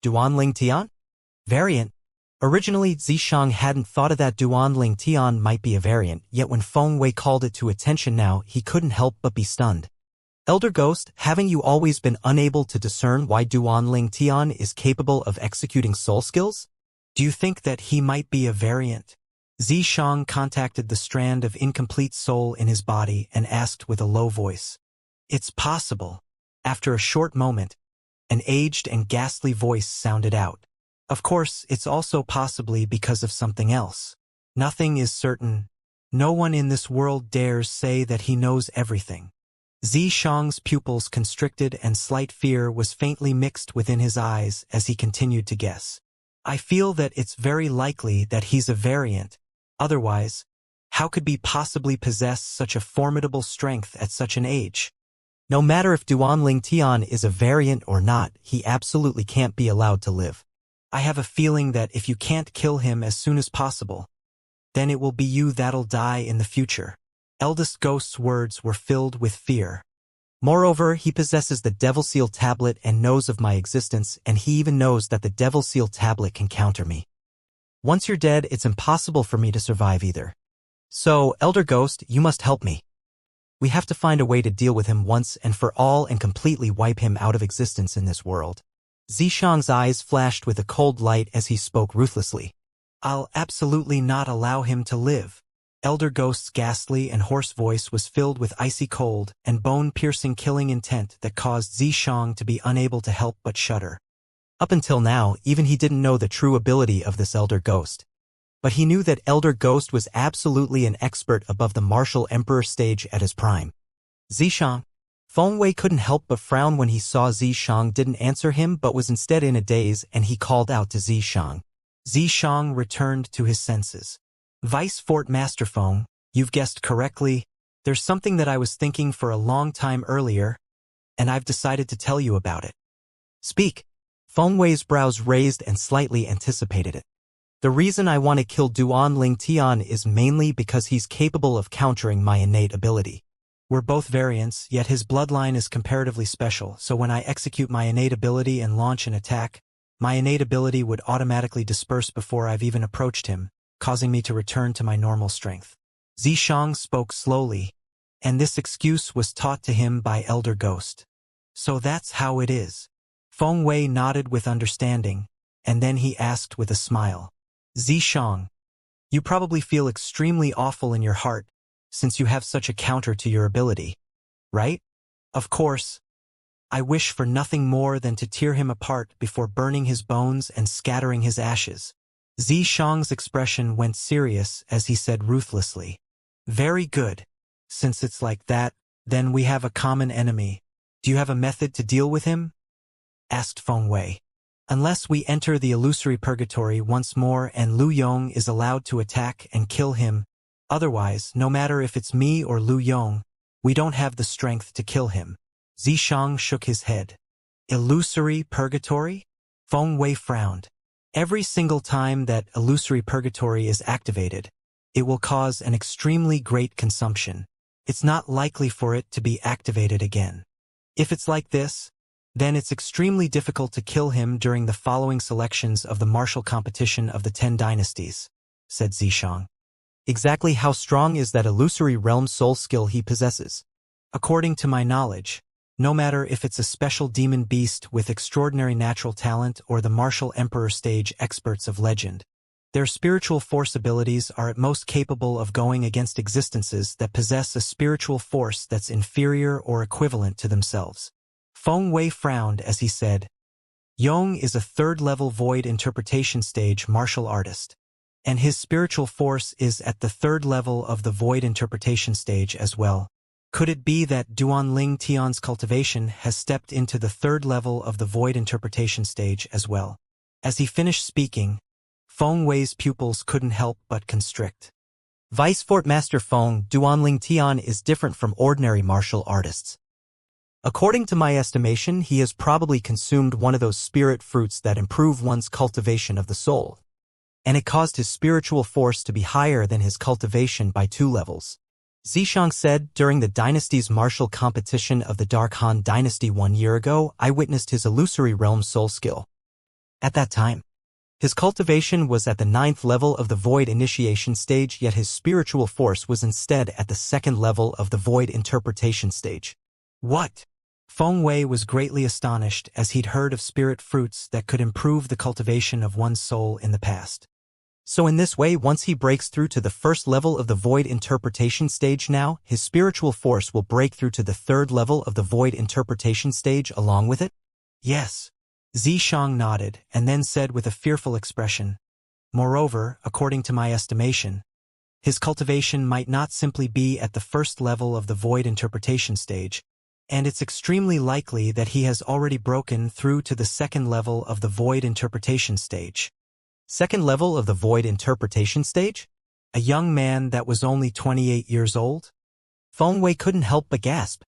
Duanling Tian? Variant. Originally, Zishang hadn't thought of that Duanling Tian might be a variant, yet when Feng Wei called it to attention now, he couldn't help but be stunned. Elder Ghost, haven't you always been unable to discern why Duanling Tian is capable of executing soul skills? Do you think that he might be a variant? Zishang contacted the strand of incomplete soul in his body and asked with a low voice. It's possible. After a short moment, an aged and ghastly voice sounded out. Of course, it's also possibly because of something else. Nothing is certain. No one in this world dares say that he knows everything. Zishang's pupils constricted and slight fear was faintly mixed within his eyes as he continued to guess. I feel that it's very likely that he's a variant. Otherwise, how could he possibly possess such a formidable strength at such an age? No matter if Duanling Tian is a variant or not, he absolutely can't be allowed to live. I have a feeling that if you can't kill him as soon as possible, then it will be you that'll die in the future. Eldest Ghost's words were filled with fear. Moreover, he possesses the Devil Seal tablet and knows of my existence, and he even knows that the Devil Seal tablet can counter me. Once you're dead, it's impossible for me to survive either. So, Elder Ghost, you must help me. We have to find a way to deal with him once and for all and completely wipe him out of existence in this world. Zishang's eyes flashed with a cold light as he spoke ruthlessly. I'll absolutely not allow him to live. Elder Ghost's ghastly and hoarse voice was filled with icy cold and bone-piercing killing intent that caused Zishang to be unable to help but shudder. Up until now, even he didn't know the true ability of this Elder Ghost. But he knew that Elder Ghost was absolutely an expert above the martial emperor stage at his prime. Zishang. Feng Wei couldn't help but frown when he saw Zishang didn't answer him but was instead in a daze, and he called out to Zishang. Zishang returned to his senses. Vice Fort Master Feng, you've guessed correctly. There's something that I was thinking for a long time earlier, and I've decided to tell you about it. Speak. Feng Wei's brows raised and slightly anticipated it. The reason I want to kill Duanling Tian is mainly because he's capable of countering my innate ability. We're both variants, yet his bloodline is comparatively special, so when I execute my innate ability and launch an attack, my innate ability would automatically disperse before I've even approached him, causing me to return to my normal strength. Zishang spoke slowly, and this excuse was taught to him by Elder Ghost. So that's how it is. Feng Wei nodded with understanding, and then he asked with a smile. Zishang, you probably feel extremely awful in your heart, since you have such a counter to your ability, right? Of course. I wish for nothing more than to tear him apart before burning his bones and scattering his ashes. Zishang's expression went serious as he said ruthlessly. Very good. Since it's like that, then we have a common enemy. Do you have a method to deal with him? Asked Feng Wei. Unless we enter the illusory purgatory once more and Lu Yong is allowed to attack and kill him, otherwise, no matter if it's me or Lu Yong, we don't have the strength to kill him. Zishang shook his head. Illusory purgatory? Feng Wei frowned. Every single time that illusory purgatory is activated, it will cause an extremely great consumption. It's not likely for it to be activated again. If it's like this, then it's extremely difficult to kill him during the following selections of the martial competition of the 10 dynasties, said Zishang. Exactly how strong is that illusory realm soul skill he possesses? According to my knowledge, no matter if it's a special demon beast with extraordinary natural talent or the martial emperor stage experts of legend, their spiritual force abilities are at most capable of going against existences that possess a spiritual force that's inferior or equivalent to themselves. Feng Wei frowned as he said, Yong is a third-level void interpretation stage martial artist, and his spiritual force is at the third level of the void interpretation stage as well. Could it be that Duanling Tian's cultivation has stepped into the third level of the void interpretation stage as well? As he finished speaking, Feng Wei's pupils couldn't help but constrict. Vice Fort Master Feng, Duanling Tian is different from ordinary martial artists. According to my estimation, he has probably consumed one of those spirit fruits that improve one's cultivation of the soul, and it caused his spiritual force to be higher than his cultivation by 2 levels. Zishang said, during the dynasty's martial competition of the Dark Han dynasty 1 year ago, I witnessed his illusory realm soul skill. At that time, his cultivation was at the 9th level of the void initiation stage, yet his spiritual force was instead at the 2nd level of the void interpretation stage. What? Feng Wei was greatly astonished as he'd heard of spirit fruits that could improve the cultivation of one's soul in the past. So in this way, once he breaks through to the 1st level of the void interpretation stage now, his spiritual force will break through to the 3rd level of the void interpretation stage along with it? Yes. Xianxia nodded and then said with a fearful expression, "Moreover, according to my estimation, his cultivation might not simply be at the 1st level of the void interpretation stage, and it's extremely likely that he has already broken through to the 2nd level of the void interpretation stage." 2nd level of the void interpretation stage? A young man that was only 28 years old? Feng Wei couldn't help but gasp.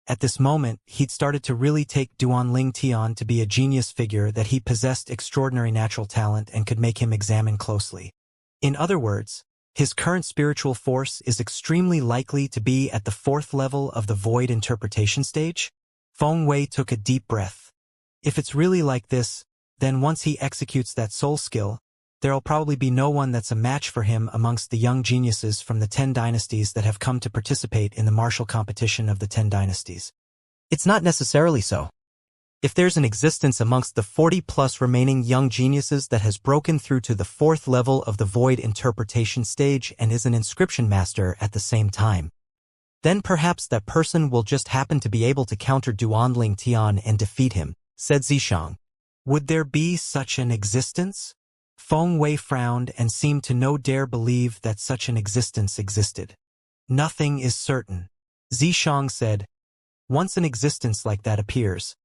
At this moment, he'd started to really take Duanling Tian to be a genius figure, that he possessed extraordinary natural talent and could make him examine closely. In other words, his current spiritual force is extremely likely to be at the 4th level of the void interpretation stage? Feng Wei took a deep breath. If it's really like this, then once he executes that soul skill, there'll probably be no one that's a match for him amongst the young geniuses from the 10 dynasties that have come to participate in the martial competition of the 10 dynasties. It's not necessarily so. If there's an existence amongst the 40-plus remaining young geniuses that has broken through to the 4th level of the void interpretation stage and is an inscription master at the same time, then perhaps that person will just happen to be able to counter Duanling Tian and defeat him, said Xianxia. Would there be such an existence? Feng Wei frowned and seemed to no dare believe that such an existence existed. Nothing is certain, Xianxia said. Once an existence like that appears,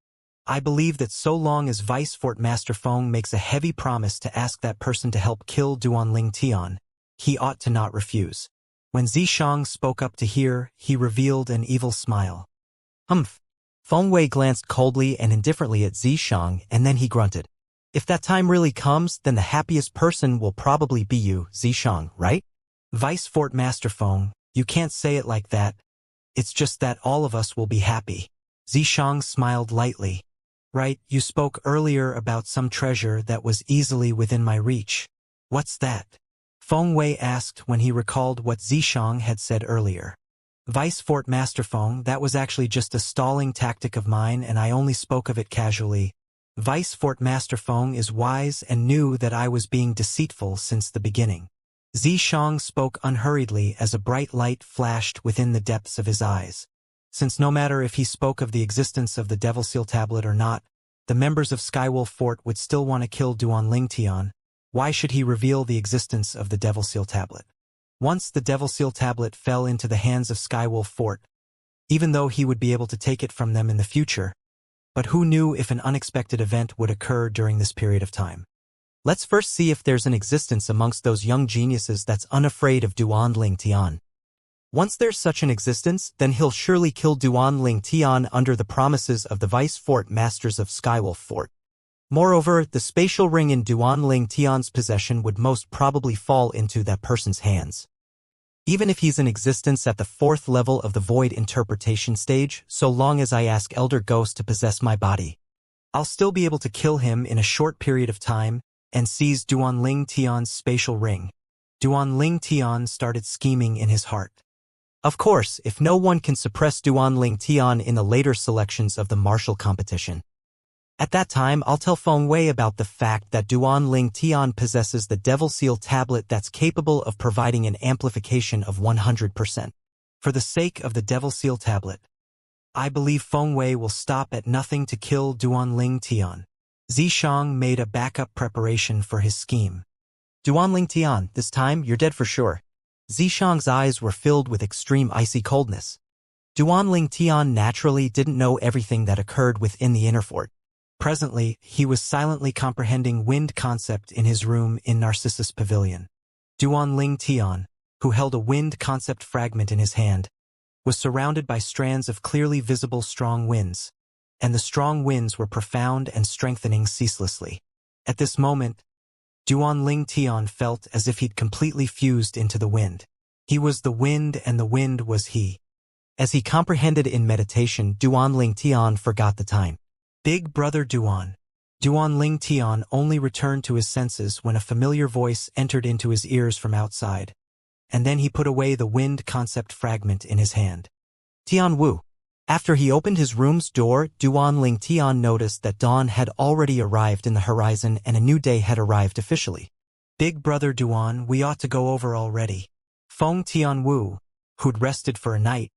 I believe that so long as Vice Fort Master Feng makes a heavy promise to ask that person to help kill Duanling Tian, he ought to not refuse. When Xianxia spoke up to hear, he revealed an evil smile. Humph. Feng Wei glanced coldly and indifferently at Xianxia, and then he grunted. If that time really comes, then the happiest person will probably be you, Xianxia, right? Vice Fort Master Feng, you can't say it like that. It's just that all of us will be happy. Xianxia smiled lightly. Right, you spoke earlier about some treasure that was easily within my reach. What's that? Feng Wei asked when he recalled what Xianxia had said earlier. Vice Fort Master Feng, that was actually just a stalling tactic of mine, and I only spoke of it casually. Vice Fort Master Feng is wise and knew that I was being deceitful since the beginning. Xianxia spoke unhurriedly as a bright light flashed within the depths of his eyes. Since no matter if he spoke of the existence of the Devil Seal Tablet or not, the members of Skywolf Fort would still want to kill Duanling Tian, why should he reveal the existence of the Devil Seal Tablet? Once the Devil Seal Tablet fell into the hands of Skywolf Fort, even though he would be able to take it from them in the future, but who knew if an unexpected event would occur during this period of time? Let's first see if there's an existence amongst those young geniuses that's unafraid of Duanling Tian. Once there's such an existence, then he'll surely kill Duanling Tian under the promises of the Vice Fort Masters of Skywolf Fort. Moreover, the spatial ring in Duanling Tian's possession would most probably fall into that person's hands. Even if he's in existence at the 4th level of the void interpretation stage, so long as I ask Elder Ghost to possess my body, I'll still be able to kill him in a short period of time and seize Duanling Tian's spatial ring. Duanling Tian started scheming in his heart. Of course, if no one can suppress Duanling Tian in the later selections of the martial competition, at that time I'll tell Feng Wei about the fact that Duanling Tian possesses the Devil Seal Tablet that's capable of providing an amplification of 100%. For the sake of the Devil Seal Tablet, I believe Feng Wei will stop at nothing to kill Duanling Tian. Xianxia made a backup preparation for his scheme. Duanling Tian, this time you're dead for sure. Xianxia's eyes were filled with extreme icy coldness. Duanling Tian naturally didn't know everything that occurred within the inner fort. Presently, he was silently comprehending wind concept in his room in Narcissus Pavilion. Duanling Tian, who held a wind concept fragment in his hand, was surrounded by strands of clearly visible strong winds, and the strong winds were profound and strengthening ceaselessly. At this moment, Duanling Tian felt as if he'd completely fused into the wind. He was the wind and the wind was he. As he comprehended in meditation, Duanling Tian forgot the time. Big Brother Duan. Duan Tian only returned to his senses when a familiar voice entered into his ears from outside, and then he put away the wind concept fragment in his hand. Tian Wu. After he opened his room's door, Duan Tian noticed that dawn had already arrived in the horizon and a new day had arrived officially. Big brother Duan, we ought to go over already. Feng Tian Wu, who'd rested for a night,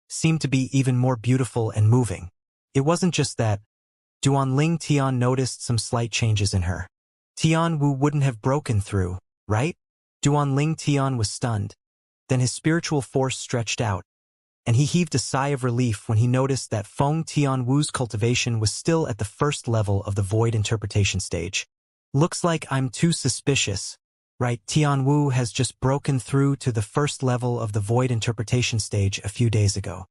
seemed to be even more beautiful and moving. It wasn't just that. Duan Tian noticed some slight changes in her. Tian Wu wouldn't have broken through, right? Duan Tian was stunned. Then his spiritual force stretched out, and he heaved a sigh of relief when he noticed that Feng Tian Wu's cultivation was still at the first level of the void interpretation stage. Looks like I'm too suspicious, right? Tian Wu has just broken through to the first level of the void interpretation stage a few days ago.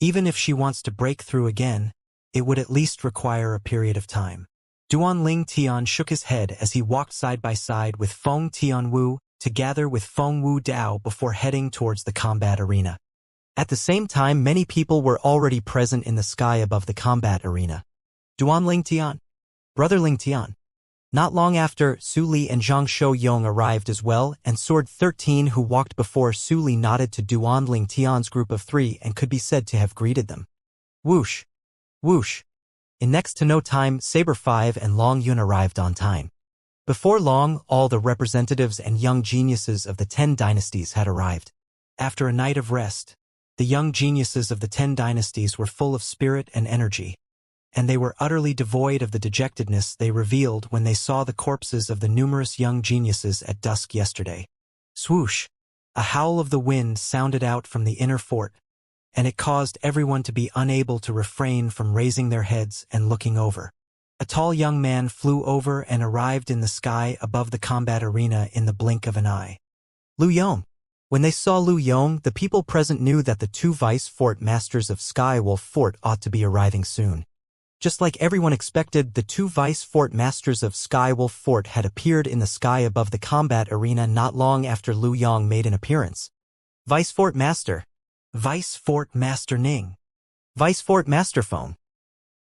Even if she wants to break through again, it would at least require a period of time. Duan Tian shook his head as he walked side by side with Feng Tian Wu to gather with Feng Wu Dao before heading towards the combat arena. At the same time, many people were already present in the sky above the combat arena. Duan Tian, brother Ling Tian. Not long after, Su Li and Zhang Shou-yong arrived as well, and Sword 13 who walked before Su Li nodded to Duan Tian's group of 3 and could be said to have greeted them. Whoosh! Whoosh! In next to no time, Saber 5 and Long Yun arrived on time. Before long, all the representatives and young geniuses of the 10 dynasties had arrived. After a night of rest, the young geniuses of the 10 dynasties were full of spirit and energy, and they were utterly devoid of the dejectedness they revealed when they saw the corpses of the numerous young geniuses at dusk yesterday. Swoosh! A howl of the wind sounded out from the inner fort, and it caused everyone to be unable to refrain from raising their heads and looking over. A tall young man flew over and arrived in the sky above the combat arena in the blink of an eye. Lu Yong. When they saw Lu Yong, the people present knew that the 2 vice fort masters of Sky Wolf Fort ought to be arriving soon. Just like everyone expected, the 2 vice fort masters of Sky Wolf Fort had appeared in the sky above the combat arena not long after Lu Yong made an appearance. Vice Fort Master. Vice Fort Master Ning. Vice Fort Master Phone.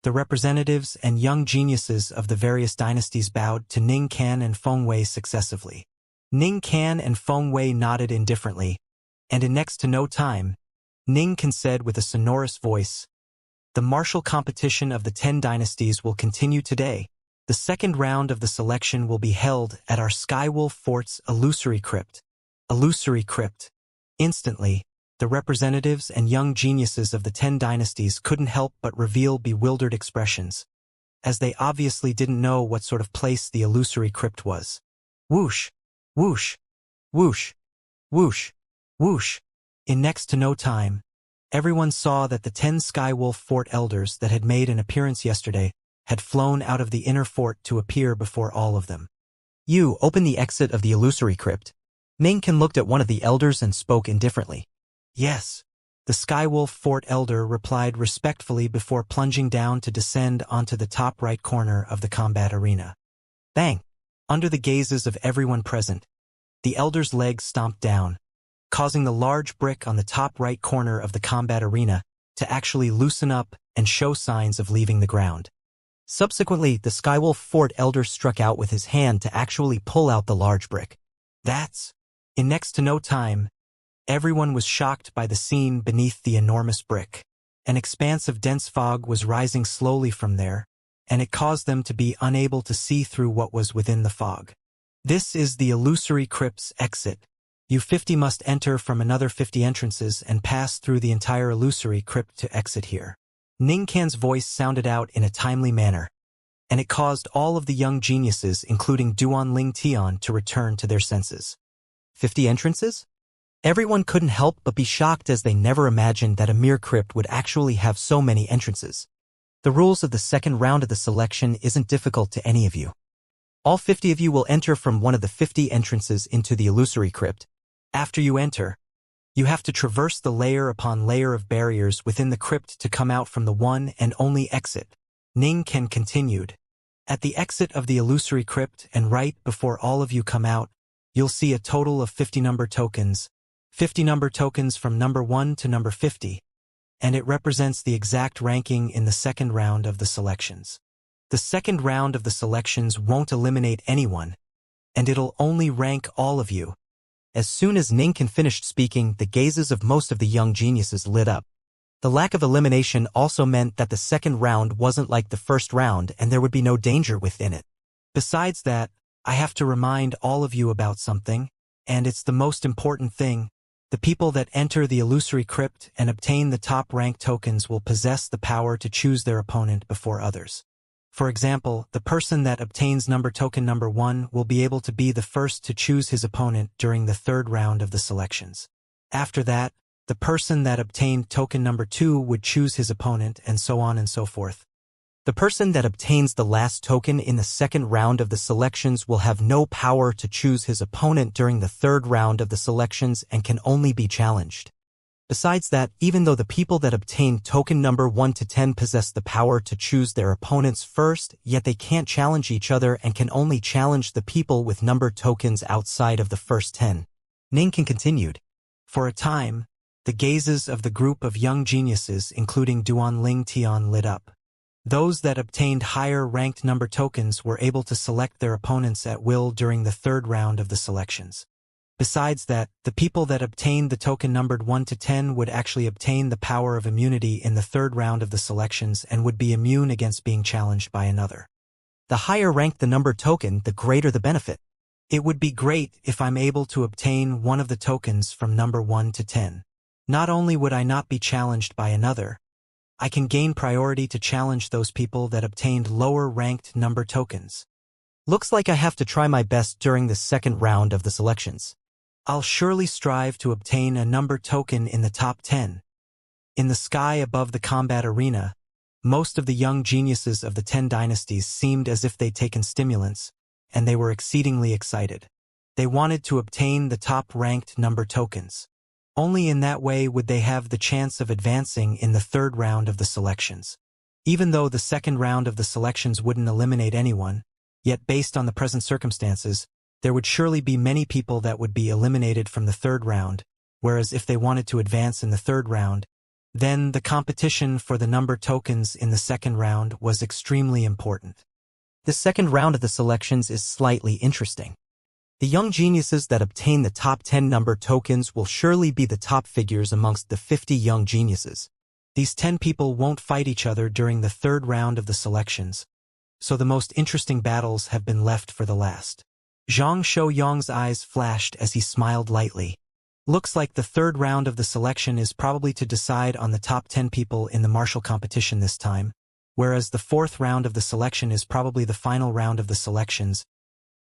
The representatives and young geniuses of the various dynasties bowed to Ning Kan and Feng Wei successively. Ning Kan and Feng Wei nodded indifferently, and in next to no time, Ning Kan said with a sonorous voice, "The martial competition of the 10 dynasties will continue today. The second round of the selection will be held at our Skywolf Fort's illusory crypt." Illusory crypt. Instantly, the representatives and young geniuses of the 10 dynasties couldn't help but reveal bewildered expressions, as they obviously didn't know what sort of place the illusory crypt was. Whoosh! Whoosh! Whoosh! Whoosh! Whoosh! In next to no time, everyone saw that the 10 Skywolf Fort elders that had made an appearance yesterday had flown out of the inner fort to appear before all of them. "You open the exit of the illusory crypt." Ning Kan looked at one of the elders and spoke indifferently. "Yes." The Skywolf Fort elder replied respectfully before plunging down to descend onto the top right corner of the combat arena. Bang! Under the gazes of everyone present, the elder's legs stomped down, causing the large brick on the top right corner of the combat arena to actually loosen up and show signs of leaving the ground. Subsequently, the Skywolf Fort elder struck out with his hand to actually pull out the large brick. That's... In next to no time, everyone was shocked by the scene beneath the enormous brick. An expanse of dense fog was rising slowly from there, and it caused them to be unable to see through what was within the fog. "This is the illusory crypt's exit. You 50 must enter from another 50 entrances and pass through the entire illusory crypt to exit here." Ning Kan's voice sounded out in a timely manner, and it caused all of the young geniuses, including Duan Tian, to return to their senses. 50 entrances? Everyone couldn't help but be shocked, as they never imagined that a mere crypt would actually have so many entrances. The rules of the second round of the selection isn't difficult to any of you. All 50 of you will enter from one of the 50 entrances into the illusory crypt. After you enter, you have to traverse the layer upon layer of barriers within the crypt to come out from the one and only exit. Ning Kan continued. At the exit of the illusory crypt and right before all of you come out, you'll see a total of 50 number tokens. 50 number tokens from number 1 to number 50, and it represents the exact ranking in the second round of the selections. The second round of the selections won't eliminate anyone, and it'll only rank all of you. As soon as Ning finished speaking, the gazes of most of the young geniuses lit up. The lack of elimination also meant that the second round wasn't like the first round and there would be no danger within it. Besides that, I have to remind all of you about something, and it's the most important thing. The people that enter the illusory crypt and obtain the top rank tokens will possess the power to choose their opponent before others. For example, the person that obtains number token number 1 will be able to be the first to choose his opponent during the third round of the selections. After that, the person that obtained token number 2 would choose his opponent, and so on and so forth. The person that obtains the last token in the second round of the selections will have no power to choose his opponent during the third round of the selections and can only be challenged. Besides that, even though the people that obtain token number 1 to 10 possess the power to choose their opponents first, yet they can't challenge each other and can only challenge the people with number tokens outside of the first 10. Ning continued. For a time, the gazes of the group of young geniuses, including Duanling Tian, lit up. Those that obtained higher ranked number tokens were able to select their opponents at will during the third round of the selections. Besides that, the people that obtained the token numbered 1 to 10 would actually obtain the power of immunity in the third round of the selections and would be immune against being challenged by another. The higher ranked the numbered token, the greater the benefit. It would be great if I'm able to obtain one of the tokens from number 1 to 10. Not only would I not be challenged by another, I can gain priority to challenge those people that obtained lower ranked number tokens. Looks like I have to try my best during the second round of the selections. I'll surely strive to obtain a number token in the top 10. In the sky above the combat arena, most of the young geniuses of the 10 dynasties seemed as if they'd taken stimulants, and they were exceedingly excited. They wanted to obtain the top-ranked number tokens. Only in that way would they have the chance of advancing in the third round of the selections. Even though the second round of the selections wouldn't eliminate anyone, yet based on the present circumstances, there would surely be many people that would be eliminated from the third round, whereas if they wanted to advance in the third round, then the competition for the number tokens in the second round was extremely important. The second round of the selections is slightly interesting. The young geniuses that obtain the top 10 number tokens will surely be the top figures amongst the 50 young geniuses. These 10 people won't fight each other during the third round of the selections, so the most interesting battles have been left for the last. Zhang Shouyang's eyes flashed as he smiled lightly. Looks like the third round of the selection is probably to decide on the top 10 people in the martial competition this time, whereas the fourth round of the selection is probably the final round of the selections,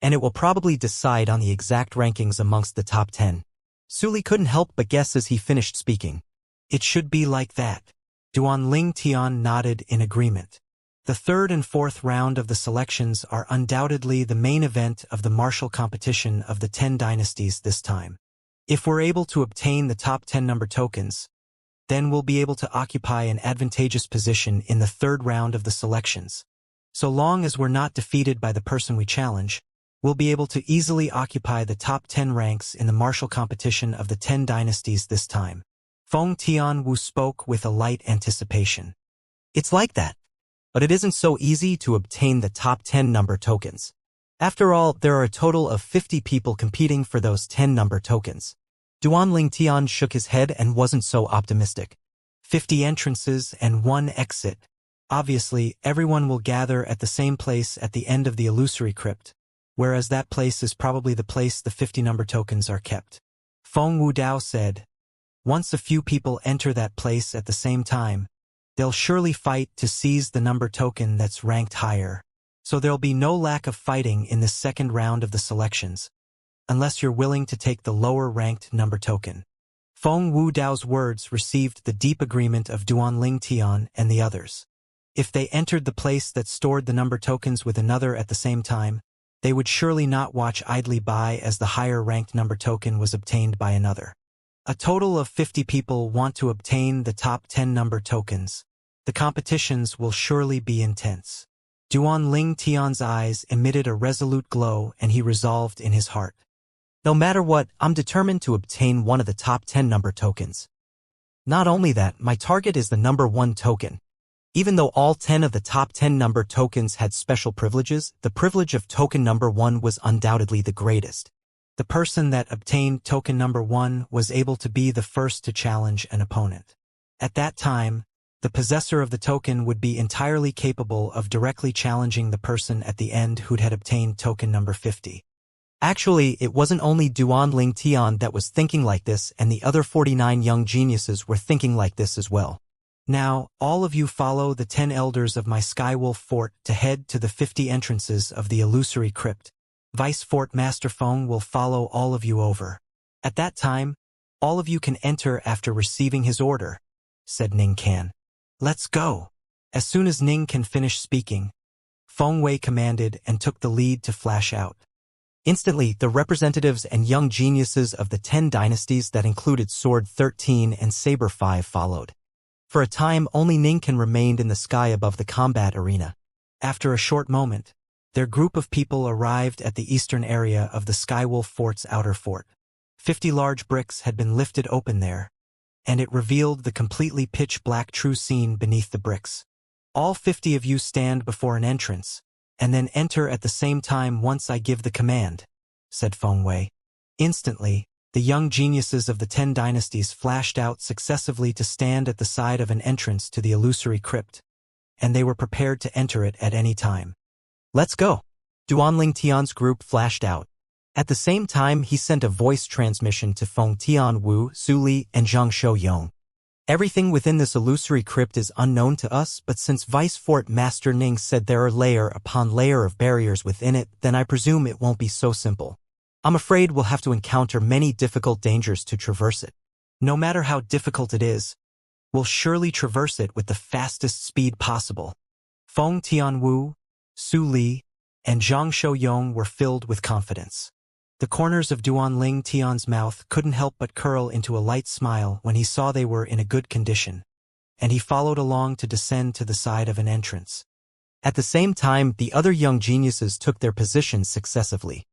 and it will probably decide on the exact rankings amongst the top 10. Suli couldn't help but guess as he finished speaking. It should be like that. Duanling Tian nodded in agreement. The third and fourth round of the selections are undoubtedly the main event of the martial competition of the 10 dynasties this time. If we're able to obtain the top 10 number tokens, then we'll be able to occupy an advantageous position in the third round of the selections. So long as we're not defeated by the person we challenge, we'll be able to easily occupy the top 10 ranks in the martial competition of the 10 dynasties this time. Feng Tianwu spoke with a light anticipation. It's like that. But it isn't so easy to obtain the top 10 number tokens. After all, there are a total of 50 people competing for those 10 number tokens. Duanling Tian shook his head and wasn't so optimistic. 50 entrances and 1 exit. Obviously, everyone will gather at the same place at the end of the illusory crypt, whereas that place is probably the place the 50 number tokens are kept. Feng Wudao said, once a few people enter that place at the same time, they'll surely fight to seize the number token that's ranked higher. So there'll be no lack of fighting in the second round of the selections, unless you're willing to take the lower-ranked number token. Feng Wudao's words received the deep agreement of Duanling Tian and the others. If they entered the place that stored the number tokens with another at the same time, they would surely not watch idly by as the higher-ranked number token was obtained by another. A total of 50 people want to obtain the top 10 number tokens. The competitions will surely be intense. Duanling Tian's eyes emitted a resolute glow and he resolved in his heart. No matter what, I'm determined to obtain one of the top 10 number tokens. Not only that, my target is the number 1 token. Even though all 10 of the top 10 number tokens had special privileges, the privilege of token number 1 was undoubtedly the greatest. The person that obtained token number 1 was able to be the first to challenge an opponent. At that time, the possessor of the token would be entirely capable of directly challenging the person at the end who'd had obtained token number 50. Actually, it wasn't only Duanling Tian that was thinking like this, and the other 49 young geniuses were thinking like this as well. Now, all of you follow the 10 elders of my Skywolf Fort to head to the 50 entrances of the illusory crypt. Vice Fort Master Feng will follow all of you over. At that time, all of you can enter after receiving his order, said Ning Can. Let's go. As soon as Ning Can finished speaking, Feng Wei commanded and took the lead to flash out. Instantly, the representatives and young geniuses of the 10 dynasties that included Sword 13 and Saber 5 followed. For a time, only Ning Can remained in the sky above the combat arena. After a short moment, their group of people arrived at the eastern area of the Skywolf Fort's outer fort. 50 large bricks had been lifted open there, and it revealed the completely pitch-black true scene beneath the bricks. All 50 of you stand before an entrance, and then enter at the same time once I give the command, said Feng Wei. Instantly, the young geniuses of the 10 dynasties flashed out successively to stand at the side of an entrance to the illusory crypt, and they were prepared to enter it at any time. Let's go. Duanling Tian's group flashed out. At the same time, he sent a voice transmission to Feng Tian Wu, Su Li, and Zhang Shouyong. Everything within this illusory crypt is unknown to us, but since Vice Fort Master Ning said there are layer upon layer of barriers within it, then I presume it won't be so simple. I'm afraid we'll have to encounter many difficult dangers to traverse it. No matter how difficult it is, we'll surely traverse it with the fastest speed possible. Feng Tianwu, Su Li, and Zhang Shouyong were filled with confidence. The corners of Duanling Tian's mouth couldn't help but curl into a light smile when he saw they were in a good condition, and he followed along to descend to the side of an entrance. At the same time, the other young geniuses took their positions successively.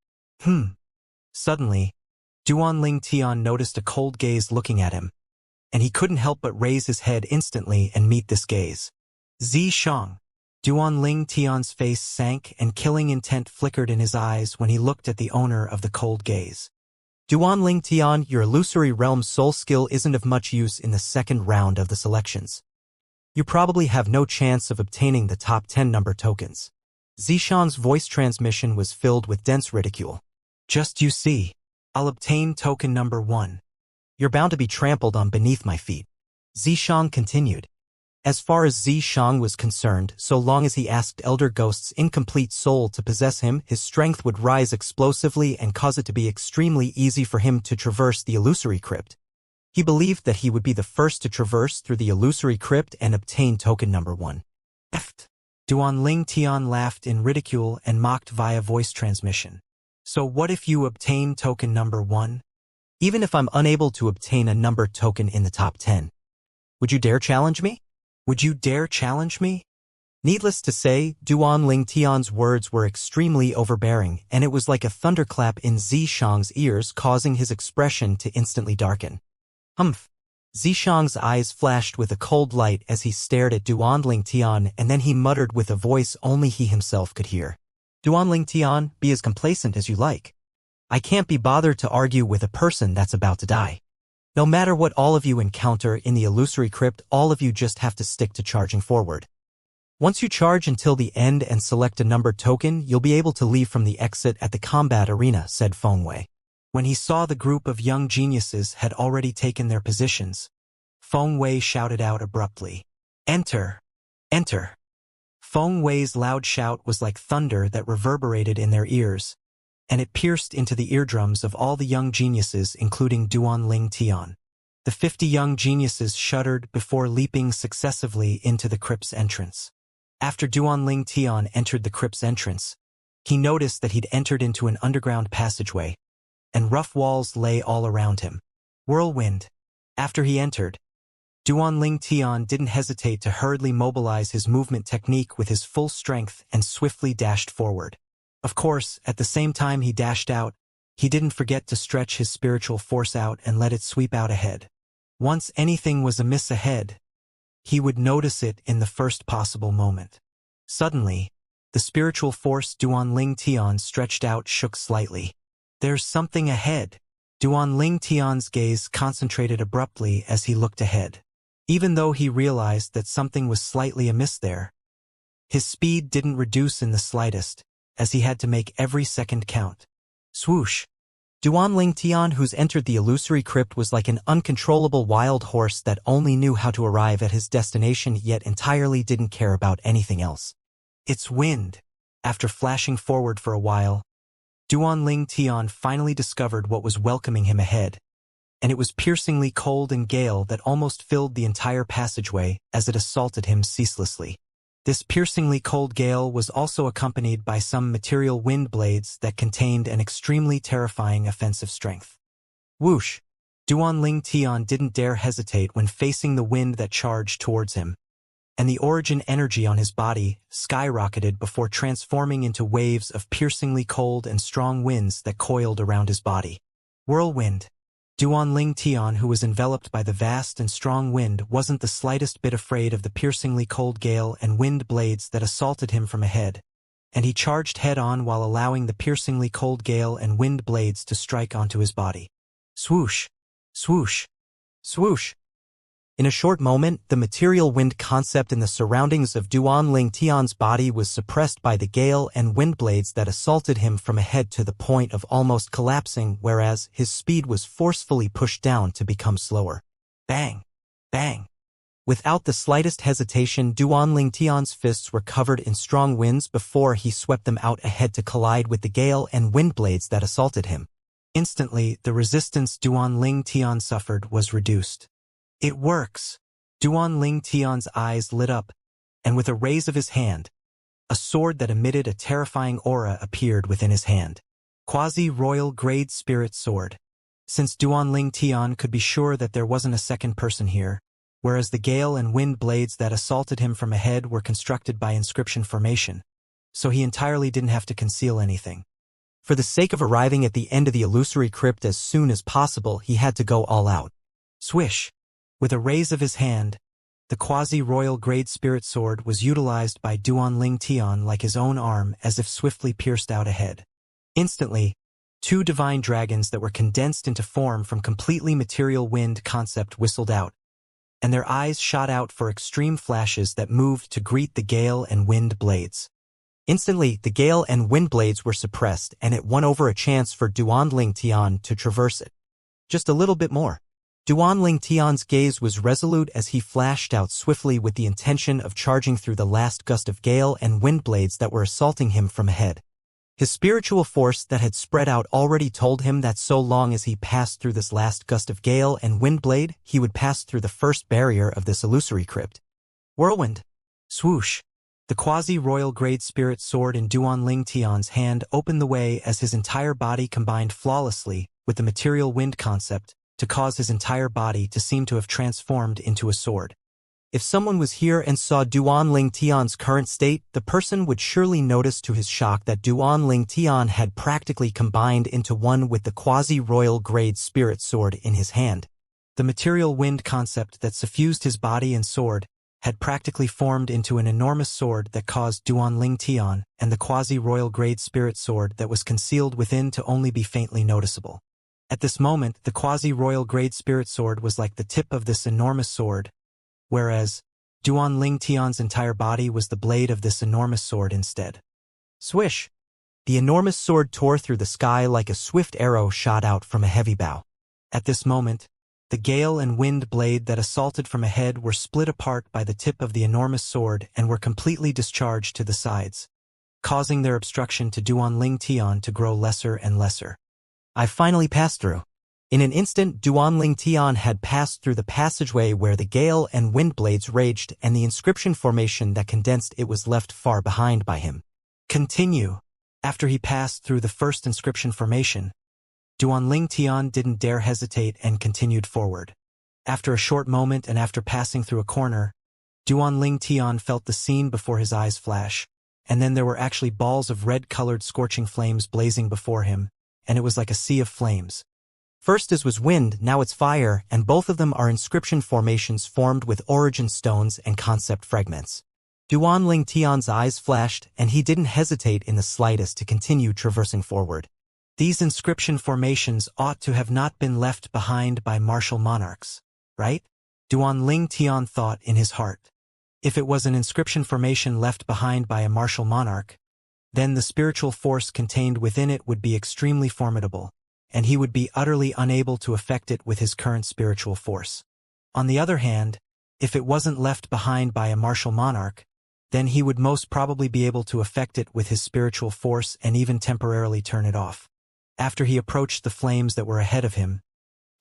Suddenly, Duanling Tian noticed a cold gaze looking at him, and he couldn't help but raise his head instantly and meet this gaze. Zi Shang. Duanling Tian's face sank and killing intent flickered in his eyes when he looked at the owner of the cold gaze. Duanling Tian, your illusory realm's soul skill isn't of much use in the second round of the selections. You probably have no chance of obtaining the top 10 number tokens. Zishang's voice transmission was filled with dense ridicule. Just you see. I'll obtain token number 1. You're bound to be trampled on beneath my feet. Zishang continued. As far as Zishang was concerned, so long as he asked Elder Ghost's incomplete soul to possess him, his strength would rise explosively and cause it to be extremely easy for him to traverse the illusory crypt. He believed that he would be the first to traverse through the illusory crypt and obtain token number 1. Duanling Tian laughed in ridicule and mocked via voice transmission. So what if you obtain token number 1? Even if I'm unable to obtain a number token in the top 10. Would you dare challenge me? Would you dare challenge me? Needless to say, Duanling Tian's words were extremely overbearing, and it was like a thunderclap in Zishang's ears, causing his expression to instantly darken. Zishang's eyes flashed with a cold light as he stared at Duanling Tian, and then he muttered with a voice only he himself could hear. Duanling Tian, be as complacent as you like. I can't be bothered to argue with a person that's about to die. No matter what all of you encounter in the illusory crypt, all of you just have to stick to charging forward. Once you charge until the end and select a numbered token, you'll be able to leave from the exit at the combat arena, said Feng Wei. When he saw the group of young geniuses had already taken their positions, Feng Wei shouted out abruptly, "Enter! Enter!" Feng Wei's loud shout was like thunder that reverberated in their ears, and it pierced into the eardrums of all the young geniuses, including Duanling Tian. The 50 young geniuses shuddered before leaping successively into the crypt's entrance. After Duanling Tian entered the crypt's entrance, he noticed that he'd entered into an underground passageway, and rough walls lay all around him. Whirlwind. After he entered, Duanling Tian didn't hesitate to hurriedly mobilize his movement technique with his full strength and swiftly dashed forward. Of course, at the same time he dashed out, he didn't forget to stretch his spiritual force out and let it sweep out ahead. Once anything was amiss ahead, he would notice it in the first possible moment. Suddenly, the spiritual force Duanling Tian stretched out shook slightly. There's something ahead. Duanling Tian's gaze concentrated abruptly as he looked ahead. Even though he realized that something was slightly amiss there, his speed didn't reduce in the slightest, as he had to make every second count. Swoosh! Duanling Tian, who's entered the illusory crypt, was like an uncontrollable wild horse that only knew how to arrive at his destination yet entirely didn't care about anything else. It's wind. After flashing forward for a while, Duanling Tian finally discovered what was welcoming him ahead, and it was piercingly cold and gale that almost filled the entire passageway as it assaulted him ceaselessly. This piercingly cold gale was also accompanied by some material wind blades that contained an extremely terrifying offensive strength. Whoosh! Duanling Tian didn't dare hesitate when facing the wind that charged towards him, and the origin energy on his body skyrocketed before transforming into waves of piercingly cold and strong winds that coiled around his body. Whirlwind! Duanling Tian, who was enveloped by the vast and strong wind, wasn't the slightest bit afraid of the piercingly cold gale and wind blades that assaulted him from ahead, and he charged head-on while allowing the piercingly cold gale and wind blades to strike onto his body. Swoosh! Swoosh! Swoosh! In a short moment, the material wind concept in the surroundings of Duanling Tian's body was suppressed by the gale and wind blades that assaulted him from ahead to the point of almost collapsing, whereas his speed was forcefully pushed down to become slower. Bang! Bang! Without the slightest hesitation, Duanling Tian's fists were covered in strong winds before he swept them out ahead to collide with the gale and wind blades that assaulted him. Instantly, the resistance Duanling Tian suffered was reduced. It works! Duanling Tian's eyes lit up, and with a raise of his hand, a sword that emitted a terrifying aura appeared within his hand. Quasi-royal grade spirit sword. Since Duanling Tian could be sure that there wasn't a second person here, whereas the gale and wind blades that assaulted him from ahead were constructed by inscription formation, so he entirely didn't have to conceal anything. For the sake of arriving at the end of the illusory crypt as soon as possible, he had to go all out. Swish! With a raise of his hand, the quasi-royal grade spirit sword was utilized by Duanling Tian like his own arm, as if swiftly pierced out ahead. Instantly, two divine dragons that were condensed into form from completely material wind concept whistled out, and their eyes shot out for extreme flashes that moved to greet the gale and wind blades. Instantly, the gale and wind blades were suppressed, and it won over a chance for Duanling Tian to traverse it. Just a little bit more. Duanling Tian's gaze was resolute as he flashed out swiftly with the intention of charging through the last gust of gale and wind blades that were assaulting him from ahead. His spiritual force that had spread out already told him that so long as he passed through this last gust of gale and wind blade, he would pass through the first barrier of this illusory crypt. Whirlwind! Swoosh! The quasi-royal grade spirit sword in Duanling Tian's hand opened the way as his entire body combined flawlessly with the material wind concept to cause his entire body to seem to have transformed into a sword. If someone was here and saw Duanling Tian's current state, the person would surely notice to his shock that Duanling Tian had practically combined into one with the quasi-royal grade spirit sword in his hand. The material wind concept that suffused his body and sword had practically formed into an enormous sword that caused Duanling Tian and the quasi-royal grade spirit sword that was concealed within to only be faintly noticeable. At this moment, the quasi-royal grade spirit sword was like the tip of this enormous sword, whereas Duanling Tian's entire body was the blade of this enormous sword instead. Swish! The enormous sword tore through the sky like a swift arrow shot out from a heavy bow. At this moment, the gale and wind blade that assaulted from ahead were split apart by the tip of the enormous sword and were completely discharged to the sides, causing their obstruction to Duanling Tian to grow lesser and lesser. I finally passed through. In an instant, Duanling Tian had passed through the passageway where the gale and wind blades raged, and the inscription formation that condensed it was left far behind by him. Continue. After he passed through the first inscription formation, Duanling Tian didn't dare hesitate and continued forward. After a short moment and after passing through a corner, Duanling Tian felt the scene before his eyes flash, and then there were actually balls of red-colored scorching flames blazing before him, and it was like a sea of flames. First was wind, now it's fire, and both of them are inscription formations formed with origin stones and concept fragments. Duanling Tian's eyes flashed, and he didn't hesitate in the slightest to continue traversing forward. These inscription formations ought to have not been left behind by martial monarchs, right? Duanling Tian thought in his heart. If it was an inscription formation left behind by a martial monarch, then the spiritual force contained within it would be extremely formidable, and he would be utterly unable to affect it with his current spiritual force. On the other hand, if it wasn't left behind by a martial monarch, then he would most probably be able to affect it with his spiritual force and even temporarily turn it off. After he approached the flames that were ahead of him,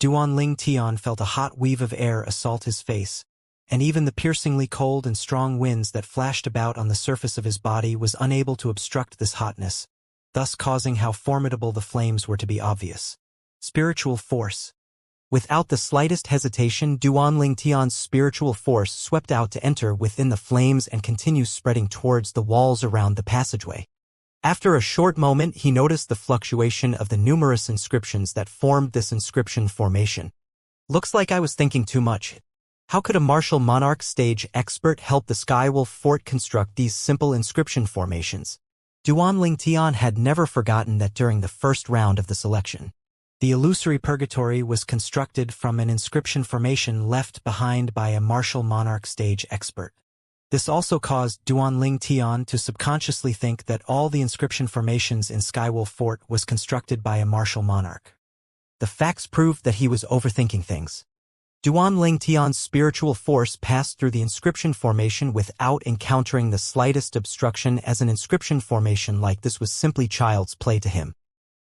Duanling Tian felt a hot weave of air assault his face, and even the piercingly cold and strong winds that flashed about on the surface of his body was unable to obstruct this hotness, thus causing how formidable the flames were to be obvious. Spiritual force. Without the slightest hesitation, Duanling Tian's spiritual force swept out to enter within the flames and continue spreading towards the walls around the passageway. After a short moment, he noticed the fluctuation of the numerous inscriptions that formed this inscription formation. Looks like I was thinking too much. How could a martial monarch stage expert help the Skywolf fort construct these simple inscription formations? Duanling Tian had never forgotten that during the first round of the selection, the illusory purgatory was constructed from an inscription formation left behind by a martial monarch stage expert. This also caused Duanling Tian to subconsciously think that all the inscription formations in Skywolf Fort was constructed by a martial monarch. The facts proved that he was overthinking things. Duanling Tian's spiritual force passed through the inscription formation without encountering the slightest obstruction, as an inscription formation like this was simply child's play to him.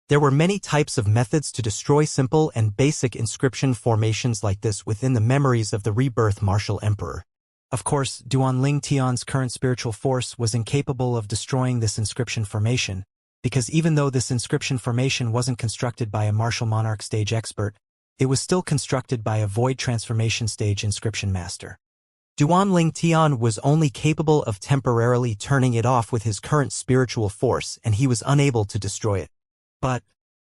There were many types of methods to destroy simple and basic inscription formations like this within the memories of the rebirth martial emperor. Of course, Duanling Tian's current spiritual force was incapable of destroying this inscription formation, because even though this inscription formation wasn't constructed by a martial monarch stage expert, it was still constructed by a void transformation stage inscription master. Duanling Tian was only capable of temporarily turning it off with his current spiritual force, and he was unable to destroy it. But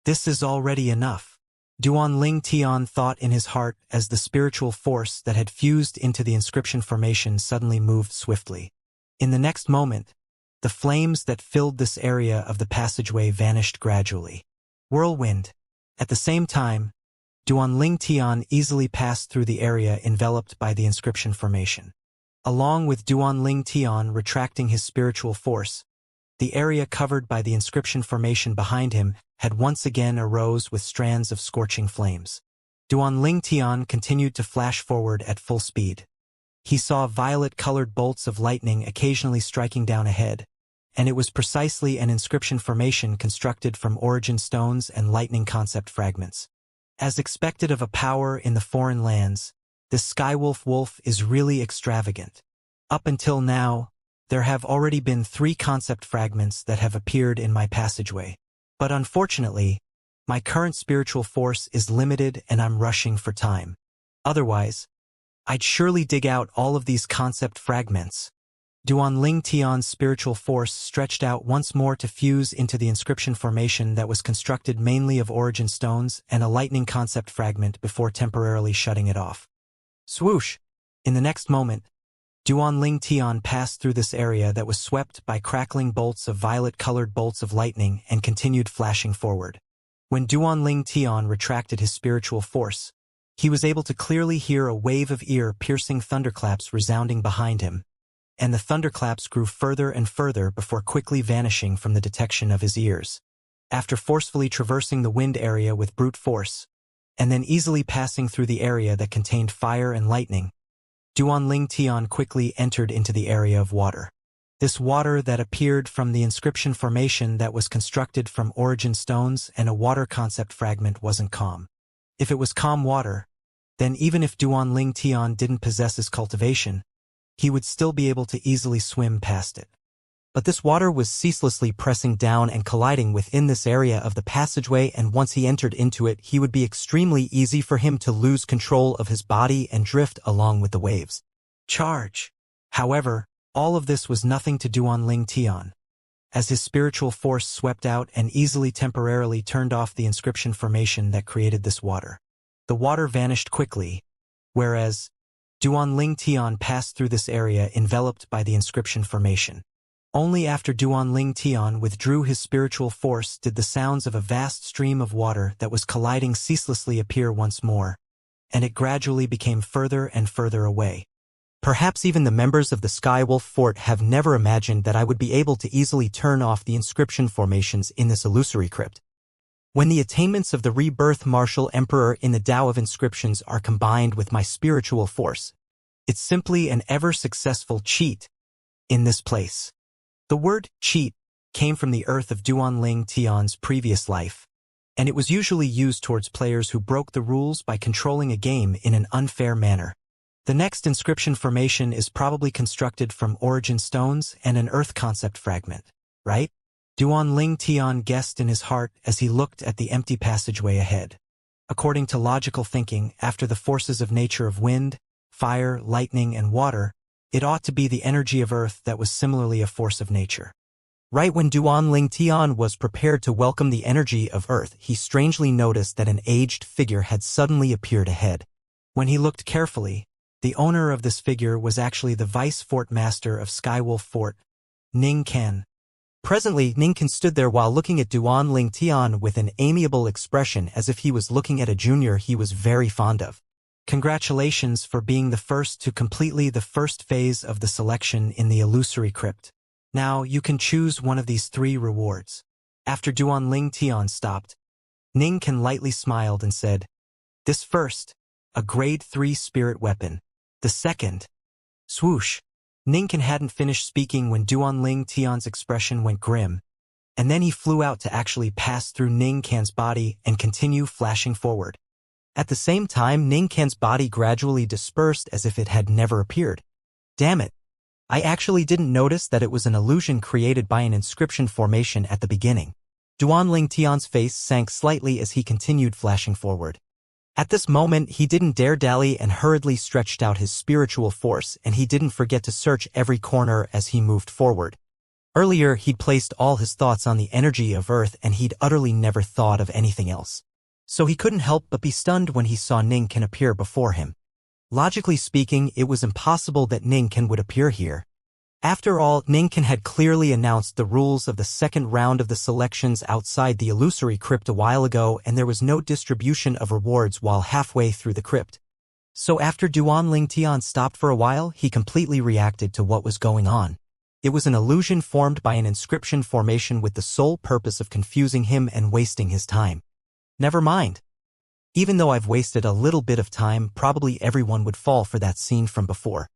this is already enough, Duanling Tian thought in his heart as the spiritual force that had fused into the inscription formation suddenly moved swiftly. In the next moment, the flames that filled this area of the passageway vanished gradually. Whirlwind. At the same time, Duanling Tian easily passed through the area enveloped by the inscription formation. Along with Duanling Tian retracting his spiritual force, the area covered by the inscription formation behind him had once again arose with strands of scorching flames. Duanling Tian continued to flash forward at full speed. He saw violet-colored bolts of lightning occasionally striking down ahead, and it was precisely an inscription formation constructed from origin stones and lightning concept fragments. As expected of a power in the foreign lands, this Skywolf wolf is really extravagant. Up until now, there have already been 3 concept fragments that have appeared in my passageway. But unfortunately, my current spiritual force is limited and I'm rushing for time. Otherwise, I'd surely dig out all of these concept fragments. Duanling Tian's spiritual force stretched out once more to fuse into the inscription formation that was constructed mainly of origin stones and a lightning concept fragment before temporarily shutting it off. Swoosh! In the next moment, Duanling Tian passed through this area that was swept by crackling bolts of violet-colored bolts of lightning and continued flashing forward. When Duanling Tian retracted his spiritual force, he was able to clearly hear a wave of ear-piercing thunderclaps resounding behind him, and the thunderclaps grew further and further before quickly vanishing from the detection of his ears. After forcefully traversing the wind area with brute force, and then easily passing through the area that contained fire and lightning, Duanling Tian quickly entered into the area of water. This water that appeared from the inscription formation that was constructed from origin stones and a water concept fragment wasn't calm. If it was calm water, then even if Duanling Tian didn't possess his cultivation, he would still be able to easily swim past it. But this water was ceaselessly pressing down and colliding within this area of the passageway, and once he entered into it, he would be extremely easy for him to lose control of his body and drift along with the waves. Charge! However, all of this was nothing to Duanling Tian. as his spiritual force swept out and easily temporarily turned off the inscription formation that created this water. The water vanished quickly, whereas Duanling Tian passed through this area enveloped by the inscription formation. Only after Duanling Tian withdrew his spiritual force did the sounds of a vast stream of water that was colliding ceaselessly appear once more, and it gradually became further and further away. Perhaps even the members of the Skywolf Fort have never imagined that I would be able to easily turn off the inscription formations in this illusory crypt. When the attainments of the Rebirth Martial Emperor in the Tao of Inscriptions are combined with my spiritual force, it's simply an ever-successful cheat in this place. The word cheat came from the earth of Duanling Tian's previous life, and it was usually used towards players who broke the rules by controlling a game in an unfair manner. The next inscription formation is probably constructed from origin stones and an earth concept fragment, right? Duanling Tian guessed in his heart as he looked at the empty passageway ahead. According to logical thinking, after the forces of nature of wind, fire, lightning, and water, it ought to be the energy of earth that was similarly a force of nature. Right when Duanling Tian was prepared to welcome the energy of earth, he strangely noticed that an aged figure had suddenly appeared ahead. When he looked carefully, the owner of this figure was actually the vice fort master of Skywolf Fort, Ning Kan. Presently, Ning Kan stood there while looking at Duanling Tian with an amiable expression as if he was looking at a junior he was very fond of. Congratulations for being the first to completely the first phase of the selection in the illusory crypt. Now you can choose one of these 3 rewards. After Duanling Tian stopped, Ning Kan lightly smiled and said, "This first, a grade 3 spirit weapon. The second." Swoosh. Ning Kan hadn't finished speaking when Duanling Tian's expression went grim, and then he flew out to actually pass through Ning Kan's body and continue flashing forward. At the same time, Ning Kan's body gradually dispersed as if it had never appeared. Damn it. I actually didn't notice that it was an illusion created by an inscription formation at the beginning. Duanling Tian's face sank slightly as he continued flashing forward. At this moment, he didn't dare dally and hurriedly stretched out his spiritual force, and he didn't forget to search every corner as he moved forward. Earlier, he'd placed all his thoughts on the energy of Earth, and he'd utterly never thought of anything else. So he couldn't help but be stunned when he saw Ning Kan appear before him. Logically speaking, it was impossible that Ning Kan would appear here. After all, Ning Kan had clearly announced the rules of the second round of the selections outside the illusory crypt a while ago, and there was no distribution of rewards while halfway through the crypt. So after Duanling Tian stopped for a while, he completely reacted to what was going on. It was an illusion formed by an inscription formation with the sole purpose of confusing him and wasting his time. Never mind. Even though I've wasted a little bit of time, probably everyone would fall for that scene from before.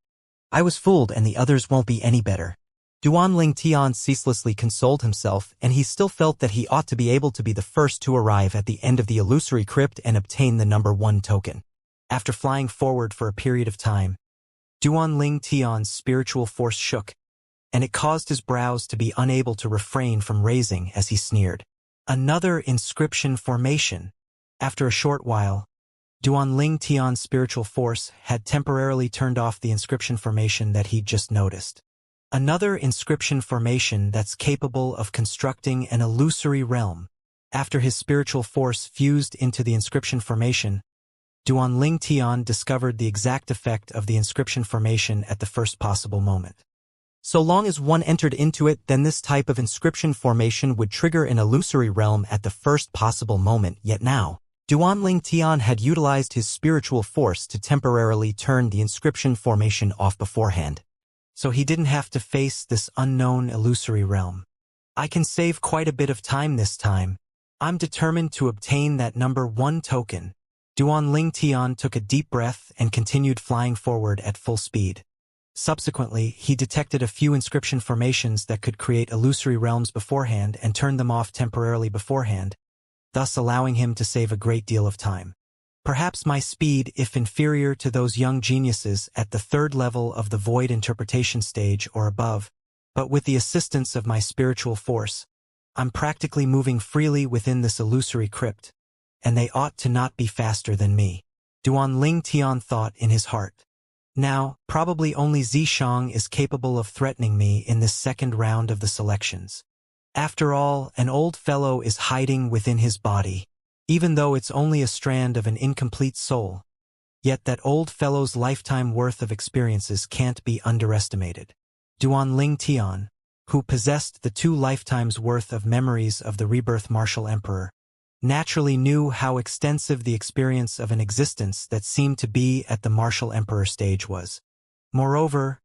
I was fooled and the others won't be any better. Duanling Tian ceaselessly consoled himself, and he still felt that he ought to be able to be the first to arrive at the end of the illusory crypt and obtain the number 1 token. After flying forward for a period of time, Duanling Tian's spiritual force shook, and it caused his brows to be unable to refrain from raising as he sneered. Another inscription formation. After a short while, Duanling Tian's spiritual force had temporarily turned off the inscription formation that he'd just noticed. Another inscription formation that's capable of constructing an illusory realm. After his spiritual force fused into the inscription formation, Duanling Tian discovered the exact effect of the inscription formation at the first possible moment. So long as one entered into it, then this type of inscription formation would trigger an illusory realm at the first possible moment, yet now, Duanling Tian had utilized his spiritual force to temporarily turn the inscription formation off beforehand. So he didn't have to face this unknown illusory realm. I can save quite a bit of time this time. I'm determined to obtain that number 1 token. Duanling Tian took a deep breath and continued flying forward at full speed. Subsequently, he detected a few inscription formations that could create illusory realms beforehand and turn them off temporarily beforehand, thus allowing him to save a great deal of time. Perhaps my speed, if inferior to those young geniuses at the 3rd level of the void interpretation stage or above, but with the assistance of my spiritual force, I'm practically moving freely within this illusory crypt, and they ought to not be faster than me. Duanling Tian thought in his heart. Now, probably only Xianxia is capable of threatening me in this second round of the selections. After all, an old fellow is hiding within his body, even though it's only a strand of an incomplete soul. Yet that old fellow's lifetime worth of experiences can't be underestimated. Duanling Tian, who possessed the 2 lifetimes worth of memories of the rebirth martial emperor, naturally knew how extensive the experience of an existence that seemed to be at the martial emperor stage was. Moreover,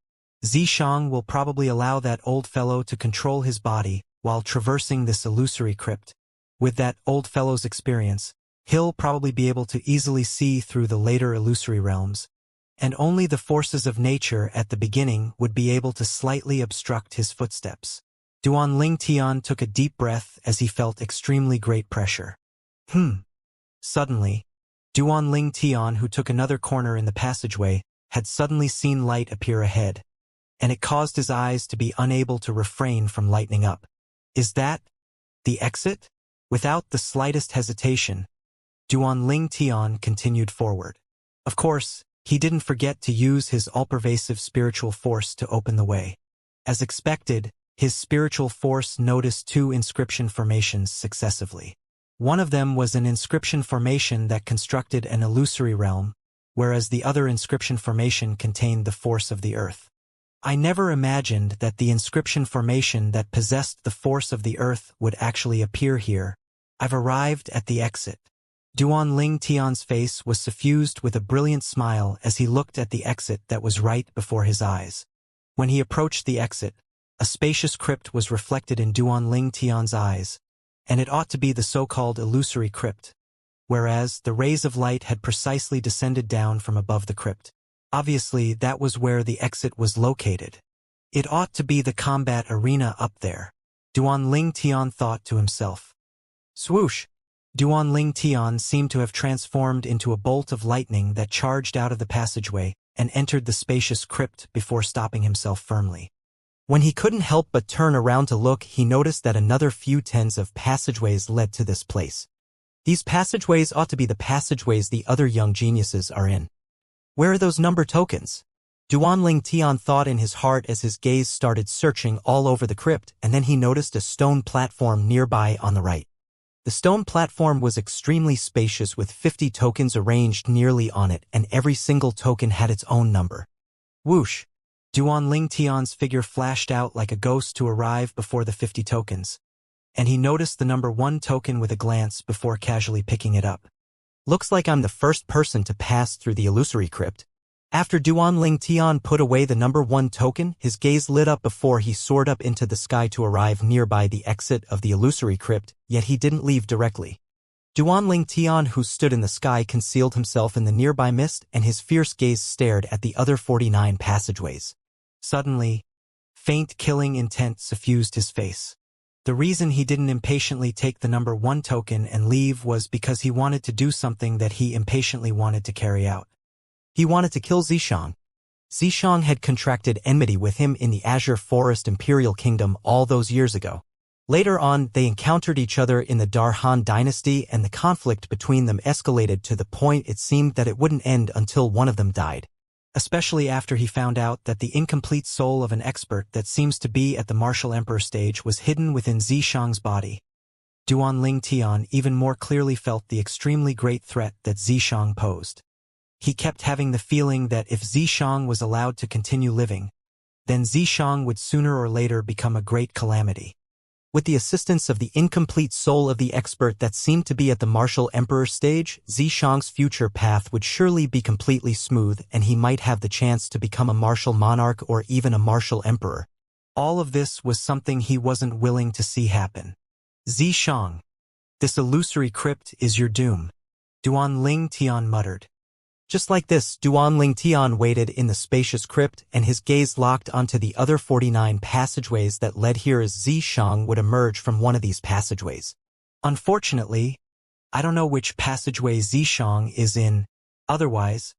Zishang will probably allow that old fellow to control his body while traversing this illusory crypt. With that old fellow's experience, he'll probably be able to easily see through the later illusory realms, and only the forces of nature at the beginning would be able to slightly obstruct his footsteps. Duanling Tian took a deep breath as he felt extremely great pressure. Suddenly, Duanling Tian, who took another corner in the passageway, had suddenly seen light appear ahead, and it caused his eyes to be unable to refrain from lightening up. Is that the exit? Without the slightest hesitation, Duanling Tian continued forward. Of course, he didn't forget to use his all-pervasive spiritual force to open the way. As expected, his spiritual force noticed 2 inscription formations successively. One of them was an inscription formation that constructed an illusory realm, whereas the other inscription formation contained the force of the earth. I never imagined that the inscription formation that possessed the force of the earth would actually appear here. I've arrived at the exit. Duanling Tian's face was suffused with a brilliant smile as he looked at the exit that was right before his eyes. When he approached the exit, a spacious crypt was reflected in Duanling Tian's eyes, and it ought to be the so-called illusory crypt, whereas the rays of light had precisely descended down from above the crypt. Obviously, that was where the exit was located. It ought to be the combat arena up there, Duanling Tian thought to himself. Swoosh! Duanling Tian seemed to have transformed into a bolt of lightning that charged out of the passageway and entered the spacious crypt before stopping himself firmly. When he couldn't help but turn around to look, he noticed that another few tens of passageways led to this place. These passageways ought to be the passageways the other young geniuses are in. Where are those number tokens? Duanling Tian thought in his heart as his gaze started searching all over the crypt, and then he noticed a stone platform nearby on the right. The stone platform was extremely spacious with 50 tokens arranged nearly on it, and every single token had its own number. Whoosh! Duanling Tian's figure flashed out like a ghost to arrive before the 50 tokens, and he noticed the number 1 token with a glance before casually picking it up. Looks like I'm the first person to pass through the illusory crypt. After Duanling Tian put away the number 1 token, his gaze lit up before he soared up into the sky to arrive nearby the exit of the illusory crypt, yet he didn't leave directly. Duanling Tian, who stood in the sky, concealed himself in the nearby mist, and his fierce gaze stared at the other 49 passageways. Suddenly, faint killing intent suffused his face. The reason he didn't impatiently take the number 1 token and leave was because he wanted to do something that he impatiently wanted to carry out. He wanted to kill Zishang. Zishang had contracted enmity with him in the Azure Forest Imperial Kingdom all those years ago. Later on, they encountered each other in the Darhan dynasty, and the conflict between them escalated to the point it seemed that it wouldn't end until one of them died. Especially after he found out that the incomplete soul of an expert that seems to be at the martial emperor stage was hidden within Zishang's body. Duanling Tian even more clearly felt the extremely great threat that Zishang posed. He kept having the feeling that if Zishang was allowed to continue living, then Zishang would sooner or later become a great calamity. With the assistance of the incomplete soul of the expert that seemed to be at the martial emperor stage, Zishang's future path would surely be completely smooth, and he might have the chance to become a martial monarch or even a martial emperor. All of this was something he wasn't willing to see happen. Zishang, this illusory crypt is your doom, Duanling Tian muttered. Just like this, Duanling Tian waited in the spacious crypt, and his gaze locked onto the other 49 passageways that led here as Zishang would emerge from one of these passageways. Unfortunately, I don't know which passageway Zishang is in. Otherwise,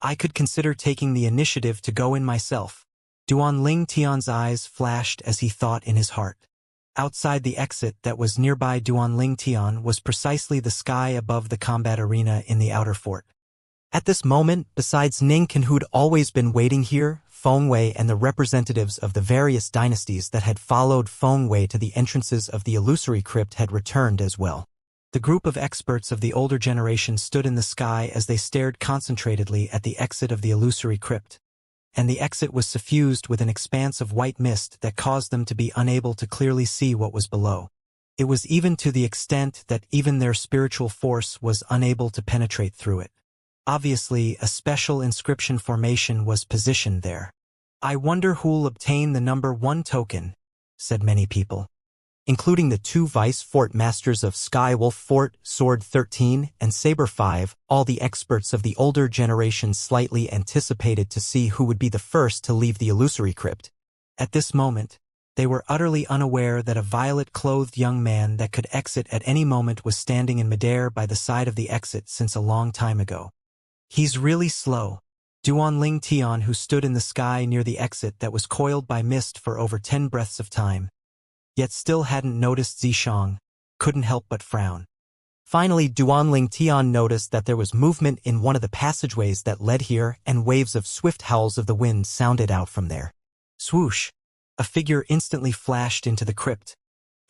I could consider taking the initiative to go in myself. Duanling Tian's eyes flashed as he thought in his heart. Outside the exit that was nearby Duanling Tian was precisely the sky above the combat arena in the outer fort. At this moment, besides Ninken, who'd always been waiting here, Feng Wei and the representatives of the various dynasties that had followed Feng Wei to the entrances of the illusory crypt had returned as well. The group of experts of the older generation stood in the sky as they stared concentratedly at the exit of the illusory crypt, and the exit was suffused with an expanse of white mist that caused them to be unable to clearly see what was below. It was even to the extent that even their spiritual force was unable to penetrate through it. Obviously, a special inscription formation was positioned there. "I wonder who'll obtain the number 1 token," said many people, including the 2 Vice Fort Masters of Skywolf Fort, Sword 13, and Saber 5. All the experts of the older generation slightly anticipated to see who would be the first to leave the illusory crypt. At this moment, they were utterly unaware that a violet-clothed young man that could exit at any moment was standing in midair by the side of the exit since a long time ago. "He's really slow." Duanling Tian, who stood in the sky near the exit that was coiled by mist for over 10 breaths of time, yet still hadn't noticed Zishang, couldn't help but frown. Finally, Duanling Tian noticed that there was movement in one of the passageways that led here, and waves of swift howls of the wind sounded out from there. Swoosh! A figure instantly flashed into the crypt,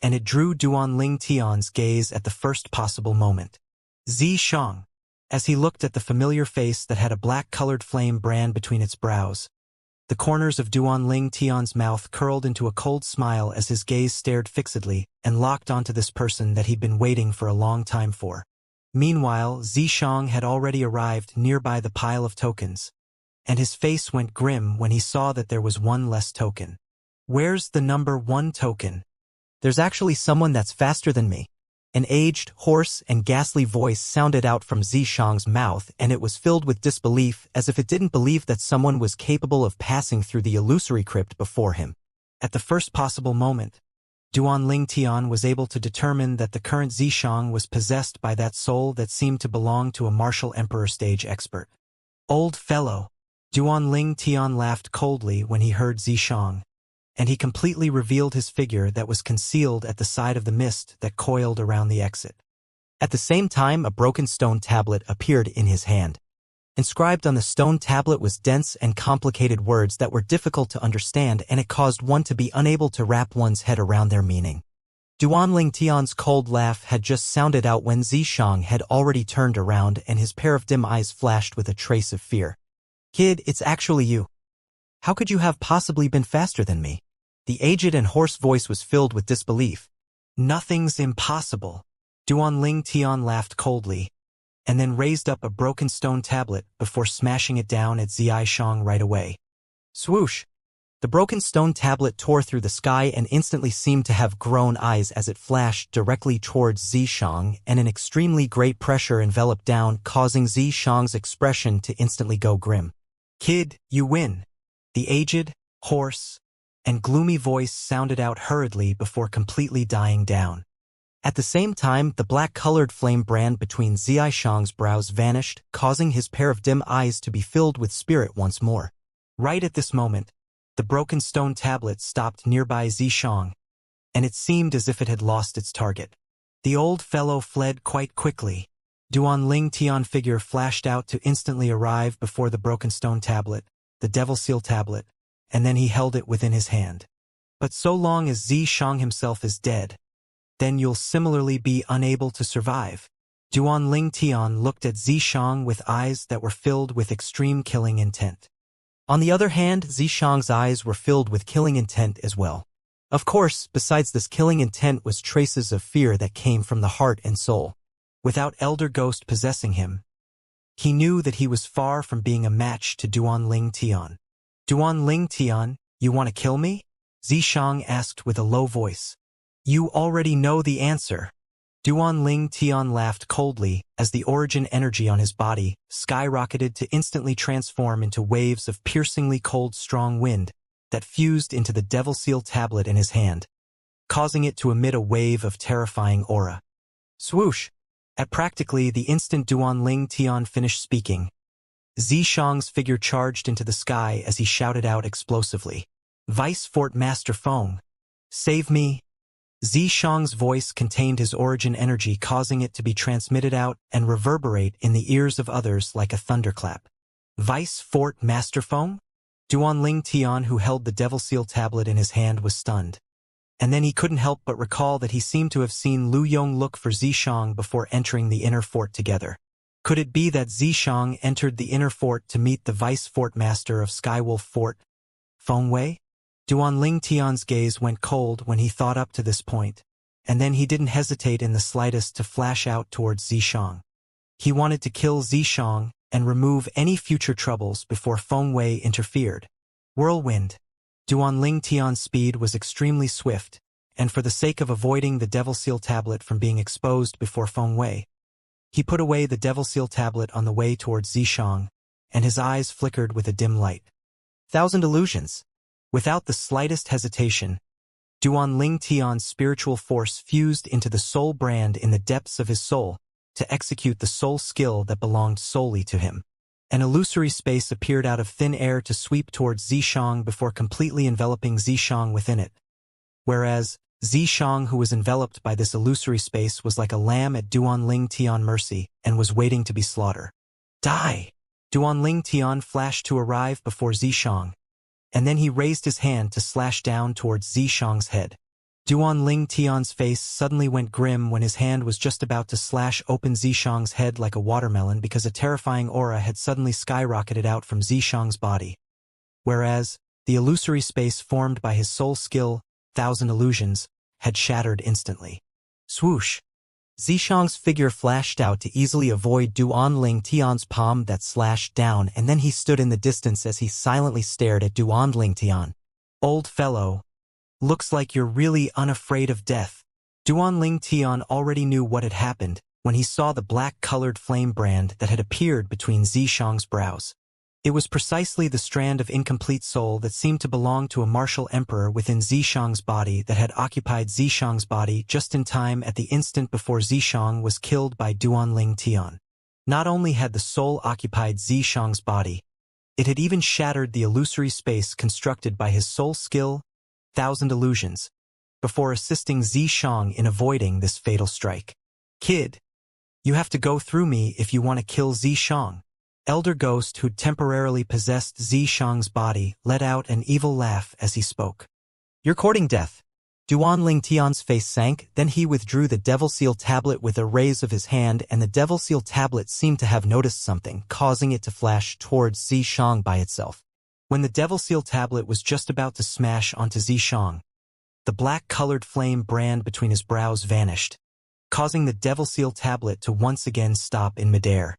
and it drew Duanling Tian's gaze at the first possible moment. Zishang. As he looked at the familiar face that had a black-colored flame brand between its brows, the corners of Duanling Tian's mouth curled into a cold smile as his gaze stared fixedly and locked onto this person that he'd been waiting for a long time for. Meanwhile, Zishang had already arrived nearby the pile of tokens, and his face went grim when he saw that there was 1 less token. "Where's the number 1 token? There's actually someone that's faster than me." An aged, hoarse, and ghastly voice sounded out from Zishang's mouth, and it was filled with disbelief, as if it didn't believe that someone was capable of passing through the illusory crypt before him. At the first possible moment, Duanling Tian was able to determine that the current Zishang was possessed by that soul that seemed to belong to a martial emperor stage expert. "Old fellow." Duanling Tian laughed coldly when he heard Zishang, and he completely revealed his figure that was concealed at the side of the mist that coiled around the exit. At the same time, a broken stone tablet appeared in his hand. Inscribed on the stone tablet was dense and complicated words that were difficult to understand, and it caused one to be unable to wrap one's head around their meaning. Duanling Tian's cold laugh had just sounded out when Zishang had already turned around, and his pair of dim eyes flashed with a trace of fear. "Kid, it's actually you. How could you have possibly been faster than me?" The aged and hoarse voice was filled with disbelief. "Nothing's impossible." Duanling Tian laughed coldly, and then raised up a broken stone tablet before smashing it down at Zishang right away. Swoosh! The broken stone tablet tore through the sky and instantly seemed to have grown eyes as it flashed directly towards Zishang, and an extremely great pressure enveloped down, causing Zishang's expression to instantly go grim. "Kid, you win." The aged, hoarse, and gloomy voice sounded out hurriedly before completely dying down. At the same time, the black-colored flame brand between Zishang's brows vanished, causing his pair of dim eyes to be filled with spirit once more. Right at this moment, the broken stone tablet stopped nearby Zishang, and it seemed as if it had lost its target. The old fellow fled quite quickly. Duanling Tian figure flashed out to instantly arrive before the broken stone tablet, the Devil Seal tablet, and then he held it within his hand. "But so long as Zishang himself is dead, then you'll similarly be unable to survive." Duanling Tian looked at Zishang with eyes that were filled with extreme killing intent. On the other hand, Zishang's eyes were filled with killing intent as well. Of course, besides this killing intent was traces of fear that came from the heart and soul. Without Elder Ghost possessing him, he knew that he was far from being a match to Duanling Tian. "Duanling Tian, you want to kill me?" Zishang asked with a low voice. "You already know the answer." Duanling Tian laughed coldly as the origin energy on his body skyrocketed to instantly transform into waves of piercingly cold strong wind that fused into the Devil Seal tablet in his hand, causing it to emit a wave of terrifying aura. Swoosh! At practically the instant Duanling Tian finished speaking, Zishang's figure charged into the sky as he shouted out explosively, "Vice Fort Master Feng, save me!" Zishang's voice contained his origin energy, causing it to be transmitted out and reverberate in the ears of others like a thunderclap. "Vice Fort Master Feng?" Duanling Tian, who held the Devil Seal tablet in his hand, was stunned. And then he couldn't help but recall that he seemed to have seen Lu Yong look for Zishang before entering the inner fort together. Could it be that Zishang entered the inner fort to meet the vice fort master of Skywolf Fort, Feng Wei? Duanling Tian's gaze went cold when he thought up to this point, and then he didn't hesitate in the slightest to flash out towards Zishang. He wanted to kill Zishang and remove any future troubles before Feng Wei interfered. Whirlwind. Duanling Tian's speed was extremely swift, and for the sake of avoiding the Devil Seal tablet from being exposed before Feng Wei, he put away the Devil Seal tablet on the way towards Zishang, and his eyes flickered with a dim light. Thousand illusions. Without the slightest hesitation, Duanling Tian's spiritual force fused into the soul brand in the depths of his soul to execute the soul skill that belonged solely to him. An illusory space appeared out of thin air to sweep towards Zishang before completely enveloping Zishang within it. Whereas Zishang, who was enveloped by this illusory space, was like a lamb at Duanling Tian mercy and was waiting to be slaughtered. Die! Duanling Tian flashed to arrive before Zishang, and then he raised his hand to slash down towards Zishang's head. Duanling Tian's face suddenly went grim when his hand was just about to slash open Zishang's head like a watermelon because a terrifying aura had suddenly skyrocketed out from Zishang's body. Whereas the illusory space formed by his soul skill, Thousand Illusions, had shattered instantly. Swoosh! Zishang's figure flashed out to easily avoid Duanling Tian's palm that slashed down, and then he stood in the distance as he silently stared at Duanling Tian. Old fellow. Looks like you're really unafraid of death. Duanling Tian already knew what had happened when he saw the black-colored flame brand that had appeared between Zishang's brows. It was precisely the strand of incomplete soul that seemed to belong to a martial emperor within Zishang's body that had occupied Zishang's body just in time at the instant before Zishang was killed by Duanling Tian. Not only had the soul occupied Zishang's body, it had even shattered the illusory space constructed by his soul skill, Thousand Illusions, before assisting Zishang in avoiding this fatal strike. Kid, you have to go through me if you want to kill Zishang. Elder Ghost, who'd temporarily possessed Zishang's body, let out an evil laugh as he spoke. You're courting death. Duanling Tian's face sank, then he withdrew the Devil Seal tablet with a raise of his hand, and the Devil Seal tablet seemed to have noticed something, causing it to flash towards Zishang by itself. When the Devil Seal tablet was just about to smash onto Zishang, the black-colored flame brand between his brows vanished, causing the Devil Seal tablet to once again stop in midair.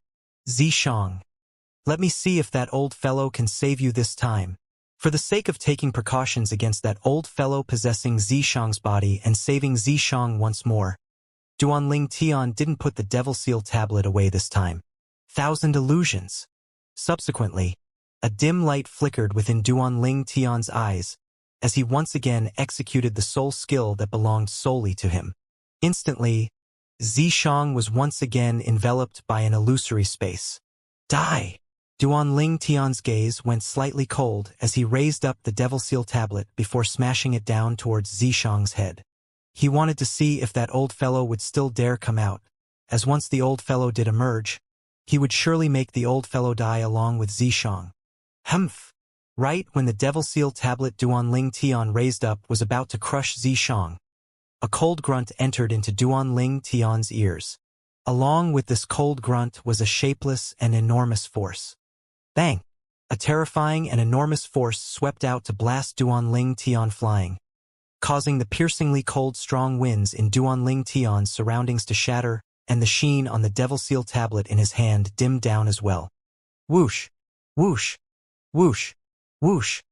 Zishang, let me see if that old fellow can save you this time. For the sake of taking precautions against that old fellow possessing Zishang's body and saving Zishang once more, Duanling Tian didn't put the Devil Seal tablet away this time. Thousand Illusions. Subsequently, a dim light flickered within Duanling Tian's eyes as he once again executed the soul skill that belonged solely to him. Instantly, Zishang was once again enveloped by an illusory space. Die! Duanling Tian's gaze went slightly cold as he raised up the Devil Seal tablet before smashing it down towards Zishang's head. He wanted to see if that old fellow would still dare come out, as once the old fellow did emerge, he would surely make the old fellow die along with Zishang. Humph! Right when the Devil Seal tablet Duanling Tian raised up was about to crush Zishang, a cold grunt entered into Duanling Tian's ears. Along with this cold grunt was a shapeless and enormous force. Bang! A terrifying and enormous force swept out to blast Duanling Tian flying, causing the piercingly cold strong winds in Duanling Tian's surroundings to shatter, and the sheen on the Devil Seal tablet in his hand dimmed down as well. Whoosh! Whoosh! Whoosh! Whoosh!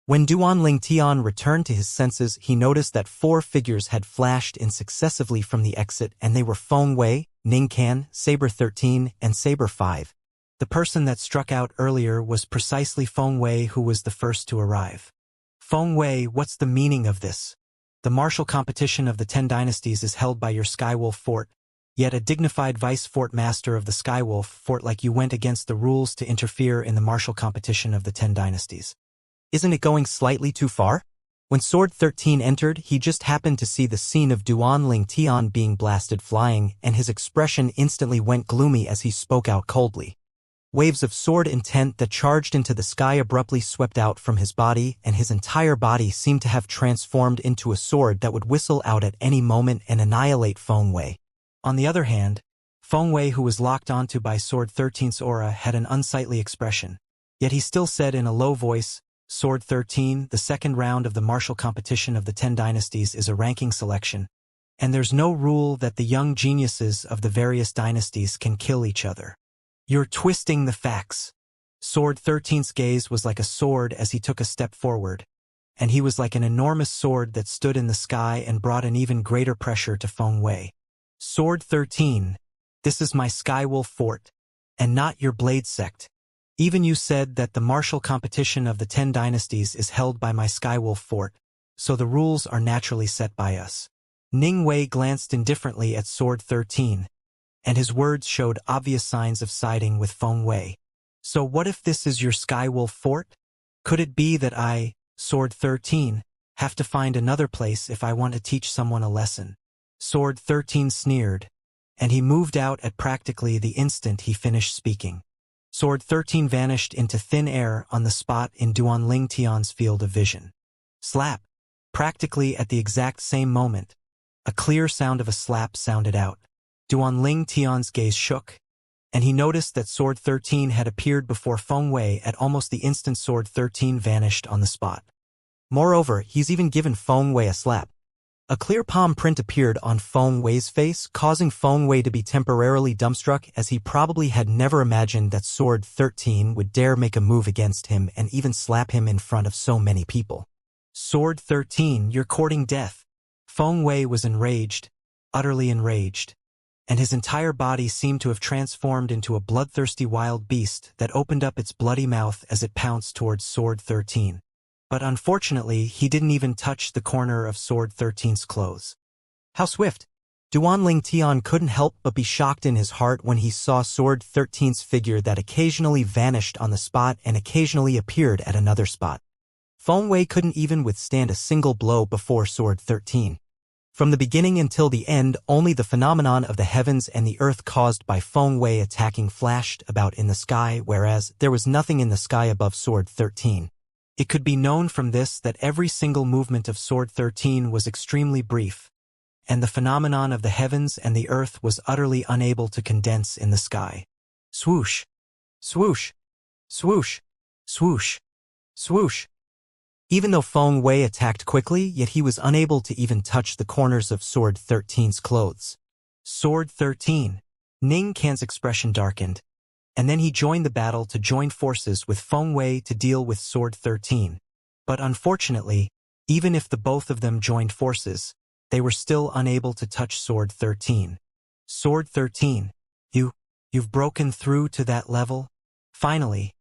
When Duanling Tian returned to his senses, he noticed that 4 figures had flashed in successively from the exit, and they were Feng Wei, Ningcan, Saber 13, and Saber 5. The person that struck out earlier was precisely Feng Wei, who was the first to arrive. Feng Wei, what's the meaning of this? The martial competition of the 10 dynasties is held by your Skywolf Fort, yet a dignified vice fort master of the Skywolf Fort like you went against the rules to interfere in the martial competition of the 10 dynasties. Isn't it going slightly too far? When Sword 13 entered, he just happened to see the scene of Duanling Tian being blasted flying, and his expression instantly went gloomy as he spoke out coldly. Waves of sword intent that charged into the sky abruptly swept out from his body, and his entire body seemed to have transformed into a sword that would whistle out at any moment and annihilate Feng Wei. On the other hand, Feng Wei, who was locked onto by Sword 13's aura, had an unsightly expression. Yet he still said in a low voice, "Sword 13, the second round of the martial competition of the 10 dynasties is a ranking selection, and there's no rule that the young geniuses of the various dynasties can kill each other. You're twisting the facts." Sword 13's gaze was like a sword as he took a step forward, and he was like an enormous sword that stood in the sky and brought an even greater pressure to Feng Wei. "Sword 13, this is my Skywolf fort, and not your blade sect. Even you said that the martial competition of the 10 dynasties is held by my Skywolf fort, so the rules are naturally set by us." Ning Wei glanced indifferently at Sword 13, and his words showed obvious signs of siding with Feng Wei. "So what if this is your Skywolf fort? Could it be that I, Sword 13, have to find another place if I want to teach someone a lesson?" Sword 13 sneered, and he moved out at practically the instant he finished speaking. Sword 13 vanished into thin air on the spot in Duanling Tian's field of vision. Slap! Practically at the exact same moment, a clear sound of a slap sounded out. Duanling Tian's gaze shook, and he noticed that Sword 13 had appeared before Feng Wei at almost the instant Sword 13 vanished on the spot. Moreover, he's even given Feng Wei a slap. A clear palm print appeared on Feng Wei's face, causing Feng Wei to be temporarily dumbstruck, as he probably had never imagined that Sword 13 would dare make a move against him and even slap him in front of so many people. "Sword 13, you're courting death." Feng Wei was enraged, utterly enraged, and his entire body seemed to have transformed into a bloodthirsty wild beast that opened up its bloody mouth as it pounced towards Sword 13. But unfortunately, he didn't even touch the corner of Sword 13's clothes. How swift! Duanling Tian couldn't help but be shocked in his heart when he saw Sword 13's figure that occasionally vanished on the spot and occasionally appeared at another spot. Feng Wei couldn't even withstand a single blow before Sword 13. From the beginning until the end, only the phenomenon of the heavens and the earth caused by Feng Wei attacking flashed about in the sky, whereas there was nothing in the sky above Sword 13. It could be known from this that every single movement of Sword 13 was extremely brief, and the phenomenon of the heavens and the earth was utterly unable to condense in the sky. Swoosh! Swoosh! Swoosh! Swoosh! Swoosh! Even though Feng Wei attacked quickly, yet he was unable to even touch the corners of Sword 13's clothes. Sword 13. Ning Can's expression darkened, and then he joined the battle to join forces with Feng Wei to deal with Sword 13. But unfortunately, even if the both of them joined forces, they were still unable to touch Sword 13. Sword 13, you've broken through to that level? Finally,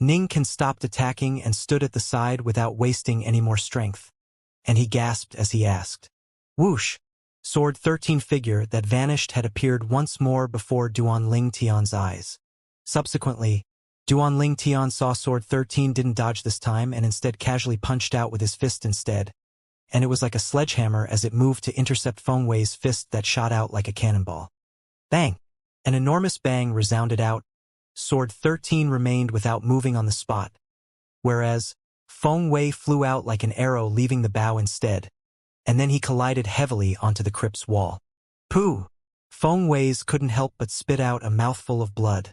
Ning Can stopped attacking and stood at the side without wasting any more strength, and he gasped as he asked. Whoosh! Sword 13 figure that vanished had appeared once more before Duanling Tian's eyes. Subsequently, Duanling Tian saw Sword 13 didn't dodge this time and instead casually punched out with his fist instead, and it was like a sledgehammer as it moved to intercept Feng Wei's fist that shot out like a cannonball. Bang! An enormous bang resounded out. Sword 13 remained without moving on the spot, whereas Feng Wei flew out like an arrow, leaving the bow instead, and then he collided heavily onto the crypt's wall. Pooh! Feng Wei's couldn't help but spit out a mouthful of blood,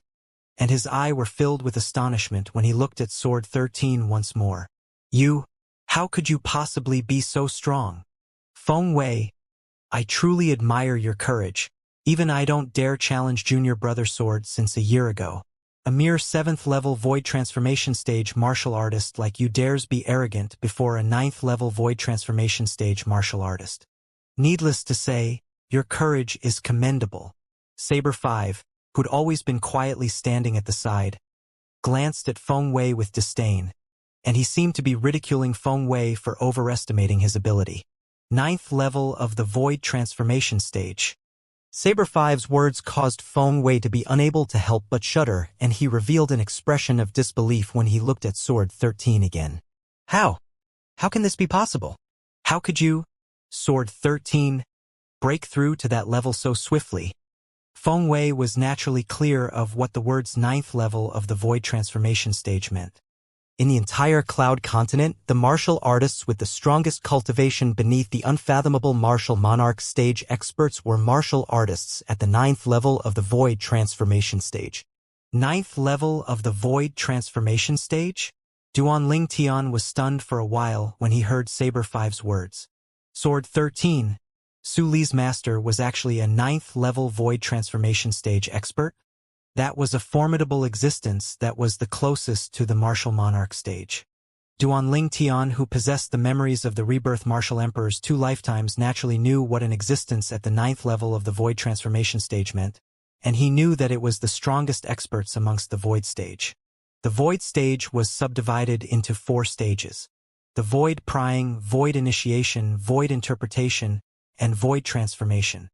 and his eyes were filled with astonishment when he looked at Sword 13 once more. How could you possibly be so strong? Feng Wei, I truly admire your courage. Even I don't dare challenge Junior Brother Sword since a year ago. A mere 7th level Void Transformation Stage martial artist like you dares be arrogant before a 9th level Void Transformation Stage martial artist. Needless to say, your courage is commendable. Saber 5, who'd always been quietly standing at the side, glanced at Feng Wei with disdain, and he seemed to be ridiculing Feng Wei for overestimating his ability. 9th level of the Void Transformation Stage. Saber 5's words caused Feng Wei to be unable to help but shudder, and he revealed an expression of disbelief when he looked at Sword 13 again. How? How can this be possible? How could you, Sword 13, break through to that level so swiftly? Feng Wei was naturally clear of what the words ninth level of the void transformation stage meant. In the entire cloud continent, the martial artists with the strongest cultivation beneath the unfathomable martial monarch stage experts were martial artists at the ninth level of the void transformation stage. Ninth level of the void transformation stage? Duanling Tian was stunned for a while when he heard Saber 5's words. Sword 13. Su Li's master was actually a ninth level void transformation stage expert? That was a formidable existence that was the closest to the martial monarch stage. Duanling Tian, who possessed the memories of the rebirth martial emperor's 2 lifetimes, naturally knew what an existence at the ninth level of the void transformation stage meant, and he knew that it was the strongest experts amongst the void stage. The void stage was subdivided into 4 stages: the void prying, void initiation, void interpretation, and void transformation.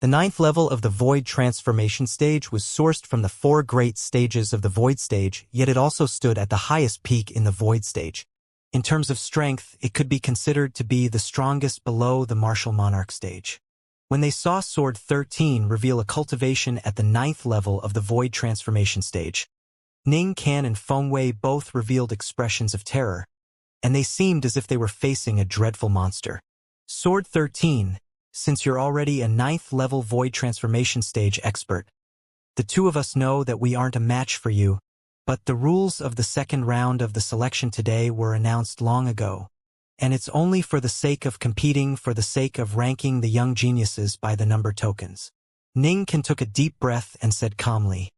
The ninth level of the void transformation stage was sourced from the 4 great stages of the void stage, yet it also stood at the highest peak in the void stage. In terms of strength, it could be considered to be the strongest below the martial monarch stage. When they saw Sword 13 reveal a cultivation at the ninth level of the void transformation stage, Ning Can and Feng Wei both revealed expressions of terror, and they seemed as if they were facing a dreadful monster. Sword 13, since you're already a ninth level void transformation stage expert, the 2 of us know that we aren't a match for you, but the rules of the second round of the selection today were announced long ago, and it's only for the sake of competing, for the sake of ranking the young geniuses by the number tokens. Ning Can took a deep breath and said calmly,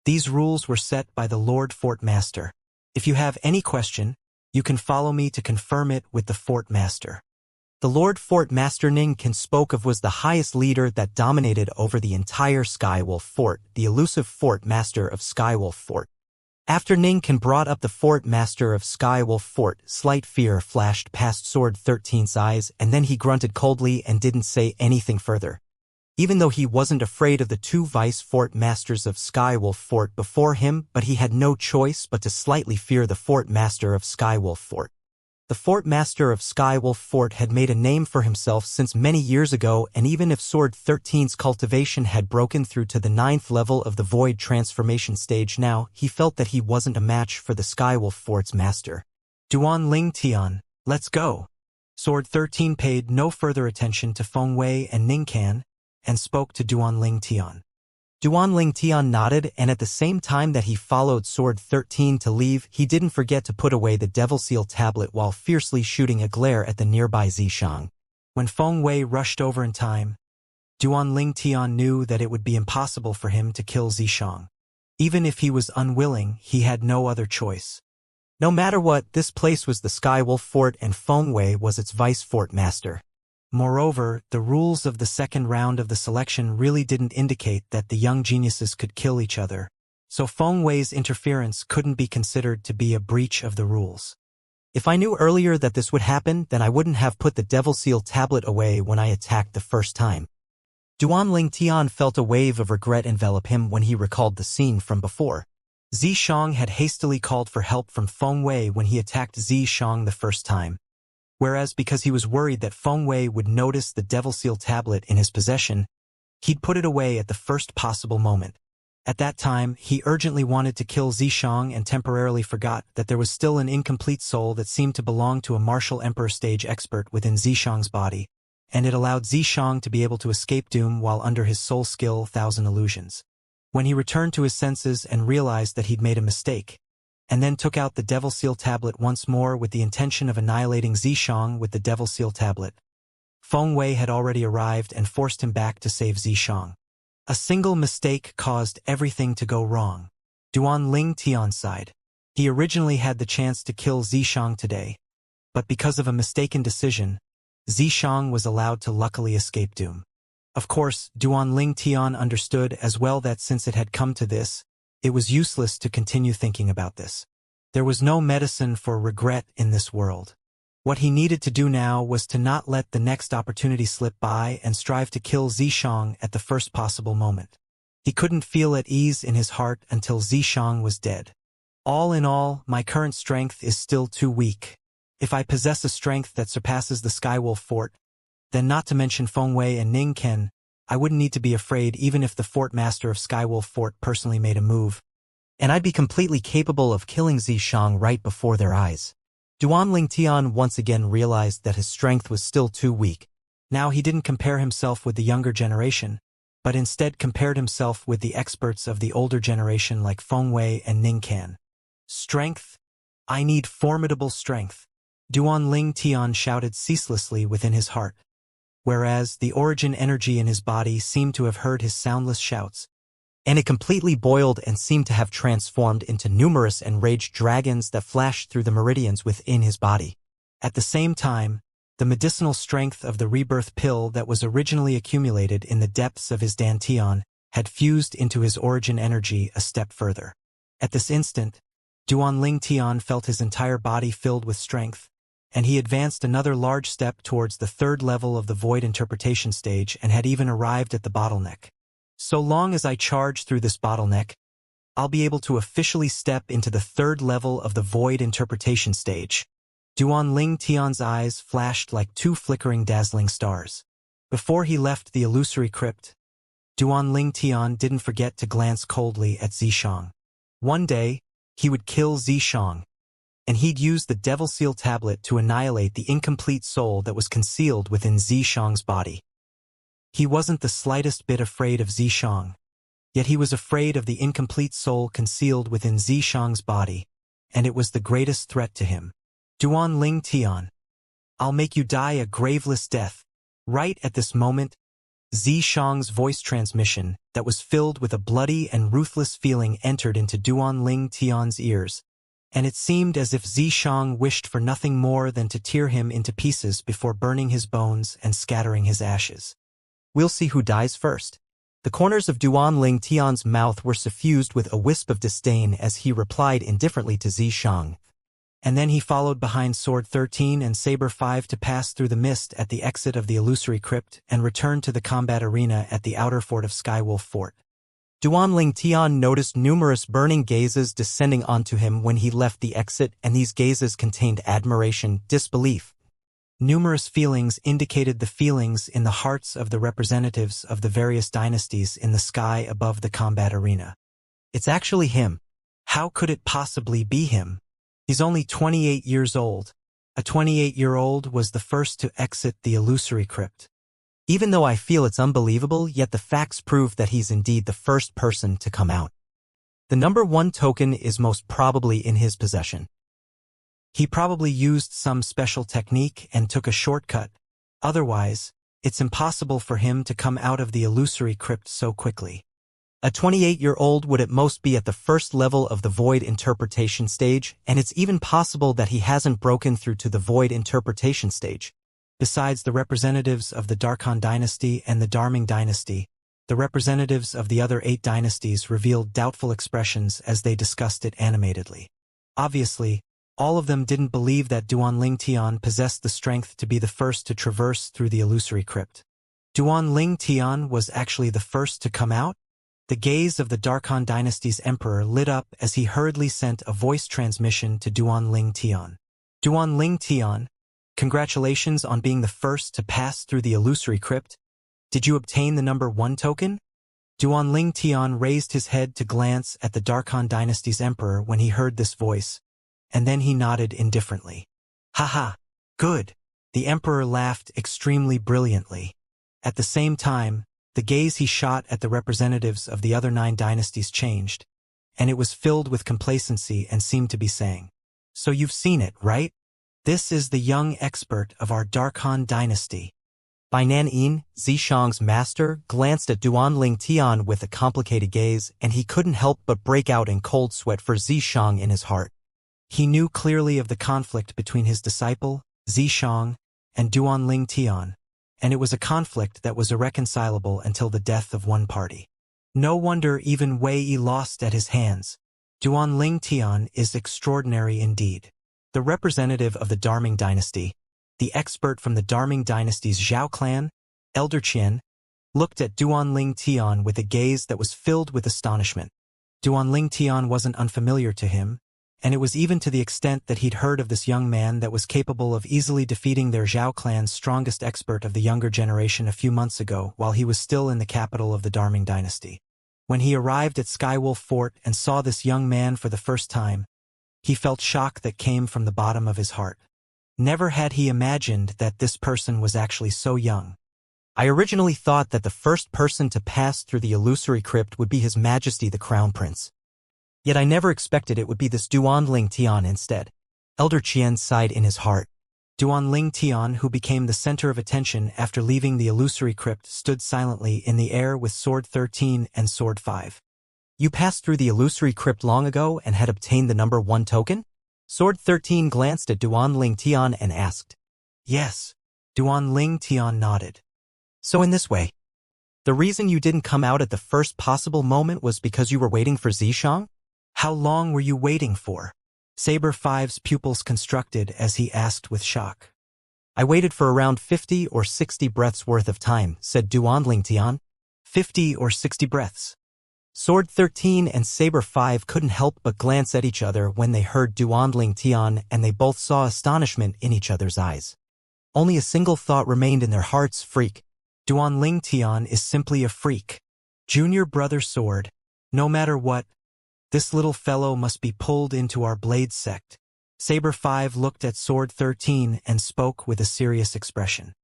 "These rules were set by the Lord Fort Master. If you have any question, you can follow me to confirm it with the Fort Master." The Lord Fort Master Ning Can spoke of was the highest leader that dominated over the entire Skywolf Fort, the elusive Fort Master of Skywolf Fort. After Ning Can brought up the Fort Master of Skywolf Fort, slight fear flashed past Sword 13's eyes, and then he grunted coldly and didn't say anything further. Even though he wasn't afraid of the 2 vice Fort Masters of Skywolf Fort before him, but he had no choice but to slightly fear the Fort Master of Skywolf Fort. The Fort Master of Skywolf Fort had made a name for himself since many years ago, and even if Sword 13's cultivation had broken through to the ninth level of the void transformation stage now, he felt that he wasn't a match for the Skywolf Fort's master. Duanling Tian, let's go. Sword 13 paid no further attention to Feng Wei and Ning Can, and spoke to Duanling Tian. Duanling Tian nodded, and at the same time that he followed Sword 13 to leave, he didn't forget to put away the Devil Seal tablet while fiercely shooting a glare at the nearby Xianxia. When Feng Wei rushed over in time, Duanling Tian knew that it would be impossible for him to kill Xianxia. Even if he was unwilling, he had no other choice. No matter what, this place was the Skywolf Fort and Feng Wei was its vice fort master. Moreover, the rules of the second round of the selection really didn't indicate that the young geniuses could kill each other, so Feng Wei's interference couldn't be considered to be a breach of the rules. If I knew earlier that this would happen, then I wouldn't have put the Devil Seal tablet away when I attacked the first time. Duanling Tian felt a wave of regret envelop him when he recalled the scene from before. Xianxia had hastily called for help from Feng Wei when he attacked Xianxia the first time. Whereas because he was worried that Feng Wei would notice the Devil Seal tablet in his possession, he'd put it away at the first possible moment. At that time, he urgently wanted to kill Xianxia and temporarily forgot that there was still an incomplete soul that seemed to belong to a martial emperor stage expert within Xianxia's body, and it allowed Xianxia to be able to escape doom while under his soul skill Thousand Illusions. When he returned to his senses and realized that he'd made a mistake, and then took out the Devil Seal tablet once more with the intention of annihilating Xianxia with the Devil Seal tablet, Feng Wei had already arrived and forced him back to save Xianxia. A single mistake caused everything to go wrong. Duanling Tian sighed. He originally had the chance to kill Xianxia today, but because of a mistaken decision, Xianxia was allowed to luckily escape doom. Of course, Duanling Tian understood as well that since it had come to this, it was useless to continue thinking about this. There was no medicine for regret in this world. What he needed to do now was to not let the next opportunity slip by and strive to kill Xianxia at the first possible moment. He couldn't feel at ease in his heart until Xianxia was dead. All in all, my current strength is still too weak. If I possess a strength that surpasses the Skywolf Fort, then not to mention Feng Wei and Ning Can, I wouldn't need to be afraid even if the fort master of Skywolf Fort personally made a move. And I'd be completely capable of killing Zishang right before their eyes. Duanling Tian once again realized that his strength was still too weak. Now he didn't compare himself with the younger generation, but instead compared himself with the experts of the older generation like Feng Wei and Ningcan. Strength? I need formidable strength. Duanling Tian shouted ceaselessly within his heart, whereas the origin energy in his body seemed to have heard his soundless shouts, and it completely boiled and seemed to have transformed into numerous enraged dragons that flashed through the meridians within his body. At the same time, the medicinal strength of the rebirth pill that was originally accumulated in the depths of his dantian had fused into his origin energy a step further. At this instant, Duanling Tian felt his entire body filled with strength, and he advanced another large step towards the third level of the void interpretation stage and had even arrived at the bottleneck. So long as I charge through this bottleneck, I'll be able to officially step into the third level of the void interpretation stage. Duanling Tian's eyes flashed like two flickering dazzling stars. Before he left the illusory crypt, Duanling Tian didn't forget to glance coldly at Zishang. One day, he would kill Zishang, and he'd use the Devil Seal tablet to annihilate the incomplete soul that was concealed within Zishang's body. He wasn't the slightest bit afraid of Zishang, yet he was afraid of the incomplete soul concealed within Zishang's body, and it was the greatest threat to him. Duanling Tian, I'll make you die a graveless death. Right at this moment, Zishang's voice transmission that was filled with a bloody and ruthless feeling entered into Duanling Tian's ears, and it seemed as if Zishang wished for nothing more than to tear him into pieces before burning his bones and scattering his ashes. We'll see who dies first. The corners of Duanling Tian's mouth were suffused with a wisp of disdain as he replied indifferently to Zishang. And then he followed behind Sword 13 and Saber 5 to pass through the mist at the exit of the illusory crypt and return to the combat arena at the outer fort of Skywolf Fort. Duanling Tian noticed numerous burning gazes descending onto him when he left the exit, and these gazes contained admiration, disbelief. Numerous feelings indicated the feelings in the hearts of the representatives of the various dynasties in the sky above the combat arena. It's actually him. How could it possibly be him? He's only 28 years old. A 28-year-old was the first to exit the illusory crypt. Even though I feel it's unbelievable, yet the facts prove that he's indeed the first person to come out. The number 1 token is most probably in his possession. He probably used some special technique and took a shortcut. Otherwise, it's impossible for him to come out of the illusory crypt so quickly. A 28-year-old would at most be at the first level of the void interpretation stage, and it's even possible that he hasn't broken through to the void interpretation stage. Besides the representatives of the Darkhan dynasty and the Darming dynasty, the representatives of the other 8 dynasties revealed doubtful expressions as they discussed it animatedly. Obviously, all of them didn't believe that Duanling Tian possessed the strength to be the first to traverse through the illusory crypt. Duanling Tian was actually the first to come out? The gaze of the Darkhan dynasty's emperor lit up as he hurriedly sent a voice transmission to Duanling Tian. Duanling Tian, congratulations on being the first to pass through the illusory crypt. Did you obtain the number 1 token? Duanling Tian raised his head to glance at the Darkhan dynasty's emperor when he heard this voice, and then he nodded indifferently. Haha, good. The emperor laughed extremely brilliantly. At the same time, the gaze he shot at the representatives of the other 9 dynasties changed, and it was filled with complacency and seemed to be saying, "So you've seen it, right? This is the young expert of our Darkhan dynasty." Bai Nan-in, Zishang's master, glanced at Duanling Tian with a complicated gaze, and he couldn't help but break out in cold sweat for Zishang in his heart. He knew clearly of the conflict between his disciple, Zishang, and Duanling Tian, and it was a conflict that was irreconcilable until the death of one party. No wonder even Wei Yi lost at his hands. Duanling Tian is extraordinary indeed. The representative of the Darming dynasty, the expert from the Darming dynasty's Zhao clan, Elder Qian, looked at Duanling Tian with a gaze that was filled with astonishment. Duanling Tian wasn't unfamiliar to him, and it was even to the extent that he'd heard of this young man that was capable of easily defeating their Zhao clan's strongest expert of the younger generation a few months ago while he was still in the capital of the Darming dynasty. When he arrived at Skywolf Fort and saw this young man for the first time, he felt shock that came from the bottom of his heart. Never had he imagined that this person was actually so young. I originally thought that the first person to pass through the illusory crypt would be His Majesty the Crown Prince. Yet I never expected it would be this Duanling Tian instead. Elder Qian sighed in his heart. Duanling Tian, who became the center of attention after leaving the illusory crypt, stood silently in the air with Sword 13 and Sword 5. You passed through the illusory crypt long ago and had obtained the number 1 token? Sword 13 glanced at Duanling Tian and asked. Yes. Duanling Tian nodded. So in this way, the reason you didn't come out at the first possible moment was because you were waiting for Zishang? How long were you waiting for? Saber 5's pupils constructed as he asked with shock. I waited for around 50 or 60 breaths worth of time, said Duanling Tian. 50 or 60 breaths. Sword 13 and Saber 5 couldn't help but glance at each other when they heard Duanling Tian, and they both saw astonishment in each other's eyes. Only a single thought remained in their hearts: freak. Duanling Tian is simply a freak. Junior brother Sword. No matter what, this little fellow must be pulled into our blade sect. Saber 5 looked at Sword 13 and spoke with a serious expression.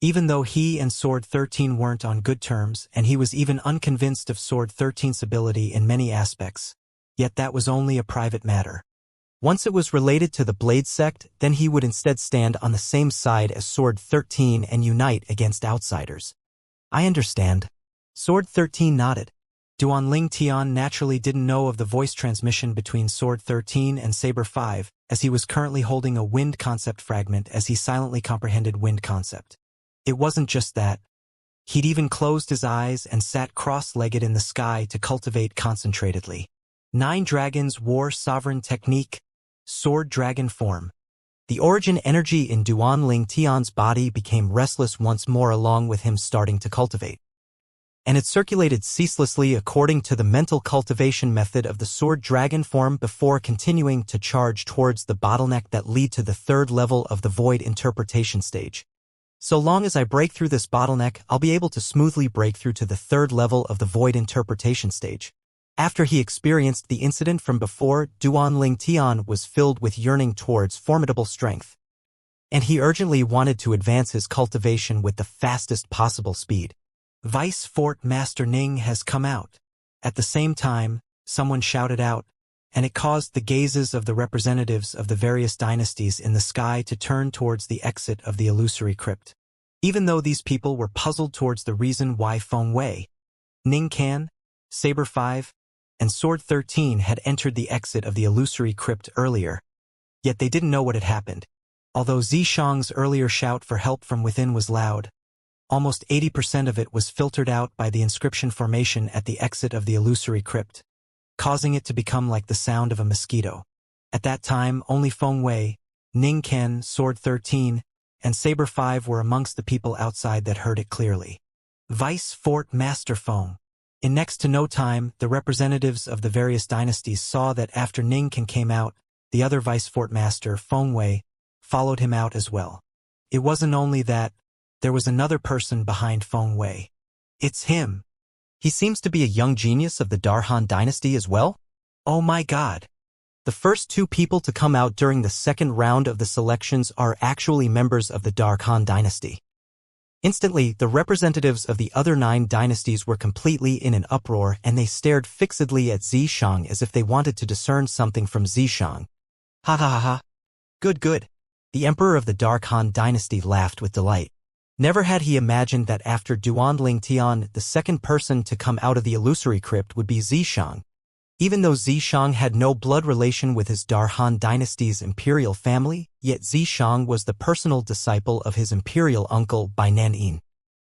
Even though he and Sword 13 weren't on good terms, and he was even unconvinced of Sword 13's ability in many aspects, yet that was only a private matter. Once it was related to the Blade Sect, then he would instead stand on the same side as Sword 13 and unite against outsiders. I understand. Sword 13 nodded. Duanling Tian naturally didn't know of the voice transmission between Sword 13 and Saber 5, as he was currently holding a wind concept fragment as he silently comprehended wind concept. It wasn't just that. He'd even closed his eyes and sat cross-legged in the sky to cultivate concentratedly. 9 Dragons War Sovereign Technique, Sword Dragon Form. The origin energy in Duanling Tian's body became restless once more, along with him starting to cultivate. And it circulated ceaselessly according to the mental cultivation method of the Sword Dragon Form before continuing to charge towards the bottleneck that lead to the 3rd level of the Void Interpretation stage. So long as I break through this bottleneck, I'll be able to smoothly break through to the 3rd level of the Void Interpretation stage. After he experienced the incident from before, Duanling Tian was filled with yearning towards formidable strength. And he urgently wanted to advance his cultivation with the fastest possible speed. Vice Fort Master Ning has come out. At the same time, someone shouted out, and it caused the gazes of the representatives of the various dynasties in the sky to turn towards the exit of the illusory crypt. Even though these people were puzzled towards the reason why Feng Wei, Ning Can, Saber 5, and Sword 13 had entered the exit of the illusory crypt earlier, yet they didn't know what had happened. Although Zishang's earlier shout for help from within was loud, almost 80% of it was filtered out by the inscription formation at the exit of the illusory crypt, causing it to become like the sound of a mosquito. At that time, only Feng Wei, Ning Ken, Sword 13, and Saber 5 were amongst the people outside that heard it clearly. Vice Fort Master Feng. In next to no time, the representatives of the various dynasties saw that after Ning Ken came out, the other Vice Fort Master, Feng Wei, followed him out as well. It wasn't only that, there was another person behind Feng Wei. It's him. He seems to be a young genius of the Darhan dynasty as well? Oh my god. The first 2 people to come out during the 2nd round of the selections are actually members of the Darhan dynasty. Instantly, the representatives of the other 9 dynasties were completely in an uproar, and they stared fixedly at Zishang as if they wanted to discern something from Zishang. Ha ha ha ha. Good. The emperor of the Darkhan dynasty laughed with delight. Never had he imagined that after Duanling Tian, the 2nd person to come out of the illusory crypt would be Zishang. Even though Zishang had no blood relation with his Darhan dynasty's imperial family, yet Zishang was the personal disciple of his imperial uncle Bainan Yin.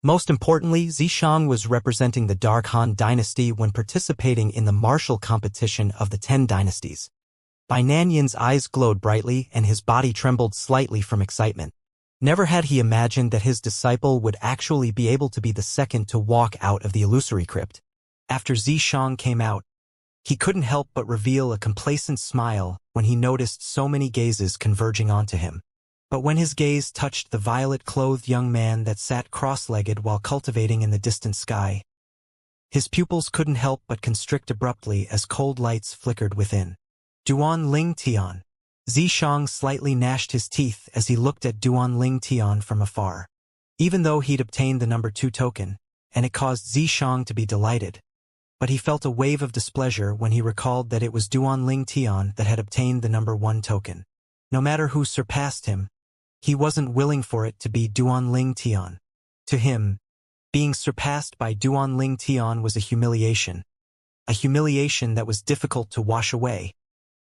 Most importantly, Zishang was representing the Darkhan dynasty when participating in the martial competition of the 10 dynasties. Bainan Yin's eyes glowed brightly and his body trembled slightly from excitement. Never had he imagined that his disciple would actually be able to be the 2nd to walk out of the illusory crypt. After Zishang came out, He couldn't help but reveal a complacent smile when he noticed so many gazes converging onto him. But when his gaze touched the violet-clothed young man that sat cross-legged while cultivating in the distant sky, his pupils couldn't help but constrict abruptly as cold lights flickered within. Duan Ling Tian. Zishang slightly gnashed his teeth as he looked at Duan Ling Tian from afar. Even though he'd obtained the number 2 token, and it caused Zishang to be delighted, but he felt a wave of displeasure when he recalled that it was Duan Ling Tian that had obtained the number 1 token. No matter who surpassed him, he wasn't willing for it to be Duan Ling Tian. To him, being surpassed by Duan Ling Tian was a humiliation that was difficult to wash away.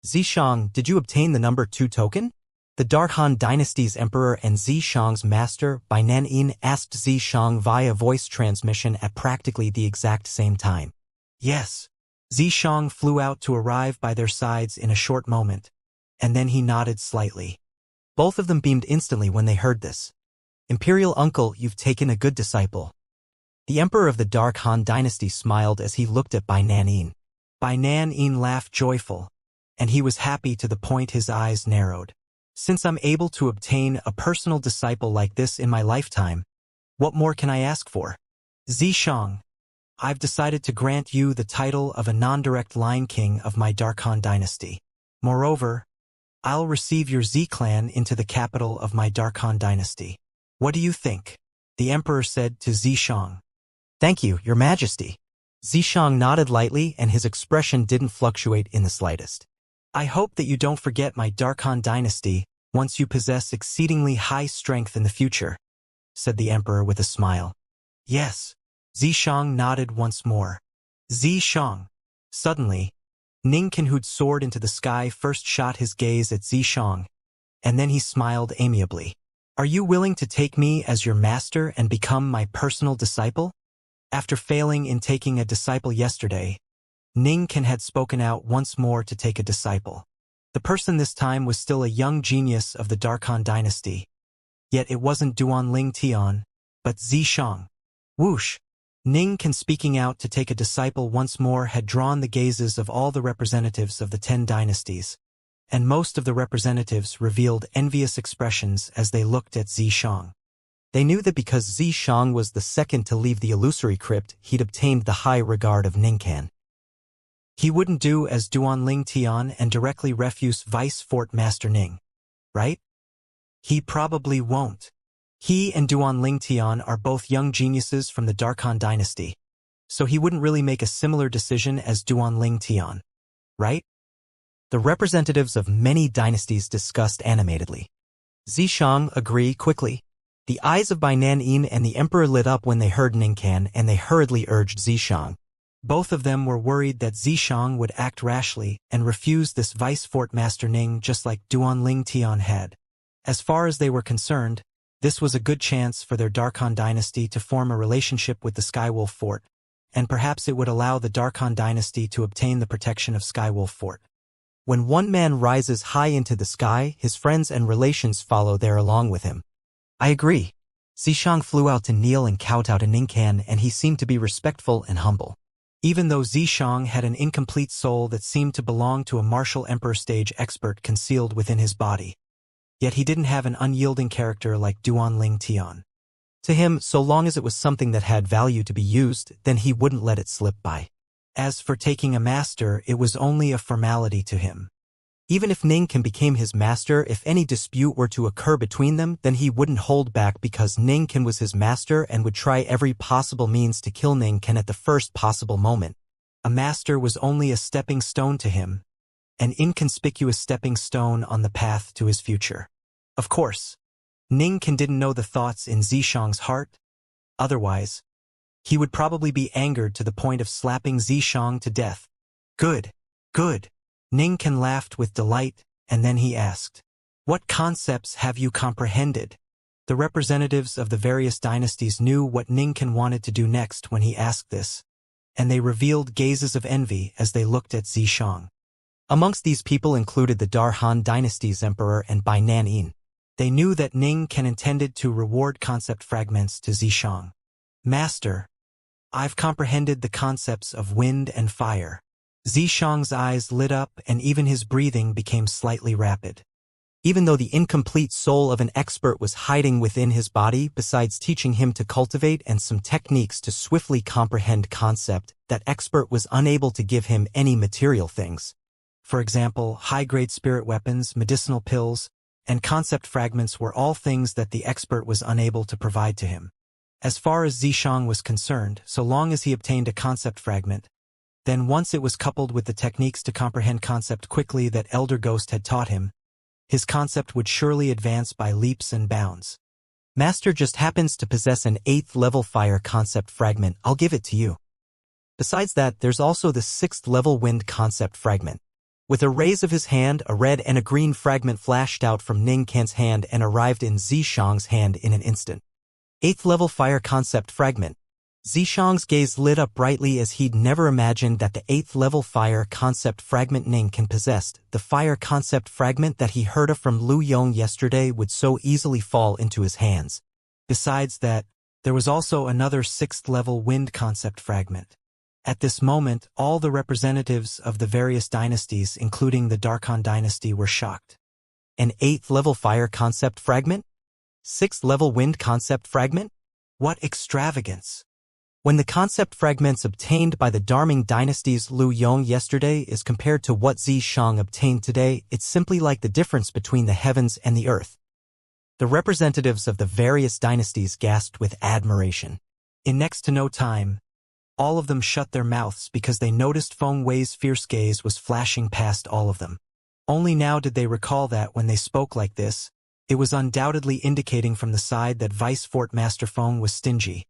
Zishang, did you obtain the number 2 token? The Dark Han Dynasty's emperor and Zishang's master, Bai Nanyin, asked Zishang via voice transmission at practically the exact same time. Yes. Zishang flew out to arrive by their sides in a short moment, and then he nodded slightly. Both of them beamed instantly when they heard this. Imperial uncle, you've taken a good disciple. The emperor of the Dark Han Dynasty smiled as he looked at Bai Nanyin. Bai Nanyin laughed joyful, and he was happy to the point his eyes narrowed. Since I'm able to obtain a personal disciple like this in my lifetime, what more can I ask for? Zishang, I've decided to grant you the title of a non-direct line king of my Dark Han Dynasty. Moreover, I'll receive your Z-clan into the capital of my Dark Han Dynasty. What do you think? The emperor said to Zishang. Thank you, your majesty. Zishang nodded lightly and his expression didn't fluctuate in the slightest. I hope that you don't forget my Dark Han Dynasty once you possess exceedingly high strength in the future, said the emperor with a smile. Yes. Zishang nodded once more. Zishang. Suddenly, Ningkan, who'd soared into the sky, first shot his gaze at Zishang, and then he smiled amiably. Are you willing to take me as your master and become my personal disciple? After failing in taking a disciple yesterday, Ningkan had spoken out once more to take a disciple. The person this time was still a young genius of the Dark Han Dynasty. Yet it wasn't Duan Ling Tian, but Zishang. Whoosh! Ningkan speaking out to take a disciple once more had drawn the gazes of all the representatives of the 10 dynasties, and most of the representatives revealed envious expressions as they looked at Zishang. They knew that because Zishang was the second to leave the illusory crypt, he'd obtained the high regard of Ningkan. He wouldn't do as Duan Ling Tian and directly refuse Vice Fort Master Ning, right? He probably won't. He and Duan Ling Tian are both young geniuses from the Dark Han Dynasty, so he wouldn't really make a similar decision as Duan Ling Tian, right? The representatives of many dynasties discussed animatedly. Zishang agreed quickly. The eyes of Bai Nanyin and the emperor lit up when they heard Ningkan, and they hurriedly urged Zishang. Both of them were worried that Zishang would act rashly and refuse this Vice Fort Master Ning just like Duan Ling Tian had. As far as they were concerned, this was a good chance for their Dark Han Dynasty to form a relationship with the Skywolf Fort, and perhaps it would allow the Dark Han Dynasty to obtain the protection of Skywolf Fort. When one man rises high into the sky, his friends and relations follow there along with him. I agree. Zishang flew out to kneel and kowtow to Ningkan, and he seemed to be respectful and humble. Even though Zishang had an incomplete soul that seemed to belong to a martial emperor stage expert concealed within his body, yet he didn't have an unyielding character like Duan Ling Tian. To him, so long as it was something that had value to be used, then he wouldn't let it slip by. As for taking a master, it was only a formality to him. Even if Ningkan became his master, if any dispute were to occur between them, then he wouldn't hold back because Ningkan was his master and would try every possible means to kill Ningkan at the first possible moment. A master was only a stepping stone to him, an inconspicuous stepping stone on the path to his future. Of course, Ningkan didn't know the thoughts in Zishang's heart. Otherwise, he would probably be angered to the point of slapping Zishang to death. Good, good. Ningkan laughed with delight, and then he asked, "What concepts have you comprehended?" The representatives of the various dynasties knew what Ningkan wanted to do next when he asked this, and they revealed gazes of envy as they looked at Zishang. Amongst these people included the Dark Han Dynasty's emperor and Bai Nanyin. They knew that Ningkan intended to reward concept fragments to Zishang. Master, I've comprehended the concepts of wind and fire. Zishang's eyes lit up and even his breathing became slightly rapid. Even though the incomplete soul of an expert was hiding within his body, besides teaching him to cultivate and some techniques to swiftly comprehend concept, that expert was unable to give him any material things. For example, high-grade spirit weapons, medicinal pills, and concept fragments were all things that the expert was unable to provide to him. As far as Zishang was concerned, so long as he obtained a concept fragment, then once it was coupled with the techniques to comprehend concept quickly that Elder Ghost had taught him, his concept would surely advance by leaps and bounds. Master just happens to possess an 8th level fire concept fragment, I'll give it to you. Besides that, there's also the 6th level wind concept fragment. With a raise of his hand, a red and a green fragment flashed out from Ning Kan's hand and arrived in Zishang's hand in an instant. 8th level fire concept fragment. Zishang's gaze lit up brightly as he'd never imagined that the 8th level fire concept fragment Ning Kan possessed, the fire concept fragment that he heard of from Lu Yong yesterday, would so easily fall into his hands. Besides that, there was also another 6th level wind concept fragment. At this moment, all the representatives of the various dynasties, including the Darkhan dynasty, were shocked. An 8th level fire concept fragment? 6th level wind concept fragment? What extravagance! When the concept fragments obtained by the Darming dynasty's Lu Yong yesterday is compared to what Zishang obtained today, it's simply like the difference between the heavens and the earth. The representatives of the various dynasties gasped with admiration. In next to no time, all of them shut their mouths because they noticed Feng Wei's fierce gaze was flashing past all of them. Only now did they recall that when they spoke like this, it was undoubtedly indicating from the side that Vice Fort Master Feng was stingy,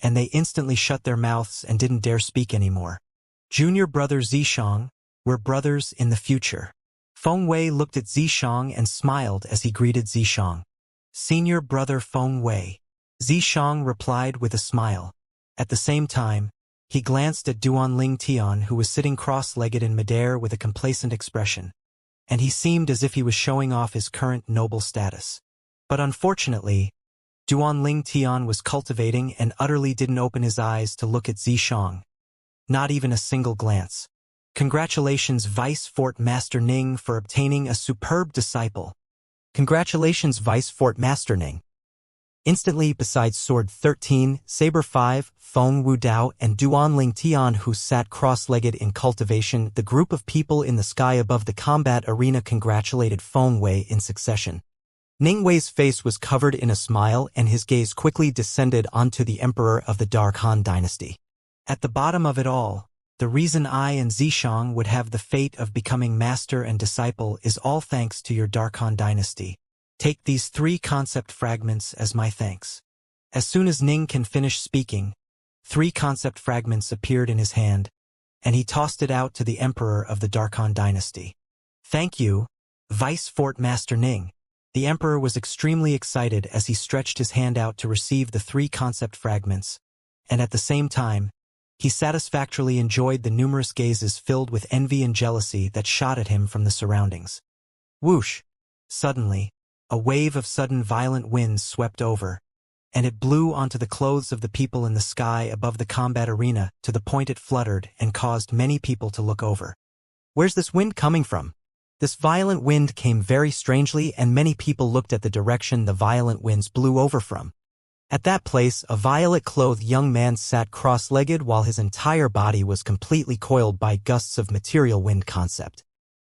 and they instantly shut their mouths and didn't dare speak anymore. Junior brother Zishang, we're brothers in the future. Feng Wei looked at Zishang and smiled as he greeted Zishang. Senior brother Feng Wei. Zishang replied with a smile. At the same time, he glanced at Duanling Tian, who was sitting cross-legged in midair with a complacent expression, and he seemed as if he was showing off his current noble status. But unfortunately, Duanling Tian was cultivating and utterly didn't open his eyes to look at Zishang. Not even a single glance. Congratulations, Vice Fort Master Ning, for obtaining a superb disciple. Congratulations, Vice Fort Master Ning. Instantly, besides Sword 13, Saber 5, Feng Wudao, and Duanling Tian, who sat cross-legged in cultivation, the group of people in the sky above the combat arena congratulated Feng Wei in succession. Ning Wei's face was covered in a smile and his gaze quickly descended onto the emperor of the Darkhan dynasty. At the bottom of it all, the reason I and Zishang would have the fate of becoming master and disciple is all thanks to your Darkhan dynasty. Take these 3 concept fragments as my thanks. As soon as Ning Kan finished speaking, 3 concept fragments appeared in his hand, and he tossed it out to the emperor of the Darkhan dynasty. Thank you, Vice Fort Master Ning. The emperor was extremely excited as he stretched his hand out to receive the 3 concept fragments, and at the same time, he satisfactorily enjoyed the numerous gazes filled with envy and jealousy that shot at him from the surroundings. Whoosh! Suddenly, a wave of sudden violent winds swept over, and it blew onto the clothes of the people in the sky above the combat arena to the point it fluttered and caused many people to look over. Where's this wind coming from? This violent wind came very strangely, and many people looked at the direction the violent winds blew over from. At that place, a violet-clothed young man sat cross-legged while his entire body was completely coiled by gusts of material wind concept.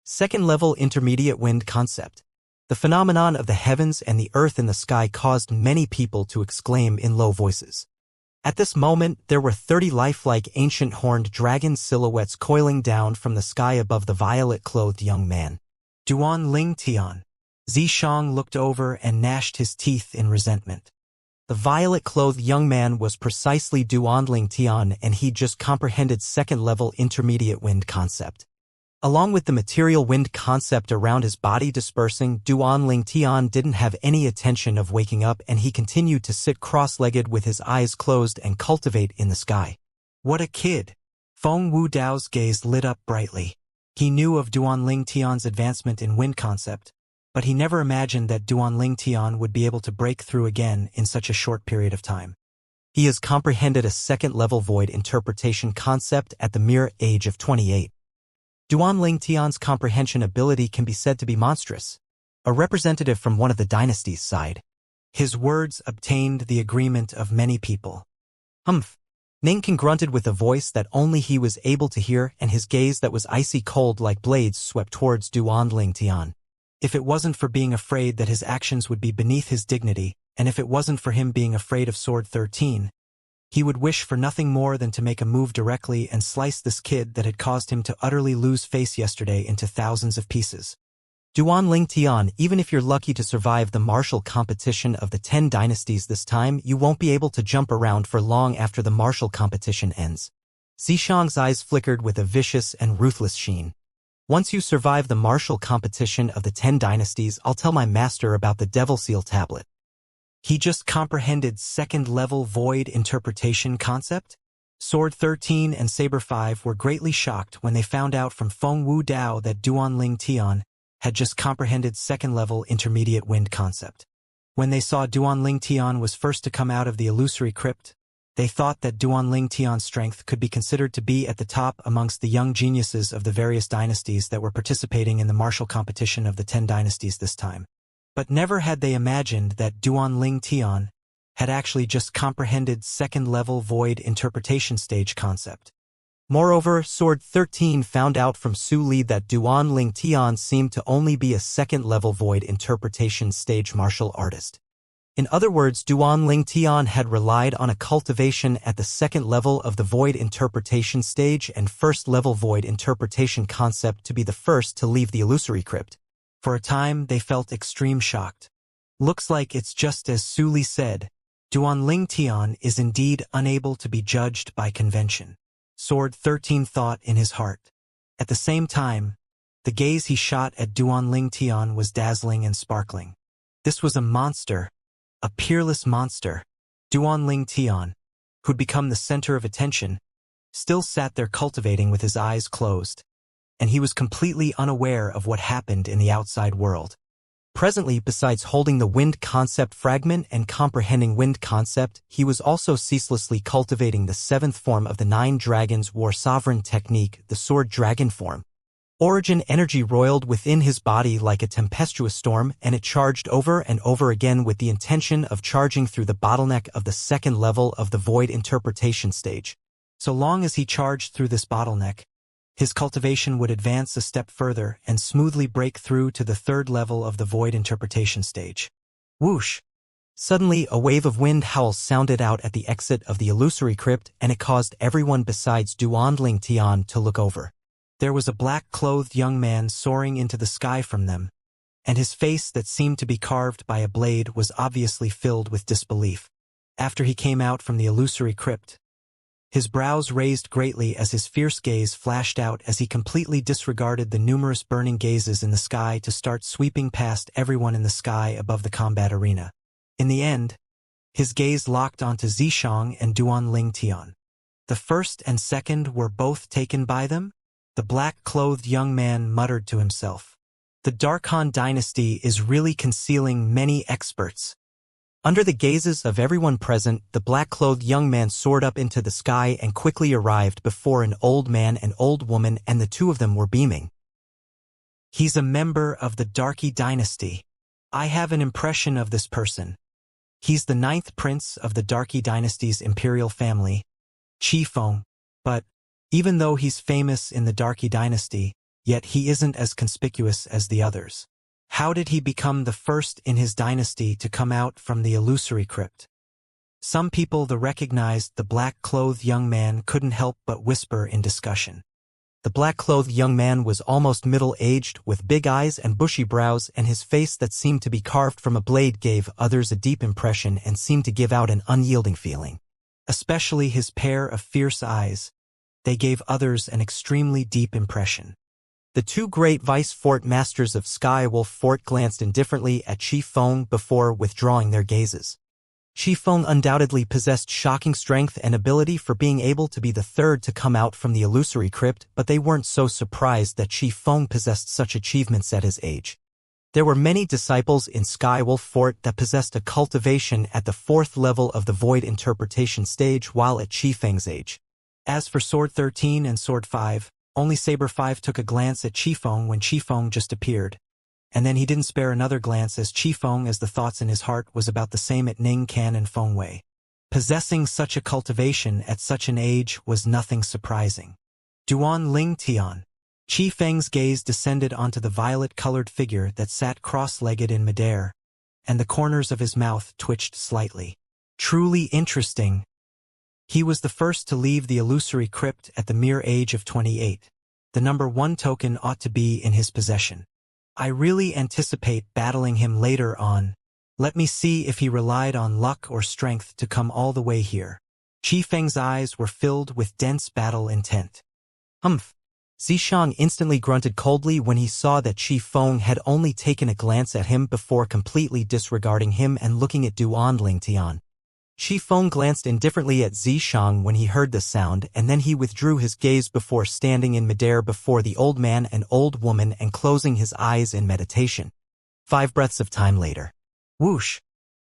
Second-level intermediate wind concept. The phenomenon of the heavens and the earth in the sky caused many people to exclaim in low voices. At this moment, there were 30 lifelike ancient horned dragon silhouettes coiling down from the sky above the violet-clothed young man. Duanling Tian. Zishang looked over and gnashed his teeth in resentment. The violet-clothed young man was precisely Duanling Tian, and he just comprehended second-level intermediate wind concept. Along with the material wind concept around his body dispersing, Duanling Tian didn't have any attention of waking up, and he continued to sit cross-legged with his eyes closed and cultivate in the sky. What a kid! Feng Wudao's gaze lit up brightly. He knew of Duanling Tian's advancement in wind concept, but he never imagined that Duanling Tian would be able to break through again in such a short period of time. He has comprehended a second-level void interpretation concept at the mere age of 28. Duanling Tian's comprehension ability can be said to be monstrous, a representative from one of the dynasty's side. His words obtained the agreement of many people. Humph. Ningkin grunted with a voice that only he was able to hear, and his gaze that was icy cold like blades swept towards Duanling Tian. If it wasn't for being afraid that his actions would be beneath his dignity, and if it wasn't for him being afraid of Sword 13, he would wish for nothing more than to make a move directly and slice this kid that had caused him to utterly lose face yesterday into thousands of pieces. Duanling Tian, even if you're lucky to survive the martial competition of the 10 dynasties this time, you won't be able to jump around for long after the martial competition ends. Xianxia's eyes flickered with a vicious and ruthless sheen. Once you survive the martial competition of the 10 dynasties, I'll tell my master about the Devil Seal tablet. He just comprehended second-level void interpretation concept? Sword 13 and Saber 5 were greatly shocked when they found out from Feng Wu Dao that Duanling Tian had just comprehended second-level intermediate wind concept. When they saw Duanling Tian was first to come out of the illusory crypt, they thought that Duanling Tian's strength could be considered to be at the top amongst the young geniuses of the various dynasties that were participating in the martial competition of the 10 dynasties this time. But never had they imagined that Duanling Tian had actually just comprehended second-level void interpretation stage concept. Moreover, Sword 13 found out from Su Li that Duanling Tian seemed to only be a second-level void interpretation stage martial artist. In other words, Duanling Tian had relied on a cultivation at the second level of the void interpretation stage and first-level void interpretation concept to be the first to leave the illusory crypt. For a time, they felt extreme shocked. Looks like it's just as Su Li said. Duanling Tian is indeed unable to be judged by convention. Sword 13 thought in his heart. At the same time, the gaze he shot at Duanling Tian was dazzling and sparkling. This was a monster, a peerless monster. Duanling Tian, who'd become the center of attention, still sat there cultivating with his eyes closed, and he was completely unaware of what happened in the outside world. Presently, besides holding the wind concept fragment and comprehending wind concept, he was also ceaselessly cultivating the 7th form of the 9 Dragons War Sovereign technique, the Sword Dragon form. Origin energy roiled within his body like a tempestuous storm, and it charged over and over again with the intention of charging through the bottleneck of the second level of the void interpretation stage. So long as he charged through this bottleneck, his cultivation would advance a step further and smoothly break through to the 3rd level of the void interpretation stage. Whoosh! Suddenly, a wave of wind howls sounded out at the exit of the illusory crypt, and it caused everyone besides Duanling Tian to look over. There was a black-clothed young man soaring into the sky from them, and his face that seemed to be carved by a blade was obviously filled with disbelief. After he came out from the illusory crypt, his brows raised greatly as his fierce gaze flashed out as he completely disregarded the numerous burning gazes in the sky to start sweeping past everyone in the sky above the combat arena. In the end, his gaze locked onto Zishang and Duanling Tian. The first and second were both taken by them? The black-clothed young man muttered to himself. The Darkhan dynasty is really concealing many experts. Under the gazes of everyone present, the black-clothed young man soared up into the sky and quickly arrived before an old man and old woman, and the two of them were beaming. He's a member of the Darky dynasty. I have an impression of this person. He's the 9th prince of the Darky dynasty's imperial family, Qi Feng. But, even though he's famous in the Darky dynasty, yet he isn't as conspicuous as the others. How did he become the first in his dynasty to come out from the illusory crypt? Some people that recognized the black-clothed young man couldn't help but whisper in discussion. The black-clothed young man was almost middle-aged, with big eyes and bushy brows, and his face that seemed to be carved from a blade gave others a deep impression and seemed to give out an unyielding feeling. Especially his pair of fierce eyes. They gave others an extremely deep impression. The two great vice fort masters of Sky Wolf Fort glanced indifferently at Qi Feng before withdrawing their gazes. Qi Feng undoubtedly possessed shocking strength and ability for being able to be the third to come out from the illusory crypt, but they weren't so surprised that Qi Feng possessed such achievements at his age. There were many disciples in Sky Wolf Fort that possessed a cultivation at the 4th level of the void interpretation stage while at Qi Feng's age. As for Sword 13 and Sword 5, Only Saber 5 took a glance at Qifeng when Qifeng just appeared, and then he didn't spare another glance as Qifeng as the thoughts in his heart was about the same at Ning Can and Feng Wei. Possessing such a cultivation at such an age was nothing surprising. Duan Ling Tian. Qifeng's gaze descended onto the violet-colored figure that sat cross-legged in midair, and the corners of his mouth twitched slightly. Truly interesting. He was the first to leave the illusory crypt at the mere age of 28. The number 1 token ought to be in his possession. I really anticipate battling him later on. Let me see if he relied on luck or strength to come all the way here. Qifeng's eyes were filled with dense battle intent. Humph. Zishang instantly grunted coldly when he saw that Qifeng had only taken a glance at him before completely disregarding him and looking at Duan Lingtian. Qifeng glanced indifferently at Zishang when he heard the sound, and then he withdrew his gaze before standing in midair before the old man and old woman and closing his eyes in meditation. 5 breaths of time later. Whoosh!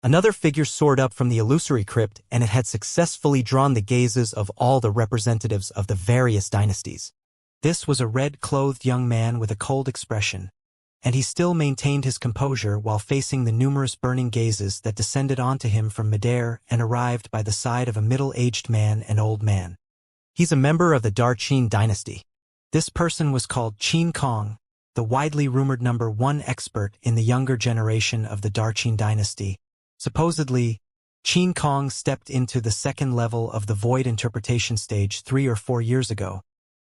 Another figure soared up from the illusory crypt, and it had successfully drawn the gazes of all the representatives of the various dynasties. This was a red-clothed young man with a cold expression, and he still maintained his composure while facing the numerous burning gazes that descended onto him from midair and arrived by the side of a middle-aged man and old man. He's a member of the Dar Qin dynasty. This person was called Qin Kong, the widely rumored number 1 expert in the younger generation of the Dar Qin dynasty. Supposedly, Qin Kong stepped into the 2nd level of the void interpretation stage 3 or 4 years ago,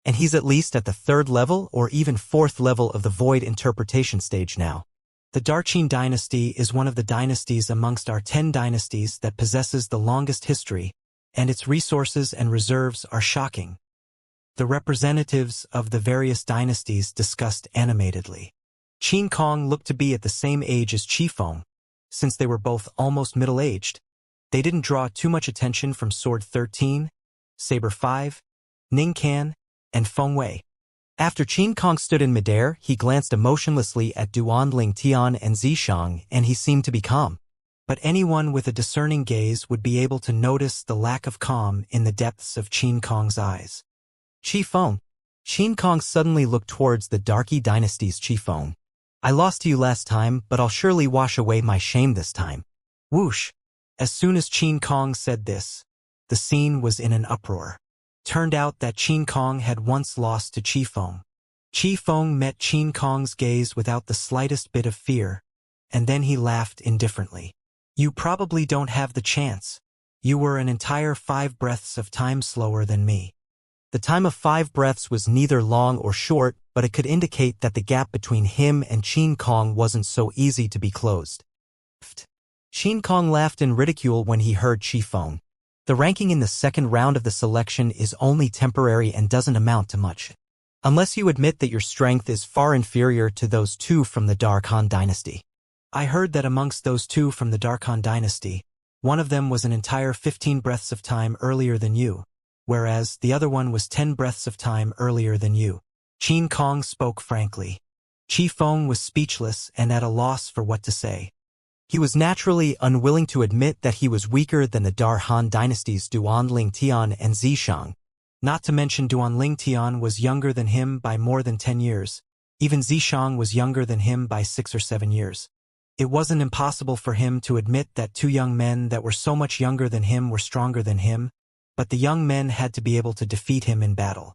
and he's at least at the 3rd level or even 4th level of the void interpretation stage now. The Dar Qin dynasty is one of the dynasties amongst our 10 dynasties that possesses the longest history, and its resources and reserves are shocking. The representatives of the various dynasties discussed animatedly. Qin Kong looked to be at the same age as Qifeng. Since they were both almost middle-aged, they didn't draw too much attention from Sword 13, Saber 5, Ning Can, and Feng Wei. After Qin Kong stood in midair, he glanced emotionlessly at Duan Ling Tian and Zishang, and he seemed to be calm. But anyone with a discerning gaze would be able to notice the lack of calm in the depths of Qin Kong's eyes. Qifeng. Qin Kong suddenly looked towards the Darky dynasty's Qifeng. I lost to you last time, but I'll surely wash away my shame this time. Whoosh! As soon as Qin Kong said this, the scene was in an uproar. Turned out that Qin Kong had once lost to Qifeng. Qifeng met Qin Kong's gaze without the slightest bit of fear, and then he laughed indifferently. You probably don't have the chance. You were an entire 5 breaths of time slower than me. The time of 5 breaths was neither long or short, but it could indicate that the gap between him and Qin Kong wasn't so easy to be closed. Qin Kong laughed in ridicule when he heard Qifeng. The ranking in the 2nd round of the selection is only temporary and doesn't amount to much, unless you admit that your strength is far inferior to those 2 from the Darkhan dynasty. I heard that amongst those 2 from the Darkhan dynasty, one of them was an entire 15 breaths of time earlier than you, whereas the other one was 10 breaths of time earlier than you. Qin Kong spoke frankly. Qifeng was speechless and at a loss for what to say. He was naturally unwilling to admit that he was weaker than the Darhan dynasty's Duan Ling Tian and Zishang. Not to mention Duan Ling Tian was younger than him by more than 10 years. Even Zishang was younger than him by 6 or 7 years. It wasn't impossible for him to admit that 2 young men that were so much younger than him were stronger than him, but the young men had to be able to defeat him in battle.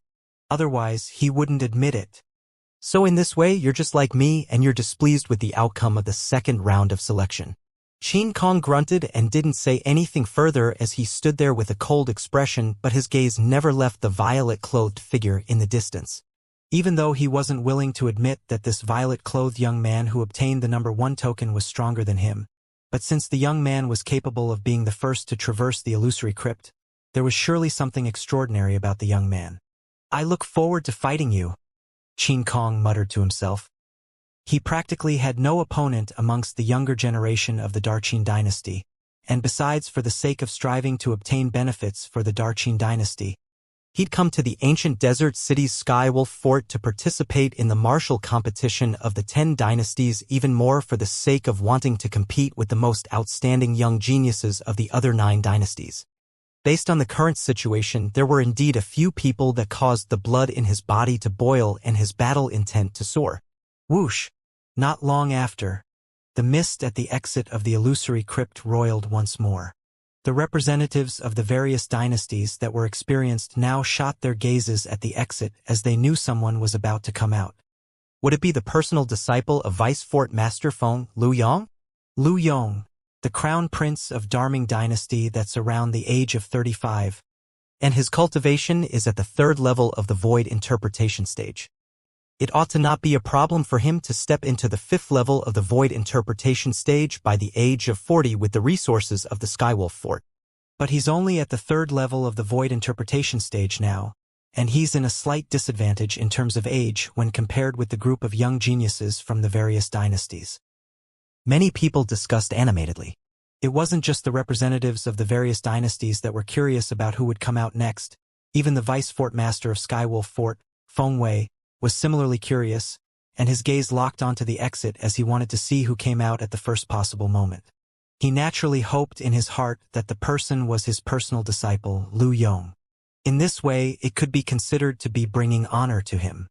Otherwise, he wouldn't admit it. So in this way, you're just like me and you're displeased with the outcome of the 2nd round of selection. Qin Kong grunted and didn't say anything further as he stood there with a cold expression, but his gaze never left the violet-clothed figure in the distance. Even though he wasn't willing to admit that this violet-clothed young man who obtained the number 1 token was stronger than him, but since the young man was capable of being the first to traverse the illusory crypt, there was surely something extraordinary about the young man. I look forward to fighting you, Qin Kong muttered to himself. He practically had no opponent amongst the younger generation of the Dar Qin dynasty, and besides, for the sake of striving to obtain benefits for the Dar Qin dynasty, he'd come to the ancient desert city's Skywolf Fort to participate in the martial competition of the 10 dynasties, even more for the sake of wanting to compete with the most outstanding young geniuses of the other 9 dynasties. Based on the current situation, there were indeed a few people that caused the blood in his body to boil and his battle intent to soar. Whoosh! Not long after, the mist at the exit of the illusory crypt roiled once more. The representatives of the various dynasties that were experienced now shot their gazes at the exit as they knew someone was about to come out. Would it be the personal disciple of Vice Fort Master Feng, Lu Yong? Lu Yong, the crown prince of Darming dynasty that's around the age of 35, and his cultivation is at the 3rd level of the void interpretation stage. It ought to not be a problem for him to step into the 5th level of the void interpretation stage by the age of 40 with the resources of the Skywolf Fort. But he's only at the 3rd level of the void interpretation stage now, and he's in a slight disadvantage in terms of age when compared with the group of young geniuses from the various dynasties. Many people discussed animatedly. It wasn't just the representatives of the various dynasties that were curious about who would come out next. Even the Vice Fort Master of Skywolf Fort, Feng Wei, was similarly curious, and his gaze locked onto the exit as he wanted to see who came out at the first possible moment. He naturally hoped in his heart that the person was his personal disciple, Lu Yong. In this way, it could be considered to be bringing honor to him.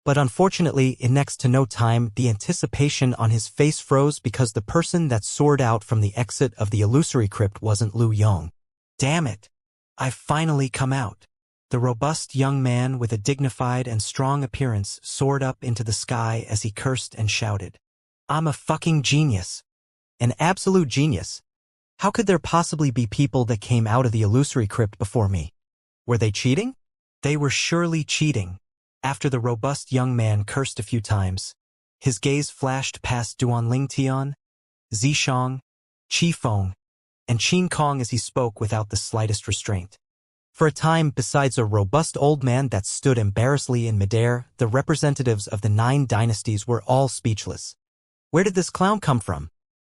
But unfortunately, in next to no time, the anticipation on his face froze because the person that soared out from the exit of the illusory crypt wasn't Lu Yong. Damn it! I've finally come out. The robust young man with a dignified and strong appearance soared up into the sky as he cursed and shouted. I'm a fucking genius. An absolute genius. How could there possibly be people that came out of the illusory crypt before me? Were they cheating? They were surely cheating. After the robust young man cursed a few times, his gaze flashed past Duanling Tian, Zishang, Qi Feng, and Qin Kong as he spoke without the slightest restraint. For a time, besides a robust old man that stood embarrassedly in midair, the representatives of the 9 dynasties were all speechless. Where did this clown come from?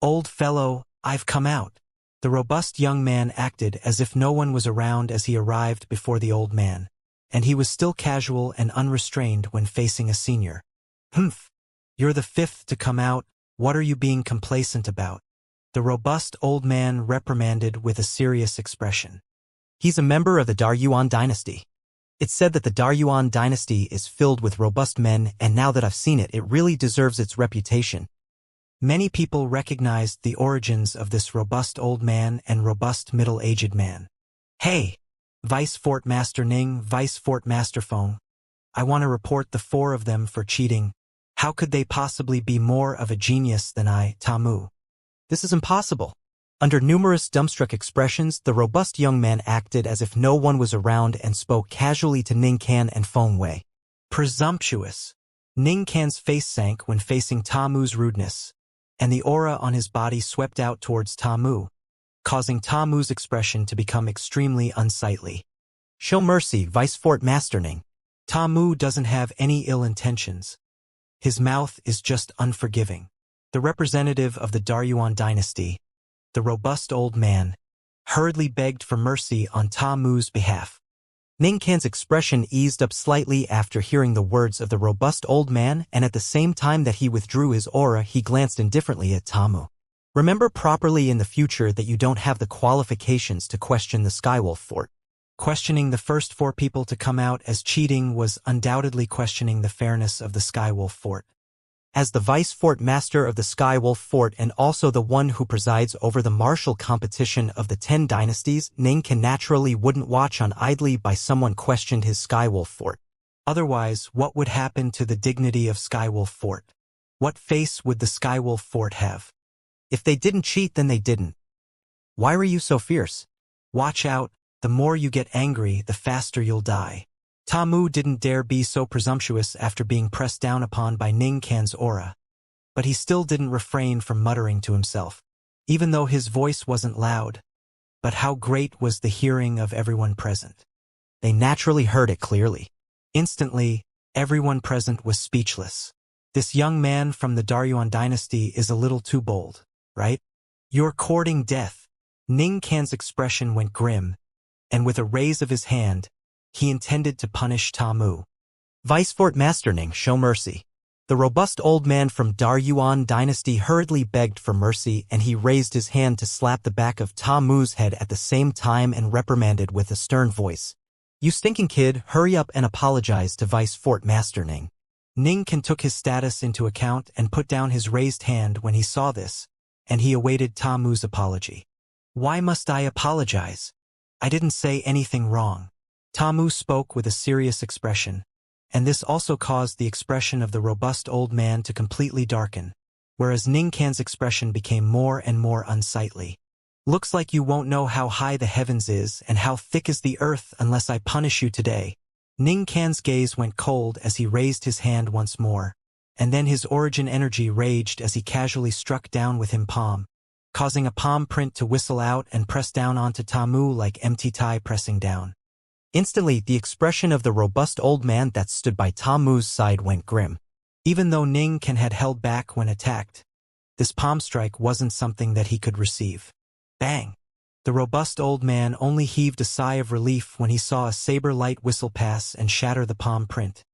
Old fellow, I've come out. The robust young man acted as if no one was around as he arrived before the old man, and he was still casual and unrestrained when facing a senior. Humph! You're the 5th to come out, what are you being complacent about? The robust old man reprimanded with a serious expression. He's a member of the Daryuan dynasty. It's said that the Daryuan dynasty is filled with robust men, and now that I've seen it, it really deserves its reputation. Many people recognized the origins of this robust old man and robust middle-aged man. Hey! Vice Fort Master Ning, Vice Fort Master Feng. I want to report the 4 of them for cheating. How could they possibly be more of a genius than I, Tamu? This is impossible. Under numerous dumbstruck expressions, the robust young man acted as if no one was around and spoke casually to Ning Can and Feng Wei. Presumptuous. Ning Can's face sank when facing Tamu's rudeness, and the aura on his body swept out towards Tamu, causing Tamu's expression to become extremely unsightly. Show mercy, Vice Fort Master Ning. Tamu doesn't have any ill intentions. His mouth is just unforgiving. The representative of the Daryuan dynasty, the robust old man, hurriedly begged for mercy on Tamu's behalf. Ning Can's expression eased up slightly after hearing the words of the robust old man, and at the same time that he withdrew his aura, he glanced indifferently at Tamu. Remember properly in the future that you don't have the qualifications to question the Skywolf Fort. Questioning the first 4 people to come out as cheating was undoubtedly questioning the fairness of the Skywolf Fort. As the Vice Fort Master of the Skywolf Fort and also the one who presides over the martial competition of the 10 dynasties, Ning Can naturally wouldn't watch on idly by someone questioned his Skywolf Fort. Otherwise, what would happen to the dignity of Skywolf Fort? What face would the Skywolf Fort have? If they didn't cheat, then they didn't. Why were you so fierce? Watch out, the more you get angry, the faster you'll die. Tamu didn't dare be so presumptuous after being pressed down upon by Ning Can's aura, but he still didn't refrain from muttering to himself, even though his voice wasn't loud. But how great was the hearing of everyone present. They naturally heard it clearly. Instantly, everyone present was speechless. This young man from the Daryuan dynasty is a little too bold, right? You're courting death. Ning Can's expression went grim, and with a raise of his hand, he intended to punish Tamu. Vice Fort Master Ning, show mercy. The robust old man from Daryuan dynasty hurriedly begged for mercy, and he raised his hand to slap the back of Ta Mu's head at the same time and reprimanded with a stern voice. "You stinking kid, hurry up and apologize to Vice Fort Master Ning." Ning Can took his status into account and put down his raised hand when he saw this, and he awaited Ta Mu's apology. "Why must I apologize? I didn't say anything wrong." Ta Mu spoke with a serious expression, and this also caused the expression of the robust old man to completely darken, whereas Ning Can's expression became more and more unsightly. "Looks like you won't know how high the heavens is and how thick is the earth unless I punish you today." Ning Can's gaze went cold as he raised his hand once more, and then his origin energy raged as he casually struck down with him palm, causing a palm print to whistle out and press down onto Ta Mu like empty tie pressing down. Instantly, the expression of the robust old man that stood by Ta Mu's side went grim. Even though Ning Can had held back when attacked, this palm strike wasn't something that he could receive. Bang! The robust old man only heaved a sigh of relief when he saw a saber light whistle pass and shatter the palm print.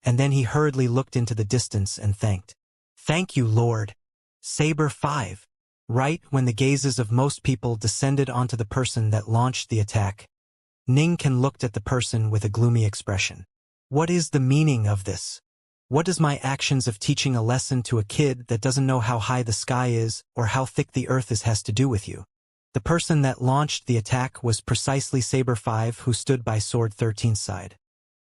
And then he hurriedly looked into the distance and thanked. "Thank you, Lord. Saber 5. Right when the gazes of most people descended onto the person that launched the attack, Ning Can looked at the person with a gloomy expression. "What is the meaning of this? What does my actions of teaching a lesson to a kid that doesn't know how high the sky is or how thick the earth is has to do with you?" The person that launched the attack was precisely Saber 5, who stood by Sword 13's side.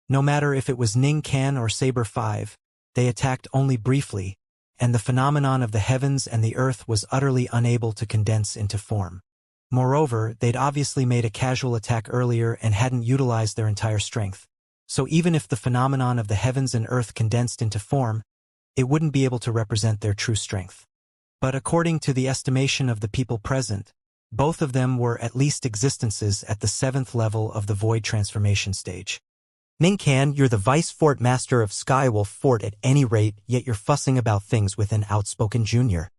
No matter if it was Ning Can or Saber 5, they attacked only briefly, and the phenomenon of the heavens and the earth was utterly unable to condense into form. Moreover, they'd obviously made a casual attack earlier and hadn't utilized their entire strength. So even if the phenomenon of the heavens and earth condensed into form, it wouldn't be able to represent their true strength. But according to the estimation of the people present, both of them were at least existences at the 7th level of the void transformation stage. "Ning Can, you're the Vice Fort Master of Skywolf Fort at any rate, yet you're fussing about things with an outspoken junior.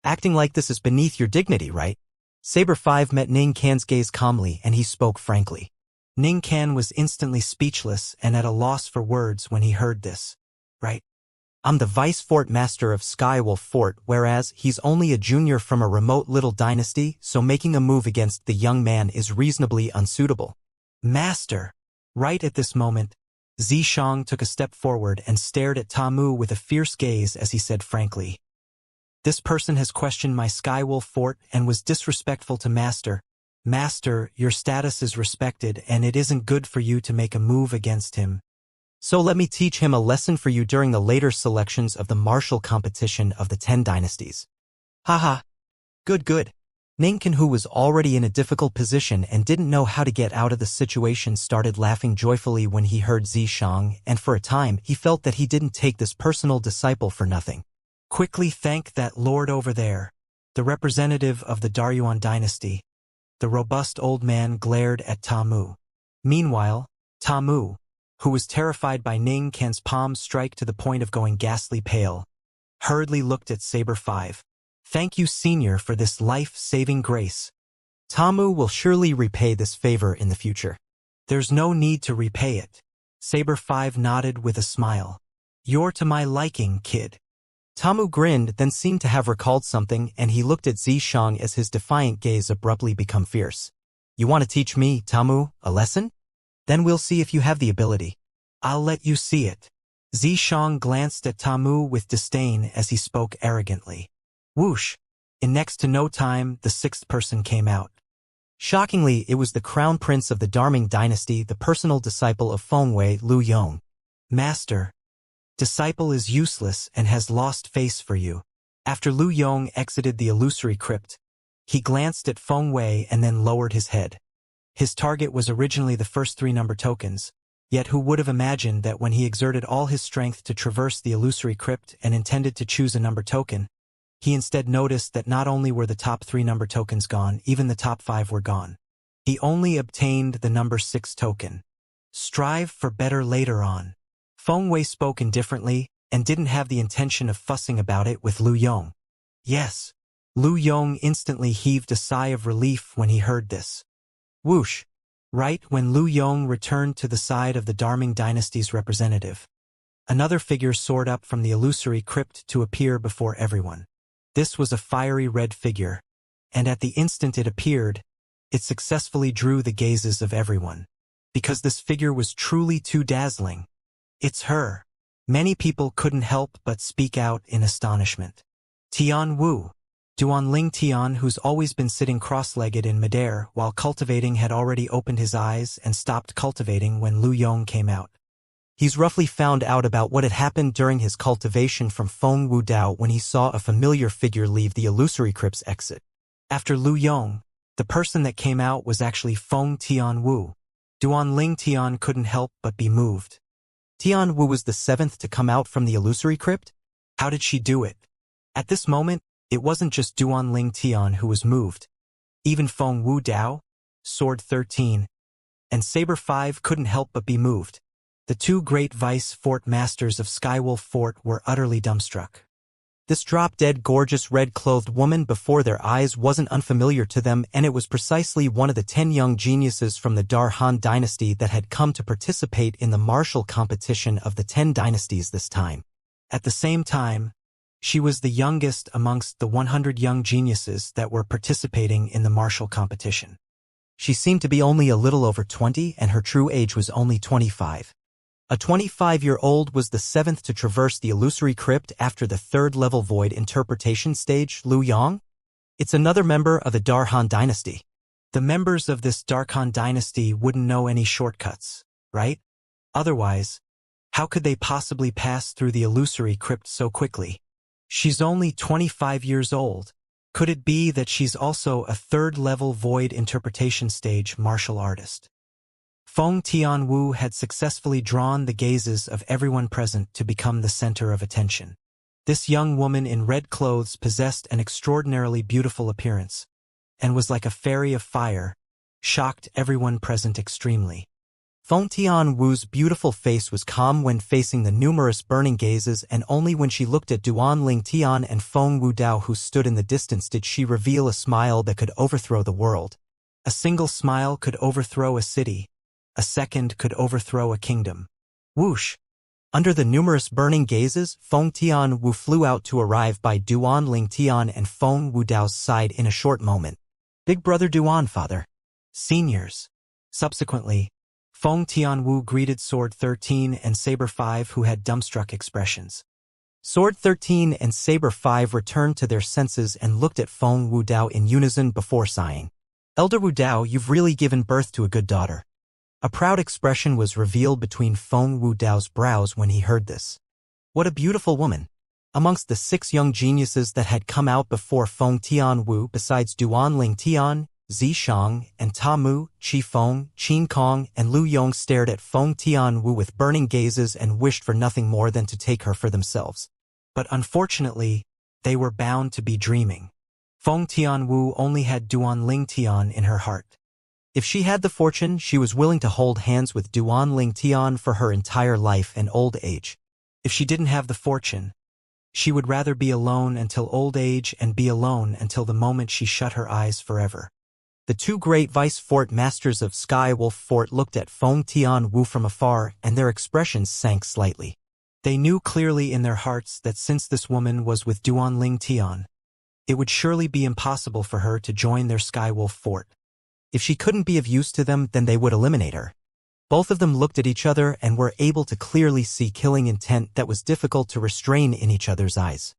Acting like this is beneath your dignity, right?" Saber 5 met Ning Can's gaze calmly, and he spoke frankly. Ning Can was instantly speechless and at a loss for words when he heard this. "Right? I'm the Vice Fort Master of Skywolf Fort, whereas he's only a junior from a remote little dynasty, so making a move against the young man is reasonably unsuitable." "Master!" Right at this moment, Xianxia took a step forward and stared at Ta Mu with a fierce gaze as he said frankly, "This person has questioned my Skywolf Fort and was disrespectful to Master. Master, your status is respected and it isn't good for you to make a move against him. So let me teach him a lesson for you during the later selections of the martial competition of the 10 dynasties." "Haha. Good. Ning Can, who was already in a difficult position and didn't know how to get out of the situation, started laughing joyfully when he heard Xianxia, and for a time he felt that he didn't take this personal disciple for nothing. "Quickly thank that lord over there, the representative of the Daryuan dynasty." The robust old man glared at Ta Mu. Meanwhile, Ta Mu, who was terrified by Ning Can's palm strike to the point of going ghastly pale, hurriedly looked at Saber 5. "Thank you, Senior, for this life-saving grace. Ta Mu will surely repay this favor in the future." "There's no need to repay it." Saber 5 nodded with a smile. "You're to my liking, kid." Ta Mu grinned, then seemed to have recalled something, and he looked at Xianxia as his defiant gaze abruptly became fierce. "You want to teach me, Ta Mu, a lesson? Then we'll see if you have the ability." "I'll let you see it." Xianxia glanced at Ta Mu with disdain as he spoke arrogantly. Whoosh! In next to no time, the 6th person came out. Shockingly, it was the crown prince of the Darming dynasty, the personal disciple of Fengwei, Lu Yong. "Master, disciple is useless and has lost face for you." After Lu Yong exited the illusory crypt, he glanced at Fengwei and then lowered his head. His target was originally the first 3 number tokens, yet who would have imagined that when he exerted all his strength to traverse the illusory crypt and intended to choose a number token, he instead noticed that not only were the top 3 number tokens gone, even the top 5 were gone. He only obtained the number 6 token. "Strive for better later on." Fengwei spoke indifferently and didn't have the intention of fussing about it with Lu Yong. "Yes." Lu Yong instantly heaved a sigh of relief when he heard this. Whoosh! Right when Lu Yong returned to the side of the Darming dynasty's representative, Another figure soared up from the illusory crypt to appear before everyone. This was a fiery red figure, and at the instant it appeared, it successfully drew the gazes of everyone. Because this figure was truly too dazzling. It's her. Many people couldn't help but speak out in astonishment. Tian Wu. Duanling Tian, who's always been sitting cross-legged in midair while cultivating, had already opened his eyes and stopped cultivating when Lu Yong came out. He's roughly found out about what had happened during his cultivation from Feng Wu Dao when he saw a familiar figure leave the illusory crypt's exit. After Lu Yong, the person that came out was actually Feng Tian Wu. Duanling Tian couldn't help but be moved. Tian Wu was the seventh to come out from the illusory crypt? How did she do it? At this moment, it wasn't just Duanling Tian who was moved. Even Feng Wu Dao, Sword 13, and Saber 5 couldn't help but be moved. The two great vice fort masters of Skywolf Fort were utterly dumbstruck. This drop-dead gorgeous red-clothed woman before their eyes wasn't unfamiliar to them, and it was precisely one of the 10 young geniuses from the Dar Han dynasty that had come to participate in the martial competition of the 10 dynasties this time. At the same time, she was the youngest amongst the 100 young geniuses that were participating in the martial competition. She seemed to be only a little over 20, and her true age was only 25. A 25-year-old was the seventh to traverse the illusory crypt after the third-level void interpretation stage, Lu Yong. It's another member of the Darhan dynasty. The members of this Darkhan dynasty wouldn't know any shortcuts, right? Otherwise, how could they possibly pass through the illusory crypt so quickly? She's only 25 years old. Could it be that she's also a third-level void interpretation stage martial artist? Feng Tian Wu had successfully drawn the gazes of everyone present to become the center of attention. This young woman in red clothes possessed an extraordinarily beautiful appearance, and was like a fairy of fire, shocked everyone present extremely. Feng Tian Wu's beautiful face was calm when facing the numerous burning gazes, and only when she looked at Duanling Tian and Feng Wu Dao who stood in the distance did she reveal a smile that could overthrow the world. A single smile could overthrow a city. A second could overthrow a kingdom. Whoosh! Under the numerous burning gazes, Feng Tian Wu flew out to arrive by Duanling Tian and Feng Wu Dao's side in a short moment. Big brother Duan, father. Seniors. Subsequently, Feng Tian Wu greeted Sword 13 and Saber 5 who had dumbstruck expressions. Sword 13 and Saber 5 returned to their senses and looked at Feng Wu Dao in unison before sighing. Elder Wu Dao, you've really given birth to a good daughter. A proud expression was revealed between Feng Wu Dao's brows when he heard this. What a beautiful woman! Amongst the 6 young geniuses that had come out before Feng Tian Wu, besides Duanling Tian, Xianxia, and Ta Mu, Qi Feng, Qin Kong, and Lu Yong stared at Feng Tian Wu with burning gazes and wished for nothing more than to take her for themselves. But unfortunately, they were bound to be dreaming. Feng Tian Wu only had Duanling Tian in her heart. If she had the fortune, she was willing to hold hands with Duanling Tian for her entire life and old age. If she didn't have the fortune, she would rather be alone until old age and be alone until the moment she shut her eyes forever. The two great vice fort masters of Skywolf Fort looked at Feng Tian Wu from afar, and their expressions sank slightly. They knew clearly in their hearts that since this woman was with Duanling Tian, it would surely be impossible for her to join their Skywolf Fort. If she couldn't be of use to them, then they would eliminate her. Both of them looked at each other and were able to clearly see killing intent that was difficult to restrain in each other's eyes.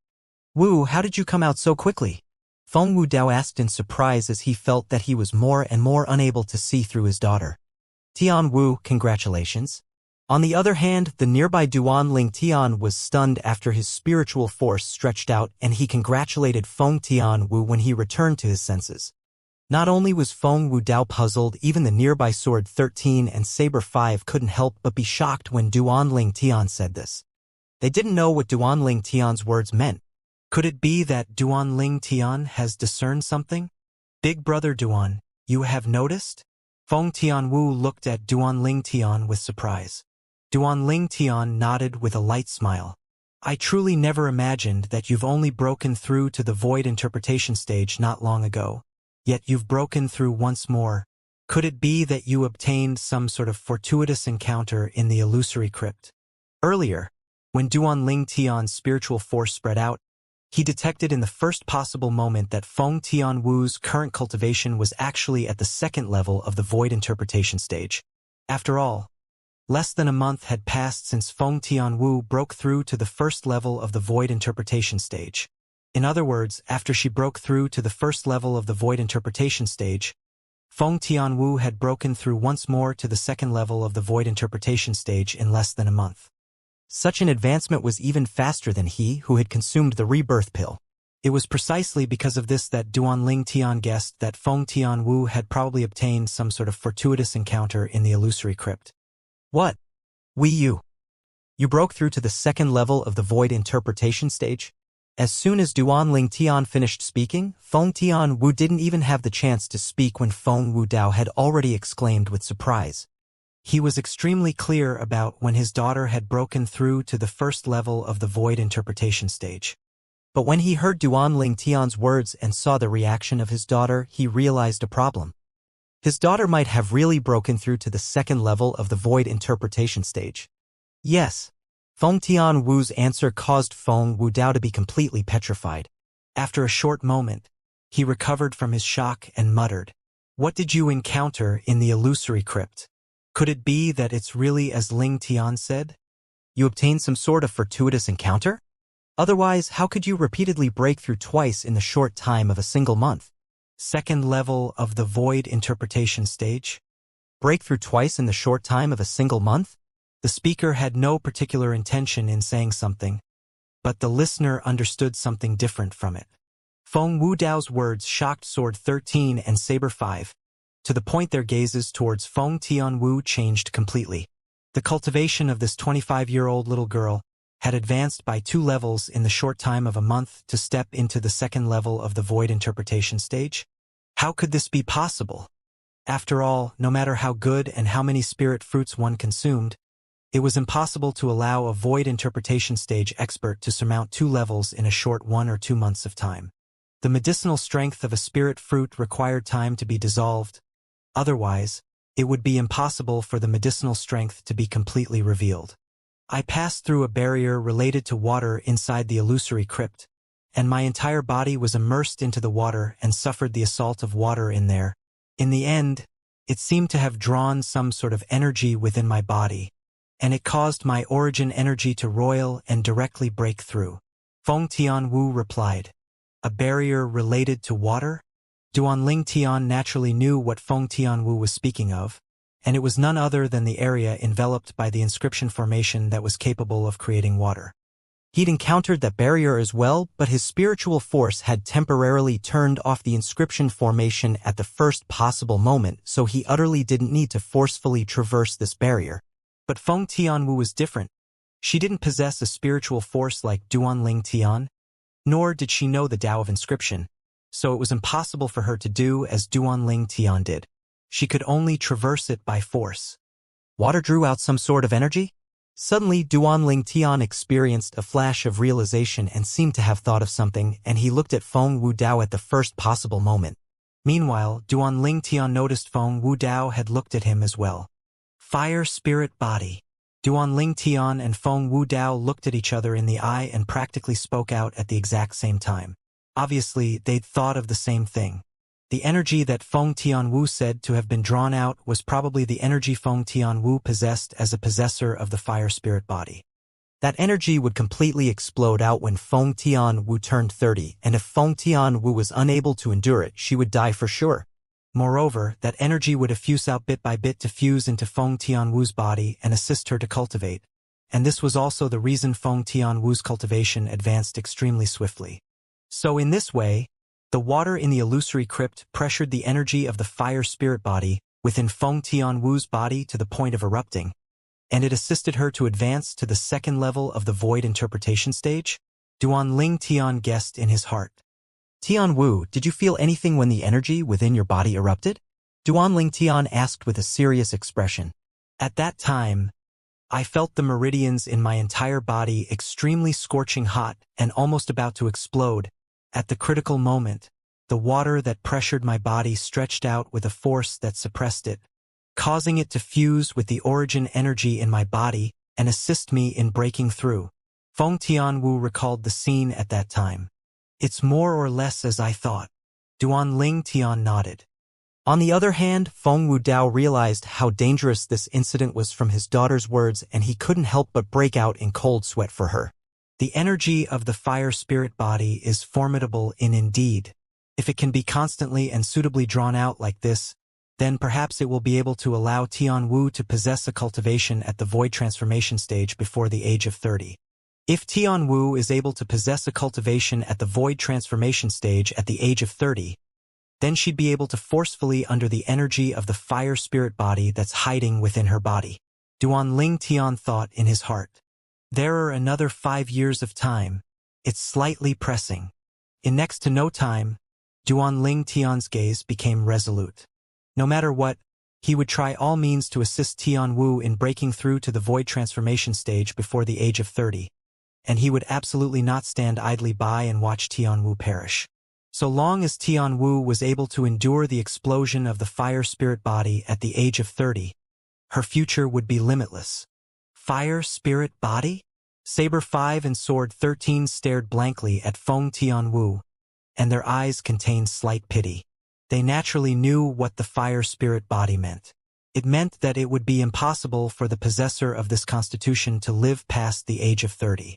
Wu, how did you come out so quickly? Feng Wu Dao asked in surprise as he felt that he was more and more unable to see through his daughter. Tian Wu, congratulations. On the other hand, the nearby Duanling Tian was stunned after his spiritual force stretched out, and he congratulated Feng Tian Wu when he returned to his senses. Not only was Feng Wu Dao puzzled, even the nearby Sword 13 and Saber 5 couldn't help but be shocked when Duanling Tian said this. They didn't know what Duanling Tian's words meant. Could it be that Duanling Tian has discerned something? Big brother Duan, you have noticed? Feng Tian Wu looked at Duanling Tian with surprise. Duanling Tian nodded with a light smile. I truly never imagined that you've only broken through to the void interpretation stage not long ago. Yet you've broken through once more. Could it be that you obtained some sort of fortuitous encounter in the illusory crypt? Earlier, When Duanling Tian's spiritual force spread out, he detected in the first possible moment that Feng Tianwu's current cultivation was actually at the second level of the void interpretation stage. After all, less than a month had passed since Feng Tianwu broke through to the first level of the void interpretation stage. In other words, after she broke through to the first level of the void interpretation stage, Feng Tianwu had broken through once more to the second level of the void interpretation stage in less than a month. Such an advancement was even faster than he who had consumed the rebirth pill. It was precisely because of this that Duanling Tian guessed that Feng Tianwu had probably obtained some sort of fortuitous encounter in the illusory crypt. What? You broke through to the second level of the void interpretation stage? As soon as Duanling Tian finished speaking, Feng Tianwu didn't even have the chance to speak when Feng Wudao had already exclaimed with surprise. He was extremely clear about when his daughter had broken through to the first level of the void interpretation stage. But when he heard Duanling Tian's words and saw the reaction of his daughter, he realized a problem. His daughter might have really broken through to the second level of the void interpretation stage. Yes. Feng Tianwu's answer caused Feng Wudao to be completely petrified. After a short moment, he recovered from his shock and muttered, "What did you encounter in the illusory crypt? Could it be that it's really as Ling Tian said? You obtained some sort of fortuitous encounter? Otherwise, how could you repeatedly break through twice in the short time of a single month? Second level of the void interpretation stage? Break through twice in the short time of a single month?" The speaker had no particular intention in saying something, but the listener understood something different from it. Feng Wudao's words shocked Sword 13 and Saber 5, to the point their gazes towards Feng Tianwu changed completely. The cultivation of this 25-year-old little girl had advanced by 2 levels in the short time of a month to step into the second level of the void interpretation stage. How could this be possible? After all, no matter how good and how many spirit fruits one consumed, it was impossible to allow a void interpretation stage expert to surmount 2 levels in a short 1 or 2 months of time. The medicinal strength of a spirit fruit required time to be dissolved. Otherwise, it would be impossible for the medicinal strength to be completely revealed. I passed through a barrier related to water inside the illusory crypt, and my entire body was immersed into the water and suffered the assault of water in there. In the end, it seemed to have drawn some sort of energy within my body, and it caused my origin energy to roil and directly break through. Feng Tianwu replied, "A barrier related to water?" Duanling Tian naturally knew what Feng Tianwu was speaking of, and it was none other than the area enveloped by the inscription formation that was capable of creating water. He'd encountered that barrier as well, but his spiritual force had temporarily turned off the inscription formation at the first possible moment, so he utterly didn't need to forcefully traverse this barrier. But Feng Tianwu was different. She didn't possess a spiritual force like Duanling Tian, nor did she know the Tao of inscription, so it was impossible for her to do as Duanling Tian did. She could only traverse it by force. Water drew out some sort of energy? Suddenly, Duanling Tian experienced a flash of realization and seemed to have thought of something, and he looked at Feng Wudao at the first possible moment. Meanwhile, Duanling Tian noticed Feng Wudao had looked at him as well. Fire spirit body. Duanling Tian and Feng Wudao looked at each other in the eye and practically spoke out at the exact same time. Obviously, they'd thought of the same thing. The energy that Feng Tianwu said to have been drawn out was probably the energy Feng Tianwu possessed as a possessor of the fire spirit body. That energy would completely explode out when Feng Tianwu turned 30, and if Feng Tianwu was unable to endure it, she would die for sure. Moreover, that energy would effuse out bit by bit to fuse into Feng Tianwu's body and assist her to cultivate. And this was also the reason Feng Tianwu's cultivation advanced extremely swiftly. So in this way, the water in the illusory crypt pressured the energy of the fire spirit body within Feng Tianwu's body to the point of erupting, and it assisted her to advance to the second level of the void interpretation stage? Duanling Tian guessed in his heart. Tianwu, did you feel anything when the energy within your body erupted? Duanling Tian asked with a serious expression. At that time, I felt the meridians in my entire body extremely scorching hot and almost about to explode. At the critical moment, the water that pressured my body stretched out with a force that suppressed it, causing it to fuse with the origin energy in my body and assist me in breaking through. Feng Tianwu recalled the scene at that time. It's more or less as I thought. Duan Tian nodded. On the other hand, Feng Wudao realized how dangerous this incident was from his daughter's words, and he couldn't help but break out in cold sweat for her. The energy of the fire spirit body is formidable indeed. If it can be constantly and suitably drawn out like this, then perhaps it will be able to allow Tianwu to possess a cultivation at the void transformation stage before the age of 30. If Tianwu is able to possess a cultivation at the void transformation stage at the age of 30, then she'd be able to forcefully under the energy of the fire spirit body that's hiding within her body. Duan Tian thought in his heart. There are another 5 years of time. It's slightly pressing. In next to no time, Duan Tian's gaze became resolute. No matter what, he would try all means to assist Tianwu in breaking through to the void transformation stage before the age of 30, and he would absolutely not stand idly by and watch Tianwu perish. So long as Tianwu was able to endure the explosion of the fire spirit body at the age of 30, her future would be limitless. Fire spirit body? Saber 5 and Sword 13 stared blankly at Feng Tianwu, and their eyes contained slight pity. They naturally knew what the fire spirit body meant. It meant that it would be impossible for the possessor of this constitution to live past the age of 30.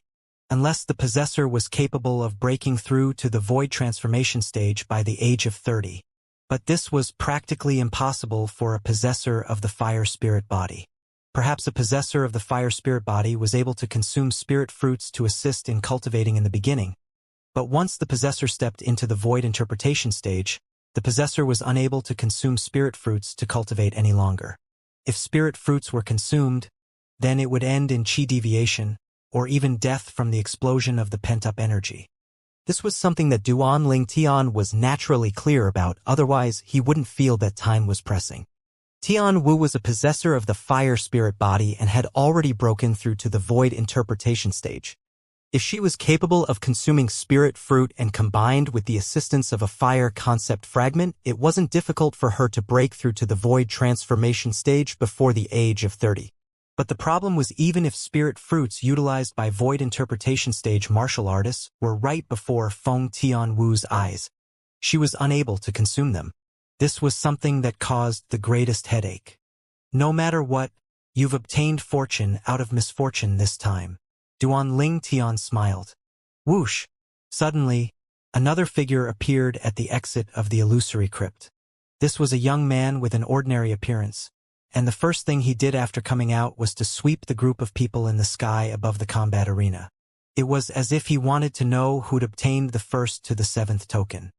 Unless the possessor was capable of breaking through to the void transformation stage by the age of 30. But this was practically impossible for a possessor of the fire spirit body. Perhaps a possessor of the fire spirit body was able to consume spirit fruits to assist in cultivating in the beginning, but once the possessor stepped into the void interpretation stage, the possessor was unable to consume spirit fruits to cultivate any longer. If spirit fruits were consumed, then it would end in chi deviation, or even death from the explosion of the pent-up energy. This was something that Duan Tian was naturally clear about, otherwise he wouldn't feel that time was pressing. Tianwu was a possessor of the fire spirit body and had already broken through to the void interpretation stage. If she was capable of consuming spirit fruit and combined with the assistance of a fire concept fragment, it wasn't difficult for her to break through to the void transformation stage before the age of 30. But the problem was, even if spirit fruits utilized by void interpretation stage martial artists were right before Feng Tianwu's eyes, she was unable to consume them. This was something that caused the greatest headache. No matter what, you've obtained fortune out of misfortune this time. Duan Tian smiled. Whoosh! Suddenly, another figure appeared at the exit of the illusory crypt. This was a young man with an ordinary appearance, and the first thing he did after coming out was to sweep the group of people in the sky above the combat arena. It was as if he wanted to know who'd obtained the first to the 7th token.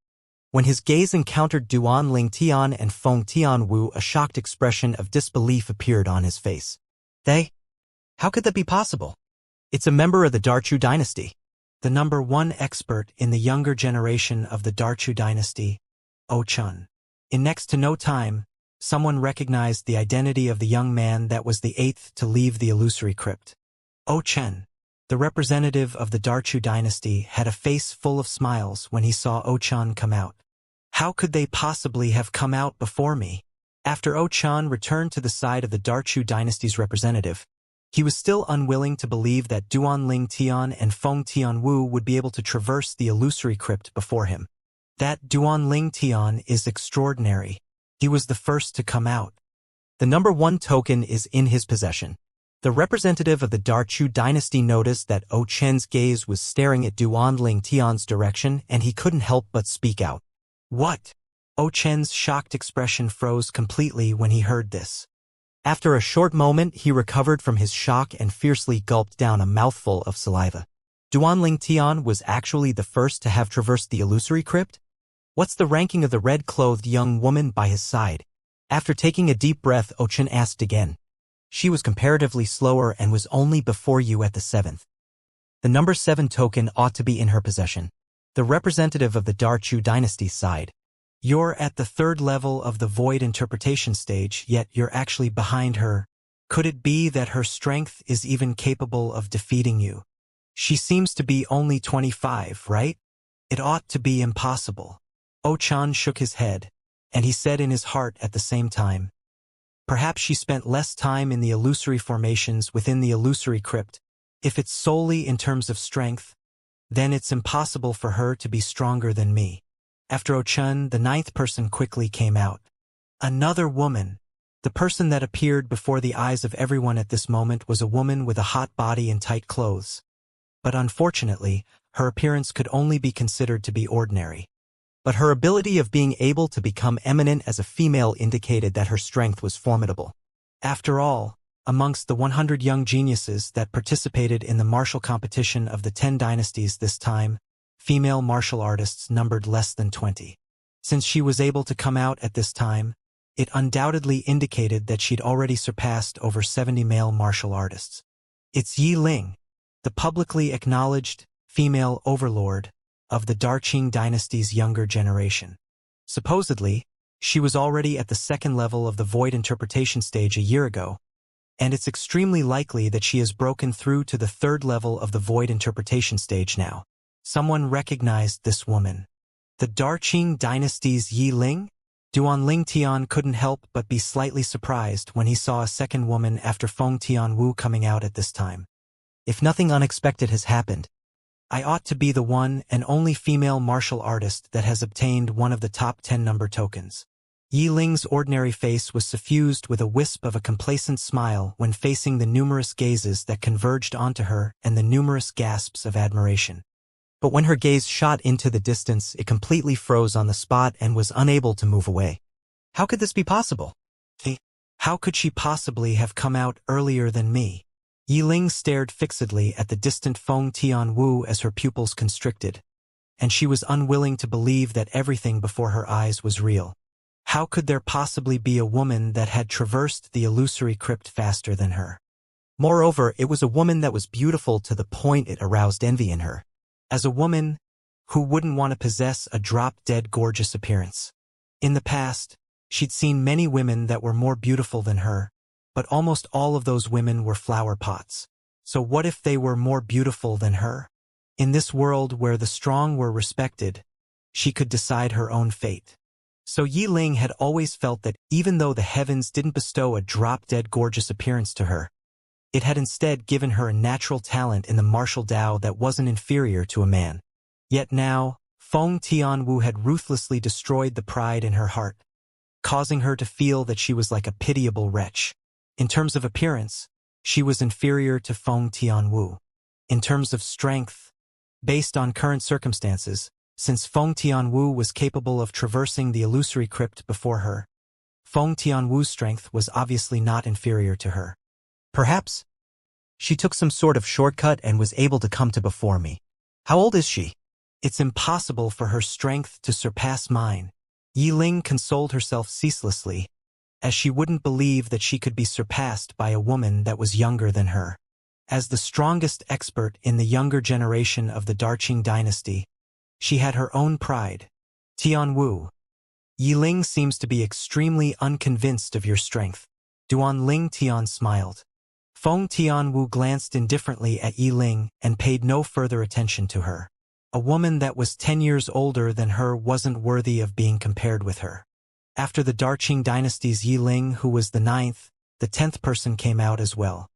When his gaze encountered Duan Tian and Feng Tianwu, a shocked expression of disbelief appeared on his face. They? How could that be possible? It's a member of the Darchu dynasty. The #1 expert in the younger generation of the Darchu dynasty, Chun. In next to no time, someone recognized the identity of the young man that was the 8th to leave the illusory crypt. Chen, the representative of the Darchu dynasty, had a face full of smiles when he saw Chen come out. How could they possibly have come out before me? After Chen returned to the side of the Darchu dynasty's representative, he was still unwilling to believe that Duan Tian and Feng Tianwu would be able to traverse the illusory crypt before him. That Duan Tian is extraordinary. He was the first to come out. The #1 token is in his possession. The representative of the Darchu dynasty noticed that Chen's gaze was staring at Duan Tian's direction, and he couldn't help but speak out. What? Chen's shocked expression froze completely when he heard this. After a short moment, he recovered from his shock and fiercely gulped down a mouthful of saliva. Duan Tian was actually the first to have traversed the illusory crypt? What's the ranking of the red-clothed young woman by his side? After taking a deep breath, Chen asked again. She was comparatively slower and was only before you at the 7th. The #7 token ought to be in her possession. The representative of the Darchu dynasty sighed. You're at the 3rd level of the void interpretation stage, yet you're actually behind her. Could it be that her strength is even capable of defeating you? She seems to be only 25, right? It ought to be impossible. Chen shook his head, and he said in his heart at the same time. Perhaps she spent less time in the illusory formations within the illusory crypt If it's solely in terms of strength, then it's impossible for her to be stronger than me. After Ochun, the ninth person quickly came out. Another woman. The person that appeared before the eyes of everyone at this moment was a woman with a hot body and tight clothes. But unfortunately, her appearance could only be considered to be ordinary. But her ability of being able to become eminent as a female indicated that her strength was formidable. After all, amongst the 100 young geniuses that participated in the martial competition of the 10 dynasties this time, female martial artists numbered less than 20. Since she was able to come out at this time, it undoubtedly indicated that she'd already surpassed over 70 male martial artists. It's Yi Ling, the publicly acknowledged female overlord of the Darqing dynasty's younger generation. Supposedly, she was already at the second level of the void interpretation stage a year ago, and it's extremely likely that she has broken through to the third level of the void interpretation stage now. Someone recognized this woman. The Darqing dynasty's Yi Ling? Duan Tian couldn't help but be slightly surprised when he saw a second woman after Feng Tianwu coming out at this time. If nothing unexpected has happened, I ought to be the one and only female martial artist that has obtained one of the top 10 number tokens. Yi Ling's ordinary face was suffused with a wisp of a complacent smile when facing the numerous gazes that converged onto her and the numerous gasps of admiration. But when her gaze shot into the distance, it completely froze on the spot and was unable to move away. How could this be possible? How could she possibly have come out earlier than me? Yi Ling stared fixedly at the distant Feng Tianwu as her pupils constricted, and she was unwilling to believe that everything before her eyes was real. How could there possibly be a woman that had traversed the illusory crypt faster than her? Moreover, it was a woman that was beautiful to the point it aroused envy in her. As a woman, who wouldn't want to possess a drop-dead gorgeous appearance? In the past, she'd seen many women that were more beautiful than her, but almost all of those women were flower pots. So what if they were more beautiful than her? In this world where the strong were respected, she could decide her own fate. So Yi Ling had always felt that even though the heavens didn't bestow a drop-dead gorgeous appearance to her, it had instead given her a natural talent in the martial Tao that wasn't inferior to a man. Yet now, Feng Tianwu had ruthlessly destroyed the pride in her heart, causing her to feel that she was like a pitiable wretch. In terms of appearance, she was inferior to Feng Tianwu. In terms of strength, based on current circumstances, since Feng Tianwu was capable of traversing the illusory crypt before her, Feng Tianwu's strength was obviously not inferior to her. Perhaps she took some sort of shortcut and was able to come to before me. How old is she? It's impossible for her strength to surpass mine. Yi Ling consoled herself ceaselessly, as she wouldn't believe that she could be surpassed by a woman that was younger than her. As the strongest expert in the younger generation of the Darqing dynasty, she had her own pride. Tianwu. Yi Ling seems to be extremely unconvinced of your strength. Duan Tian smiled. Feng Tianwu glanced indifferently at Yi Ling and paid no further attention to her. A woman that was 10 years older than her wasn't worthy of being compared with her. After the Darqing dynasty's Yi Ling, who was the 9th, the 10th person came out as well.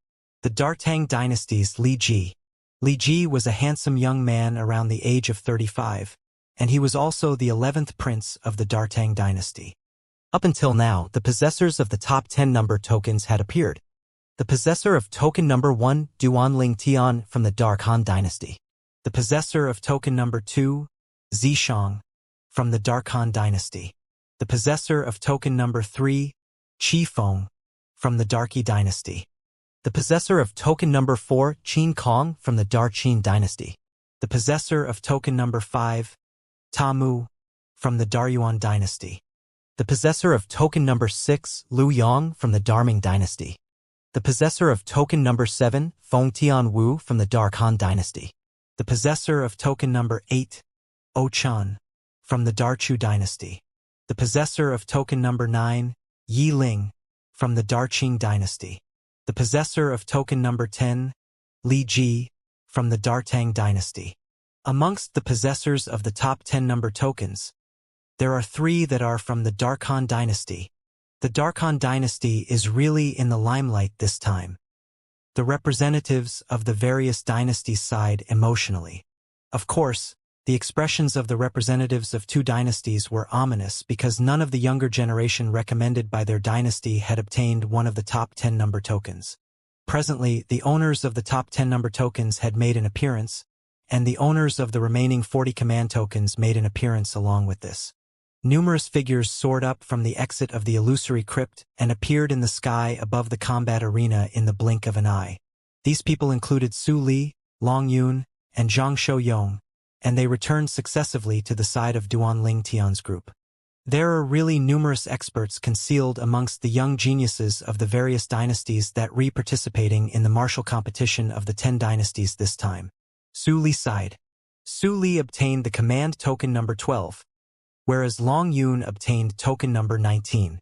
The Dartang dynasty's Li Ji. Li Ji was a handsome young man around the age of 35, and he was also the 11th prince of the Dartang dynasty. Up until now, the possessors of the top 10 number tokens had appeared. The possessor of token number 1, Duan Tian from the Darkhan dynasty. The possessor of token number 2, Zishang, from the Darkhan dynasty. The possessor of token number 3, Qi Feng, from the Darqi dynasty. The possessor of token number 4, Qin Kong, from the Darqin dynasty. The possessor of token number 5, Ta Mu, from the Daryuan dynasty. The possessor of token number 6, Liu Yang, from the Darming dynasty. The possessor of token number 7, Feng Tianwu, from the Darkhan dynasty. The possessor of token number 8, Ochun, from the Darchu dynasty. The possessor of token number 9, Yi Ling, from the Darqing dynasty. The possessor of token number 10, Li Ji, from the Dartang dynasty. Amongst the possessors of the top 10 number tokens, there are 3 that are from the Darkhan dynasty. The Darkhan dynasty is really in the limelight this time. The representatives of the various dynasties sighed emotionally. Of course, the expressions of the representatives of two dynasties were ominous because none of the younger generation recommended by their dynasty had obtained one of the top 10 number tokens. Presently, the owners of the top 10 number tokens had made an appearance, and the owners of the remaining 40 command tokens made an appearance along with this. Numerous figures soared up from the exit of the illusory crypt and appeared in the sky above the combat arena in the blink of an eye. These people included Su Li, Long Yun, and Zhang Shouyong, and they returned successively to the side of Duanling Tian's group. There are really numerous experts concealed amongst the young geniuses of the various dynasties that participating in the martial competition of the 10 dynasties this time. Su Li sighed. Su Li obtained the command token number 12, whereas Long Yun obtained token number 19.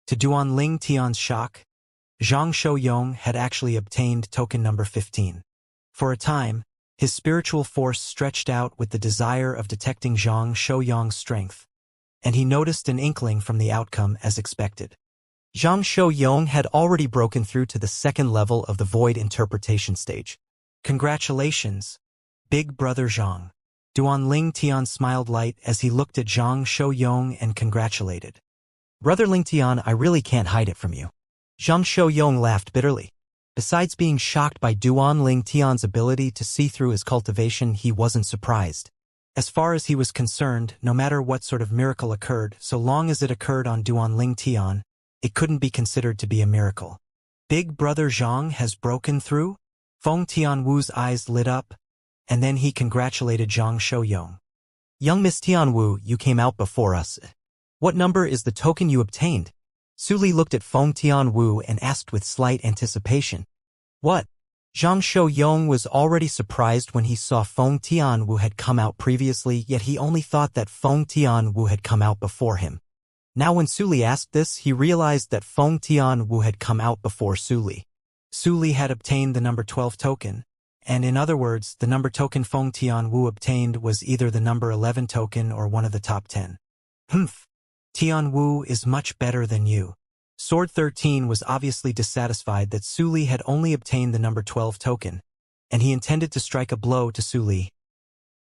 To Duanling Tian's shock, Zhang Shouyong had actually obtained token number 15. For a time, his spiritual force stretched out with the desire of detecting Zhang Shouyong's strength, and he noticed an inkling from the outcome as expected. Zhang Shouyong had already broken through to the second level of the void interpretation stage. Congratulations, big brother Zhang. Duanling Tian smiled light as he looked at Zhang Shouyong and congratulated. Brother Ling Tian, I really can't hide it from you. Zhang Shouyong laughed bitterly. Besides being shocked by Duanling Tian's ability to see through his cultivation, he wasn't surprised. As far as he was concerned, no matter what sort of miracle occurred, so long as it occurred on Duanling Tian, it couldn't be considered to be a miracle. Big brother Zhang has broken through? Feng Tianwu's eyes lit up, and then he congratulated Zhang Shouyong. Young Miss Tianwu, you came out before us. What number is the token you obtained? Su Li looked at Feng Tianwu and asked with slight anticipation. What? Zhang Shouyong was already surprised when he saw Feng Tianwu had come out previously, yet he only thought that Feng Tianwu had come out before him. Now when Su Li asked this, he realized that Feng Tianwu had come out before Su Li. Su Li had obtained the number 12 token, and in other words, the number token Feng Tianwu obtained was either the number 11 token or one of the top 10. Humph. Tianwu is much better than you. Sword 13 was obviously dissatisfied that Su Li had only obtained the number 12 token, and he intended to strike a blow to Su Li.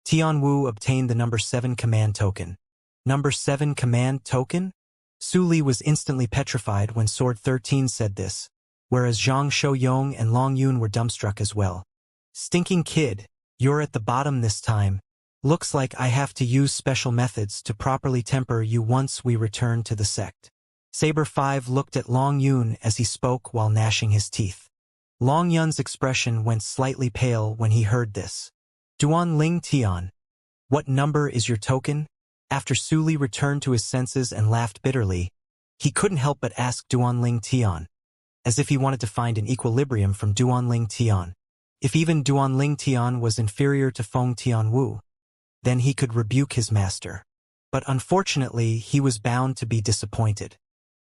Tianwu obtained the number 7 command token. Number 7 command token? Su Li was instantly petrified when Sword 13 said this, whereas Zhang Shouyong and Long Yun were dumbstruck as well. Stinking kid, you're at the bottom this time. Looks like I have to use special methods to properly temper you once we return to the sect. Saber 5 looked at Long Yun as he spoke while gnashing his teeth. Long Yun's expression went slightly pale when he heard this. Duanling Tian, what number is your token? After Su Li returned to his senses and laughed bitterly, he couldn't help but ask Duanling Tian, as if he wanted to find an equilibrium from Duanling Tian. If even Duanling Tian was inferior to Feng Tianwu, then he could rebuke his master. But unfortunately, he was bound to be disappointed.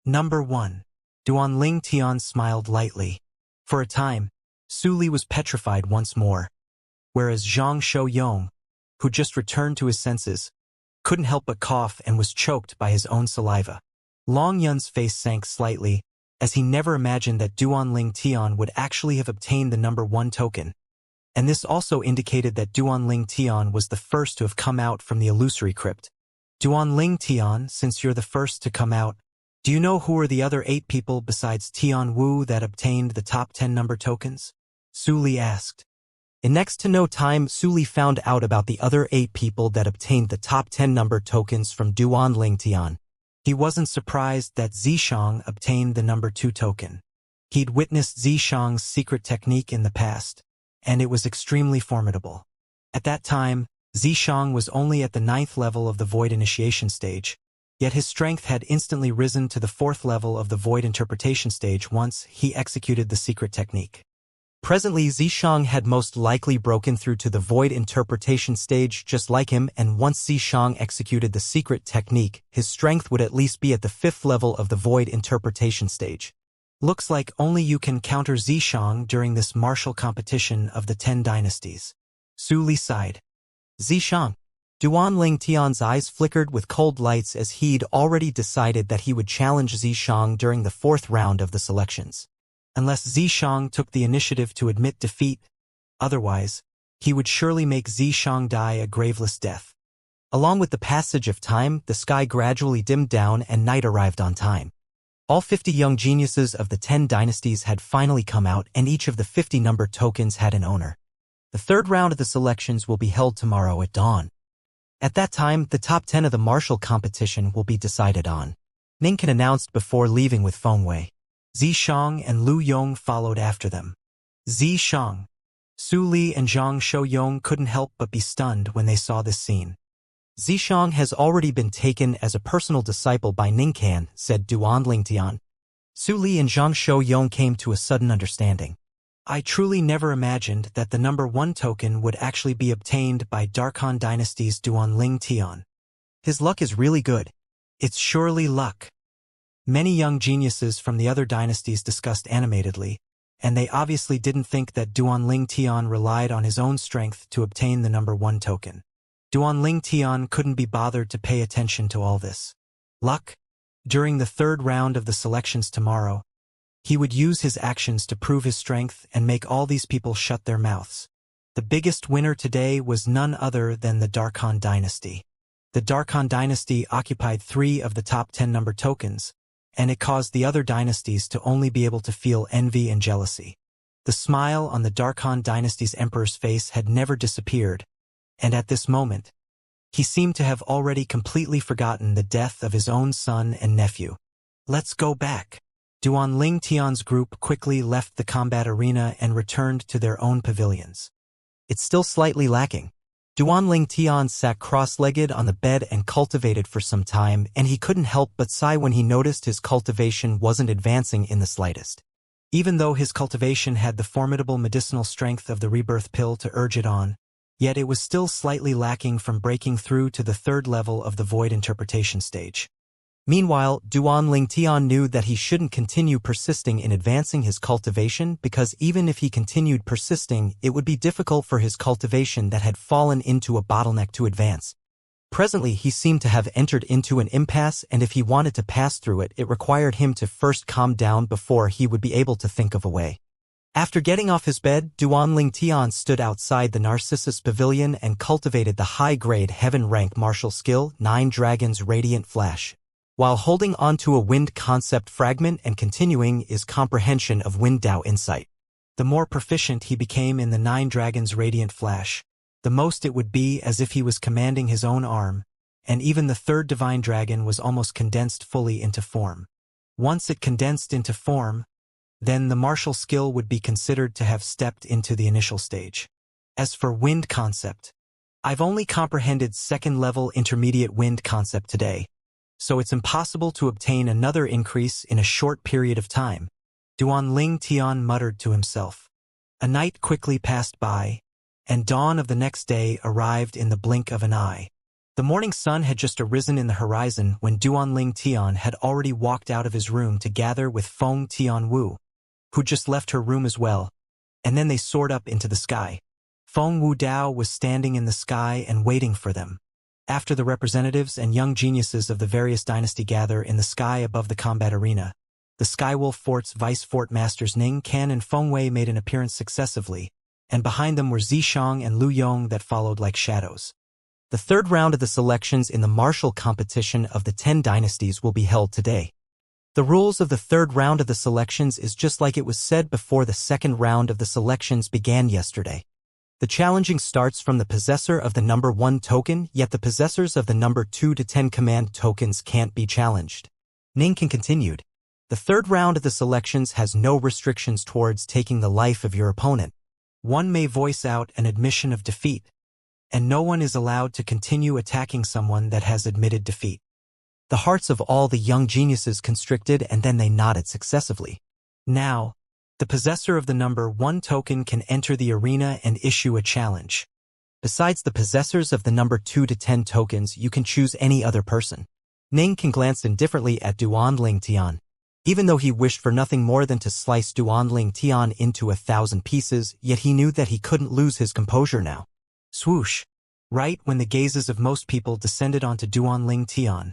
Number 1. Duanling Tian smiled lightly. For a time, Su Li was petrified once more, whereas Zhang Shouyong, who just returned to his senses, couldn't help but cough and was choked by his own saliva. Long Yun's face sank slightly, as he never imagined that Duanling Tian would actually have obtained the number 1 token. And this also indicated that Duanling Tian was the first to have come out from the illusory crypt. Duanling Tian, since you're the first to come out, do you know who are the other 8 people besides Tianwu that obtained the top 10 number tokens? Su Li asked. In next to no time, Su Li found out about the other 8 people that obtained the top 10 number tokens from Duanling Tian. He wasn't surprised that Zishang obtained the number 2 token. He'd witnessed Zishang's secret technique in the past, and it was extremely formidable. At that time, Zishang was only at the 9th level of the Void Initiation stage, yet his strength had instantly risen to the 4th level of the Void Interpretation stage once he executed the secret technique. Presently, Zishang had most likely broken through to the Void Interpretation stage just like him, and once Zishang executed the secret technique, his strength would at least be at the 5th level of the Void Interpretation stage. Looks like only you can counter Zishang during this martial competition of the 10 dynasties. Su Li sighed. Zishang. Duanling Tian's eyes flickered with cold lights as he'd already decided that he would challenge Zishang during the 4th round of the selections. unless Zishang took the initiative to admit defeat. Otherwise, he would surely make Zishang die a graveless death. Along with the passage of time, the sky gradually dimmed down and night arrived on time. All 50 young geniuses of the 10 dynasties had finally come out, and each of the 50 number tokens had an owner. The third round of the selections will be held tomorrow at dawn. At that time, the top 10 of the martial competition will be decided on. Ningkan announced before leaving with Fengwei. Zishang and Lu Yong followed after them. Zishang, Su Li and Zhang Shouyong couldn't help but be stunned when they saw this scene. Zishang has already been taken as a personal disciple by Ningkan, said Duan Lingtian. Su Li and Zhang Shouyong came to a sudden understanding. I truly never imagined that the number 1 token would actually be obtained by Darkhan Dynasty's Duan Lingtian. His luck is really good. It's surely luck. Many young geniuses from the other dynasties discussed animatedly, and they obviously didn't think that Duan Lingtian relied on his own strength to obtain the number 1 token. Duan Lingtian couldn't be bothered to pay attention to all this. Luck? During the third round of the selections tomorrow, he would use his actions to prove his strength and make all these people shut their mouths. The biggest winner today was none other than the Darkhan dynasty. The Darkhan dynasty occupied 3 of the top 10 number tokens, and it caused the other dynasties to only be able to feel envy and jealousy. The smile on the Darkhan dynasty's emperor's face had never disappeared, and at this moment, he seemed to have already completely forgotten the death of his own son and nephew. Let's go back. Duan Lingtian's group quickly left the combat arena and returned to their own pavilions. It's still slightly lacking. Duan Lingtian sat cross-legged on the bed and cultivated for some time, and he couldn't help but sigh when he noticed his cultivation wasn't advancing in the slightest. Even though his cultivation had the formidable medicinal strength of the rebirth pill to urge it on, yet it was still slightly lacking from breaking through to the third level of the void interpretation stage. Meanwhile, Duan Lingtian knew that he shouldn't continue persisting in advancing his cultivation because even if he continued persisting, it would be difficult for his cultivation that had fallen into a bottleneck to advance. Presently, he seemed to have entered into an impasse, and if he wanted to pass through it, it required him to first calm down before he would be able to think of a way. After getting off his bed, Duan Lingtian stood outside the Narcissus Pavilion and cultivated the high-grade heaven-rank martial skill 9 Dragons Radiant Flash. While holding onto a wind concept fragment and continuing his comprehension of Wind Dao insight. The more proficient he became in the 9 Dragons Radiant Flash, the most it would be as if he was commanding his own arm, and even the third Divine Dragon was almost condensed fully into form. Once it condensed into form, then the martial skill would be considered to have stepped into the initial stage. As for Wind Concept, I've only comprehended second-level intermediate Wind Concept today, so it's impossible to obtain another increase in a short period of time, Duan Lingtian muttered to himself. A night quickly passed by, and dawn of the next day arrived in the blink of an eye. The morning sun had just arisen in the horizon when Duan Lingtian had already walked out of his room to gather with Feng Tianwu, who just left her room as well, and then they soared up into the sky. Feng Wudao was standing in the sky and waiting for them. After the representatives and young geniuses of the various dynasty gather in the sky above the combat arena, the Skywolf Fort's vice fort masters Ning Kan and Feng Wei made an appearance successively, and behind them were Zishang and Lu Yong that followed like shadows. The third round of the selections in the martial competition of the 10 dynasties will be held today. The rules of the third round of the selections is just like it was said before the second round of the selections began yesterday. The challenging starts from the possessor of the number 1 token, yet the possessors of the number 2 to 10 command tokens can't be challenged. Ningkan continued. The third round of the selections has no restrictions towards taking the life of your opponent. One may voice out an admission of defeat, and no one is allowed to continue attacking someone that has admitted defeat. The hearts of all the young geniuses constricted, and then they nodded successively. Now, the possessor of the number 1 token can enter the arena and issue a challenge. Besides the possessors of the number 2 to 10 tokens, you can choose any other person. Ningkan glanced indifferently at Duan Lingtian. Even though he wished for nothing more than to slice Duan Lingtian into 1,000 pieces, yet he knew that he couldn't lose his composure now. Swoosh! Right when the gazes of most people descended onto Duan Lingtian,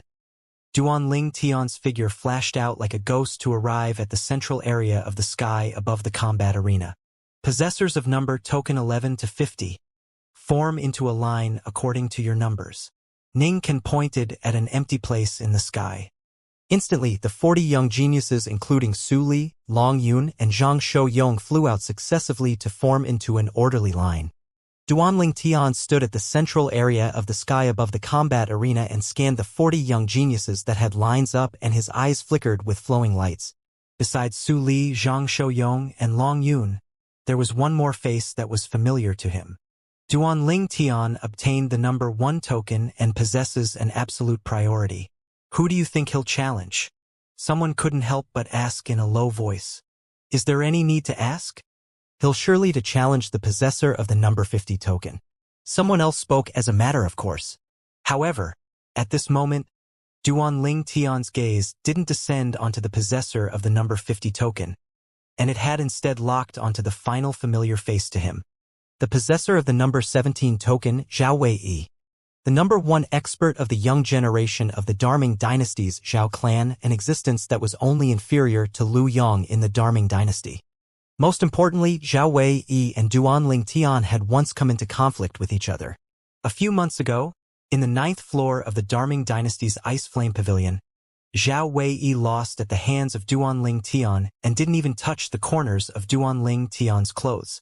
Duanling Tian's figure flashed out like a ghost to arrive at the central area of the sky above the combat arena. Possessors of number token 11 to 50. Form into a line according to your numbers. Ning Can pointed at an empty place in the sky. Instantly, the 40 young geniuses including Su Li, Long Yun, and Zhang Shou-yong flew out successively to form into an orderly line. Duanling Tian stood at the central area of the sky above the combat arena and scanned the 40 young geniuses that had lines up, and his eyes flickered with flowing lights. Besides Su Li, Zhang Shou-yong, and Long Yun, there was one more face that was familiar to him. Duanling Tian obtained the number 1 token and possesses an absolute priority. Who do you think he'll challenge? Someone couldn't help but ask in a low voice. Is there any need to ask? He'll surely to challenge the possessor of the number 50 token. Someone else spoke as a matter of course. However, at this moment, Duanling Tian's gaze didn't descend onto the possessor of the number 50 token, and it had instead locked onto the final familiar face to him. The possessor of the number 17 token, Zhao Wei, the number 1 expert of the young generation of the Darming dynasty's Zhao clan, an existence that was only inferior to Lu Yong in the Darming dynasty. Most importantly, Zhao Wei and Duanling Tian had once come into conflict with each other. A few months ago, in the 9th floor of the Darming dynasty's Ice Flame Pavilion, Zhao Wei lost at the hands of Duanling Tian and didn't even touch the corners of Duanling Tian's clothes.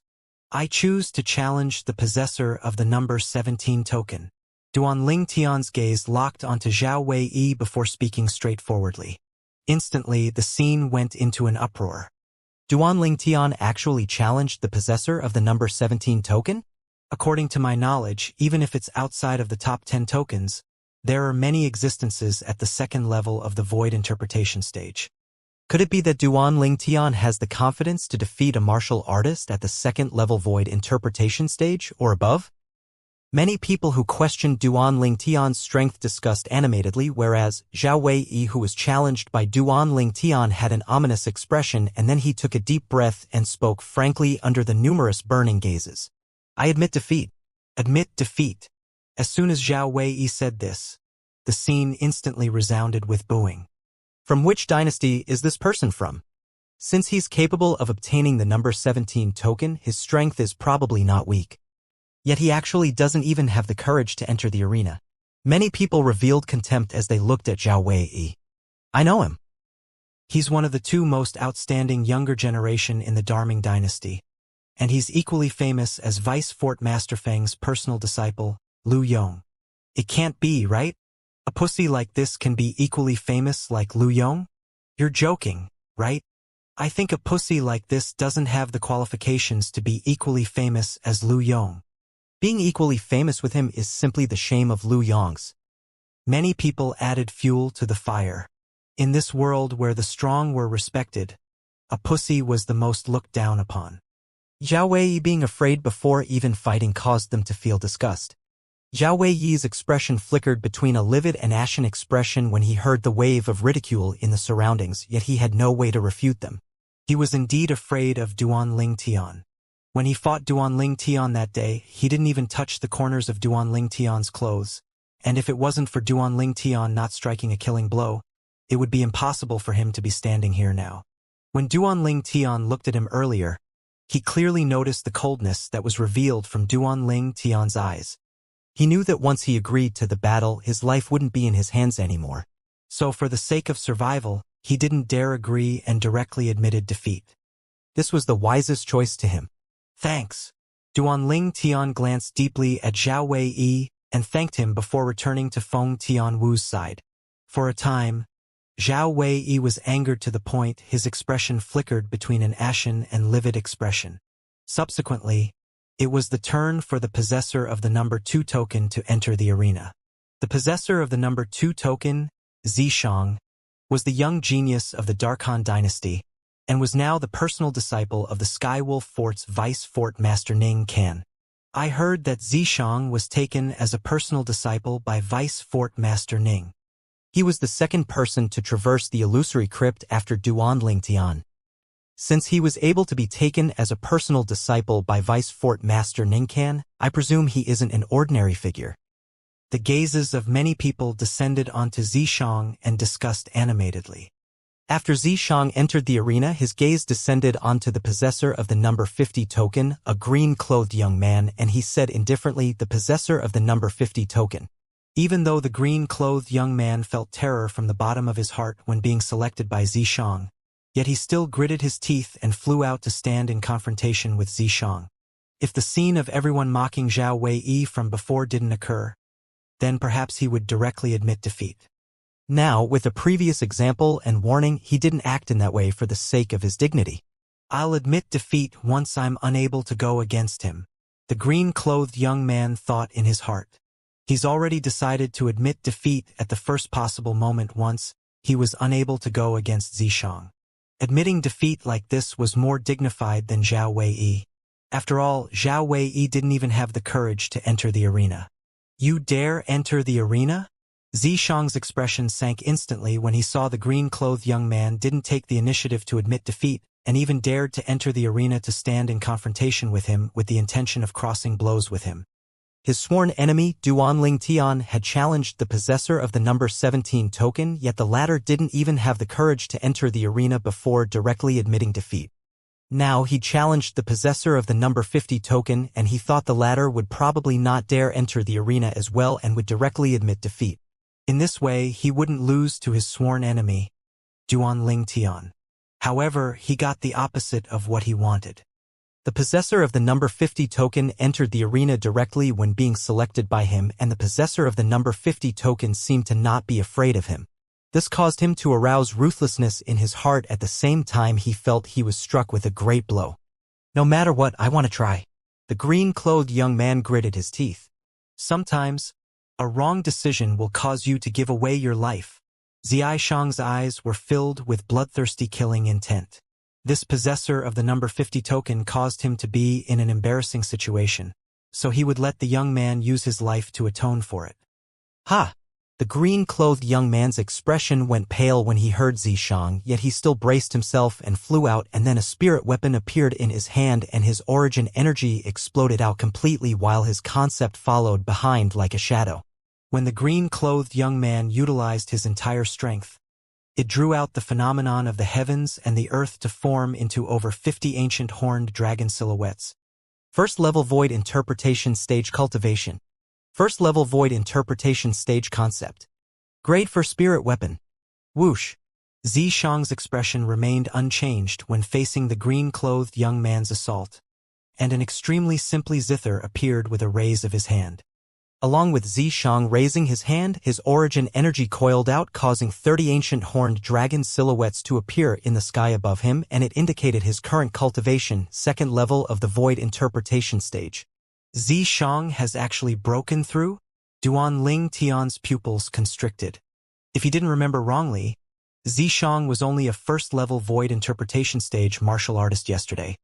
I choose to challenge the possessor of the number 17 token. Duanling Tian's gaze locked onto Zhao Wei before speaking straightforwardly. Instantly, the scene went into an uproar. Duanling Tian actually challenged the possessor of the number 17 token? According to my knowledge, even if it's outside of the top 10 tokens, there are many existences at the second level of the void interpretation stage. Could it be that Duanling Tian has the confidence to defeat a martial artist at the second level void interpretation stage or above? Many people who questioned Duanling Tian's strength discussed animatedly, whereas Zhao Wei, who was challenged by Duanling Tian, had an ominous expression, and then he took a deep breath and spoke frankly under the numerous burning gazes. I admit defeat. Admit defeat. As soon as Zhao Wei said this, the scene instantly resounded with booing. From which dynasty is this person from? Since he's capable of obtaining the number 17 token, his strength is probably not weak. Yet he actually doesn't even have the courage to enter the arena. Many people revealed contempt as they looked at Zhao Wei. I know him. He's one of the 2 most outstanding younger generation in the Darming dynasty, and he's equally famous as Vice Fort Master Feng's personal disciple, Lu Yong. It can't be, right? A pussy like this can be equally famous like Lu Yong? You're joking, right? I think a pussy like this doesn't have the qualifications to be equally famous as Lu Yong. Being equally famous with him is simply the shame of Lu Yong's. Many people added fuel to the fire. In this world where the strong were respected, a pussy was the most looked down upon. Zhao Wei being afraid before even fighting caused them to feel disgust. Zhao Wei's expression flickered between a livid and ashen expression when he heard the wave of ridicule in the surroundings, yet he had no way to refute them. He was indeed afraid of Duanling Tian. When he fought Duanling Tian that day, he didn't even touch the corners of Duanling Tian's clothes, and if it wasn't for Duanling Tian not striking a killing blow, it would be impossible for him to be standing here now. When Duanling Tian looked at him earlier, he clearly noticed the coldness that was revealed from Duanling Tian's eyes. He knew that once he agreed to the battle, his life wouldn't be in his hands anymore. So for the sake of survival, he didn't dare agree and directly admitted defeat. This was the wisest choice to him. Thanks. Duanling Tian glanced deeply at Zhao Wei and thanked him before returning to Feng Tianwu's side. For a time, Zhao Wei was angered to the point his expression flickered between an ashen and livid expression. Subsequently, it was the turn for the possessor of the number 2 token to enter the arena. The possessor of the number 2 token, Xianxia, was the young genius of the Darkhan dynasty, and was now the personal disciple of the Skywolf Fort's Vice Fort Master Ning Can. I heard that Xianxia was taken as a personal disciple by Vice Fort Master Ning. He was the second person to traverse the illusory crypt after Duanling Tian. Since he was able to be taken as a personal disciple by Vice Fort Master Ning Can, I presume he isn't an ordinary figure. The gazes of many people descended onto Zishang and discussed animatedly. After Zishang entered the arena, his gaze descended onto the possessor of the number 50 token, a green-clothed young man, and he said indifferently, "The possessor of the number 50 token." Even though the green-clothed young man felt terror from the bottom of his heart when being selected by Zishang, yet he still gritted his teeth and flew out to stand in confrontation with Zishang. If the scene of everyone mocking Zhao Wei from before didn't occur, then perhaps he would directly admit defeat. Now, with a previous example and warning, he didn't act in that way for the sake of his dignity. "I'll admit defeat once I'm unable to go against him," the green-clothed young man thought in his heart. He's already decided to admit defeat at the first possible moment once he was unable to go against Zishang. Admitting defeat like this was more dignified than Zhao Wei. After all, Zhao Wei didn't even have the courage to enter the arena. "You dare enter the arena?" Zishang's expression sank instantly when he saw the green-clothed young man didn't take the initiative to admit defeat and even dared to enter the arena to stand in confrontation with him with the intention of crossing blows with him. His sworn enemy, Duanling Tian, had challenged the possessor of the number 17 token, yet the latter didn't even have the courage to enter the arena before directly admitting defeat. Now he challenged the possessor of the number 50 token, and he thought the latter would probably not dare enter the arena as well and would directly admit defeat. In this way, he wouldn't lose to his sworn enemy, Duanling Tian. However, he got the opposite of what he wanted. The possessor of the number 50 token entered the arena directly when being selected by him, and the possessor of the number 50 token seemed to not be afraid of him. This caused him to arouse ruthlessness in his heart. At the same time, he felt he was struck with a great blow. "No matter what, I want to try." The green-clothed young man gritted his teeth. "Sometimes, a wrong decision will cause you to give away your life." Zishang's eyes were filled with bloodthirsty killing intent. This possessor of the number 50 token caused him to be in an embarrassing situation, so he would let the young man use his life to atone for it. "Ha!" The green-clothed young man's expression went pale when he heard Zishang, yet he still braced himself and flew out, and then a spirit weapon appeared in his hand and his origin energy exploded out completely while his concept followed behind like a shadow. When the green-clothed young man utilized his entire strength, it drew out the phenomenon of the heavens and the earth to form into over 50 ancient horned dragon silhouettes. First level void interpretation stage cultivation. First level void interpretation stage concept. Grade for spirit weapon. Whoosh. Zishang's expression remained unchanged when facing the green-clothed young man's assault, and an extremely simply zither appeared with a raise of his hand. Along with Zishang raising his hand, his origin energy coiled out, causing 30 ancient horned dragon silhouettes to appear in the sky above him, and it indicated his current cultivation, second level of the void interpretation stage. Zishang has actually broken through? Duanling Tian's pupils constricted. If he didn't remember wrongly, Zishang was only a first-level void interpretation stage martial artist yesterday.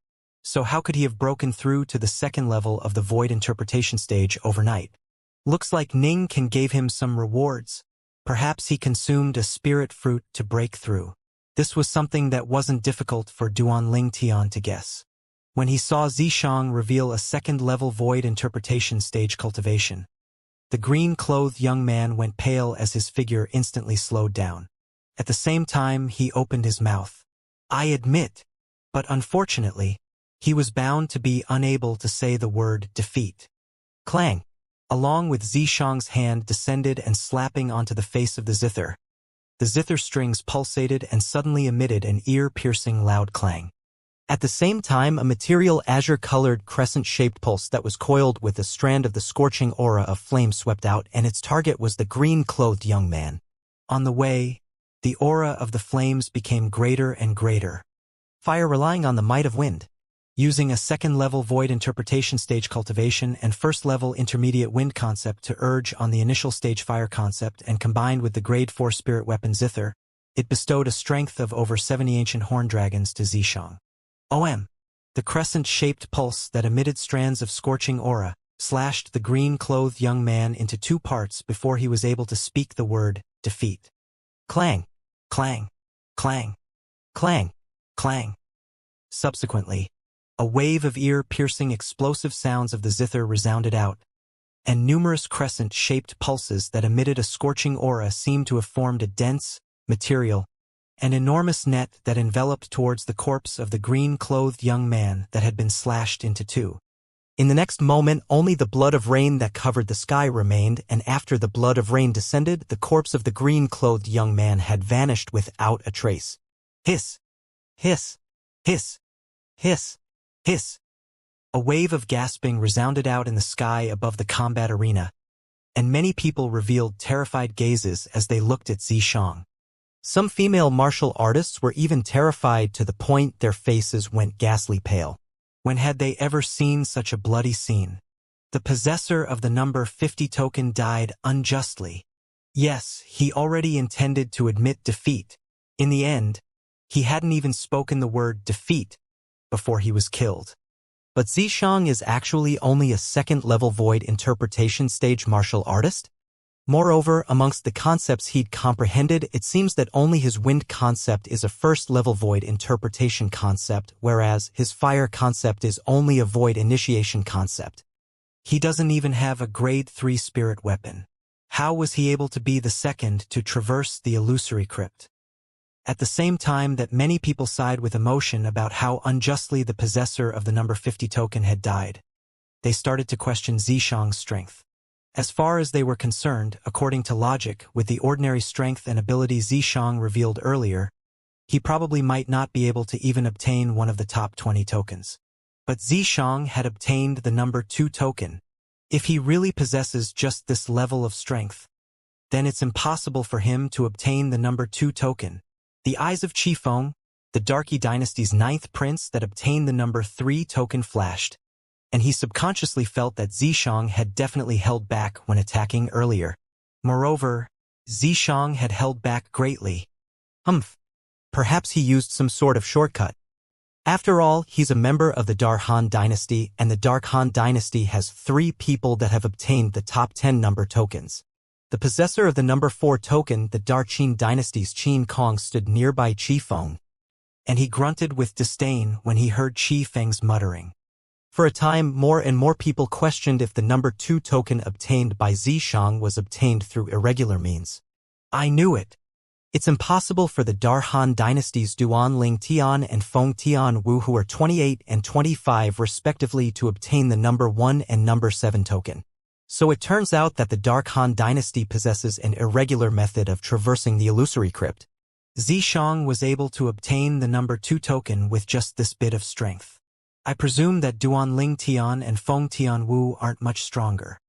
So how could he have broken through to the second level of the void interpretation stage overnight? Looks like Ning can gave him some rewards. Perhaps he consumed a spirit fruit to break through. This was something that wasn't difficult for Duanling Tian to guess. When he saw Zishang reveal a second-level void interpretation stage cultivation, the green-clothed young man went pale as his figure instantly slowed down. At the same time, he opened his mouth. "I admit," but unfortunately, he was bound to be unable to say the word defeat. Clang! Along with Zishang's hand descended and slapping onto the face of the zither. The zither strings pulsated and suddenly emitted an ear-piercing loud clang. At the same time, a material azure-colored crescent-shaped pulse that was coiled with a strand of the scorching aura of flame swept out, and its target was the green-clothed young man. On the way, the aura of the flames became greater and greater. Fire relying on the might of wind. Using a second-level void interpretation stage cultivation and first-level intermediate wind concept to urge on the initial stage fire concept and combined with the grade 4 spirit weapon Zither, it bestowed a strength of over 70 ancient horn dragons to Zishang. The crescent-shaped pulse that emitted strands of scorching aura slashed the green-clothed young man into two parts before he was able to speak the word defeat. Clang, clang, clang, clang, clang. Subsequently, a wave of ear-piercing explosive sounds of the zither resounded out, and numerous crescent-shaped pulses that emitted a scorching aura seemed to have formed a dense, material, an enormous net that enveloped towards the corpse of the green-clothed young man that had been slashed into two. In the next moment, only the blood of rain that covered the sky remained, and after the blood of rain descended, the corpse of the green-clothed young man had vanished without a trace. Hiss! Hiss! Hiss! Hiss! Hiss! A wave of gasping resounded out in the sky above the combat arena, and many people revealed terrified gazes as they looked at Xianxia. Some female martial artists were even terrified to the point their faces went ghastly pale. When had they ever seen such a bloody scene? The possessor of the number 50 token died unjustly. Yes, he already intended to admit defeat. In the end, he hadn't even spoken the word defeat before he was killed. But Xianxia is actually only a second-level void interpretation stage martial artist? Moreover, amongst the concepts he'd comprehended, it seems that only his wind concept is a first-level void interpretation concept, whereas his fire concept is only a void initiation concept. He doesn't even have a grade 3 spirit weapon. How was he able to be the second to traverse the illusory crypt? At the same time that many people sighed with emotion about how unjustly the possessor of the number 50 token had died, they started to question Xianxia's strength. As far as they were concerned, according to logic, with the ordinary strength and ability Xianxia revealed earlier, he probably might not be able to even obtain one of the top 20 tokens. But Xianxia had obtained the number 2 token. If he really possesses just this level of strength, then it's impossible for him to obtain the number 2 token. The eyes of Qifeng, the Darky Dynasty's 9th prince that obtained the number 3 token, flashed, and he subconsciously felt that Xianxia had definitely held back when attacking earlier. Moreover, Xianxia had held back greatly. Perhaps he used some sort of shortcut. After all, he's a member of the Dark Han Dynasty, and the Dark Han Dynasty has 3 people that have obtained the top 10 number tokens. The possessor of the number 4 token, the Dark Qin Dynasty's Qin Kong, stood nearby Qifeng, and he grunted with disdain when he heard Qifeng's muttering. For a time, more and more people questioned if the number 2 token obtained by Xianxia was obtained through irregular means. I knew it. It's impossible for the Darhan Dynasty's Duanling Tian and Feng Tian Wu, who are 28 and 25 respectively, to obtain the number 1 and number 7 token. So it turns out that the Dark Han Dynasty possesses an irregular method of traversing the illusory crypt. Xianxia was able to obtain the number 2 token with just this bit of strength. I presume that Duanling Tian and Feng Tian Wu aren't much stronger.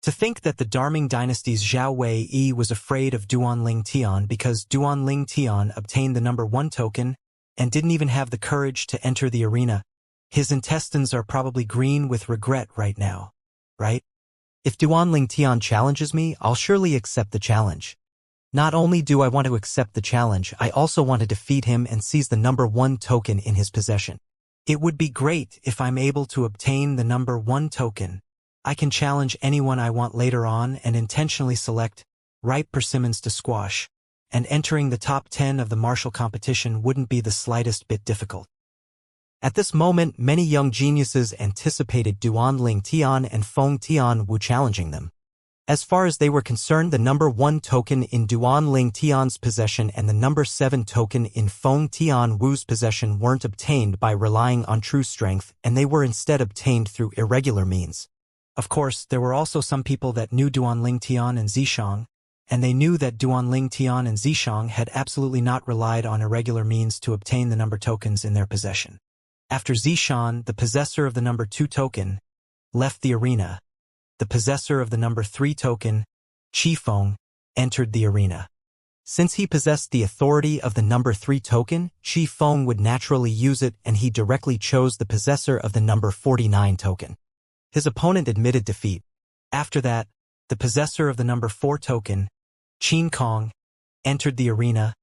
To think that the Darming Dynasty's Zhao Wei was afraid of Duanling Tian because Duanling Tian obtained the number 1 token and didn't even have the courage to enter the arena. His intestines are probably green with regret right now, right? If Duanling Tian challenges me, I'll surely accept the challenge. Not only do I want to accept the challenge, I also want to defeat him and seize the number 1 token in his possession. It would be great if I'm able to obtain the number 1 token. I can challenge anyone I want later on and intentionally select ripe persimmons to squash, and entering the top 10 of the martial competition wouldn't be the slightest bit difficult. At this moment, many young geniuses anticipated Duanling Tian and Feng Tian Wu challenging them. As far as they were concerned, the number 1 token in Duanling Tian's possession and the number 7 token in Feng Tian Wu's possession weren't obtained by relying on true strength, and they were instead obtained through irregular means. Of course, there were also some people that knew Duanling Tian and Xianxia, and they knew that Duanling Tian and Xianxia had absolutely not relied on irregular means to obtain the number tokens in their possession. After Xianxia, the possessor of the number 2 token, left the arena, the possessor of the number 3 token, Qifeng, entered the arena. Since he possessed the authority of the number 3 token, Qifeng would naturally use it, and he directly chose the possessor of the number 49 token. His opponent admitted defeat. After that, the possessor of the number 4 token, Qin Kong, entered the arena,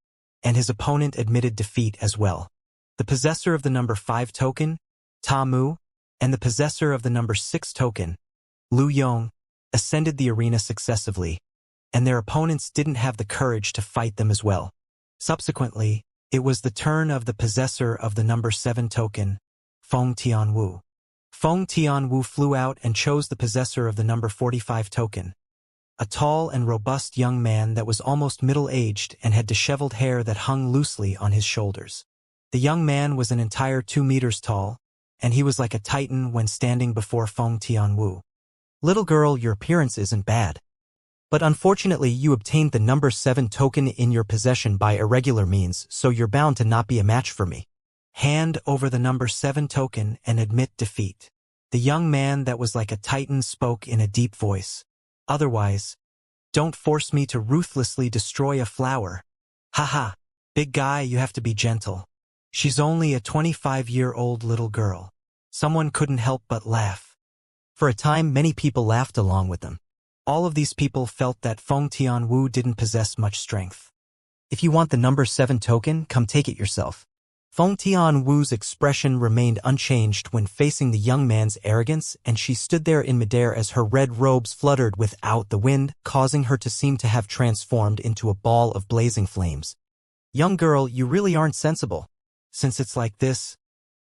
and his opponent admitted defeat as well. The possessor of the number 5 token, Ta Mu, and the possessor of the number 6 token, Lu Yong, ascended the arena successively, and their opponents didn't have the courage to fight them as well. Subsequently, it was the turn of the possessor of the number 7 token, Feng Tian Wu. Feng Tianwu flew out and chose the possessor of the number 45 token. A tall and robust young man that was almost middle-aged and had disheveled hair that hung loosely on his shoulders. The young man was an entire 2 meters tall, and he was like a titan when standing before Feng Tianwu. Little girl, your appearance isn't bad. But unfortunately you obtained the number 7 token in your possession by irregular means, so you're bound to not be a match for me. Hand over the number 7 token and admit defeat. The young man that was like a titan spoke in a deep voice. Otherwise, don't force me to ruthlessly destroy a flower. Haha, big guy, you have to be gentle. She's only a 25-year-old little girl. Someone couldn't help but laugh. For a time, many people laughed along with them. All of these people felt that Feng Tianwu didn't possess much strength. If you want the number 7 token, come take it yourself. Feng Tianwu's expression remained unchanged when facing the young man's arrogance, and she stood there in midair as her red robes fluttered without the wind, causing her to seem to have transformed into a ball of blazing flames. Young girl, you really aren't sensible. Since it's like this,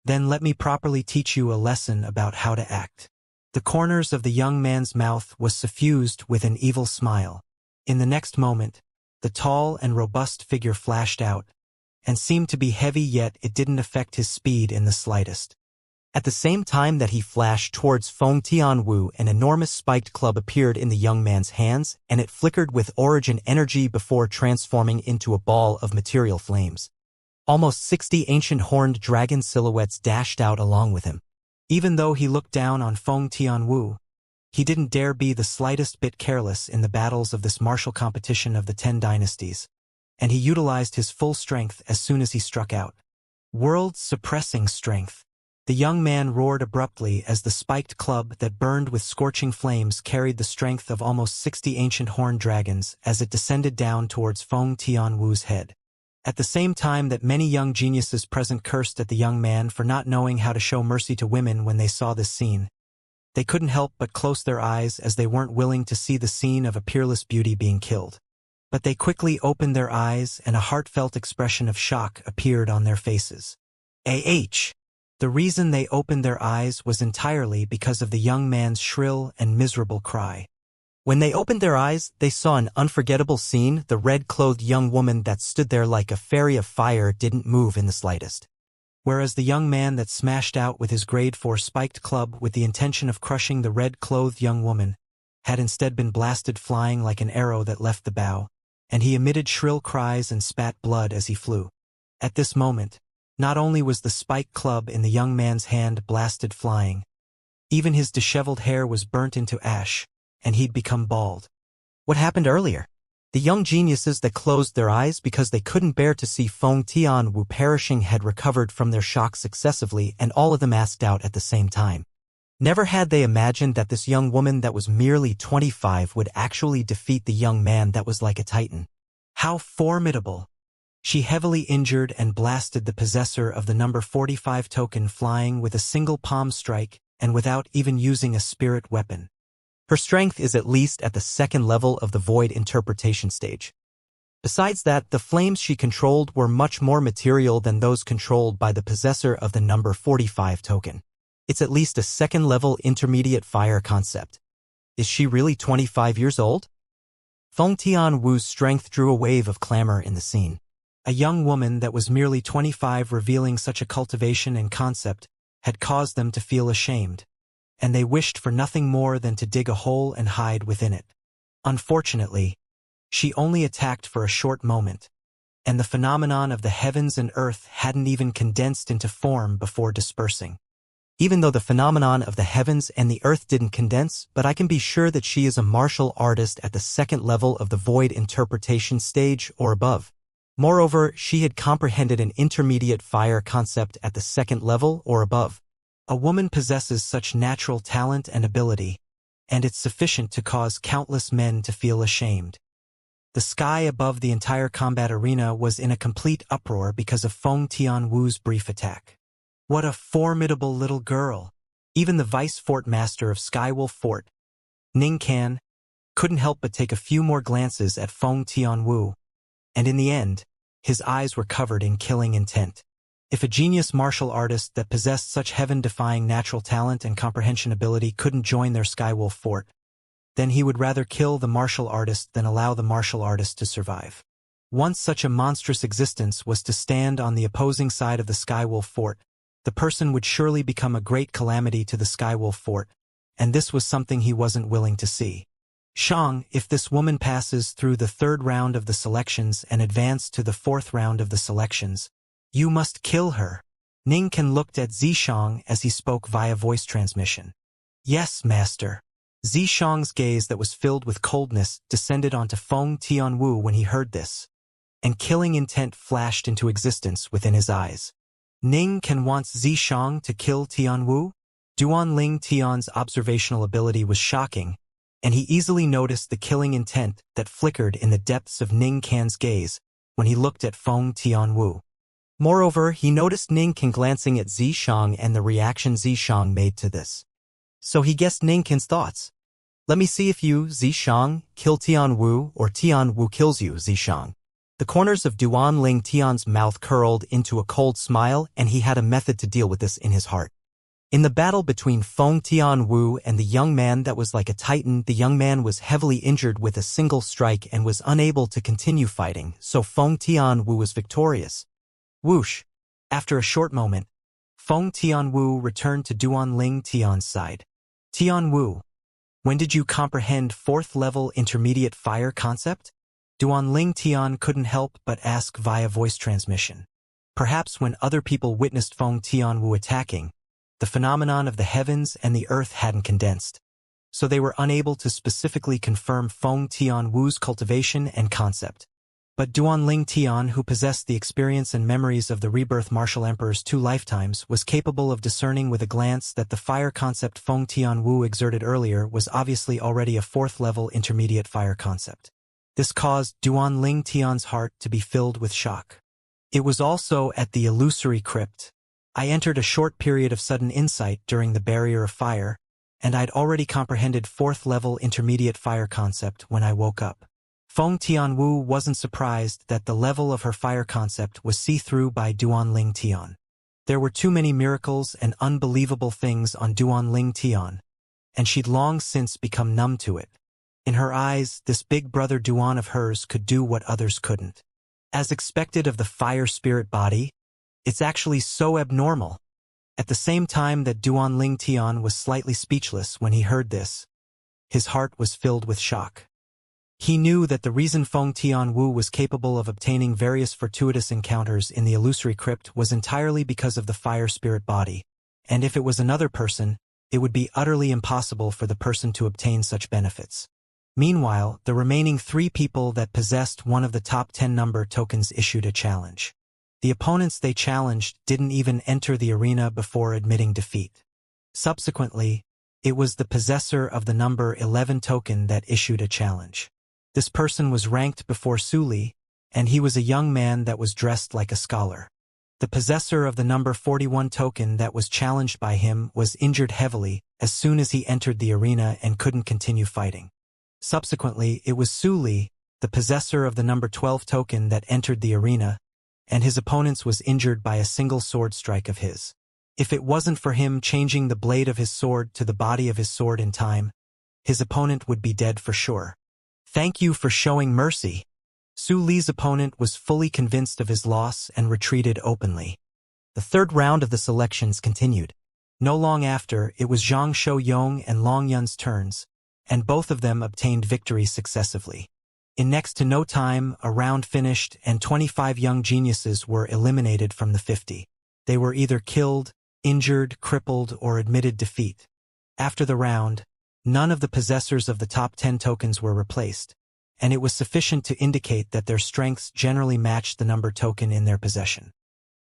then let me properly teach you a lesson about how to act. The corners of the young man's mouth was suffused with an evil smile. In the next moment, the tall and robust figure flashed out, and seemed to be heavy, yet it didn't affect his speed in the slightest. At the same time that he flashed towards Feng Tianwu, an enormous spiked club appeared in the young man's hands, and it flickered with origin energy before transforming into a ball of material flames. Almost 60 ancient horned dragon silhouettes dashed out along with him. Even though he looked down on Feng Tianwu, he didn't dare be the slightest bit careless in the battles of this martial competition of the 10 dynasties, and he utilized his full strength as soon as he struck out. World-suppressing strength. The young man roared abruptly as the spiked club that burned with scorching flames carried the strength of almost 60 ancient horned dragons as it descended down towards Feng Tianwu's head. At the same time that many young geniuses present cursed at the young man for not knowing how to show mercy to women when they saw this scene, they couldn't help but close their eyes as they weren't willing to see the scene of a peerless beauty being killed. But they quickly opened their eyes and a heartfelt expression of shock appeared on their faces. The reason they opened their eyes was entirely because of the young man's shrill and miserable cry. When they opened their eyes, they saw an unforgettable scene. The red-clothed young woman that stood there like a fairy of fire didn't move in the slightest, whereas the young man that smashed out with his grade 4 spiked club with the intention of crushing the red-clothed young woman had instead been blasted flying like an arrow that left the bow, and he emitted shrill cries and spat blood as he flew. At this moment, not only was the spiked club in the young man's hand blasted flying, even his disheveled hair was burnt into ash, and he'd become bald. What happened earlier? The young geniuses that closed their eyes because they couldn't bear to see Feng Tianwu perishing had recovered from their shock successively, and all of them asked out at the same time. Never had they imagined that this young woman that was merely 25 would actually defeat the young man that was like a titan. How formidable! She heavily injured and blasted the possessor of the number 45 token flying with a single palm strike and without even using a spirit weapon. Her strength is at least at the 2nd level of the void interpretation stage. Besides that, the flames she controlled were much more material than those controlled by the possessor of the number 45 token. It's at least a 2nd level intermediate fire concept. Is she really 25 years old? Feng Tianwu's strength drew a wave of clamor in the scene. A young woman that was merely 25 revealing such a cultivation and concept had caused them to feel ashamed, and they wished for nothing more than to dig a hole and hide within it. Unfortunately, she only attacked for a short moment, and the phenomenon of the heavens and earth hadn't even condensed into form before dispersing. Even though the phenomenon of the heavens and the earth didn't condense, but I can be sure that she is a martial artist at the 2nd level of the void interpretation stage or above. Moreover, she had comprehended an intermediate fire concept at the 2nd level or above. A woman possesses such natural talent and ability, and it's sufficient to cause countless men to feel ashamed. The sky above the entire combat arena was in a complete uproar because of Feng Tianwu's brief attack. What a formidable little girl! Even the vice fort master of Skywolf Fort, Ning Kan, couldn't help but take a few more glances at Feng Tianwu, and in the end, his eyes were covered in killing intent. If a genius martial artist that possessed such heaven-defying natural talent and comprehension ability couldn't join their Skywolf fort, then he would rather kill the martial artist than allow the martial artist to survive. Once such a monstrous existence was to stand on the opposing side of the Skywolf fort, the person would surely become a great calamity to the Skywolf fort, and this was something he wasn't willing to see. Xiang, if this woman passes through the 3rd round of the selections and advance to the 4th round of the selections, you must kill her. Ning Can looked at Zishang as he spoke via voice transmission. Yes, master. Zishang's gaze that was filled with coldness descended onto Feng Tianwu when he heard this, and killing intent flashed into existence within his eyes. Ning Can wants Zishang to kill Tianwu? Duanling Tian's observational ability was shocking, and he easily noticed the killing intent that flickered in the depths of Ning Can's gaze when he looked at Feng Tianwu. Moreover, he noticed Ning Can glancing at Zishang and the reaction Zishang made to this. So he guessed Ning Can's thoughts. Let me see if you, Zishang, kill Tianwu or Tianwu kills you, Zishang. The corners of Duanling Tian's mouth curled into a cold smile, and he had a method to deal with this in his heart. In the battle between Feng Tianwu and the young man that was like a titan, the young man was heavily injured with a single strike and was unable to continue fighting, so Feng Tianwu was victorious. Whoosh! After a short moment, Feng Tianwu returned to Duanling Tian's side. Tianwu, when did you comprehend 4th-level intermediate fire concept? Duanling Tian couldn't help but ask via voice transmission. Perhaps when other people witnessed Feng Tianwu attacking, the phenomenon of the heavens and the earth hadn't condensed, so they were unable to specifically confirm Feng Tianwu's cultivation and concept. But Duanling Tian, who possessed the experience and memories of the rebirth martial emperor's 2 lifetimes, was capable of discerning with a glance that the fire concept Feng Tianwu exerted earlier was obviously already a 4th-level intermediate fire concept. This caused Duanling Tian's heart to be filled with shock. It was also at the illusory crypt. I entered a short period of sudden insight during the barrier of fire, and I'd already comprehended 4th-level intermediate fire concept when I woke up. Feng Tianwu wasn't surprised that the level of her fire concept was see-through by Duanling Tian. There were too many miracles and unbelievable things on Duanling Tian, and she'd long since become numb to it. In her eyes, this big brother Duan of hers could do what others couldn't. As expected of the fire spirit body, it's actually so abnormal. At the same time that Duanling Tian was slightly speechless when he heard this, his heart was filled with shock. He knew that the reason Feng Tianwu was capable of obtaining various fortuitous encounters in the illusory crypt was entirely because of the fire spirit body, and if it was another person, it would be utterly impossible for the person to obtain such benefits. Meanwhile, the remaining 3 people that possessed one of the top 10 number tokens issued a challenge. The opponents they challenged didn't even enter the arena before admitting defeat. Subsequently, it was the possessor of the number 11 token that issued a challenge. This person was ranked before Suli, and he was a young man that was dressed like a scholar. The possessor of the number 41 token that was challenged by him was injured heavily as soon as he entered the arena and couldn't continue fighting. Subsequently, it was Suli, the possessor of the number 12 token that entered the arena, and his opponent was injured by a single sword strike of his. If it wasn't for him changing the blade of his sword to the body of his sword in time, his opponent would be dead for sure. Thank you for showing mercy. Su Li's opponent was fully convinced of his loss and retreated openly. The 3rd round of the selections continued. No long after, it was Zhang Shouyong and Long Yun's turns, and both of them obtained victories successively. In next to no time, a round finished and 25 young geniuses were eliminated from the 50. They were either killed, injured, crippled, or admitted defeat. After the round, none of the possessors of the top 10 tokens were replaced, and it was sufficient to indicate that their strengths generally matched the number token in their possession.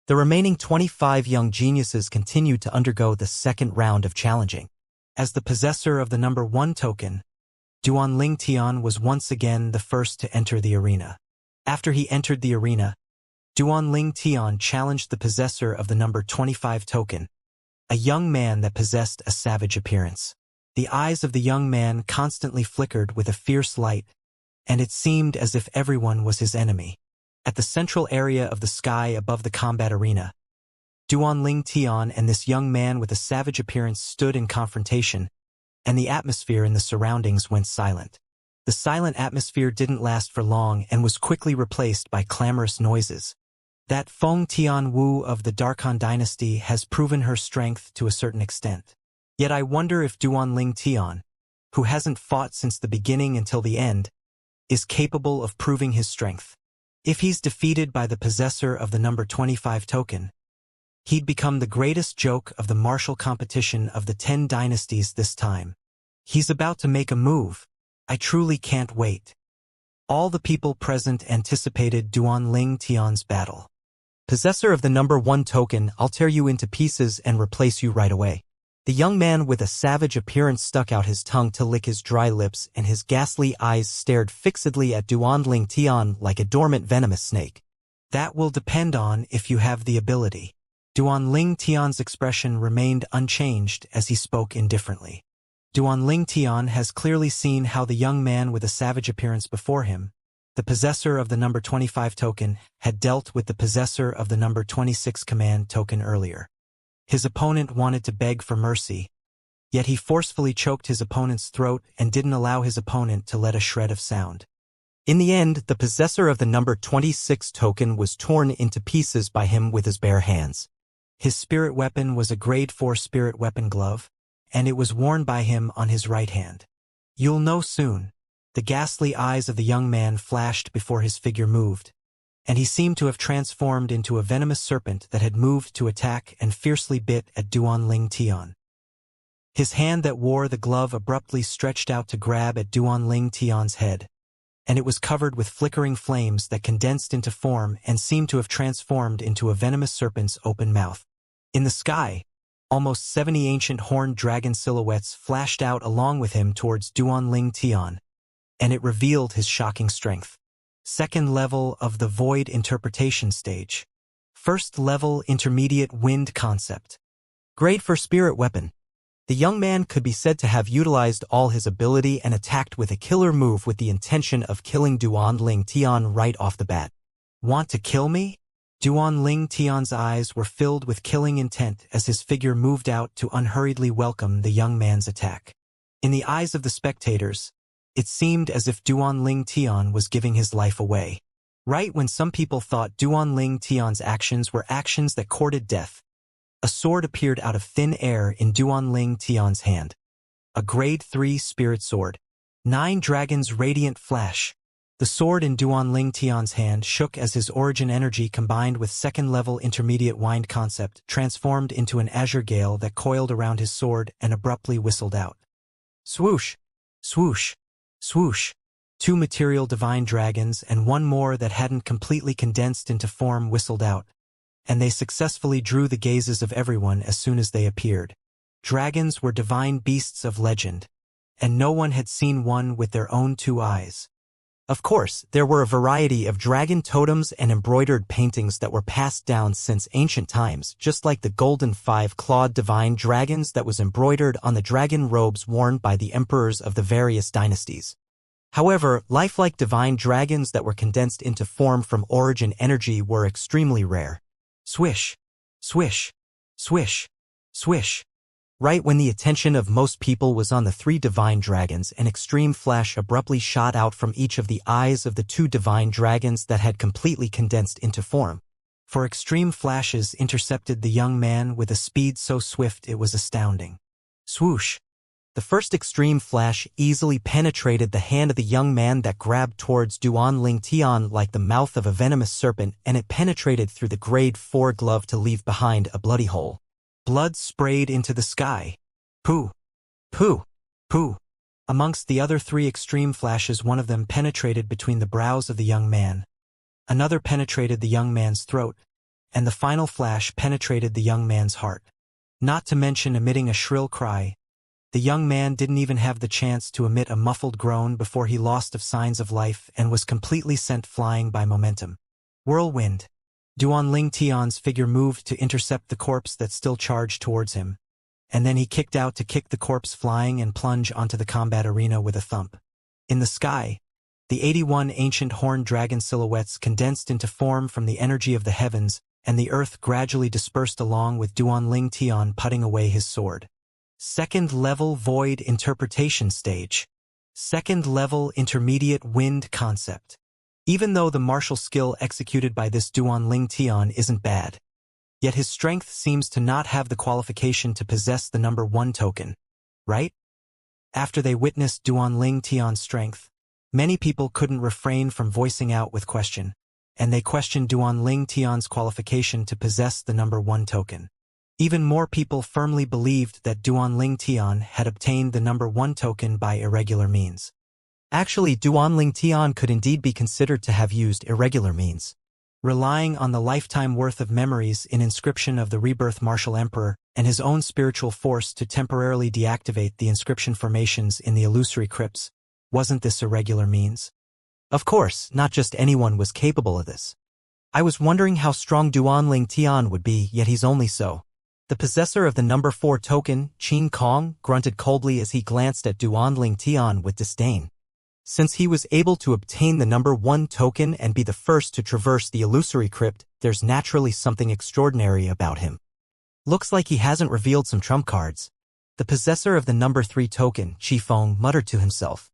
The remaining 25 young geniuses continued to undergo the 2nd round of challenging. As the possessor of the number 1 token, Duanling Tian was once again the first to enter the arena. After he entered the arena, Duanling Tian challenged the possessor of the number 25 token, a young man that possessed a savage appearance. The eyes of the young man constantly flickered with a fierce light, and it seemed as if everyone was his enemy. At the central area of the sky above the combat arena, Duanling Tian and this young man with a savage appearance stood in confrontation, and the atmosphere in the surroundings went silent. The silent atmosphere didn't last for long and was quickly replaced by clamorous noises. That Feng Tian Wu of the Darkhan dynasty has proven her strength to a certain extent. Yet I wonder if Duanling Tian, who hasn't fought since the beginning until the end, is capable of proving his strength. If he's defeated by the possessor of the number 25 token, he'd become the greatest joke of the martial competition of the 10 dynasties this time. He's about to make a move. I truly can't wait. All the people present anticipated Duanling Tian's battle. Possessor of the number 1 token, I'll tear you into pieces and replace you right away. The young man with a savage appearance stuck out his tongue to lick his dry lips, and his ghastly eyes stared fixedly at Duanling Tian like a dormant venomous snake. That will depend on if you have the ability. Duanling Tian's expression remained unchanged as he spoke indifferently. Duanling Tian has clearly seen how the young man with a savage appearance before him, the possessor of the number 25 token, had dealt with the possessor of the number 26 command token earlier. His opponent wanted to beg for mercy, yet he forcefully choked his opponent's throat and didn't allow his opponent to let a shred of sound. In the end, the possessor of the number 26 token was torn into pieces by him with his bare hands. His spirit weapon was a grade 4 spirit weapon glove, and it was worn by him on his right hand. You'll know soon. The ghastly eyes of the young man flashed before his figure moved, and he seemed to have transformed into a venomous serpent that had moved to attack and fiercely bit at Duanling Tian. His hand that wore the glove abruptly stretched out to grab at Duanling Tian's head, and it was covered with flickering flames that condensed into form and seemed to have transformed into a venomous serpent's open mouth. In the sky, almost 70 ancient horned dragon silhouettes flashed out along with him towards Duanling Tian, and it revealed his shocking strength. Second level of the Void Interpretation stage. First level Intermediate Wind Concept. Grade for Spirit Weapon. The young man could be said to have utilized all his ability and attacked with a killer move with the intention of killing Duanling Tian right off the bat. Want to kill me? Duanling Tian's eyes were filled with killing intent as his figure moved out to unhurriedly welcome the young man's attack. In the eyes of the spectators, it seemed as if Duanling Tian was giving his life away. Right when some people thought Duanling Tian's actions were actions that courted death, a sword appeared out of thin air in Duanling Tian's hand. A grade 3 spirit sword. 9 dragons radiant flash. The sword in Duanling Tian's hand shook as his origin energy combined with second-level intermediate wind concept transformed into an azure gale that coiled around his sword and abruptly whistled out. Swoosh! Swoosh! Swoosh! 2 material divine dragons and 1 more that hadn't completely condensed into form whistled out, and they successfully drew the gazes of everyone as soon as they appeared. Dragons were divine beasts of legend, and no one had seen one with their own 2 eyes. Of course, there were a variety of dragon totems and embroidered paintings that were passed down since ancient times, just like the golden 5-clawed divine dragons that was embroidered on the dragon robes worn by the emperors of the various dynasties. However, lifelike divine dragons that were condensed into form from origin energy were extremely rare. Swish! Swish! Swish! Swish! Right when the attention of most people was on the 3 divine dragons, an extreme flash abruptly shot out from each of the eyes of the 2 divine dragons that had completely condensed into form. For extreme flashes intercepted the young man with a speed so swift it was astounding. Swoosh! The first extreme flash easily penetrated the hand of the young man that grabbed towards Duanling Tian like the mouth of a venomous serpent, and it penetrated through the grade 4 glove to leave behind a bloody hole. Blood sprayed into the sky. Pooh! Pooh! Pooh! Amongst the other 3 extreme flashes, one of them penetrated between the brows of the young man. Another penetrated the young man's throat, and the final flash penetrated the young man's heart. Not to mention emitting a shrill cry, the young man didn't even have the chance to emit a muffled groan before he lost of signs of life and was completely sent flying by momentum. Whirlwind. Duanling Tian's figure moved to intercept the corpse that still charged towards him, and then he kicked out to kick the corpse flying and plunge onto the combat arena with a thump. In the sky, the 81 ancient horned dragon silhouettes condensed into form from the energy of the heavens and the earth gradually dispersed along with Duanling Tian putting away his sword. Second level void interpretation stage. Second level intermediate wind concept. Even though the martial skill executed by this Duanling Tian isn't bad, yet his strength seems to not have the qualification to possess the number 1 token, right? After they witnessed Duanling Tian's strength, many people couldn't refrain from voicing out with question, and they questioned Duanling Tian's qualification to possess the number 1 token. Even more people firmly believed that Duanling Tian had obtained the number 1 token by irregular means. Actually, Duanling Tian could indeed be considered to have used irregular means, relying on the lifetime worth of memories in inscription of the rebirth martial emperor and his own spiritual force to temporarily deactivate the inscription formations in the illusory crypts. Wasn't this irregular means? Of course, not just anyone was capable of this. I was wondering how strong Duanling Tian would be, yet he's only so. The possessor of the number 4 token, Qin Kong, grunted coldly as he glanced at Duanling Tian with disdain. Since he was able to obtain the number 1 token and be the first to traverse the illusory crypt, there's naturally something extraordinary about him. Looks like he hasn't revealed some trump cards. The possessor of the number 3 token, Qi Feng, muttered to himself.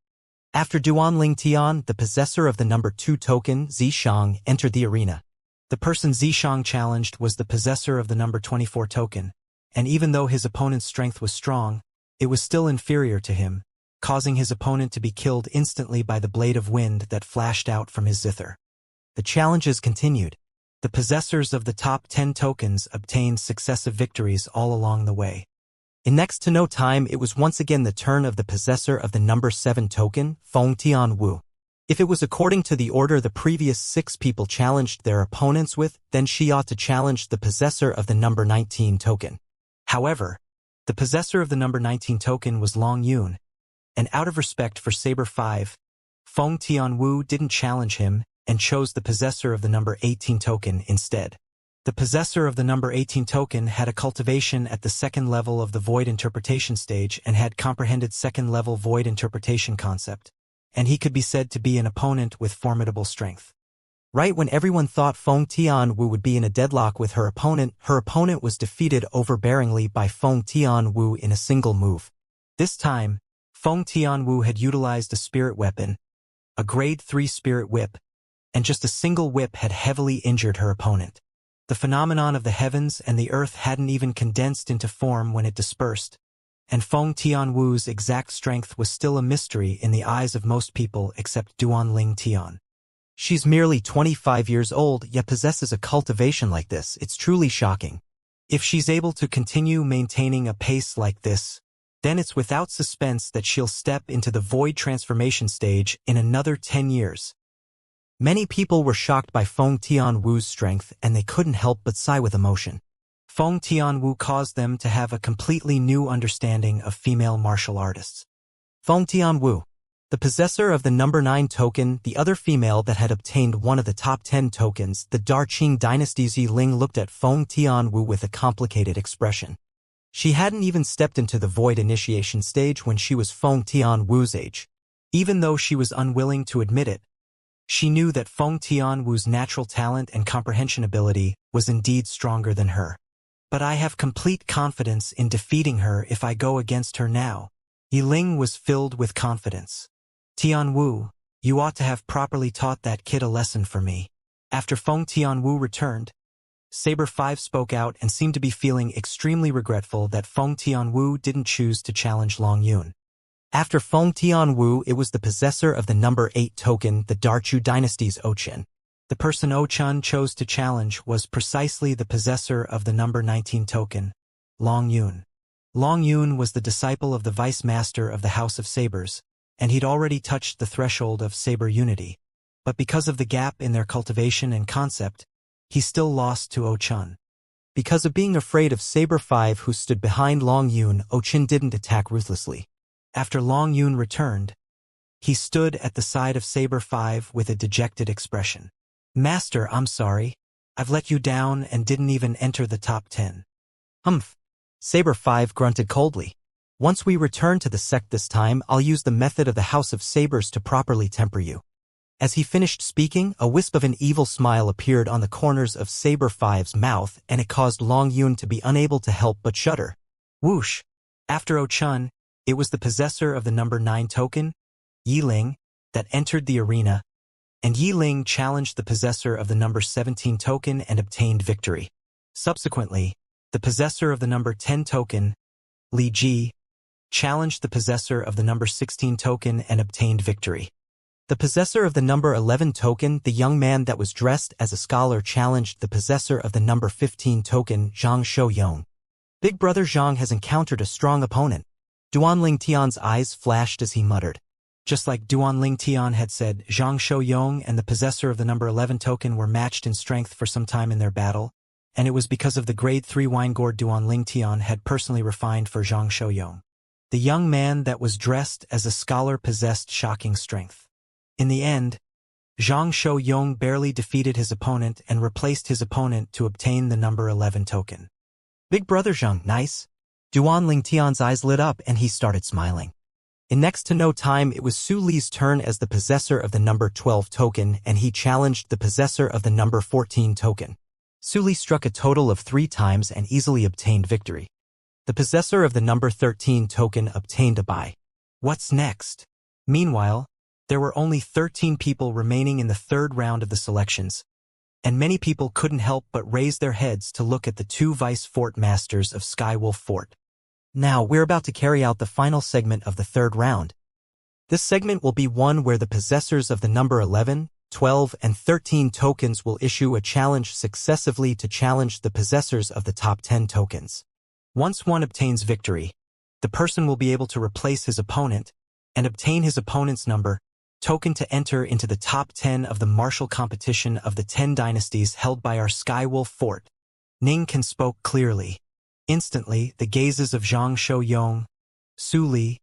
After Duanling Tian, the possessor of the number 2 token, Zishang, entered the arena. The person Zishang challenged was the possessor of the number 24 token, and even though his opponent's strength was strong, it was still inferior to him, causing his opponent to be killed instantly by the blade of wind that flashed out from his zither. The challenges continued. The possessors of the top 10 tokens obtained successive victories all along the way. In next to no time, it was once again the turn of the possessor of the number 7 token, Feng Tianwu. If it was according to the order the previous 6 people challenged their opponents with, then she ought to challenge the possessor of the number 19 token. However, the possessor of the number 19 token was Long Yun, and out of respect for Saber 5, Feng Tianwu didn't challenge him and chose the possessor of the number 18 token instead. The possessor of the number 18 token had a cultivation at the 2nd level of the void interpretation stage and had comprehended 2nd level void interpretation concept, and he could be said to be an opponent with formidable strength. Right when everyone thought Feng Tianwu would be in a deadlock with her opponent was defeated overbearingly by Feng Tianwu in a single move. This time, Feng Tianwu had utilized a spirit weapon, a grade 3 spirit whip, and just a single whip had heavily injured her opponent. The phenomenon of the heavens and the earth hadn't even condensed into form when it dispersed, and Feng Tianwu's exact strength was still a mystery in the eyes of most people except Duanling Tian. She's merely 25 years old, yet possesses a cultivation like this. It's truly shocking. If she's able to continue maintaining a pace like this, then it's without suspense that she'll step into the void transformation stage in another 10 years. Many people were shocked by Feng Tianwu's strength, and they couldn't help but sigh with emotion. Feng Tianwu caused them to have a completely new understanding of female martial artists. Feng Tianwu, the possessor of the number 9 token, the other female that had obtained one of the top 10 tokens, the Darqing dynasty's Yi Ling looked at Feng Tianwu with a complicated expression. She hadn't even stepped into the void initiation stage when she was Feng Tianwu's age. Even though she was unwilling to admit it, she knew that Feng Tianwu's natural talent and comprehension ability was indeed stronger than her. But I have complete confidence in defeating her if I go against her now. Yi Ling was filled with confidence. Tianwu, you ought to have properly taught that kid a lesson for me. After Feng Tianwu returned, Saber 5 spoke out and seemed to be feeling extremely regretful that Feng Tianwu didn't choose to challenge Long Yun. After Feng Tianwu, it was the possessor of the number 8 token, the Darchu dynasty's Ochen. The person Ochun chose to challenge was precisely the possessor of the number 19 token, Long Yun. Long Yun was the disciple of the vice master of the House of Sabers, and he'd already touched the threshold of saber unity. But because of the gap in their cultivation and concept, he still lost to Ochun. Because of being afraid of Saber 5 who stood behind Long Yun, Ochun didn't attack ruthlessly. After Long Yun returned, he stood at the side of Saber 5 with a dejected expression. Master, I'm sorry. I've let you down and didn't even enter the top 10. Humph. Saber 5 grunted coldly. Once we return to the sect this time, I'll use the method of the House of Sabers to properly temper you. As he finished speaking, a wisp of an evil smile appeared on the corners of Saber Five's mouth, and it caused Long Yun to be unable to help but shudder. Whoosh! After Oh-chun, it was the possessor of the number 9 token, Yi Ling, that entered the arena, and Yi Ling challenged the possessor of the number 17 token and obtained victory. Subsequently, the possessor of the number 10 token, Li Ji, challenged the possessor of the number 16 token and obtained victory. The possessor of the number 11 token, the young man that was dressed as a scholar, challenged the possessor of the number 15 token, Zhang Shouyong. Big Brother Zhang has encountered a strong opponent. Duanling Tian's eyes flashed as he muttered. Just like Duanling Tian had said, Zhang Shouyong and the possessor of the number 11 token were matched in strength for some time in their battle, and it was because of the grade 3 wine gourd Duanling Tian had personally refined for Zhang Shouyong. The young man that was dressed as a scholar possessed shocking strength. In the end, Zhang Shouyong barely defeated his opponent and replaced his opponent to obtain the number 11 token. Big Brother Zhang, nice? Duanling Tian's eyes lit up and he started smiling. In next to no time, it was Su Li's turn as the possessor of the number 12 token, and he challenged the possessor of the number 14 token. Su Li struck a total of 3 times and easily obtained victory. The possessor of the number 13 token obtained a bye. What's next? Meanwhile, there were only 13 people remaining in the 3rd round of the selections, and many people couldn't help but raise their heads to look at the 2 vice fort masters of Skywolf Fort. Now, we're about to carry out the final segment of the 3rd round. This segment will be one where the possessors of the number 11, 12, and 13 tokens will issue a challenge successively to challenge the possessors of the top 10 tokens. Once one obtains victory, the person will be able to replace his opponent and obtain his opponent's number token to enter into the top 10 of the martial competition of the 10 dynasties held by our Skywolf Fort. Ning Kan spoke clearly. Instantly, the gazes of Zhang Shouyong, Su Li,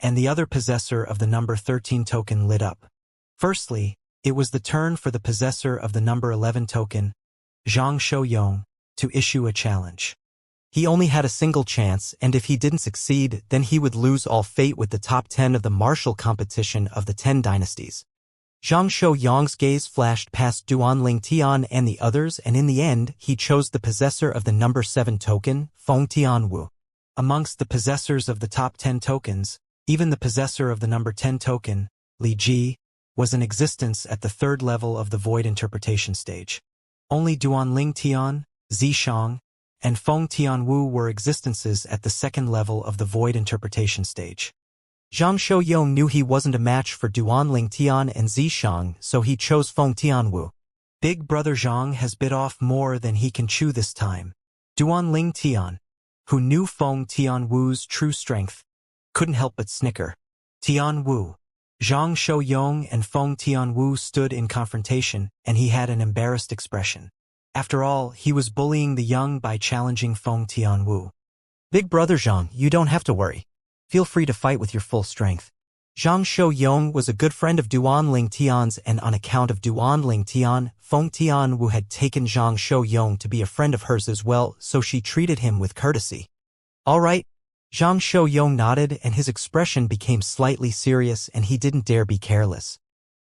and the other possessor of the number 13 token lit up. Firstly, it was the turn for the possessor of the number 11 token, Zhang Shouyong, to issue a challenge. He only had a single chance, and if he didn't succeed, then he would lose all fate with the top 10 of the martial competition of the 10 dynasties. Zhang Shouyong's gaze flashed past Duanling Tian and the others, and in the end, he chose the possessor of the number 7 token, Feng Tianwu. Amongst the possessors of the top 10 tokens, even the possessor of the number 10 token, Li Ji, was in existence at the 3rd level of the void interpretation stage. Only Duanling Tian, Zishang, and Feng Tianwu were existences at the 2nd level of the void interpretation stage. Zhang Shouyong knew he wasn't a match for Duanling Tian and Zishang, so he chose Feng Tianwu. Big Brother Zhang has bit off more than he can chew this time. Duanling Tian, who knew Feng Tianwu's true strength, couldn't help but snicker. Tianwu. Zhang Shouyong and Feng Tianwu stood in confrontation, and he had an embarrassed expression. After all, he was bullying the young by challenging Feng Tianwu. Big Brother Zhang, you don't have to worry. Feel free to fight with your full strength. Zhang Shouyong was a good friend of Duanling Tian's, and on account of Duanling Tian, Feng Tianwu had taken Zhang Shouyong to be a friend of hers as well, so she treated him with courtesy. All right. Zhang Shouyong nodded, and his expression became slightly serious, and he didn't dare be careless.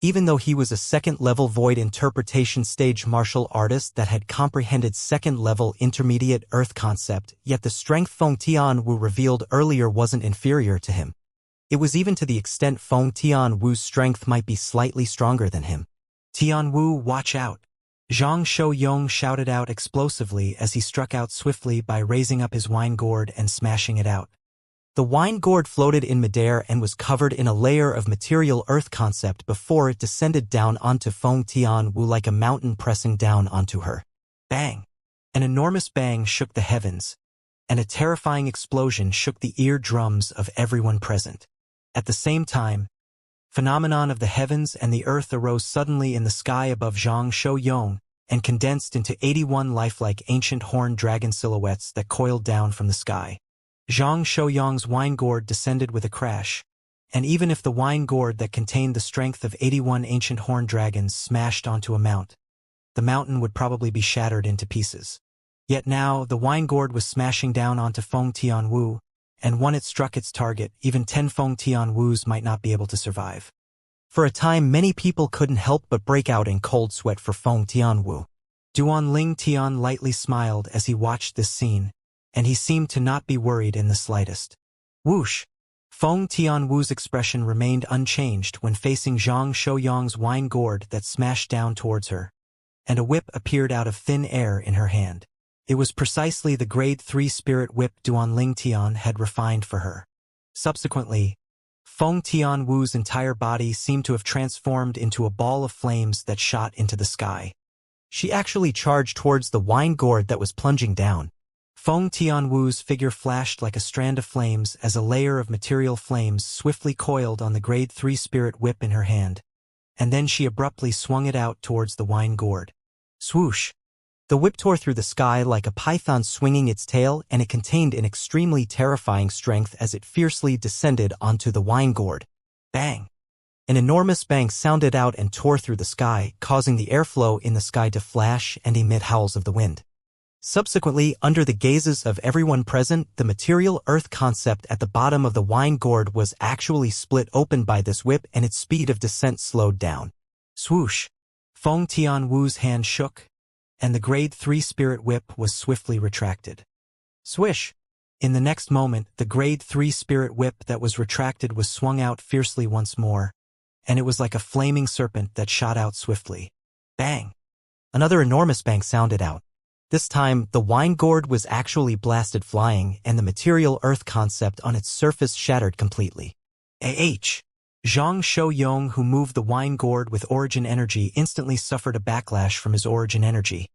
Even though he was a 2nd-level void interpretation stage martial artist that had comprehended 2nd-level intermediate earth concept, yet the strength Feng Tianwu revealed earlier wasn't inferior to him. It was even to the extent Feng Tianwu's strength might be slightly stronger than him. Tianwu, watch out! Zhang Shouyong shouted out explosively as he struck out swiftly by raising up his wine gourd and smashing it out. The wine gourd floated in midair and was covered in a layer of material earth concept before it descended down onto Feng Tianwu like a mountain pressing down onto her. Bang! An enormous bang shook the heavens, and a terrifying explosion shook the eardrums of everyone present. At the same time, phenomenon of the heavens and the earth arose suddenly in the sky above Zhang Shouyong and condensed into 81 lifelike ancient horned dragon silhouettes that coiled down from the sky. Zhang Shouyong's wine gourd descended with a crash, and even if the wine gourd that contained the strength of 81 ancient horned dragons smashed onto a mount, the mountain would probably be shattered into pieces. Yet now, the wine gourd was smashing down onto Feng Tianwu, and when it struck its target, even 10 Feng Tianwus might not be able to survive. For a time many people couldn't help but break out in cold sweat for Feng Tianwu. Duanling Tian lightly smiled as he watched this scene, and he seemed to not be worried in the slightest. Whoosh! Feng Tianwu's expression remained unchanged when facing Zhang Shouyang's wine gourd that smashed down towards her, and a whip appeared out of thin air in her hand. It was precisely the grade 3 spirit whip Duanling Tian had refined for her. Subsequently, Feng Tianwu's entire body seemed to have transformed into a ball of flames that shot into the sky. She actually charged towards the wine gourd that was plunging down. Feng Tianwu's figure flashed like a strand of flames as a layer of material flames swiftly coiled on the grade 3 spirit whip in her hand, and then she abruptly swung it out towards the wine gourd. Swoosh! The whip tore through the sky like a python swinging its tail, and it contained an extremely terrifying strength as it fiercely descended onto the wine gourd. Bang! An enormous bang sounded out and tore through the sky, causing the airflow in the sky to flash and emit howls of the wind. Subsequently, under the gazes of everyone present, the material earth concept at the bottom of the wine gourd was actually split open by this whip, and its speed of descent slowed down. Swoosh! Feng Tianwu's hand shook, and the grade 3 spirit whip was swiftly retracted. Swish! In the next moment, the grade 3 spirit whip that was retracted was swung out fiercely once more, and it was like a flaming serpent that shot out swiftly. Bang! Another enormous bang sounded out. This time, the wine gourd was actually blasted flying, and the material earth concept on its surface shattered completely. Zhang Shouyang, who moved the wine gourd with origin energy, instantly suffered a backlash from his origin energy,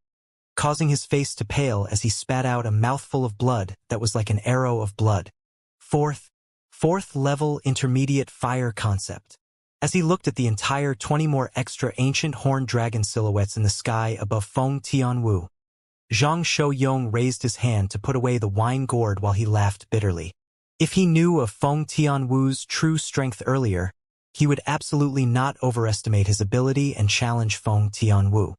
causing his face to pale as he spat out a mouthful of blood that was like an arrow of blood. Fourth level intermediate fire concept. As he looked at the entire 20 more extra ancient horned dragon silhouettes in the sky above Feng Tianwu, Zhang Shouyang raised his hand to put away the wine gourd while he laughed bitterly. If he knew of Feng Tianwu's true strength earlier, he would absolutely not overestimate his ability and challenge Feng Tianwu.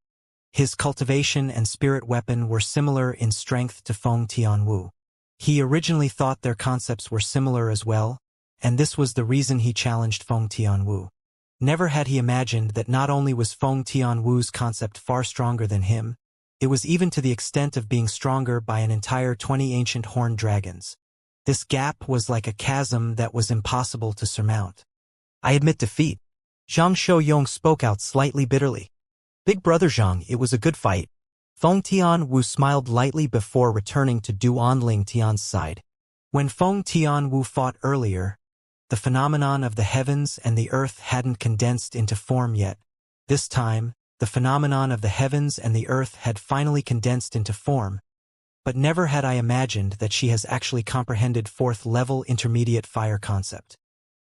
His cultivation and spirit weapon were similar in strength to Feng Tianwu. He originally thought their concepts were similar as well, and this was the reason he challenged Feng Tianwu. Never had he imagined that not only was Feng Tianwu's concept far stronger than him, it was even to the extent of being stronger by an entire 20 ancient horned dragons. This gap was like a chasm that was impossible to surmount. I admit defeat. Zhang Shouyang spoke out slightly bitterly. Big brother Zhang, it was a good fight. Feng Tianwu smiled lightly before returning to Duanling Tian's side. When Feng Tianwu fought earlier, the phenomenon of the heavens and the earth hadn't condensed into form yet. This time, the phenomenon of the heavens and the earth had finally condensed into form, but never had I imagined that she has actually comprehended 4th level intermediate fire concept.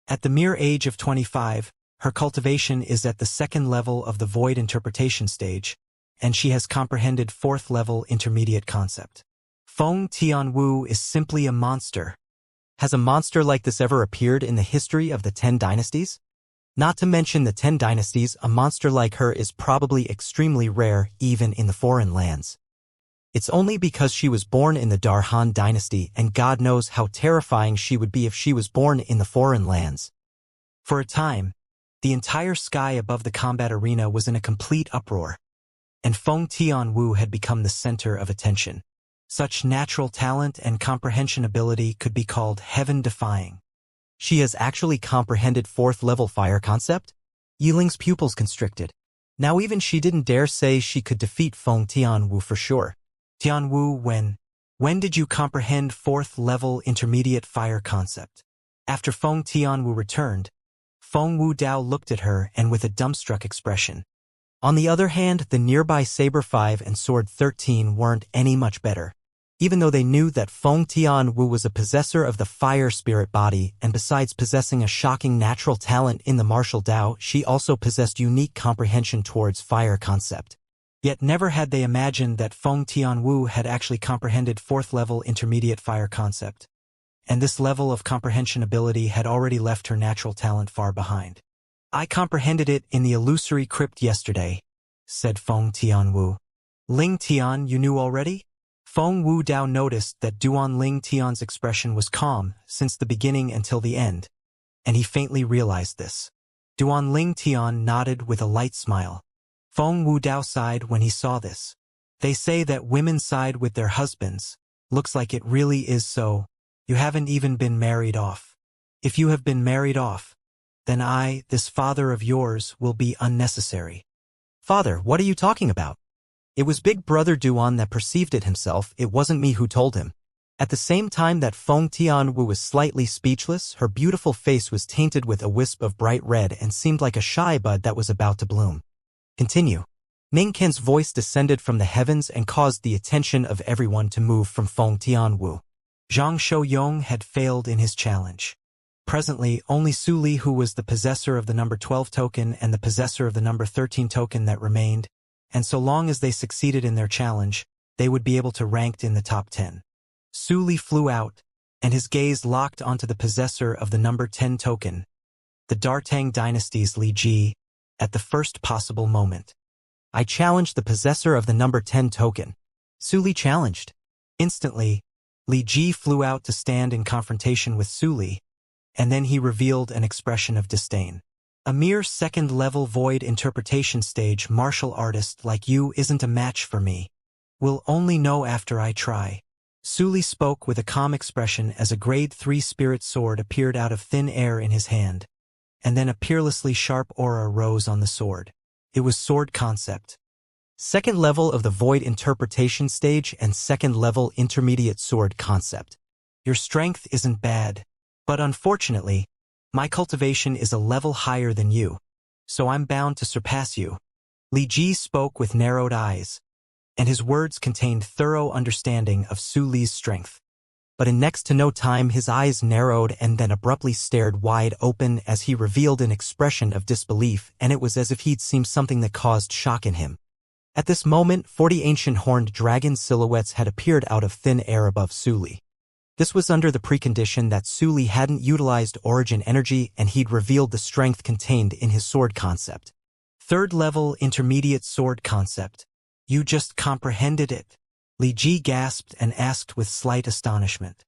At the mere age of 25, her cultivation is at the 2nd level of the void interpretation stage, and she has comprehended 4th level intermediate concept. Feng Tianwu is simply a monster. Has a monster like this ever appeared in the history of the 10 dynasties? Not to mention the 10 dynasties, a monster like her is probably extremely rare even in the foreign lands. It's only because she was born in the Darhan dynasty, and God knows how terrifying she would be if she was born in the foreign lands. For a time, the entire sky above the combat arena was in a complete uproar, and Feng Tianwu had become the center of attention. Such natural talent and comprehension ability could be called heaven-defying. She has actually comprehended 4th level fire concept? Yiling's pupils constricted. Now even she didn't dare say she could defeat Feng Tianwu for sure. Tianwu, when did you comprehend 4th level intermediate fire concept? After Feng Tianwu returned, Feng Wudao looked at her and with a dumbstruck expression. On the other hand, the nearby Saber 5 and Sword 13 weren't any much better. Even though they knew that Feng Tianwu was a possessor of the fire spirit body, and besides possessing a shocking natural talent in the martial Dao, she also possessed unique comprehension towards fire concept. Yet never had they imagined that Feng Tianwu had actually comprehended 4th level intermediate fire concept. And this level of comprehension ability had already left her natural talent far behind. I comprehended it in the illusory crypt yesterday, said Feng Tianwu. Ling Tian, you knew already? Feng Wudao noticed that Duanling Tian's expression was calm since the beginning until the end, and he faintly realized this. Duanling Tian nodded with a light smile. Feng Wudao sighed when he saw this. They say that women side with their husbands. Looks like it really is so. You haven't even been married off. If you have been married off, then I, this father of yours, will be unnecessary. Father, what are you talking about? It was Big Brother Duan that perceived it himself, it wasn't me who told him. At the same time that Feng Tianwu was slightly speechless, her beautiful face was tainted with a wisp of bright red and seemed like a shy bud that was about to bloom. Continue. Ming Ken's voice descended from the heavens and caused the attention of everyone to move from Feng Tianwu. Zhang Shouyong had failed in his challenge. Presently, only Su Li, who was the possessor of the number 12 token and the possessor of the number 13 token that remained, and so long as they succeeded in their challenge, they would be able to rank in the top 10. Su Li flew out, and his gaze locked onto the possessor of the number 10 token, the Dartang dynasty's Li Ji, at the first possible moment. I challenged the possessor of the number 10 token. Su Li challenged. Instantly, Li Ji flew out to stand in confrontation with Su Li, and then he revealed an expression of disdain. A mere second-level void interpretation stage martial artist like you isn't a match for me. Will only know after I try. Su Li spoke with a calm expression as a grade 3 spirit sword appeared out of thin air in his hand, and then a peerlessly sharp aura rose on the sword. It was sword concept. Second level of the void interpretation stage and second level intermediate sword concept. Your strength isn't bad, but unfortunately, my cultivation is a level higher than you, so I'm bound to surpass you. Li Ji spoke with narrowed eyes, and his words contained thorough understanding of Su Li's strength. But in next to no time his eyes narrowed and then abruptly stared wide open as he revealed an expression of disbelief, and it was as if he'd seen something that caused shock in him. At this moment 40 ancient horned dragon silhouettes had appeared out of thin air above Su Li. This was under the precondition that Su Li hadn't utilized origin energy and he'd revealed the strength contained in his sword concept. Third level intermediate sword concept. You just comprehended it. Li Ji gasped and asked with slight astonishment.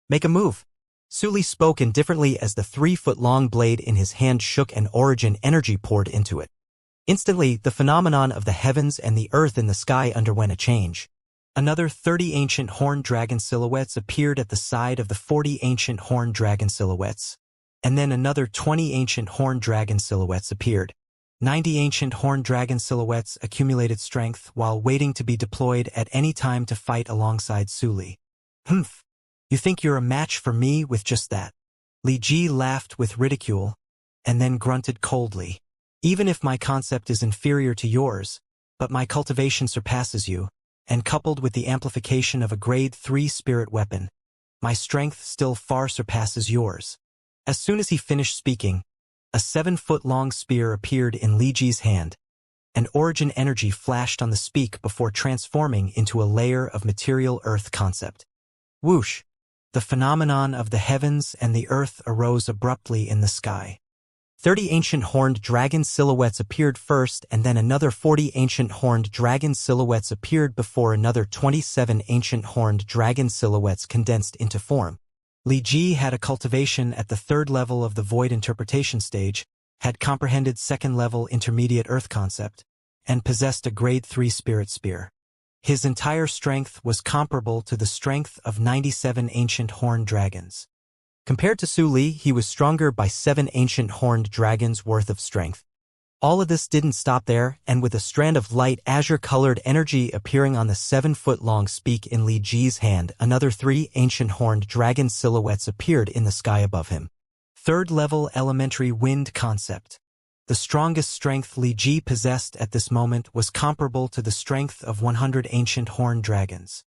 Make a move. Su Li spoke indifferently as the 3-foot-long blade in his hand shook and origin energy poured into it. Instantly, the phenomenon of the heavens and the earth in the sky underwent a change. Another 30 ancient horned dragon silhouettes appeared at the side of the 40 ancient horned dragon silhouettes, and then another 20 ancient horned dragon silhouettes appeared. 90 ancient horned dragon silhouettes accumulated strength while waiting to be deployed at any time to fight alongside Su Li. Humph! You think you're a match for me with just that? Li Ji laughed with ridicule, and then grunted coldly. Even if my concept is inferior to yours, but my cultivation surpasses you, and coupled with the amplification of a grade 3 spirit weapon, my strength still far surpasses yours. As soon as he finished speaking, a 7-foot-long spear appeared in Li Ji's hand, and origin energy flashed on the speak before transforming into a layer of material earth concept. Whoosh! The phenomenon of the heavens and the earth arose abruptly in the sky. 30 ancient horned dragon silhouettes appeared first, and then another 40 ancient horned dragon silhouettes appeared before another 27 ancient horned dragon silhouettes condensed into form. Li Ji had a cultivation at the third level of the void interpretation stage, had comprehended second-level intermediate earth concept, and possessed a grade 3 spirit spear. His entire strength was comparable to the strength of 97 ancient horned dragons. Compared to Su Li, he was stronger by 7 ancient horned dragons worth of strength. All of this didn't stop there, and with a strand of light azure-colored energy appearing on the 7-foot-long speak in Li Ji's hand, another 3 ancient horned dragon silhouettes appeared in the sky above him. Third-level elementary wind concept. The strongest strength Li Ji possessed at this moment was comparable to the strength of 100 ancient horned dragons.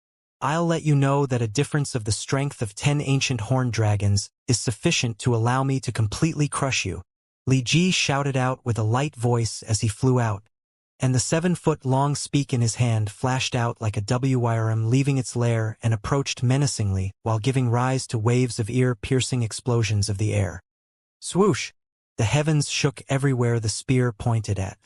I'll let you know that a difference of the strength of 10 ancient horned dragons is sufficient to allow me to completely crush you. Li Ji shouted out with a light voice as he flew out, and the 7-foot-long speak in his hand flashed out like a WIRM leaving its lair and approached menacingly while giving rise to waves of ear-piercing explosions of the air. Swoosh! The heavens shook everywhere the spear pointed at.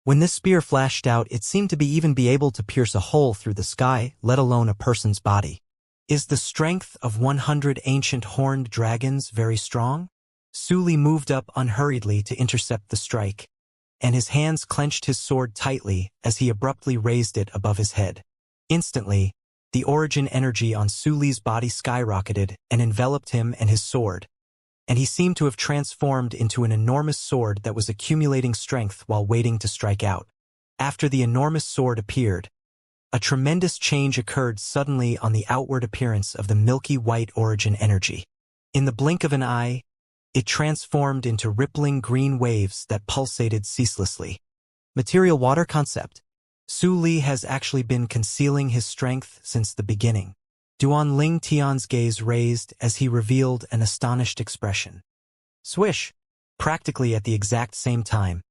When this spear flashed out, it seemed to even be able to pierce a hole through the sky, let alone a person's body. Is the strength of 100 ancient horned dragons very strong? Su Li moved up unhurriedly to intercept the strike, and his hands clenched his sword tightly as he abruptly raised it above his head. Instantly, the origin energy on Su Li's body skyrocketed and enveloped him and his sword, and he seemed to have transformed into an enormous sword that was accumulating strength while waiting to strike out. After the enormous sword appeared, a tremendous change occurred suddenly on the outward appearance of the milky white origin energy. In the blink of an eye, it transformed into rippling green waves that pulsated ceaselessly. Material water concept. Su Li has actually been concealing his strength since the beginning. Duan Ling Tian's gaze raised as he revealed an astonished expression. Swish! Practically at the exact same time,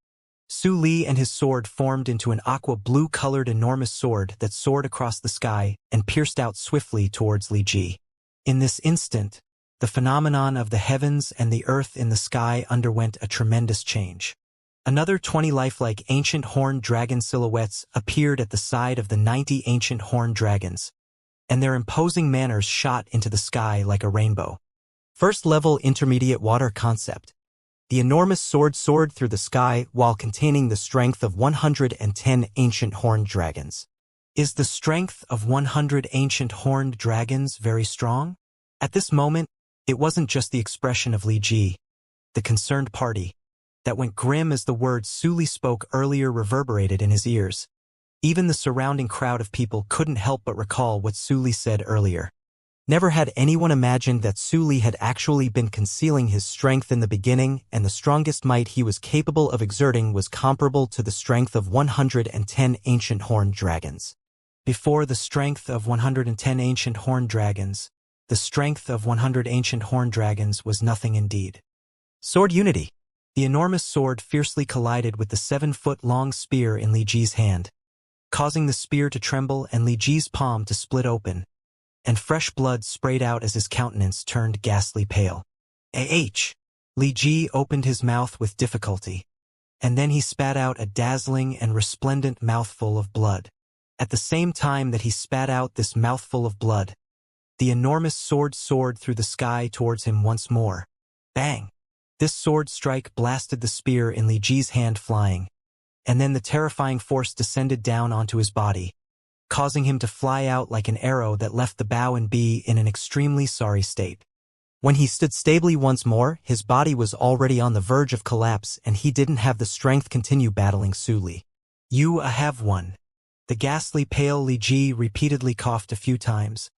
Su Li and his sword formed into an aqua-blue-colored enormous sword that soared across the sky and pierced out swiftly towards Li Ji. In this instant, the phenomenon of the heavens and the earth in the sky underwent a tremendous change. Another 20 lifelike ancient horned dragon silhouettes appeared at the side of the 90 ancient horned dragons, and their imposing manners shot into the sky like a rainbow. First-level intermediate water concept. The enormous sword soared through the sky while containing the strength of 110 ancient horned dragons. Is the strength of 100 ancient horned dragons very strong? At this moment, it wasn't just the expression of Li Ji, the concerned party, that went grim as the words Su Li spoke earlier reverberated in his ears. Even the surrounding crowd of people couldn't help but recall what Su Li said earlier. Never had anyone imagined that Su Li had actually been concealing his strength in the beginning, and the strongest might he was capable of exerting was comparable to the strength of 110 ancient horned dragons. Before the strength of 110 ancient horned dragons, the strength of 100 ancient horned dragons was nothing indeed. Sword unity. The enormous sword fiercely collided with the 7-foot-long spear in Li Ji's hand, causing the spear to tremble and Li Ji's palm to split open, and fresh blood sprayed out as his countenance turned ghastly pale. Li Ji opened his mouth with difficulty, and then he spat out a dazzling and resplendent mouthful of blood. At the same time that he spat out this mouthful of blood, the enormous sword soared through the sky towards him once more. Bang! This sword strike blasted the spear in Li Ji's hand flying, and then the terrifying force descended down onto his body, causing him to fly out like an arrow that left the bow and bee in an extremely sorry state. When he stood stably once more, his body was already on the verge of collapse and he didn't have the strength to continue battling Su Li. You have won. The ghastly pale Li Ji repeatedly coughed a few times,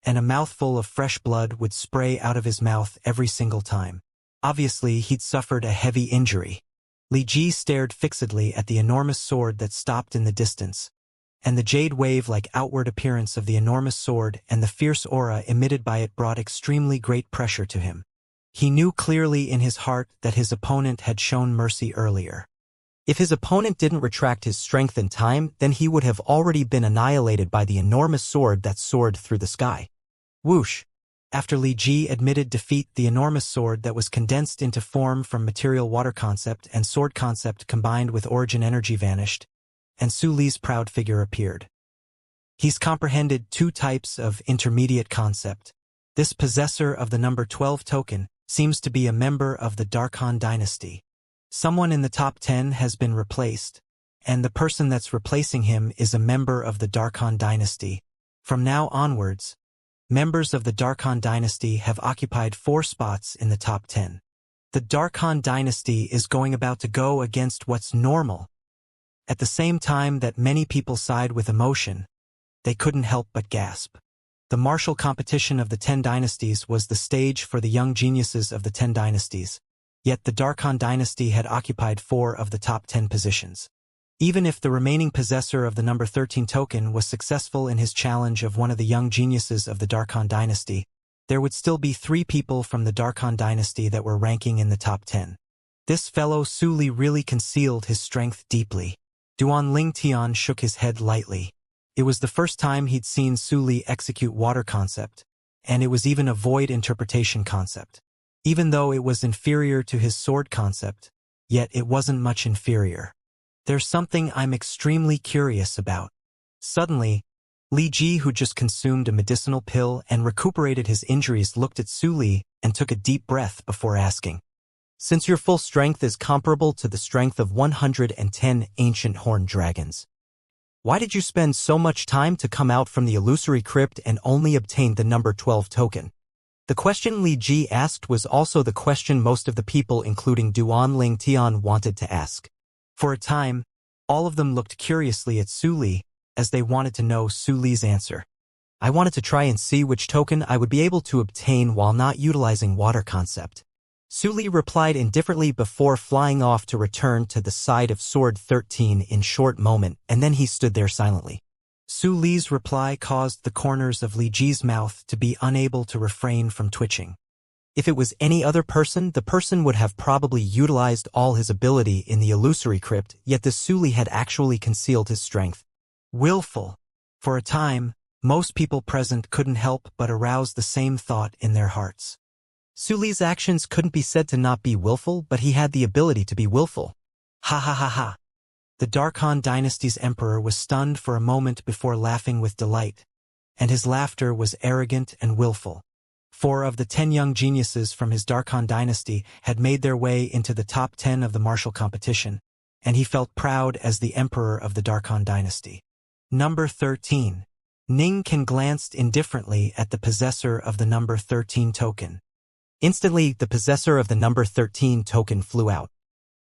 and a mouthful of fresh blood would spray out of his mouth every single time. Obviously, he'd suffered a heavy injury. Li Ji stared fixedly at the enormous sword that stopped in the distance, and the jade wave-like outward appearance of the enormous sword and the fierce aura emitted by it brought extremely great pressure to him. He knew clearly in his heart that his opponent had shown mercy earlier. If his opponent didn't retract his strength in time, then he would have already been annihilated by the enormous sword that soared through the sky. Whoosh! After Li Ji admitted defeat, the enormous sword that was condensed into form from material water concept and sword concept combined with origin energy vanished, and Su Li's proud figure appeared. He's comprehended 2 types of intermediate concept. This possessor of the number 12 token seems to be a member of the Darkhan dynasty. Someone in the top 10 has been replaced, and the person that's replacing him is a member of the Darkhan dynasty. From now onwards, members of the Darkhan dynasty have occupied 4 spots in the top 10. The Darkhan dynasty is about to go against what's normal. At the same time that many people sighed with emotion, they couldn't help but gasp. The martial competition of the 10 dynasties was the stage for the young geniuses of the 10 dynasties, yet the Darkhan dynasty had occupied 4 of the top 10 positions. Even if the remaining possessor of the number 13 token was successful in his challenge of one of the young geniuses of the Darkhan dynasty, there would still be 3 people from the Darkhan dynasty that were ranking in the top 10. This fellow Su Li really concealed his strength deeply. Duan Ling Tian shook his head lightly. It was the first time he'd seen Su Li execute water concept, and it was even a void interpretation concept. Even though it was inferior to his sword concept, yet it wasn't much inferior. There's something I'm extremely curious about. Suddenly, Li Ji, who just consumed a medicinal pill and recuperated his injuries, looked at Su Li and took a deep breath before asking, since your full strength is comparable to the strength of 110 ancient horned dragons. Why did you spend so much time to come out from the illusory crypt and only obtain the number 12 token? The question Li Ji asked was also the question most of the people including Duan Ling Tian wanted to ask. For a time, all of them looked curiously at Su Li, as they wanted to know Su Li's answer. I wanted to try and see which token I would be able to obtain while not utilizing water concept. Su Li replied indifferently before flying off to return to the side of Sword 13 in short moment, and then he stood there silently. Su Li's reply caused the corners of Li Ji's mouth to be unable to refrain from twitching. If it was any other person, the person would have probably utilized all his ability in the illusory crypt, yet this Su Li had actually concealed his strength. Willful. For a time, most people present couldn't help but arouse the same thought in their hearts. Su Li's actions couldn't be said to not be willful, but he had the ability to be willful. Ha ha ha ha. The Dark Han Dynasty's emperor was stunned for a moment before laughing with delight, and his laughter was arrogant and willful. 4 of the 10 young geniuses from his Dark Han Dynasty had made their way into the top 10 of the martial competition, and he felt proud as the emperor of the Dark Han Dynasty. Number 13. Ning Can glanced indifferently at the possessor of the number 13 token. Instantly, the possessor of the number 13 token flew out.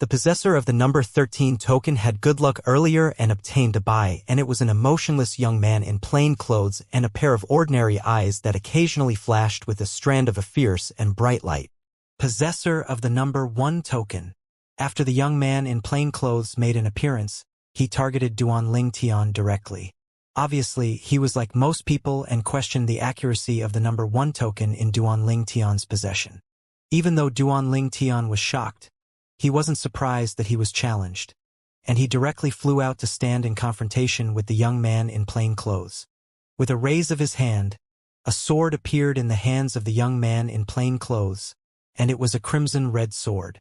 The possessor of the number 13 token had good luck earlier and obtained a buy, and it was an emotionless young man in plain clothes and a pair of ordinary eyes that occasionally flashed with a strand of a fierce and bright light. Possessor of the number 1 token. After the young man in plain clothes made an appearance, he targeted Duan Ling Tian directly. Obviously, he was like most people and questioned the accuracy of the number 1 token in Duan Ling Tian's possession. Even though Duan Ling Tian was shocked, he wasn't surprised that he was challenged, and he directly flew out to stand in confrontation with the young man in plain clothes. With a raise of his hand, a sword appeared in the hands of the young man in plain clothes, and it was a crimson-red sword.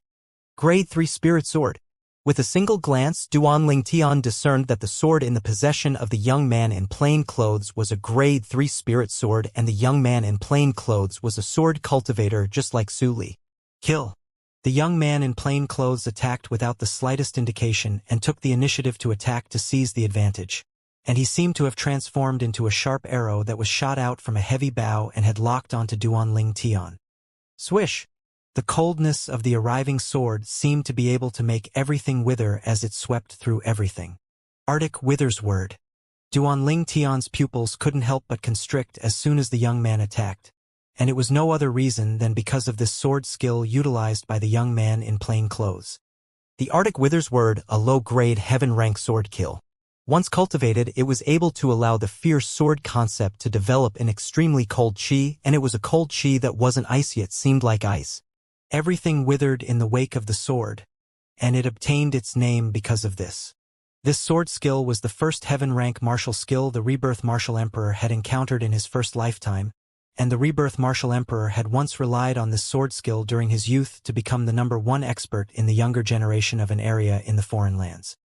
Grade 3 Spirit Sword. With a single glance, Duan Ling Tian discerned that the sword in the possession of the young man in plain clothes was a Grade 3 Spirit Sword, and the young man in plain clothes was a sword cultivator just like Su Li. Kill. The young man in plain clothes attacked without the slightest indication and took the initiative to attack to seize the advantage, and he seemed to have transformed into a sharp arrow that was shot out from a heavy bow and had locked onto Duan Ling Tian. Swish! The coldness of the arriving sword seemed to be able to make everything wither as it swept through everything. Arctic Wither's Word. Duan Ling Tian's pupils couldn't help but constrict as soon as the young man attacked, and it was no other reason than because of this sword skill utilized by the young man in plain clothes. The Arctic Wither's Word, a low-grade heaven-rank sword kill. Once cultivated, it was able to allow the fierce sword concept to develop an extremely cold chi, and it was a cold chi that wasn't ice yet seemed like ice. Everything withered in the wake of the sword, and it obtained its name because of this. This sword skill was the first heaven-rank martial skill the Rebirth Martial Emperor had encountered in his first lifetime, and the Rebirth Martial Emperor had once relied on this sword skill during his youth to become the number 1 expert in the younger generation of an area in the foreign lands.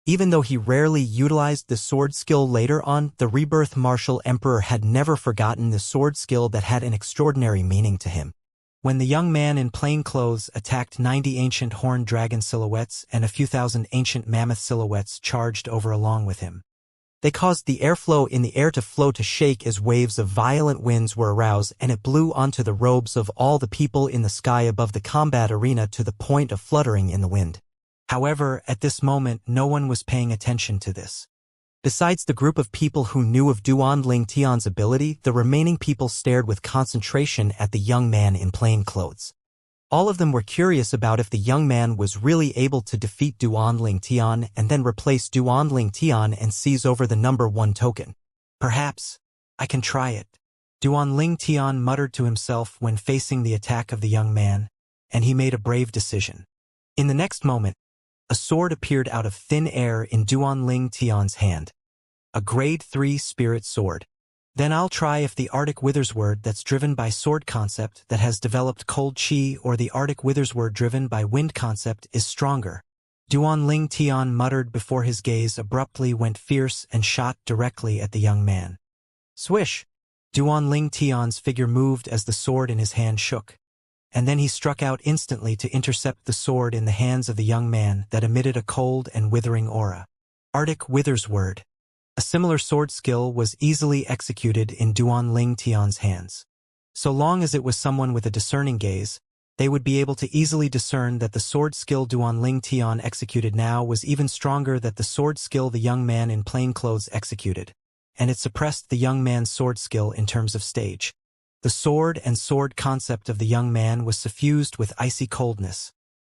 Even though he rarely utilized the sword skill later on, the Rebirth Martial Emperor had never forgotten the sword skill that had an extraordinary meaning to him. When the young man in plain clothes attacked 90 ancient horned dragon silhouettes and a few thousand ancient mammoth silhouettes charged over along with him, they caused the airflow in the air to flow to shake as waves of violent winds were aroused, and it blew onto the robes of all the people in the sky above the combat arena to the point of fluttering in the wind. However, at this moment, no one was paying attention to this. Besides the group of people who knew of Duan Ling Tian's ability, the remaining people stared with concentration at the young man in plain clothes. All of them were curious about if the young man was really able to defeat Duan Ling Tian and then replace Duan Ling Tian and seize over the number 1 token. Perhaps I can try it, Duan Ling Tian muttered to himself when facing the attack of the young man, and he made a brave decision. In the next moment, a sword appeared out of thin air in Duan Ling Tian's hand. A Grade 3 Spirit Sword. Then I'll try if the Arctic Wither's Word that's driven by sword concept that has developed cold chi or the Arctic Wither's Word driven by wind concept is stronger. Duan Ling Tian muttered before his gaze abruptly went fierce and shot directly at the young man. Swish! Duan Ling Tian's figure moved as the sword in his hand shook. and then he struck out instantly to intercept the sword in the hands of the young man that emitted a cold and withering aura. Arctic Wither's Word. A similar sword skill was easily executed in Duanling Tian's hands. So long as it was someone with a discerning gaze, they would be able to easily discern that the sword skill Duanling Tian executed now was even stronger than the sword skill the young man in plain clothes executed, and it suppressed the young man's sword skill in terms of stage. The sword and sword concept of the young man was suffused with icy coldness,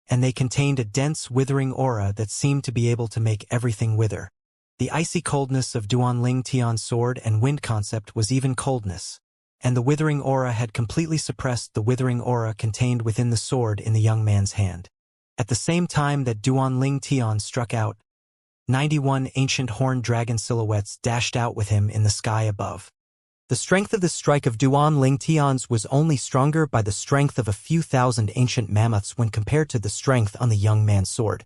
and they contained a dense withering aura that seemed to be able to make everything wither. The icy coldness of Duanling Tian's sword and wind concept was even coldness, and the withering aura had completely suppressed the withering aura contained within the sword in the young man's hand. At the same time that Duanling Tian struck out, 91 ancient horned dragon silhouettes dashed out with him in the sky above. The strength of the strike of Duanling Tian's was only stronger by the strength of a few thousand ancient mammoths when compared to the strength on the young man's sword.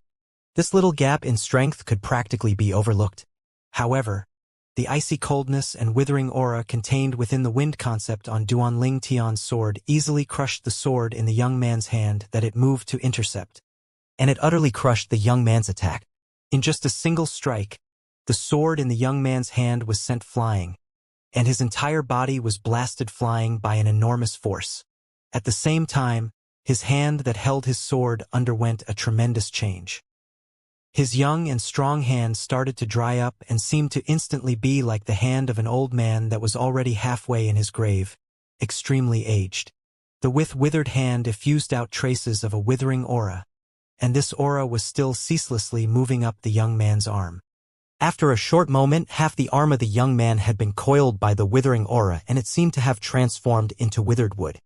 This little gap in strength could practically be overlooked. However, the icy coldness and withering aura contained within the wind concept on Duanling Tian's sword easily crushed the sword in the young man's hand that it moved to intercept, and it utterly crushed the young man's attack. In just a single strike, the sword in the young man's hand was sent flying, and his entire body was blasted flying by an enormous force. At the same time, his hand that held his sword underwent a tremendous change. His young and strong hand started to dry up and seemed to instantly be like the hand of an old man that was already halfway in his grave, extremely aged. The withered hand effused out traces of a withering aura, and this aura was still ceaselessly moving up the young man's arm. After a short moment, half the arm of the young man had been coiled by the withering aura, and it seemed to have transformed into withered wood.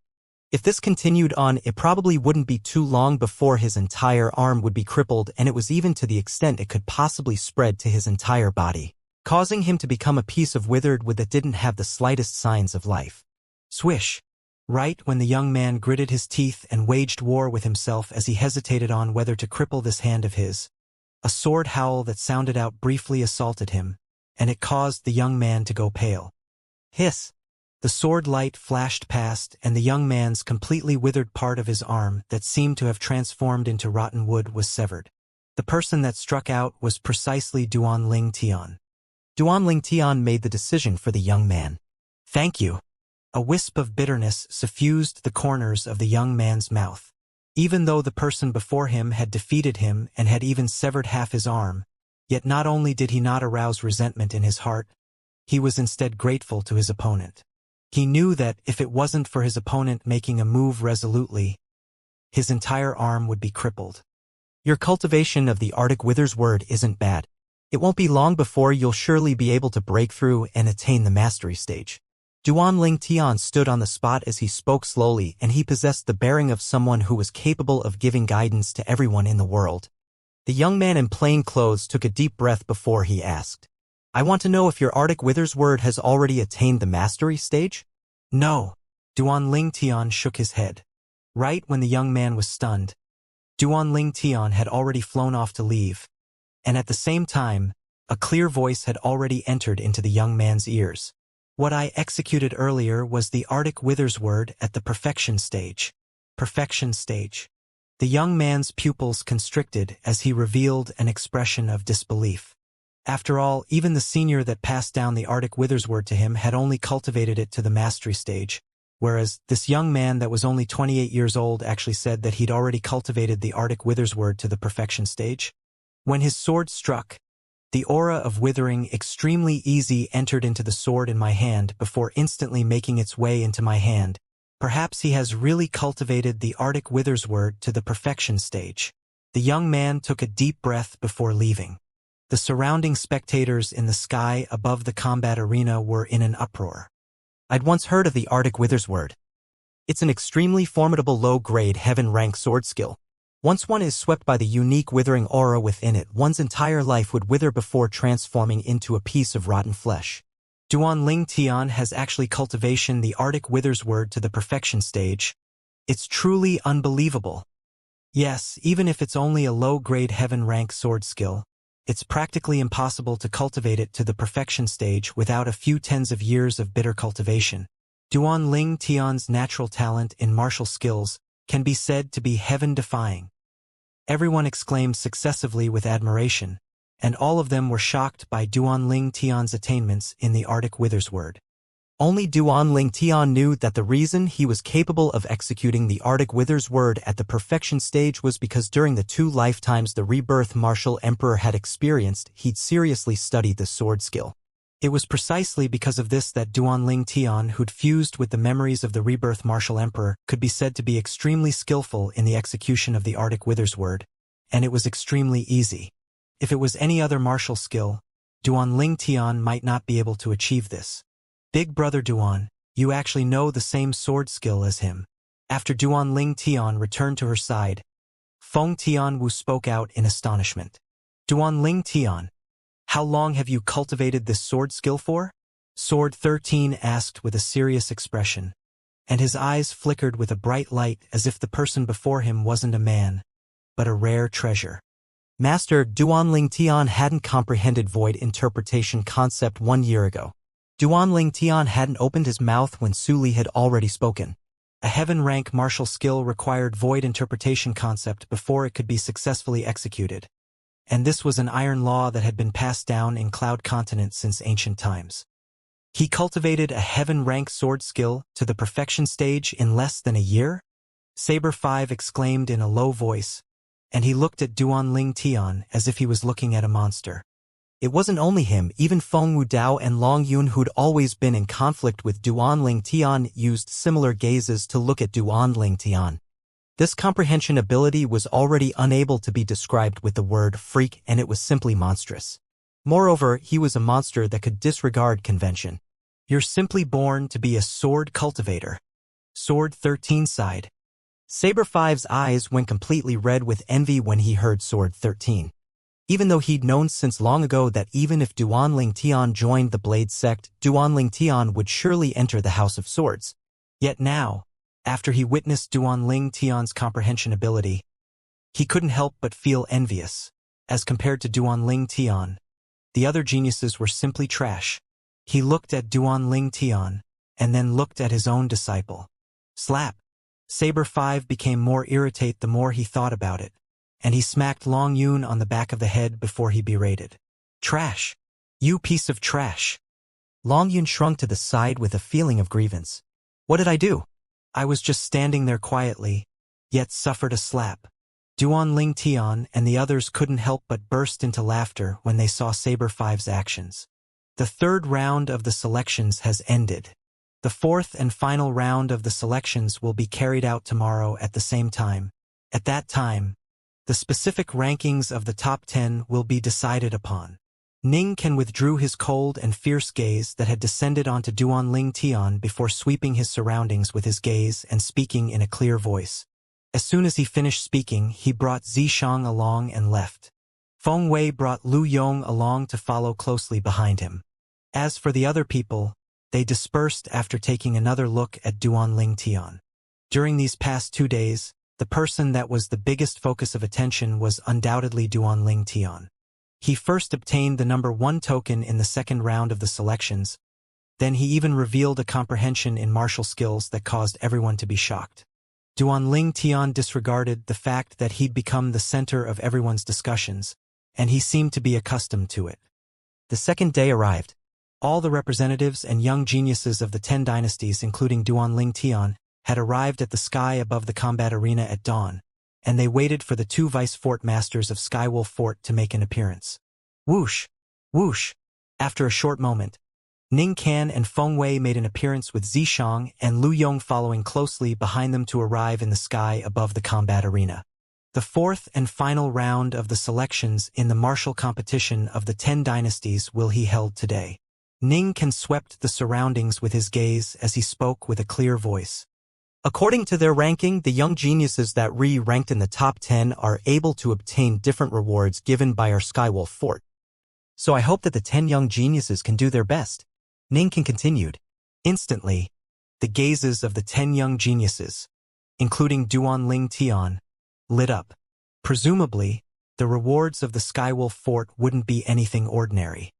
If this continued on, it probably wouldn't be too long before his entire arm would be crippled, and it was even to the extent it could possibly spread to his entire body, causing him to become a piece of withered wood that didn't have the slightest signs of life. Swish! Right when the young man gritted his teeth and waged war with himself as he hesitated on whether to cripple this hand of his, a sword howl that sounded out briefly assaulted him, and it caused the young man to go pale. Hiss! The sword light flashed past, and the young man's completely withered part of his arm that seemed to have transformed into rotten wood was severed. The person that struck out was precisely Duanling Tian. Duanling Tian made the decision for the young man. Thank you. A wisp of bitterness suffused the corners of the young man's mouth. Even though the person before him had defeated him and had even severed half his arm, yet not only did he not arouse resentment in his heart, he was instead grateful to his opponent. He knew that if it wasn't for his opponent making a move resolutely, his entire arm would be crippled. Your cultivation of the Arctic Wither's Word isn't bad. It won't be long before you'll surely be able to break through and attain the mastery stage. Duanling Tian stood on the spot as he spoke slowly, and he possessed the bearing of someone who was capable of giving guidance to everyone in the world. The young man in plain clothes took a deep breath before he asked, I want to know if your Arctic Wither's Word has already attained the mastery stage? No. Duanling Tian shook his head. Right when the young man was stunned, Duanling Tian had already flown off to leave, and at the same time, a clear voice had already entered into the young man's ears. What I executed earlier was the Arctic Wither's Word at the perfection stage. Perfection stage. The young man's pupils constricted as he revealed an expression of disbelief. After all, even the senior that passed down the Arctic Wither's Word to him had only cultivated it to the mastery stage, whereas this young man that was only 28 years old actually said that he'd already cultivated the Arctic Wither's Word to the perfection stage. When his sword struck, the aura of withering extremely easy entered into the sword in my hand before instantly making its way into my hand. Perhaps he has really cultivated the Arctic Wither's Word to the perfection stage. The young man took a deep breath before leaving. The surrounding spectators in the sky above the combat arena were in an uproar. I'd once heard of the Arctic Wither's Word. It's an extremely formidable low-grade heaven-rank sword skill. Once one is swept by the unique withering aura within it, one's entire life would wither before transforming into a piece of rotten flesh. Duanling Tian has actually cultivation the Arctic Wither's Word to the perfection stage. It's truly unbelievable. Yes, even if it's only a low-grade heaven-rank sword skill, it's practically impossible to cultivate it to the perfection stage without a few tens of years of bitter cultivation. Duanling Tian's natural talent in martial skills can be said to be heaven-defying. Everyone exclaimed successively with admiration, and all of them were shocked by Duanling Tian's attainments in the Arctic Wither's word. Only Duanling Tian knew that the reason he was capable of executing the Arctic Wither's word at the perfection stage was because during the 2 lifetimes the rebirth martial emperor had experienced, he'd seriously studied the sword skill. It was precisely because of this that Duanling Tian, who'd fused with the memories of the rebirth martial emperor, could be said to be extremely skillful in the execution of the Arctic Wither's word, and it was extremely easy. If it was any other martial skill, Duanling Tian might not be able to achieve this. Big brother Duan, you actually know the same sword skill as him. After Duanling Tian returned to her side, Feng Tianwu spoke out in astonishment. Duanling Tian, how long have you cultivated this sword skill for? Sword 13 asked with a serious expression, and his eyes flickered with a bright light as if the person before him wasn't a man, but a rare treasure. Master, Duanling Tian hadn't comprehended void interpretation concept 1 year ago. Duanling Tian hadn't opened his mouth when Su Li had already spoken. A heaven-rank martial skill required void interpretation concept before it could be successfully executed. And this was an iron law that had been passed down in Cloud Continent since ancient times. He cultivated a heaven-rank sword skill to the perfection stage in less than a year? Saber 5 exclaimed in a low voice, and he looked at Duanling Tian as if he was looking at a monster. It wasn't only him, even Feng Wudao and Long Yun, who'd always been in conflict with Duanling Tian, used similar gazes to look at Duanling Tian. This comprehension ability was already unable to be described with the word freak, and it was simply monstrous. Moreover, he was a monster that could disregard convention. You're simply born to be a sword cultivator. Sword 13 sighed. Saber 5's eyes went completely red with envy when he heard Sword 13. Even though he'd known since long ago that even if Duanling Tian joined the Blade sect, Duanling Tian would surely enter the House of Swords. Yet now, after he witnessed Duanling Tian's comprehension ability, he couldn't help but feel envious. As compared to Duanling Tian, the other geniuses were simply trash. He looked at Duanling Tian, and then looked at his own disciple. Slap! Saber 5 became more irritated the more he thought about it, and he smacked Long Yun on the back of the head before he berated. Trash! You piece of trash! Long Yun shrunk to the side with a feeling of grievance. What did I do? I was just standing there quietly, yet suffered a slap. Duanling Tian and the others couldn't help but burst into laughter when they saw Saber 5's actions. The 3rd round of the selections has ended. The 4th and final round of the selections will be carried out tomorrow at the same time. At that time, the specific rankings of the top 10 will be decided upon. Ning Ken withdrew his cold and fierce gaze that had descended onto Duanling Tian before sweeping his surroundings with his gaze and speaking in a clear voice. As soon as he finished speaking, he brought Zishang along and left. Feng Wei brought Lu Yong along to follow closely behind him. As for the other people, they dispersed after taking another look at Duanling Tian. During these past 2 days, the person that was the biggest focus of attention was undoubtedly Duanling Tian. He first obtained the number 1 token in the 2nd round of the selections, then he even revealed a comprehension in martial skills that caused everyone to be shocked. Duanling Tian disregarded the fact that he'd become the center of everyone's discussions, and he seemed to be accustomed to it. The 2nd day arrived. All the representatives and young geniuses of the 10 dynasties, including Duanling Tian, had arrived at the sky above the combat arena at dawn, and they waited for the 2 vice-fort masters of Skywolf Fort to make an appearance. Whoosh! Whoosh! After a short moment, Ning Kan and Feng Wei made an appearance with Zishang and Lu Yong following closely behind them to arrive in the sky above the combat arena. The 4th and final round of the selections in the martial competition of the 10 dynasties will be held today. Ning Kan swept the surroundings with his gaze as he spoke with a clear voice. According to their ranking, the young geniuses that ranked in the top 10 are able to obtain different rewards given by our Skywolf Fort. So I hope that the 10 young geniuses can do their best. Ning Kan continued. Instantly, the gazes of the 10 young geniuses, including Duanling Tian, lit up. Presumably, the rewards of the Skywolf Fort wouldn't be anything ordinary.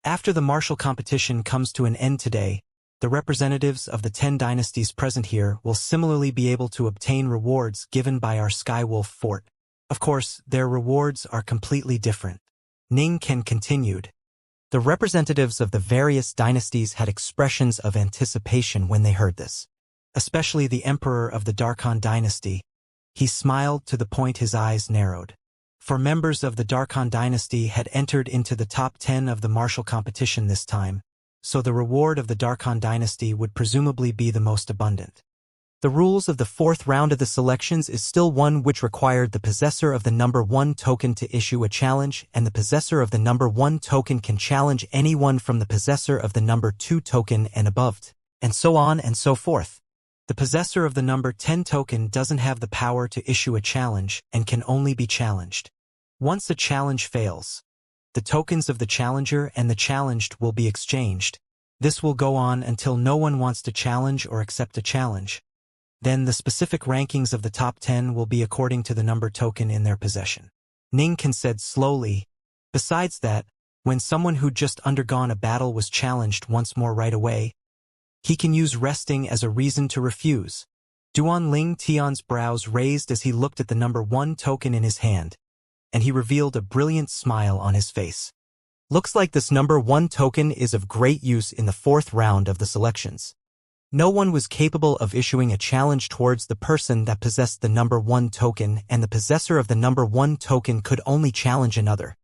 After the martial competition comes to an end today, The representatives of the 10 dynasties present here will similarly be able to obtain rewards given by our Skywolf fort. Of course, their rewards are completely different. Ning Ken continued. The representatives of the various dynasties had expressions of anticipation when they heard this. Especially the emperor of the Darkhan dynasty. He smiled to the point his eyes narrowed. For members of the Darkhan dynasty had entered into the top 10 of the martial competition this time, so the reward of the Darkhan dynasty would presumably be the most abundant. The rules of the fourth round of the selections is still one which required the possessor of the number 1 token to issue a challenge, and the possessor of the number 1 token can challenge anyone from the possessor of the number 2 token and above, and so on and so forth. The possessor of the number 10 token doesn't have the power to issue a challenge and can only be challenged. Once a challenge fails, the tokens of the challenger and the challenged will be exchanged. This will go on until no one wants to challenge or accept a challenge. Then the specific rankings of the top 10 will be according to the number token in their possession. Ning Ken said slowly. Besides that, when someone who'd just undergone a battle was challenged once more right away, he can use resting as a reason to refuse. Duan Ling Tian's brows raised as he looked at the number 1 token in his hand, and he revealed a brilliant smile on his face. Looks like this number 1 token is of great use in the fourth round of the selections. No one was capable of issuing a challenge towards the person that possessed the number 1 token, and the possessor of the number 1 token could only challenge another.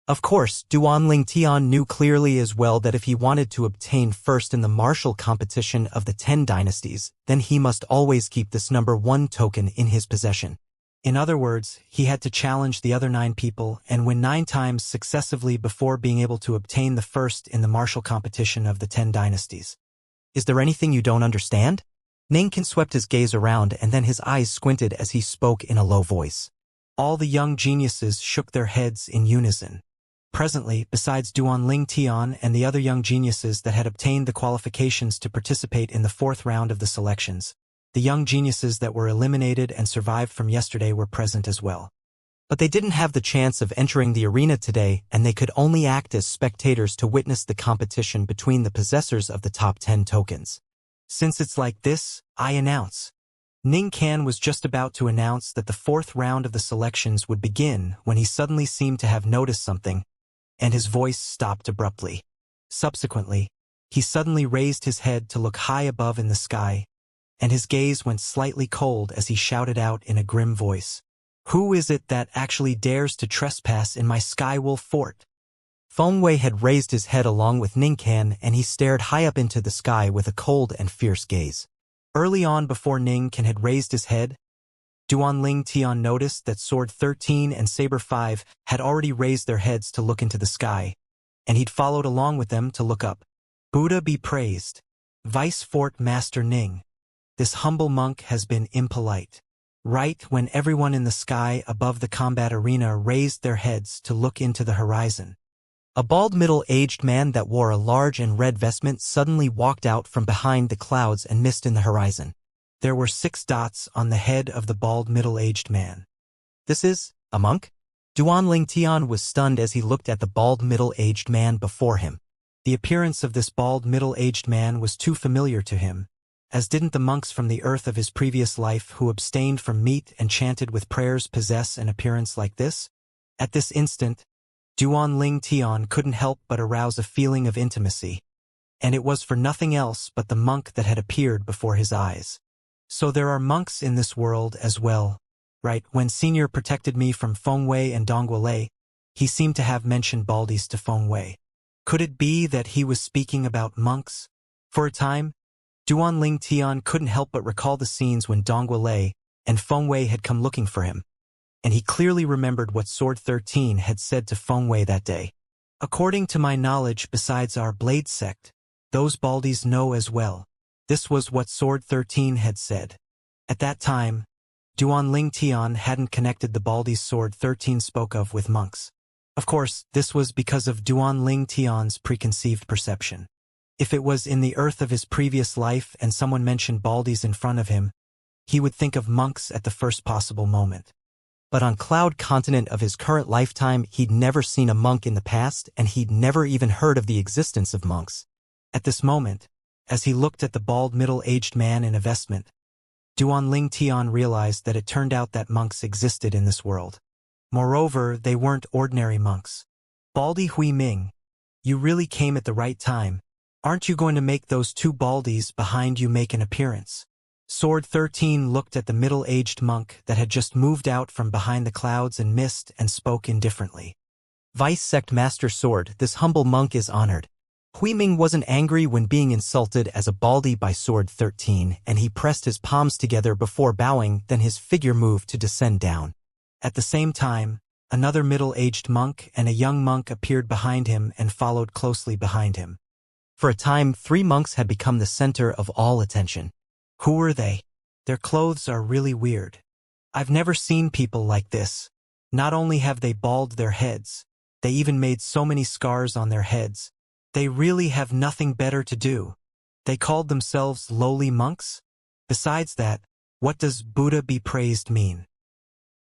Of course, Duan Ling Tian knew clearly as well that if he wanted to obtain first in the martial competition of the 10 dynasties, then he must always keep this number 1 token in his possession. In other words, he had to challenge the other 9 people and win 9 times successively before being able to obtain the first in the martial competition of the 10 dynasties. Is there anything you don't understand? Ning Ken swept his gaze around and then his eyes squinted as he spoke in a low voice. All the young geniuses shook their heads in unison. Presently, besides Duan Ling Tian and the other young geniuses that had obtained the qualifications to participate in the fourth round of the selections, the young geniuses that were eliminated and survived from yesterday were present as well. But they didn't have the chance of entering the arena today, and they could only act as spectators to witness the competition between the possessors of the top 10 tokens. Since it's like this, I announce. Ning Ken was just about to announce that the fourth round of the selections would begin when he suddenly seemed to have noticed something, and his voice stopped abruptly. Subsequently, he suddenly raised his head to look high above in the sky, and his gaze went slightly cold as he shouted out in a grim voice, "Who is it that actually dares to trespass in my Skywolf fort?" Feng Wei had raised his head along with Ning Ken, and he stared high up into the sky with a cold and fierce gaze. Early on, before Ning Ken had raised his head, Duan Ling Tian noticed that Sword 13 and Saber 5 had already raised their heads to look into the sky, and he'd followed along with them to look up. Buddha be praised. Vice Fort Master Ning. This humble monk has been impolite. Right when everyone in the sky above the combat arena raised their heads to look into the horizon, a bald middle-aged man that wore a large and red vestment suddenly walked out from behind the clouds and mist in the horizon. There were 6 dots on the head of the bald middle-aged man. This is a monk? Duan Ling Tian was stunned as he looked at the bald middle-aged man before him. The appearance of this bald middle-aged man was too familiar to him, as didn't the monks from the earth of his previous life who abstained from meat and chanted with prayers possess an appearance like this? At this instant, Duan Ling Tian couldn't help but arouse a feeling of intimacy, and it was for nothing else but the monk that had appeared before his eyes. So there are monks in this world as well, right? When Senior protected me from Feng Wei and Dongguolei, he seemed to have mentioned Baldies to Feng Wei. Could it be that he was speaking about monks? For a time, Duan Ling Tian couldn't help but recall the scenes when Dongguolei and Feng Wei had come looking for him, and he clearly remembered what Sword 13 had said to Feng Wei that day. According to my knowledge, besides our Blade sect, those Baldies know as well. This was what Sword 13 had said. At that time, Duan Ling Tian hadn't connected the Baldies Sword 13 spoke of with monks. Of course, this was because of Duan Ling Tian's preconceived perception. If it was in the earth of his previous life and someone mentioned Baldies in front of him, he would think of monks at the first possible moment. But on Cloud Continent of his current lifetime, he'd never seen a monk in the past, and he'd never even heard of the existence of monks. At this moment, As he looked at the bald middle-aged man in a vestment, Duanling Tian realized that it turned out that monks existed in this world. Moreover, they weren't ordinary monks. Baldy Hui Ming, you really came at the right time. Aren't you going to make those two baldies behind you make an appearance? Sword 13 looked at the middle-aged monk that had just moved out from behind the clouds and mist and spoke indifferently. Vice Sect Master Sword, this humble monk is honored. Hui Ming wasn't angry when being insulted as a baldy by Sword 13, and he pressed his palms together before bowing, then his figure moved to descend down. At the same time, another middle-aged monk and a young monk appeared behind him and followed closely behind him. For a time, 3 monks had become the center of all attention. Who were they? Their clothes are really weird. I've never seen people like this. Not only have they bald their heads, they even made so many scars on their heads. They really have nothing better to do. They called themselves lowly monks? Besides that, what does Buddha be praised mean?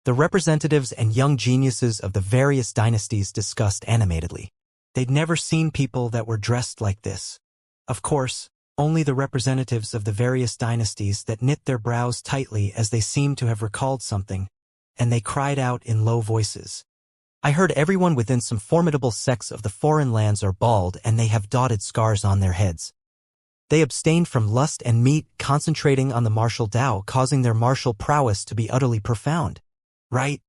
The representatives and young geniuses of the various dynasties discussed animatedly. They'd never seen people that were dressed like this. Of course, only the representatives of the various dynasties that knit their brows tightly as they seemed to have recalled something, and they cried out in low voices. I heard everyone within some formidable sects of the foreign lands are bald and they have dotted scars on their heads. They abstained from lust and meat, concentrating on the martial Tao, causing their martial prowess to be utterly profound. Right?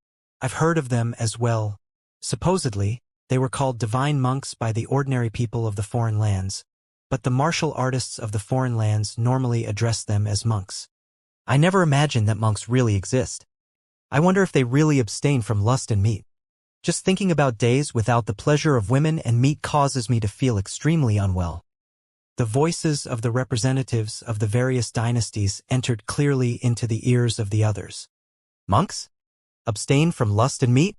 I've heard of them as well. Supposedly, they were called divine monks by the ordinary people of the foreign lands, but the martial artists of the foreign lands normally address them as monks. I never imagined that monks really exist. I wonder if they really abstain from lust and meat. Just thinking about days without the pleasure of women and meat causes me to feel extremely unwell. The voices of the representatives of the various dynasties entered clearly into the ears of the others. Monks? Abstain from lust and meat?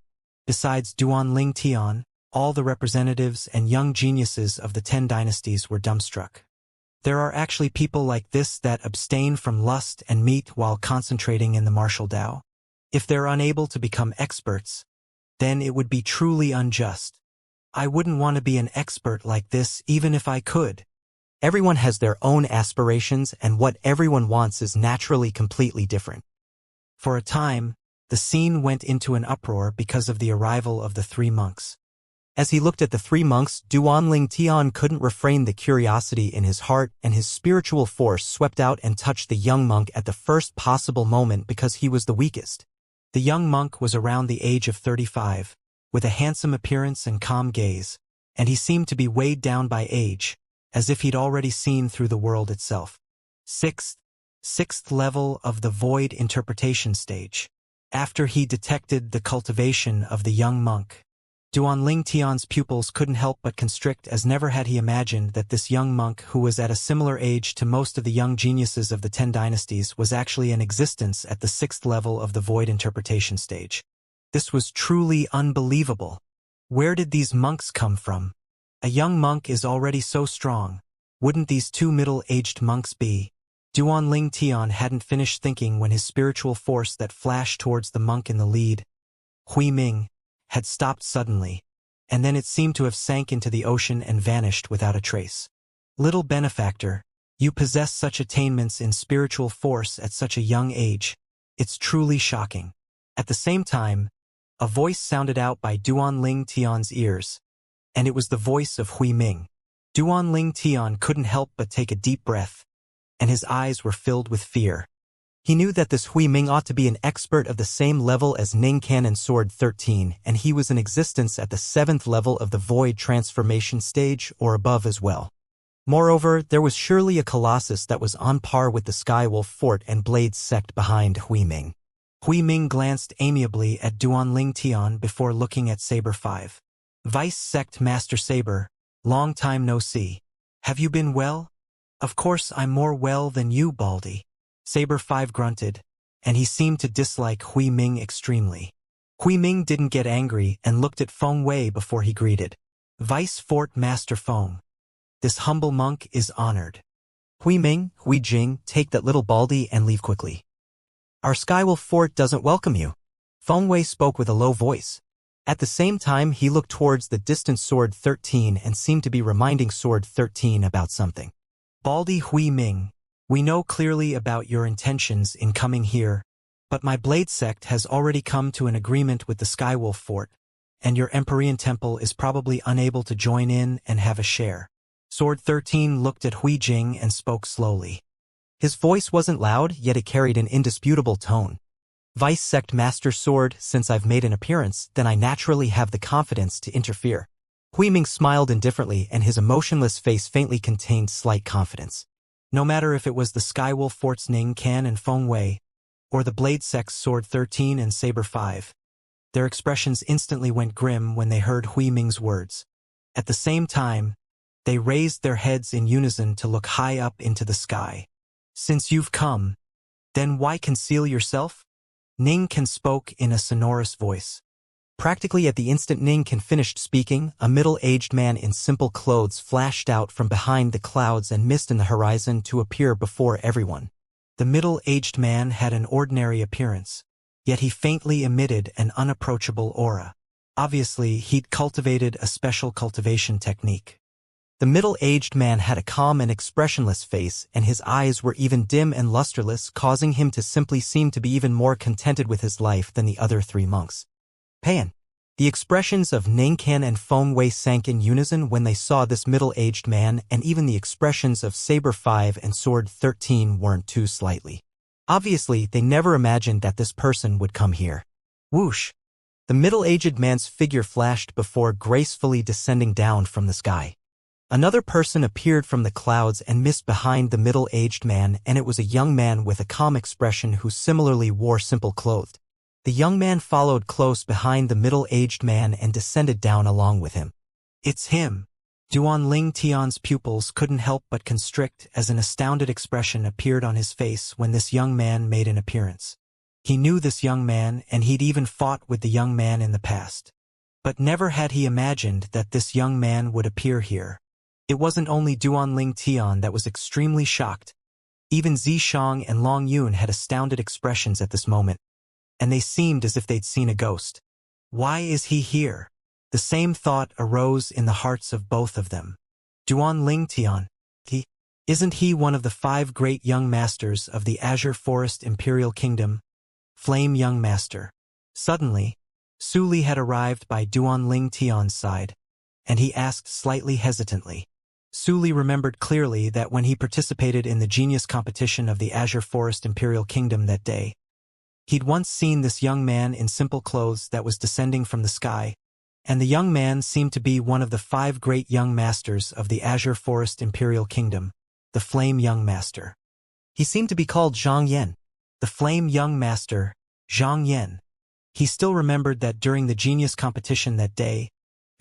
Besides Duanling Tian, all the representatives and young geniuses of the 10 dynasties were dumbstruck. There are actually people like this that abstain from lust and meat while concentrating in the martial Tao. If they're unable to become experts, then it would be truly unjust. I wouldn't want to be an expert like this even if I could. Everyone has their own aspirations, and what everyone wants is naturally completely different. For a time, the scene went into an uproar because of the arrival of the 3 monks. As he looked at the 3 monks, Duanling Tian couldn't refrain the curiosity in his heart, and his spiritual force swept out and touched the young monk at the first possible moment because he was the weakest. The young monk was around the age of 35, with a handsome appearance and calm gaze, and he seemed to be weighed down by age, as if he'd already seen through the world itself. Sixth level of the void interpretation stage. After he detected the cultivation of the young monk, Duanling Tian's pupils couldn't help but constrict, as never had he imagined that this young monk, who was at a similar age to most of the young geniuses of the 10 dynasties, was actually in existence at the 6th level of the void interpretation stage. This was truly unbelievable. Where did these monks come from? A young monk is already so strong. Wouldn't these 2 middle-aged monks be? Duanling Tian hadn't finished thinking when his spiritual force that flashed towards the monk in the lead, Hui Ming, had stopped suddenly, and then it seemed to have sank into the ocean and vanished without a trace. Little benefactor, you possess such attainments in spiritual force at such a young age. It's truly shocking. At the same time, a voice sounded out by Duanling Tian's ears, and it was the voice of Hui Ming. Duanling Tian couldn't help but take a deep breath, and his eyes were filled with fear. He knew that this Hui Ming ought to be an expert of the same level as Ning Can and Sword 13, and he was in existence at the 7th level of the void transformation stage or above as well. Moreover, there was surely a colossus that was on par with the Skywolf Fort and Blade sect behind Hui Ming. Hui Ming glanced amiably at Duanling Tian before looking at Saber 5. Vice Sect Master Saber, long time no see. Have you been well? Of course I'm more well than you, Baldy. Saber 5 grunted, and he seemed to dislike Hui Ming extremely. Hui Ming didn't get angry and looked at Feng Wei before he greeted. Vice Fort Master Feng. This humble monk is honored. Hui Ming, Hui Jing, take that little Baldy and leave quickly. Our Skywolf Fort doesn't welcome you. Feng Wei spoke with a low voice. At the same time, he looked towards the distant Sword 13 and seemed to be reminding Sword 13 about something. Baldy Hui Ming, we know clearly about your intentions in coming here, but my blade sect has already come to an agreement with the Skywolf Fort, and your Empyrean Temple is probably unable to join in and have a share. Sword 13 looked at Hui Jing and spoke slowly. His voice wasn't loud, yet it carried an indisputable tone. Vice Sect Master Sword, since I've made an appearance, then I naturally have the confidence to interfere. Hui Ming smiled indifferently and his emotionless face faintly contained slight confidence. No matter if it was the Skywolf Fort's Ning Kan and Feng Wei, or the Blade Sect's Sword 13 and Saber 5, their expressions instantly went grim when they heard Hui Ming's words. At the same time, they raised their heads in unison to look high up into the sky. Since you've come, then why conceal yourself? Ning Kan spoke in a sonorous voice. Practically at the instant Ning Kan finished speaking, a middle-aged man in simple clothes flashed out from behind the clouds and mist in the horizon to appear before everyone. The middle-aged man had an ordinary appearance, yet he faintly emitted an unapproachable aura. Obviously, he'd cultivated a special cultivation technique. The middle-aged man had a calm and expressionless face, and his eyes were even dim and lusterless, causing him to simply seem to be even more contented with his life than the other three monks. Payan. The expressions of Ning Kan and Feng Wei sank in unison when they saw this middle-aged man, and even the expressions of Saber 5 and Sword 13 weren't too slightly. Obviously, they never imagined that this person would come here. Whoosh! The middle-aged man's figure flashed before gracefully descending down from the sky. Another person appeared from the clouds and mist behind the middle-aged man, and it was a young man with a calm expression who similarly wore simple clothes. The young man followed close behind the middle-aged man and descended down along with him. It's him. Duan Ling Tian's pupils couldn't help but constrict as an astounded expression appeared on his face when this young man made an appearance. He knew this young man, and he'd even fought with the young man in the past. But never had he imagined that this young man would appear here. It wasn't only Duan Ling Tian that was extremely shocked. Even Zishang and Long Yun had astounded expressions at this moment, and they seemed as if they'd seen a ghost. Why is he here? The same thought arose in the hearts of both of them. Duan Ling Tian, isn't he one of the 5 great young masters of the Azure Forest Imperial Kingdom? Flame Young Master. Suddenly, Su Li had arrived by Duan Ling Tian's side, and he asked slightly hesitantly. Su Li remembered clearly that when he participated in the genius competition of the Azure Forest Imperial Kingdom that day, he'd once seen this young man in simple clothes that was descending from the sky, and the young man seemed to be one of the 5 great young masters of the Azure Forest Imperial Kingdom, the Flame Young Master. He seemed to be called Zhang Yan. The Flame Young Master, Zhang Yan. He still remembered that during the genius competition that day,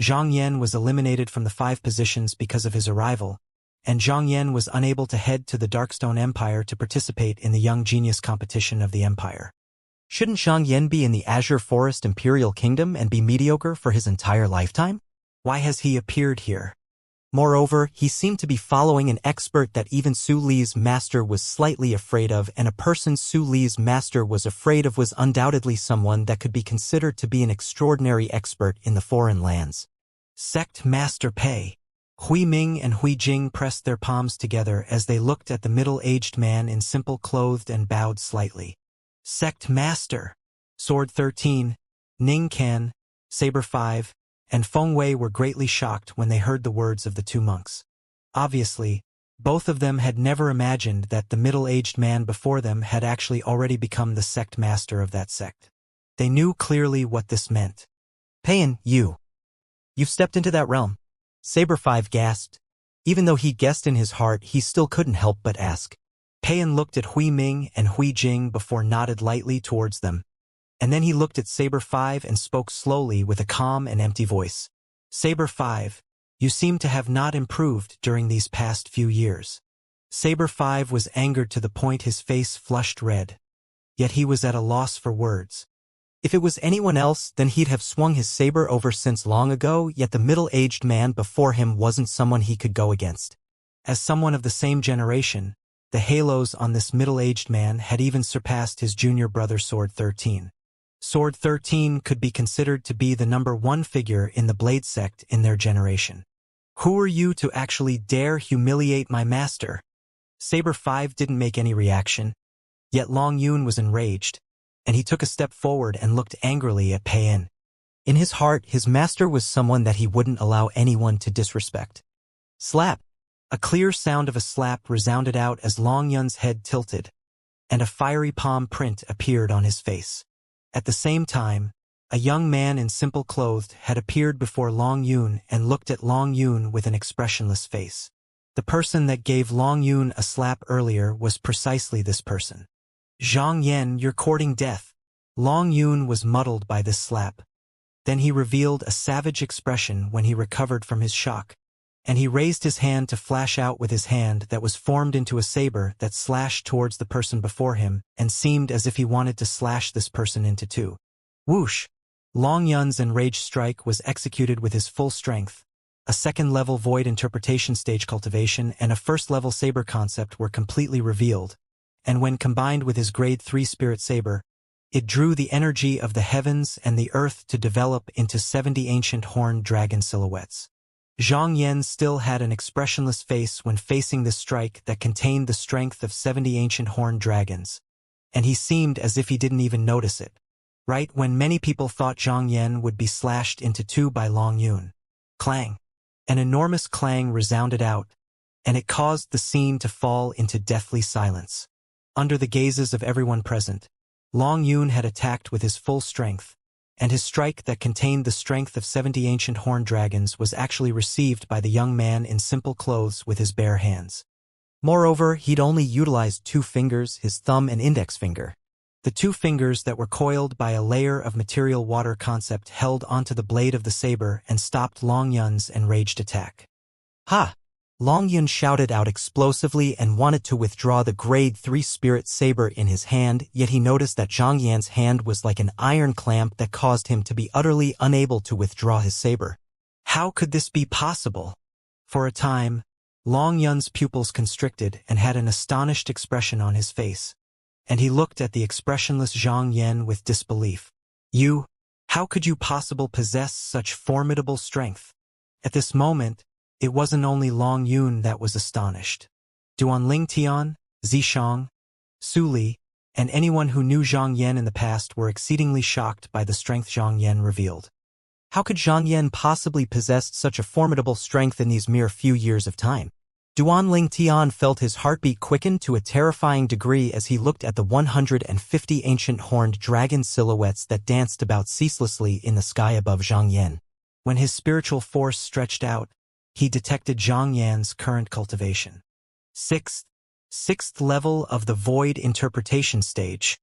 Zhang Yan was eliminated from the 5 positions because of his arrival, and Zhang Yan was unable to head to the Darkstone Empire to participate in the Young Genius competition of the Empire. Shouldn't Zhang Yan be in the Azure Forest Imperial Kingdom and be mediocre for his entire lifetime? Why has he appeared here? Moreover, he seemed to be following an expert that even Su Li's master was slightly afraid of, and a person Su Li's master was afraid of was undoubtedly someone that could be considered to be an extraordinary expert in the foreign lands. Sect Master Pei. Hui Ming and Hui Jing pressed their palms together as they looked at the middle-aged man in simple clothed and bowed slightly. Sect Master. Sword 13, Ning Kan, Saber 5, and Feng Wei were greatly shocked when they heard the words of the 2 monks. Obviously, both of them had never imagined that the middle-aged man before them had actually already become the sect master of that sect. They knew clearly what this meant. Payan, you've stepped into that realm. Saber 5 gasped. Even though he guessed in his heart, he still couldn't help but ask. Payan looked at Hui Ming and Hui Jing before nodded lightly towards them. And then he looked at Saber 5 and spoke slowly with a calm and empty voice. Saber 5, you seem to have not improved during these past few years. Saber 5 was angered to the point his face flushed red. Yet he was at a loss for words. If it was anyone else, then he'd have swung his saber over since long ago, yet the middle-aged man before him wasn't someone he could go against. As someone of the same generation, the halos on this middle-aged man had even surpassed his junior brother Sword 13. Sword 13 could be considered to be the number 1 figure in the Blade Sect in their generation. Who are you to actually dare humiliate my master? Saber 5 didn't make any reaction, yet Long Yun was enraged, and he took a step forward and looked angrily at Pei In. In his heart, his master was someone that he wouldn't allow anyone to disrespect. Slap! A clear sound of a slap resounded out as Long Yun's head tilted, and a fiery palm print appeared on his face. At the same time, a young man in simple clothes had appeared before Long Yun and looked at Long Yun with an expressionless face. The person that gave Long Yun a slap earlier was precisely this person. Zhang Yan, you're courting death. Long Yun was muddled by this slap. Then he revealed a savage expression when he recovered from his shock, and he raised his hand to flash out with his hand that was formed into a saber that slashed towards the person before him and seemed as if he wanted to slash this person into two. Whoosh! Long Yun's enraged strike was executed with his full strength. A second-level void interpretation stage cultivation and a first-level saber concept were completely revealed, and when combined with his grade 3 spirit saber, it drew the energy of the heavens and the earth to develop into 70 ancient horned dragon silhouettes. Zhang Yan still had an expressionless face when facing this strike that contained the strength of 70 ancient horned dragons, and he seemed as if he didn't even notice it. Right when many people thought Zhang Yan would be slashed into two by Long Yun. Clang! An enormous clang resounded out, and it caused the scene to fall into deathly silence. Under the gazes of everyone present, Long Yun had attacked with his full strength, and his strike that contained the strength of 70 ancient horned dragons was actually received by the young man in simple clothes with his bare hands. Moreover, he'd only utilized 2 fingers, his thumb and index finger. The 2 fingers that were coiled by a layer of material water concept held onto the blade of the saber and stopped Long Yun's enraged attack. Ha! Long Yun shouted out explosively and wanted to withdraw the grade 3 spirit saber in his hand, yet he noticed that Zhang Yan's hand was like an iron clamp that caused him to be utterly unable to withdraw his saber. How could this be possible? For a time, Long Yun's pupils constricted and had an astonished expression on his face, and he looked at the expressionless Zhang Yan with disbelief. You? How could you possibly possess such formidable strength? At this moment, it wasn't only Long Yun that was astonished. Duanling Tian, Zishang, Su Li, and anyone who knew Zhang Yan in the past were exceedingly shocked by the strength Zhang Yan revealed. How could Zhang Yan possibly possess such a formidable strength in these mere few years of time? Duanling Tian felt his heartbeat quicken to a terrifying degree as he looked at the 150 ancient horned dragon silhouettes that danced about ceaselessly in the sky above Zhang Yan. When his spiritual force stretched out, he detected Zhang Yan's current cultivation. Sixth level of the void interpretation stage.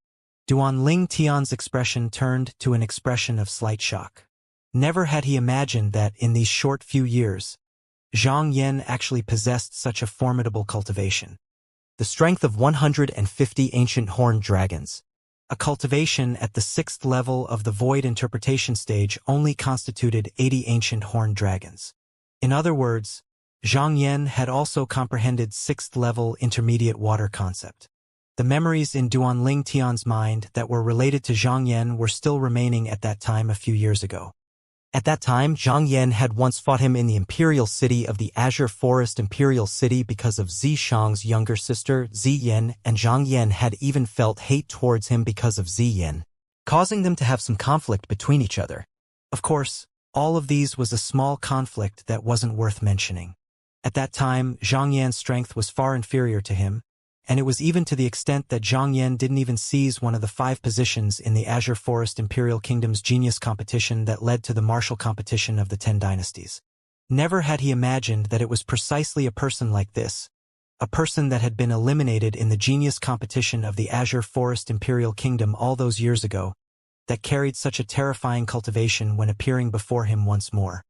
Duanling Tian's expression turned to an expression of slight shock. Never had he imagined that in these short few years, Zhang Yan actually possessed such a formidable cultivation. The strength of 150 ancient horned dragons. A cultivation at the 6th level of the void interpretation stage only constituted 80 ancient horned dragons. In other words, Zhang Yan had also comprehended 6th level intermediate water concept. The memories in Duanling Tian's mind that were related to Zhang Yan were still remaining at that time a few years ago. At that time, Zhang Yan had once fought him in the imperial city of the Azure Forest Imperial City because of Zishang's younger sister, Ziyan, and Zhang Yan had even felt hate towards him because of Ziyan, causing them to have some conflict between each other. Of course, all of these was a small conflict that wasn't worth mentioning. At that time, Zhang Yan's strength was far inferior to him, and it was even to the extent that Zhang Yan didn't even seize one of the 5 positions in the Azure Forest Imperial Kingdom's genius competition that led to the martial competition of the 10 dynasties. Never had he imagined that it was precisely a person like this, a person that had been eliminated in the genius competition of the Azure Forest Imperial Kingdom all those years ago, that carried such a terrifying cultivation when appearing before him once more.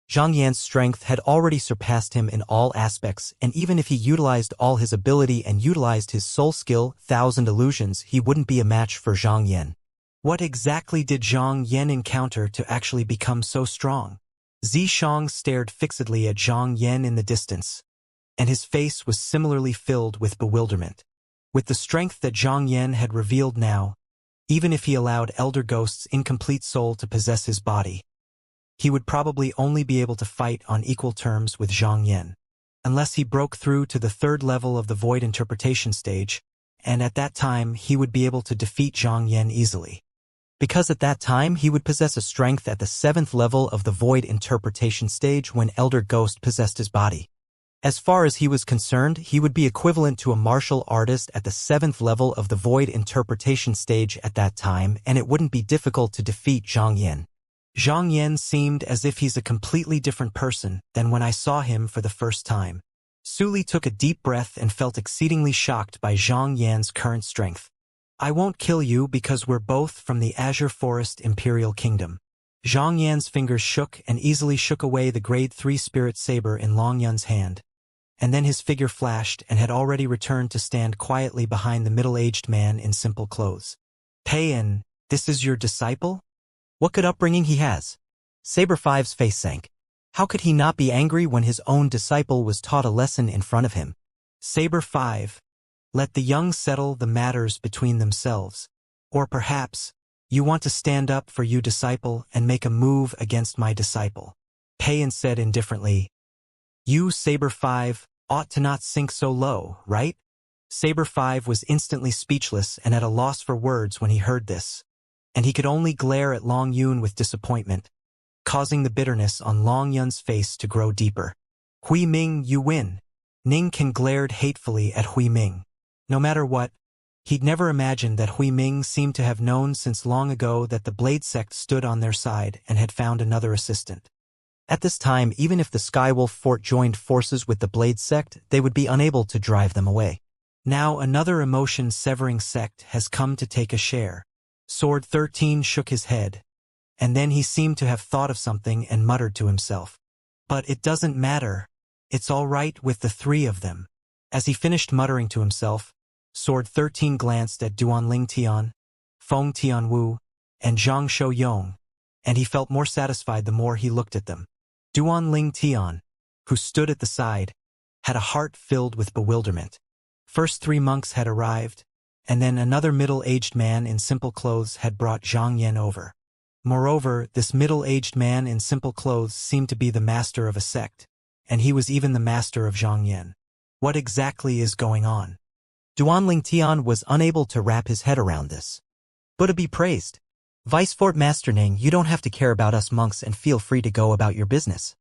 Zhang Yan's strength had already surpassed him in all aspects, and even if he utilized all his ability and utilized his soul skill, 1,000 illusions, he wouldn't be a match for Zhang Yan. What exactly did Zhang Yan encounter to actually become so strong? Zishang stared fixedly at Zhang Yan in the distance, and his face was similarly filled with bewilderment. With the strength that Zhang Yan had revealed now, even if he allowed Elder Ghost's incomplete soul to possess his body, he would probably only be able to fight on equal terms with Zhang Yan. unless he broke through to the third level of the void interpretation stage, and at that time he would be able to defeat Zhang Yan easily. Because at that time he would possess a strength at the seventh level of the void interpretation stage when Elder Ghost possessed his body. As far as he was concerned, he would be equivalent to a martial artist at the seventh level of the void interpretation stage at that time, and it wouldn't be difficult to defeat Zhang Yan. Zhang Yan seemed as if he's a completely different person than when I saw him for the first time. Su Li took a deep breath and felt exceedingly shocked by Zhang Yan's current strength. I won't kill you because we're both from the Azure Forest Imperial Kingdom. Zhang Yan's fingers shook and easily shook away the grade 3 spirit saber in Long Yun's hand. And then his figure flashed and had already returned to stand quietly behind the middle-aged man in simple clothes. Pei-en, this is your disciple? What good upbringing he has? Saber 5's face sank. How could he not be angry when his own disciple was taught a lesson in front of him? Saber 5, let the young settle the matters between themselves. Or perhaps, you want to stand up for you disciple and make a move against my disciple. Pei-en said indifferently. You, Saber 5, ought to not sink so low, right? Saber 5 was instantly speechless and at a loss for words when he heard this, and he could only glare at Long Yun with disappointment, causing the bitterness on Long Yun's face to grow deeper. Hui Ming, you win. Ning Kan glared hatefully at Hui Ming. No matter what, he'd never imagined that Hui Ming seemed to have known since long ago that the Blade Sect stood on their side and had found another assistant. At this time, even if the Skywolf Fort joined forces with the Blade Sect, they would be unable to drive them away. Now another emotion-severing sect has come to take a share. Sword 13 shook his head, and then he seemed to have thought of something and muttered to himself. But it doesn't matter. It's all right with the three of them. As he finished muttering to himself, Sword 13 glanced at Duanling Tian, Feng Tianwu, and Zhang Shouyong, and he felt more satisfied the more he looked at them. Duanling Tian, who stood at the side, had a heart filled with bewilderment. First 3 monks had arrived, and then another middle-aged man in simple clothes had brought Zhang Yan over. Moreover, this middle-aged man in simple clothes seemed to be the master of a sect, and he was even the master of Zhang Yan. What exactly is going on? Duanling Tian was unable to wrap his head around this. Buddha be praised. Vice Fort Master Ning, you don't have to care about us monks and feel free to go about your business.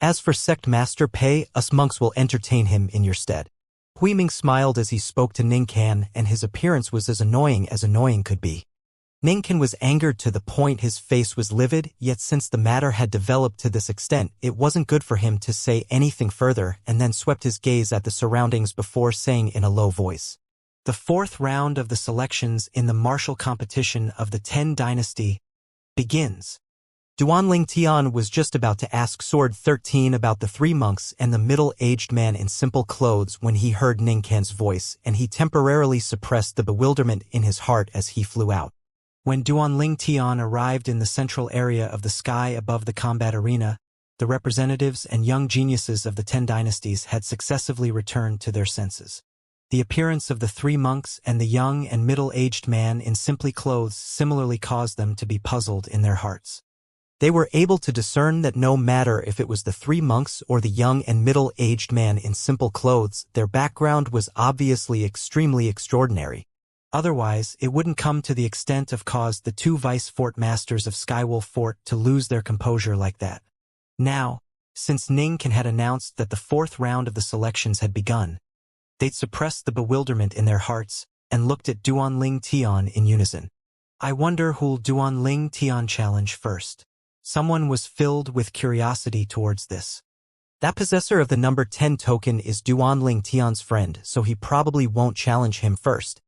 As for Sect Master Pei, us monks will entertain him in your stead. Hui Ming smiled as he spoke to Ning Kan, and his appearance was as annoying could be. Ning Kan was angered to the point his face was livid, yet since the matter had developed to this extent, it wasn't good for him to say anything further, and then swept his gaze at the surroundings before saying in a low voice. The fourth round of the selections in the martial competition of the 10 Dynasty begins. Duanling Tian was just about to ask Sword 13 about the 3 monks and the middle-aged man in simple clothes when he heard Ning Kan's voice, and he temporarily suppressed the bewilderment in his heart as he flew out. When Duanling Tian arrived in the central area of the sky above the combat arena, the representatives and young geniuses of the 10 dynasties had successively returned to their senses. The appearance of the 3 monks and the young and middle-aged man in simply clothes similarly caused them to be puzzled in their hearts. They were able to discern that no matter if it was the 3 monks or the young and middle-aged man in simple clothes, their background was obviously extremely extraordinary. Otherwise, it wouldn't come to the extent of cause the 2 vice fort masters of Skywolf Fort to lose their composure like that. Now, since Ning Kan had announced that the 4th round of the selections had begun, they'd suppressed the bewilderment in their hearts and looked at Duanling Tian in unison. I wonder who'll Duanling Tian challenge first. Someone was filled with curiosity towards this. That possessor of the number 10 token is Duanling Tian's friend, so he probably won't challenge him first.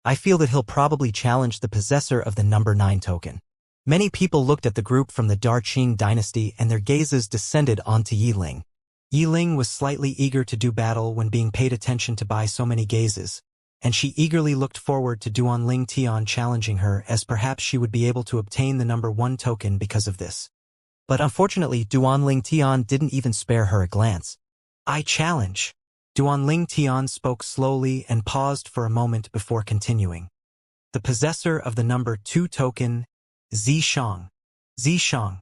I feel that he'll probably challenge the possessor of the number 9 token. Many people looked at the group from the Darqing dynasty and their gazes descended onto Yiling. Yiling was slightly eager to do battle when being paid attention to by so many gazes, and she eagerly looked forward to Duanling Tian challenging her, as perhaps she would be able to obtain the number 1 token because of this. But unfortunately, Duanling Tian didn't even spare her a glance. I challenge. Duanling Tian spoke slowly and paused for a moment before continuing. The possessor of the number 2 token, Zishang. Zishang.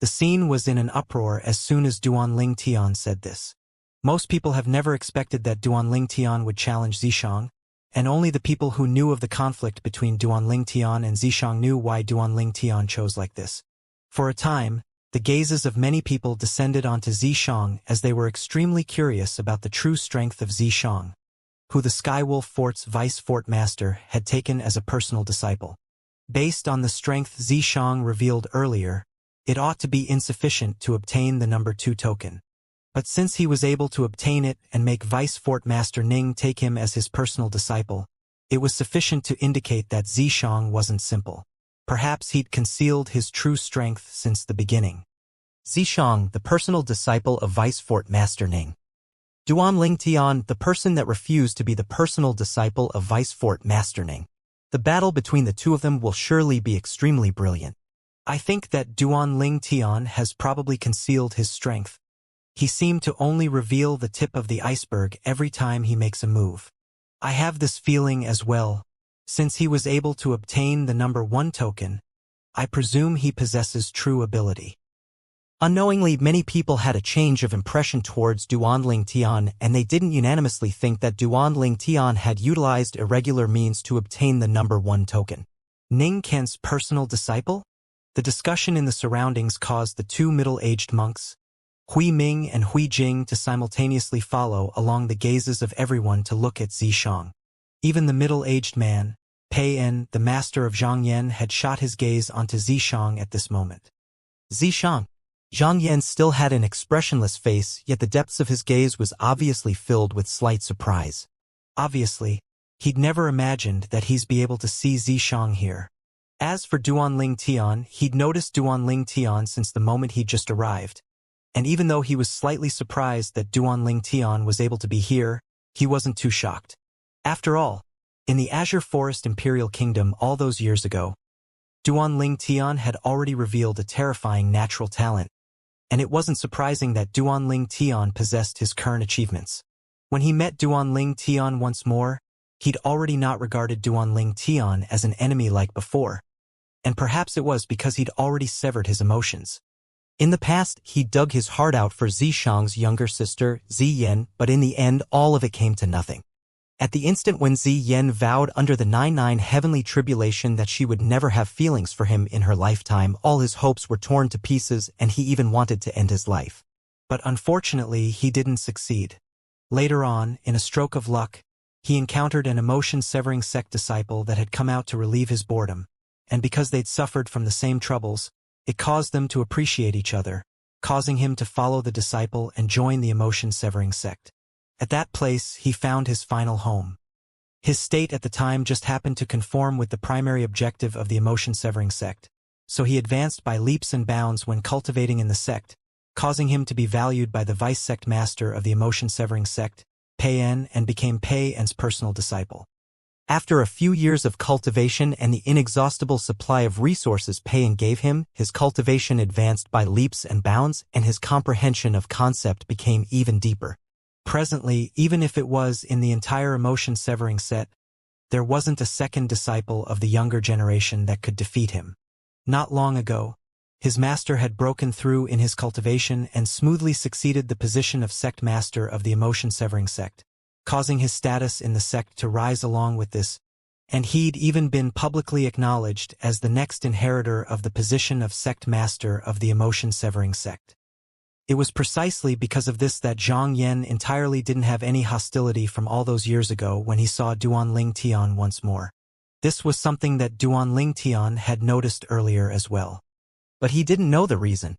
The scene was in an uproar as soon as Duanling Tian said this. Most people have never expected that Duanling Tian would challenge Zishang, and only the people who knew of the conflict between Duanling Tian and Zishang knew why Duanling Tian chose like this. For a time, the gazes of many people descended onto Zishang as they were extremely curious about the true strength of Zishang, who the Skywolf Fort's vice fort master had taken as a personal disciple. Based on the strength Zishang revealed earlier, it ought to be insufficient to obtain the number 2 token. But since he was able to obtain it and make Vice Fort Master Ning take him as his personal disciple, it was sufficient to indicate that Zishang wasn't simple. Perhaps he'd concealed his true strength since the beginning. Zishang, the personal disciple of Vice Fort Master Ning. Duanling Tian, the person that refused to be the personal disciple of Vice Fort Master Ning. The battle between the two of them will surely be extremely brilliant. I think that Duanling Tian has probably concealed his strength. He seemed to only reveal the tip of the iceberg every time he makes a move. I have this feeling as well. Since he was able to obtain the number 1 token, I presume he possesses true ability. Unknowingly, many people had a change of impression towards Duanling Tian, and they didn't unanimously think that Duanling Tian had utilized irregular means to obtain the number 1 token. Ning Ken's personal disciple? The discussion in the surroundings caused the 2 middle-aged monks, Hui Ming and Hui Jing, to simultaneously follow along the gazes of everyone to look at Zishang. Even the middle-aged man, Pei En, the master of Zhangyan, had shot his gaze onto Zishang at this moment. Zishang. Zhang Yan still had an expressionless face, yet the depths of his gaze was obviously filled with slight surprise. Obviously, he'd never imagined that he'd be able to see Zishang here. As for Duanling Tian, he'd noticed Duanling Tian since the moment he'd just arrived. And even though he was slightly surprised that Duanling Tian was able to be here, he wasn't too shocked. After all, in the Azure Forest Imperial Kingdom all those years ago, Duanling Tian had already revealed a terrifying natural talent, and it wasn't surprising that Duanling Tian possessed his current achievements. When he met Duanling Tian once more, he'd already not regarded Duanling Tian as an enemy like before, and perhaps it was because he'd already severed his emotions. In the past, he dug his heart out for Zishang's younger sister, Ziyen, but in the end all of it came to nothing. At the instant when Ziyen vowed under the 99 heavenly tribulation that she would never have feelings for him in her lifetime, all his hopes were torn to pieces and he even wanted to end his life. But unfortunately, he didn't succeed. Later on, in a stroke of luck, he encountered an emotion-severing sect disciple that had come out to relieve his boredom, and because they'd suffered from the same troubles, it caused them to appreciate each other, causing him to follow the disciple and join the emotion-severing sect. At that place, he found his final home. His state at the time just happened to conform with the primary objective of the emotion-severing sect, so he advanced by leaps and bounds when cultivating in the sect, causing him to be valued by the vice-sect master of the emotion-severing sect, Pei En, and became Pei En's personal disciple. After a few years of cultivation and the inexhaustible supply of resources Pei En gave him, his cultivation advanced by leaps and bounds, and his comprehension of concept became even deeper. Presently, even if it was in the entire emotion-severing set, there wasn't a second disciple of the younger generation that could defeat him. Not long ago, his master had broken through in his cultivation and smoothly succeeded the position of sect master of the emotion-severing sect, causing his status in the sect to rise along with this, and he'd even been publicly acknowledged as the next inheritor of the position of sect master of the emotion-severing sect. It was precisely because of this that Zhang Yan entirely didn't have any hostility from all those years ago when he saw Duanling Tian once more. This was something that Duanling Tian had noticed earlier as well. But he didn't know the reason.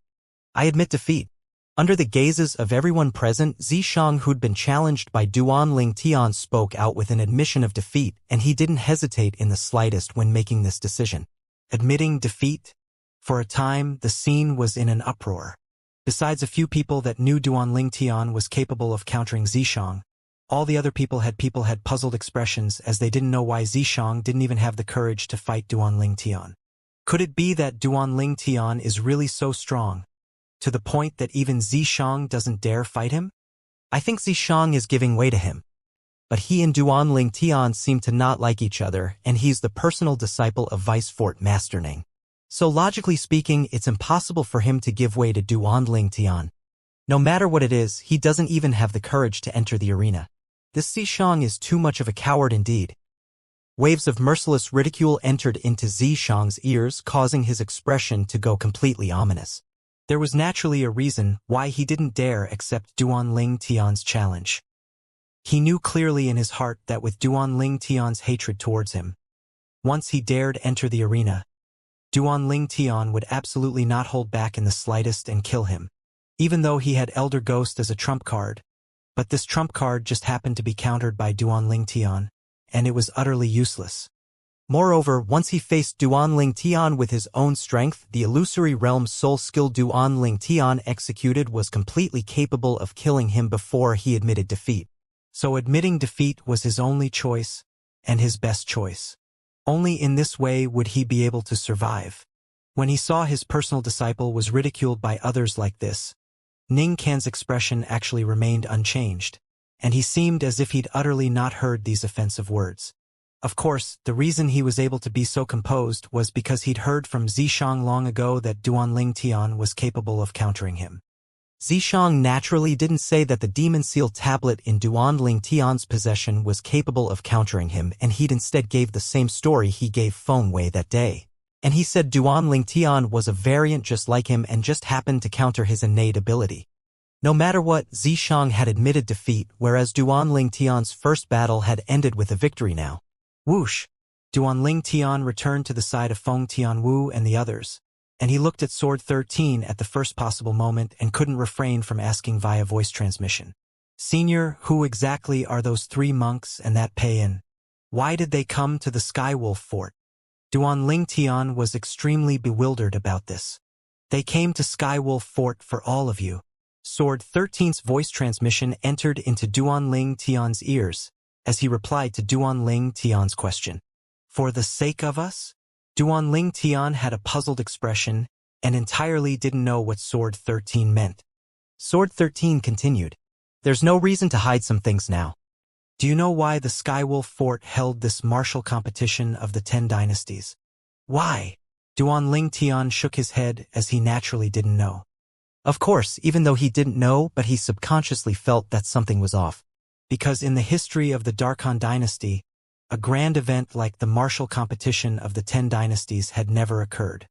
I admit defeat. Under the gazes of everyone present, Zishang, who'd been challenged by Duanling Tian, spoke out with an admission of defeat, and he didn't hesitate in the slightest when making this decision. Admitting defeat? For a time, the scene was in an uproar. Besides a few people that knew Duanling Tian was capable of countering Zishang, all the other people had puzzled expressions as they didn't know why Zishang didn't even have the courage to fight Duanling Tian. Could it be that Duanling Tian is really so strong, to the point that even Zishang doesn't dare fight him? I think Zishang is giving way to him. But he and Duanling Tian seem to not like each other, and he's the personal disciple of Vice Fort Master Ning. So logically speaking, it's impossible for him to give way to Duanling Tian. No matter what it is, he doesn't even have the courage to enter the arena. This Xianxia is too much of a coward indeed. Waves of merciless ridicule entered into Xianxia's ears, causing his expression to go completely ominous. There was naturally a reason why he didn't dare accept Duanling Tian's challenge. He knew clearly in his heart that with Duanling Tian's hatred towards him, once he dared enter the arena, Duanling Tian would absolutely not hold back in the slightest and kill him, even though he had Elder Ghost as a trump card. But this trump card just happened to be countered by Duanling Tian, and it was utterly useless. Moreover, once he faced Duanling Tian with his own strength, the illusory realm soul skill Duanling Tian executed was completely capable of killing him before he admitted defeat. So admitting defeat was his only choice, and his best choice. Only in this way would he be able to survive. When he saw his personal disciple was ridiculed by others like this, Ning Can's expression actually remained unchanged, and he seemed as if he'd utterly not heard these offensive words. Of course, the reason he was able to be so composed was because he'd heard from Xianxia long ago that Duanling Tian was capable of countering him. Xianxia naturally didn't say that the Demon Seal tablet in Duanling Tian's possession was capable of countering him, and he'd instead gave the same story he gave Feng Wei that day. And he said Duanling Tian was a variant just like him and just happened to counter his innate ability. No matter what, Xianxia had admitted defeat, whereas Duanling Tian's first battle had ended with a victory now. Whoosh! Duanling Tian returned to the side of Feng Tianwu and the others, and he looked at Sword 13 at the first possible moment and couldn't refrain from asking via voice transmission. Senior, who exactly are those three monks and that Payan? Why did they come to the Skywolf Fort? Duanling Tian was extremely bewildered about this. They came to Skywolf Fort for all of you. Sword 13's voice transmission entered into Duanling Tian's ears, as he replied to Duanling Tian's question. For the sake of us? Duanling Tian had a puzzled expression and entirely didn't know what Sword 13 meant. Sword 13 continued. There's no reason to hide some things now. Do you know why the Skywolf Fort held this martial competition of the 10 dynasties? Why? Duanling Tian shook his head as he naturally didn't know. Of course, even though he didn't know, but he subconsciously felt that something was off. Because in the history of the Darkhan dynasty, a grand event like the martial competition of the 10 dynasties had never occurred.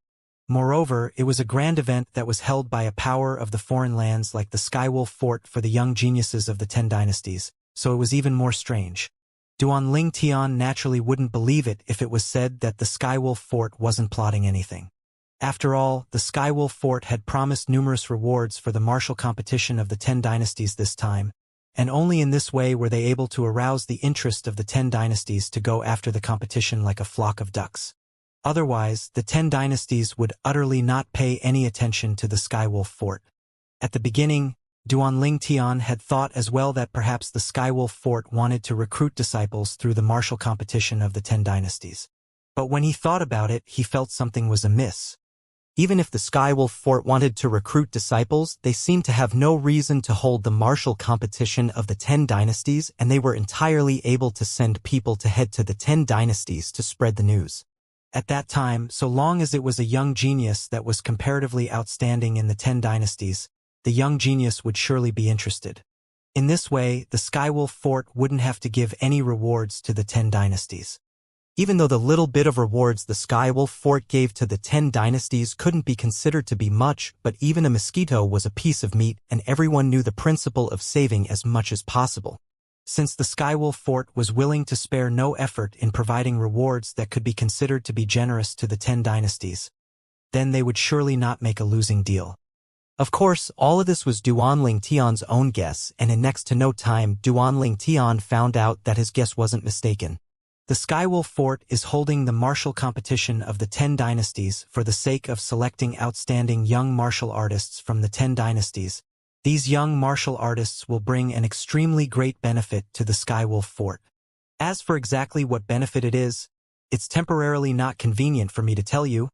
Moreover, it was a grand event that was held by a power of the foreign lands like the Skywolf Fort for the young geniuses of the 10 dynasties, so it was even more strange. Duanling Tian naturally wouldn't believe it if it was said that the Skywolf Fort wasn't plotting anything. After all, the Skywolf Fort had promised numerous rewards for the martial competition of the 10 dynasties this time, and only in this way were they able to arouse the interest of the 10 dynasties to go after the competition like a flock of ducks. Otherwise, the 10 dynasties would utterly not pay any attention to the Skywolf Fort. At the beginning, Duanling Tian had thought as well that perhaps the Skywolf Fort wanted to recruit disciples through the martial competition of the 10 dynasties. But when he thought about it, he felt something was amiss. Even if the Skywolf Fort wanted to recruit disciples, they seemed to have no reason to hold the martial competition of the 10 dynasties, and they were entirely able to send people to head to the 10 dynasties to spread the news. At that time, so long as it was a young genius that was comparatively outstanding in the 10 dynasties, the young genius would surely be interested. In this way, the Skywolf Fort wouldn't have to give any rewards to the 10 dynasties. Even though the little bit of rewards the Skywolf Fort gave to the 10 dynasties couldn't be considered to be much, but even a mosquito was a piece of meat, and everyone knew the principle of saving as much as possible. Since the Skywolf Fort was willing to spare no effort in providing rewards that could be considered to be generous to the 10 dynasties, then they would surely not make a losing deal. Of course, all of this was Duanling Tian's own guess, and in next to no time, Duanling Tian found out that his guess wasn't mistaken. The Skywolf Fort is holding the martial competition of the 10 dynasties for the sake of selecting outstanding young martial artists from the 10 dynasties. These young martial artists will bring an extremely great benefit to the Skywolf Fort. As for exactly what benefit it is, it's temporarily not convenient for me to tell you,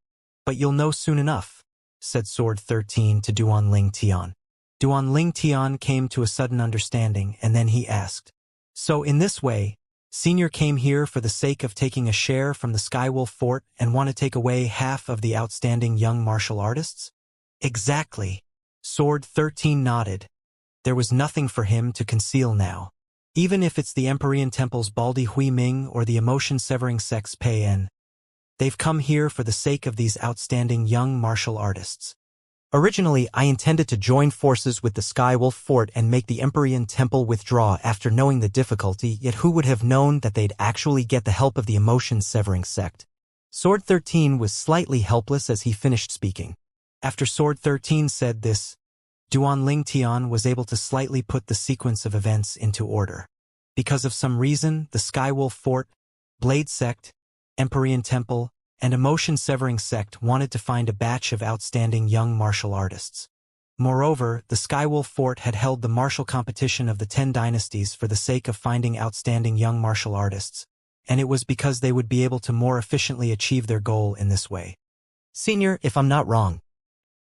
but you'll know soon enough, said Sword 13 to Duanling Tian. Duanling Tian came to a sudden understanding, and then he asked, so in this way, Senior came here for the sake of taking a share from the Skywolf Fort and want to take away half of the outstanding young martial artists? Exactly. Sword 13 nodded, There was nothing for him to conceal now. Even if it's the Empyrean Temple's Baldi Hui Ming or the emotion-severing sect's Pei En. They've come here for the sake of these outstanding young martial artists. Originally, I intended to join forces with the Skywolf Fort and make the Empyrean Temple withdraw after knowing the difficulty, yet who would have known that they'd actually get the help of the emotion-severing sect? Sword 13 was slightly helpless as he finished speaking. After Sword 13 said this, Duanling Tian was able to slightly put the sequence of events into order. Because of some reason, the Skywolf Fort, Blade Sect, Empyrean Temple, and emotion-severing sect wanted to find a batch of outstanding young martial artists. Moreover, the Skywolf Fort had held the martial competition of the 10 dynasties for the sake of finding outstanding young martial artists, and it was because they would be able to more efficiently achieve their goal in this way. Senior, if I'm not wrong,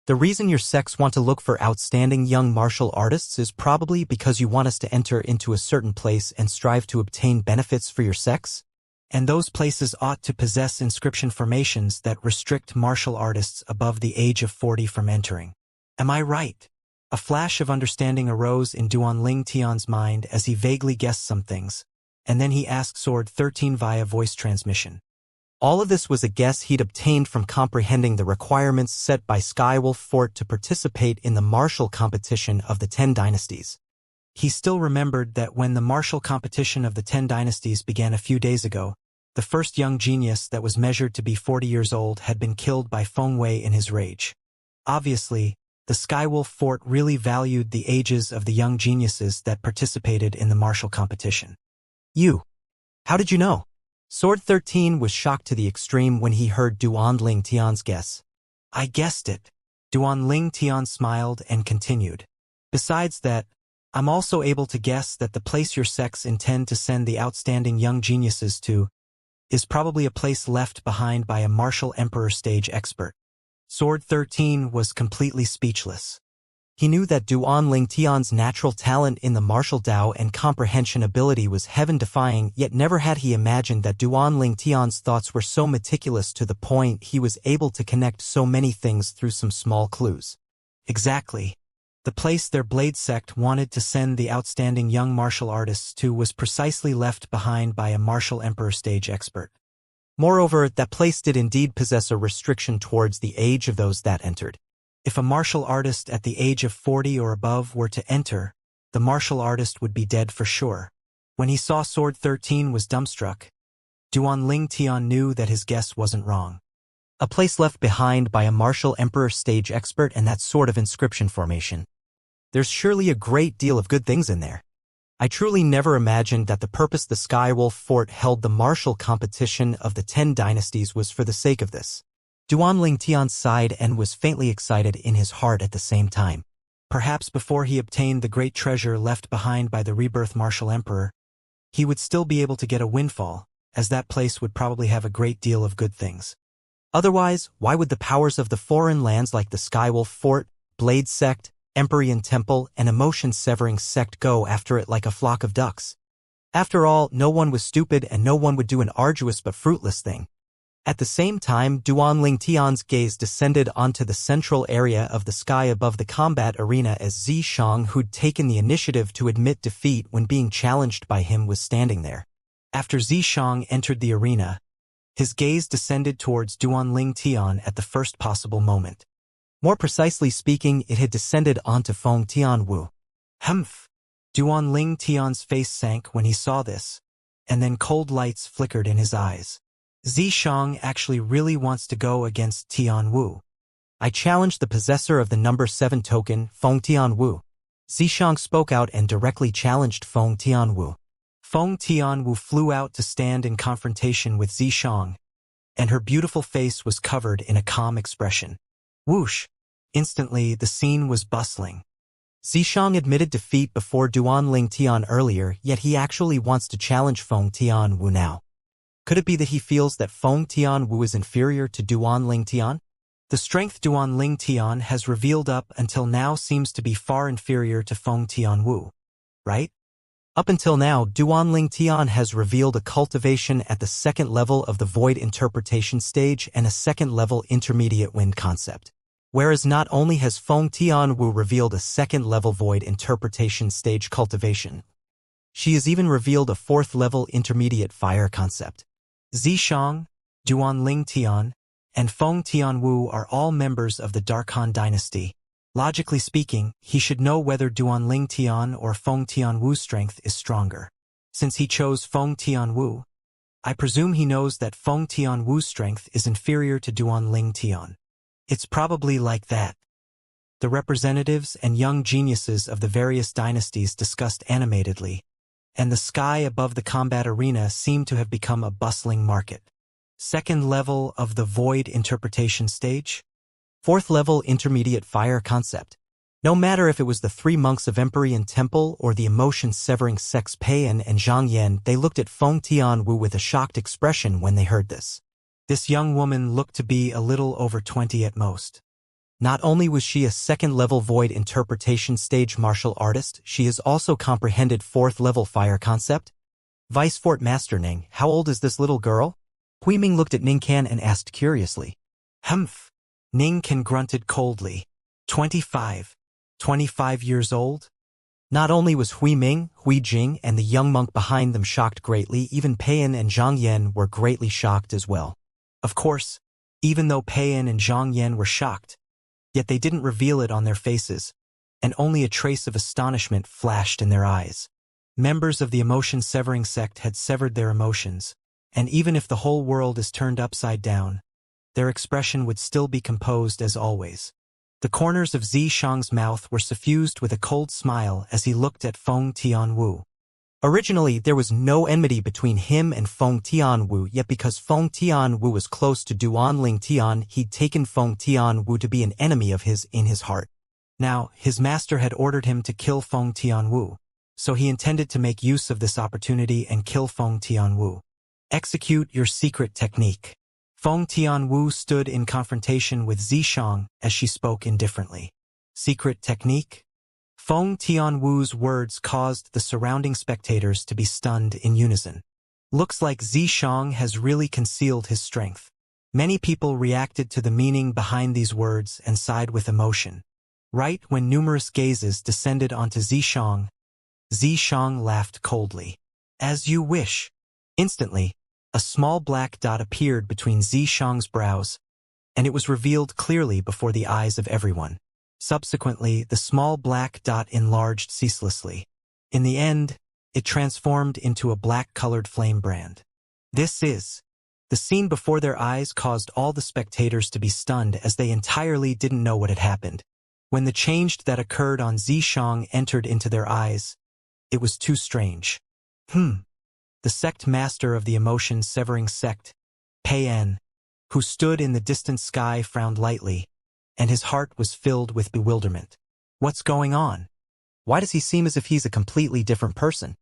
the reason your sects want to look for outstanding young martial artists is probably because you want us to enter into a certain place and strive to obtain benefits for your sects? And those places ought to possess inscription formations that restrict martial artists above the age of 40 from entering. Am I right? A flash of understanding arose in Duanling Tian's mind as he vaguely guessed some things, and then he asked Sword 13 via voice transmission. All of this was a guess he'd obtained from comprehending the requirements set by Skywolf Fort to participate in the martial competition of the 10 dynasties. He still remembered that when the martial competition of the 10 dynasties began a few days ago, the first young genius that was measured to be 40 years old had been killed by Feng Wei in his rage. Obviously, the Skywolf Fort really valued the ages of the young geniuses that participated in the martial competition. How did you know? Sword 13 was shocked to the extreme when he heard Duanling Tian's guess. I guessed it. Duanling Tian smiled and continued. Besides that, I'm also able to guess that the place your sects intend to send the outstanding young geniuses to is probably a place left behind by a martial emperor stage expert. Sword 13 was completely speechless. He knew that Duanling Tian's natural talent in the martial Dao and comprehension ability was heaven-defying, yet never had he imagined that Duanling Tian's thoughts were so meticulous to the point he was able to connect so many things through some small clues. Exactly. The place their Blade sect wanted to send the outstanding young martial artists to was precisely left behind by a martial emperor stage expert. Moreover, that place did indeed possess a restriction towards the age of those that entered. If a martial artist at the age of 40 or above were to enter, the martial artist would be dead for sure. When he saw Sword 13 was dumbstruck, Duanling Tian knew that his guess wasn't wrong. A place left behind by a martial emperor stage expert and that sort of inscription formation. There's surely a great deal of good things in there. I truly never imagined that the purpose the Skywolf Fort held the martial competition of the 10 dynasties was for the sake of this. Duanling Tian sighed and was faintly excited in his heart at the same time. Perhaps before he obtained the great treasure left behind by the rebirth martial emperor, he would still be able to get a windfall, as that place would probably have a great deal of good things. Otherwise, why would the powers of the foreign lands like the Skywolf Fort, Blade Sect, Empyrean Temple, and Emotion-Severing Sect go after it like a flock of ducks? After all, no one was stupid and no one would do an arduous but fruitless thing. At the same time, Duanling Tian's gaze descended onto the central area of the sky above the combat arena as Xianxia, who'd taken the initiative to admit defeat when being challenged by him, was standing there. After Xianxia entered the arena, his gaze descended towards Duanling Tian at the first possible moment. More precisely speaking, it had descended onto Feng Tianwu. Humph! Duanling Tian's face sank when he saw this, and then cold lights flickered in his eyes. Xianxia actually really wants to go against Tianwu. I challenged the possessor of the number 7 token, Feng Tianwu. Xianxia spoke out and directly challenged Feng Tianwu. Feng Tianwu flew out to stand in confrontation with Xianxia, and her beautiful face was covered in a calm expression. Whoosh! Instantly, the scene was bustling. Xianxia admitted defeat before Duanling Tian earlier, yet he actually wants to challenge Feng Tianwu now. Could it be that he feels that Feng Tianwu is inferior to Duanling Tian? The strength Duanling Tian has revealed up until now seems to be far inferior to Feng Tianwu, right? Up until now, Duanling Tian has revealed a cultivation at the second level of the void interpretation stage and a second level intermediate wind concept. Whereas not only has Feng Tianwu revealed a second-level void interpretation stage cultivation, she has even revealed a fourth-level intermediate fire concept. Zishang, Duanling Tian, and Feng Tianwu are all members of the Darkhan dynasty. Logically speaking, he should know whether Duanling Tian or Feng Tianwu's strength is stronger. Since he chose Feng Tianwu, I presume he knows that Feng Tianwu's strength is inferior to Duanling Tian. It's probably like that. The representatives and young geniuses of the various dynasties discussed animatedly, and the sky above the combat arena seemed to have become a bustling market. Second level of the void interpretation stage? Fourth level intermediate fire concept. No matter if it was the three monks of Empyrean Temple or the emotion-severing sects Peiyan and Zhang Yan, they looked at Feng Tianwu with a shocked expression when they heard this. This young woman looked to be a little over 20 at most. Not only was she a second-level void interpretation stage martial artist, she has also comprehended fourth-level fire concept. Vice Fort Master Ning, how old is this little girl? Hui Ming looked at Ning Can and asked curiously. Humph. Ning Can grunted coldly. 25. 25 years old? Not only was Hui Ming, Hui Jing, and the young monk behind them shocked greatly, even Peiyan and Zhang Yan were greatly shocked as well. Of course, even though Peiyan and Zhang Yan were shocked, yet they didn't reveal it on their faces, and only a trace of astonishment flashed in their eyes. Members of the emotion-severing sect had severed their emotions, and even if the whole world is turned upside down, their expression would still be composed as always. The corners of Zishang's mouth were suffused with a cold smile as he looked at Feng Tianwu. Originally, there was no enmity between him and Feng Tianwu, yet because Feng Tianwu was close to Duanling Tian, he'd taken Feng Tianwu to be an enemy of his in his heart. Now, his master had ordered him to kill Feng Tianwu, so he intended to make use of this opportunity and kill Feng Tianwu. Execute your secret technique. Feng Tianwu stood in confrontation with Zishang as she spoke indifferently. Secret technique? Feng Tianwu's words caused the surrounding spectators to be stunned in unison. Looks like Zishang has really concealed his strength. Many people reacted to the meaning behind these words and sighed with emotion. Right when numerous gazes descended onto Zishang, Zishang laughed coldly. As you wish. Instantly, a small black dot appeared between Zishang's brows, and it was revealed clearly before the eyes of everyone. Subsequently, the small black dot enlarged ceaselessly. In the end, it transformed into a black-colored flame brand. The scene before their eyes caused all the spectators to be stunned as they entirely didn't know what had happened. When the change that occurred on Zishang entered into their eyes, it was too strange. The sect master of the emotion-severing sect, Peiyan, who stood in the distant sky, frowned lightly, and his heart was filled with bewilderment. What's going on? Why does he seem as if he's a completely different person?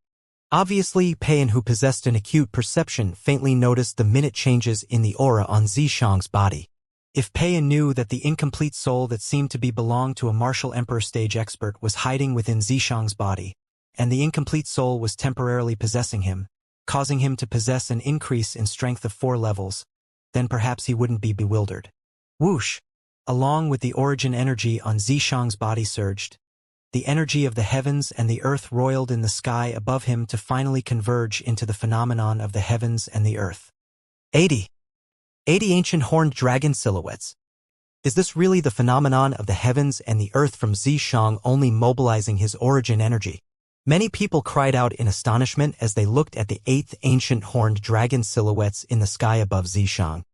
Obviously, Peiyan, who possessed an acute perception, faintly noticed the minute changes in the aura on Zishang's body. If Peiyan knew that the incomplete soul that seemed to be belonged to a martial emperor stage expert was hiding within Zishang's body, and the incomplete soul was temporarily possessing him, causing him to possess an increase in strength of 4 levels, then perhaps he wouldn't be bewildered. Whoosh! Along with the origin energy on Zishang's body surged, the energy of the heavens and the earth roiled in the sky above him to finally converge into the phenomenon of the heavens and the earth. 80 ancient horned dragon silhouettes. Is this really the phenomenon of the heavens and the earth from Zishang only mobilizing his origin energy? Many people cried out in astonishment as they looked at the 8th ancient horned dragon silhouettes in the sky above Zishang.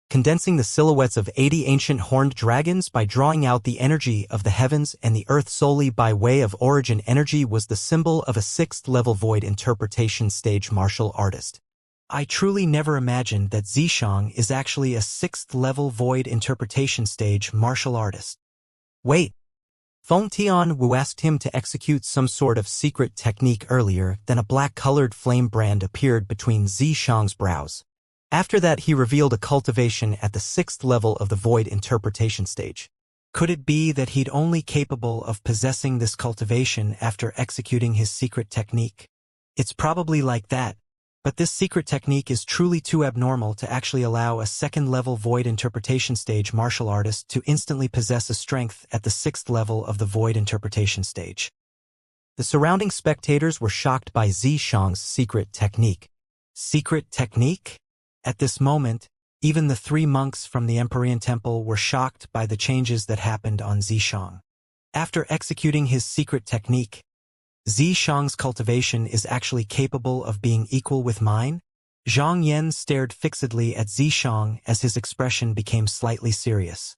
Condensing the silhouettes of 80 ancient horned dragons by drawing out the energy of the heavens and the earth solely by way of origin energy was the symbol of a 6th-level void interpretation stage martial artist. I truly never imagined that Zishang is actually a 6th-level void interpretation stage martial artist. Wait. Feng Tianwu asked him to execute some sort of secret technique earlier, then a black-colored flame brand appeared between Zishang's brows. After that, he revealed a cultivation at the 6th level of the void interpretation stage. Could it be that he'd only capable of possessing this cultivation after executing his secret technique? It's probably like that. But this secret technique is truly too abnormal to actually allow a second-level void interpretation stage martial artist to instantly possess a strength at the 6th level of the void interpretation stage. The surrounding spectators were shocked by Xianxia's secret technique. Secret technique? At this moment, even the 3 monks from the Empyrean Temple were shocked by the changes that happened on Xianxia. After executing his secret technique, Xianxia's cultivation is actually capable of being equal with mine? Zhang Yan stared fixedly at Xianxia as his expression became slightly serious.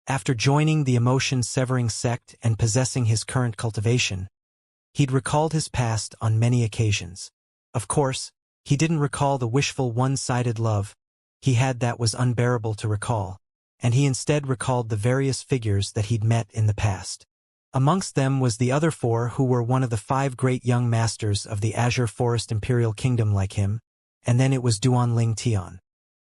After joining the emotion-severing sect and possessing his current cultivation, he'd recalled his past on many occasions. Of course, he didn't recall the wishful one-sided love he had that was unbearable to recall, and he instead recalled the various figures that he'd met in the past. Amongst them was the other 4 who were one of the 5 great young masters of the Azure Forest Imperial Kingdom like him, and then it was Duanling Tian.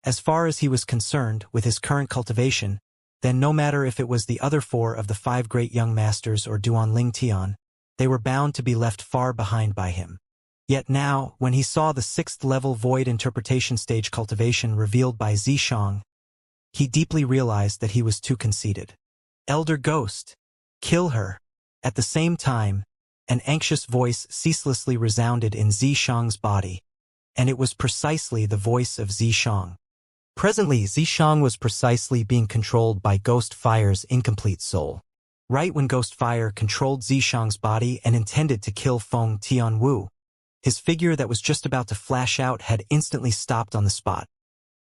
As far as he was concerned with his current cultivation, then no matter if it was the other 4 of the 5 great young masters or Duanling Tian, they were bound to be left far behind by him. Yet now, when he saw the 6th level void interpretation stage cultivation revealed by Xianxia, he deeply realized that he was too conceited. Elder Ghost, kill her. At the same time, an anxious voice ceaselessly resounded in Xianxia's body, and it was precisely the voice of Xianxia. Presently, Xianxia was precisely being controlled by Ghost Fire's incomplete soul. Right when Ghost Fire controlled Xianxia's body and intended to kill Feng Tianwu, his figure that was just about to flash out had instantly stopped on the spot.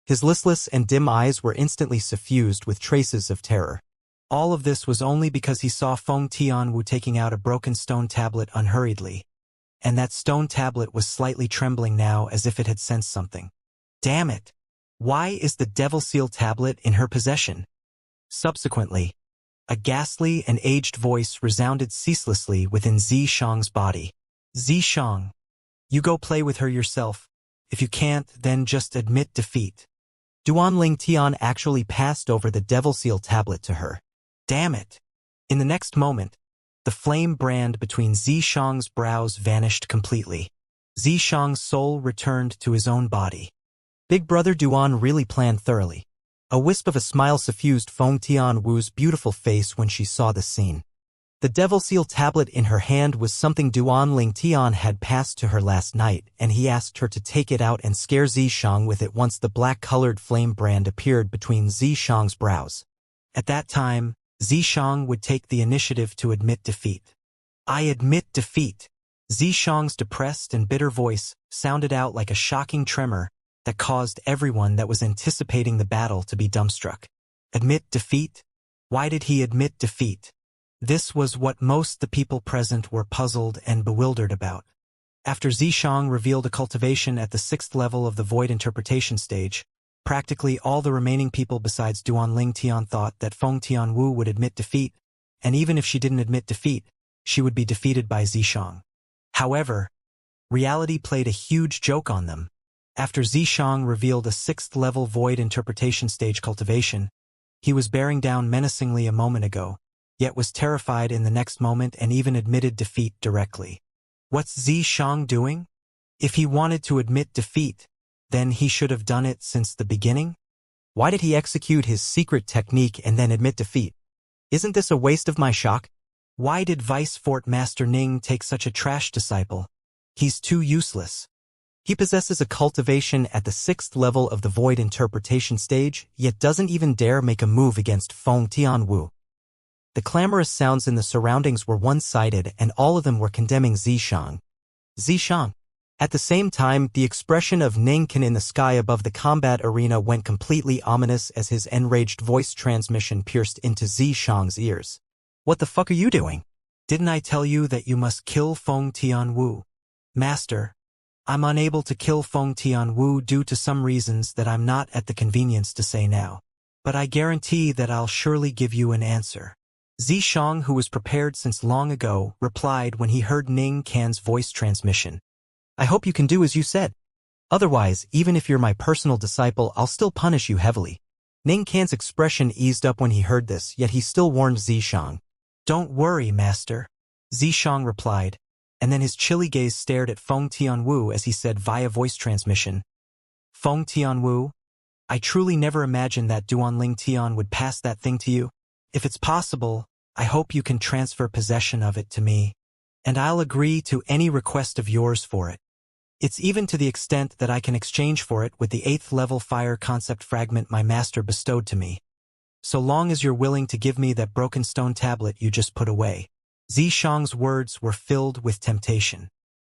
His listless and dim eyes were instantly suffused with traces of terror. All of this was only because he saw Feng Tianwu taking out a broken stone tablet unhurriedly, and that stone tablet was slightly trembling now as if it had sensed something. Damn it! Why is the Devil Seal tablet in her possession? Subsequently, a ghastly and aged voice resounded ceaselessly within Xianxia's body. Xianxia, you go play with her yourself. If you can't, then just admit defeat. Duanling Tian actually passed over the Devil Seal tablet to her. Damn it! In the next moment, the flame brand between Xianxia's brows vanished completely. Xianxia's soul returned to his own body. Big Brother Duan really planned thoroughly. A wisp of a smile suffused Feng Tianwu's beautiful face when she saw the scene. The Devil Seal tablet in her hand was something Duanling Tian had passed to her last night, and he asked her to take it out and scare Xianxia with it once the black-colored flame brand appeared between Xianxia's brows. At that time, Xianxia would take the initiative to admit defeat. I admit defeat. Xianxia's depressed and bitter voice sounded out like a shocking tremor that caused everyone that was anticipating the battle to be dumbstruck. Admit defeat? Why did he admit defeat? This was what most the people present were puzzled and bewildered about. After Xianxia revealed a cultivation at the 6th level of the void interpretation stage, practically all the remaining people besides Duanling Tian thought that Feng Tianwu would admit defeat, and even if she didn't admit defeat, she would be defeated by Xianxia. However, reality played a huge joke on them. After Xianxia revealed a 6th level void interpretation stage cultivation, he was bearing down menacingly a moment ago, yet was terrified in the next moment and even admitted defeat directly. What's Xianxia doing? If he wanted to admit defeat, then he should have done it since the beginning? Why did he execute his secret technique and then admit defeat? Isn't this a waste of my shock? Why did Vice Fort Master Ning take such a trash disciple? He's too useless. He possesses a cultivation at the 6th level of the void interpretation stage, yet doesn't even dare make a move against Feng Tianwu. The clamorous sounds in the surroundings were one-sided, and all of them were condemning Xianxia. Xianxia. At the same time, the expression of Ning Kan in the sky above the combat arena went completely ominous as his enraged voice transmission pierced into Xianxia's ears. What the fuck are you doing? Didn't I tell you that you must kill Feng Tianwu? Master, I'm unable to kill Feng Tianwu due to some reasons that I'm not at the convenience to say now. But I guarantee that I'll surely give you an answer. Xianxia, who was prepared since long ago, replied when he heard Ning Kan's voice transmission. I hope you can do as you said. Otherwise, even if you're my personal disciple, I'll still punish you heavily. Ning Kan's expression eased up when he heard this, yet he still warned Xianxia. Don't worry, Master. Xianxia replied. and then his chilly gaze stared at Feng Tianwu as he said via voice transmission, Feng Tianwu, I truly never imagined that Duanling Tian would pass that thing to you. If it's possible, I hope you can transfer possession of it to me, and I'll agree to any request of yours for it. It's even to the extent that I can exchange for it with the 8th level fire concept fragment my master bestowed to me. So long as you're willing to give me that broken stone tablet you just put away. Zishang's words were filled with temptation.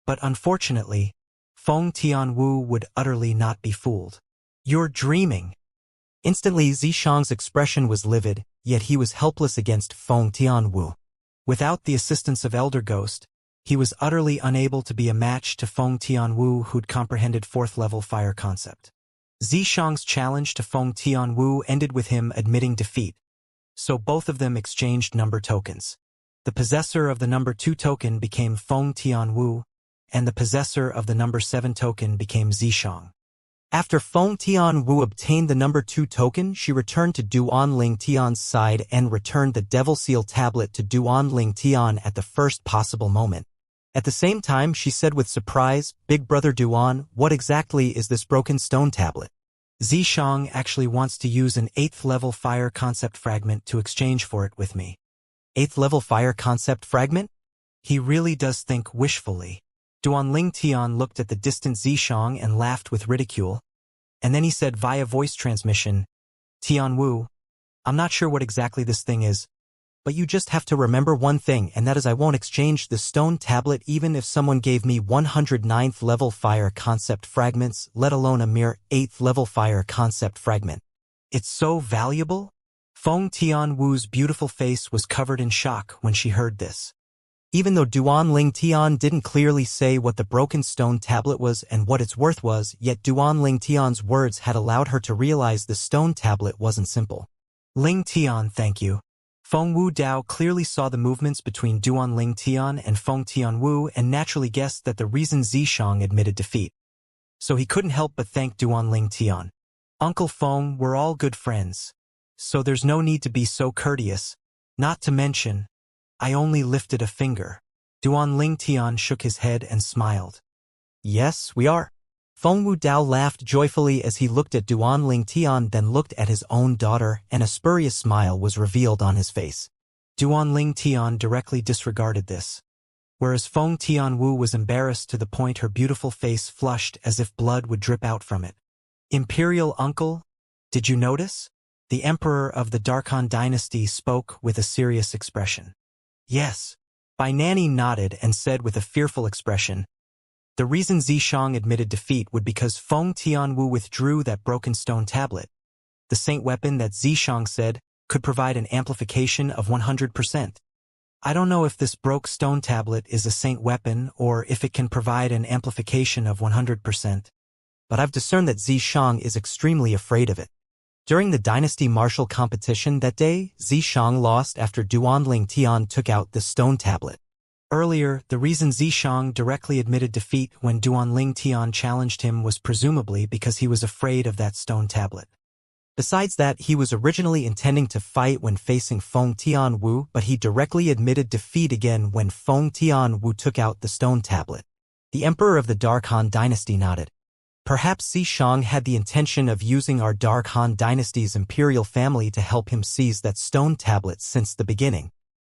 But unfortunately, Feng Tianwu would utterly not be fooled. You're dreaming. Instantly Zishang's expression was livid, yet he was helpless against Feng Tianwu. Without the assistance of Elder Ghost, he was utterly unable to be a match to Feng Tianwu who'd comprehended 4th level fire concept. Zishang's challenge to Feng Tianwu ended with him admitting defeat, so both of them exchanged number tokens. The possessor of the number 2 token became Feng Tianwu, and the possessor of the number 7 token became Zishang. After Feng Tianwu obtained the number 2 token, she returned to Duanling Tian's side and returned the Devil Seal tablet to Duanling Tian at the first possible moment. At the same time, she said with surprise, Big Brother Duan, what exactly is this broken stone tablet? Zishang actually wants to use an 8th level fire concept fragment to exchange for it with me. 8th level fire concept fragment? He really does think wishfully. Duanling Tian looked at the distant Zishang and laughed with ridicule. And then he said via voice transmission, Tianwu, I'm not sure what exactly this thing is, but you just have to remember one thing, and that is I won't exchange the stone tablet even if someone gave me 109th level fire concept fragments, let alone a mere 8th level fire concept fragment. It's so valuable? Feng Tianwu's beautiful face was covered in shock when she heard this. Even though Duanling Tian didn't clearly say what the broken stone tablet was and what its worth was, yet Duanling Tian's words had allowed her to realize the stone tablet wasn't simple. Ling Tian, thank you. Feng Wu Dao clearly saw the movements between Duanling Tian and Feng Tianwu and naturally guessed that the reason Zishang admitted defeat. So he couldn't help but thank Duanling Tian. Uncle Feng, we're all good friends, so there's no need to be so courteous. Not to mention, I only lifted a finger. Duanling Tian shook his head and smiled. Yes, we are. Feng Wu Dao laughed joyfully as he looked at Duanling Tian, then looked at his own daughter, and a spurious smile was revealed on his face. Duanling Tian directly disregarded this, whereas Feng Tianwu was embarrassed to the point her beautiful face flushed as if blood would drip out from it. Imperial uncle, did you notice? The emperor of the Darkhan dynasty spoke with a serious expression. Yes. Bai Nanny nodded and said with a fearful expression, the reason Zishang admitted defeat would because Feng Tianwu withdrew that broken stone tablet, the saint weapon that Zishang said could provide an amplification of 100%. I don't know if this broke stone tablet is a saint weapon or if it can provide an amplification of 100%, but I've discerned that Zishang is extremely afraid of it. During the Dynasty Martial competition that day, Zishang lost after Duanling Tian took out the stone tablet. Earlier, the reason Zishang directly admitted defeat when Duanling Tian challenged him was presumably because he was afraid of that stone tablet. Besides that, he was originally intending to fight when facing Feng Tianwu, but he directly admitted defeat again when Feng Tianwu took out the stone tablet. The emperor of the Darkhan dynasty nodded. Perhaps Zishang had the intention of using our Darkhan dynasty's imperial family to help him seize that stone tablet since the beginning.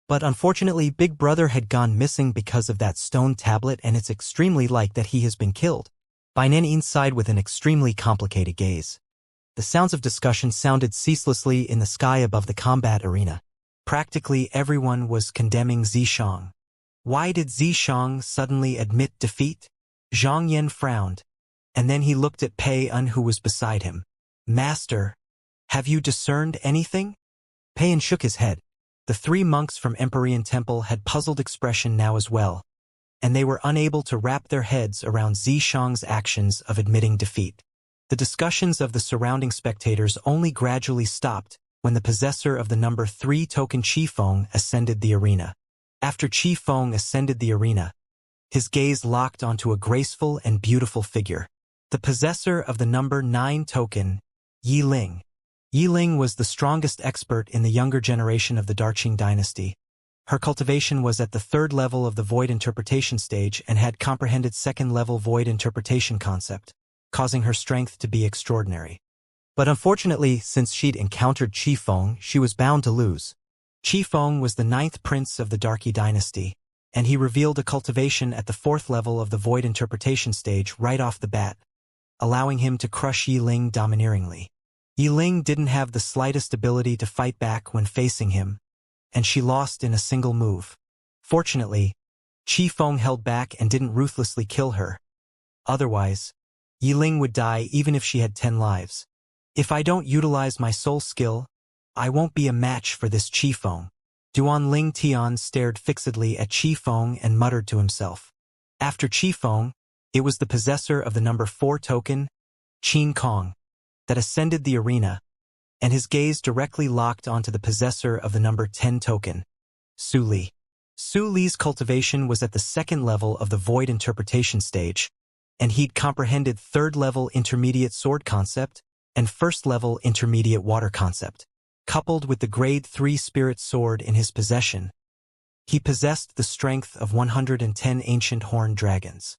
But unfortunately, Big Brother had gone missing because of that stone tablet, and it's extremely like that he has been killed. Bai Nanny sighed with an extremely complicated gaze. The sounds of discussion sounded ceaselessly in the sky above the combat arena. Practically everyone was condemning Zishang. Why did Zishang suddenly admit defeat? Zhang Yan frowned, and then he looked at Pei Un who was beside him. Master, have you discerned anything? Pei Un shook his head. The 3 monks from Empyrean Temple had puzzled expression now as well, and they were unable to wrap their heads around Zishang's actions of admitting defeat. The discussions of the surrounding spectators only gradually stopped when the possessor of the number 3 token Qifeng ascended the arena. After Qifeng ascended the arena, his gaze locked onto a graceful and beautiful figure. The possessor of the number 9 token, Yi Ling. Yi Ling was the strongest expert in the younger generation of the Darqing dynasty. Her cultivation was at the third level of the void interpretation stage and had comprehended second-level void interpretation concept, causing her strength to be extraordinary. But unfortunately, since she'd encountered Qifeng, she was bound to lose. Qifeng was the 9th prince of the Darky dynasty, and he revealed a cultivation at the 4th level of the void interpretation stage right off the bat, allowing him to crush Yiling domineeringly. Yiling didn't have the slightest ability to fight back when facing him, and she lost in a single move. Fortunately, Qifeng held back and didn't ruthlessly kill her. Otherwise, Yiling would die even if she had 10 lives. If I don't utilize my soul skill, I won't be a match for this Qifeng. Duanling Tian stared fixedly at Qifeng and muttered to himself. After Qifeng, it was the possessor of the number 4 token, Qin Kong, that ascended the arena, and his gaze directly locked onto the possessor of the number 10 token, Su Li. Su Li's cultivation was at the 2nd level of the void interpretation stage, and he'd comprehended 3rd-level intermediate sword concept and 1st-level intermediate water concept. Coupled with the grade 3 spirit sword in his possession, he possessed the strength of 110 ancient horned dragons.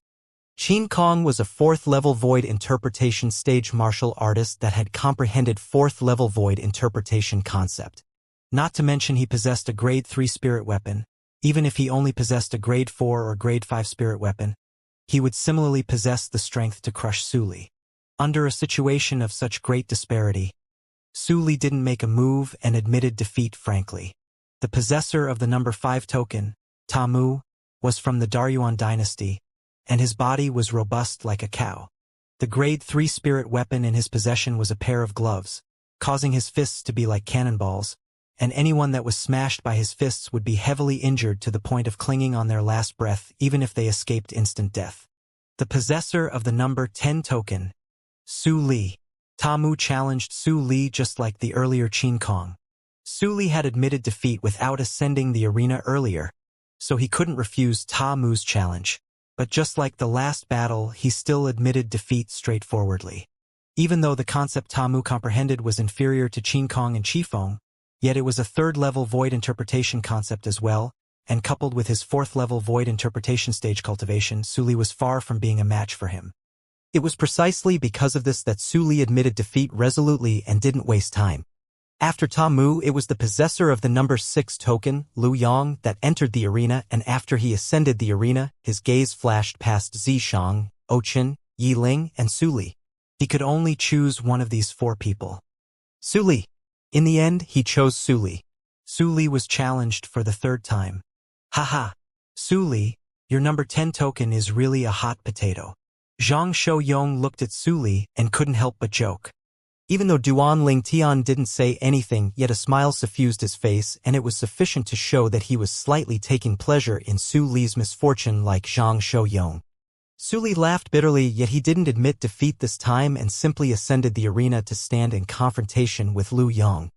Qin Kong was a 4th-level void interpretation stage martial artist that had comprehended 4th-level void interpretation concept. Not to mention he possessed a grade 3 spirit weapon. Even if he only possessed a grade 4 or grade 5 spirit weapon, he would similarly possess the strength to crush Su Li. Under a situation of such great disparity, Su Li didn't make a move and admitted defeat frankly. The possessor of the number 5 token, Ta Mu, was from the Daryuan dynasty, and his body was robust like a cow. The grade 3 spirit weapon in his possession was a pair of gloves, causing his fists to be like cannonballs, and anyone that was smashed by his fists would be heavily injured to the point of clinging on their last breath even if they escaped instant death. The possessor of the number 10 token, Su Li. Ta Mu challenged Su Li just like the earlier Qin Kong. Su Li had admitted defeat without ascending the arena earlier, so he couldn't refuse Ta Mu's challenge. But just like the last battle, he still admitted defeat straightforwardly. Even though the concept Ta Mu comprehended was inferior to Qin Kong and Qifeng, yet it was a 3rd-level void interpretation concept as well, and coupled with his 4th-level void interpretation stage cultivation, Su Li was far from being a match for him. It was precisely because of this that Su Li admitted defeat resolutely and didn't waste time. After Ta Mu, it was the possessor of the number 6 token, Lu Yong, that entered the arena, and after he ascended the arena, his gaze flashed past Zishang, Ochen, Yiling, and Su Li. He could only choose one of these 4 people. Su Li. In the end, he chose Su Li. Su Li was challenged for the 3rd time. Haha. Su Li, your number 10 token is really a hot potato. Zhang Shouyong looked at Su Li and couldn't help but joke. Even though Duanling Tian didn't say anything, yet a smile suffused his face, and it was sufficient to show that he was slightly taking pleasure in Su Li's misfortune like Zhang Shouyong. Su Li laughed bitterly, yet he didn't admit defeat this time and simply ascended the arena to stand in confrontation with Lu Yong.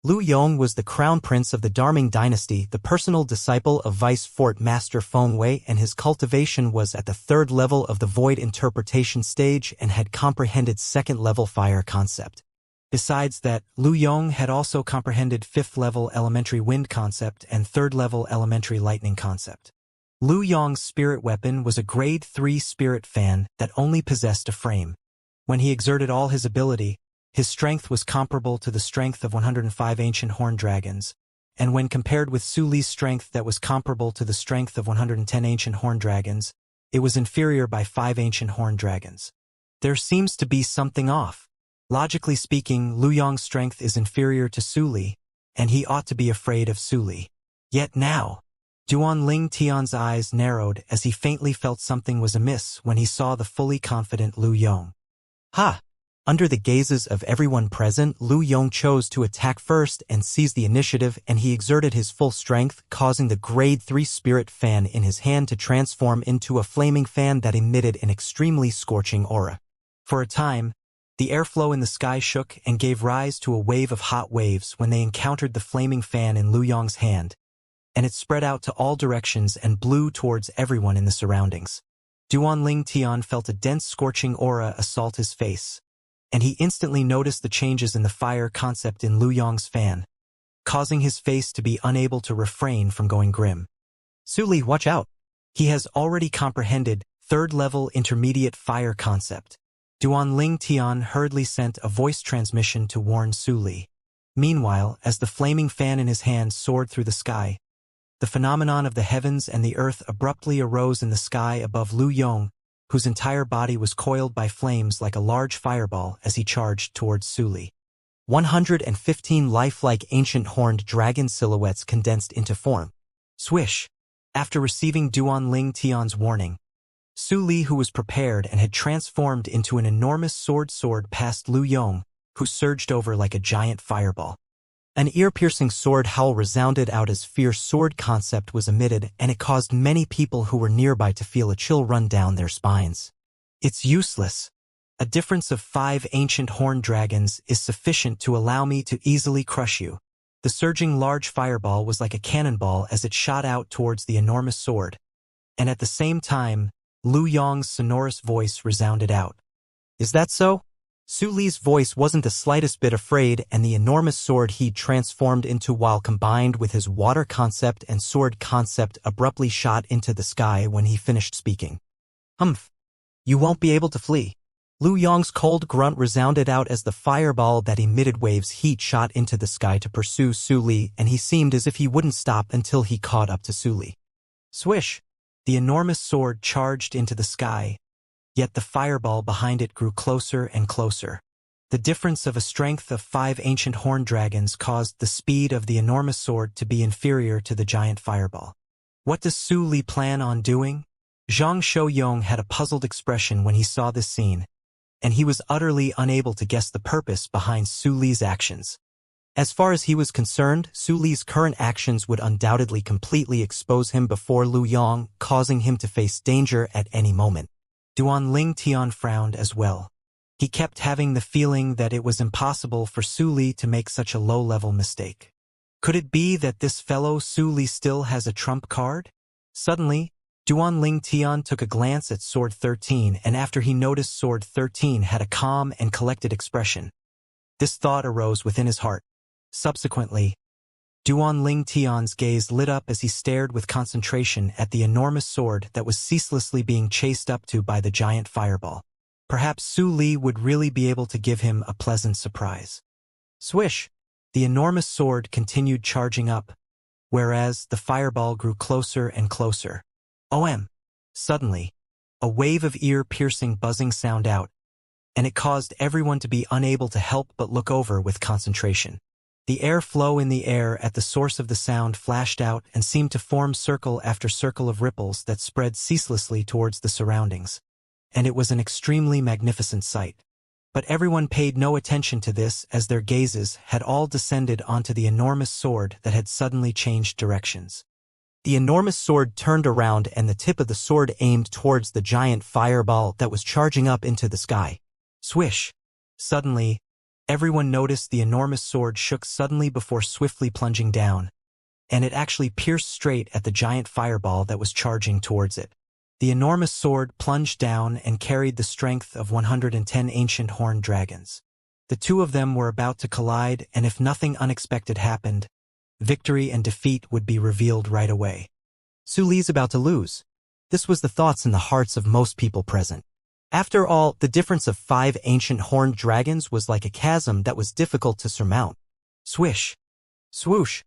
Lu Yong was the crown prince of the Darming dynasty, the personal disciple of Vice Fort Master Feng Wei, and his cultivation was at the 3rd level of the void interpretation stage and had comprehended 2nd-level fire concept. Besides that, Lu Yong had also comprehended 5th-level elementary wind concept and 3rd-level elementary lightning concept. Lu Yong's spirit weapon was a grade 3 spirit fan that only possessed a frame. When he exerted all his ability, his strength was comparable to the strength of 105 ancient horned dragons, and when compared with Su Li's strength that was comparable to the strength of 110 ancient horned dragons, it was inferior by 5 ancient horned dragons. There seems to be something off. Logically speaking, Lu Yong's strength is inferior to Su Li, and he ought to be afraid of Su Li. Yet now, Duanling Tian's eyes narrowed as he faintly felt something was amiss when he saw the fully confident Lu Yong. Ha! Under the gazes of everyone present, Lu Yong chose to attack first and seize the initiative, and he exerted his full strength, causing the grade 3 spirit fan in his hand to transform into a flaming fan that emitted an extremely scorching aura. For a time, the airflow in the sky shook and gave rise to a wave of hot waves when they encountered the flaming fan in Lu Yong's hand, and it spread out to all directions and blew towards everyone in the surroundings. Duanling Tian felt a dense scorching aura assault his face, and he instantly noticed the changes in the fire concept in Lu Yong's fan. causing his face to be unable to refrain from going grim. Su Li, watch out! He has already comprehended third-level intermediate fire concept. Duanling Tian hurriedly sent a voice transmission to warn Su Li. Meanwhile, as the flaming fan in his hand soared through the sky, the phenomenon of the heavens and the earth abruptly arose in the sky above Lu Yong, whose entire body was coiled by flames like a large fireball as he charged towards Su Li. 115 lifelike ancient horned dragon silhouettes condensed into form. Swish! After receiving Duanling Tian's warning, Su Li, who was prepared and had transformed into an enormous sword past Lu Yong, who surged over like a giant fireball. An ear-piercing sword howl resounded out as fierce sword concept was emitted, and it caused many people who were nearby to feel a chill run down their spines. It's useless. A difference of 5 ancient horned dragons is sufficient to allow me to easily crush you. The surging large fireball was like a cannonball as it shot out towards the enormous sword. And at the same time, Lu Yong's sonorous voice resounded out. Is that so? Su Li's voice wasn't the slightest bit afraid, and the enormous sword he'd transformed into while combined with his water concept and sword concept abruptly shot into the sky when he finished speaking. Humph! You won't be able to flee. Lu Yong's cold grunt resounded out as the fireball that emitted waves heat shot into the sky to pursue Su Li, and he seemed as if he wouldn't stop until he caught up to Su Li. Swish! The enormous sword charged into the sky, yet the fireball behind it grew closer and closer. The difference of a strength of 5 ancient horned dragons caused the speed of the enormous sword to be inferior to the giant fireball. What does Su Li plan on doing? Zhang Shouyong had a puzzled expression when he saw this scene, and he was utterly unable to guess the purpose behind Su Li's actions. As far as he was concerned, Su Li's current actions would undoubtedly completely expose him before Lu Yong, causing him to face danger at any moment. Duanling Tian frowned as well. He kept having the feeling that it was impossible for Su Li to make such a low-level mistake. Could it be that this fellow Su Li still has a trump card? Suddenly, Duanling Tian took a glance at Sword 13, and after he noticed Sword 13 had a calm and collected expression, this thought arose within his heart. Subsequently, Duanling Tian's gaze lit up as he stared with concentration at the enormous sword that was ceaselessly being chased up to by the giant fireball. Perhaps Su Li would really be able to give him a pleasant surprise. Swish! The enormous sword continued charging up, whereas the fireball grew closer and closer. Suddenly, a wave of ear-piercing buzzing sound out, and it caused everyone to be unable to help but look over with concentration. The airflow in the air at the source of the sound flashed out and seemed to form circle after circle of ripples that spread ceaselessly towards the surroundings. And it was an extremely magnificent sight. But everyone paid no attention to this as their gazes had all descended onto the enormous sword that had suddenly changed directions. The enormous sword turned around and the tip of the sword aimed towards the giant fireball that was charging up into the sky. Swish! Suddenly, everyone noticed the enormous sword shook suddenly before swiftly plunging down, and it actually pierced straight at the giant fireball that was charging towards it. The enormous sword plunged down and carried the strength of 110 ancient horned dragons. The two of them were about to collide, and if nothing unexpected happened, victory and defeat would be revealed right away. Su Li's about to lose. This was the thoughts in the hearts of most people present. After all, the difference of 5 ancient horned dragons was like a chasm that was difficult to surmount. Swish! Swoosh!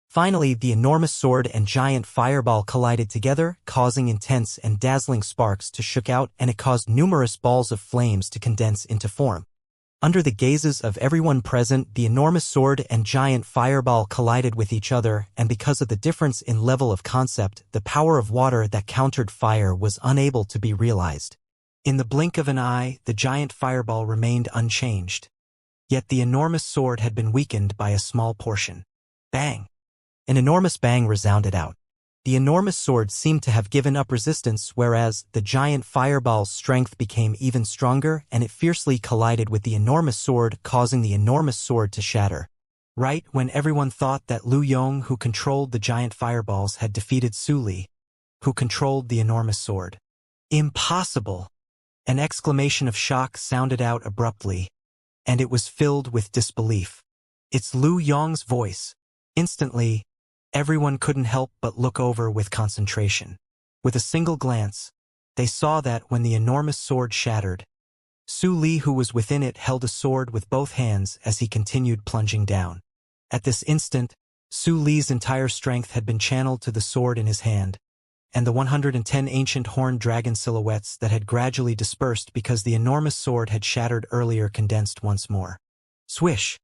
Finally, the enormous sword and giant fireball collided together, causing intense and dazzling sparks to shoot out, and it caused numerous balls of flames to condense into form. Under the gazes of everyone present, the enormous sword and giant fireball collided with each other, and because of the difference in level of concept, the power of water that countered fire was unable to be realized. In the blink of an eye, the giant fireball remained unchanged. Yet the enormous sword had been weakened by a small portion. Bang! An enormous bang resounded out. The enormous sword seemed to have given up resistance, whereas the giant fireball's strength became even stronger, and it fiercely collided with the enormous sword, causing the enormous sword to shatter. Right when everyone thought that Lu Yong, who controlled the giant fireballs, had defeated Su Li, who controlled the enormous sword. Impossible! An exclamation of shock sounded out abruptly, and it was filled with disbelief. It's Lu Yong's voice. Instantly, everyone couldn't help but look over with concentration. With a single glance, they saw that when the enormous sword shattered, Su Li, who was within it, held a sword with both hands as he continued plunging down. At this instant, Su Li's entire strength had been channeled to the sword in his hand, and the 110 ancient horned dragon silhouettes that had gradually dispersed because the enormous sword had shattered earlier condensed once more. Swish!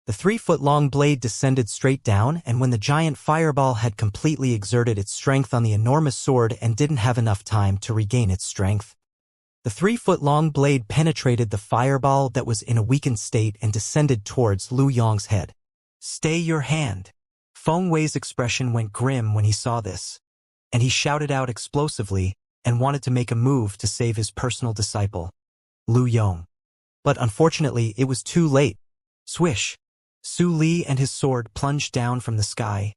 The 3-foot-long blade descended straight down, and when the giant fireball had completely exerted its strength on the enormous sword and didn't have enough time to regain its strength, the 3-foot-long blade penetrated the fireball that was in a weakened state and descended towards Lu Yong's head. "Stay your hand." Feng Wei's expression went grim when he saw this, and he shouted out explosively and wanted to make a move to save his personal disciple, Lu Yong. But unfortunately, it was too late. Swish! Su Li and his sword plunged down from the sky,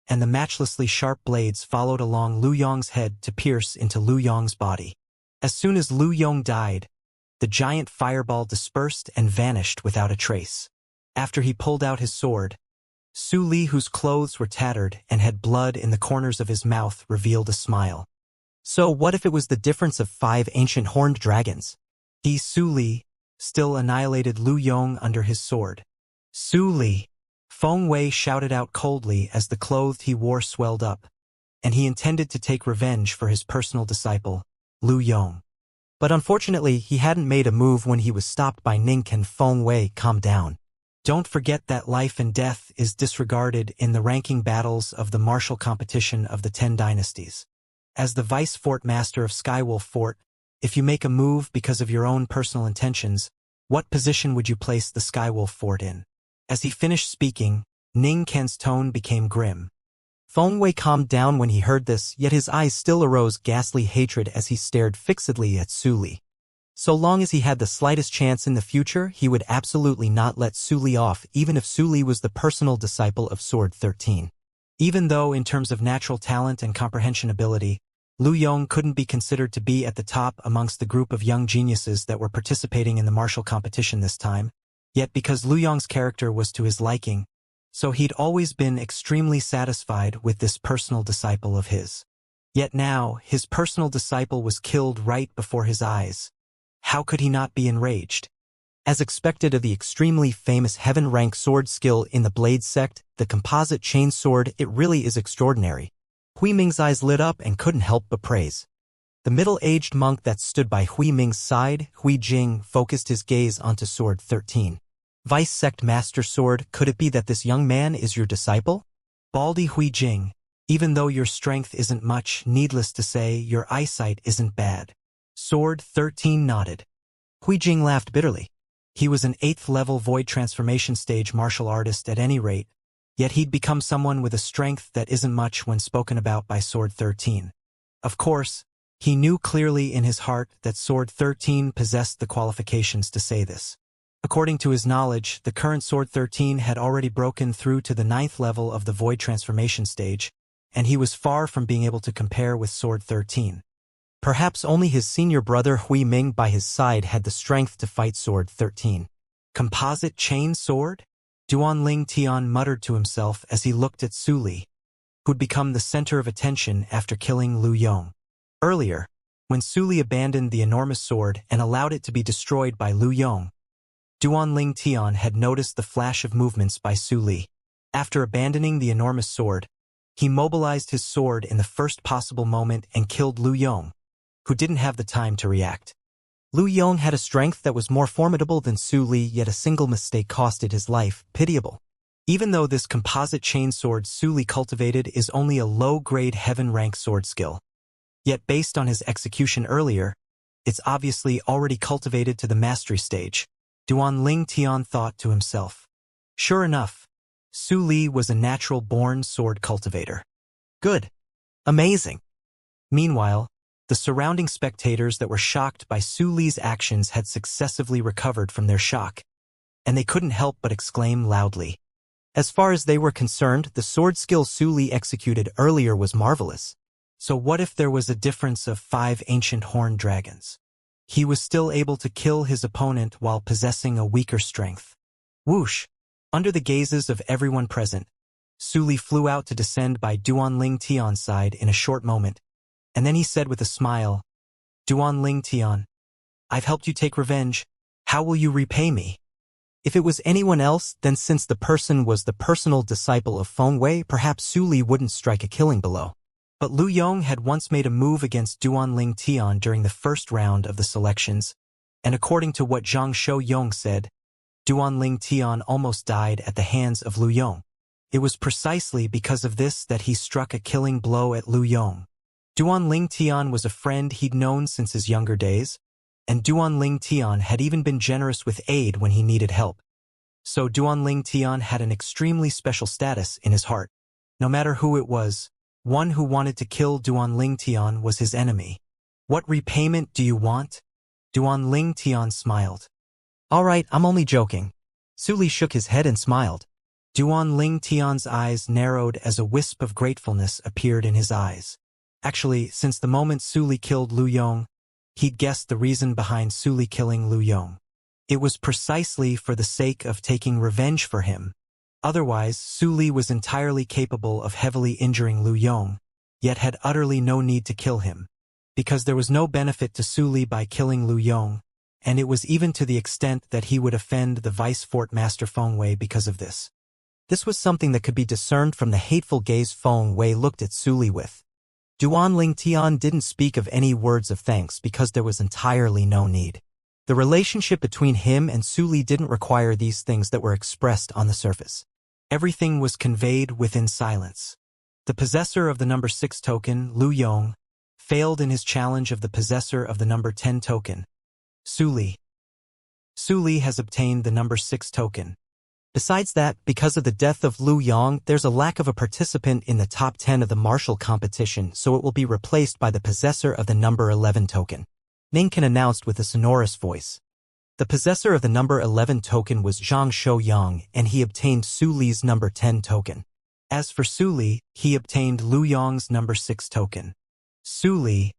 and the matchlessly sharp blades followed along Lu Yong's head to pierce into Lu Yong's body. As soon as Lu Yong died, the giant fireball dispersed and vanished without a trace. After he pulled out his sword, Su Li, whose clothes were tattered and had blood in the corners of his mouth, revealed a smile. So what if it was the difference of 5 ancient horned dragons? He, Su Li, still annihilated Lu Yong under his sword. "Su Li!" Feng Wei shouted out coldly as the clothes he wore swelled up, and he intended to take revenge for his personal disciple, Lu Yong. But unfortunately, he hadn't made a move when he was stopped by Nink and Feng Wei. "Calm down. Don't forget that life and death is disregarded in the ranking battles of the martial competition of the 10 dynasties. As the vice fort master of Skywolf Fort, if you make a move because of your own personal intentions, what position would you place the Skywolf Fort in?" As he finished speaking, Ning Ken's tone became grim. Feng Wei calmed down when he heard this, yet his eyes still arose ghastly hatred as he stared fixedly at Su Li. So long as he had the slightest chance in the future, he would absolutely not let Su Li off, even if Su Li was the personal disciple of Sword 13. Even though, in terms of natural talent and comprehension ability, Lu Yong couldn't be considered to be at the top amongst the group of young geniuses that were participating in the martial competition this time, yet because Lu Yong's character was to his liking, so he'd always been extremely satisfied with this personal disciple of his. Yet now, his personal disciple was killed right before his eyes. How could he not be enraged? As expected of the extremely famous heaven-rank sword skill in the Blade sect, the composite chain sword, it really is extraordinary. Hui Ming's eyes lit up and couldn't help but praise. The middle-aged monk that stood by Hui Ming's side, Hui Jing, focused his gaze onto Sword 13. "Vice Sect Master Sword, could it be that this young man is your disciple?" "Baldy Hui Jing, even though your strength isn't much, needless to say, your eyesight isn't bad." Sword 13 nodded. Hui Jing laughed bitterly. He was an 8th-level void transformation stage martial artist at any rate, yet he'd become someone with a strength that isn't much when spoken about by Sword 13. Of course, he knew clearly in his heart that Sword 13 possessed the qualifications to say this. According to his knowledge, the current Sword 13 had already broken through to the 9th level of the void transformation stage, and he was far from being able to compare with Sword 13. Perhaps only his senior brother Hui Ming by his side had the strength to fight Sword 13. "Composite chain sword?" Duanling Tian muttered to himself as he looked at Su Li, who'd become the center of attention after killing Lu Yong. Earlier, when Su Li abandoned the enormous sword and allowed it to be destroyed by Lu Yong, Duanling Tian had noticed the flash of movements by Su Li. After abandoning the enormous sword, he mobilized his sword in the first possible moment and killed Lu Yong, who didn't have the time to react. Lu Yong had a strength that was more formidable than Su Li, yet a single mistake costed his life. Pitiable. Even though this composite chain sword Su Li cultivated is only a low-grade heaven-rank sword skill, yet based on his execution earlier, it's obviously already cultivated to the mastery stage. Duanling Tian thought to himself. Sure enough, Su Li was a natural-born sword cultivator. Good. Amazing. Meanwhile, the surrounding spectators that were shocked by Su Li's actions had successively recovered from their shock, and they couldn't help but exclaim loudly. As far as they were concerned, the sword skill Su Li executed earlier was marvelous. So what if there was a difference of 5 ancient horned dragons? He was still able to kill his opponent while possessing a weaker strength. Whoosh! Under the gazes of everyone present, Su Li flew out to descend by Duanling Tian's side in a short moment, and then he said with a smile, Duanling Tian, I've helped you take revenge. How will you repay me? If it was anyone else, then since the person was the personal disciple of Feng Wei, perhaps Su Li wouldn't strike a killing blow. But Lu Yong had once made a move against Duanling Tian during the first round of the selections, and according to what Zhang Shou-yong said, Duanling Tian almost died at the hands of Lu Yong. It was precisely because of this that he struck a killing blow at Lu Yong. Duanling Tian was a friend he'd known since his younger days, and Duanling Tian had even been generous with aid when he needed help. So Duanling Tian had an extremely special status in his heart. No matter who it was, one who wanted to kill Duanling Tian was his enemy. What repayment do you want? Duanling Tian smiled. All right, I'm only joking. Su Li shook his head and smiled. Duanling Tian's eyes narrowed as a wisp of gratefulness appeared in his eyes. Actually, since the moment Su Li killed Lu Yong, he'd guessed the reason behind Su Li killing Lu Yong. It was precisely for the sake of taking revenge for him. Otherwise, Su Li was entirely capable of heavily injuring Lu Yong, yet had utterly no need to kill him. Because there was no benefit to Su Li by killing Lu Yong, and it was even to the extent that he would offend the Vice Fort Master Feng Wei because of this. This was something that could be discerned from the hateful gaze Feng Wei looked at Su Li with. Duanling Tian didn't speak of any words of thanks because there was entirely no need. The relationship between him and Su Li didn't require these things that were expressed on the surface. Everything was conveyed within silence. The possessor of the number 6 token, Lu Yong, failed in his challenge of the possessor of the number 10 token, Su Li. Su Li has obtained the number 6 token. Besides that, because of the death of Lu Yong, there's a lack of a participant in the top 10 of the martial competition, so it will be replaced by the possessor of the number 11 token. Ninkan announced with a sonorous voice. The possessor of the number 11 token was Zhang Shou-yong, and he obtained Su Li's number 10 token. As for Su Li, he obtained Lu Yong's number 6 token. Su Li,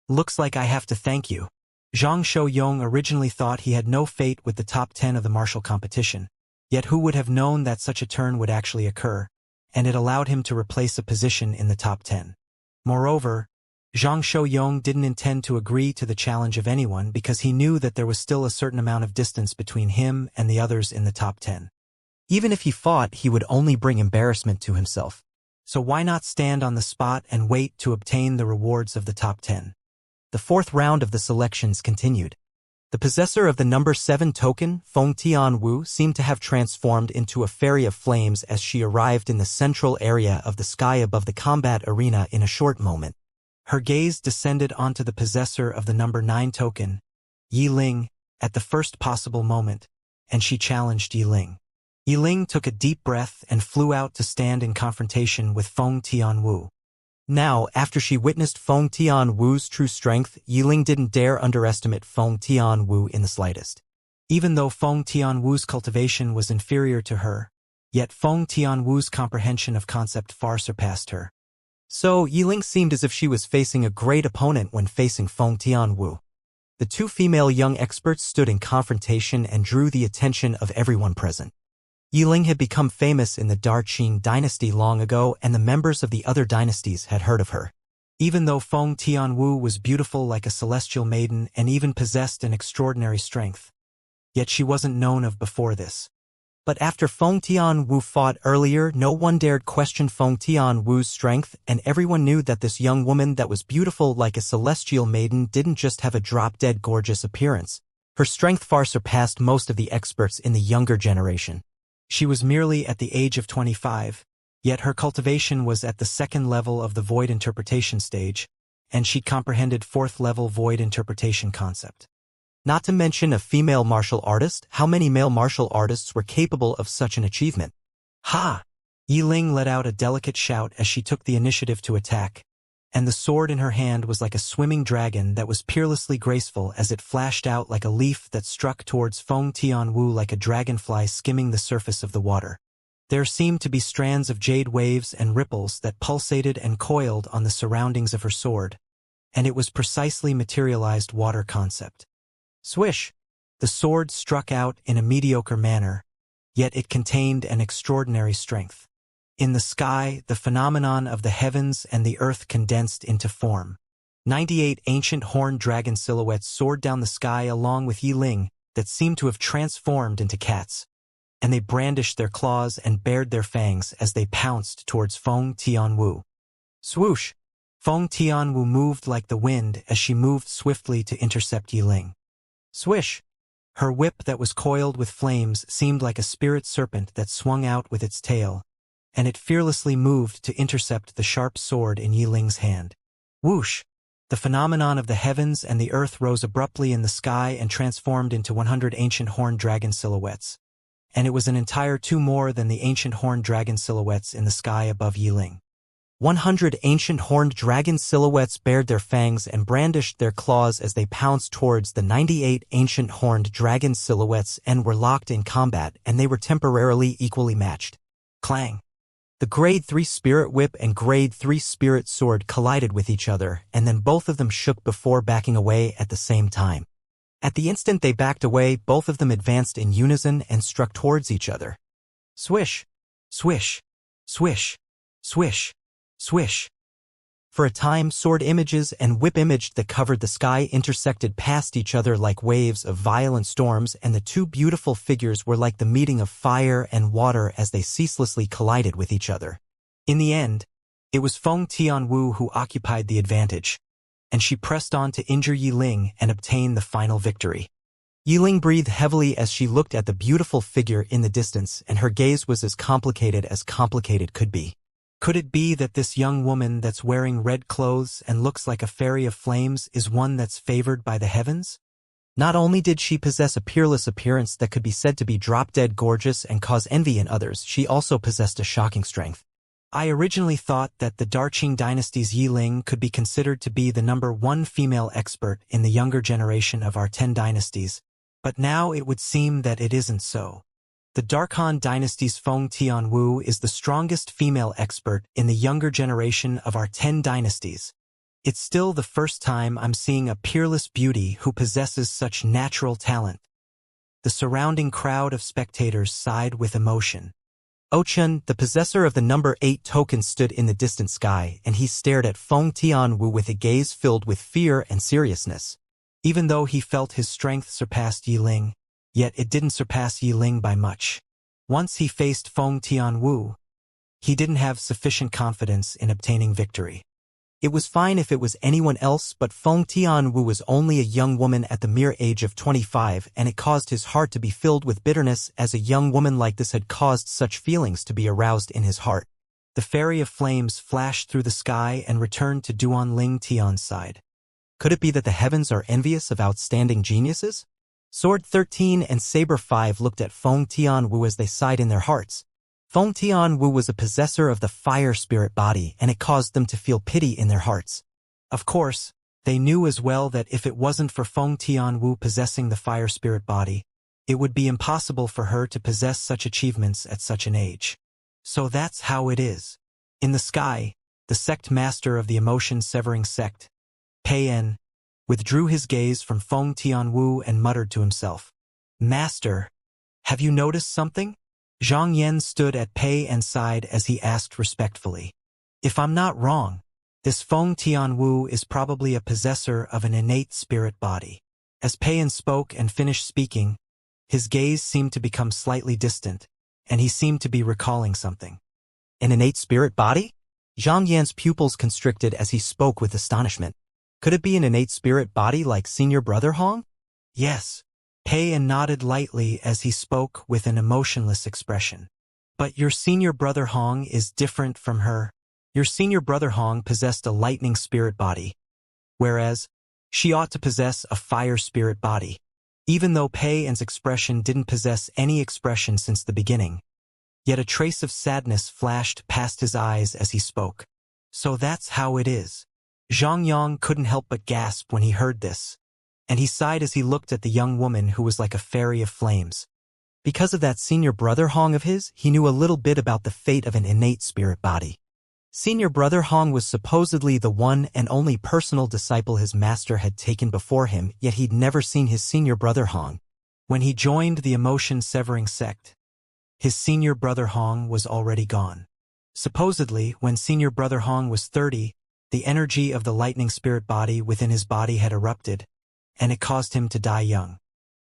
looks like I have to thank you. Zhang Shou-yong originally thought he had no fate with the top 10 of the martial competition. Yet who would have known that such a turn would actually occur, and it allowed him to replace a position in the top 10. Moreover, Zhang Shou-yong didn't intend to agree to the challenge of anyone because he knew that there was still a certain amount of distance between him and the others in the top 10. Even if he fought, he would only bring embarrassment to himself. So why not stand on the spot and wait to obtain the rewards of the top 10? The fourth round of the selections continued. The possessor of the number 7 token, Feng Tianwu, seemed to have transformed into a fairy of flames as she arrived in the central area of the sky above the combat arena in a short moment. Her gaze descended onto the possessor of the number 9 token, Yi Ling, at the first possible moment, and she challenged Yi Ling. Yi Ling took a deep breath and flew out to stand in confrontation with Feng Tianwu. Now, after she witnessed Feng Tianwu's true strength, Yi Ling didn't dare underestimate Feng Tianwu in the slightest. Even though Feng Tianwu's cultivation was inferior to her, yet Feng Tianwu's comprehension of concept far surpassed her. So, Yi Ling seemed as if she was facing a great opponent when facing Feng Tianwu. The two female young experts stood in confrontation and drew the attention of everyone present. Yi Ling had become famous in the Darqing dynasty long ago, and the members of the other dynasties had heard of her. Even though Feng Tianwu was beautiful like a celestial maiden and even possessed an extraordinary strength, yet she wasn't known of before this. But after Feng Tianwu fought earlier, no one dared question Feng Tianwu's strength, and everyone knew that this young woman that was beautiful like a celestial maiden didn't just have a drop-dead gorgeous appearance. Her strength far surpassed most of the experts in the younger generation. She was merely at the age of 25, yet her cultivation was at the second level of the void interpretation stage, and she comprehended fourth-level void interpretation concept. Not to mention a female martial artist. How many male martial artists were capable of such an achievement? Ha! Yi Ling let out a delicate shout as she took the initiative to attack, and the sword in her hand was like a swimming dragon that was peerlessly graceful as it flashed out like a leaf that struck towards Feng Tianwu like a dragonfly skimming the surface of the water. There seemed to be strands of jade waves and ripples that pulsated and coiled on the surroundings of her sword, and it was precisely materialized water concept. Swish! The sword struck out in a mediocre manner, yet it contained an extraordinary strength. In the sky, the phenomenon of the heavens and the earth condensed into form. 98 ancient horned dragon silhouettes soared down the sky along with Yiling that seemed to have transformed into cats, and they brandished their claws and bared their fangs as they pounced towards Feng Tianwu. Swoosh! Feng Tianwu moved like the wind as she moved swiftly to intercept Yiling. Swish! Her whip that was coiled with flames seemed like a spirit serpent that swung out with its tail, and it fearlessly moved to intercept the sharp sword in Yiling's hand. Whoosh! The phenomenon of the heavens and the earth rose abruptly in the sky and transformed into 100 ancient horned dragon silhouettes. And it was an entire 2 more than the ancient horned dragon silhouettes in the sky above Yiling. 100 ancient horned dragon silhouettes bared their fangs and brandished their claws as they pounced towards the 98 ancient horned dragon silhouettes and were locked in combat, and they were temporarily equally matched. Clang! The Grade 3 Spirit Whip and Grade 3 Spirit Sword collided with each other, and then both of them shook before backing away at the same time. At the instant they backed away, both of them advanced in unison and struck towards each other. Swish! Swish! Swish! Swish! Swish! For a time, sword images and whip image that covered the sky intersected past each other like waves of violent storms, and the 2 beautiful figures were like the meeting of fire and water as they ceaselessly collided with each other. In the end, it was Feng Tianwu who occupied the advantage, and she pressed on to injure Yiling and obtain the final victory. Yiling breathed heavily as she looked at the beautiful figure in the distance, and her gaze was as complicated could be. Could it be that this young woman that's wearing red clothes and looks like a fairy of flames is one that's favored by the heavens? Not only did she possess a peerless appearance that could be said to be drop-dead gorgeous and cause envy in others, she also possessed a shocking strength. I originally thought that the Darqing dynasty's Yiling could be considered to be the #1 female expert in the younger generation of our 10 dynasties, but now it would seem that it isn't so. The Darkhan dynasty's Feng Tianwu is the strongest female expert in the younger generation of our 10 dynasties. It's still the first time I'm seeing a peerless beauty who possesses such natural talent. The surrounding crowd of spectators sighed with emotion. Ochun, the possessor of the #8 token, stood in the distant sky, and he stared at Feng Tianwu with a gaze filled with fear and seriousness. Even though he felt his strength surpassed Yiling, yet it didn't surpass Yiling by much. Once he faced Feng Tianwu, he didn't have sufficient confidence in obtaining victory. It was fine if it was anyone else, but Feng Tianwu was only a young woman at the mere age of 25, and it caused his heart to be filled with bitterness as a young woman like this had caused such feelings to be aroused in his heart. The fairy of flames flashed through the sky and returned to Duanling Tian's side. Could it be that the heavens are envious of outstanding geniuses? Sword 13 and Saber 5 looked at Feng Tianwu as they sighed in their hearts. Feng Tianwu was a possessor of the fire spirit body, and it caused them to feel pity in their hearts. Of course, they knew as well that if it wasn't for Feng Tianwu possessing the fire spirit body, it would be impossible for her to possess such achievements at such an age. So that's how it is. In the sky, the sect master of the emotion-severing sect, Pei withdrew his gaze from Feng Tianwu and muttered to himself, "Master, have you noticed something?" Zhang Yan stood at Pei En's side as he asked respectfully, "If I'm not wrong, this Feng Tianwu is probably a possessor of an innate spirit body." As Pei En spoke and finished speaking, his gaze seemed to become slightly distant, and he seemed to be recalling something. An innate spirit body? Zhang Yan's pupils constricted as he spoke with astonishment. Could it be an innate spirit body like Senior Brother Hong? Yes. Pei En nodded lightly as he spoke with an emotionless expression. But your Senior Brother Hong is different from her. Your Senior Brother Hong possessed a lightning spirit body, whereas she ought to possess a fire spirit body. Even though Pei En's expression didn't possess any expression since the beginning, yet a trace of sadness flashed past his eyes as he spoke. So that's how it is. Zhang Yang couldn't help but gasp when he heard this, and he sighed as he looked at the young woman who was like a fairy of flames. Because of that Senior Brother Hong of his, he knew a little bit about the fate of an innate spirit body. Senior Brother Hong was supposedly the one and only personal disciple his master had taken before him, yet he'd never seen his Senior Brother Hong. When he joined the emotion-severing sect, his Senior Brother Hong was already gone. Supposedly, when Senior Brother Hong was 30, the energy of the lightning spirit body within his body had erupted, and it caused him to die young.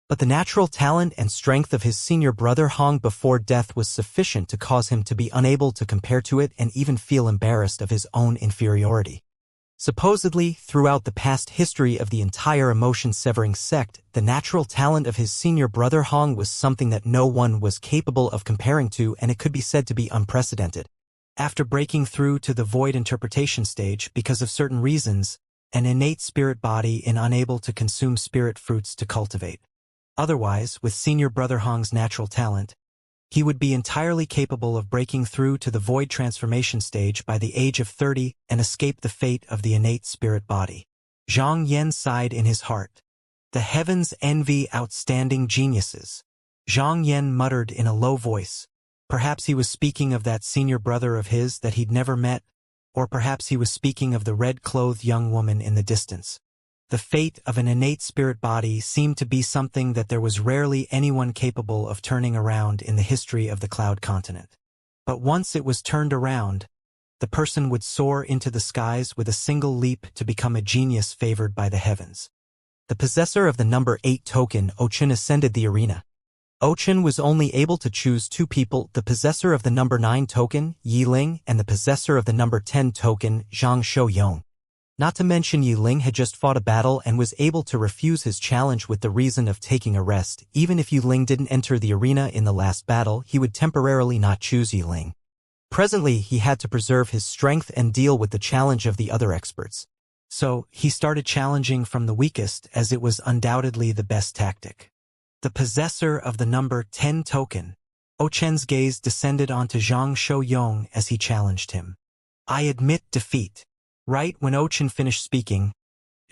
But the natural talent and strength of his senior brother Hong before death was sufficient to cause him to be unable to compare to it and even feel embarrassed of his own inferiority. Supposedly, throughout the past history of the entire emotion-severing sect, the natural talent of his senior brother Hong was something that no one was capable of comparing to, and it could be said to be unprecedented. After breaking through to the void interpretation stage because of certain reasons, an innate spirit body is unable to consume spirit fruits to cultivate. Otherwise, with senior brother Hong's natural talent, he would be entirely capable of breaking through to the void transformation stage by the age of 30 and escape the fate of the innate spirit body. Zhang Yan sighed in his heart. The heavens envy outstanding geniuses. Zhang Yan muttered in a low voice. Perhaps he was speaking of that senior brother of his that he'd never met, or perhaps he was speaking of the red-clothed young woman in the distance. The fate of an innate spirit body seemed to be something that there was rarely anyone capable of turning around in the history of the Cloud Continent. But once it was turned around, the person would soar into the skies with a single leap to become a genius favored by the heavens. The possessor of the number 8 token, Ochen, ascended the arena. Ochen was only able to choose 2 people, the possessor of the number 9 token, Yi Ling, and the possessor of the number 10 token, Zhang Shouyong. Not to mention Yi Ling had just fought a battle and was able to refuse his challenge with the reason of taking a rest. Even if Yi Ling didn't enter the arena in the last battle, he would temporarily not choose Yi Ling. Presently, he had to preserve his strength and deal with the challenge of the other experts. So, he started challenging from the weakest, as it was undoubtedly the best tactic. The possessor of the number 10 token, Ochen's gaze descended onto Zhang Shouyong as he challenged him. I admit defeat. Right when Ochen finished speaking,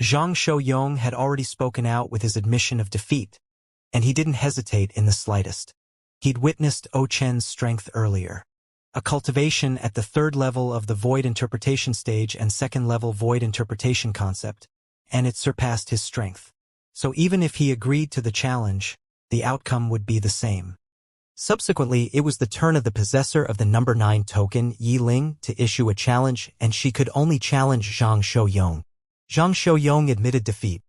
Zhang Shouyong had already spoken out with his admission of defeat, and he didn't hesitate in the slightest. He'd witnessed Ochen's strength earlier. A cultivation at the 3rd level of the void interpretation stage and 2nd level void interpretation concept, and it surpassed his strength. So even if he agreed to the challenge, the outcome would be the same. Subsequently, it was the turn of the possessor of the number 9 token, Yi Ling, to issue a challenge, and she could only challenge Zhang Shouyong. Zhang Shouyong admitted defeat.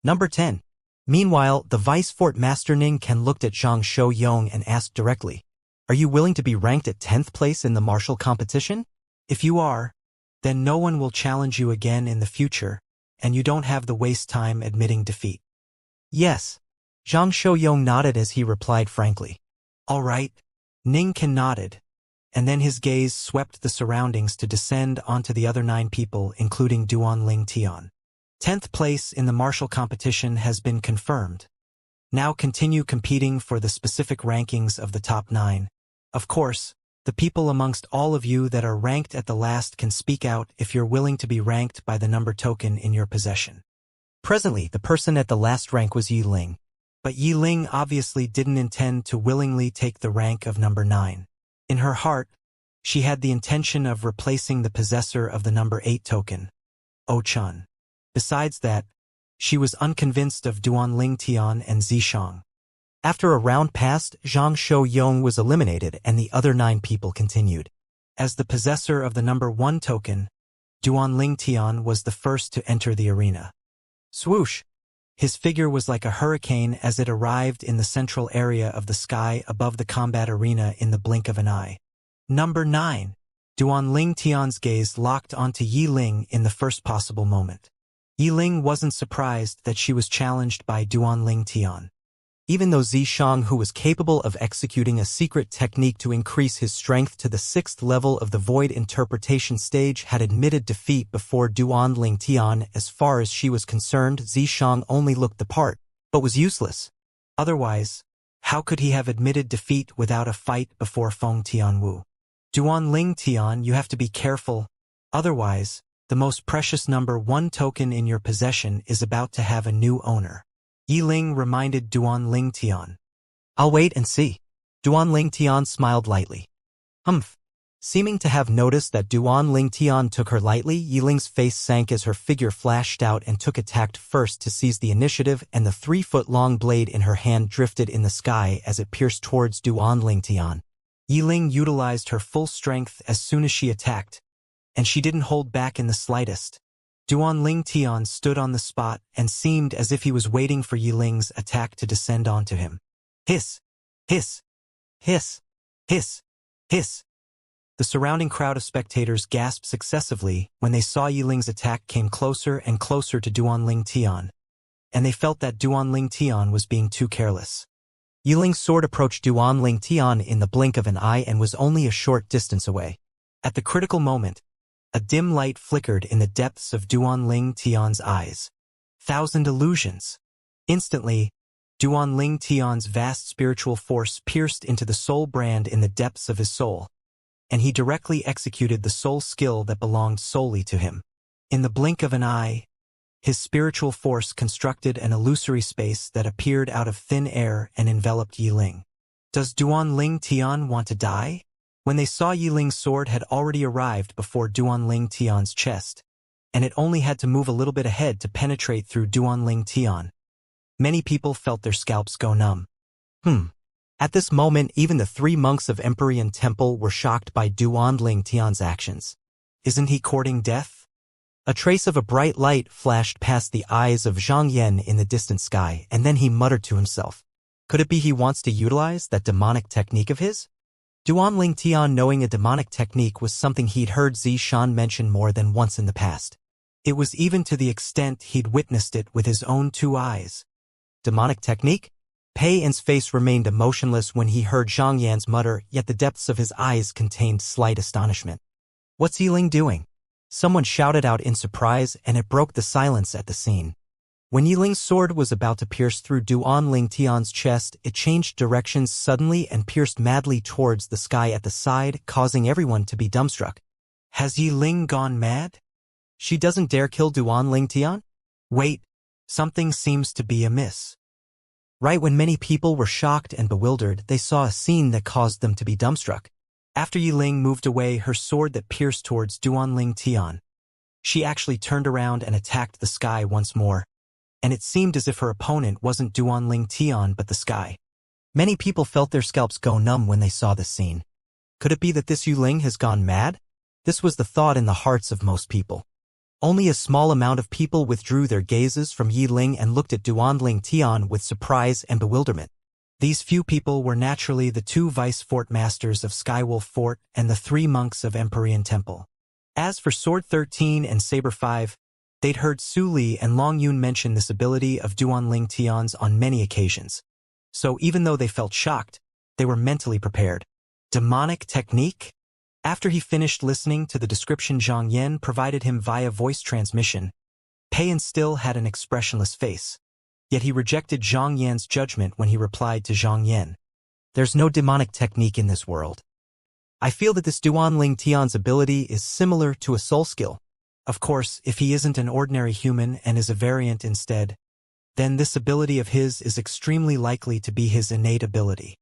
Number 10. Meanwhile, the Vice Fort Master Ning Ken looked at Zhang Shouyong and asked directly, Are you willing to be ranked at 10th place in the martial competition? If you are, then no one will challenge you again in the future, and you don't have the waste time admitting defeat. Yes. Zhang Shouyong nodded as he replied frankly. All right. Ning Ken nodded, and then his gaze swept the surroundings to descend onto the other 9 people, including Duanling Tian. 10th place in the martial competition has been confirmed. Now continue competing for the specific rankings of the top 9. Of course, the people amongst all of you that are ranked at the last can speak out if you're willing to be ranked by the number token in your possession. Presently, the person at the last rank was Yi Ling. But Yi Ling obviously didn't intend to willingly take the rank of number 9. In her heart, she had the intention of replacing the possessor of the number 8 token, Ochen. Besides that, she was unconvinced of Duanling Tian and Zishang. After a round passed, Zhang Shouyong was eliminated and the other 9 people continued. As the possessor of the number 1 token, Duanling Tian was the first to enter the arena. Swoosh! His figure was like a hurricane as it arrived in the central area of the sky above the combat arena in the blink of an eye. Number 9. Duanling Tian's gaze locked onto Yi Ling in the first possible moment. Yi Ling wasn't surprised that she was challenged by Duanling Tian. Even though Zishang, who was capable of executing a secret technique to increase his strength to the 6th level of the void interpretation stage, had admitted defeat before Duanling Tian, as far as she was concerned, Zishang only looked the part, but was useless. Otherwise, how could he have admitted defeat without a fight before Feng Tianwu? Duanling Tian, you have to be careful. Otherwise, the most precious number 1 token in your possession is about to have a new owner. Yi Ling reminded Duanling Tian. I'll wait and see. Duanling Tian smiled lightly. Humph. Seeming to have noticed that Duanling Tian took her lightly, Yi Ling's face sank as her figure flashed out and took a tact first to seize the initiative, and the 3-foot-long blade in her hand drifted in the sky as it pierced towards Duanling Tian. Yiling utilized her full strength as soon as she attacked, and she didn't hold back in the slightest. Duanling Tian stood on the spot and seemed as if he was waiting for Yiling's attack to descend onto him. Hiss! Hiss! Hiss! Hiss! Hiss! The surrounding crowd of spectators gasped successively when they saw Yiling's attack came closer and closer to Duanling Tian, and they felt that Duanling Tian was being too careless. Yiling's sword approached Duanling Tian in the blink of an eye and was only a short distance away. At the critical moment, a dim light flickered in the depths of Duanling Tian's eyes. Thousand illusions. Instantly, Duanling Tian's vast spiritual force pierced into the soul brand in the depths of his soul, and he directly executed the soul skill that belonged solely to him. In the blink of an eye, his spiritual force constructed an illusory space that appeared out of thin air and enveloped Yiling. Does Duanling Tian want to die? When they saw Yiling's sword had already arrived before Duanling Tian's chest, and it only had to move a little bit ahead to penetrate through Duanling Tian, many people felt their scalps go numb. At this moment, even the 3 monks of Empyrean Temple were shocked by Duanling Tian's actions. Isn't he courting death? A trace of a bright light flashed past the eyes of Zhang Yan in the distant sky, and then he muttered to himself. Could it be he wants to utilize that demonic technique of his? Duanling Tian knowing a demonic technique was something he'd heard Zishan mention more than once in the past. It was even to the extent he'd witnessed it with his own 2 eyes. Demonic technique? Pei Yin's face remained emotionless when he heard Zhang Yan's mutter, yet the depths of his eyes contained slight astonishment. What's Yiling doing? Someone shouted out in surprise, and it broke the silence at the scene. When Yiling's sword was about to pierce through Duanling Tian's chest, it changed directions suddenly and pierced madly towards the sky at the side, causing everyone to be dumbstruck. Has Yiling gone mad? She doesn't dare kill Duanling Tian? Wait, something seems to be amiss. Right when many people were shocked and bewildered, they saw a scene that caused them to be dumbstruck. After Yiling moved away her sword that pierced towards Duanling Tian, she actually turned around and attacked the sky once more, and it seemed as if her opponent wasn't Duanling Tian but the sky. Many people felt their scalps go numb when they saw this scene. Could it be that this Yiling has gone mad? This was the thought in the hearts of most people. Only a small amount of people withdrew their gazes from Yiling and looked at Duanling Tian with surprise and bewilderment. These few people were naturally the 2 vice fort masters of Skywolf Fort and the 3 monks of Empyrean Temple. As for Sword 13 and Saber 5, they'd heard Su Li and Long Yun mention this ability of Duanling Tian's on many occasions. So even though they felt shocked, they were mentally prepared. Demonic technique? After he finished listening to the description Zhang Yan provided him via voice transmission, Pei Yin still had an expressionless face. Yet he rejected Zhang Yan's judgment when he replied to Zhang Yan. There's no demonic technique in this world. I feel that this Duanling Tian's ability is similar to a soul skill. Of course, if he isn't an ordinary human and is a variant instead, then this ability of his is extremely likely to be his innate ability.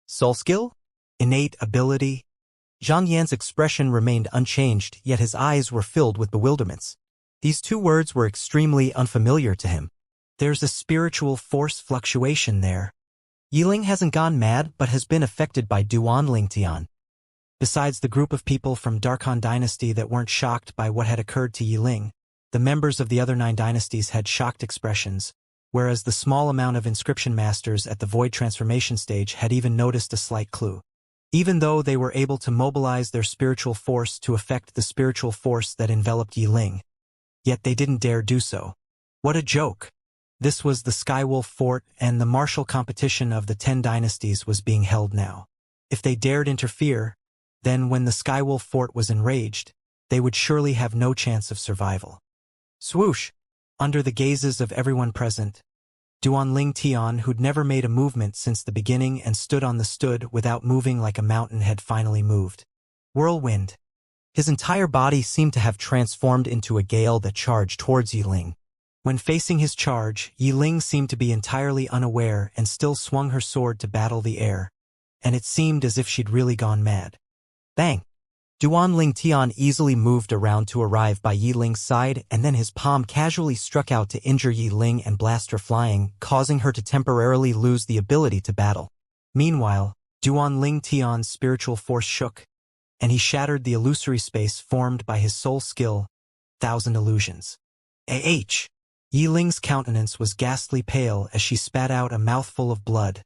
Soul skill? Innate ability? Zhang Yan's expression remained unchanged, yet his eyes were filled with bewilderments. These 2 words were extremely unfamiliar to him. There's a spiritual force fluctuation there. Yiling hasn't gone mad but has been affected by Duanling Tian. Besides the group of people from Darkhan Dynasty that weren't shocked by what had occurred to Yiling, the members of the other 9 dynasties had shocked expressions, whereas the small amount of inscription masters at the Void Transformation stage had even noticed a slight clue. Even though they were able to mobilize their spiritual force to affect the spiritual force that enveloped Yiling, yet they didn't dare do so. What a joke! This was the Skywolf Fort, and the martial competition of the 10 dynasties was being held now. If they dared interfere, then when the Skywolf Fort was enraged, they would surely have no chance of survival. Swoosh! Under the gazes of everyone present, Duanling Tian, who'd never made a movement since the beginning and stood on the stood without moving like a mountain, had finally moved. Whirlwind. His entire body seemed to have transformed into a gale that charged towards Yiling. When facing his charge, Yiling seemed to be entirely unaware and still swung her sword to battle the air, and it seemed as if she'd really gone mad. Bang! Duanling Tian easily moved around to arrive by Yiling's side, and then his palm casually struck out to injure Yiling and blast her flying, causing her to temporarily lose the ability to battle. Meanwhile, Duanling Tian's spiritual force shook, and he shattered the illusory space formed by his soul skill, thousand illusions. Yi Ling's countenance was ghastly pale as she spat out a mouthful of blood,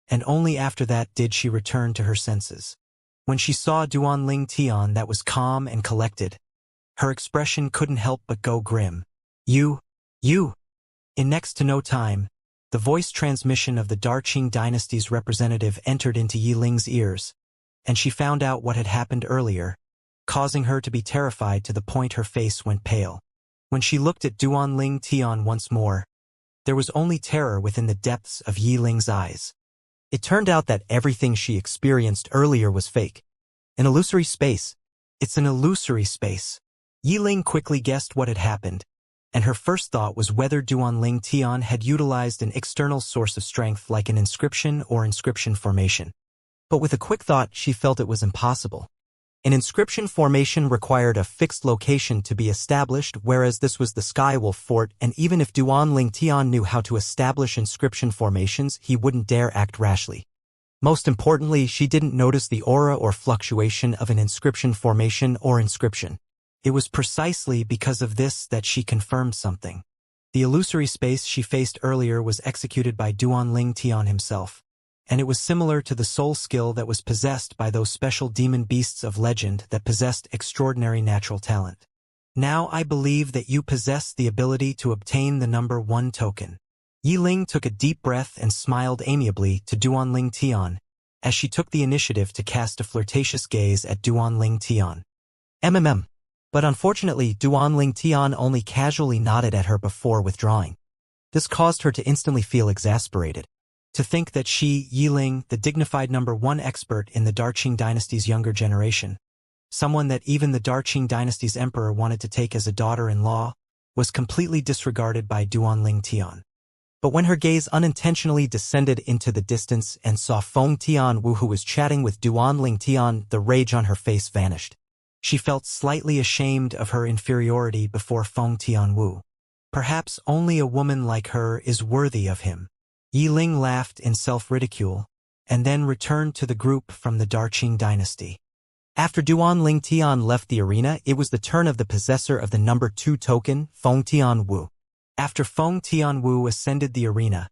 and only after that did she return to her senses. When she saw Duanling Tian that was calm and collected, her expression couldn't help but go grim. You. In next to no time, the voice transmission of the Darqing dynasty's representative entered into Yi Ling's ears, and she found out what had happened earlier, causing her to be terrified to the point her face went pale. When she looked at Duanling Tian once more, there was only terror within the depths of Yi Ling's eyes. It turned out that everything she experienced earlier was fake. An illusory space. It's an illusory space. Yi Ling quickly guessed what had happened, and her first thought was whether Duanling Tian had utilized an external source of strength like an inscription or inscription formation. But with a quick thought, she felt it was impossible. An inscription formation required a fixed location to be established, whereas this was the Skywolf Fort, and even if Duanling Tian knew how to establish inscription formations, he wouldn't dare act rashly. Most importantly, she didn't notice the aura or fluctuation of an inscription formation or inscription. It was precisely because of this that she confirmed something. The illusory space she faced earlier was executed by Duanling Tian himself, and it was similar to the soul skill that was possessed by those special demon beasts of legend that possessed extraordinary natural talent. Now I believe that you possess the ability to obtain the number 1 token. Yi Ling took a deep breath and smiled amiably to Duanling Tian, as she took the initiative to cast a flirtatious gaze at Duanling Tian. But unfortunately, Duanling Tian only casually nodded at her before withdrawing. This caused her to instantly feel exasperated. To think that she, Yi Ling, the dignified number 1 expert in the Darqing dynasty's younger generation, someone that even the Darqing dynasty's emperor wanted to take as a daughter-in-law, was completely disregarded by Duanling Tian. But when her gaze unintentionally descended into the distance and saw Feng Tianwu who was chatting with Duanling Tian, the rage on her face vanished. She felt slightly ashamed of her inferiority before Feng Tianwu. Perhaps only a woman like her is worthy of him. Yi Ling laughed in self-ridicule, and then returned to the group from the Darqing dynasty. After Duanling Tian left the arena, it was the turn of the possessor of the number 2 token, Feng Tianwu. After Feng Tianwu ascended the arena,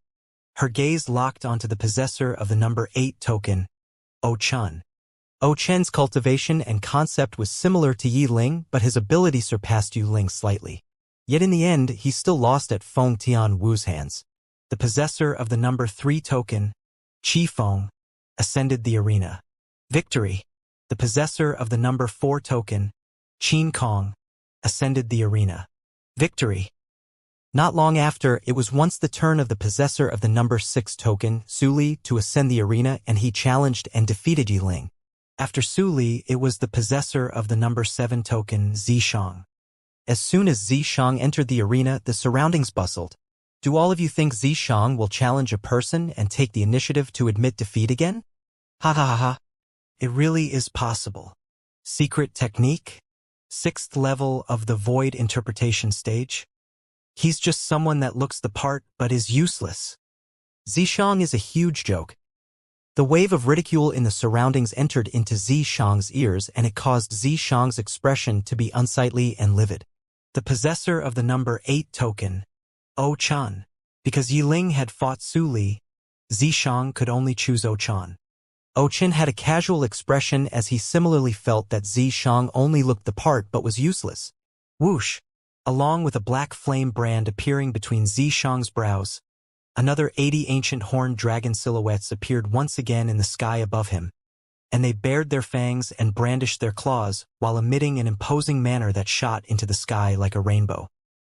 her gaze locked onto the possessor of the number 8 token, Chen. Chen's cultivation and concept was similar to Yi Ling, but his ability surpassed Yi Ling slightly. Yet in the end, he still lost at Feng Tianwu's hands. The possessor of the number 3 token, Qi Feng, ascended the arena. Victory. The possessor of the number 4 token, Qin Kong, ascended the arena. Victory. Not long after, it was once the turn of the possessor of the number 6 token, Su Li, to ascend the arena, and he challenged and defeated Yi Ling. After Su Li, it was the possessor of the number 7 token, Zishang. As soon as Zishang entered the arena, the surroundings bustled. Do all of you think Zishang will challenge a person and take the initiative to admit defeat again? Ha ha ha ha. It really is possible. Secret technique? 6th level of the void interpretation stage? He's just someone that looks the part but is useless. Zishang is a huge joke. The wave of ridicule in the surroundings entered into Zishang's ears, and it caused Zishang's expression to be unsightly and livid. The possessor of the number 8 token, Chen. Because Yi Ling had fought Su Li, Zishang could only choose Chen. Chen had a casual expression as he similarly felt that Zishang only looked the part but was useless. Whoosh! Along with a black flame brand appearing between Zishang's brows, another 80 ancient horned dragon silhouettes appeared once again in the sky above him, and they bared their fangs and brandished their claws while emitting an imposing manner that shot into the sky like a rainbow.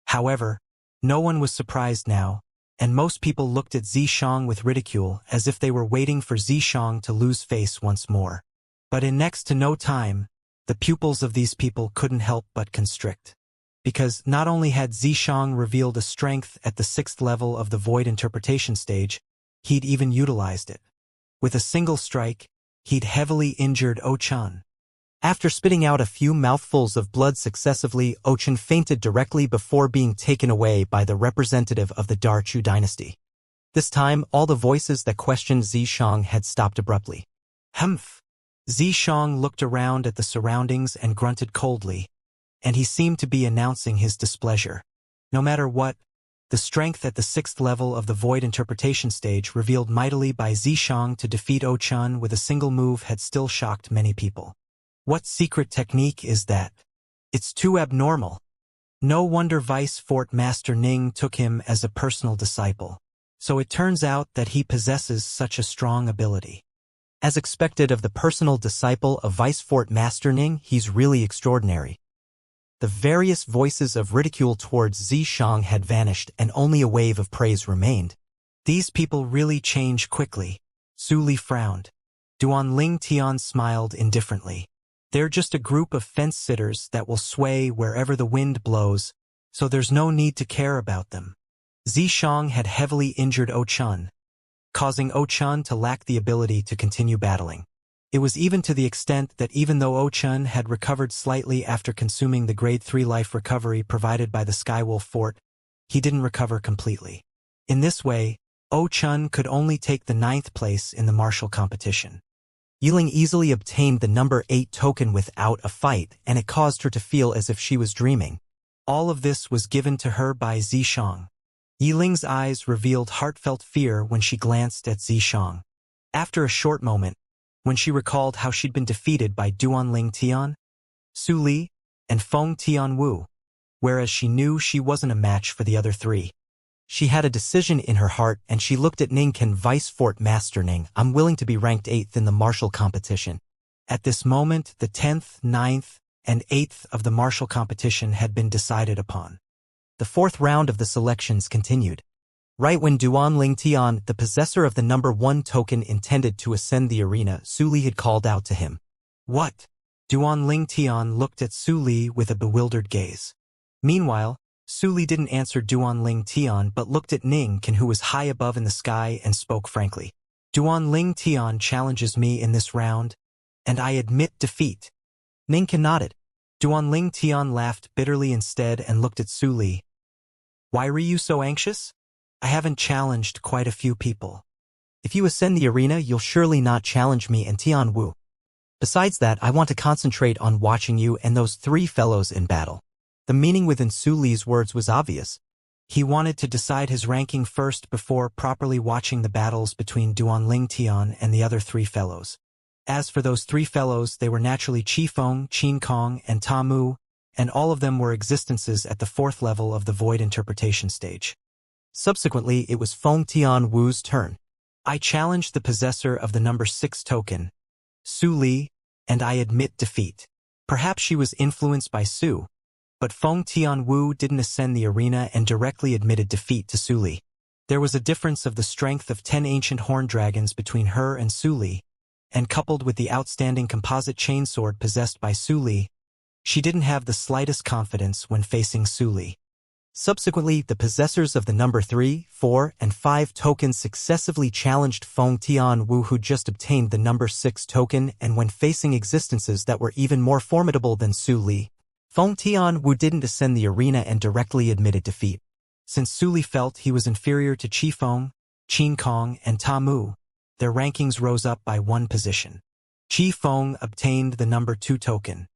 However, no one was surprised now, and most people looked at Zishang with ridicule as if they were waiting for Zishang to lose face once more. But in next to no time, the pupils of these people couldn't help but constrict. Because not only had Zishang revealed a strength at the 6th level of the void interpretation stage, he'd even utilized it. With a single strike, he'd heavily injured Chen. After spitting out a few mouthfuls of blood successively, Chen fainted directly before being taken away by the representative of the Darchu dynasty. This time, all the voices that questioned Zishang had stopped abruptly. Humph. Zishang looked around at the surroundings and grunted coldly, and he seemed to be announcing his displeasure. No matter what, the strength at the 6th level of the Void Interpretation stage revealed mightily by Zishang to defeat Ochun with a single move had still shocked many people. What secret technique is that? It's too abnormal. No wonder Vice Fort Master Ning took him as a personal disciple. So it turns out that he possesses such a strong ability. As expected of the personal disciple of Vice Fort Master Ning, he's really extraordinary. The various voices of ridicule towards Zishang had vanished and only a wave of praise remained. These people really change quickly. Su Li frowned. Duanling Tian smiled indifferently. They're just a group of fence-sitters that will sway wherever the wind blows, so there's no need to care about them. Zishang had heavily injured Ochun, causing Ochun to lack the ability to continue battling. It was even to the extent that even though Ochun had recovered slightly after consuming the Grade 3 life recovery provided by the Skywolf Fort, he didn't recover completely. In this way, Ochun could only take the 9th place in the martial competition. Yiling easily obtained the number 8 token without a fight, and it caused her to feel as if she was dreaming. All of this was given to her by Zishang. Yiling's eyes revealed heartfelt fear when she glanced at Zishang. After a short moment, when she recalled how she'd been defeated by Duanling Tian, Su Li, and Feng Tianwu, whereas she knew she wasn't a match for the other three. She had a decision in her heart, and she looked at Ning. Can Vice Fort Master Ning, I'm willing to be ranked 8th in the martial competition. At this moment, the 10th, 9th, and 8th of the martial competition had been decided upon. The 4th round of the selections continued. Right when Duanling Tian, the possessor of the number 1 token, intended to ascend the arena, Su Li had called out to him. What? Duanling Tian looked at Su Li with a bewildered gaze. Meanwhile, Su Li didn't answer Duanling Tian but looked at Ning Kan, who was high above in the sky, and spoke frankly. Duanling Tian challenges me in this round, and I admit defeat. Ning Kan nodded. Duanling Tian laughed bitterly instead and looked at Su Li. Why are you so anxious? I haven't challenged quite a few people. If you ascend the arena, you'll surely not challenge me and Tian Wu. Besides that, I want to concentrate on watching you and those 3 fellows in battle. The meaning within Su Li's words was obvious. He wanted to decide his ranking first before properly watching the battles between Duanling Tian and the other 3 fellows. As for those 3 fellows, they were naturally Qifeng, Qin Kong, and Ta Mu, and all of them were existences at the 4th level of the Void Interpretation stage. Subsequently, it was Feng Tian Wu's turn. I challenged the possessor of the number 6 token, Su Li, and I admit defeat. Perhaps she was influenced by Su, but Feng Tian Wu didn't ascend the arena and directly admitted defeat to Su Li. There was a difference of the strength of 10 ancient horn dragons between her and Su Li, and coupled with the outstanding composite chainsword possessed by Su Li, she didn't have the slightest confidence when facing Su Li. Subsequently, the possessors of the number 3, 4, and 5 tokens successively challenged Feng Tian Wu, who just obtained the number 6 token, and when facing existences that were even more formidable than Su Li, Feng Tian Wu didn't ascend the arena and directly admitted defeat. Since Su Li felt he was inferior to Qifeng, Qin Kong, and Ta Mu, their rankings rose up by 1 position. Qifeng obtained the number 2 token.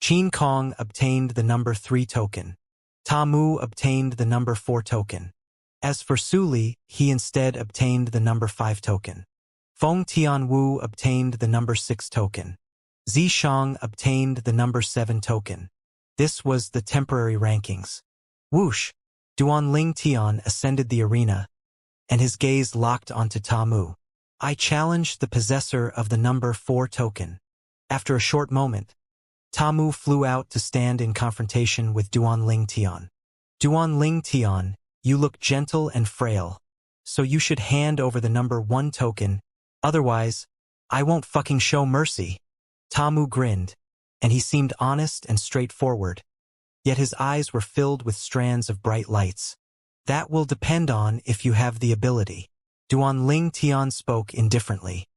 Qin Kong obtained the number 3 token. Ta Mu obtained the number 4 token. As for Su Li, he instead obtained the number 5 token. Feng Tian Wu obtained the number 6 token. Zishang obtained the number 7 token. This was the temporary rankings. Whoosh! Duanling Tian ascended the arena, and his gaze locked onto Ta Mu. I challenged the possessor of the number 4 token. After a short moment, Ta Mu flew out to stand in confrontation with Duanling Tian. Duanling Tian, you look gentle and frail, so you should hand over the number 1 token, otherwise, I won't fucking show mercy. Ta Mu grinned, and he seemed honest and straightforward, yet his eyes were filled with strands of bright lights. That will depend on if you have the ability. Duanling Tian spoke indifferently.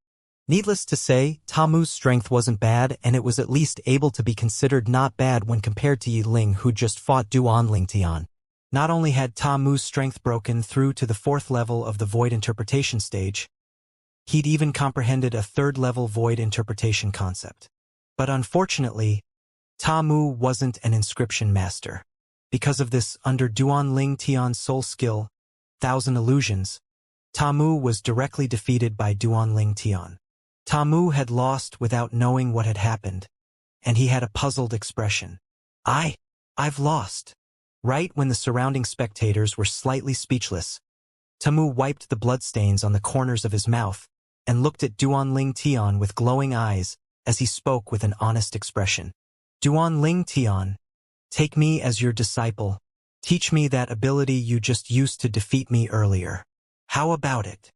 Needless to say, Ta Mu's strength wasn't bad, and it was at least able to be considered not bad when compared to Yi Ling, who just fought Duanling Tian. Not only had Ta Mu's strength broken through to the 4th level of the Void Interpretation stage, He'd even comprehended a third-level void interpretation concept. But unfortunately, Ta Mu wasn't an inscription master. Because of this, under Duan Ling Tian's soul skill, Thousand Illusions, Ta Mu was directly defeated by Duan Ling Tian. Ta Mu had lost without knowing what had happened, and he had a puzzled expression. I've lost. Right when the surrounding spectators were slightly speechless, Ta Mu wiped the bloodstains on the corners of his mouth and looked at Duan Ling Tian with glowing eyes as he spoke with an honest expression. Duan Ling Tian, take me as your disciple. Teach me that ability you just used to defeat me earlier. How about it?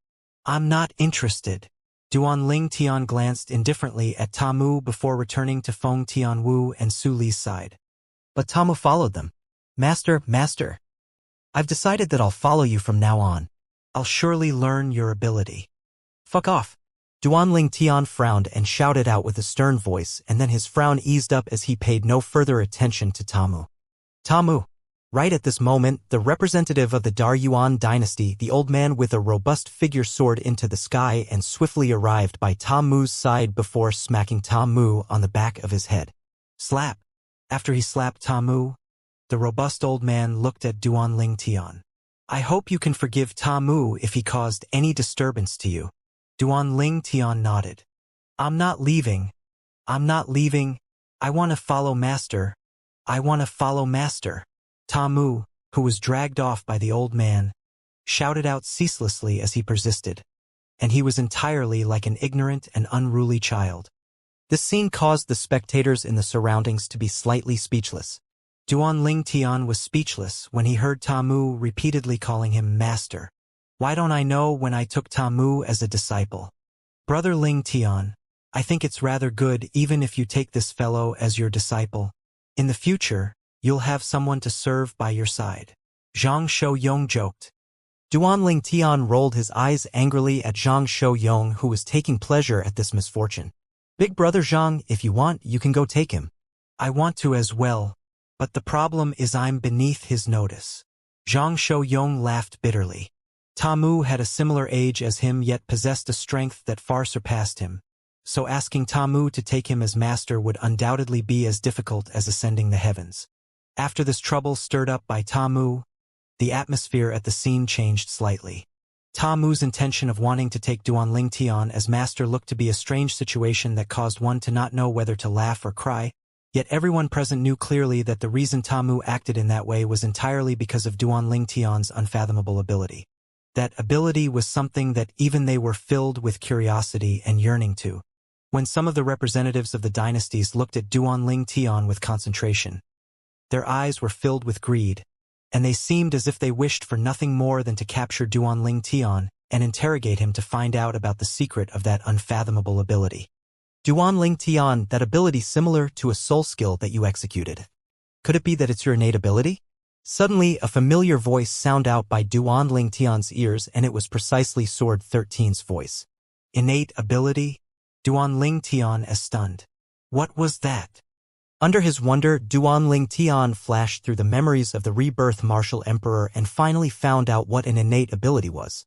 I'm not interested. Duan Ling Tian glanced indifferently at Ta Mu before returning to Feng Tianwu and Su Li's side. But Ta Mu followed them. Master, I've decided that I'll follow you from now on. I'll surely learn your ability. Fuck off. Duan Ling Tian frowned and shouted out with a stern voice, and then his frown eased up as he paid no further attention to Ta Mu. Ta Mu. Right at this moment, the representative of the Daryuan dynasty, the old man with a robust figure, soared into the sky and swiftly arrived by Ta Mu's side before smacking Ta Mu on the back of his head. Slap. After he slapped Ta Mu, the robust old man looked at Duan Ling Tian. I hope you can forgive Ta Mu if he caused any disturbance to you. Duan Ling Tian nodded. I'm not leaving. I want to follow Master. Ta Mu, who was dragged off by the old man, shouted out ceaselessly as he persisted, and he was entirely like an ignorant and unruly child. This scene caused the spectators in the surroundings to be slightly speechless. Duan Ling Tian was speechless when he heard Ta Mu repeatedly calling him master. Why don't I know when I took Ta Mu as a disciple? Brother Ling Tian, I think it's rather good even if you take this fellow as your disciple. In the future, you'll have someone to serve by your side. Zhang Shouyong joked. Duan Ling Tian rolled his eyes angrily at Zhang Shouyong, who was taking pleasure at this misfortune. Big brother Zhang, if you want, you can go take him. I want to as well, but the problem is I'm beneath his notice. Zhang Shouyong laughed bitterly. Ta Mu had a similar age as him, yet possessed a strength that far surpassed him, so asking Ta Mu to take him as master would undoubtedly be as difficult as ascending the heavens. After this trouble stirred up by Ta Mu, the atmosphere at the scene changed slightly. Ta Mu's intention of wanting to take Duan Ling Tian as master looked to be a strange situation that caused one to not know whether to laugh or cry, yet everyone present knew clearly that the reason Ta Mu acted in that way was entirely because of Duan Ling Tian's unfathomable ability. That ability was something that even they were filled with curiosity and yearning to. When some of the representatives of the dynasties looked at Duan Ling Tian with concentration, their eyes were filled with greed, and they seemed as if they wished for nothing more than to capture Duan Ling Tian and interrogate him to find out about the secret of that unfathomable ability. Duan Ling Tian, that ability similar to a soul skill that you executed. Could it be that it's your innate ability? Suddenly, a familiar voice sounded out by Duan Ling Tian's ears, and it was precisely Sword 13's voice. Innate ability? Duan Ling Tian as stunned. What was that? Under his wonder, Duan Ling Tian flashed through the memories of the rebirth martial emperor and finally found out what an innate ability was.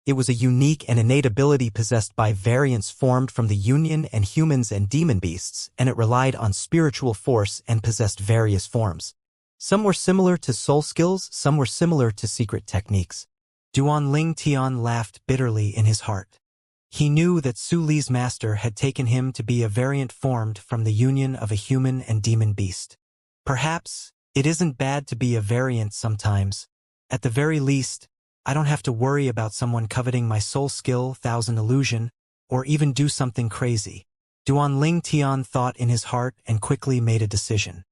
It was a unique and innate ability possessed by variants formed from the union and humans and demon beasts, and it relied on spiritual force and possessed various forms. Some were similar to soul skills, some were similar to secret techniques. Duan Ling Tian laughed bitterly in his heart. He knew that Su Li's master had taken him to be a variant formed from the union of a human and demon beast. Perhaps it isn't bad to be a variant sometimes. At the very least, I don't have to worry about someone coveting my soul skill, Thousand Illusion, or even do something crazy. Duan Ling Tian thought in his heart and quickly made a decision.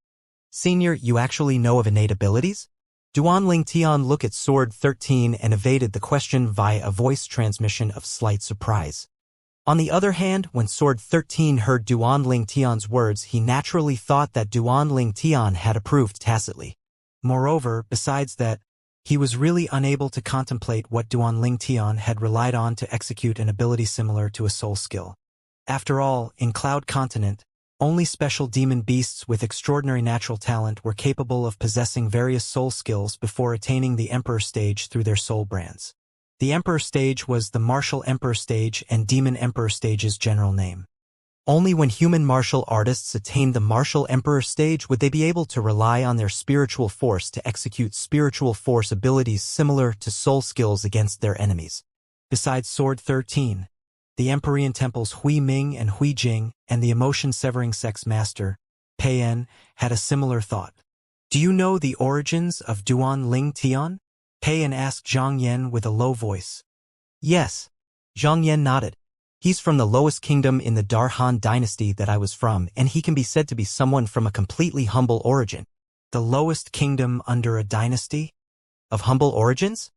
Senior, you actually know of innate abilities? Duan Ling Tian looked at Sword 13 and evaded the question via a voice transmission of slight surprise. On the other hand, when Sword 13 heard Duan Ling Tian's words, he naturally thought that Duan Ling Tian had approved tacitly. Moreover, besides that, he was really unable to contemplate what Duan Ling Tian had relied on to execute an ability similar to a soul skill. After all, in Cloud Continent, only special demon beasts with extraordinary natural talent were capable of possessing various soul skills before attaining the Emperor stage through their soul brands. The Emperor stage was the Martial Emperor stage and Demon Emperor stage's general name. Only when human martial artists attained the Martial Emperor stage would they be able to rely on their spiritual force to execute spiritual force abilities similar to soul skills against their enemies. Besides Sword 13, the Empyrean Temples Hui Ming and Hui Jing and the emotion-severing sex master, Pei En, had a similar thought. Do you know the origins of Duan Ling Tian? Pei En asked Zhang Yan with a low voice. Yes. Zhang Yan nodded. He's from the lowest kingdom in the Darhan dynasty that I was from, and he can be said to be someone from a completely humble origin. The lowest kingdom under a dynasty? Of humble origins?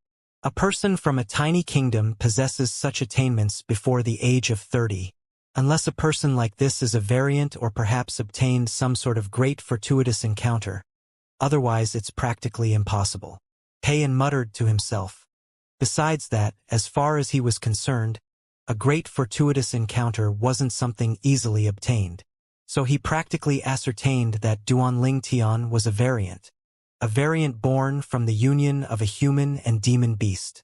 A person from a tiny kingdom possesses such attainments before the age of 30, unless a person like this is a variant or perhaps obtained some sort of great fortuitous encounter. Otherwise, it's practically impossible. Pei En muttered to himself. Besides that, as far as he was concerned, a great fortuitous encounter wasn't something easily obtained. So he practically ascertained that Duan Ling Tian was a variant born from the union of a human and demon beast.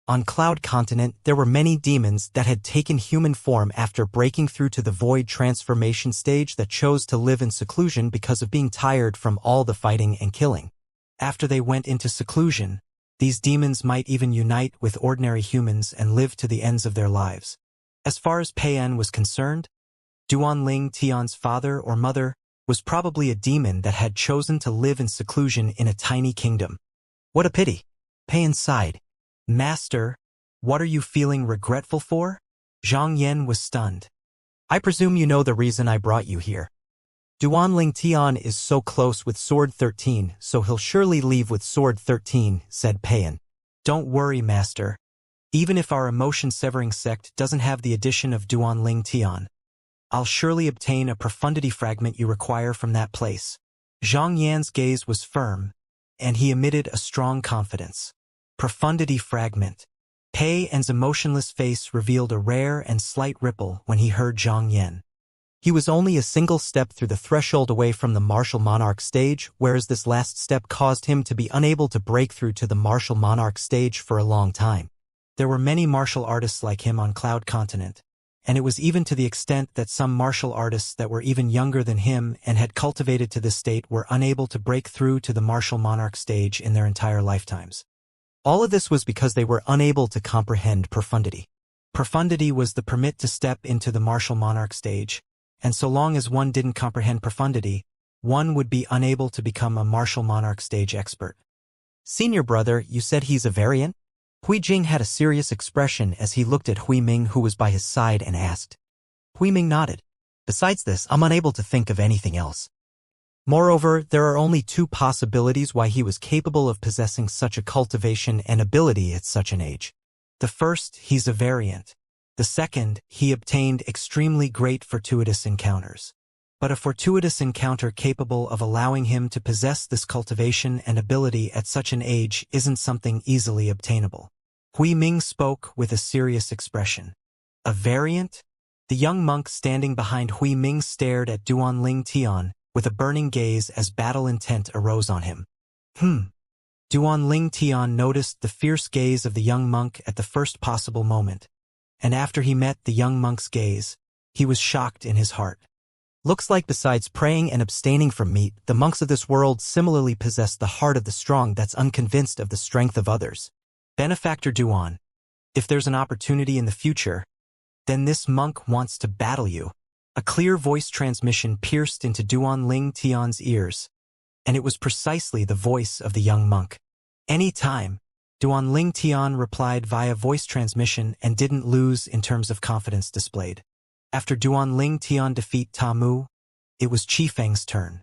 On Cloud Continent, there were many demons that had taken human form after breaking through to the void transformation stage that chose to live in seclusion because of being tired from all the fighting and killing. After they went into seclusion, these demons might even unite with ordinary humans and live to the ends of their lives. As far as Pei En was concerned, Duan Ling Tian's father or mother was probably a demon that had chosen to live in seclusion in a tiny kingdom. What a pity. Pei En sighed. Master, what are you feeling regretful for? Zhang Yan was stunned. I presume you know the reason I brought you here. Duan Ling Tian is so close with Sword 13, so he'll surely leave with Sword 13, said Pei En. Don't worry, Master. Even if our emotion-severing sect doesn't have the addition of Duan Ling Tian, I'll surely obtain a profundity fragment you require from that place. Zhang Yan's gaze was firm, and he emitted a strong confidence. Profundity fragment. Pei En's emotionless face revealed a rare and slight ripple when he heard Zhang Yan. He was only a single step through the threshold away from the Martial Monarch stage, whereas this last step caused him to be unable to break through to the Martial Monarch stage for a long time. There were many martial artists like him on Cloud Continent, and it was even to the extent that some martial artists that were even younger than him and had cultivated to this state were unable to break through to the Martial Monarch stage in their entire lifetimes. All of this was because they were unable to comprehend profundity. Profundity was the permit to step into the Martial Monarch stage, and so long as one didn't comprehend profundity, one would be unable to become a Martial Monarch stage expert. Senior brother, you said he's a variant? Hui Jing had a serious expression as he looked at Hui Ming, who was by his side, and asked. Hui Ming nodded. Besides this, I'm unable to think of anything else. Moreover, there are only two possibilities why he was capable of possessing such a cultivation and ability at such an age. The first, he's a variant. The second, he obtained extremely great fortuitous encounters. But a fortuitous encounter capable of allowing him to possess this cultivation and ability at such an age isn't something easily obtainable. Hui Ming spoke with a serious expression. A variant? The young monk standing behind Hui Ming stared at Duan Ling Tian with a burning gaze as battle intent arose on him. Duan Ling Tian noticed the fierce gaze of the young monk at the first possible moment, and after he met the young monk's gaze, he was shocked in his heart. Looks like besides praying and abstaining from meat, the monks of this world similarly possess the heart of the strong that's unconvinced of the strength of others. Benefactor Duan, if there's an opportunity in the future, then this monk wants to battle you. A clear voice transmission pierced into Duan Ling Tian's ears, and it was precisely the voice of the young monk. Any time, Duan Ling Tian replied via voice transmission and didn't lose in terms of confidence displayed. After Duan Ling Tian defeat Ta Mu, it was Qi Feng's turn.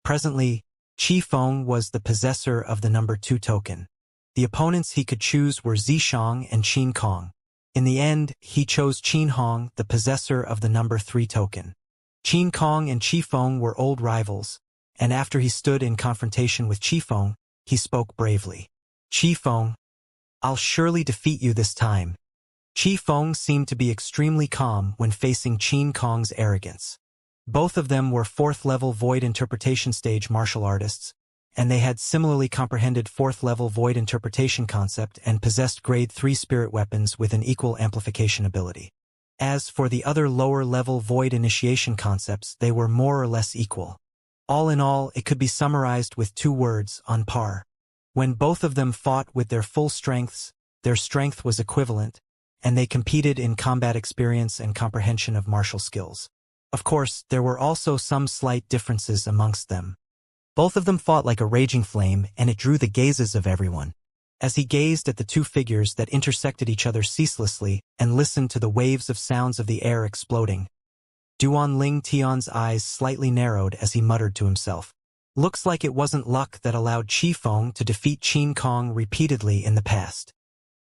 Presently, Qi Feng was the possessor of the number 2 token. The opponents he could choose were Zishang and Qin Kong. In the end, he chose Qin Hong, the possessor of the number 3 token. Qin Kong and Qi Feng were old rivals, and after he stood in confrontation with Qi Feng, he spoke bravely. Qi Feng, I'll surely defeat you this time. Qi Feng seemed to be extremely calm when facing Qin Kong's arrogance. Both of them were 4th-level void interpretation stage martial artists, and they had similarly comprehended 4th level void interpretation concept and possessed grade 3 spirit weapons with an equal amplification ability. As for the other lower level void initiation concepts, they were more or less equal. All in all, it could be summarized with 2 words: on par. When both of them fought with their full strengths, their strength was equivalent, and they competed in combat experience and comprehension of martial skills. Of course, there were also some slight differences amongst them. Both of them fought like a raging flame, and it drew the gazes of everyone. As he gazed at the 2 figures that intersected each other ceaselessly and listened to the waves of sounds of the air exploding, Duan Tian's eyes slightly narrowed as he muttered to himself. Looks like it wasn't luck that allowed Qifeng to defeat Qin Kong repeatedly in the past.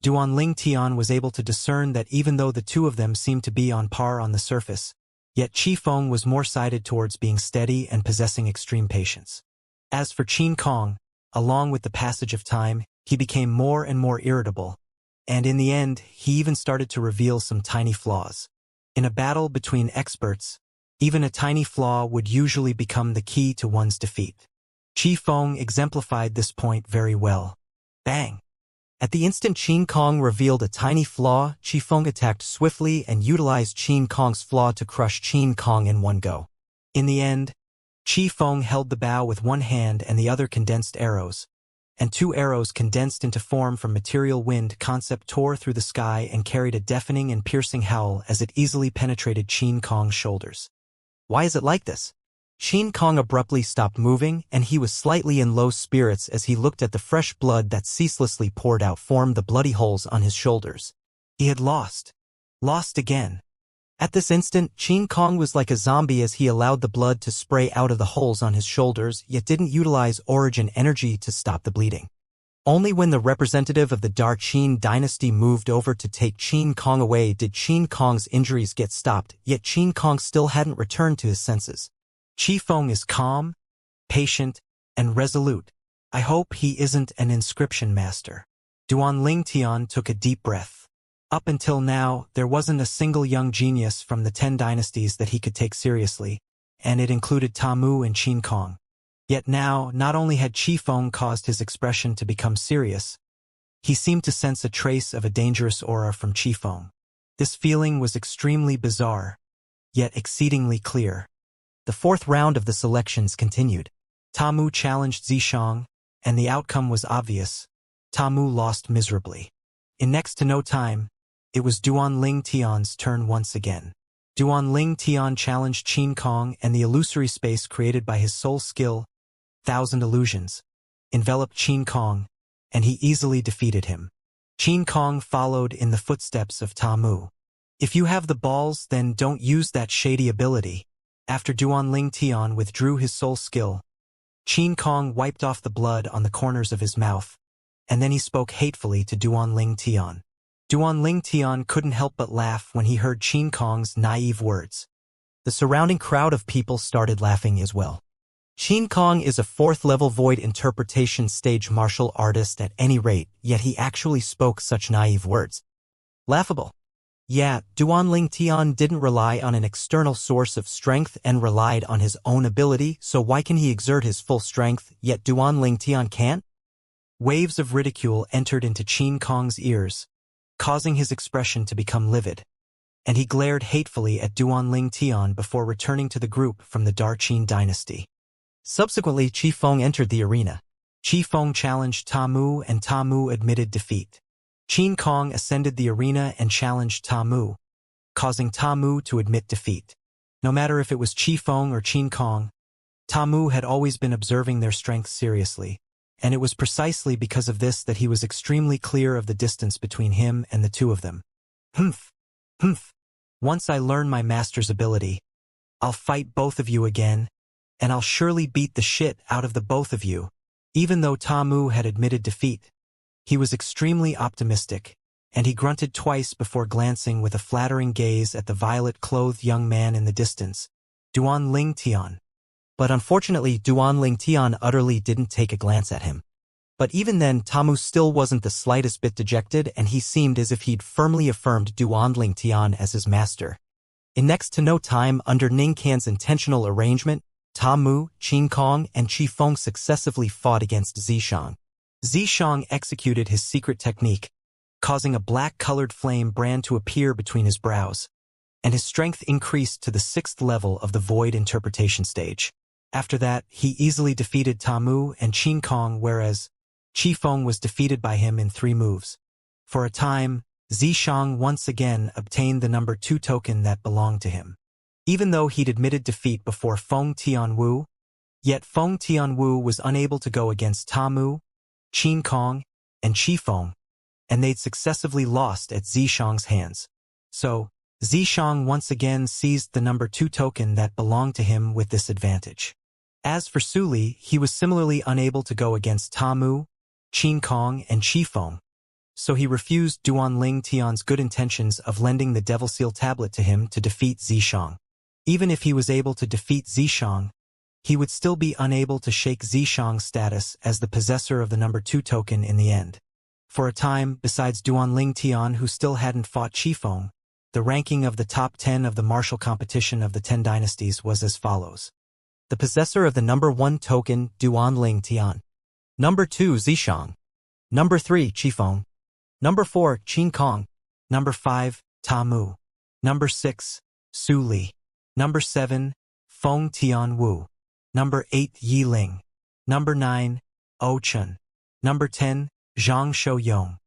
Duan Tian was able to discern that even though the 2 of them seemed to be on par on the surface, yet Qifeng was more sided towards being steady and possessing extreme patience. As for Qin Kong, along with the passage of time, he became more and more irritable, and in the end, he even started to reveal some tiny flaws. In a battle between experts, even a tiny flaw would usually become the key to one's defeat. Qifeng exemplified this point very well. Bang! At the instant Qin Kong revealed a tiny flaw, Qifeng attacked swiftly and utilized Qin Kong's flaw to crush Qin Kong in one go. In the end, Qifeng held the bow with one hand and the other condensed arrows, and 2 arrows condensed into form from material wind concept tore through the sky and carried a deafening and piercing howl as it easily penetrated Qin Kong's shoulders. Why is it like this? Qin Kong abruptly stopped moving, and he was slightly in low spirits as he looked at the fresh blood that ceaselessly poured out formed the bloody holes on his shoulders. He had lost. Lost again. At this instant, Qin Kong was like a zombie as he allowed the blood to spray out of the holes on his shoulders, yet didn't utilize origin energy to stop the bleeding. Only when the representative of the Dark Qin dynasty moved over to take Qin Kong away did Qin Kong's injuries get stopped, yet Qin Kong still hadn't returned to his senses. Qifeng is calm, patient, and resolute. I hope he isn't an inscription master. Duan Tian took a deep breath. Up until now, there wasn't a single young genius from the 10 dynasties that he could take seriously, and it included Tamu and Qin Kong. Yet now, not only had Qifeng caused his expression to become serious, he seemed to sense a trace of a dangerous aura from Qifeng. This feeling was extremely bizarre, yet exceedingly clear. The 4th round of the selections continued. Tamu challenged Zishang, and the outcome was obvious. Tamu lost miserably. In next to no time, it was Duan Tian's turn once again. Duan Tian challenged Qin Kong, and the illusory space created by his soul skill, 1,000 illusions, enveloped Qin Kong, and he easily defeated him. Qin Kong followed in the footsteps of Tamu. If you have the balls, then don't use that shady ability. After Duan Tian withdrew his soul skill, Qin Kong wiped off the blood on the corners of his mouth, and then he spoke hatefully to Duan Tian. Duan Tian couldn't help but laugh when he heard Qin Kong's naive words. The surrounding crowd of people started laughing as well. Qin Kong is a 4th level void interpretation stage martial artist at any rate, yet he actually spoke such naive words. Laughable. Yeah, Duan Tian didn't rely on an external source of strength and relied on his own ability, so why can he exert his full strength, yet Duan Tian can't? Waves of ridicule entered into Qin Kong's ears, causing his expression to become livid, and he glared hatefully at Duan Tian before returning to the group from the Dark Qin dynasty. Subsequently, Qifeng entered the arena. Qifeng challenged Tamu, and Tamu admitted defeat. Qin Kong ascended the arena and challenged Tamu, causing Tamu to admit defeat. No matter if it was Qifeng or Qin Kong, Tamu had always been observing their strength seriously, and it was precisely because of this that he was extremely clear of the distance between him and the 2 of them. Humph. Humph. Once I learn my master's ability, I'll fight both of you again, and I'll surely beat the shit out of the both of you. Even though Tamu had admitted defeat, he was extremely optimistic, and he grunted twice before glancing with a flattering gaze at the violet-clothed young man in the distance, Duan Tian. But unfortunately, Duan Tian utterly didn't take a glance at him. But even then, Tamu still wasn't the slightest bit dejected, and he seemed as if he'd firmly affirmed Duan Tian as his master. In next to no time, under Ningcan's intentional arrangement, Ta Mu, Qin Kong, and Qi Feng successively fought against Zishang. Zishang executed his secret technique, causing a black-colored flame brand to appear between his brows, and his strength increased to the 6th level of the void interpretation stage. After that, he easily defeated Ta Mu and Qin Kong, whereas Qi Feng was defeated by him in 3 moves. For a time, Zishang once again obtained the number 2 token that belonged to him. Even though he'd admitted defeat before Feng Tianwu, yet Feng Tianwu was unable to go against Ta Mu, Qin Kong, and Qi Feng, and they'd successively lost at Zishang's hands. So, Zishang once again seized the number 2 token that belonged to him with this advantage. As for Su Li, he was similarly unable to go against Ta Mu, Qin Kong, and Qi Feng, so he refused Duanling Tian's good intentions of lending the Devil Seal tablet to him to defeat Zishang. Even if he was able to defeat Zishang, he would still be unable to shake Zishang's status as the possessor of the number 2 token in the end. For a time, besides Duanling Tian, who still hadn't fought Qi Feng, the ranking of the top 10 of the martial competition of the 10 dynasties was as follows. The possessor of the number 1 token, Duanling Tian. Number 2, Zishang. Number 3, Qi Feng. Number 4, Qin Kong. Number 5, Ta Mu. Number 6, Su Li. Number 7, Feng Tianwu. Number 8, Yi Ling. Number 9, O Chen. Number 10, Zhang Shouyong.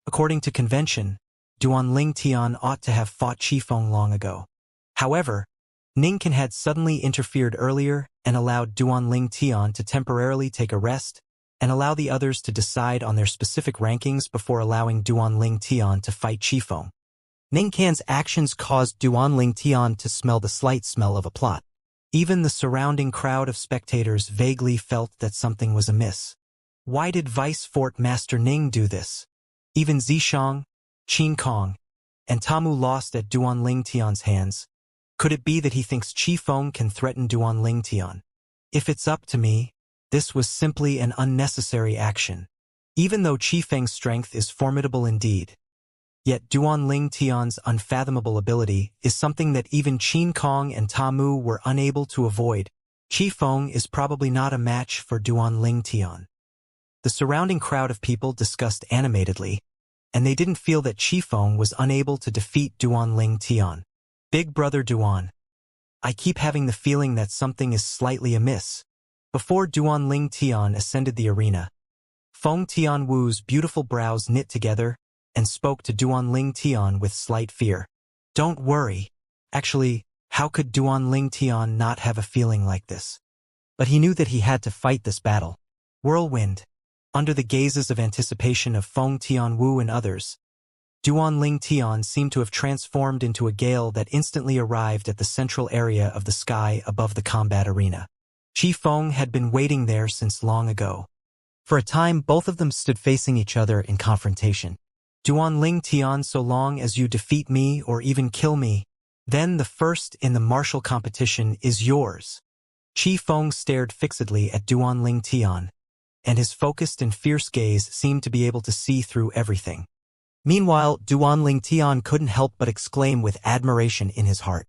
According to convention, Duanling Tian ought to have fought Qi Feng long ago. However, Ningkan had suddenly interfered earlier and allowed Duanling Tian to temporarily take a rest and allow the others to decide on their specific rankings before allowing Duanling Tian to fight Qi Feng. Ningkan's actions caused Duanling Tian to smell the slight smell of a plot. Even the surrounding crowd of spectators vaguely felt that something was amiss. Why did Vice Fort Master Ning do this? Even Zishang, Qin Kong, and Ta Mu lost at Duanling Tian's hands. Could it be that he thinks Qi Feng can threaten Duanling Tian? If it's up to me, this was simply an unnecessary action. Even though Qi Feng's strength is formidable indeed, yet Duanling Tian's unfathomable ability is something that even Qin Kong and Ta Mu were unable to avoid. Qi Feng is probably not a match for Duanling Tian. The surrounding crowd of people discussed animatedly, and they didn't feel that Qi Feng was unable to defeat Duanling Tian. Big Brother Duan. I keep having the feeling that something is slightly amiss. Before Duanling Tian ascended the arena, Feng Tianwu's beautiful brows knit together and spoke to Duanling Tian with slight fear. Don't worry. Actually, how could Duanling Tian not have a feeling like this? But he knew that he had to fight this battle. Whirlwind. Under the gazes of anticipation of Feng Tianwu and others, Duanling Tian seemed to have transformed into a gale that instantly arrived at the central area of the sky above the combat arena. Qi Feng had been waiting there since long ago. For a time, both of them stood facing each other in confrontation. Duanling Tian, so long as you defeat me or even kill me, then the first in the martial competition is yours. Qi Feng stared fixedly at Duanling Tian, and his focused and fierce gaze seemed to be able to see through everything. Meanwhile, Duanling Tian couldn't help but exclaim with admiration in his heart.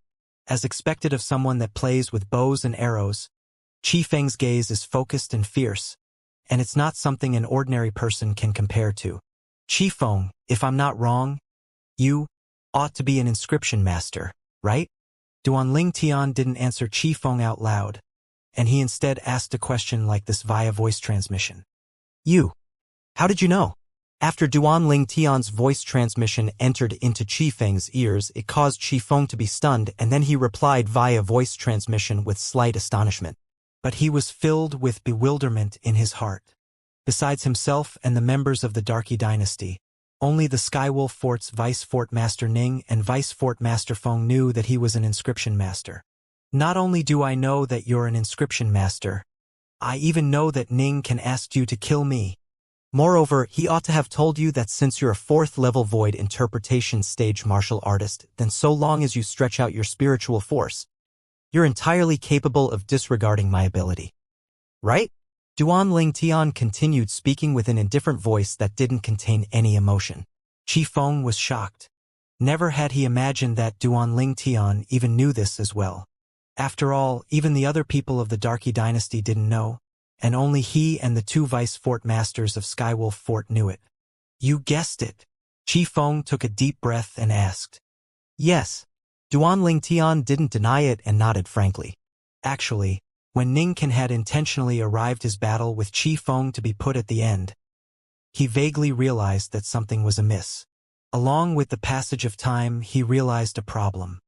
As expected of someone that plays with bows and arrows, Qi Feng's gaze is focused and fierce, and it's not something an ordinary person can compare to. Qi Feng, if I'm not wrong, you ought to be an inscription master, right? Duanling Tian didn't answer Qi Feng out loud, and he instead asked a question like this via voice transmission. You. How did you know? After Duanling Tian's voice transmission entered into Qi Feng's ears, it caused Qi Feng to be stunned, and then he replied via voice transmission with slight astonishment. But he was filled with bewilderment in his heart. Besides himself and the members of the Darky dynasty, only the Skywolf Fort's Vice Fort Master Ning and Vice Fort Master Feng knew that he was an inscription master. Not only do I know that you're an inscription master, I even know that Ning can ask you to kill me. Moreover, he ought to have told you that since you're a 4th level void interpretation stage martial artist, then so long as you stretch out your spiritual force, you're entirely capable of disregarding my ability. Right? Duanling Tian continued speaking with an indifferent voice that didn't contain any emotion. Qi Feng was shocked. Never had he imagined that Duanling Tian even knew this as well. After all, even the other people of the Darky dynasty didn't know, and only he and the two vice fort masters of Skywolf Fort knew it. You guessed it. Chi Feng took a deep breath and asked. Yes. Duanling Tian didn't deny it and nodded frankly. Actually, when Ning Can had intentionally arrived his battle with Chi Feng to be put at the end, he vaguely realized that something was amiss. Along with the passage of time, he realized a problem.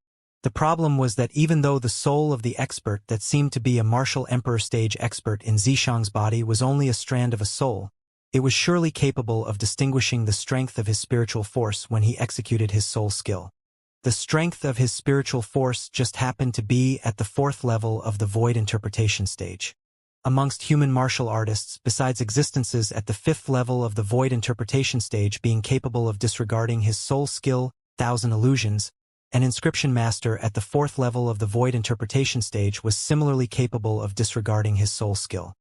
The problem was that even though the soul of the expert that seemed to be a martial emperor stage expert in Zishang's body was only a strand of a soul, it was surely capable of distinguishing the strength of his spiritual force when he executed his soul skill. The strength of his spiritual force just happened to be at the 4th level of the void interpretation stage. Amongst human martial artists, besides existences at the 5th level of the void interpretation stage being capable of disregarding his soul skill, 1,000 illusions, an inscription master at the 4th level of the void interpretation stage was similarly capable of disregarding his soul skill.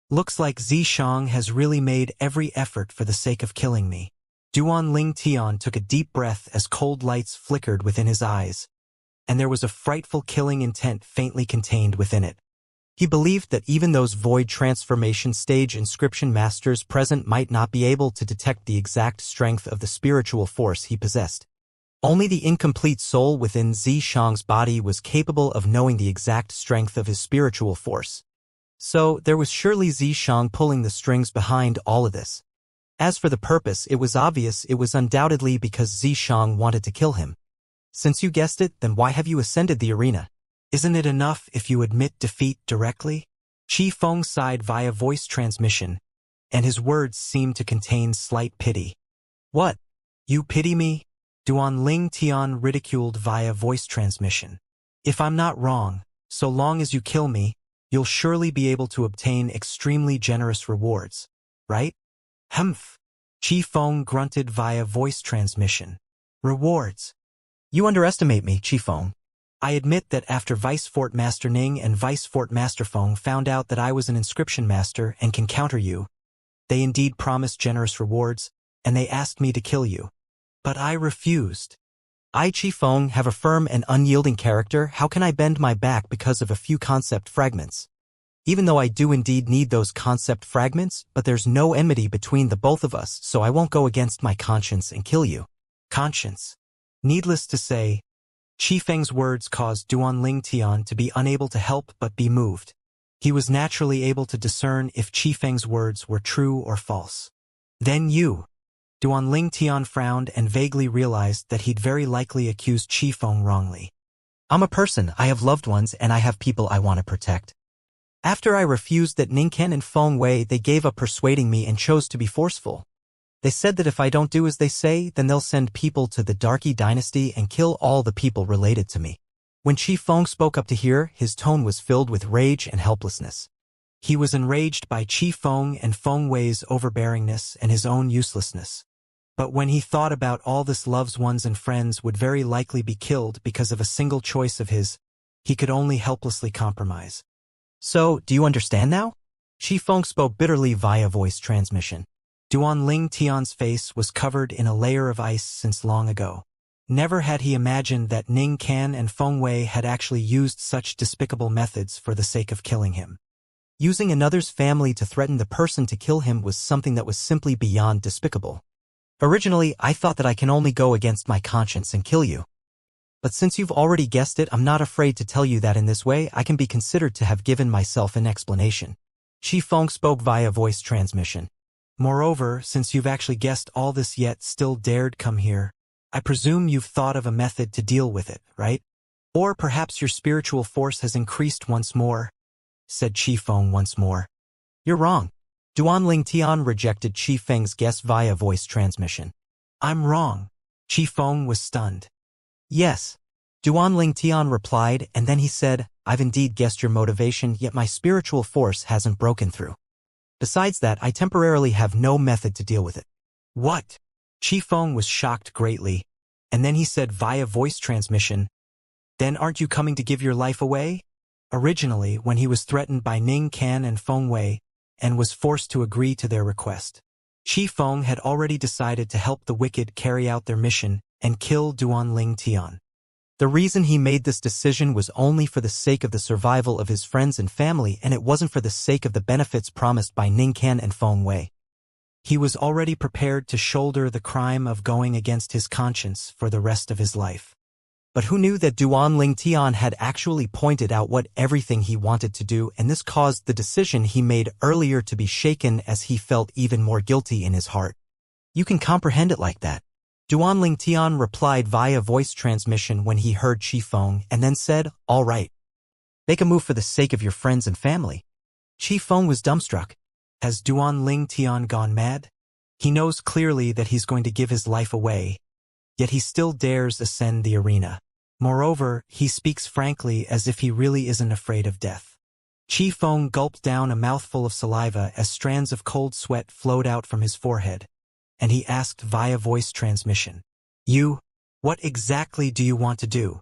Looks like Zishang has really made every effort for the sake of killing me. Duanling Tian took a deep breath as cold lights flickered within his eyes, and there was a frightful killing intent faintly contained within it. He believed that even those void transformation stage inscription masters present might not be able to detect the exact strength of the spiritual force he possessed. Only the incomplete soul within Zishang's body was capable of knowing the exact strength of his spiritual force. So, there was surely Zishang pulling the strings behind all of this. As for the purpose, it was obvious it was undoubtedly because Zishang wanted to kill him. Since you guessed it, then why have you ascended the arena? Isn't it enough if you admit defeat directly? Chi Feng sighed via voice transmission, and his words seemed to contain slight pity. What? You pity me? Duanling Tian ridiculed via voice transmission. If I'm not wrong, so long as you kill me, you'll surely be able to obtain extremely generous rewards, right? Humph. Chi Feng grunted via voice transmission. Rewards. You underestimate me, Chi Feng. I admit that after Vice Fort Master Ning and Vice Fort Master Feng found out that I was an inscription master and can counter you, they indeed promised generous rewards, and they asked me to kill you. But I refused. I, Chi Feng, have a firm and unyielding character. How can I bend my back because of a few concept fragments? Even though I do indeed need those concept fragments, but there's no enmity between the both of us, so I won't go against my conscience and kill you. Conscience. Needless to say, Chi Feng's words caused Duanling Tian to be unable to help but be moved. He was naturally able to discern if Chi Feng's words were true or false. Then you. Duanling Tian frowned and vaguely realized that he'd very likely accused Chi Feng wrongly. I'm a person, I have loved ones, and I have people I want to protect. After I refused that Ningken and Feng Wei, they gave up persuading me and chose to be forceful. They said that if I don't do as they say, then they'll send people to the Darky dynasty and kill all the people related to me. When Chi Feng spoke up to hear, his tone was filled with rage and helplessness. He was enraged by Chi Feng and Feng Wei's overbearingness and his own uselessness. But when he thought about all this loved ones and friends would very likely be killed because of a single choice of his, he could only helplessly compromise. So, do you understand now? Chi Feng spoke bitterly via voice transmission. Duanling Tian's face was covered in a layer of ice since long ago. Never had he imagined that Ning Can and Feng Wei had actually used such despicable methods for the sake of killing him. Using another's family to threaten the person to kill him was something that was simply beyond despicable. Originally, I thought that I can only go against my conscience and kill you. But since you've already guessed it, I'm not afraid to tell you that in this way I can be considered to have given myself an explanation. Chi Feng spoke via voice transmission. Moreover, since you've actually guessed all this yet still dared come here, I presume you've thought of a method to deal with it, right? Or perhaps your spiritual force has increased once more, said Chi Feng once more. You're wrong. Duanling Tian rejected Chi Feng's guess via voice transmission. I'm wrong. Chi Feng was stunned. Yes. Duanling Tian replied, and then he said, I've indeed guessed your motivation, yet my spiritual force hasn't broken through. Besides that, I temporarily have no method to deal with it. What? Chi Feng was shocked greatly, and then he said via voice transmission, Then aren't you coming to give your life away? Originally, when he was threatened by Ning Can and Feng Wei, and was forced to agree to their request, Chi Feng had already decided to help the wicked carry out their mission and kill Duanling Tian. The reason he made this decision was only for the sake of the survival of his friends and family, and it wasn't for the sake of the benefits promised by Ningkan and Feng Wei. He was already prepared to shoulder the crime of going against his conscience for the rest of his life. But who knew that Duanling Tian had actually pointed out what everything he wanted to do, and this caused the decision he made earlier to be shaken as he felt even more guilty in his heart. You can comprehend it like that. Duanling Tian replied via voice transmission when he heard Qi Feng and then said, "All right. Make a move for the sake of your friends and family." Qi Feng was dumbstruck. Has Duanling Tian gone mad? He knows clearly that he's going to give his life away, yet he still dares ascend the arena. Moreover, he speaks frankly as if he really isn't afraid of death. Qi Feng gulped down a mouthful of saliva as strands of cold sweat flowed out from his forehead, and he asked via voice transmission, What exactly do you want to do?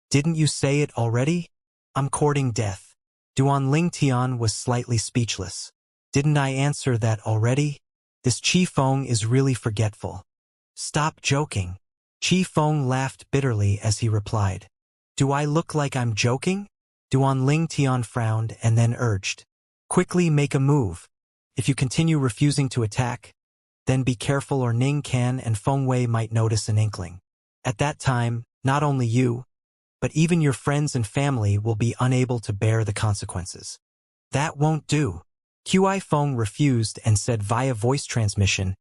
Didn't you say it already? I'm courting death." Duanling Tian was slightly speechless. Didn't I answer that already? This Qi Feng is really forgetful. Stop joking. Qi Feng laughed bitterly as he replied. Do I look like I'm joking? Duanling Tian frowned and then urged. Quickly make a move. If you continue refusing to attack, then be careful or Ning Kan and Feng Wei might notice an inkling. At that time, not only you, but even your friends and family will be unable to bear the consequences. That won't do. Qi Feng refused and said via voice transmission,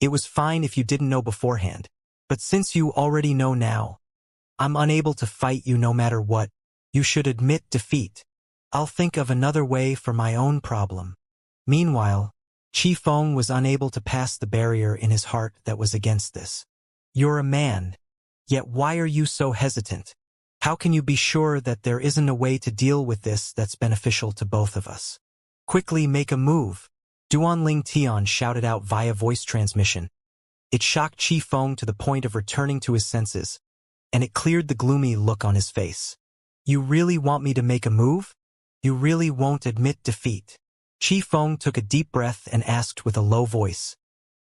"It was fine if you didn't know beforehand, but since you already know now, I'm unable to fight you no matter what. You should admit defeat. I'll think of another way for my own problem." Meanwhile, Qi Feng was unable to pass the barrier in his heart that was against this. You're a man, yet why are you so hesitant? How can you be sure that there isn't a way to deal with this that's beneficial to both of us? Quickly make a move. Duanling Tian shouted out via voice transmission. It shocked Qi Feng to the point of returning to his senses, and it cleared the gloomy look on his face. You really want me to make a move? You really won't admit defeat? Qi Feng took a deep breath and asked with a low voice.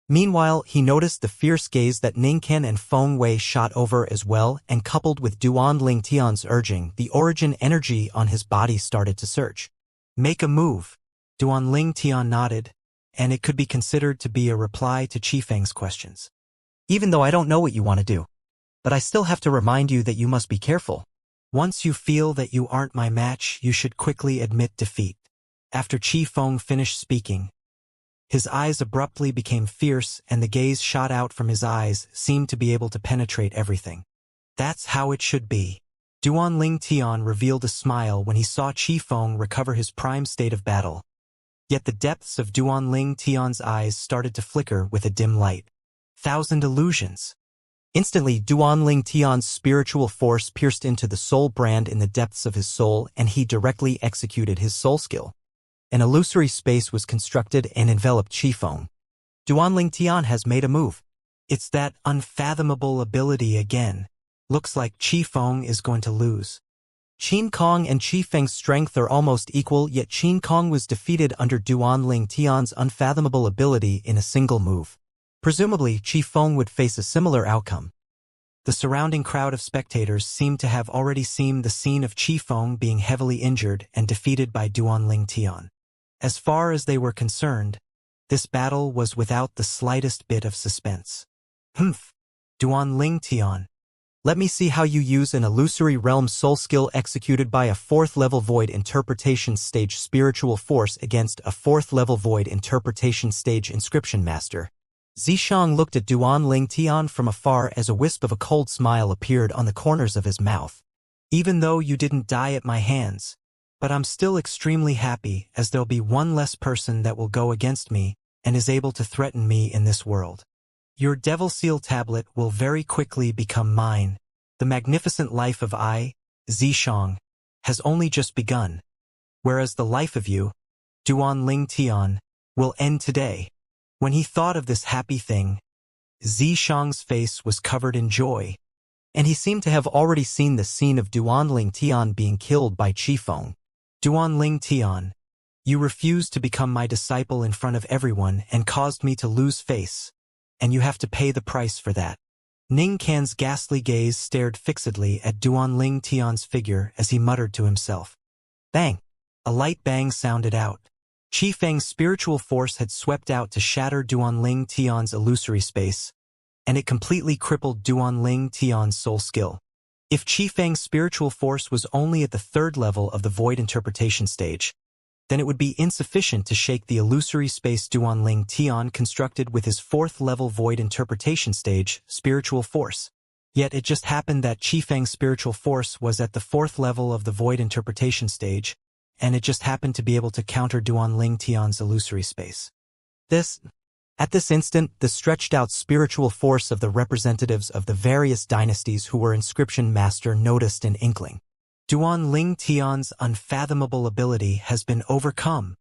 Meanwhile, he noticed the fierce gaze that Ningkan and Feng Wei shot over as well, and coupled with Duanling Tian's urging, the origin energy on his body started to surge. Make a move. Duanling Tian nodded, and it could be considered to be a reply to Qi Feng's questions. Even though I don't know what you want to do, but I still have to remind you that you must be careful. Once you feel that you aren't my match, you should quickly admit defeat. After Qi Feng finished speaking, his eyes abruptly became fierce, and the gaze shot out from his eyes seemed to be able to penetrate everything. That's how it should be. Duanling Tian revealed a smile when he saw Qi Feng recover his prime state of battle. Yet the depths of Duanling Tian's eyes started to flicker with a dim light. Thousand illusions. Instantly, Duanling Tian's spiritual force pierced into the soul brand in the depths of his soul, and he directly executed his soul skill. An illusory space was constructed and enveloped Qi Feng. Duanling Tian has made a move. It's that unfathomable ability again. Looks like Qi Feng is going to lose. Qin Kong and Qi Feng's strength are almost equal, yet Qin Kong was defeated under Duanling Tian's unfathomable ability in a single move. Presumably, Qi Feng would face a similar outcome. The surrounding crowd of spectators seemed to have already seen the scene of Qi Feng being heavily injured and defeated by Duanling Tian. As far as they were concerned, this battle was without the slightest bit of suspense. Duanling Tian. Let me see how you use an illusory realm soul skill executed by a 4th level void interpretation stage spiritual force against a 4th level void interpretation stage inscription master. Zishang looked at Duanling Tian from afar as a wisp of a cold smile appeared on the corners of his mouth. Even though you didn't die at my hands, but I'm still extremely happy, as there'll be one less person that will go against me and is able to threaten me in this world. Your Devil Seal tablet will very quickly become mine. The magnificent life of Zishang, has only just begun, whereas the life of you, Duanling Tian, will end today. When he thought of this happy thing, Zishang's face was covered in joy, and he seemed to have already seen the scene of Duanling Tian being killed by Qi Feng. Duanling Tian, you refused to become my disciple in front of everyone and caused me to lose face, and you have to pay the price for that. Ning Can's ghastly gaze stared fixedly at Duanling Tian's figure as he muttered to himself. Bang! A light bang sounded out. Qi Feng's spiritual force had swept out to shatter Duanling Tian's illusory space, and it completely crippled Duanling Tian's soul skill. If Qi Feng's spiritual force was only at the third level of the void interpretation stage, then it would be insufficient to shake the illusory space Duanling Tian constructed with his fourth-level void interpretation stage, spiritual force. Yet it just happened that Qi Feng's spiritual force was at the fourth level of the void interpretation stage, and it just happened to be able to counter Duanling Tian's illusory space. At this instant, the stretched-out spiritual force of the representatives of the various dynasties who were inscription master noticed an inkling. Duanling Tian's unfathomable ability has been overcome.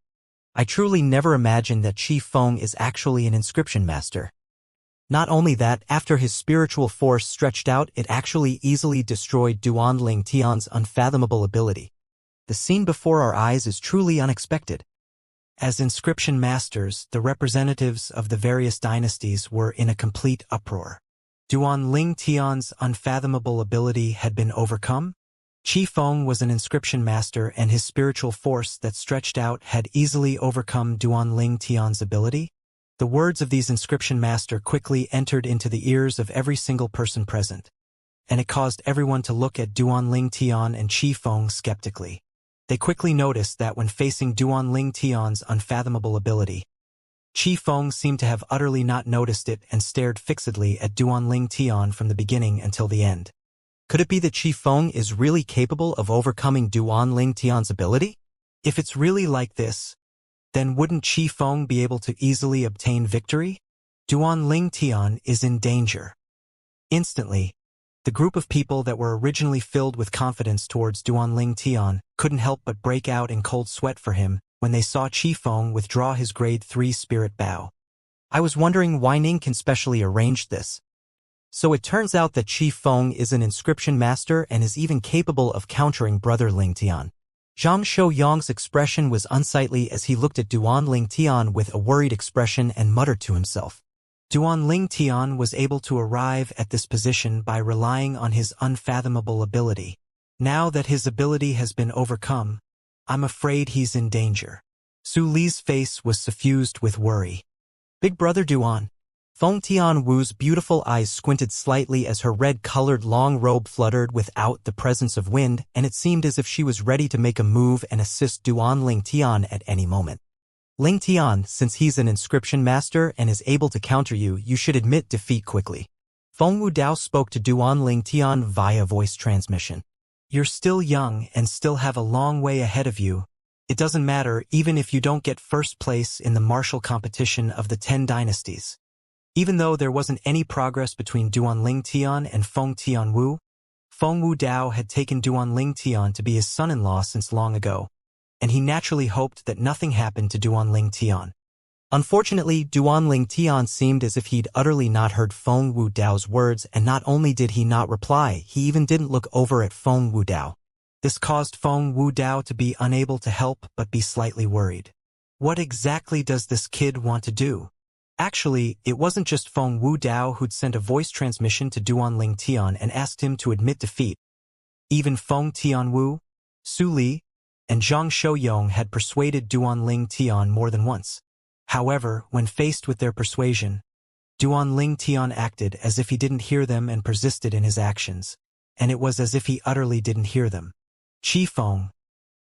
I truly never imagined that Qi Feng is actually an inscription master. Not only that, after his spiritual force stretched out, it actually easily destroyed Duanling Tian's unfathomable ability. The scene before our eyes is truly unexpected. As inscription masters, the representatives of the various dynasties were in a complete uproar. Duanling Tian's unfathomable ability had been overcome? Qi Feng was an inscription master and his spiritual force that stretched out had easily overcome Duanling Tian's ability? The words of these inscription master quickly entered into the ears of every single person present, and it caused everyone to look at Duanling Tian and Qi Feng skeptically. They quickly noticed that when facing Duanling Tian's unfathomable ability, Qi Feng seemed to have utterly not noticed it and stared fixedly at Duanling Tian from the beginning until the end. Could it be that Qi Feng is really capable of overcoming Duanling Tian's ability? If it's really like this, then wouldn't Qi Feng be able to easily obtain victory? Duanling Tian is in danger. Instantly, the group of people that were originally filled with confidence towards Duanling Tian couldn't help but break out in cold sweat for him when they saw Qi Feng withdraw his grade 3 spirit bow. I was wondering why Ning can specially arrange this. So it turns out that Qi Feng is an inscription master and is even capable of countering Brother Ling Tian. Zhang Shouyang's expression was unsightly as he looked at Duanling Tian with a worried expression and muttered to himself. Duanling Tian was able to arrive at this position by relying on his unfathomable ability. Now that his ability has been overcome, I'm afraid he's in danger. Su Li's face was suffused with worry. Big Brother Duan. Feng Tianwu's beautiful eyes squinted slightly as her red-colored long robe fluttered without the presence of wind, and it seemed as if she was ready to make a move and assist Duanling Tian at any moment. Ling Tian, since he's an inscription master and is able to counter you, you should admit defeat quickly. Feng Wudao spoke to Duanling Tian via voice transmission. You're still young and still have a long way ahead of you. It doesn't matter even if you don't get first place in the martial competition of the 10 dynasties. Even though there wasn't any progress between Duanling Tian and Feng Tianwu, Feng Wudao had taken Duanling Tian to be his son-in-law since long ago, and he naturally hoped that nothing happened to Duanling Tian. Unfortunately, Duanling Tian seemed as if he'd utterly not heard Feng Wudao's words, and not only did he not reply, he even didn't look over at Feng Wudao. This caused Feng Wudao to be unable to help but be slightly worried. What exactly does this kid want to do? Actually, it wasn't just Feng Wudao who'd sent a voice transmission to Duanling Tian and asked him to admit defeat. Even Feng Tianwu, Su Li, and Zhang Shouyang had persuaded Duanling Tian more than once. However, when faced with their persuasion, Duanling Tian acted as if he didn't hear them and persisted in his actions, and it was as if he utterly didn't hear them. Qi Feng,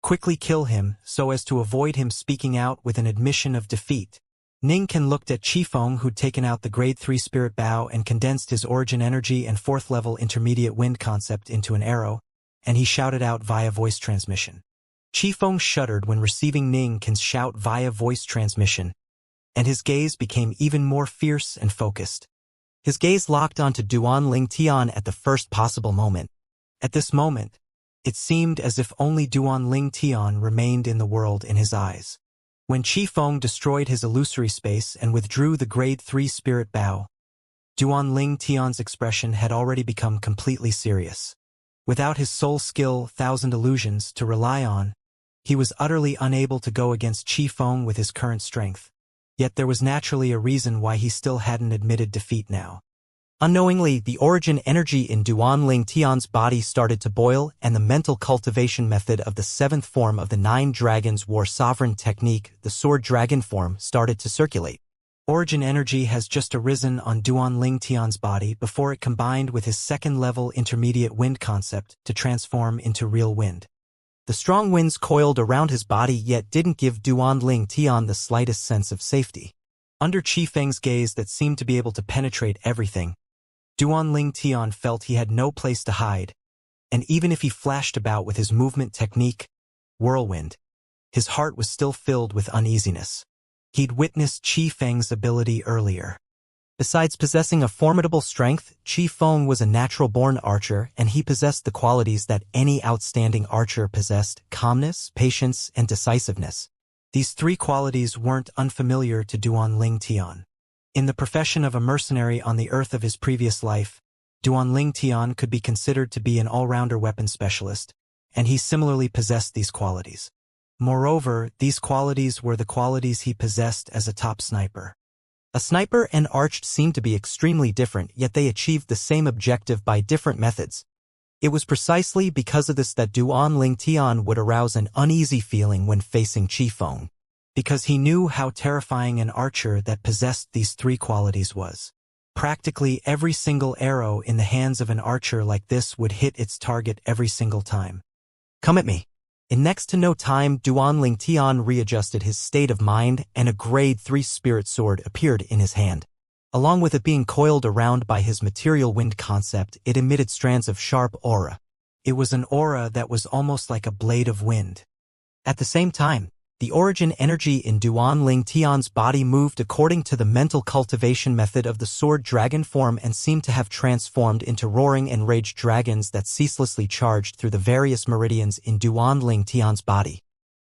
quickly kill him so as to avoid him speaking out with an admission of defeat. Ning Can looked at Qi Feng, who'd taken out the grade 3 spirit bow and condensed his origin energy and 4th level intermediate wind concept into an arrow, and he shouted out via voice transmission. Qi Feng shuddered when receiving Ning Can's shout via voice transmission, and his gaze became even more fierce and focused. His gaze locked onto Duanling Tian at the first possible moment. At this moment, it seemed as if only Duanling Tian remained in the world in his eyes. When Qi Feng destroyed his illusory space and withdrew the grade 3 spirit bow, Duanling Tian's expression had already become completely serious. Without his soul skill, Thousand Illusions, to rely on, he was utterly unable to go against Qi Feng with his current strength. Yet there was naturally a reason why he still hadn't admitted defeat now. Unknowingly, the origin energy in Duanling Tian's body started to boil, and the mental cultivation method of the seventh form of the 9 Dragons War Sovereign technique, the Sword Dragon form, started to circulate. Origin energy has just arisen on Duanling Tian's body before it combined with his second-level intermediate wind concept to transform into real wind. The strong winds coiled around his body yet didn't give Duanling Tian the slightest sense of safety. Under Qi Feng's gaze that seemed to be able to penetrate everything, Duanling Tian felt he had no place to hide, and even if he flashed about with his movement technique, Whirlwind, his heart was still filled with uneasiness. He'd witnessed Qi Feng's ability earlier. Besides possessing a formidable strength, Qi Feng was a natural-born archer, and he possessed the qualities that any outstanding archer possessed: calmness, patience, and decisiveness. These 3 qualities weren't unfamiliar to Duanling Tian. In the profession of a mercenary on the earth of his previous life, Duanling Tian could be considered to be an all-rounder weapon specialist, and he similarly possessed these qualities. Moreover, these qualities were the qualities he possessed as a top sniper. A sniper and archer seemed to be extremely different, yet they achieved the same objective by different methods. It was precisely because of this that Duanling Tian would arouse an uneasy feeling when facing Qi Feng, because he knew how terrifying an archer that possessed these 3 qualities was. Practically every single arrow in the hands of an archer like this would hit its target every single time. "Come at me." In next to no time, Duanling Tian readjusted his state of mind, and a grade 3 spirit sword appeared in his hand. Along with it being coiled around by his material wind concept, it emitted strands of sharp aura. It was an aura that was almost like a blade of wind. At the same time, the origin energy in Duanling Tian's body moved according to the mental cultivation method of the sword dragon form and seemed to have transformed into roaring enraged dragons that ceaselessly charged through the various meridians in Duanling Tian's body.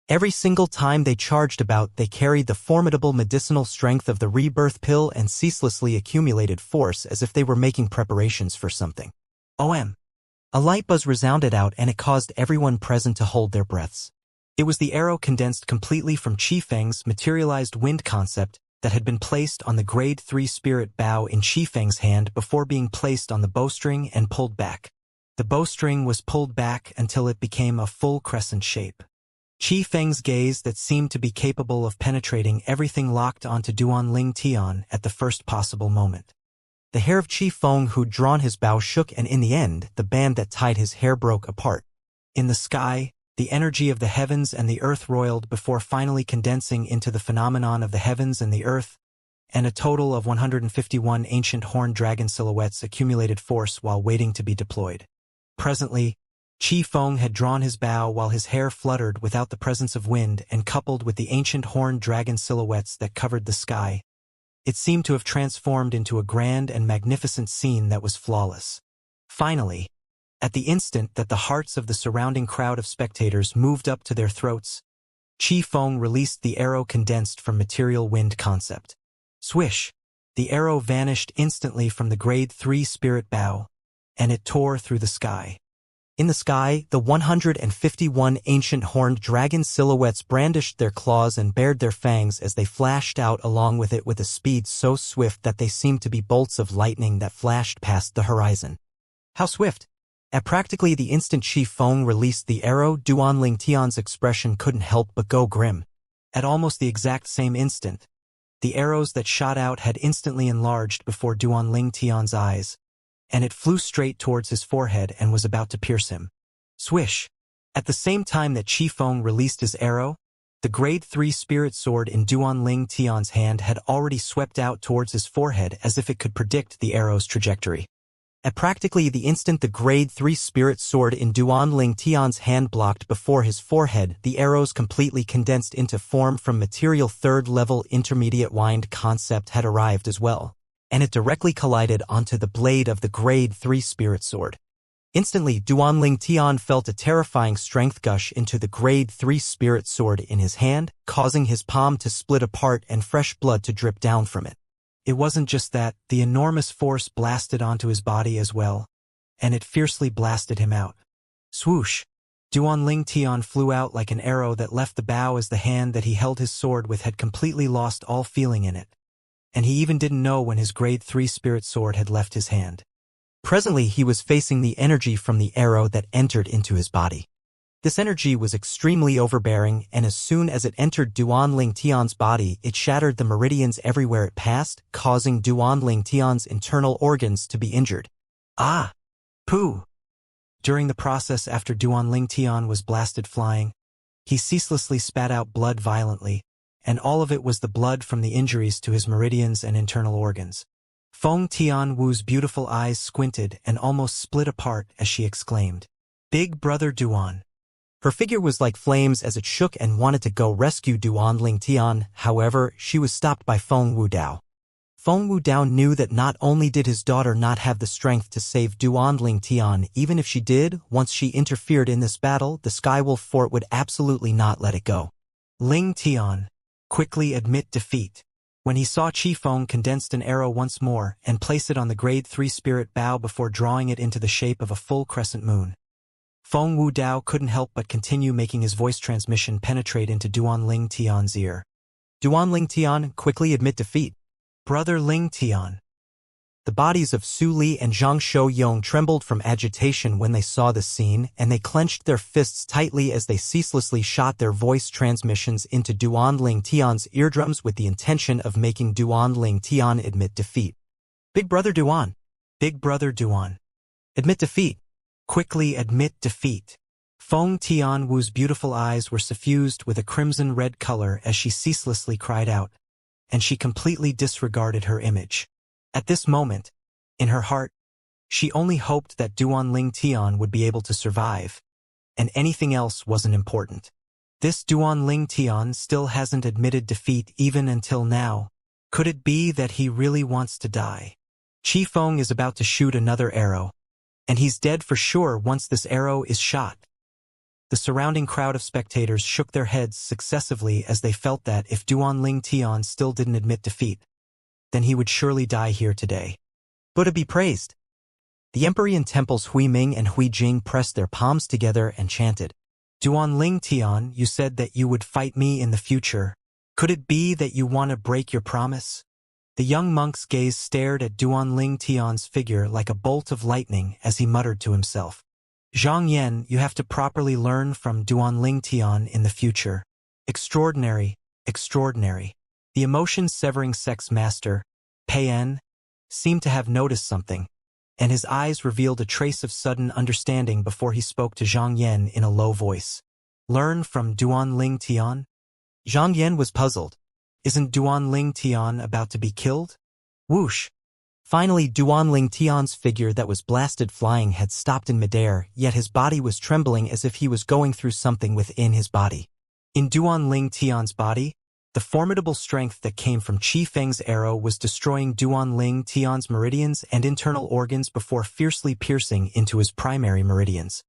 Every single time they charged about, they carried the formidable medicinal strength of the rebirth pill and ceaselessly accumulated force as if they were making preparations for something. OM. A light buzz resounded out, and it caused everyone present to hold their breaths. It was the arrow condensed completely from Qi Feng's materialized wind concept that had been placed on the grade 3 spirit bow in Qi Feng's hand before being placed on the bowstring and pulled back. The bowstring was pulled back until it became a full crescent shape. Qi Feng's gaze that seemed to be capable of penetrating everything locked onto Duanling Tian at the first possible moment. The hair of Qi Feng who'd drawn his bow shook, and in the end, the band that tied his hair broke apart. In the sky, the energy of the heavens and the earth roiled before finally condensing into the phenomenon of the heavens and the earth, and a total of 151 ancient horned dragon silhouettes accumulated force while waiting to be deployed. Presently, Qi Feng had drawn his bow while his hair fluttered without the presence of wind, and coupled with the ancient horned dragon silhouettes that covered the sky, it seemed to have transformed into a grand and magnificent scene that was flawless. Finally, at the instant that the hearts of the surrounding crowd of spectators moved up to their throats, Qi Feng released the arrow condensed from material wind concept. Swish! The arrow vanished instantly from the grade 3 spirit bow, and it tore through the sky. In the sky, the 151 ancient horned dragon silhouettes brandished their claws and bared their fangs as they flashed out along with it with a speed so swift that they seemed to be bolts of lightning that flashed past the horizon. How swift! At practically the instant Qi Feng released the arrow, Duanling Tian's expression couldn't help but go grim. At almost the exact same instant, the arrows that shot out had instantly enlarged before Duanling Tian's eyes, and it flew straight towards his forehead and was about to pierce him. Swish! At the same time that Qi Feng released his arrow, the grade 3 spirit sword in Duanling Tian's hand had already swept out towards his forehead as if it could predict the arrow's trajectory. At practically the instant the grade 3 spirit sword in Duanling Tian's hand blocked before his forehead, the arrows completely condensed into form from material 3rd level intermediate wind concept had arrived as well, and it directly collided onto the blade of the grade 3 spirit sword. Instantly, Duanling Tian felt a terrifying strength gush into the grade 3 spirit sword in his hand, causing his palm to split apart and fresh blood to drip down from it. It wasn't just that, the enormous force blasted onto his body as well, and it fiercely blasted him out. Swoosh! Duanling Tian flew out like an arrow that left the bow as the hand that he held his sword with had completely lost all feeling in it, and he even didn't know when his grade 3 spirit sword had left his hand. Presently he was facing the energy from the arrow that entered into his body. This energy was extremely overbearing, and as soon as it entered Duanling Tian's body, it shattered the meridians everywhere it passed, causing Duanling Tian's internal organs to be injured. Ah! Pooh! During the process after Duanling Tian was blasted flying, he ceaselessly spat out blood violently, and all of it was the blood from the injuries to his meridians and internal organs. Feng Tianwu's beautiful eyes squinted and almost split apart as she exclaimed, "Big brother Duan." Her figure was like flames as it shook and wanted to go rescue Duanling Tian. However, she was stopped by Feng Wudao. Feng Wudao knew that not only did his daughter not have the strength to save Duanling Tian, even if she did, once she interfered in this battle, the Skywolf Fort would absolutely not let it go. Ling Tian, quickly admit defeat. When he saw Qifeng condensed an arrow once more and place it on the grade 3 spirit bow before drawing it into the shape of a full crescent moon. Feng Wudao couldn't help but continue making his voice transmission penetrate into Duanling Tian's ear. Duanling Tian, quickly admit defeat. Brother Ling Tian. The bodies of Su Li and Zhang Shouyong trembled from agitation when they saw the scene, and they clenched their fists tightly as they ceaselessly shot their voice transmissions into Duanling Tian's eardrums with the intention of making Duanling Tian admit defeat. Big brother Duan. Big brother Duan. Admit defeat. Quickly admit defeat. Feng Tianwu's beautiful eyes were suffused with a crimson-red color as she ceaselessly cried out, and she completely disregarded her image. At this moment, in her heart, she only hoped that Duanling Tian would be able to survive, and anything else wasn't important. This Duanling Tian still hasn't admitted defeat even until now. Could it be that he really wants to die? Qifeng is about to shoot another arrow, and he's dead for sure once this arrow is shot. The surrounding crowd of spectators shook their heads successively as they felt that if Duanling Tian still didn't admit defeat, then he would surely die here today. Buddha be praised. The Empyrean temples Huiming and Huijing pressed their palms together and chanted, Duanling Tian, you said that you would fight me in the future. Could it be that you want to break your promise? The young monk's gaze stared at Duanling Tian's figure like a bolt of lightning as he muttered to himself, Zhang Yan, you have to properly learn from Duanling Tian in the future. Extraordinary, extraordinary. The emotion-severing sex master, Pei-En, seemed to have noticed something, and his eyes revealed a trace of sudden understanding before he spoke to Zhang Yan in a low voice. Learn from Duanling Tian? Zhang Yan was puzzled. Isn't Duanling Tian about to be killed? Whoosh! Finally, Duanling Tian's figure that was blasted flying had stopped in midair, yet his body was trembling as if he was going through something within his body. In Duanling Tian's body, the formidable strength that came from Qifeng's arrow was destroying Duanling Tian's meridians and internal organs before fiercely piercing into his primary meridians.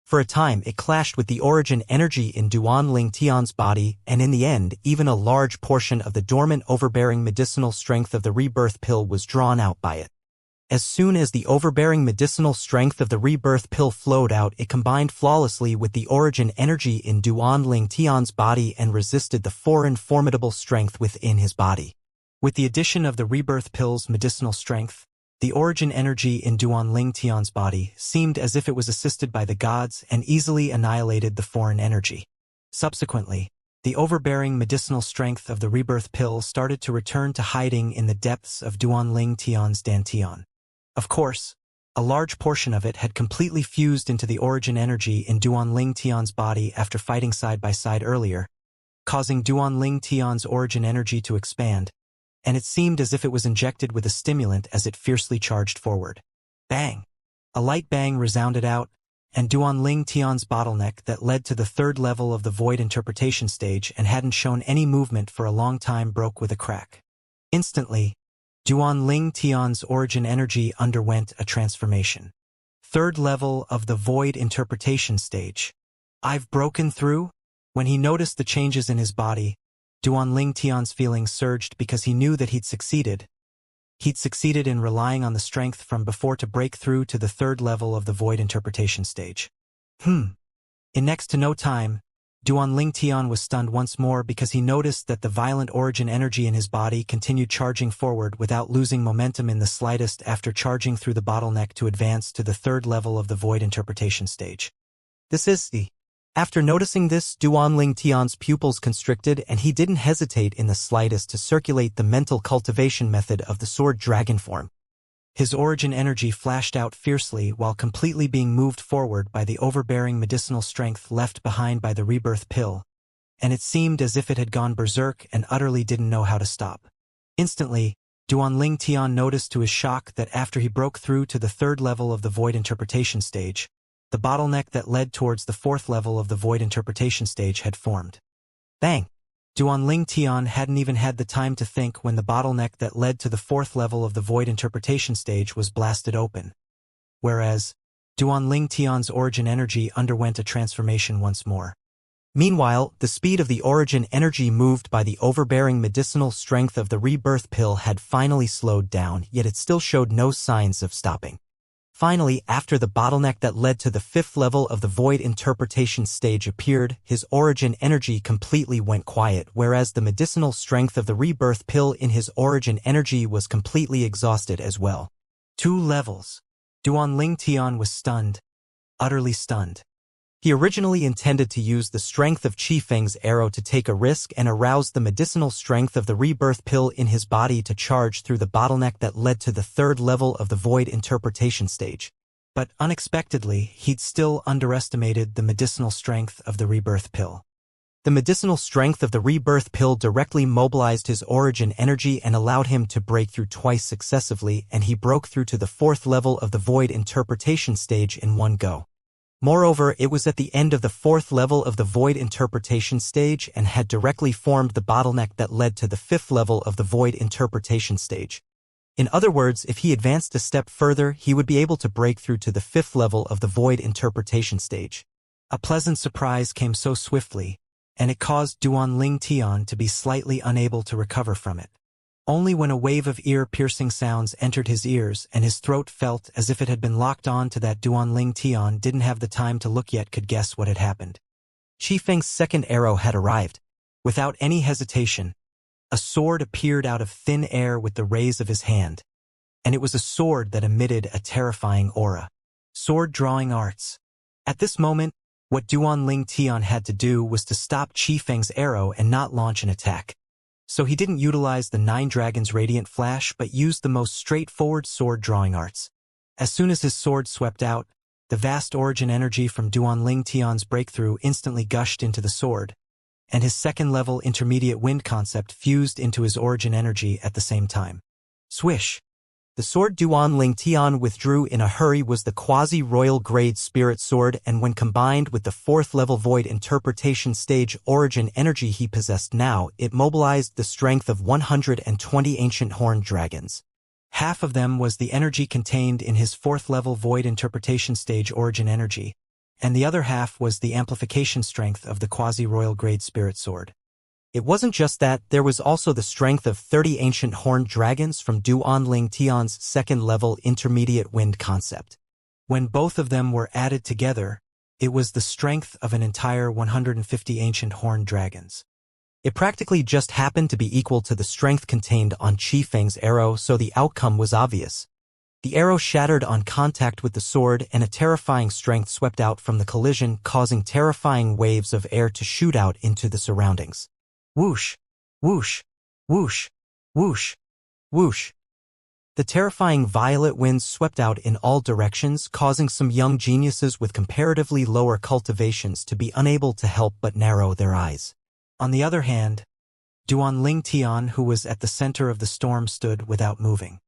For a time, it clashed with the origin energy in Duanling Tian's body, and in the end, even a large portion of the dormant overbearing medicinal strength of the rebirth pill was drawn out by it. As soon as the overbearing medicinal strength of the rebirth pill flowed out, it combined flawlessly with the origin energy in Duanling Tian's body and resisted the foreign formidable strength within his body. With the addition of the rebirth pill's medicinal strength, the origin energy in Duanling Tian's body seemed as if it was assisted by the gods and easily annihilated the foreign energy. Subsequently, the overbearing medicinal strength of the rebirth pill started to return to hiding in the depths of Duanling Tian's dantian. Of course, a large portion of it had completely fused into the origin energy in Duanling Tian's body after fighting side by side earlier, causing Duanling Tian's origin energy to expand, and it seemed as if it was injected with a stimulant as it fiercely charged forward. Bang! A light bang resounded out, and Duanling Tian's bottleneck that led to the third level of the void interpretation stage and hadn't shown any movement for a long time broke with a crack. Instantly, Duanling Tian's origin energy underwent a transformation. Third level of the void interpretation stage. I've broken through? When he noticed the changes in his body, Duanling Tian's feelings surged because he knew that he'd succeeded. He'd succeeded in relying on the strength from before to break through to the third level of the void interpretation stage. In next to no time, Duanling Tian was stunned once more because he noticed that the violent origin energy in his body continued charging forward without losing momentum in the slightest after charging through the bottleneck to advance to the third level of the void interpretation stage. This is the... After noticing this, Duanling Tian's pupils constricted and he didn't hesitate in the slightest to circulate the mental cultivation method of the sword dragon form. His origin energy flashed out fiercely while completely being moved forward by the overbearing medicinal strength left behind by the rebirth pill, and it seemed as if it had gone berserk and utterly didn't know how to stop. Instantly, Duanling Tian noticed to his shock that after he broke through to the third level of the void interpretation stage, the bottleneck that led towards the fourth level of the void interpretation stage had formed. Bang! Duanling Tian hadn't even had the time to think when the bottleneck that led to the fourth level of the void interpretation stage was blasted open. Whereas, Duanling Tian's origin energy underwent a transformation once more. Meanwhile, the speed of the origin energy moved by the overbearing medicinal strength of the rebirth pill had finally slowed down, yet it still showed no signs of stopping. Finally, after the bottleneck that led to the fifth level of the void interpretation stage appeared, his origin energy completely went quiet, whereas the medicinal strength of the rebirth pill in his origin energy was completely exhausted as well. 2 levels. Duanling Tian was stunned. Utterly stunned. He originally intended to use the strength of Qi Feng's arrow to take a risk and arouse the medicinal strength of the rebirth pill in his body to charge through the bottleneck that led to the third level of the void interpretation stage. But unexpectedly, he'd still underestimated the medicinal strength of the rebirth pill. The medicinal strength of the rebirth pill directly mobilized his origin energy and allowed him to break through twice successively, and he broke through to the fourth level of the void interpretation stage in one go. Moreover, it was at the end of the fourth level of the void interpretation stage and had directly formed the bottleneck that led to the fifth level of the void interpretation stage. In other words, if he advanced a step further, he would be able to break through to the fifth level of the void interpretation stage. A pleasant surprise came so swiftly, and it caused Duanling Tian to be slightly unable to recover from it. Only when a wave of ear-piercing sounds entered his ears and his throat felt as if it had been locked on to that Duanling Tian didn't have the time to look yet could guess what had happened. Qi Feng's second arrow had arrived. Without any hesitation, a sword appeared out of thin air with the raise of his hand, and it was a sword that emitted a terrifying aura. Sword drawing arts. At this moment, what Duanling Tian had to do was to stop Qi Feng's arrow and not launch an attack. So he didn't utilize the 9 Dragons Radiant Flash but used the most straightforward sword drawing arts. As soon as his sword swept out, the vast origin energy from Duanling Tian's breakthrough instantly gushed into the sword, and his second-level intermediate wind concept fused into his origin energy at the same time. Swish! The sword Duanling Tian withdrew in a hurry was the quasi-royal grade spirit sword, and when combined with the fourth-level void interpretation stage origin energy he possessed now, it mobilized the strength of 120 ancient horned dragons. Half of them was the energy contained in his fourth-level void interpretation stage origin energy, and the other half was the amplification strength of the quasi-royal grade spirit sword. It wasn't just that, there was also the strength of 30 ancient horned dragons from Duanling Tian's second-level intermediate wind concept. When both of them were added together, it was the strength of an entire 150 ancient horned dragons. It practically just happened to be equal to the strength contained on Qi Feng's arrow, so the outcome was obvious. The arrow shattered on contact with the sword, and a terrifying strength swept out from the collision, causing terrifying waves of air to shoot out into the surroundings. Whoosh! Whoosh! Whoosh! Whoosh! Whoosh! The terrifying violet winds swept out in all directions, causing some young geniuses with comparatively lower cultivations to be unable to help but narrow their eyes. On the other hand, Duanling Tian, who was at the center of the storm, stood without moving.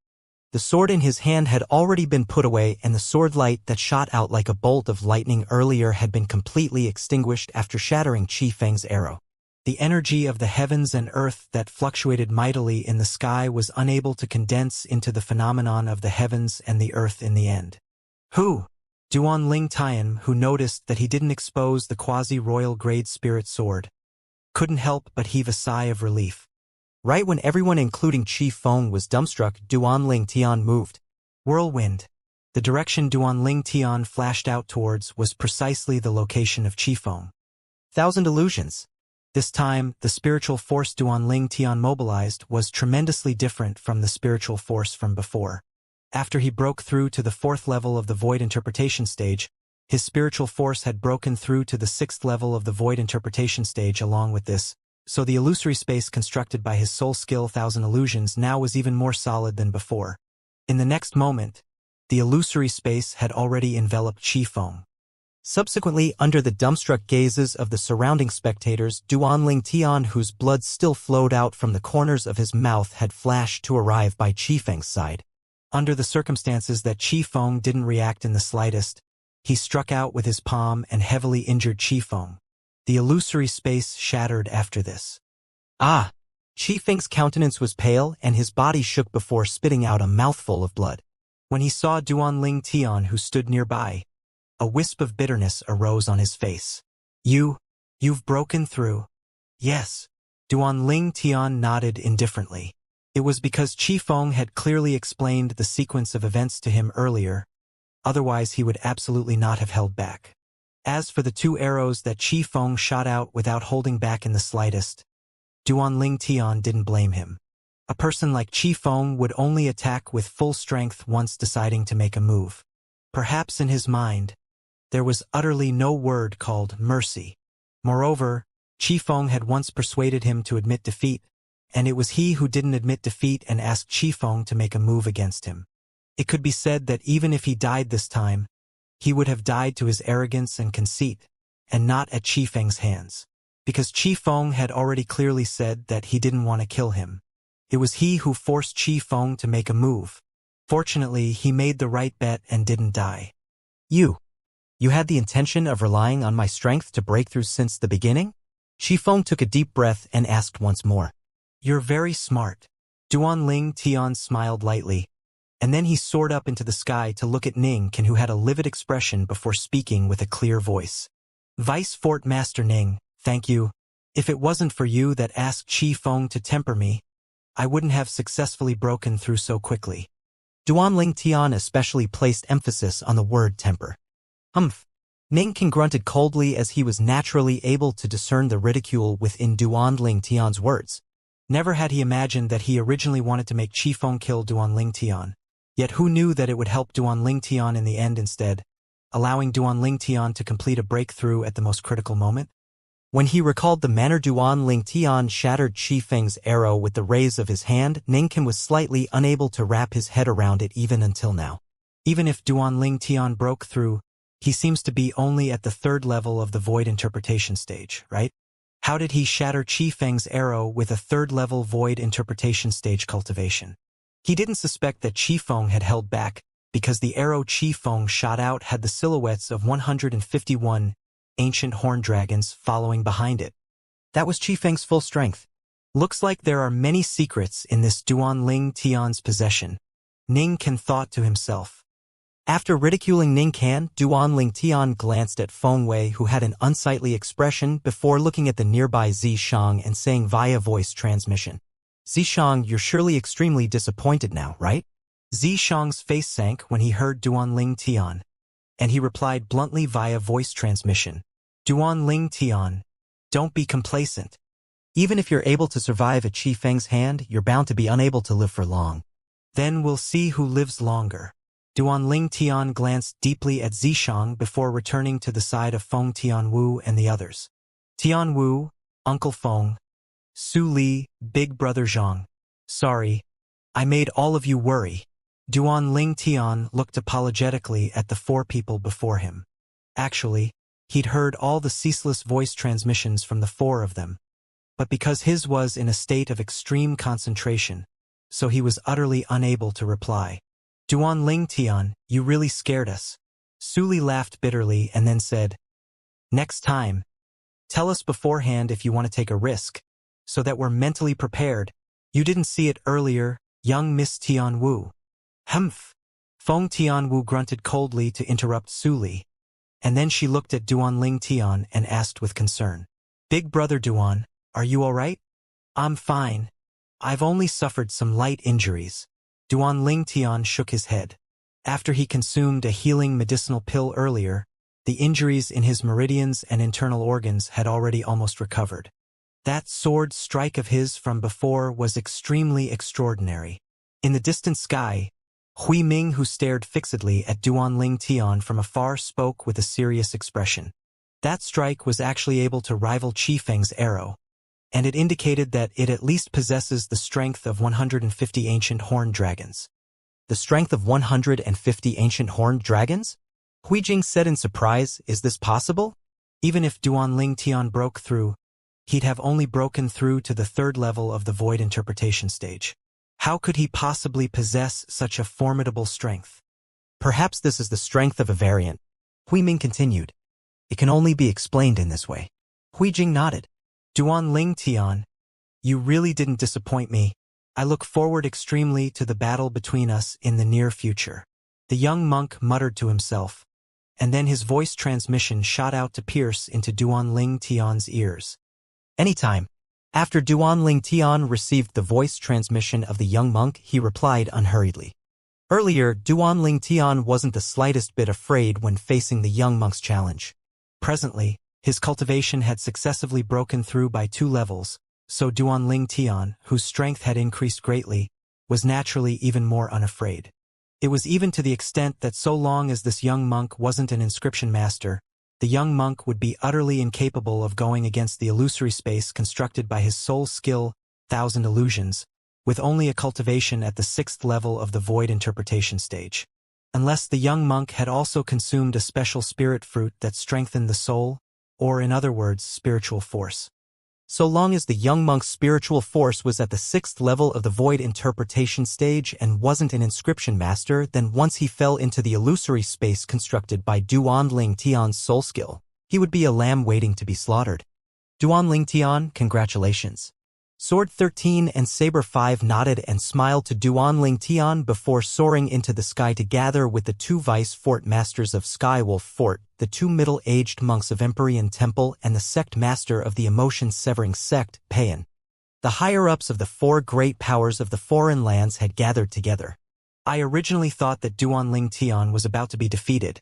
The sword in his hand had already been put away, and the sword light that shot out like a bolt of lightning earlier had been completely extinguished after shattering Qi Feng's arrow. The energy of the heavens and earth that fluctuated mightily in the sky was unable to condense into the phenomenon of the heavens and the earth in the end. Who? Duanling Tian, who noticed that he didn't expose the quasi-royal grade spirit sword, couldn't help but heave a sigh of relief. Right when everyone including Qi Feng was dumbstruck, Duanling Tian moved. Whirlwind. The direction Duanling Tian flashed out towards was precisely the location of Qi Feng. Thousand illusions. This time, the spiritual force Duanling Tian mobilized was tremendously different from the spiritual force from before. After he broke through to the 4th level of the void interpretation stage, his spiritual force had broken through to the 6th level of the void interpretation stage along with this, so the illusory space constructed by his soul skill Thousand Illusions now was even more solid than before. In the next moment, the illusory space had already enveloped Qifeng. Subsequently, under the dumbstruck gazes of the surrounding spectators, Duanling Tian, whose blood still flowed out from the corners of his mouth, had flashed to arrive by Qifeng's side. Under the circumstances that Qifeng didn't react in the slightest, he struck out with his palm and heavily injured Qifeng. The illusory space shattered after this. Ah! Qifeng's countenance was pale and his body shook before spitting out a mouthful of blood. When he saw Duanling Tian, who stood nearby, a wisp of bitterness arose on his face. You've broken through. Yes. Duanling Tian nodded indifferently. It was because Qifeng had clearly explained the sequence of events to him earlier, otherwise he would absolutely not have held back. As for the 2 arrows that Qifeng shot out without holding back in the slightest, Duanling Tian didn't blame him. A person like Qifeng would only attack with full strength once deciding to make a move. Perhaps in his mind, there was utterly no word called mercy. Moreover, Qifeng had once persuaded him to admit defeat, and it was he who didn't admit defeat and asked Qifeng to make a move against him. It could be said that even if he died this time, he would have died to his arrogance and conceit, and not at Qifeng's hands. Because Qifeng had already clearly said that he didn't want to kill him. It was he who forced Qifeng to make a move. Fortunately, he made the right bet and didn't die. You had the intention of relying on my strength to break through since the beginning? Qifeng took a deep breath and asked once more. You're very smart. Duanling Tian smiled lightly, and then he soared up into the sky to look at Ning Can, who had a livid expression before speaking with a clear voice. Vice Fort Master Ning, thank you. If it wasn't for you that asked Qifeng to temper me, I wouldn't have successfully broken through so quickly. Duanling Tian especially placed emphasis on the word temper. Humph. Ning Can grunted coldly as he was naturally able to discern the ridicule within Duanling Tian's words. Never had he imagined that he originally wanted to make Qifeng kill Duanling Tian. Yet who knew that it would help Duanling Tian in the end instead, allowing Duanling Tian to complete a breakthrough at the most critical moment? When he recalled the manner Duanling Tian shattered Qifeng's arrow with the raise of his hand, Ning Can was slightly unable to wrap his head around it even until now. Even if Duanling Tian broke through, he seems to be only at the 3rd level of the void interpretation stage, right? How did he shatter Qifeng's arrow with a 3rd level void interpretation stage cultivation? He didn't suspect that Qifeng had held back, because the arrow Qifeng shot out had the silhouettes of 151 ancient horn dragons following behind it. That was Qifeng's full strength. Looks like there are many secrets in this Duanling Tian's possession, Ning Can thought to himself. After ridiculing Ning Can, Duanling Tian glanced at Feng Wei, who had an unsightly expression, before looking at the nearby Xianxia and saying via voice transmission. Xianxia, you're surely extremely disappointed now, right? Xianxia's face sank when he heard Duanling Tian, and he replied bluntly via voice transmission. Duanling Tian, don't be complacent. Even if you're able to survive at Qifeng's hand, you're bound to be unable to live for long. Then we'll see who lives longer. Duanling Tian glanced deeply at Xianxia before returning to the side of Feng Tianwu and the others. Tianwu, Uncle Feng. Su Li, Big Brother Zhang. Sorry, I made all of you worry. Duanling Tian looked apologetically at the 4 people before him. Actually, he'd heard all the ceaseless voice transmissions from the 4 of them. But because his was in a state of extreme concentration, so he was utterly unable to reply. Duanling Tian, you really scared us. Su Li laughed bitterly and then said, next time, tell us beforehand if you want to take a risk, so that we're mentally prepared. You didn't see it earlier, young Miss Tianwu. Humph. Feng Tianwu grunted coldly to interrupt Su Li, and then she looked at Duanling Tian and asked with concern. Big Brother Duan, are you all right? I'm fine. I've only suffered some light injuries. Duanling Tian shook his head. After he consumed a healing medicinal pill earlier, The injuries in his meridians and internal organs had already almost recovered. That sword strike of his from before was extremely extraordinary. In the distant sky, Hui Ming, who stared fixedly at Duanling Tian from afar, spoke with a serious expression. That strike was actually able to rival Qi Feng's arrow, and it indicated that it at least possesses the strength of 150 ancient horned dragons. The strength of 150 ancient horned dragons? Hui Jing said in surprise, is this possible? Even if Duanling Tian broke through, he'd have only broken through to the third level of the void interpretation stage. How could he possibly possess such a formidable strength? Perhaps this is the strength of a variant. Hui Ming continued. It can only be explained in this way. Hui Jing nodded. Duanling Tian, you really didn't disappoint me. I look forward extremely to the battle between us in the near future. The young monk muttered to himself, and then his voice transmission shot out to pierce into Duanling Tian's ears. Anytime. After Duanling Tian received the voice transmission of the young monk, he replied unhurriedly. Earlier, Duanling Tian wasn't the slightest bit afraid when facing the young monk's challenge. Presently, his cultivation had successively broken through by 2 levels, so Duanling Tian, whose strength had increased greatly, was naturally even more unafraid. It was even to the extent that so long as this young monk wasn't an inscription master, the young monk would be utterly incapable of going against the illusory space constructed by his sole skill, 1,000 illusions, with only a cultivation at the 6th level of the void interpretation stage. Unless the young monk had also consumed a special spirit fruit that strengthened the soul, or in other words, spiritual force. So long as the young monk's spiritual force was at the 6th level of the void interpretation stage and wasn't an inscription master, then once he fell into the illusory space constructed by Duanling Tian's soul skill, he would be a lamb waiting to be slaughtered. Duanling Tian, congratulations. Sword 13 and Saber 5 nodded and smiled to Duanling Tian before soaring into the sky to gather with the 2 vice fort masters of Skywolf Fort, the 2 middle-aged monks of Empyrean Temple, and the sect master of the emotion-severing sect, Payan. The higher-ups of the 4 great powers of the foreign lands had gathered together. I originally thought that Duanling Tian was about to be defeated.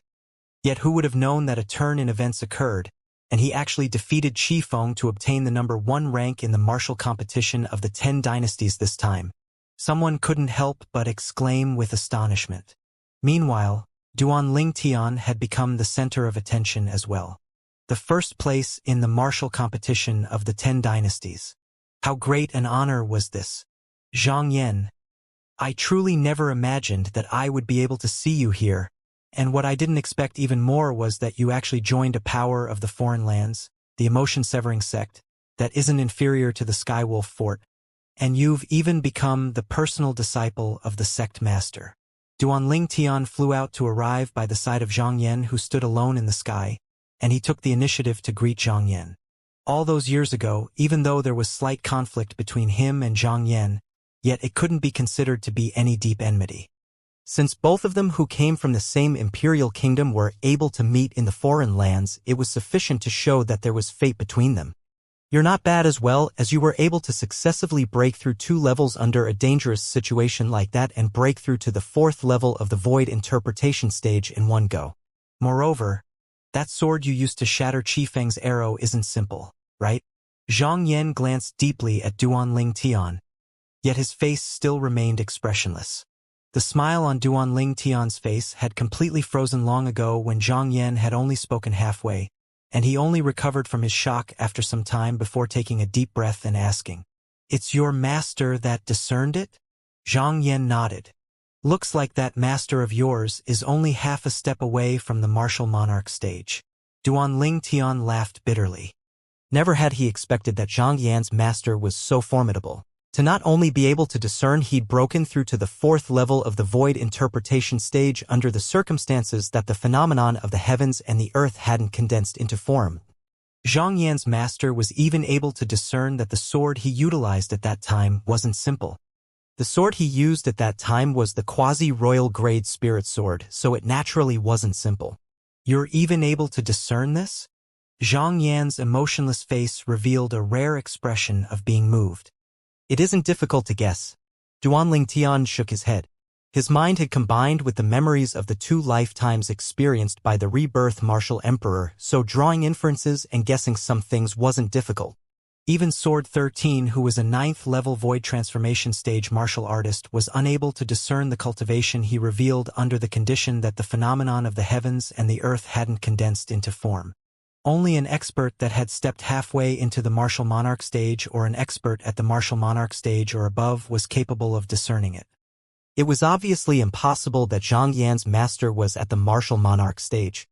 Yet who would have known that a turn in events occurred, and he actually defeated Qi Feng to obtain the number 1 rank in the martial competition of the 10 dynasties this time. Someone couldn't help but exclaim with astonishment. Meanwhile, Duanling Tian had become the center of attention as well. The first place in the martial competition of the 10 dynasties. How great an honor was this! Xianxia, I truly never imagined that I would be able to see you here, and what I didn't expect even more was that you actually joined a power of the foreign lands, the emotion-severing sect, that isn't inferior to the Skywolf Fort, and you've even become the personal disciple of the sect master. Duanling Tian flew out to arrive by the side of Xianxia, who stood alone in the sky, and he took the initiative to greet Xianxia. All those years ago, even though there was slight conflict between him and Xianxia, yet it couldn't be considered to be any deep enmity. Since both of them who came from the same imperial kingdom were able to meet in the foreign lands, it was sufficient to show that there was fate between them. You're not bad as well, as you were able to successively break through 2 levels under a dangerous situation like that and break through to the 4th level of the void interpretation stage in one go. Moreover, that sword you used to shatter Qi Feng's arrow isn't simple, right? Xianxia glanced deeply at Duanling Tian, yet his face still remained expressionless. The smile on Duanling Tian's face had completely frozen long ago when Xianxia had only spoken halfway, and he only recovered from his shock after some time before taking a deep breath and asking, "It's your master that discerned it?" Xianxia nodded. "Looks like that master of yours is only half a step away from the martial monarch stage." Duanling Tian laughed bitterly. Never had he expected that Xianxia's master was so formidable. To not only be able to discern he'd broken through to the 4th level of the void interpretation stage under the circumstances that the phenomenon of the heavens and the earth hadn't condensed into form. Xianxia master was even able to discern that the sword he utilized at that time wasn't simple. The sword he used at that time was the quasi-royal grade spirit sword, so it naturally wasn't simple. You're even able to discern this? Xianxia's emotionless face revealed a rare expression of being moved. It isn't difficult to guess. Duanling Tian shook his head. His mind had combined with the memories of the 2 lifetimes experienced by the rebirth martial emperor, so drawing inferences and guessing some things wasn't difficult. Even Sword 13, who was a 9th-level void transformation stage martial artist, was unable to discern the cultivation he revealed under the condition that the phenomenon of the heavens and the earth hadn't condensed into form. Only an expert that had stepped halfway into the martial monarch stage or an expert at the martial monarch stage or above was capable of discerning it. It was obviously impossible that Zhang Yan's master was at the martial monarch stage.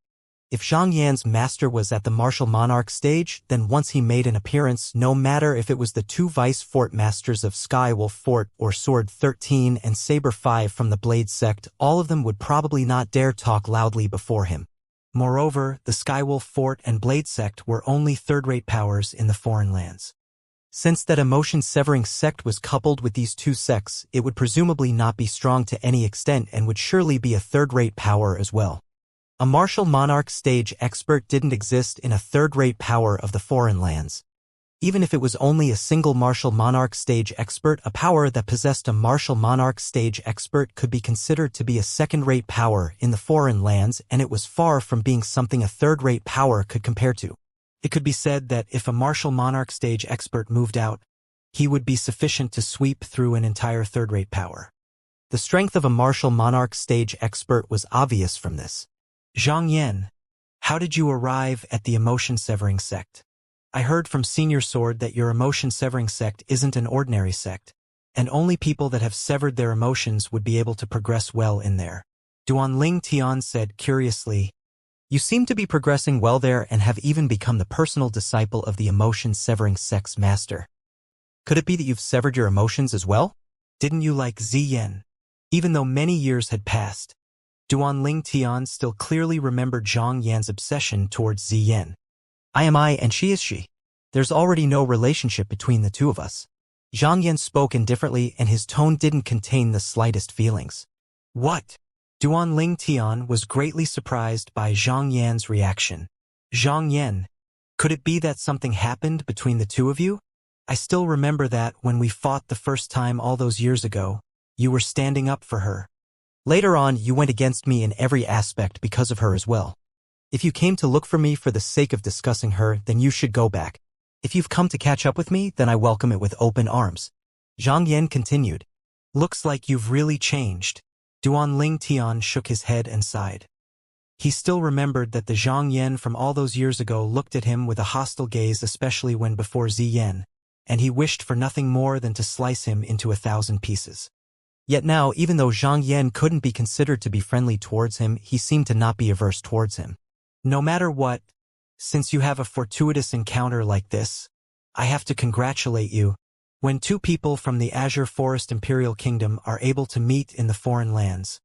If Zhang Yan's master was at the martial monarch stage, then once he made an appearance, no matter if it was the 2 vice fort masters of Skywolf Fort or Sword 13 and Saber 5 from the Blade sect, all of them would probably not dare talk loudly before him. Moreover, the Skywolf Fort and Blade sect were only third-rate powers in the foreign lands. Since that emotion-severing sect was coupled with these 2 sects, it would presumably not be strong to any extent and would surely be a third-rate power as well. A martial monarch stage expert didn't exist in a third-rate power of the foreign lands. Even if it was only a single martial monarch stage expert, a power that possessed a martial monarch stage expert could be considered to be a second-rate power in the foreign lands, and it was far from being something a third-rate power could compare to. It could be said that if a martial monarch stage expert moved out, he would be sufficient to sweep through an entire third-rate power. The strength of a martial monarch stage expert was obvious from this. Zhang Yan, how did you arrive at the emotion-severing sect? I heard from Senior Sword that your emotion-severing sect isn't an ordinary sect, and only people that have severed their emotions would be able to progress well in there. Duanling Tian said curiously, you seem to be progressing well there and have even become the personal disciple of the emotion-severing sect's master. Could it be that you've severed your emotions as well? Didn't you like Ziyan? Even though many years had passed, Duanling Tian still clearly remembered Zhang Yan's obsession towards Ziyan. I am I and she is she. There's already no relationship between the 2 of us. Zhang Yan spoke indifferently and his tone didn't contain the slightest feelings. What? Duanling Tian was greatly surprised by Zhang Yan's reaction. Zhang Yan, could it be that something happened between the 2 of you? I still remember that when we fought the first time all those years ago, you were standing up for her. Later on, you went against me in every aspect because of her as well. If you came to look for me for the sake of discussing her, then you should go back. If you've come to catch up with me, then I welcome it with open arms. Zhang Yan continued. Looks like you've really changed. Duanling Tian shook his head and sighed. He still remembered that the Zhang Yan from all those years ago looked at him with a hostile gaze, especially when before Ziyan, and he wished for nothing more than to slice him into 1,000 pieces. Yet now, even though Zhang Yan couldn't be considered to be friendly towards him, he seemed to not be averse towards him. No matter what, since you have a fortuitous encounter like this, I have to congratulate you. When 2 people from the Azure Forest Imperial Kingdom are able to meet in the foreign lands,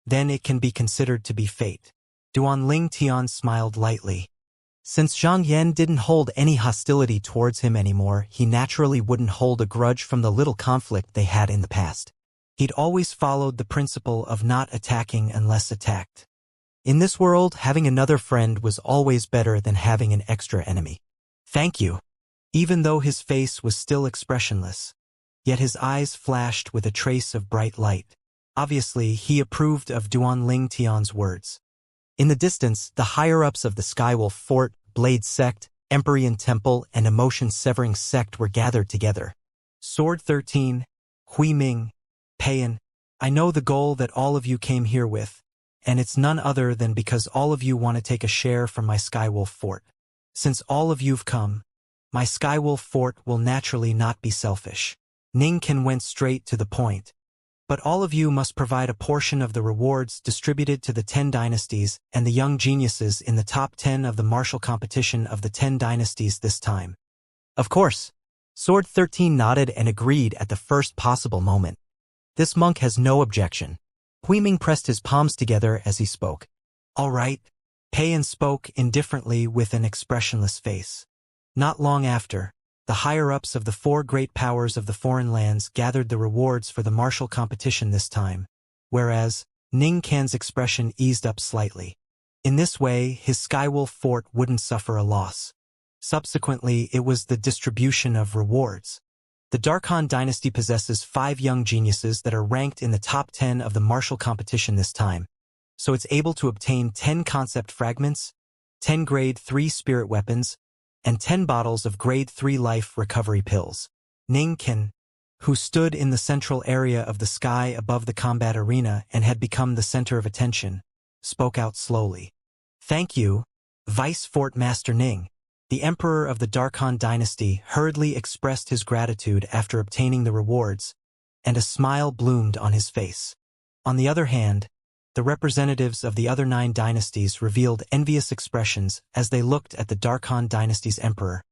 then it can be considered to be fate. Duanling Tian smiled lightly. Since Zhang Yan didn't hold any hostility towards him anymore, he naturally wouldn't hold a grudge from the little conflict they had in the past. He'd always followed the principle of not attacking unless attacked. In this world, having another friend was always better than having an extra enemy. Thank you. Even though his face was still expressionless, yet his eyes flashed with a trace of bright light. Obviously, he approved of Duanling Tian's words. In the distance, the higher-ups of the Skywolf Fort, Blade Sect, Empyrean Temple, and Emotion-Severing Sect were gathered together. Sword 13, Hui Ming, Payan, I know the goal that all of you came here with, and it's none other than because all of you want to take a share from my Skywolf Fort. Since all of you've come, my Skywolf Fort will naturally not be selfish. Ning Ken went straight to the point. But all of you must provide a portion of the rewards distributed to the 10 dynasties and the young geniuses in the top 10 of the martial competition of the 10 dynasties this time. Of course. Sword 13 nodded and agreed at the first possible moment. This monk has no objection. Hui Ming pressed his palms together as he spoke. All right. Payan spoke indifferently with an expressionless face. Not long after, the higher-ups of the 4 great powers of the foreign lands gathered the rewards for the martial competition this time, whereas Ning Kan's expression eased up slightly. In this way, his Skywolf Fort wouldn't suffer a loss. Subsequently, it was the distribution of rewards. The Darkhan dynasty possesses 5 young geniuses that are ranked in the top 10 of the martial competition this time, so it's able to obtain 10 concept fragments, 10 grade 3 spirit weapons, and 10 bottles of grade 3 life recovery pills. Ning Ken, who stood in the central area of the sky above the combat arena and had become the center of attention, spoke out slowly. "Thank you, Vice Fort Master Ning." The Emperor of the Darkhan dynasty hurriedly expressed his gratitude after obtaining the rewards, and a smile bloomed on his face. On the other hand, the representatives of the other 9 dynasties revealed envious expressions as they looked at the Darkhan dynasty's emperor,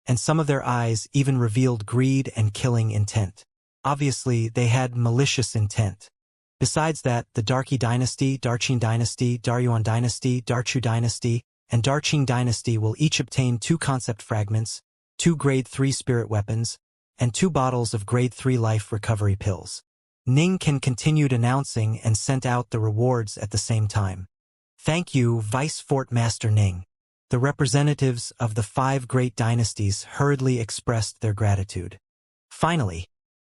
and some of their eyes even revealed greed and killing intent. Obviously, they had malicious intent. Besides that, the Darqi dynasty, Darqin dynasty, Daryuan dynasty, Darchu dynasty, and Darqing dynasty will each obtain 2 concept fragments, 2 grade 3 spirit weapons, and 2 bottles of grade 3 life recovery pills. Ning Ken continued announcing and sent out the rewards at the same time. "Thank you, Vice Fort Master Ning." The representatives of the 5 great dynasties hurriedly expressed their gratitude. Finally,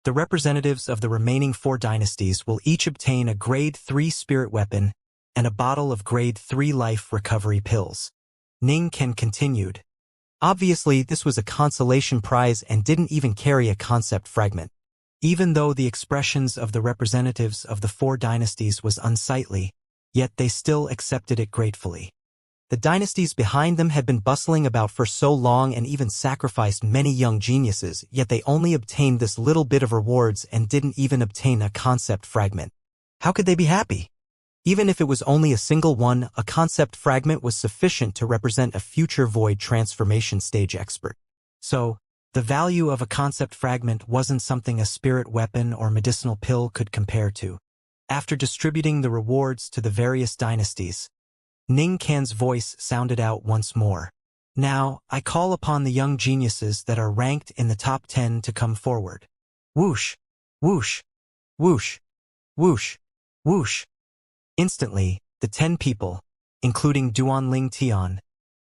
the representatives of the remaining 4 dynasties will each obtain a grade 3 spirit weapon and a bottle of grade 3 life recovery pills. Ning Ken continued. Obviously, this was a consolation prize and didn't even carry a concept fragment. Even though the expressions of the representatives of the 4 dynasties was unsightly, yet they still accepted it gratefully. The dynasties behind them had been bustling about for so long and even sacrificed many young geniuses, yet they only obtained this little bit of rewards and didn't even obtain a concept fragment. How could they be happy? Even if it was only a single one, a concept fragment was sufficient to represent a future void transformation stage expert. So, the value of a concept fragment wasn't something a spirit weapon or medicinal pill could compare to. After distributing the rewards to the various dynasties, Ning Ken's voice sounded out once more. "Now, I call upon the young geniuses that are ranked in the top 10 to come forward." Whoosh, whoosh, whoosh, whoosh, whoosh. Instantly, the 10 people, including Duanling Tian,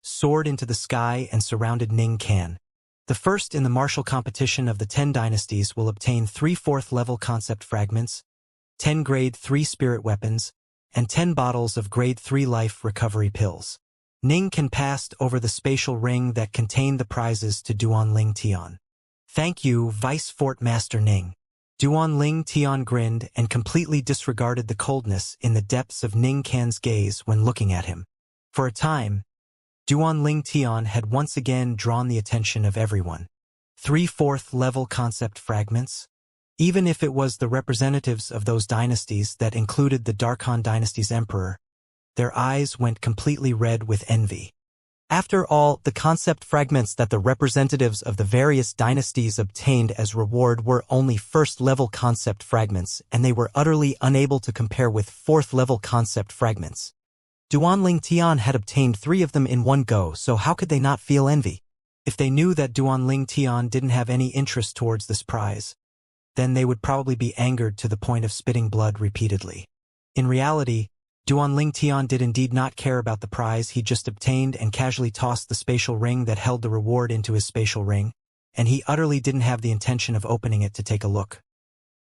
soared into the sky and surrounded Ning Ken. The first in the martial competition of the 10 dynasties will obtain 3 4th-level concept fragments, 10 grade 3 spirit weapons, and 10 bottles of grade 3 life recovery pills. Ning Ken passed over the spatial ring that contained the prizes to Duanling Tian. "Thank you, Vice Fort Master Ning." Duanling Tian grinned and completely disregarded the coldness in the depths of Ning Ken's gaze when looking at him. For a time, Duanling Tian had once again drawn the attention of everyone. 3 4th-level concept fragments? Even if it was the representatives of those dynasties that included the Darkhan dynasty's emperor, their eyes went completely red with envy. After all, the concept fragments that the representatives of the various dynasties obtained as reward were only 1st-level concept fragments, and they were utterly unable to compare with 4th-level concept fragments. Duanling Tian had obtained 3 of them in one go, so how could they not feel envy? If they knew that Duanling Tian didn't have any interest towards this prize, then they would probably be angered to the point of spitting blood repeatedly. In reality, Duanling Tian did indeed not care about the prize he just obtained and casually tossed the spatial ring that held the reward into his spatial ring, and he utterly didn't have the intention of opening it to take a look.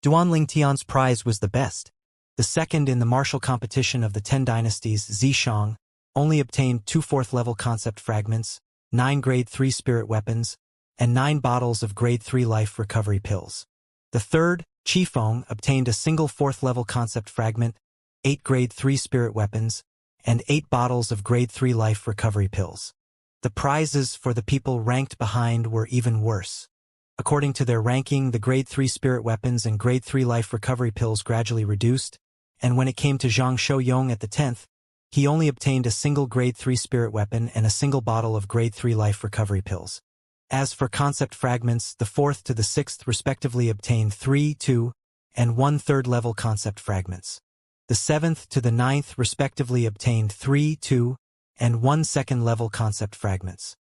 Duanling Tian's prize was the best. The second in the martial competition of the 10 dynasties, Xianxia, only obtained 2 4th-level concept fragments, 9 grade 3 spirit weapons, and 9 bottles of grade 3 life recovery pills. The third, Qifeng, obtained a single 4th-level concept fragment, 8 grade 3 spirit weapons, and 8 bottles of grade 3 life recovery pills. The prizes for the people ranked behind were even worse. According to their ranking, the grade 3 spirit weapons and grade 3 life recovery pills gradually reduced, and when it came to Zhang Shouyong at the 10th, he only obtained a single grade 3 spirit weapon and a single bottle of grade 3 life recovery pills. As for concept fragments, the 4th to the 6th respectively obtained 3, 2, and 1/3 level concept fragments. The 7th to the 9th respectively obtained 3, 2, and 1 2nd-level concept fragments.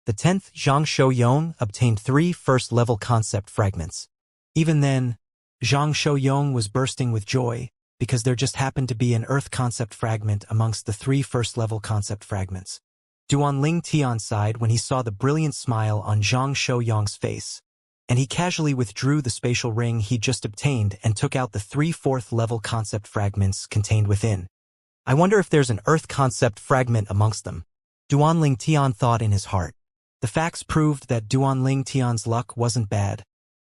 The 10th, Zhang Shouyong, obtained 3 1st-level concept fragments. Even then, Zhang Shouyong was bursting with joy, because there just happened to be an Earth concept fragment amongst the 3 1st-level concept fragments. Duanling Tian sighed when he saw the brilliant smile on Zhang Shouyong's face. and he casually withdrew the spatial ring he just obtained and took out the 3/4 level concept fragments contained within. I wonder if there's an Earth concept fragment amongst them. Duanling Tian thought in his heart. The facts proved that Duanling Tian's luck wasn't bad,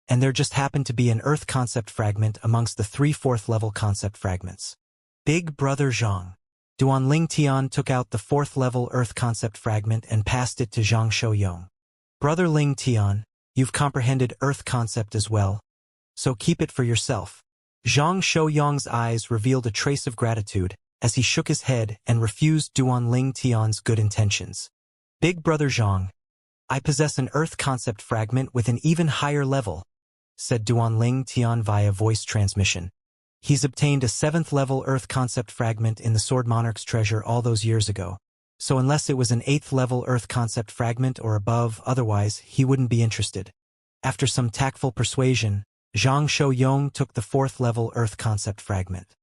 and there just happened to be an Earth concept fragment amongst the 3/4 level concept fragments. Big Brother Zhang. Duanling Tian took out the 4th level Earth concept fragment and passed it to Zhang Shouyong. Brother Ling Tian, you've comprehended Earth concept as well, so keep it for yourself. Zhang Shouyong's eyes revealed a trace of gratitude as he shook his head and refused Duanling Tian's good intentions. Big Brother Zhang, I possess an Earth concept fragment with an even higher level, said Duanling Tian via voice transmission. He's obtained a 7th level Earth concept fragment in the Sword Monarch's treasure all those years ago, so unless it was an 8th level Earth concept fragment or above, otherwise he wouldn't be interested. After some tactful persuasion, Zhang Shouyong took the 4th level Earth concept fragment.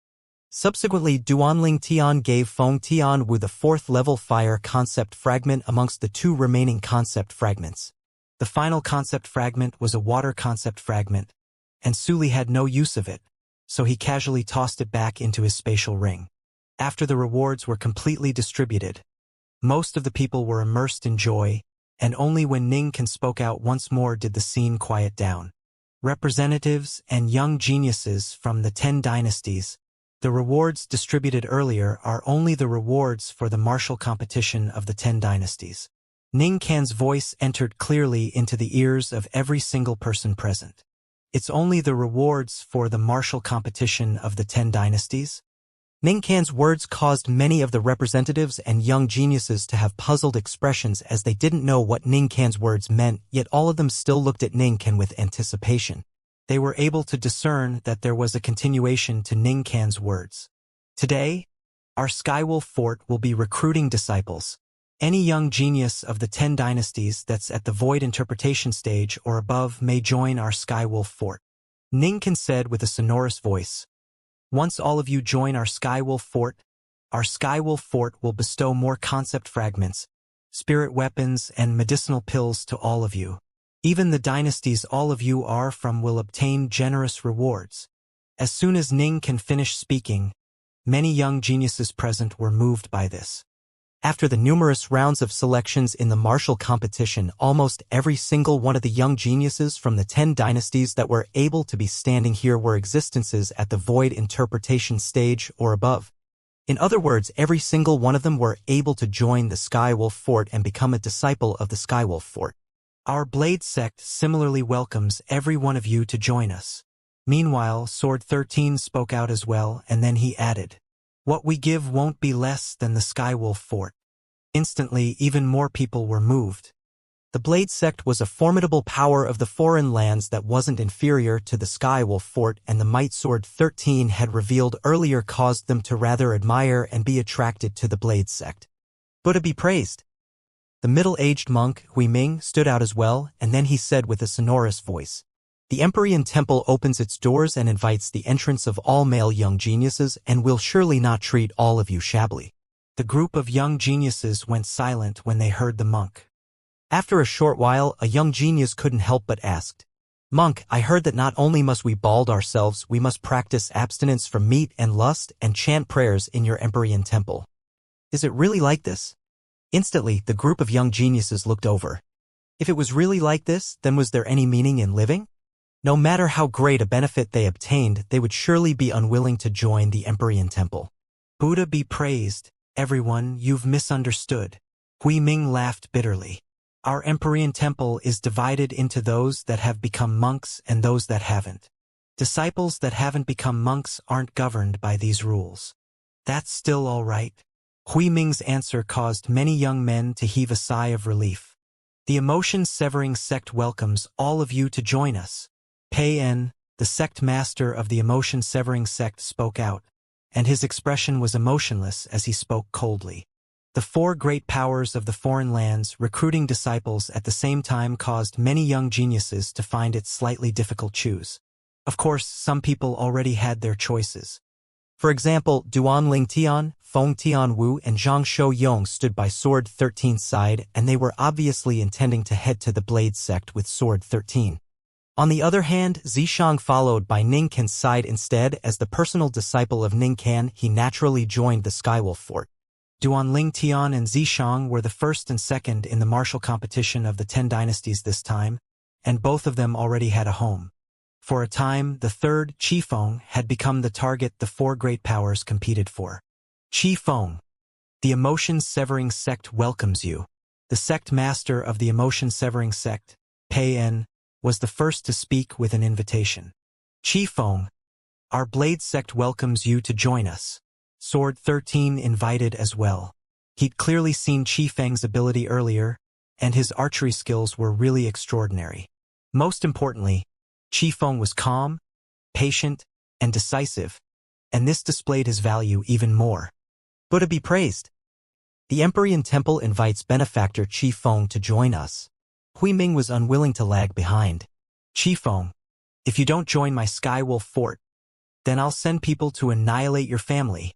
Subsequently, Duanling Tian gave Feng Tianwu the 4th level Fire concept fragment amongst the 2 remaining concept fragments. The final concept fragment was a Water concept fragment, and Suli had no use of it, so he casually tossed it back into his spatial ring. After the rewards were completely distributed, most of the people were immersed in joy, and only when Ningkan spoke out once more did the scene quiet down. Representatives and young geniuses from the 10 dynasties, the rewards distributed earlier are only the rewards for the martial competition of the 10 dynasties. Ningkan's voice entered clearly into the ears of every single person present. It's only the rewards for the martial competition of the 10 dynasties? Ningkan's words caused many of the representatives and young geniuses to have puzzled expressions as they didn't know what Ningkan's words meant, yet all of them still looked at Ningkan with anticipation. They were able to discern that there was a continuation to Ningkan's words. Today, our Skywolf Fort will be recruiting disciples. Any young genius of the 10 dynasties that's at the void interpretation stage or above may join our Skywolf Fort. Ningkan said with a sonorous voice. Once all of you join our Skywolf Fort will bestow more concept fragments, spirit weapons, and medicinal pills to all of you. Even the dynasties all of you are from will obtain generous rewards. As soon as Ningkan finished speaking, many young geniuses present were moved by this. After the numerous rounds of selections in the martial competition, almost every single one of the young geniuses from the 10 dynasties that were able to be standing here were existences at the void interpretation stage or above. In other words, every single one of them were able to join the Skywolf Fort and become a disciple of the Skywolf Fort. Our Blade sect similarly welcomes every one of you to join us. Meanwhile, Sword 13 spoke out as well, and then he added, what we give won't be less than the Skywolf Fort. Instantly, even more people were moved. The Blade sect was a formidable power of the foreign lands that wasn't inferior to the Skywolf Fort, and the might Sword 13 had revealed earlier caused them to rather admire and be attracted to the Blade sect. Buddha be praised. The middle-aged monk, Hui Ming, stood out as well, and then he said with a sonorous voice, the Empyrean Temple opens its doors and invites the entrance of all male young geniuses and will surely not treat all of you shabbily. The group of young geniuses went silent when they heard the monk. After a short while, a young genius couldn't help but asked, Monk, I heard that not only must we bald ourselves, we must practice abstinence from meat and lust and chant prayers in your Empyrean Temple. Is it really like this? Instantly, the group of young geniuses looked over. If it was really like this, then was there any meaning in living? No matter how great a benefit they obtained, they would surely be unwilling to join the Empyrean Temple. Buddha be praised, everyone, you've misunderstood. Hui Ming laughed bitterly. Our Empyrean Temple is divided into those that have become monks and those that haven't. Disciples that haven't become monks aren't governed by these rules. That's still all right. Hui Ming's answer caused many young men to heave a sigh of relief. The emotion-severing sect welcomes all of you to join us. Pei En, the sect master of the emotion-severing sect, spoke out, and his expression was emotionless as he spoke coldly. The 4 great powers of the foreign lands recruiting disciples at the same time caused many young geniuses to find it slightly difficult to choose. Of course, some people already had their choices. For example, Duanling Tian, Feng Tianwu, and Zhang Shouyong stood by Sword 13's side, and they were obviously intending to head to the Blade sect with Sword 13. On the other hand, Zishang followed by Ning Can's side instead. As the personal disciple of Ning Can, he naturally joined the Skywolf Fort. Duanling Tian and Zishang were the first and second in the martial competition of the 10 dynasties this time, and both of them already had a home. For a time, the third, Qifeng, had become the target the 4 great powers competed for. Qifeng, the emotion-severing sect welcomes you. The sect master of the emotion-severing sect, Pei was the first to speak with an invitation. Qifeng, our blade sect welcomes you to join us. Sword 13 invited as well. He'd clearly seen Qifeng's ability earlier, and his archery skills were really extraordinary. Most importantly, Qifeng was calm, patient, and decisive, and this displayed his value even more. Buddha be praised. The Empyrean Temple invites benefactor Qifeng to join us. Hui Ming was unwilling to lag behind. Qifeng, if you don't join my Skywolf Fort, then I'll send people to annihilate your family.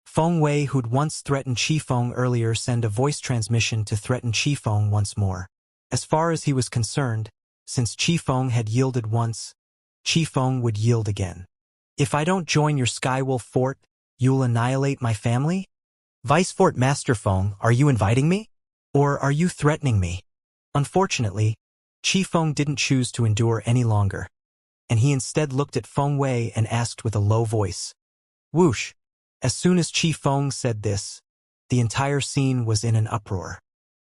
Feng Wei, who'd once threatened Qifeng earlier, sent a voice transmission to threaten Qifeng once more. As far as he was concerned, since Qifeng had yielded once, Qifeng would yield again. If I don't join your Skywolf Fort, you'll annihilate my family? Vice Fort Master Feng, are you inviting me? Or are you threatening me? Unfortunately, Qifeng didn't choose to endure any longer, and he instead looked at Feng Wei and asked with a low voice. Whoosh! As soon as Qifeng said this, the entire scene was in an uproar.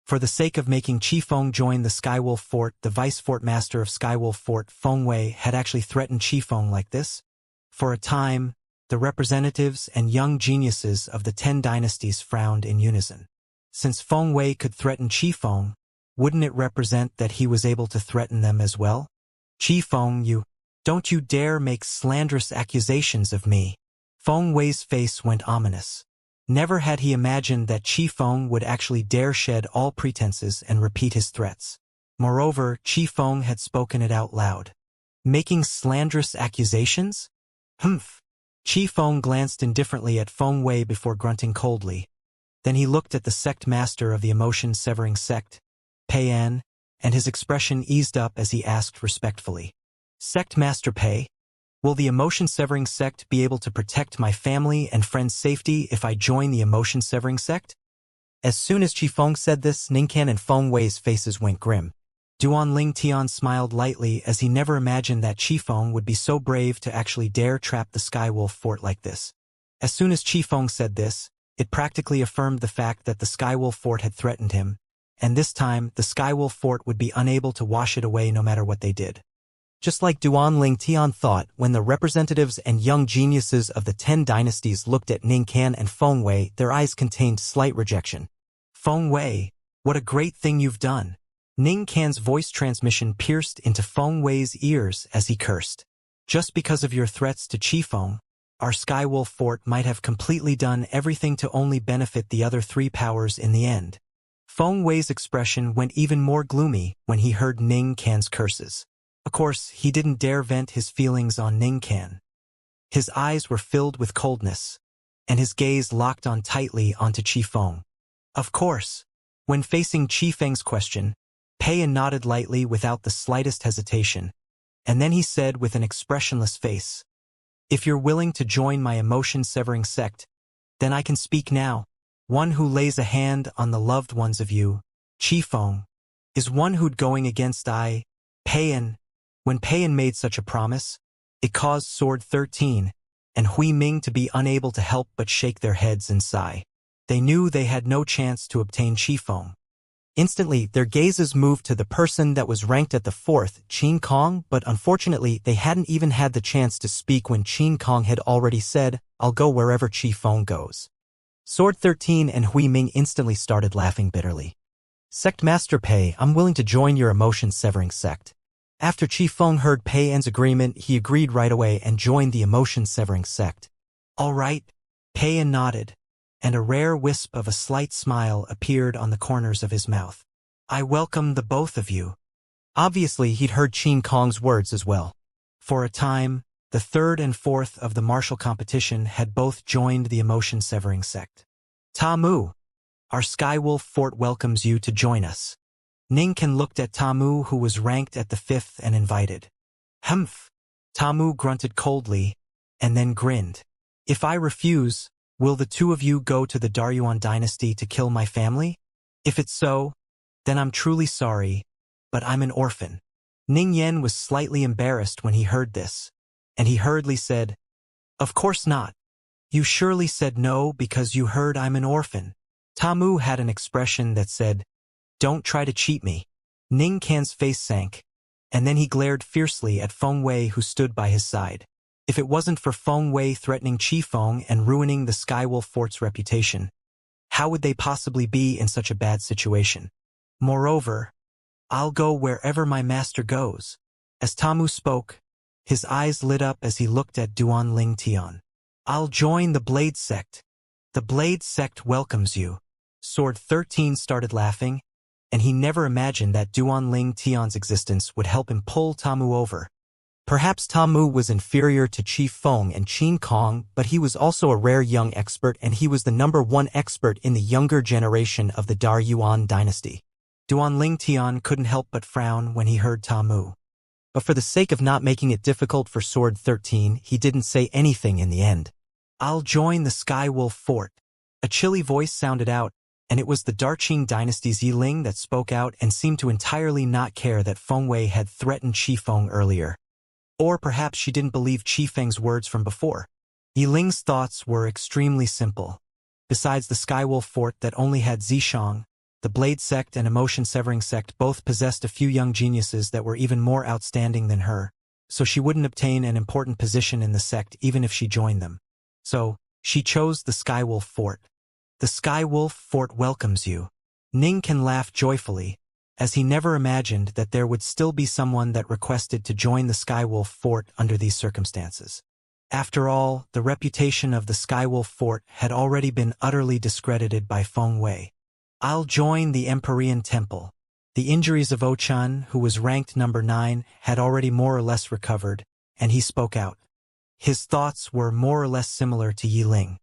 For the sake of making Qifeng join the Skywolf Fort, the Vice Fort Master of Skywolf Fort, Feng Wei, had actually threatened Qifeng like this. For a time, the representatives and young geniuses of the 10 dynasties frowned in unison. Since Feng Wei could threaten Qifeng, wouldn't it represent that he was able to threaten them as well? Qifeng, don't you dare make slanderous accusations of me. Feng Wei's face went ominous. Never had he imagined that Qifeng would actually dare shed all pretenses and repeat his threats. Moreover, Qifeng had spoken it out loud. Making slanderous accusations? Humph. Qifeng glanced indifferently at Feng Wei before grunting coldly. Then he looked at the sect master of the emotion-severing sect, Pei, and his expression eased up as he asked respectfully. Sect Master Pei, will the emotion-severing sect be able to protect my family and friends' safety if I join the emotion-severing sect? As soon as Qifeng said this, Ningcan and Feng Wei's faces went grim. Duanling Tian smiled lightly as he never imagined that Qifeng would be so brave to actually dare trap the Skywolf Fort like this. As soon as Qifeng said this, it practically affirmed the fact that the Skywolf Fort had threatened him, and this time the Skywolf Fort would be unable to wash it away no matter what they did. Just like Duanling Tian thought when the representatives and young geniuses of the 10 dynasties looked at Ningcan and Feng Wei, their eyes contained slight rejection. Feng Wei, what a great thing you've done. Ningcan's voice transmission pierced into Feng Wei's ears as he cursed. Just because of your threats to Qifeng, our Skywolf Fort might have completely done everything to only benefit the other 3 powers in the end. Feng Wei's expression went even more gloomy when he heard Ning Can's curses. Of course, he didn't dare vent his feelings on Ning Can. His eyes were filled with coldness, and his gaze locked on tightly onto Qifeng. Of course, when facing Qifeng's question, Pei nodded lightly without the slightest hesitation, and then he said with an expressionless face, if you're willing to join my emotion-severing sect, then I can speak now. One who lays a hand on the loved ones of you, Qifeng, is one who'd going against Pei. When Pei made such a promise, it caused Sword 13 and Hui Ming to be unable to help but shake their heads and sigh. They knew they had no chance to obtain Qifeng. Instantly, their gazes moved to the person that was ranked at the 4th, Qin Kong, but unfortunately, they hadn't even had the chance to speak when Qin Kong had already said, I'll go wherever Qifeng goes. Sword 13 and Hui Ming instantly started laughing bitterly. Sect Master Pei, I'm willing to join your emotion-severing sect. After Qifeng heard Pei-en's agreement, he agreed right away and joined the emotion-severing sect. All right, Pei-en nodded, and a rare wisp of a slight smile appeared on the corners of his mouth. I welcome the both of you. Obviously, he'd heard Qin Kong's words as well. For a time, the 3rd and 4th of the martial competition had both joined the emotion-severing sect. Tamu, our Skywolf Fort welcomes you to join us. Ningcan looked at Tamu, who was ranked at the 5th, and invited. Humph. Tamu grunted coldly, and then grinned. If I refuse, will the two of you go to the Daryuan dynasty to kill my family? If it's so, then I'm truly sorry, but I'm an orphan. Ning Yen was slightly embarrassed when he heard this, and he hurriedly said, Of course not. You surely said no because you heard I'm an orphan. Tamu had an expression that said, Don't try to cheat me. Ning Can's face sank, and then he glared fiercely at Feng Wei who stood by his side. If it wasn't for Feng Wei threatening Qi Feng and ruining the Skywolf Fort's reputation, how would they possibly be in such a bad situation? Moreover, I'll go wherever my master goes. As Tamu spoke, his eyes lit up as he looked at Duan Ling Tian. I'll join the Blade Sect. The Blade Sect welcomes you. Sword 13 started laughing, and he never imagined that Duan Ling Tian's existence would help him pull Tamu over. Perhaps Tamu was inferior to Qi Feng and Qin Kong, but he was also a rare young expert, and he was the #1 expert in the younger generation of the Daryuan dynasty. Duan Ling Tian couldn't help but frown when he heard Tamu. But for the sake of not making it difficult for Sword 13, he didn't say anything in the end. I'll join the Skywolf Fort. A chilly voice sounded out, and it was the Darqing dynasty's Yiling that spoke out and seemed to entirely not care that Feng Wei had threatened Qi Feng earlier. Or perhaps she didn't believe Qi Feng's words from before. Yiling's thoughts were extremely simple. Besides the Skywolf Fort that only had Zishang, the Blade Sect and Emotion-Severing Sect both possessed a few young geniuses that were even more outstanding than her, so she wouldn't obtain an important position in the sect even if she joined them. So, she chose the Skywolf Fort. The Skywolf Fort welcomes you. Ning Can laughed joyfully, as he never imagined that there would still be someone that requested to join the Skywolf Fort under these circumstances. After all, the reputation of the Skywolf Fort had already been utterly discredited by Feng Wei. I'll join the Empyrean Temple. The injuries of Ochan, who was ranked #9, had already more or less recovered, and he spoke out. His thoughts were more or less similar to Yiling.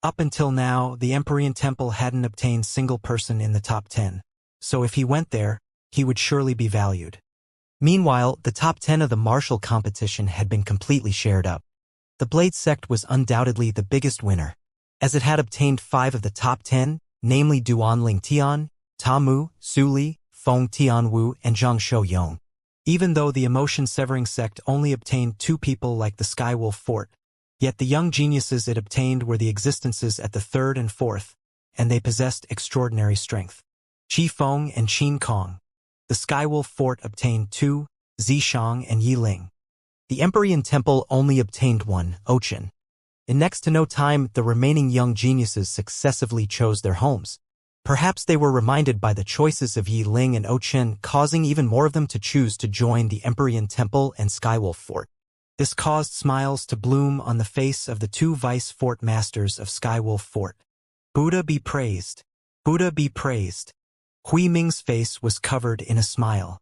Up until now, the Empyrean Temple hadn't obtained single person in the top 10, so if he went there, he would surely be valued. Meanwhile, the top 10 of the martial competition had been completely shared up. The Blade Sect was undoubtedly the biggest winner, as it had obtained 5 of the top 10, namely Duan Ling Tian, Tamu, Su Li, Feng Tianwu, and Zhang Shouyong. Even though the Emotion-Severing Sect only obtained 2 people like the Skywolf Fort, yet the young geniuses it obtained were the existences at the 3rd and 4th, and they possessed extraordinary strength. Qi Feng and Qin Kong. The Skywolf Fort obtained 2, Zishang and Yiling. The Empyrean Temple only obtained 1, Ochan. In next to no time, the remaining young geniuses successively chose their homes. Perhaps they were reminded by the choices of Yiling and Ochan, causing even more of them to choose to join the Empyrean Temple and Skywolf Fort. This caused smiles to bloom on the face of the 2 vice fort masters of Skywolf Fort. Buddha be praised. Buddha be praised. Hui Ming's face was covered in a smile.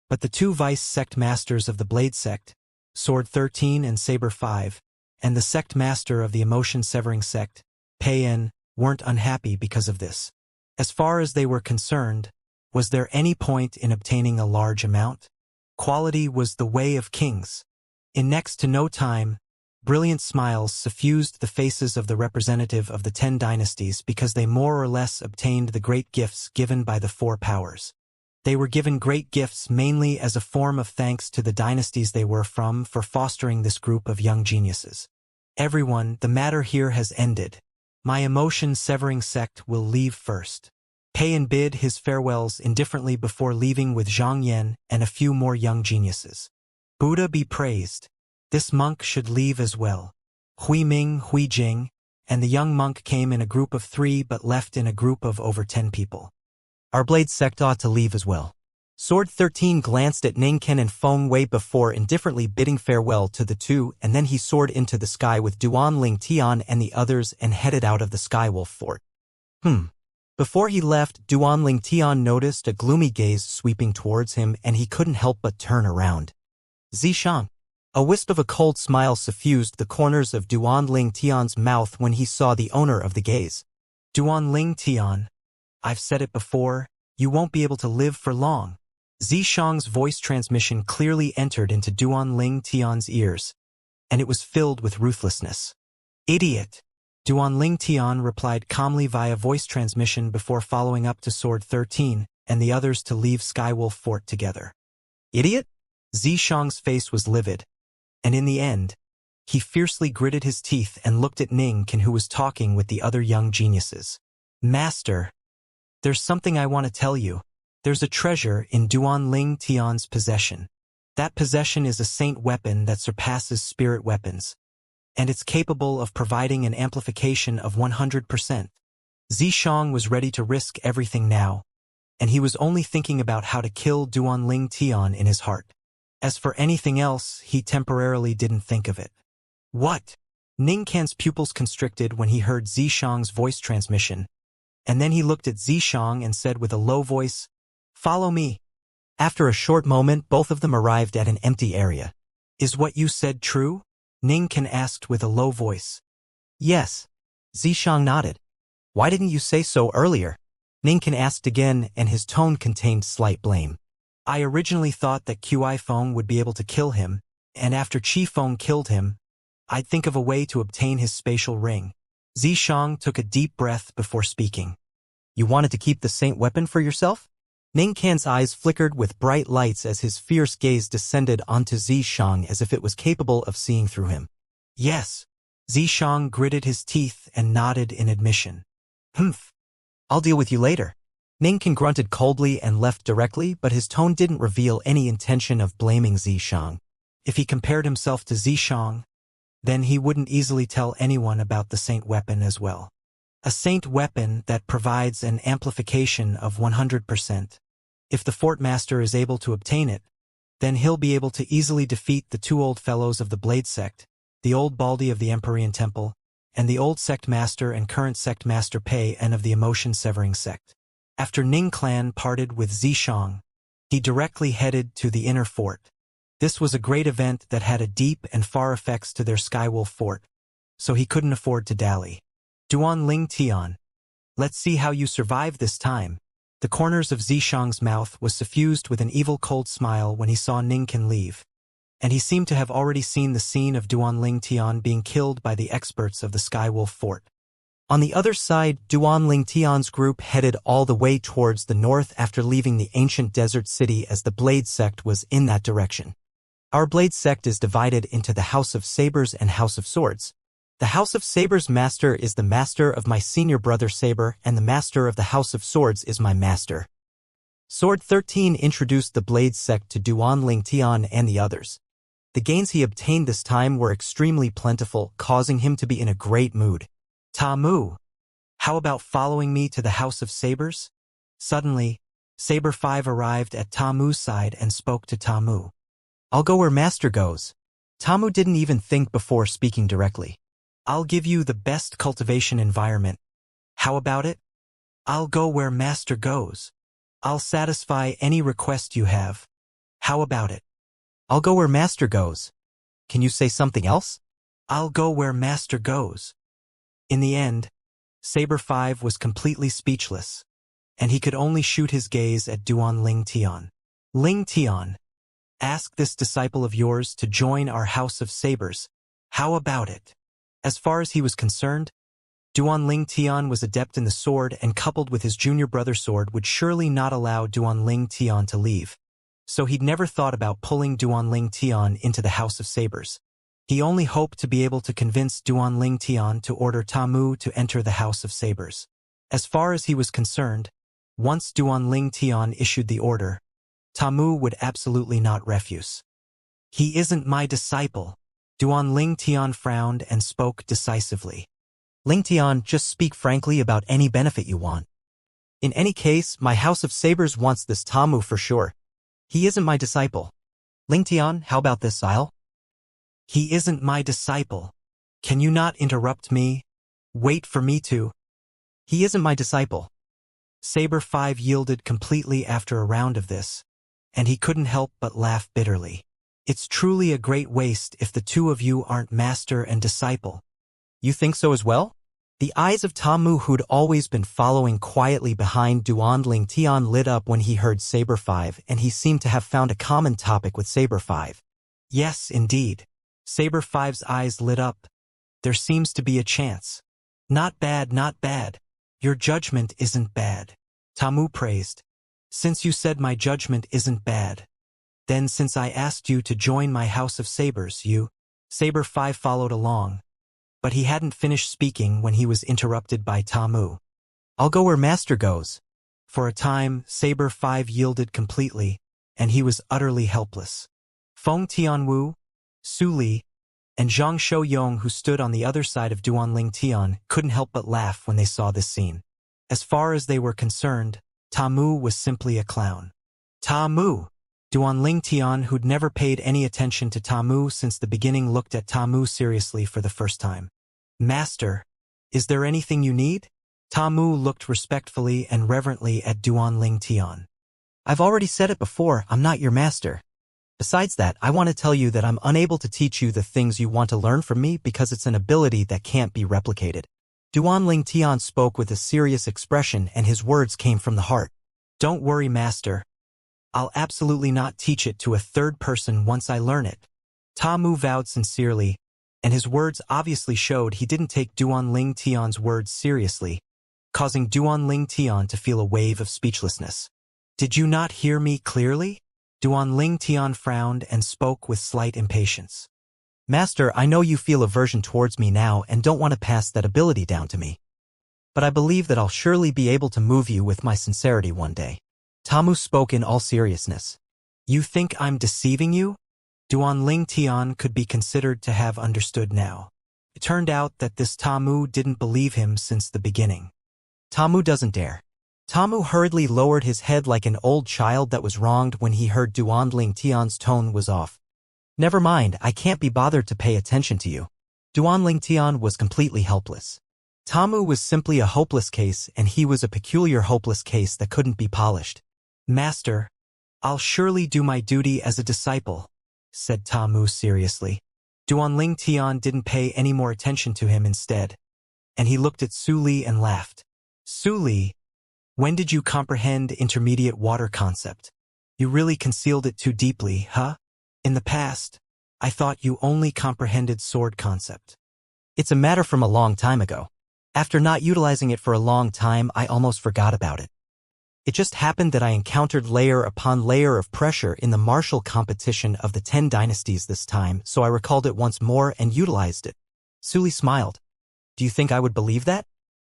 But the 2 vice sect masters of the Blade Sect, Sword 13 and Saber 5, and the sect master of the Emotion-Severing Sect, Pei-En, weren't unhappy because of this. As far as they were concerned, was there any point in obtaining a large amount? Quality was the way of kings. In next to no time, brilliant smiles suffused the faces of the representative of the 10 dynasties because they more or less obtained the great gifts given by the 4 powers. They were given great gifts mainly as a form of thanks to the dynasties they were from for fostering this group of young geniuses. Everyone, the matter here has ended. My Emotion-Severing Sect will leave first. Pei-En bid his farewells indifferently before leaving with Zhang Yan and a few more young geniuses. Buddha be praised. This monk should leave as well. Hui Ming, Hui Jing, and the young monk came in a group of 3 but left in a group of over 10 people. Our Blade Sect ought to leave as well. Sword 13 glanced at Ning Ken and Feng Wei before indifferently bidding farewell to the 2, and then he soared into the sky with Duan Ling Tian and the others and headed out of the Skywolf Fort. Before he left, Duan Ling Tian noticed a gloomy gaze sweeping towards him, and he couldn't help but turn around. Zishang. A wisp of a cold smile suffused the corners of Duan Ling Tian's mouth when he saw the owner of the gaze. Duan Ling Tian, I've said it before, you won't be able to live for long. Zishang's voice transmission clearly entered into Duanling Tian's ears, and it was filled with ruthlessness. Idiot! Duanling Tian replied calmly via voice transmission before following up to Sword 13 and the others to leave Skywolf Fort together. Idiot? Zishang's face was livid, and in the end, he fiercely gritted his teeth and looked at Ningkan, who was talking with the other young geniuses. Master, there's something I want to tell you. There's a treasure in Duanling Tian's possession. That possession is a saint weapon that surpasses spirit weapons, and it's capable of providing an amplification of 100%. Zishang was ready to risk everything now, and he was only thinking about how to kill Duanling Tian in his heart. As for anything else, he temporarily didn't think of it. What? Ningkan's pupils constricted when he heard Zishang's voice transmission, and then he looked at Zishang and said with a low voice, "Follow me." After a short moment, both of them arrived at an empty area. Is what you said true? Ningkan asked with a low voice. Yes. Zishang nodded. Why didn't you say so earlier? Ningkan asked again, and his tone contained slight blame. I originally thought that Qi Feng would be able to kill him, and after Qi Feng killed him, I'd think of a way to obtain his spatial ring. Zishang took a deep breath before speaking. You wanted to keep the saint weapon for yourself? Ningkan's eyes flickered with bright lights as his fierce gaze descended onto Zishang as if it was capable of seeing through him. Yes. Zishang gritted his teeth and nodded in admission. Humph. I'll deal with you later. Ningkan grunted coldly and left directly, but his tone didn't reveal any intention of blaming Zishang. If he compared himself to Zishang, then he wouldn't easily tell anyone about the saint weapon as well. A saint weapon that provides an amplification of 100%. If the fort master is able to obtain it, then he'll be able to easily defeat the two old fellows of the Blade Sect, the old Baldy of the Empyrean Temple, and the old sect master and current sect master Pei and of the emotion-severing sect. After Ning clan parted with Zishang, he directly headed to the inner fort. This was a great event that had a deep and far effects to their Skywolf Fort, so he couldn't afford to dally. Duanling Tian, let's see how you survive this time. The corners of Zishang's mouth was suffused with an evil cold smile when he saw Ningkan leave, and he seemed to have already seen the scene of Duanling Tian being killed by the experts of the Skywolf Fort. On the other side, Duanling Tian's group headed all the way towards the north after leaving the ancient desert city as the Blade Sect was in that direction. Our Blade Sect is divided into the House of Sabers and House of Swords. The House of Sabers master is the master of my senior brother Saber, and the master of the House of Swords is my master. Sword 13 introduced the Blade Sect to Duanling Tian and the others. The gains he obtained this time were extremely plentiful, causing him to be in a great mood. Tamu, how about following me to the House of Sabers? Suddenly, Saber 5 arrived at Tamu's side and spoke to Tamu. I'll go where Master goes. Tamu didn't even think before speaking directly. I'll give you the best cultivation environment. How about it? I'll go where Master goes. I'll satisfy any request you have. How about it? I'll go where Master goes. Can you say something else? I'll go where Master goes. In the end, Saber 5 was completely speechless, and he could only shoot his gaze at Duanling Tian. Ling Tian, ask this disciple of yours to join our House of Sabers. How about it? As far as he was concerned, Duanling Tian was adept in the sword, and coupled with his junior brother sword would surely not allow Duanling Tian to leave. So he'd never thought about pulling Duanling Tian into the House of Sabers. He only hoped to be able to convince Duanling Tian to order Tamu to enter the House of Sabers. As far as he was concerned, once Duanling Tian issued the order, Tamu would absolutely not refuse. He isn't my disciple. Duanling Tian frowned and spoke decisively. Ling Tian, just speak frankly about any benefit you want. In any case, my House of Sabers wants this Tamu for sure. He isn't my disciple. Ling Tian, how about this, Isle? He isn't my disciple. Can you not interrupt me? Wait for me to. He isn't my disciple. Saber 5 yielded completely after a round of this, and he couldn't help but laugh bitterly. It's truly a great waste if the two of you aren't master and disciple. You think so as well? The eyes of Tamu, who'd always been following quietly behind Duanling Tian, lit up when he heard Saber 5, and he seemed to have found a common topic with Saber 5. Yes, indeed. Saber 5's eyes lit up. There seems to be a chance. Not bad, not bad. Your judgment isn't bad. Tamu praised. Since you said my judgment isn't bad, then since I asked you to join my house of sabers, you... Saber 5 followed along. But he hadn't finished speaking when he was interrupted by Tamu. I'll go where Master goes. For a time, Saber 5 yielded completely, and he was utterly helpless. Feng Tianwu, Su Li, and Zhang Shouyong, who stood on the other side of Duanling Tian, couldn't help but laugh when they saw this scene. As far as they were concerned, Tamu was simply a clown. Tamu! Duanling Tian, who'd never paid any attention to Tamu since the beginning, looked at Tamu seriously for the first time. Master, is there anything you need? Tamu looked respectfully and reverently at Duanling Tian. I've already said it before, I'm not your master. Besides that, I want to tell you that I'm unable to teach you the things you want to learn from me because it's an ability that can't be replicated. Duanling Tian spoke with a serious expression, and his words came from the heart. Don't worry, Master. I'll absolutely not teach it to a third person once I learn it. Tamu vowed sincerely, and his words obviously showed he didn't take Duanling Tian's words seriously, causing Duanling Tian to feel a wave of speechlessness. Did you not hear me clearly? Duanling Tian frowned and spoke with slight impatience. Master, I know you feel aversion towards me now and don't want to pass that ability down to me. But I believe that I'll surely be able to move you with my sincerity one day. Tamu spoke in all seriousness. You think I'm deceiving you? Duanling Tian could be considered to have understood now. It turned out that this Tamu didn't believe him since the beginning. Tamu doesn't dare. Tamu hurriedly lowered his head like an old child that was wronged when he heard Duanling Tian's tone was off. Never mind, I can't be bothered to pay attention to you. Duanling Tian was completely helpless. Tamu was simply a hopeless case, and he was a peculiar hopeless case that couldn't be polished. Master, I'll surely do my duty as a disciple, said Tamu seriously. Duanling Tian didn't pay any more attention to him instead, and he looked at Su Li and laughed. Su Li, when did you comprehend intermediate water concept? You really concealed it too deeply, huh? In the past, I thought you only comprehended sword concept. It's a matter from a long time ago. After not utilizing it for a long time, I almost forgot about it. It just happened that I encountered layer upon layer of pressure in the martial competition of the 10 dynasties this time, so I recalled it once more and utilized it. Su Li smiled. Do you think I would believe that?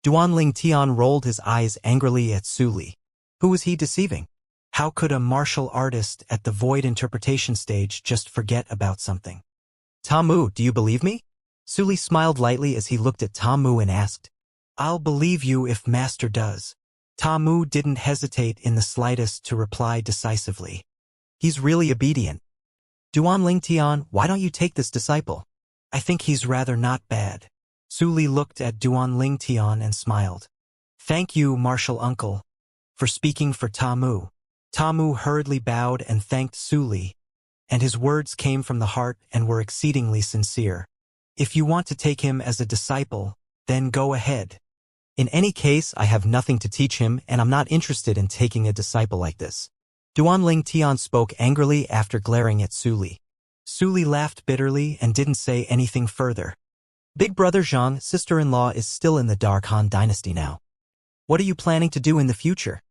Duanling Tian rolled his eyes angrily at Su Li. Who was he deceiving? How could a martial artist at the void interpretation stage just forget about something? Tamu, do you believe me? Su Li smiled lightly as he looked at Tamu and asked. I'll believe you if Master does. Tamu didn't hesitate in the slightest to reply decisively. He's really obedient. Duanling Tian, why don't you take this disciple? I think he's rather not bad. Su Li looked at Duanling Tian and smiled. Thank you, martial uncle, for speaking for Tamu. Tamu hurriedly bowed and thanked Su Li, and his words came from the heart and were exceedingly sincere. If you want to take him as a disciple, then go ahead. In any case, I have nothing to teach him, and I'm not interested in taking a disciple like this. Duanling Tian spoke angrily after glaring at Su Li. Su Li laughed bitterly and didn't say anything further. Big brother Zhang, sister-in-law, is still in the Dark Han dynasty now. What are you planning to do in the future?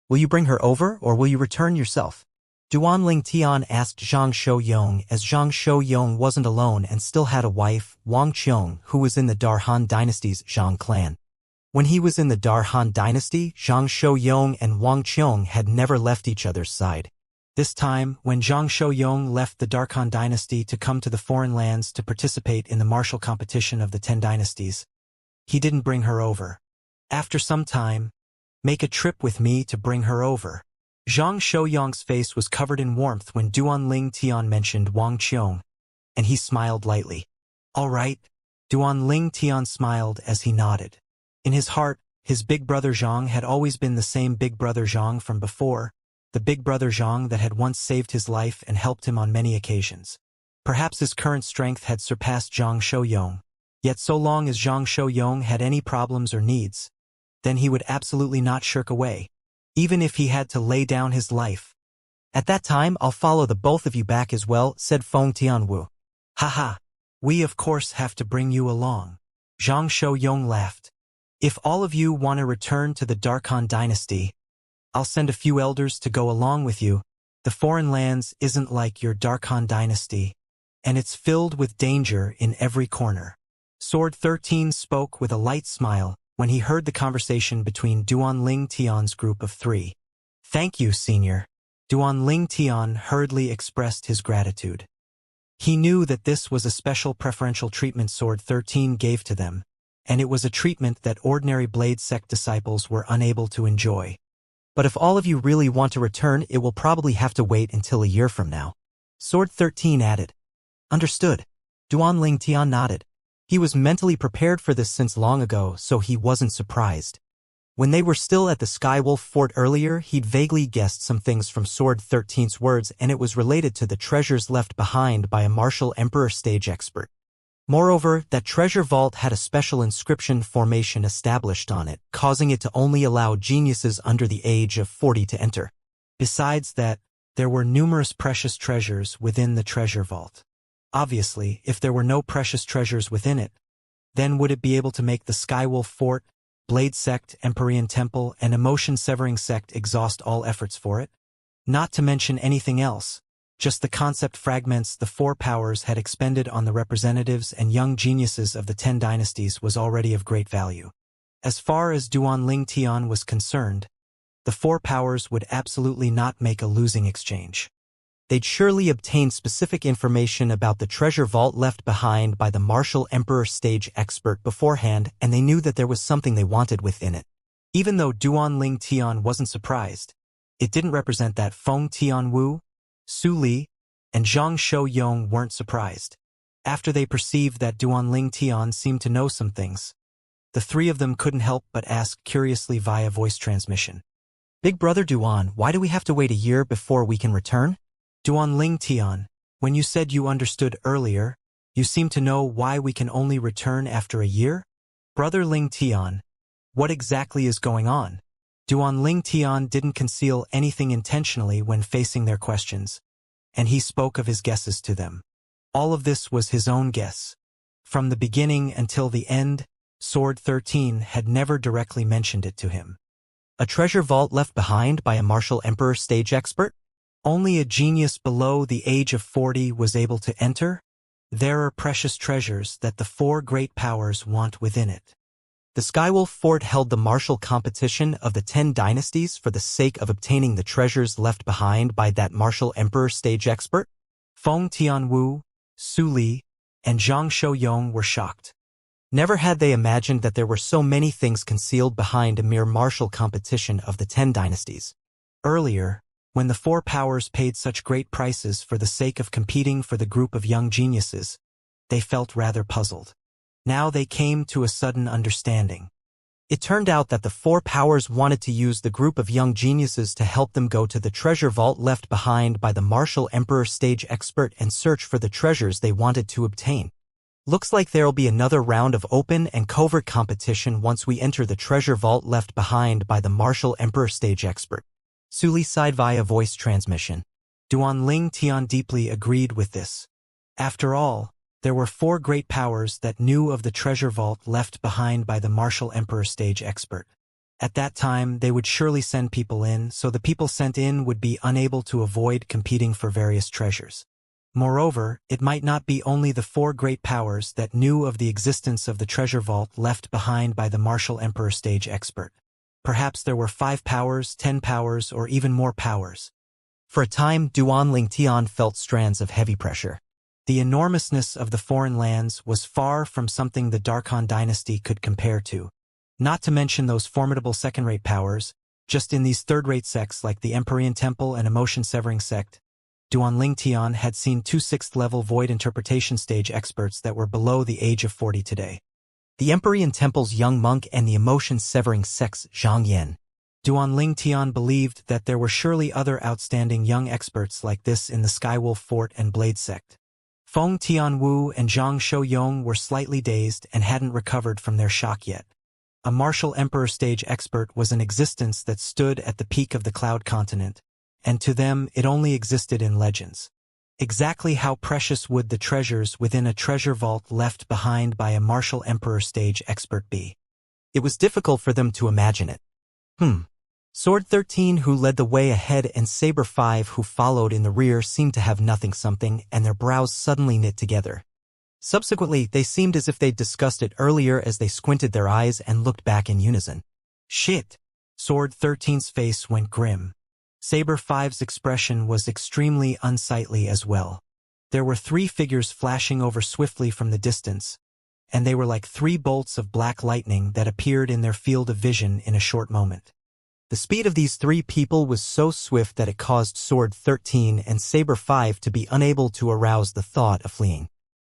Will you bring her over, or will you return yourself? Duanling Tian asked Zhang Shouyong, as Zhang Shouyong wasn't alone and still had a wife, Wang Qiong, who was in the Darhan dynasty's Zhang clan. When he was in the Darhan dynasty, Zhang Shouyong and Wang Qiong had never left each other's side. This time, when Zhang Shouyong left the Darkhan dynasty to come to the foreign lands to participate in the martial competition of the 10 dynasties, he didn't bring her over. After some time, make a trip with me to bring her over. Zhang Shouyong's face was covered in warmth when Duanling Tian mentioned Wang Qiong, and he smiled lightly. All right. Duanling Tian smiled as he nodded. In his heart, his big brother Zhang had always been the same big brother Zhang from before, the big brother Zhang that had once saved his life and helped him on many occasions. Perhaps his current strength had surpassed Zhang Shouyong, Yet so long as Zhang Shouyong had any problems or needs, then he would absolutely not shirk away, even if he had to lay down his life. At that time, I'll follow the both of you back as well, said Feng Tianwu. Haha, we of course have to bring you along. Zhang Shouyong laughed. If all of you want to return to the Darkhan dynasty, I'll send a few elders to go along with you. The foreign lands isn't like your Darkhan dynasty, and it's filled with danger in every corner. Sword 13 spoke with a light smile when he heard the conversation between Duan Ling Tian's group of 3. Thank you, Senior. Duan Ling Tian hurriedly expressed his gratitude. He knew that this was a special preferential treatment Sword 13 gave to them, and it was a treatment that ordinary Blade Sect disciples were unable to enjoy. But if all of you really want to return, it will probably have to wait until a year from now. Sword 13 added. Understood. Duan Ling Tian nodded. He was mentally prepared for this since long ago, so he wasn't surprised. When they were still at the Skywolf Fort earlier, he'd vaguely guessed some things from Sword 13's words, and it was related to the treasures left behind by a martial emperor stage expert. Moreover, that treasure vault had a special inscription formation established on it, causing it to only allow geniuses under the age of 40 to enter. Besides that, there were numerous precious treasures within the treasure vault. Obviously, if there were no precious treasures within it, then would it be able to make the Skywolf Fort, Blade Sect, Empyrean Temple, and Emotion-Severing Sect exhaust all efforts for it? Not to mention anything else. Just the concept fragments the 4 powers had expended on the representatives and young geniuses of the 10 dynasties was already of great value. As far as Duan Ling Tian was concerned, the 4 powers would absolutely not make a losing exchange. They'd surely obtained specific information about the treasure vault left behind by the martial emperor stage expert beforehand, and they knew that there was something they wanted within it. Even though Duan Ling Tian wasn't surprised, it didn't represent that Feng Tianwu, Su Li, and Zhang Shouyong weren't surprised. After they perceived that Duan Ling Tian seemed to know some things, the 3 of them couldn't help but ask curiously via voice transmission. Big Brother Duan, why do we have to wait a year before we can return? Duan Ling Tian, when you said you understood earlier, you seem to know why we can only return after a year? Brother Ling Tian, what exactly is going on? Duan Ling Tian didn't conceal anything intentionally when facing their questions, and he spoke of his guesses to them. All of this was his own guess. From the beginning until the end, Sword 13 had never directly mentioned it to him. A treasure vault left behind by a martial emperor stage expert? Only a genius below the age of 40 was able to enter? There are precious treasures that the 4 great powers want within it. The Skywolf Fort held the martial competition of the 10 dynasties for the sake of obtaining the treasures left behind by that martial emperor stage expert? Feng Tianwu, Su Li, and Zhang Shouyong were shocked. Never had they imagined that there were so many things concealed behind a mere martial competition of the 10 dynasties. Earlier, when the 4 powers paid such great prices for the sake of competing for the group of young geniuses, they felt rather puzzled. Now they came to a sudden understanding. It turned out that the 4 powers wanted to use the group of young geniuses to help them go to the treasure vault left behind by the martial emperor stage expert and search for the treasures they wanted to obtain. Looks like there'll be another round of open and covert competition once we enter the treasure vault left behind by the martial emperor stage expert. Su Li sighed via voice transmission. Duan Ling Tian deeply agreed with this. After all, there were 4 great powers that knew of the treasure vault left behind by the martial emperor stage expert. At that time, they would surely send people in, so the people sent in would be unable to avoid competing for various treasures. Moreover, it might not be only the 4 great powers that knew of the existence of the treasure vault left behind by the martial emperor stage expert. Perhaps there were 5 powers, 10 powers, or even more powers. For a time, Duan Ling Tian felt strands of heavy pressure. The enormousness of the foreign lands was far from something the Darkhan dynasty could compare to. Not to mention those formidable second-rate powers, just in these third-rate sects like the Empyrean Temple and Emotion-Severing Sect, Duan Ling Tian had seen 2 6th-level void interpretation stage experts that were below the age of 40 today. The Empyrean Temple's young monk and the Emotion-Severing Sect's Zhang Yan. Duan Ling Tian believed that there were surely other outstanding young experts like this in the Skywolf Fort and Blade Sect. Feng Tianwu and Zhang Shouyong were slightly dazed and hadn't recovered from their shock yet. A martial emperor stage expert was an existence that stood at the peak of the cloud continent, and to them it only existed in legends. Exactly how precious would the treasures within a treasure vault left behind by a martial emperor stage expert be? It was difficult for them to imagine it. Sword 13 who led the way ahead and Saber 5 who followed in the rear seemed to have nothing something and their brows suddenly knit together. Subsequently, they seemed as if they'd discussed it earlier as they squinted their eyes and looked back in unison. Shit! Sword 13's face went grim. Saber 5's expression was extremely unsightly as well. There were 3 figures flashing over swiftly from the distance, and they were like 3 bolts of black lightning that appeared in their field of vision in a short moment. The speed of these 3 people was so swift that it caused Sword 13 and Saber 5 to be unable to arouse the thought of fleeing.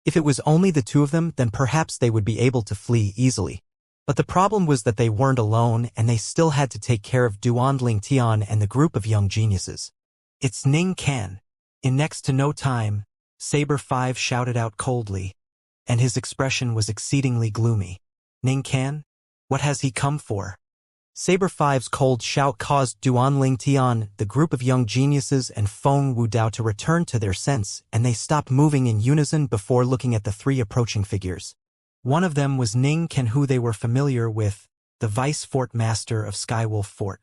If it was only the 2 of them, then perhaps they would be able to flee easily. But the problem was that they weren't alone and they still had to take care of Duanling Tian and the group of young geniuses. It's Ning Can. In next to no time, Saber 5 shouted out coldly, and his expression was exceedingly gloomy. Ning Can? What has he come for? Saber 5's cold shout caused Duanling Tian, the group of young geniuses, and Feng Wudao to return to their sense, and they stopped moving in unison before looking at the 3 approaching figures. One of them was Ning Can, who they were familiar with, the vice fort master of Skywolf Fort.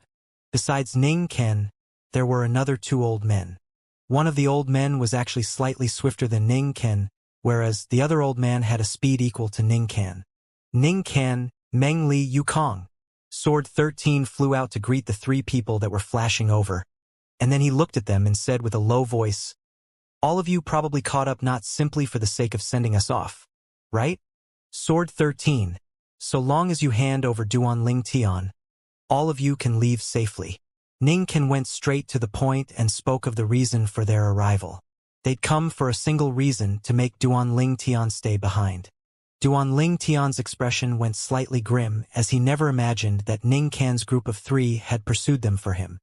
Besides Ning Can, there were another 2 old men. One of the old men was actually slightly swifter than Ning Can, whereas the other old man had a speed equal to Ning Can. Ning Can, Meng Li Yukong. Sword 13 flew out to greet the 3 people that were flashing over, and then he looked at them and said with a low voice, "All of you probably caught up not simply for the sake of sending us off, right? Sword 13, so long as you hand over Duanling Tian, all of you can leave safely." Ning Can went straight to the point and spoke of the reason for their arrival. They'd come for a single reason, to make Duanling Tian stay behind. Duanling Tian's expression went slightly grim as he never imagined that Ning Can's group of 3 had pursued them for him.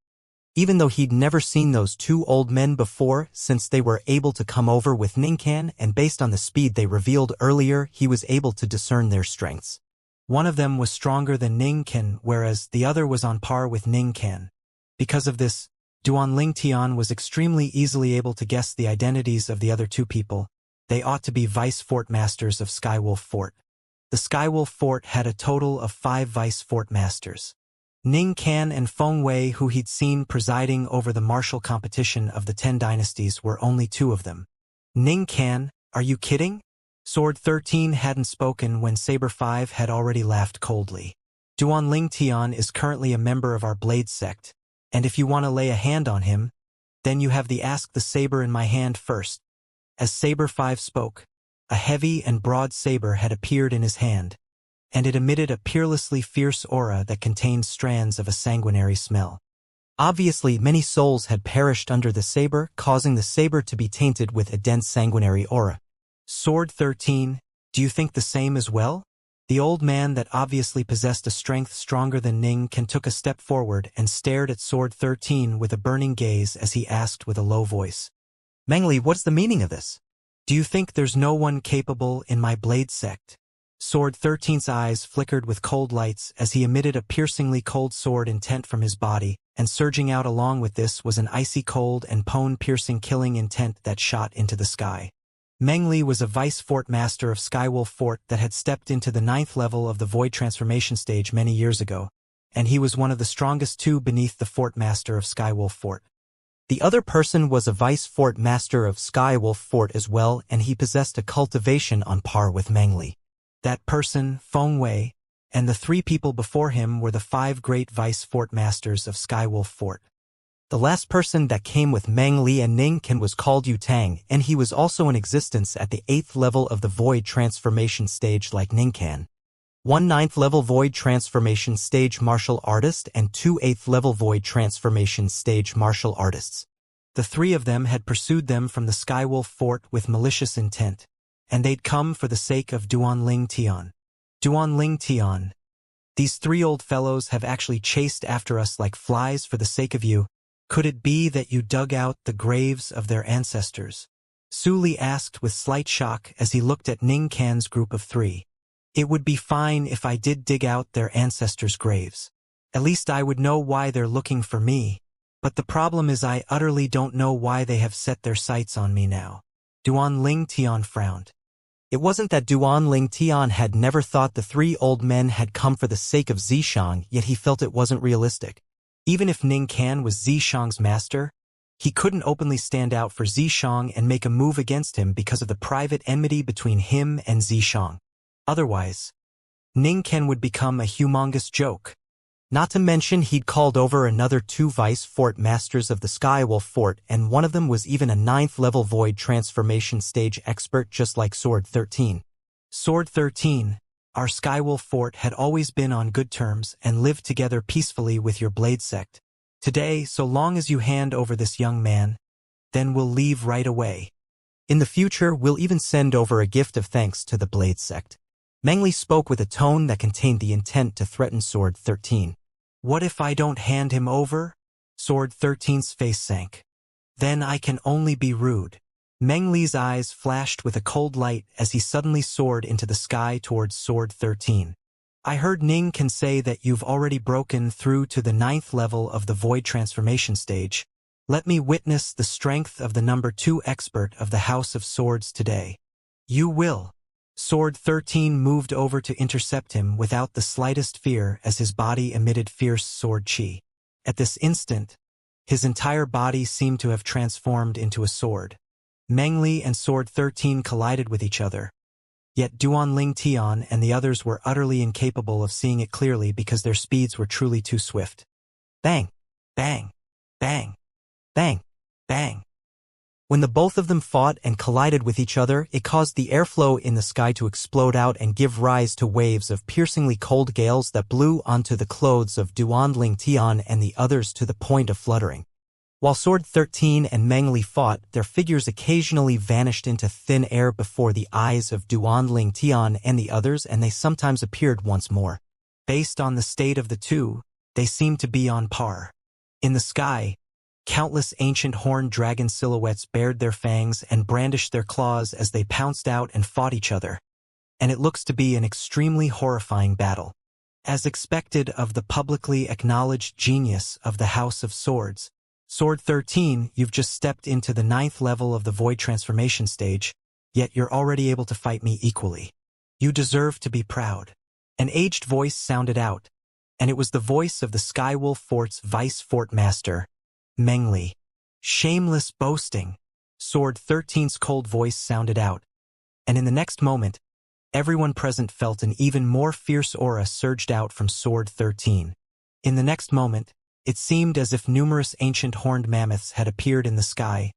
Even though he'd never seen those 2 old men before, since they were able to come over with Ning Can, and based on the speed they revealed earlier, he was able to discern their strengths. One of them was stronger than Ning Can, whereas the other was on par with Ning Can. Because of this, Duanling Tian was extremely easily able to guess the identities of the other 2 people. They ought to be vice fort masters of Skywolf Fort. The Skywolf Fort had a total of 5 vice fort masters. Ning Can and Feng Wei, who he'd seen presiding over the martial competition of the 10 dynasties, were only 2 of them. Ning Can, are you kidding? Sword 13 hadn't spoken when Saber 5 had already laughed coldly. Duanling Tian is currently a member of our Blade sect, and if you want to lay a hand on him, then you have the ask the saber in my hand first. As Saber 5 spoke, a heavy and broad saber had appeared in his hand, and it emitted a peerlessly fierce aura that contained strands of a sanguinary smell. Obviously, many souls had perished under the saber, causing the saber to be tainted with a dense sanguinary aura. Sword 13, do you think the same as well? The old man that obviously possessed a strength stronger than Ning Can took a step forward and stared at Sword 13 with a burning gaze as he asked with a low voice, "Mengli, what's the meaning of this? Do you think there's no one capable in my Blade sect?" Sword 13's eyes flickered with cold lights as he emitted a piercingly cold sword intent from his body, and surging out along with this was an icy cold and bone-piercing killing intent that shot into the sky. Mengli was a vice fort master of Skywolf Fort that had stepped into the 9th level of the Void Transformation stage many years ago, and he was one of the strongest 2 beneath the fort master of Skywolf Fort. The other person was a vice fort master of Skywolf Fort as well, and he possessed a cultivation on par with Mengli. That person, Feng Wei, and the 3 people before him were the 5 great vice fort masters of Skywolf Fort. The last person that came with Meng Li and Ning Can was called Yu Tang, and he was also in existence at the 8th level of the Void Transformation stage like Ning Can. 1 9th level Void Transformation stage martial artist and 2 8th level Void Transformation stage martial artists. The 3 of them had pursued them from the Skywolf Fort with malicious intent, and they'd come for the sake of Duanling Tian. Duanling Tian, these 3 old fellows have actually chased after us like flies for the sake of you. Could it be that you dug out the graves of their ancestors? Su Li asked with slight shock as he looked at Ning Can's group of 3. It would be fine if I did dig out their ancestors' graves. At least I would know why they're looking for me. But the problem is I utterly don't know why they have set their sights on me now. Duan Ling Tian frowned. It wasn't that Duan Ling Tian had never thought the 3 old men had come for the sake of Zishang, yet he felt it wasn't realistic. Even if Ning Can was Zishang's master, he couldn't openly stand out for Zishang and make a move against him because of the private enmity between him and Zishang. Otherwise, Ning Can would become a humongous joke. Not to mention he'd called over another 2 vice fort masters of the Skywolf Fort, and one of them was even a 9th-level void transformation stage expert just like Sword 13. Sword 13, our Skywolf Fort had always been on good terms and lived together peacefully with your Blade sect. Today, so long as you hand over this young man, then we'll leave right away. In the future, we'll even send over a gift of thanks to the Blade sect. Meng Li spoke with a tone that contained the intent to threaten Sword 13. What if I don't hand him over? Sword 13's face sank. Then I can only be rude. Meng Li's eyes flashed with a cold light as he suddenly soared into the sky towards Sword 13. I heard Ning Can say that you've already broken through to the 9th level of the void transformation stage. Let me witness the strength of the number 2 expert of the House of Swords today. You will. Sword 13 moved over to intercept him without the slightest fear as his body emitted fierce sword chi. At this instant, his entire body seemed to have transformed into a sword. Meng Li and Sword 13 collided with each other. Yet Duan Ling Tian and the others were utterly incapable of seeing it clearly because their speeds were truly too swift. Bang! Bang! Bang! Bang! Bang! When the both of them fought and collided with each other, it caused the airflow in the sky to explode out and give rise to waves of piercingly cold gales that blew onto the clothes of Duan Ling Tian and the others to the point of fluttering. While Sword 13 and Meng Li fought, their figures occasionally vanished into thin air before the eyes of Duan Ling Tian and the others, and they sometimes appeared once more. Based on the state of the two, they seemed to be on par. In the sky, countless ancient horned dragon silhouettes bared their fangs and brandished their claws as they pounced out and fought each other. And it looks to be an extremely horrifying battle. As expected of the publicly acknowledged genius of the House of Swords, Sword 13, you've just stepped into the 9th level of the void transformation stage, yet you're already able to fight me equally. You deserve to be proud. An aged voice sounded out, and it was the voice of the Skywolf Fort's vice fort master, Meng Li. Shameless boasting. Sword 13's cold voice sounded out, and in the next moment, everyone present felt an even more fierce aura surged out from Sword 13. In the next moment, it seemed as if numerous ancient horned mammoths had appeared in the sky,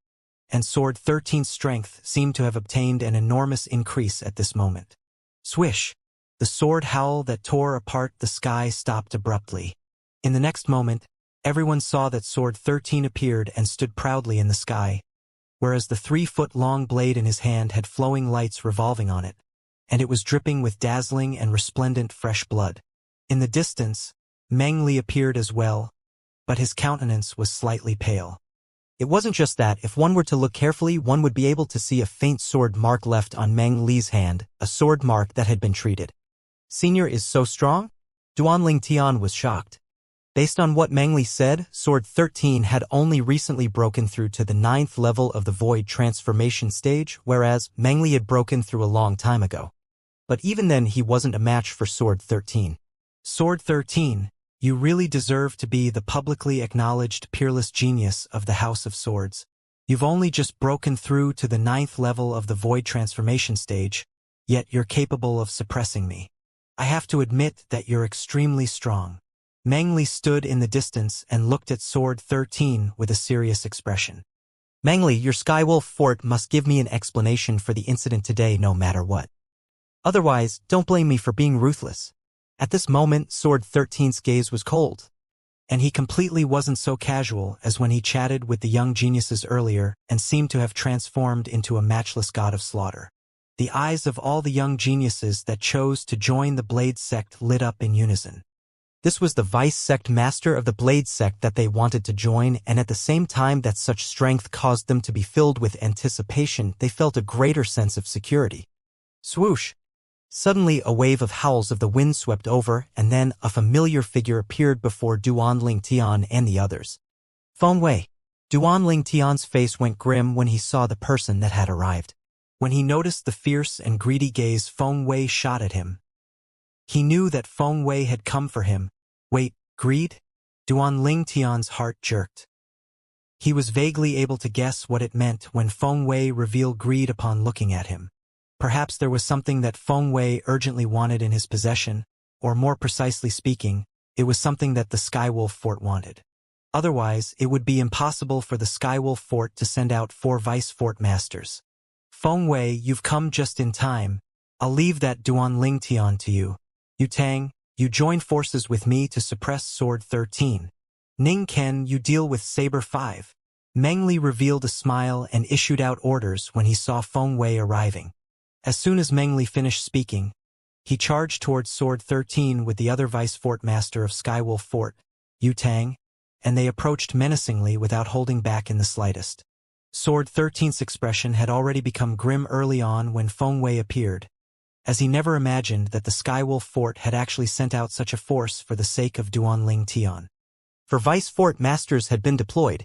and Sword 13's strength seemed to have obtained an enormous increase at this moment. Swish! The sword howl that tore apart the sky stopped abruptly. In the next moment, everyone saw that Sword 13 appeared and stood proudly in the sky, whereas the 3-foot-long blade in his hand had flowing lights revolving on it, and it was dripping with dazzling and resplendent fresh blood. In the distance, Meng Li appeared as well, but his countenance was slightly pale. It wasn't just that. If one were to look carefully, one would be able to see a faint sword mark left on Meng Li's hand, a sword mark that had been treated. Senior is so strong? Duan Ling Tian was shocked. Based on what Meng Li said, Sword 13 had only recently broken through to the 9th level of the void transformation stage, whereas Meng Li had broken through a long time ago. But even then he wasn't a match for Sword 13. Sword 13, you really deserve to be the publicly acknowledged peerless genius of the House of Swords. You've only just broken through to the 9th level of the void transformation stage, yet you're capable of suppressing me. I have to admit that you're extremely strong. Meng Li stood in the distance and looked at Sword 13 with a serious expression. Meng Li, your Skywolf Fort must give me an explanation for the incident today no matter what. Otherwise, don't blame me for being ruthless. At this moment, Sword 13's gaze was cold, and he completely wasn't so casual as when he chatted with the young geniuses earlier and seemed to have transformed into a matchless god of slaughter. The eyes of all the young geniuses that chose to join the Blade sect lit up in unison. This was the vice sect master of the Blade sect that they wanted to join, and at the same time that such strength caused them to be filled with anticipation, they felt a greater sense of security. Swoosh! Suddenly a wave of howls of the wind swept over, and then a familiar figure appeared before Duanling Tian and the others. Feng Wei. Duanling Tian's face went grim when he saw the person that had arrived. When he noticed the fierce and greedy gaze Feng Wei shot at him, he knew that Feng Wei had come for him. Wait, greed? Duanling Tian's heart jerked. He was vaguely able to guess what it meant when Feng Wei revealed greed upon looking at him. Perhaps there was something that Feng Wei urgently wanted in his possession, or more precisely speaking, it was something that the Skywolf Fort wanted. Otherwise, it would be impossible for the Skywolf Fort to send out 4 vice fort masters. Feng Wei, you've come just in time. I'll leave that Duanling Tian to you. Yu Tang, you join forces with me to suppress Sword 13. Ning Ken, you deal with Saber 5. Meng Li revealed a smile and issued out orders when he saw Feng Wei arriving. As soon as Meng Li finished speaking, he charged towards Sword 13 with the other vice fort master of Skywolf Fort, Yu Tang, and they approached menacingly without holding back in the slightest. Sword 13's expression had already become grim early on when Feng Wei appeared, as he never imagined that the Skywolf Fort had actually sent out such a force for the sake of Duanling Tian. For vice fort masters had been deployed,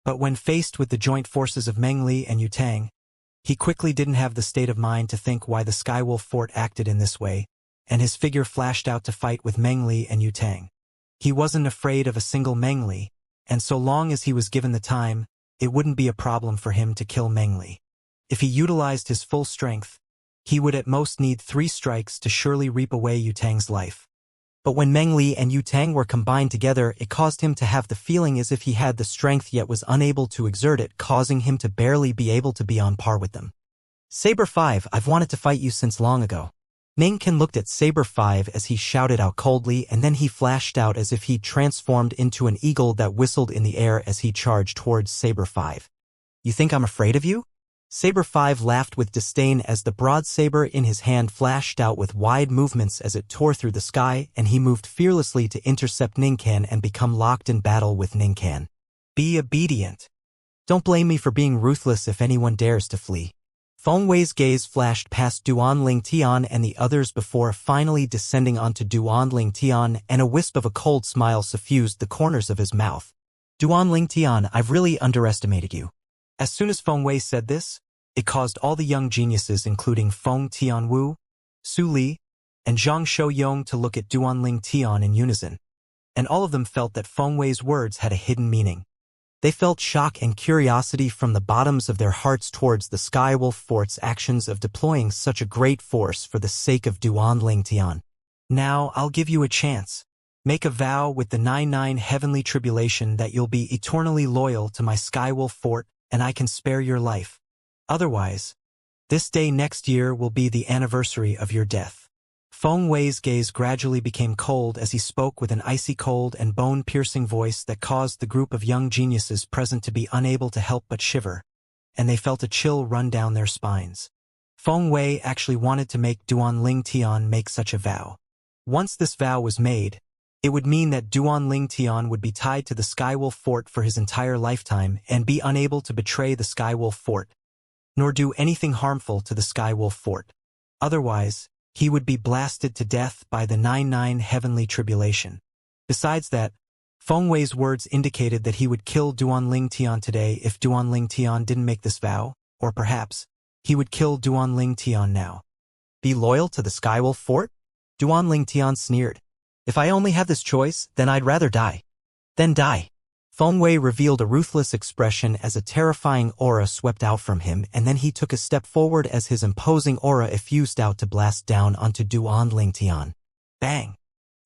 but when faced with the joint forces of Meng Li and Yu Tang, he quickly didn't have the state of mind to think why the Skywolf Fort acted in this way, and his figure flashed out to fight with Meng Li and Yu Tang. He wasn't afraid of a single Meng Li, and so long as he was given the time, it wouldn't be a problem for him to kill Meng Li. If he utilized his full strength, he would at most need 3 strikes to surely reap away Yu Tang's life. But when Meng Li and Yu Tang were combined together, it caused him to have the feeling as if he had the strength yet was unable to exert it, causing him to barely be able to be on par with them. Saber 5, I've wanted to fight you since long ago. Ning Ken looked at Saber 5 as he shouted out coldly, and then he flashed out as if he transformed into an eagle that whistled in the air as he charged towards Saber 5. You think I'm afraid of you? Saber 5 laughed with disdain as the broad saber in his hand flashed out with wide movements as it tore through the sky, and he moved fearlessly to intercept Ning Ken and become locked in battle with Ning Ken. Be obedient. Don't blame me for being ruthless if anyone dares to flee. Feng Wei's gaze flashed past Duanling Tian and the others before finally descending onto Duanling Tian, and a wisp of a cold smile suffused the corners of his mouth. Duanling Tian, I've really underestimated you. As soon as Feng Wei said this, it caused all the young geniuses including Feng Tianwu, Su Li, and Zhang Shouyong to look at Duanling Tian in unison, and all of them felt that Feng Wei's words had a hidden meaning. They felt shock and curiosity from the bottoms of their hearts towards the Skywolf Fort's actions of deploying such a great force for the sake of Duanling Tian. Now I'll give you a chance. Make a vow with the 99 heavenly tribulation that you'll be eternally loyal to my Skywolf Fort, and I can spare your life. Otherwise, this day next year will be the anniversary of your death. Feng Wei's gaze gradually became cold as he spoke with an icy cold and bone-piercing voice that caused the group of young geniuses present to be unable to help but shiver, and they felt a chill run down their spines. Feng Wei actually wanted to make Duanling Tian make such a vow. Once this vow was made, it would mean that Duanling Tian would be tied to the Skywolf Fort for his entire lifetime and be unable to betray the Skywolf Fort, nor do anything harmful to the Skywolf Fort. Otherwise, he would be blasted to death by the 99 heavenly tribulation. Besides that, Feng Wei's words indicated that he would kill Duanling Tian today if Duanling Tian didn't make this vow, or perhaps, he would kill Duanling Tian now. Be loyal to the Skywolf Fort? Duanling Tian sneered. If I only have this choice, then I'd rather die. Then die. Feng Wei revealed a ruthless expression as a terrifying aura swept out from him, and then he took a step forward as his imposing aura effused out to blast down onto Duanling Tian. Bang!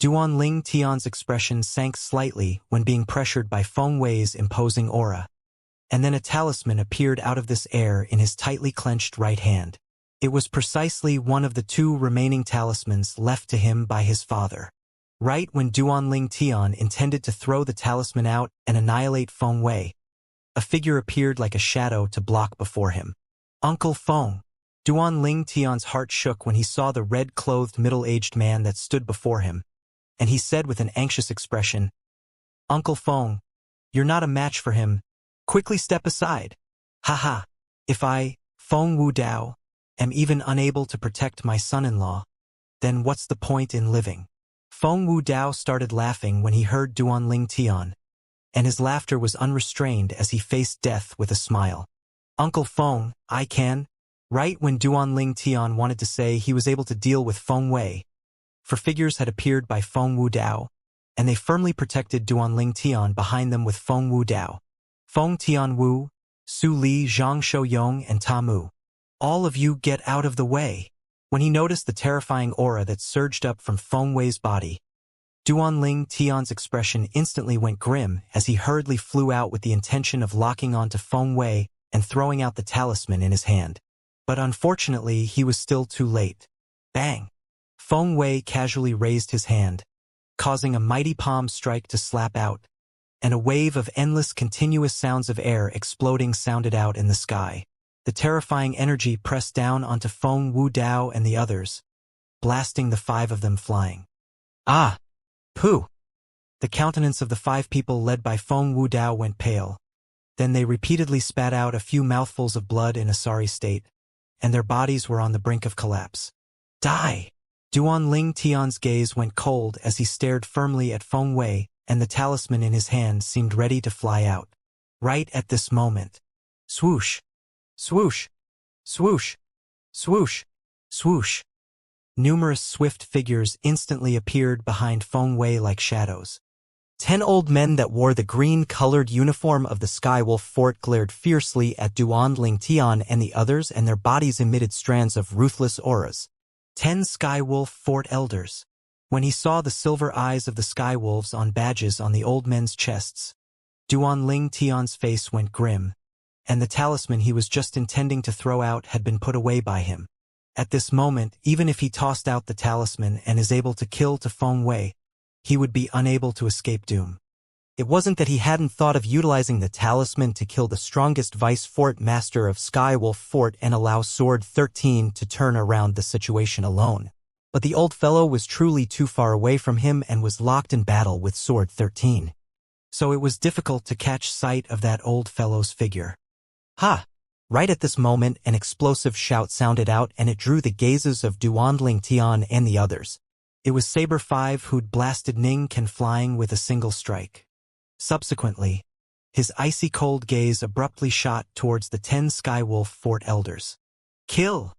Duanling Tian's expression sank slightly when being pressured by Feng Wei's imposing aura, and then a talisman appeared out of this air in his tightly clenched right hand. It was precisely one of the 2 remaining talismans left to him by his father. Right when Duanling Tian intended to throw the talisman out and annihilate Feng Wei, a figure appeared like a shadow to block before him. Uncle Feng. Duanling Tian's heart shook when he saw the red-clothed middle-aged man that stood before him, and he said with an anxious expression, "Uncle Feng, you're not a match for him. Quickly step aside. Haha, if I, Feng Wu Dao, am even unable to protect my son-in-law, then what's the point in living?" Feng Wu Dao started laughing when he heard Duanling Tian, and his laughter was unrestrained as he faced death with a smile. "Uncle Feng, I can." Right when Duanling Tian wanted to say he was able to deal with Feng Wei, for figures had appeared by Feng Wu Dao, and they firmly protected Duanling Tian behind them with Feng Wu Dao. Feng Tian Wu, Su Li, Zhang Shouyong, and Ta Mu. "All of you get out of the way." When he noticed the terrifying aura that surged up from Feng Wei's body, Duanling Tian's expression instantly went grim as he hurriedly flew out with the intention of locking onto Feng Wei and throwing out the talisman in his hand. But unfortunately, he was still too late. Bang! Feng Wei casually raised his hand, causing a mighty palm strike to slap out, and a wave of endless continuous sounds of air exploding sounded out in the sky. The terrifying energy pressed down onto Feng Wu Dao and the others, blasting the 5 of them flying. Ah! Pooh! The countenance of the 5 people led by Feng Wu Dao went pale. Then they repeatedly spat out a few mouthfuls of blood in a sorry state, and their bodies were on the brink of collapse. Die! Duanling Tian's gaze went cold as he stared firmly at Feng Wei, and the talisman in his hand seemed ready to fly out. Right at this moment. Swoosh! Swoosh! Swoosh! Swoosh! Swoosh! Numerous swift figures instantly appeared behind Feng Wei like shadows. 10 old men that wore the green-colored uniform of the Skywolf Fort glared fiercely at Duanling Tian and the others, and their bodies emitted strands of ruthless auras. 10 Skywolf Fort elders. When he saw the silver eyes of the Skywolves on badges on the old men's chests, Duanling Tian's face went grim, and the talisman he was just intending to throw out had been put away by him. At this moment, even if he tossed out the talisman and is able to kill to Feng Wei, he would be unable to escape doom. It wasn't that he hadn't thought of utilizing the talisman to kill the strongest Vice Fort Master of Skywolf Fort and allow Sword 13 to turn around the situation alone. But the old fellow was truly too far away from him and was locked in battle with Sword 13. So it was difficult to catch sight of that old fellow's figure. Ha! Right at this moment, an explosive shout sounded out, and it drew the gazes of Duanling Tian and the others. It was Saber 5 who'd blasted Ning Ken flying with a single strike. Subsequently, his icy cold gaze abruptly shot towards the 10 Skywolf Fort elders. "Kill!"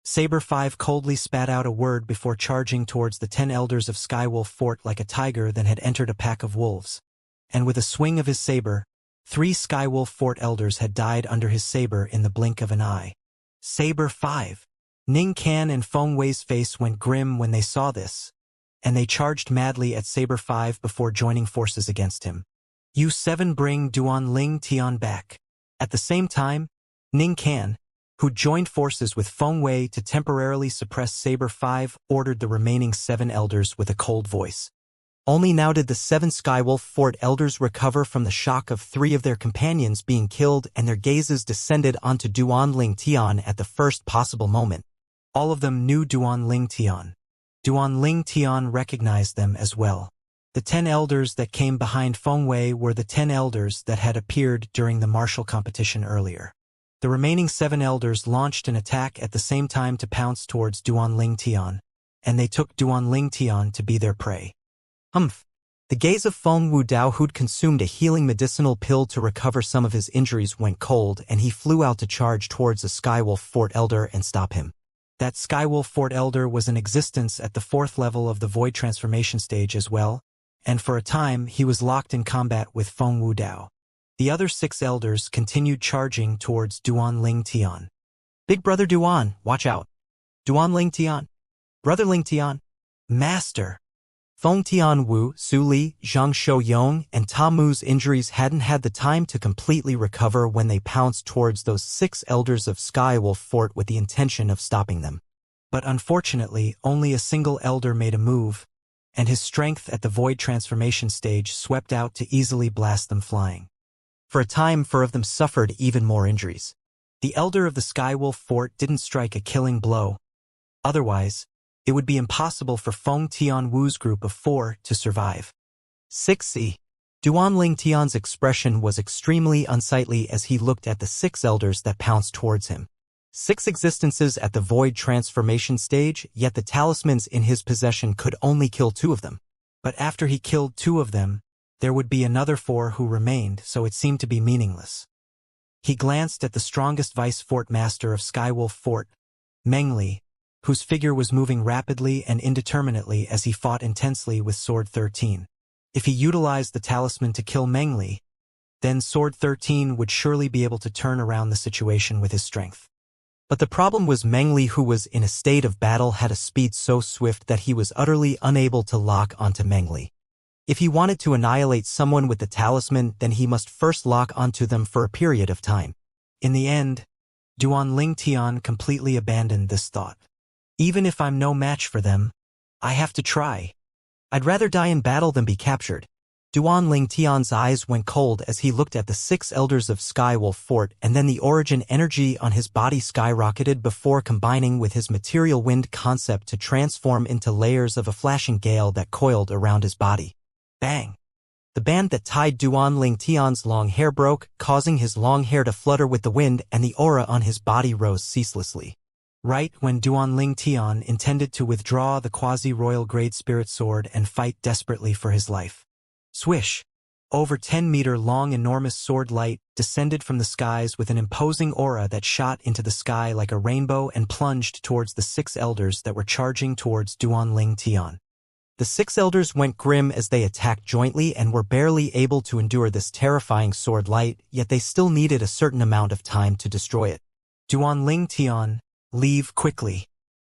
Saber 5 coldly spat out a word before charging towards the 10 elders of Skywolf Fort like a tiger that had entered a pack of wolves. And with a swing of his saber, 3 Skywolf Fort elders had died under his saber in the blink of an eye. Saber 5. Ning Can and Feng Wei's face went grim when they saw this, and they charged madly at Saber 5 before joining forces against him. "You 7 bring Duanling Tian back." At the same time, Ning Can, who joined forces with Feng Wei to temporarily suppress Saber 5, ordered the remaining 7 elders with a cold voice. Only now did the 7 Skywolf Fort elders recover from the shock of 3 of their companions being killed, and their gazes descended onto Duanling Tian at the first possible moment. All of them knew Duanling Tian. Duanling Tian recognized them as well. The 10 elders that came behind Feng Wei were the 10 elders that had appeared during the martial competition earlier. The remaining 7 elders launched an attack at the same time to pounce towards Duanling Tian, and they took Duanling Tian to be their prey. Humph! The gaze of Feng Wu Dao, who'd consumed a healing medicinal pill to recover some of his injuries, went cold, and he flew out to charge towards a Skywolf Fort elder and stop him. That Skywolf Fort elder was in existence at the 4th level of the Void Transformation stage as well, and for a time he was locked in combat with Feng Wu Dao. The other 6 elders continued charging towards Duanling Tian. "Big brother Duan, watch out! Duanling Tian! Brotherling Tian! Master!" Feng Tian Wu, Su Li, Zhang Shouyong, and Ta Mu's injuries hadn't had the time to completely recover when they pounced towards those 6 elders of Skywolf Fort with the intention of stopping them. But unfortunately, only a single elder made a move, and his strength at the Void Transformation stage swept out to easily blast them flying. For a time, 4 of them suffered even more injuries. The elder of the Skywolf Fort didn't strike a killing blow. Otherwise, it would be impossible for Feng Tianwu's group of 4 to survive. 6. Duanling Tian's expression was extremely unsightly as he looked at the 6 elders that pounced towards him. 6 existences at the void transformation stage, yet the talismans in his possession could only kill 2 of them. But after he killed 2 of them, there would be another 4 who remained, so it seemed to be meaningless. He glanced at the strongest vice fort master of Skywolf Fort, Mengli, whose figure was moving rapidly and indeterminately as he fought intensely with Sword 13. If he utilized the talisman to kill Mengli, then Sword 13 would surely be able to turn around the situation with his strength. But the problem was Mengli, who was in a state of battle, had a speed so swift that he was utterly unable to lock onto Mengli. If he wanted to annihilate someone with the talisman, then he must first lock onto them for a period of time. In the end, Duanling Tian completely abandoned this thought. Even if I'm no match for them, I have to try. I'd rather die in battle than be captured. Duanling Tian's eyes went cold as he looked at the 6 elders of Skywolf Fort, and then the origin energy on his body skyrocketed before combining with his material wind concept to transform into layers of a flashing gale that coiled around his body. Bang! The band that tied Duanling Tian's long hair broke, causing his long hair to flutter with the wind, and the aura on his body rose ceaselessly. Right when Duanling Tian intended to withdraw the quasi-royal grade spirit sword and fight desperately for his life. Swish! Over 10-meter-long enormous sword light descended from the skies with an imposing aura that shot into the sky like a rainbow and plunged towards the 6 elders that were charging towards Duanling Tian. The 6 elders went grim as they attacked jointly and were barely able to endure this terrifying sword light, yet they still needed a certain amount of time to destroy it. Duanling Tian, leave quickly.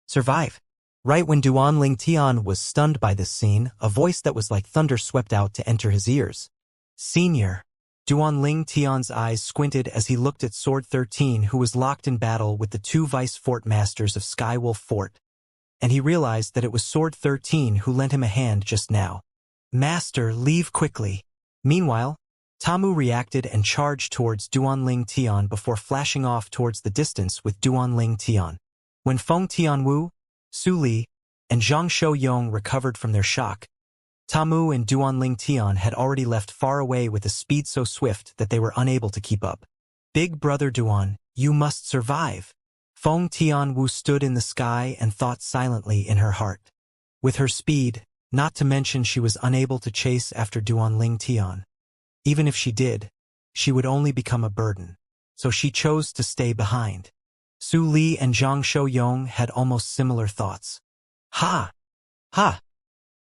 Survive. Right when Duanling Tian was stunned by this scene, a voice that was like thunder swept out to enter his ears. Senior. Duanling Tian's eyes squinted as he looked at Sword 13, who was locked in battle with the 2 vice fort masters of Skywolf Fort, and he realized that it was Sword 13 who lent him a hand just now. Master, leave quickly. Meanwhile, Tamu reacted and charged towards Duanling Tian before flashing off towards the distance with Duanling Tian. When Feng Tianwu, Su Li, and Zhang Shouyong recovered from their shock, Tamu and Duanling Tian had already left far away with a speed so swift that they were unable to keep up. Big brother Duan, you must survive. Feng Tianwu stood in the sky and thought silently in her heart. With her speed, not to mention she was unable to chase after Duanling Tian. Even if she did, she would only become a burden, so she chose to stay behind. Su Li and Zhang Shouyong had almost similar thoughts. Ha! Ha!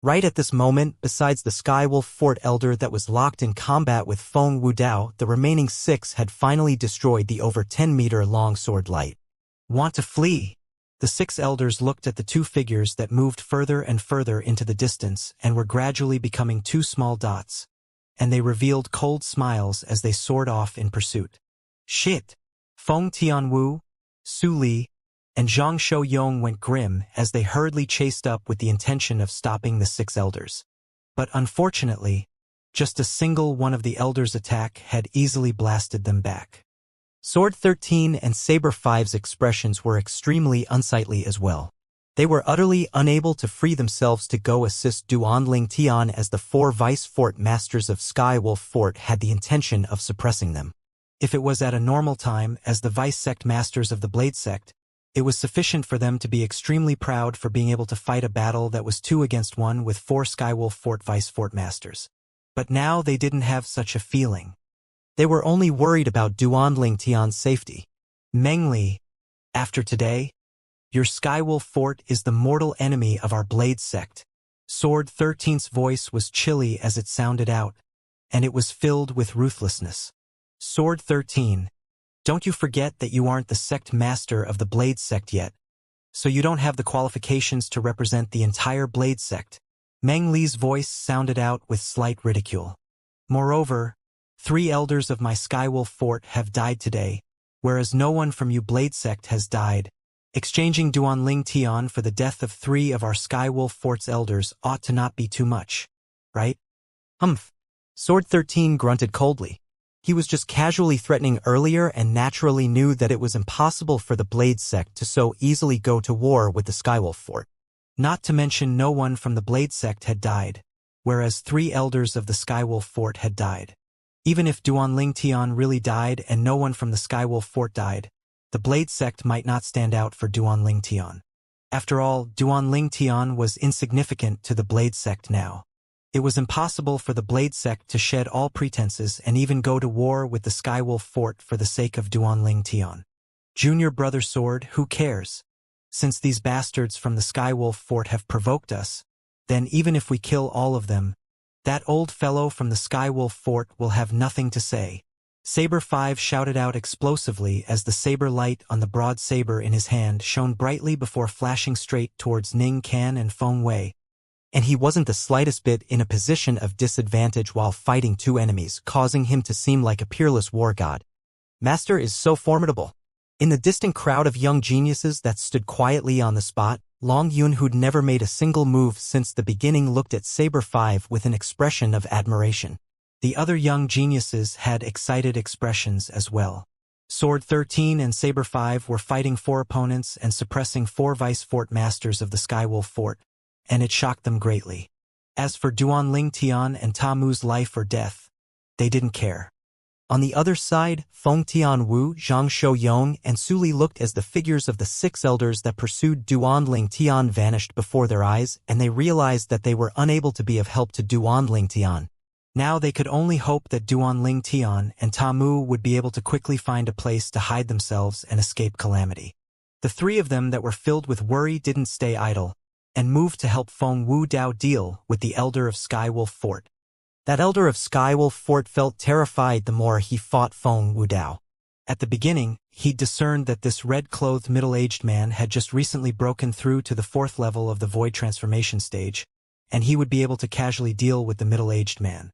Right at this moment, besides the Skywolf Fort elder that was locked in combat with Feng Wudao, the remaining 6 had finally destroyed the over 10-meter-long sword light. Want to flee? The 6 elders looked at the 2 figures that moved further and further into the distance and were gradually becoming 2 small dots, and they revealed cold smiles as they soared off in pursuit. Shit! Feng Tianwu, Su Li, and Zhang Shouyong went grim as they hurriedly chased up with the intention of stopping the 6 elders. But unfortunately, just a single one of the elders' attack had easily blasted them back. Sword 13 and Saber 5's expressions were extremely unsightly as well. They were utterly unable to free themselves to go assist Duanling Tian as the 4 vice fort masters of Skywolf Fort had the intention of suppressing them. If it was at a normal time as the vice sect masters of the Blade Sect, it was sufficient for them to be extremely proud for being able to fight a battle that was 2 against 1 with 4 Skywolf Fort vice fort masters. But now they didn't have such a feeling. They were only worried about Duanling Tian's safety. Mengli, after today, your Skywolf Fort is the mortal enemy of our Blade Sect. Sword 13's voice was chilly as it sounded out, and it was filled with ruthlessness. Sword 13, don't you forget that you aren't the sect master of the Blade Sect yet, so you don't have the qualifications to represent the entire Blade Sect. Meng Li's voice sounded out with slight ridicule. Moreover, 3 elders of my Skywolf Fort have died today, whereas no one from you Blade Sect has died. Exchanging Duanling Tian for the death of 3 of our Skywolf Fort's elders ought to not be too much, right? Humph. Sword 13 grunted coldly. He was just casually threatening earlier and naturally knew that it was impossible for the Blade Sect to so easily go to war with the Skywolf Fort. Not to mention no one from the Blade sect had died, whereas 3 elders of the Skywolf Fort had died. Even if Duanling Tian really died and no one from the Skywolf Fort died, the Blade sect might not stand out for Duanling Tian. After all, Duanling Tian was insignificant to the Blade sect now. It was impossible for the Blade sect to shed all pretenses and even go to war with the Skywolf Fort for the sake of Duanling Tian. Junior brother sword, who cares? Since these bastards from the Skywolf Fort have provoked us, then even if we kill all of them, that old fellow from the Skywolf Fort will have nothing to say. Saber 5 shouted out explosively as the saber light on the broad saber in his hand shone brightly before flashing straight towards Ning Can and Feng Wei. And he wasn't the slightest bit in a position of disadvantage while fighting 2 enemies, causing him to seem like a peerless war god. Master is so formidable. In the distant crowd of young geniuses that stood quietly on the spot, Long Yun, who'd never made a single move since the beginning, looked at Saber 5 with an expression of admiration. The other young geniuses had excited expressions as well. Sword 13 and Saber 5 were fighting 4 opponents and suppressing 4 vice fort masters of the Skywolf Fort, and it shocked them greatly. As for Duanling Tian and Ta Mu's life or death, they didn't care. On the other side, Feng Tianwu, Zhang Shouyong, and Su Li looked as the figures of the 6 elders that pursued Duanling Tian vanished before their eyes, and they realized that they were unable to be of help to Duanling Tian. Now they could only hope that Duanling Tian and Ta Mu would be able to quickly find a place to hide themselves and escape calamity. The 3 of them that were filled with worry didn't stay idle, and moved to help Feng Wu Dao deal with the elder of Skywolf Fort. That elder of Skywolf Fort felt terrified the more he fought Feng Wu Dao. At the beginning, he'd discerned that this red-clothed middle-aged man had just recently broken through to the 4th level of the Void Transformation stage, and he would be able to casually deal with the middle-aged man.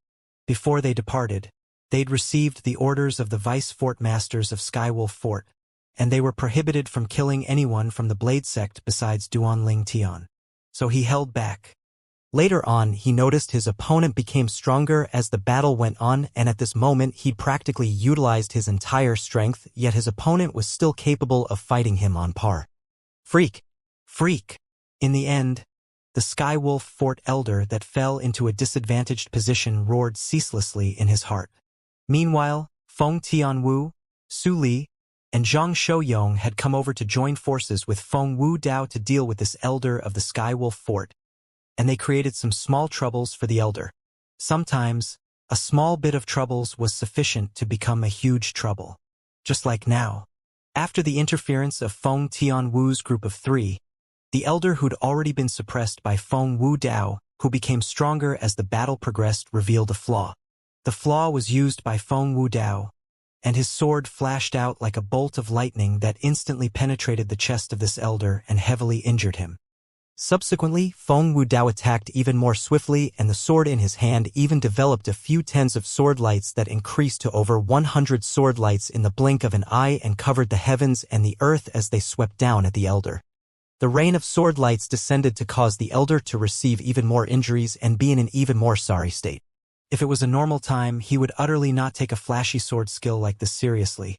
Before they departed, they'd received the orders of the Vice Fort Masters of Skywolf Fort, and they were prohibited from killing anyone from the Blade sect besides Duanling Tian. So he held back. Later on, he noticed his opponent became stronger as the battle went on, and at this moment he'd practically utilized his entire strength, yet his opponent was still capable of fighting him on par. Freak! Freak! In the end, the Skywolf Fort elder that fell into a disadvantaged position roared ceaselessly in his heart. Meanwhile, Feng Tianwu, Su Li, and Zhang Shouyong had come over to join forces with Feng Wu Dao to deal with this elder of the Skywolf Fort, and they created some small troubles for the elder. Sometimes, a small bit of troubles was sufficient to become a huge trouble. Just like now. After the interference of Feng Tianwu's group of 3, the elder who'd already been suppressed by Feng Wu Dao, who became stronger as the battle progressed, revealed a flaw. The flaw was used by Feng Wu Dao, and his sword flashed out like a bolt of lightning that instantly penetrated the chest of this elder and heavily injured him. Subsequently, Feng Wu Dao attacked even more swiftly, and the sword in his hand even developed a few tens of sword lights that increased to over 100 sword lights in the blink of an eye and covered the heavens and the earth as they swept down at the elder. The rain of sword lights descended to cause the elder to receive even more injuries and be in an even more sorry state. If it was a normal time, he would utterly not take a flashy sword skill like this seriously.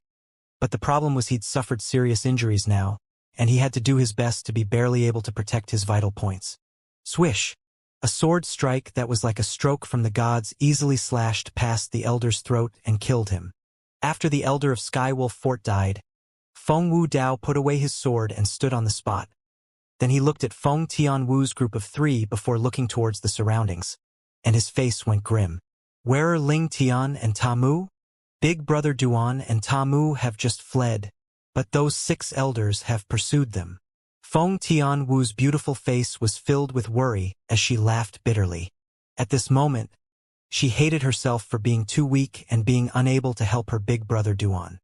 But the problem was he'd suffered serious injuries now, and he had to do his best to be barely able to protect his vital points. Swish! A sword strike that was like a stroke from the gods easily slashed past the elder's throat and killed him. After the elder of Skywolf Fort died, Feng Wu Dao put away his sword and stood on the spot. Then he looked at Feng Tianwu's group of 3 before looking towards the surroundings, and his face went grim. Where are Ling Tian and Ta Mu? Big brother Duan and Ta Mu have just fled, but those 6 elders have pursued them. Feng Tianwu's beautiful face was filled with worry as she laughed bitterly. At this moment, she hated herself for being too weak and being unable to help her big brother Duan.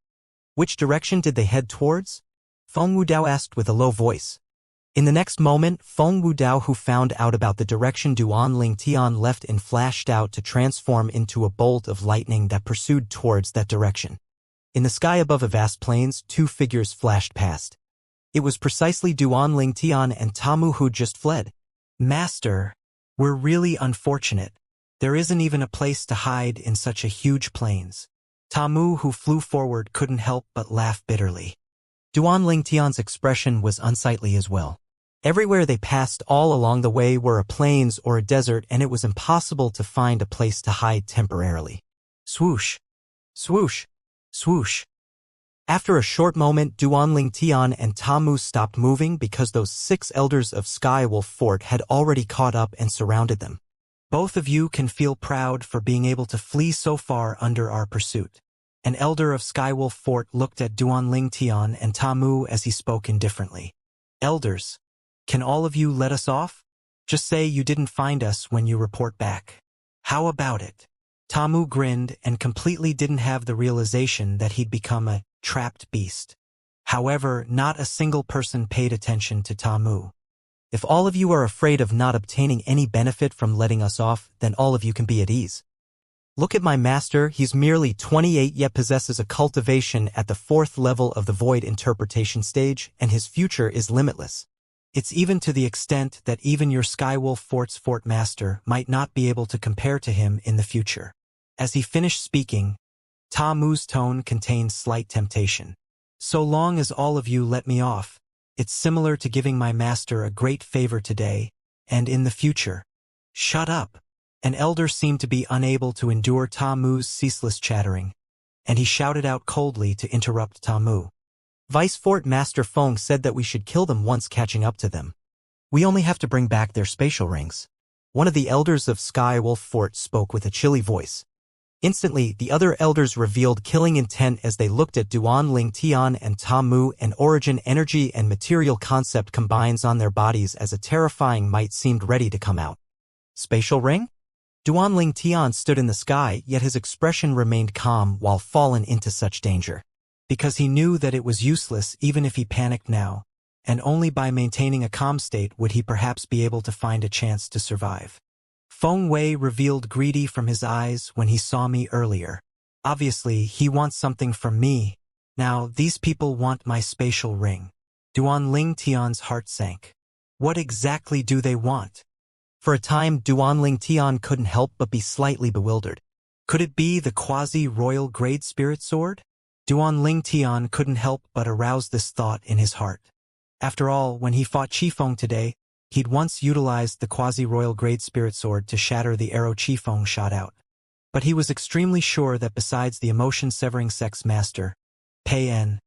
Which direction did they head towards? Feng Wu Dao asked with a low voice. In the next moment, Feng Wu Dao, who found out about the direction Duanling Tian left in, flashed out to transform into a bolt of lightning that pursued towards that direction. In the sky above a vast plains, 2 figures flashed past. It was precisely Duanling Tian and Ta Mu who'd just fled. Master, we're really unfortunate. There isn't even a place to hide in such a huge plains. Ta Mu, who flew forward, couldn't help but laugh bitterly. Duanling Tian's expression was unsightly as well. Everywhere they passed all along the way were a plains or a desert, and it was impossible to find a place to hide temporarily. Swoosh, swoosh, swoosh. After a short moment, Duanling Tian and Tamu stopped moving because those 6 elders of Skywolf Fort had already caught up and surrounded them. Both of you can feel proud for being able to flee so far under our pursuit. An elder of Skywolf Fort looked at Duanling Tian and Tamu as he spoke indifferently. Elders, can all of you let us off? Just say you didn't find us when you report back. How about it? Tamu grinned and completely didn't have the realization that he'd become a trapped beast. However, not a single person paid attention to Tamu. If all of you are afraid of not obtaining any benefit from letting us off, then all of you can be at ease. Look at my master, he's merely 28 yet possesses a cultivation at the 4th level of the void interpretation stage, and his future is limitless. It's even to the extent that even your Skywolf Fort's Fort Master might not be able to compare to him in the future. As he finished speaking, Tamu's tone contained slight temptation. So long as all of you let me off, it's similar to giving my master a great favor today, and in the future. Shut up. An elder seemed to be unable to endure Tamu's ceaseless chattering, and he shouted out coldly to interrupt Tamu. Vice Fort Master Feng said that we should kill them once catching up to them. We only have to bring back their spatial rings. One of the elders of Skywolf Fort spoke with a chilly voice. Instantly, the other elders revealed killing intent as they looked at Duanling Tian and Tamu. An origin energy and material concept combines on their bodies as a terrifying might seemed ready to come out. Spatial ring? Duanling Tian stood in the sky, yet his expression remained calm while fallen into such danger. Because he knew that it was useless even if he panicked now, and only by maintaining a calm state would he perhaps be able to find a chance to survive. Feng Wei revealed greedy from his eyes when he saw me earlier. Obviously, he wants something from me. Now, these people want my spatial ring. Duanling Tian's heart sank. What exactly do they want? For a time, Duanling Tian couldn't help but be slightly bewildered. Could it be the quasi-royal grade spirit sword? Duanling Tian couldn't help but arouse this thought in his heart. After all, when he fought Qifeng today, he'd once utilized the quasi-royal grade spirit sword to shatter the arrow Qifeng shot out. But he was extremely sure that besides the emotion-severing sex master, Pei En,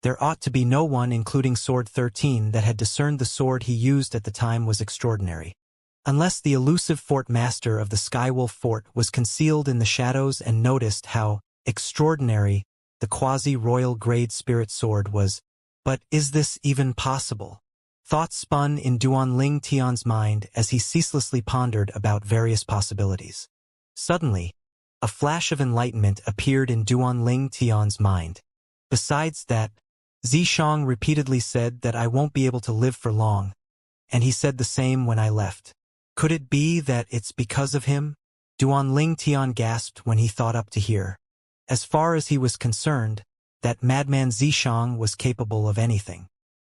there ought to be no one, including Sword 13, that had discerned the sword he used at the time was extraordinary. Unless the elusive fort master of the Skywolf Fort was concealed in the shadows and noticed how extraordinary the quasi-royal grade spirit sword was. But is this even possible? Thoughts spun in Duanling Tian's mind as he ceaselessly pondered about various possibilities. Suddenly, a flash of enlightenment appeared in Duanling Tian's mind. Besides that, Zishang repeatedly said that I won't be able to live for long, and he said the same when I left. Could it be that it's because of him? Duanling Tian gasped when he thought up to hear. As far as he was concerned, that madman Zishang was capable of anything.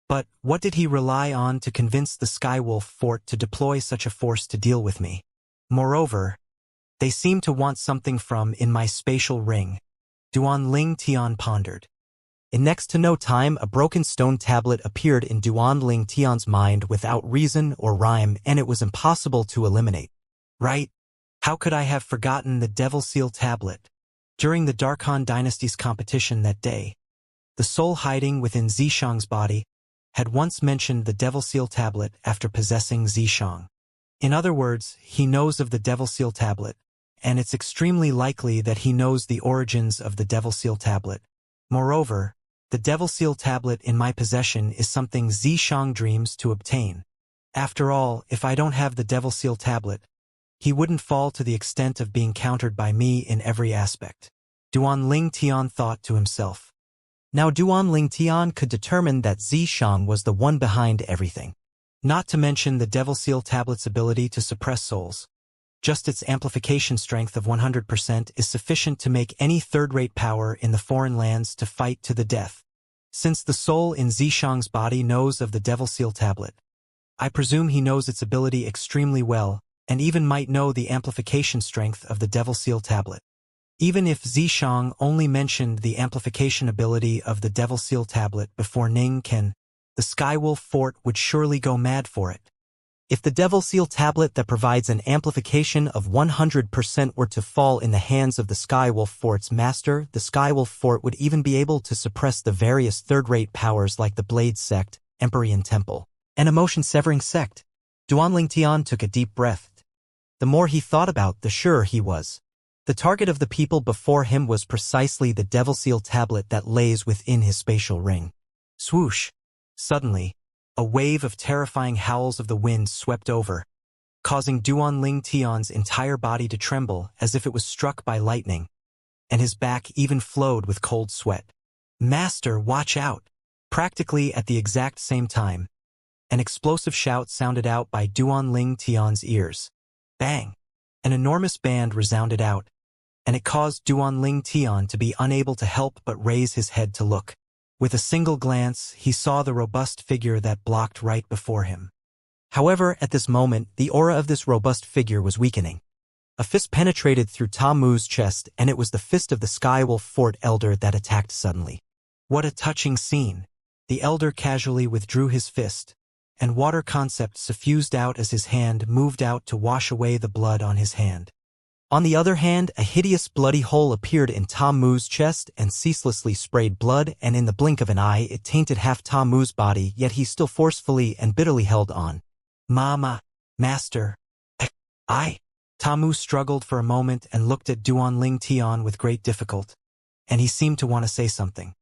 But what did he rely on to convince the Skywolf Fort to deploy such a force to deal with me? Moreover, they seem to want something from in my spatial ring. Duanling Tian pondered. In next to no time, a broken stone tablet appeared in Duanling Tian's mind without reason or rhyme, and it was impossible to eliminate. Right? How could I have forgotten the Devil Seal tablet? During the Darkhan Dynasty's competition that day, the soul hiding within Zishang's body had once mentioned the Devil Seal tablet after possessing Zishang. In other words, he knows of the Devil Seal tablet, and it's extremely likely that he knows the origins of the Devil Seal tablet. Moreover, the Devil Seal tablet in my possession is something Zishang dreams to obtain. After all, if I don't have the Devil Seal tablet, he wouldn't fall to the extent of being countered by me in every aspect. Duanling Tian thought to himself. Now Duanling Tian could determine that Zishang was the one behind everything. Not to mention the Devil Seal tablet's ability to suppress souls. Just its amplification strength of 100% is sufficient to make any third-rate power in the foreign lands to fight to the death. Since the soul in Zishang's body knows of the Devil Seal tablet, I presume he knows its ability extremely well, and even might know the amplification strength of the Devil Seal tablet. Even if Zishang only mentioned the amplification ability of the Devil Seal tablet before Ning can the Skywolf Fort would surely go mad for it. If the Devil Seal tablet that provides an amplification of 100% were to fall in the hands of the Skywolf Fort's master, the Skywolf Fort would even be able to suppress the various third-rate powers like the Blade Sect, Empyrean Temple, and Emotion-Severing Sect. Duanling Tian took a deep breath. The more he thought about, the surer he was. The target of the people before him was precisely the Devil Seal tablet that lays within his spatial ring. Swoosh! Suddenly, a wave of terrifying howls of the wind swept over, causing Duanling Tian's entire body to tremble as if it was struck by lightning, and his back even flowed with cold sweat. "Master, watch out!" Practically at the exact same time, an explosive shout sounded out by Duanling Tian's ears. Bang! An enormous band resounded out, and it caused Duanling Tian to be unable to help but raise his head to look. With a single glance, he saw the robust figure that blocked right before him. However, at this moment, the aura of this robust figure was weakening. A fist penetrated through Ta Mu's chest, and it was the fist of the Skywolf Fort Elder that attacked suddenly. What a touching scene! The Elder casually withdrew his fist, and water concept suffused out as his hand moved out to wash away the blood on his hand. On the other hand, a hideous bloody hole appeared in Ta Mu's chest and ceaselessly sprayed blood, and in the blink of an eye it tainted half Ta Mu's body, yet he still forcefully and bitterly held on. "Mama, Master, I." Ta Mu struggled for a moment and looked at Duanling Tian with great difficulty, and he seemed to want to say something.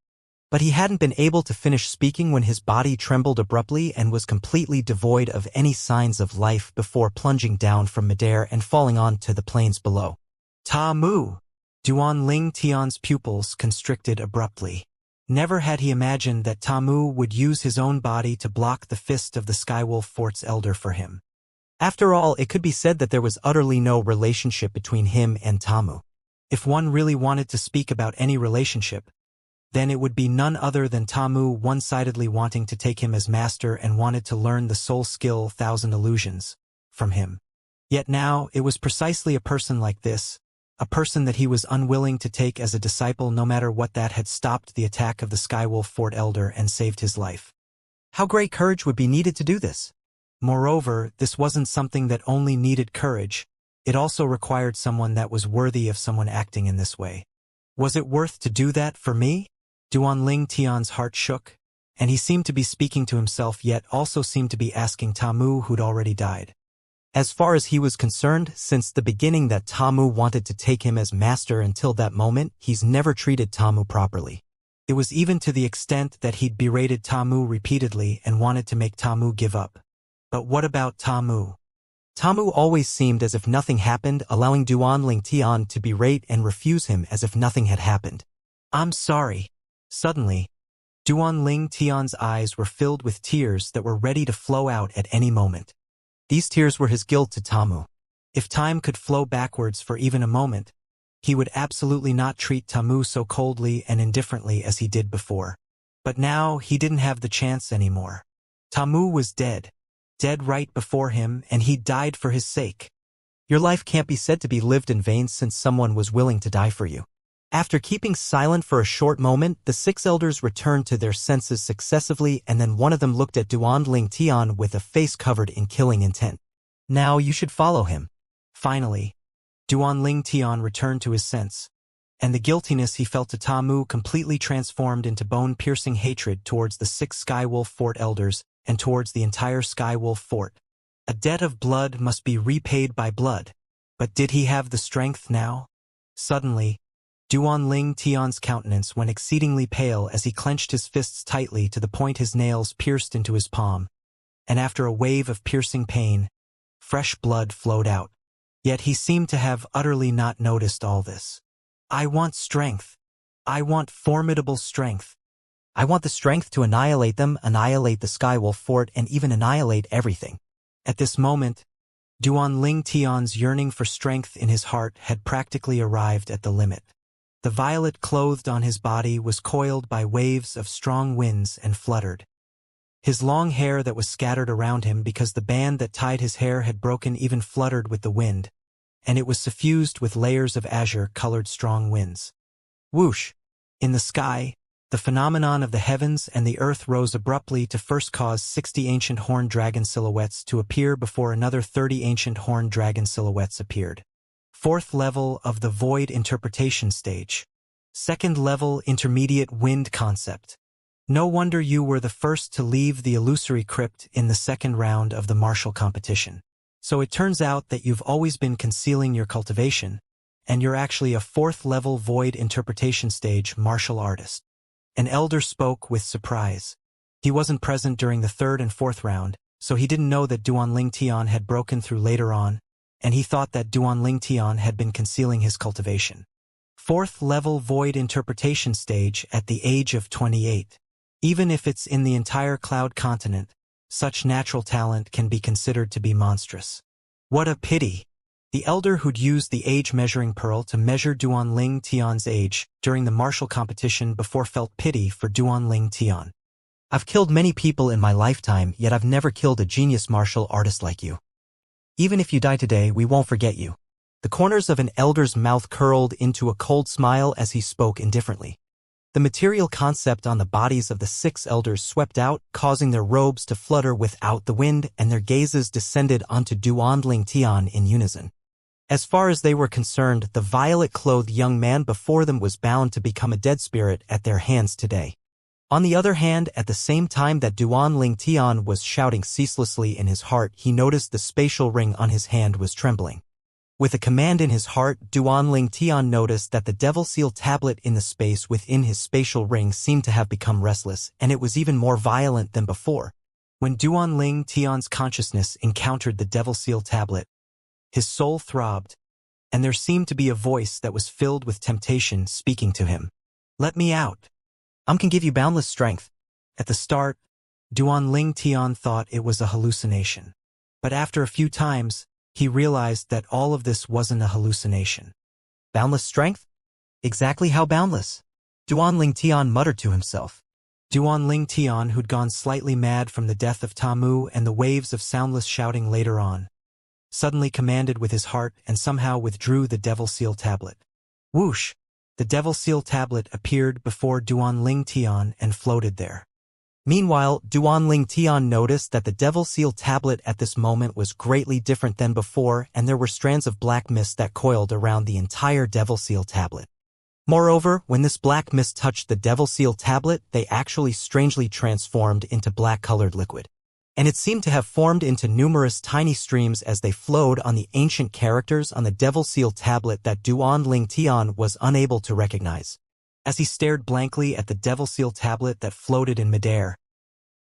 But he hadn't been able to finish speaking when his body trembled abruptly and was completely devoid of any signs of life before plunging down from midair and falling onto the plains below. "Ta Mu!" Duanling Tian's pupils constricted abruptly. Never had he imagined that Ta Mu would use his own body to block the fist of the Skywolf Fort's elder for him. After all, it could be said that there was utterly no relationship between him and Ta Mu. If one really wanted to speak about any relationship, then it would be none other than Ta Mu one-sidedly wanting to take him as master and wanted to learn the soul skill Thousand Illusions from him. Yet now, it was precisely a person like this, a person that he was unwilling to take as a disciple no matter what, that had stopped the attack of the Skywolf Fort Elder and saved his life. How great courage would be needed to do this? Moreover, this wasn't something that only needed courage, it also required someone that was worthy of someone acting in this way. Was it worth to do that for me? Duanling Tian's heart shook, and he seemed to be speaking to himself yet also seemed to be asking Ta Mu who'd already died. As far as he was concerned, since the beginning that Ta Mu wanted to take him as master until that moment, he's never treated Ta Mu properly. It was even to the extent that he'd berated Ta Mu repeatedly and wanted to make Ta Mu give up. But what about Ta Mu? Ta Mu always seemed as if nothing happened, allowing Duanling Tian to berate and refuse him as if nothing had happened. "I'm sorry." Suddenly, Duanling Tian's eyes were filled with tears that were ready to flow out at any moment. These tears were his guilt to Ta Mu. If time could flow backwards for even a moment, he would absolutely not treat Ta Mu so coldly and indifferently as he did before. But now he didn't have the chance anymore. Ta Mu was dead. Dead right before him, and he died for his sake. Your life can't be said to be lived in vain since someone was willing to die for you. After keeping silent for a short moment, the six elders returned to their senses successively, and then one of them looked at Duanling Tian with a face covered in killing intent. "Now you should follow him." Finally, Duanling Tian returned to his sense, and the guiltiness he felt to Ta Mu completely transformed into bone-piercing hatred towards the six Skywolf Fort elders and towards the entire Skywolf Fort. A debt of blood must be repaid by blood. But did he have the strength now? Suddenly, Duanling Tian's countenance went exceedingly pale as he clenched his fists tightly to the point his nails pierced into his palm, and after a wave of piercing pain, fresh blood flowed out. Yet he seemed to have utterly not noticed all this. "I want strength. I want formidable strength. I want the strength to annihilate them, annihilate the Skywolf Fort, and even annihilate everything." At this moment, Duanling Tian's yearning for strength in his heart had practically arrived at the limit. The violet clothed on his body was coiled by waves of strong winds and fluttered. His long hair that was scattered around him because the band that tied his hair had broken even fluttered with the wind, and it was suffused with layers of azure-colored strong winds. Whoosh! In the sky, The phenomenon of the heavens and the earth rose abruptly to first cause 60 ancient horned dragon silhouettes to appear before another 30 ancient horned dragon silhouettes appeared. Fourth level of the void interpretation stage. Second level intermediate wind concept. No wonder you were the first to leave the illusory crypt in the second round of the martial competition. So it turns out that you've always been concealing your cultivation, and you're actually a fourth level void interpretation stage martial artist. An elder spoke with surprise. He wasn't present during the third and fourth round, so he didn't know that Duanling Tian had broken through later on, and he thought that Duanling Tian had been concealing his cultivation. Fourth level void interpretation stage at the age of 28. Even if it's in the entire cloud continent, such natural talent can be considered to be monstrous. What a pity! The elder who'd used the age-measuring pearl to measure Duanling Tian's age during the martial competition before felt pity for Duanling Tian. I've killed many people in my lifetime, yet I've never killed a genius martial artist like you. Even if you die today, we won't forget you. The corners of an elder's mouth curled into a cold smile as he spoke indifferently. The material concept on the bodies of the 6 elders swept out, causing their robes to flutter without the wind, and their gazes descended onto Duanling Tian in unison. As far as they were concerned, the violet-clothed young man before them was bound to become a dead spirit at their hands today. On the other hand, at the same time that Duanling Tian was shouting ceaselessly in his heart, he noticed the spatial ring on his hand was trembling. With a command in his heart, Duanling Tian noticed that the devil seal tablet in the space within his spatial ring seemed to have become restless, and it was even more violent than before. When Duanling Tian's consciousness encountered the devil seal tablet, his soul throbbed, and there seemed to be a voice that was filled with temptation speaking to him. Let me out. Can give you boundless strength. At the start, Duanling Tian thought it was a hallucination. But after a few times, he realized that all of this wasn't a hallucination. Boundless strength? Exactly how boundless? Duanling Tian muttered to himself. Duanling Tian, who'd gone slightly mad from the death of Tamu and the waves of soundless shouting later on, suddenly commanded with his heart and somehow withdrew the devil seal tablet. Whoosh! The devil seal tablet appeared before Duanling Tian and floated there. Meanwhile, Duanling Tian noticed that the devil seal tablet at this moment was greatly different than before, and there were strands of black mist that coiled around the entire devil seal tablet. Moreover, when this black mist touched the devil seal tablet, they actually strangely transformed into black-colored liquid. And it seemed to have formed into numerous tiny streams as they flowed on the ancient characters on the devil seal tablet that Duanling Tian was unable to recognize. As he stared blankly at the devil seal tablet that floated in midair,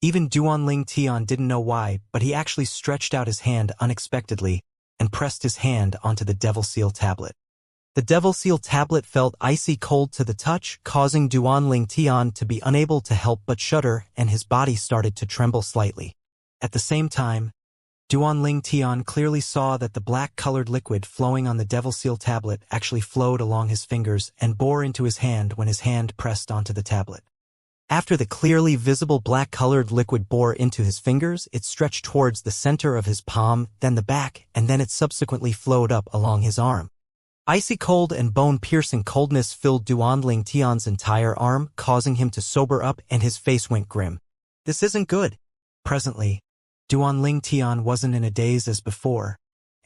even Duanling Tian didn't know why, but he actually stretched out his hand unexpectedly and pressed his hand onto the devil seal tablet. The devil seal tablet felt icy cold to the touch, causing Duanling Tian to be unable to help but shudder, and his body started to tremble slightly. At the same time, Duanling Tian clearly saw that the black-colored liquid flowing on the devil seal tablet actually flowed along his fingers and bore into his hand when his hand pressed onto the tablet. After the clearly visible black-colored liquid bore into his fingers, it stretched towards the center of his palm, then the back, and then it subsequently flowed up along his arm. Icy cold and bone-piercing coldness filled Duanling Tian's entire arm, causing him to sober up, and his face went grim. This isn't good. Presently, Duanling Tian wasn't in a daze as before,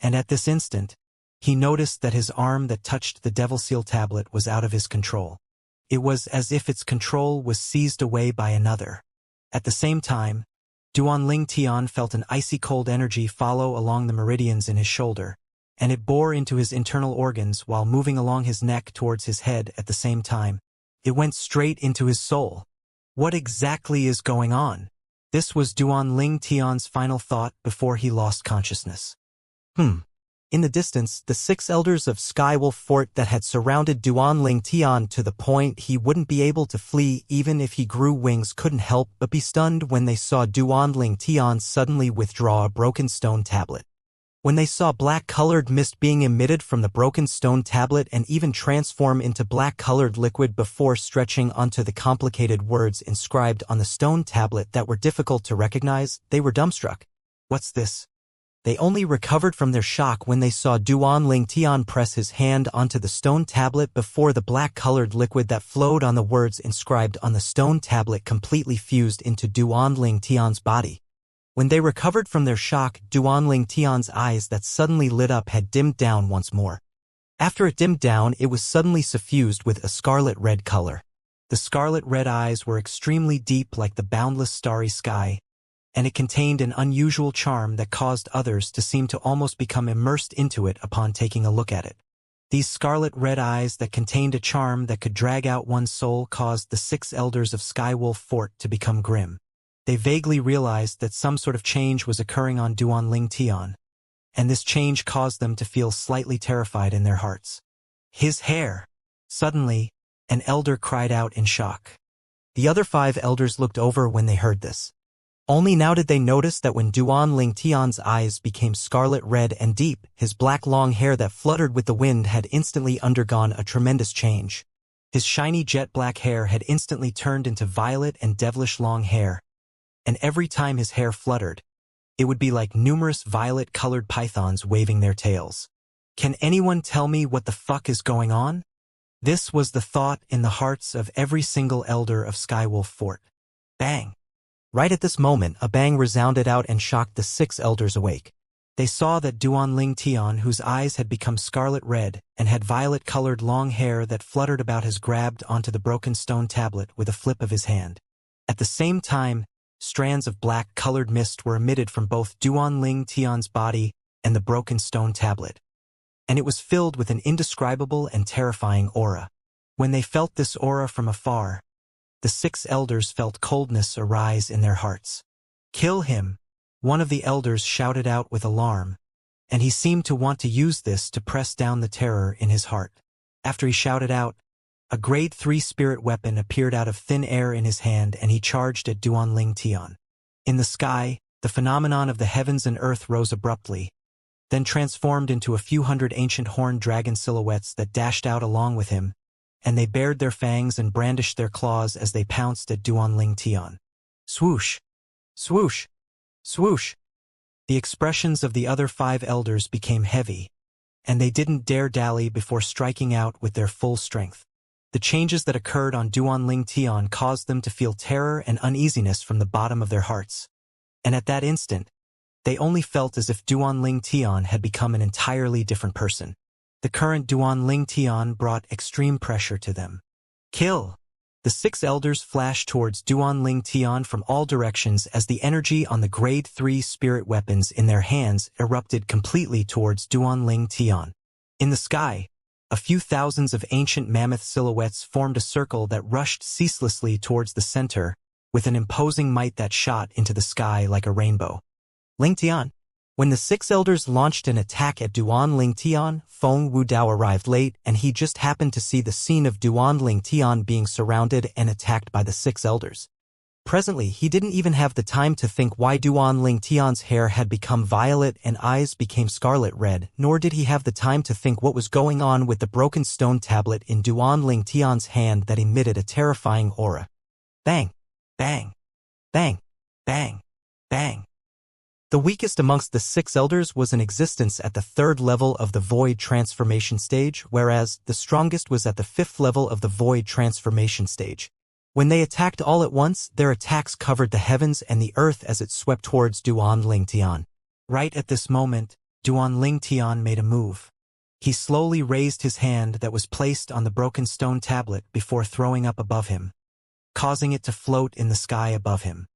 and at this instant, he noticed that his arm that touched the devil seal tablet was out of his control. It was as if its control was seized away by another. At the same time, Duanling Tian felt an icy cold energy follow along the meridians in his shoulder, and it bore into his internal organs while moving along his neck towards his head at the same time. It went straight into his soul. What exactly is going on? This was Duanling Tian's final thought before he lost consciousness. In the distance, the 6 elders of Skywolf Fort that had surrounded Duanling Tian to the point he wouldn't be able to flee even if he grew wings couldn't help but be stunned when they saw Duanling Tian suddenly withdraw a broken stone tablet. When they saw black-colored mist being emitted from the broken stone tablet and even transform into black-colored liquid before stretching onto the complicated words inscribed on the stone tablet that were difficult to recognize, they were dumbstruck. What's this? They only recovered from their shock when they saw Duan Tian press his hand onto the stone tablet before the black-colored liquid that flowed on the words inscribed on the stone tablet completely fused into Duan Tian's body. When they recovered from their shock, Duan Tian's eyes that suddenly lit up had dimmed down once more. After it dimmed down, it was suddenly suffused with a scarlet-red color. The scarlet-red eyes were extremely deep like the boundless starry sky, and it contained an unusual charm that caused others to seem to almost become immersed into it upon taking a look at it. These scarlet-red eyes that contained a charm that could drag out one's soul caused the 6 elders of Skywolf Fort to become grim. They vaguely realized that some sort of change was occurring on Duan Tian, and this change caused them to feel slightly terrified in their hearts. His hair! Suddenly, an elder cried out in shock. The other 5 elders looked over when they heard this. Only now did they notice that when Duan Tian's eyes became scarlet red and deep, his black long hair that fluttered with the wind had instantly undergone a tremendous change. His shiny jet-black hair had instantly turned into violet and devilish long hair, and every time his hair fluttered, it would be like numerous violet-colored pythons waving their tails. Can anyone tell me what the fuck is going on? This was the thought in the hearts of every single elder of Skywolf Fort. Bang! Right at this moment, a bang resounded out and shocked the 6 elders awake. They saw that Duan Tian, whose eyes had become scarlet red and had violet-colored long hair that fluttered about, his grabbed onto the broken stone tablet with a flip of his hand. At the same time, strands of black-colored mist were emitted from both Duan Tian's body and the broken stone tablet, and it was filled with an indescribable and terrifying aura. When they felt this aura from afar, the 6 elders felt coldness arise in their hearts. "Kill him!" one of the elders shouted out with alarm, and he seemed to want to use this to press down the terror in his heart. After he shouted out, a grade 3 spirit weapon appeared out of thin air in his hand, and he charged at Duan Tian. In the sky, the phenomenon of the heavens and earth rose abruptly, then transformed into a few hundred ancient horned dragon silhouettes that dashed out along with him, and they bared their fangs and brandished their claws as they pounced at Duan Tian. Swoosh! Swoosh! Swoosh! The expressions of the other 5 elders became heavy, and they didn't dare dally before striking out with their full strength. The changes that occurred on Duan Tian caused them to feel terror and uneasiness from the bottom of their hearts, and at that instant, they only felt as if Duan Tian had become an entirely different person. The current Duan Tian brought extreme pressure to them. Kill! The 6 elders flashed towards Duan Tian from all directions as the energy on the grade 3 spirit weapons in their hands erupted completely towards Duan Tian. In the sky, a few thousands of ancient mammoth silhouettes formed a circle that rushed ceaselessly towards the center, with an imposing might that shot into the sky like a rainbow. Ling Tian. When the 6 elders launched an attack at Duan Tian, Feng Wudao arrived late, and he just happened to see the scene of Duan Tian being surrounded and attacked by the 6 elders. Presently, he didn't even have the time to think why Duan Tian's hair had become violet and eyes became scarlet red, nor did he have the time to think what was going on with the broken stone tablet in Duan Tian's hand that emitted a terrifying aura. Bang! Bang! Bang! Bang! Bang! The weakest amongst the 6 elders was in existence at the 3rd level of the Void Transformation stage, whereas the strongest was at the 5th level of the Void Transformation stage. When they attacked all at once, their attacks covered the heavens and the earth as it swept towards Duan Tian. Right at this moment, Duan Tian made a move. He slowly raised his hand that was placed on the broken stone tablet before throwing up above him, causing it to float in the sky above him.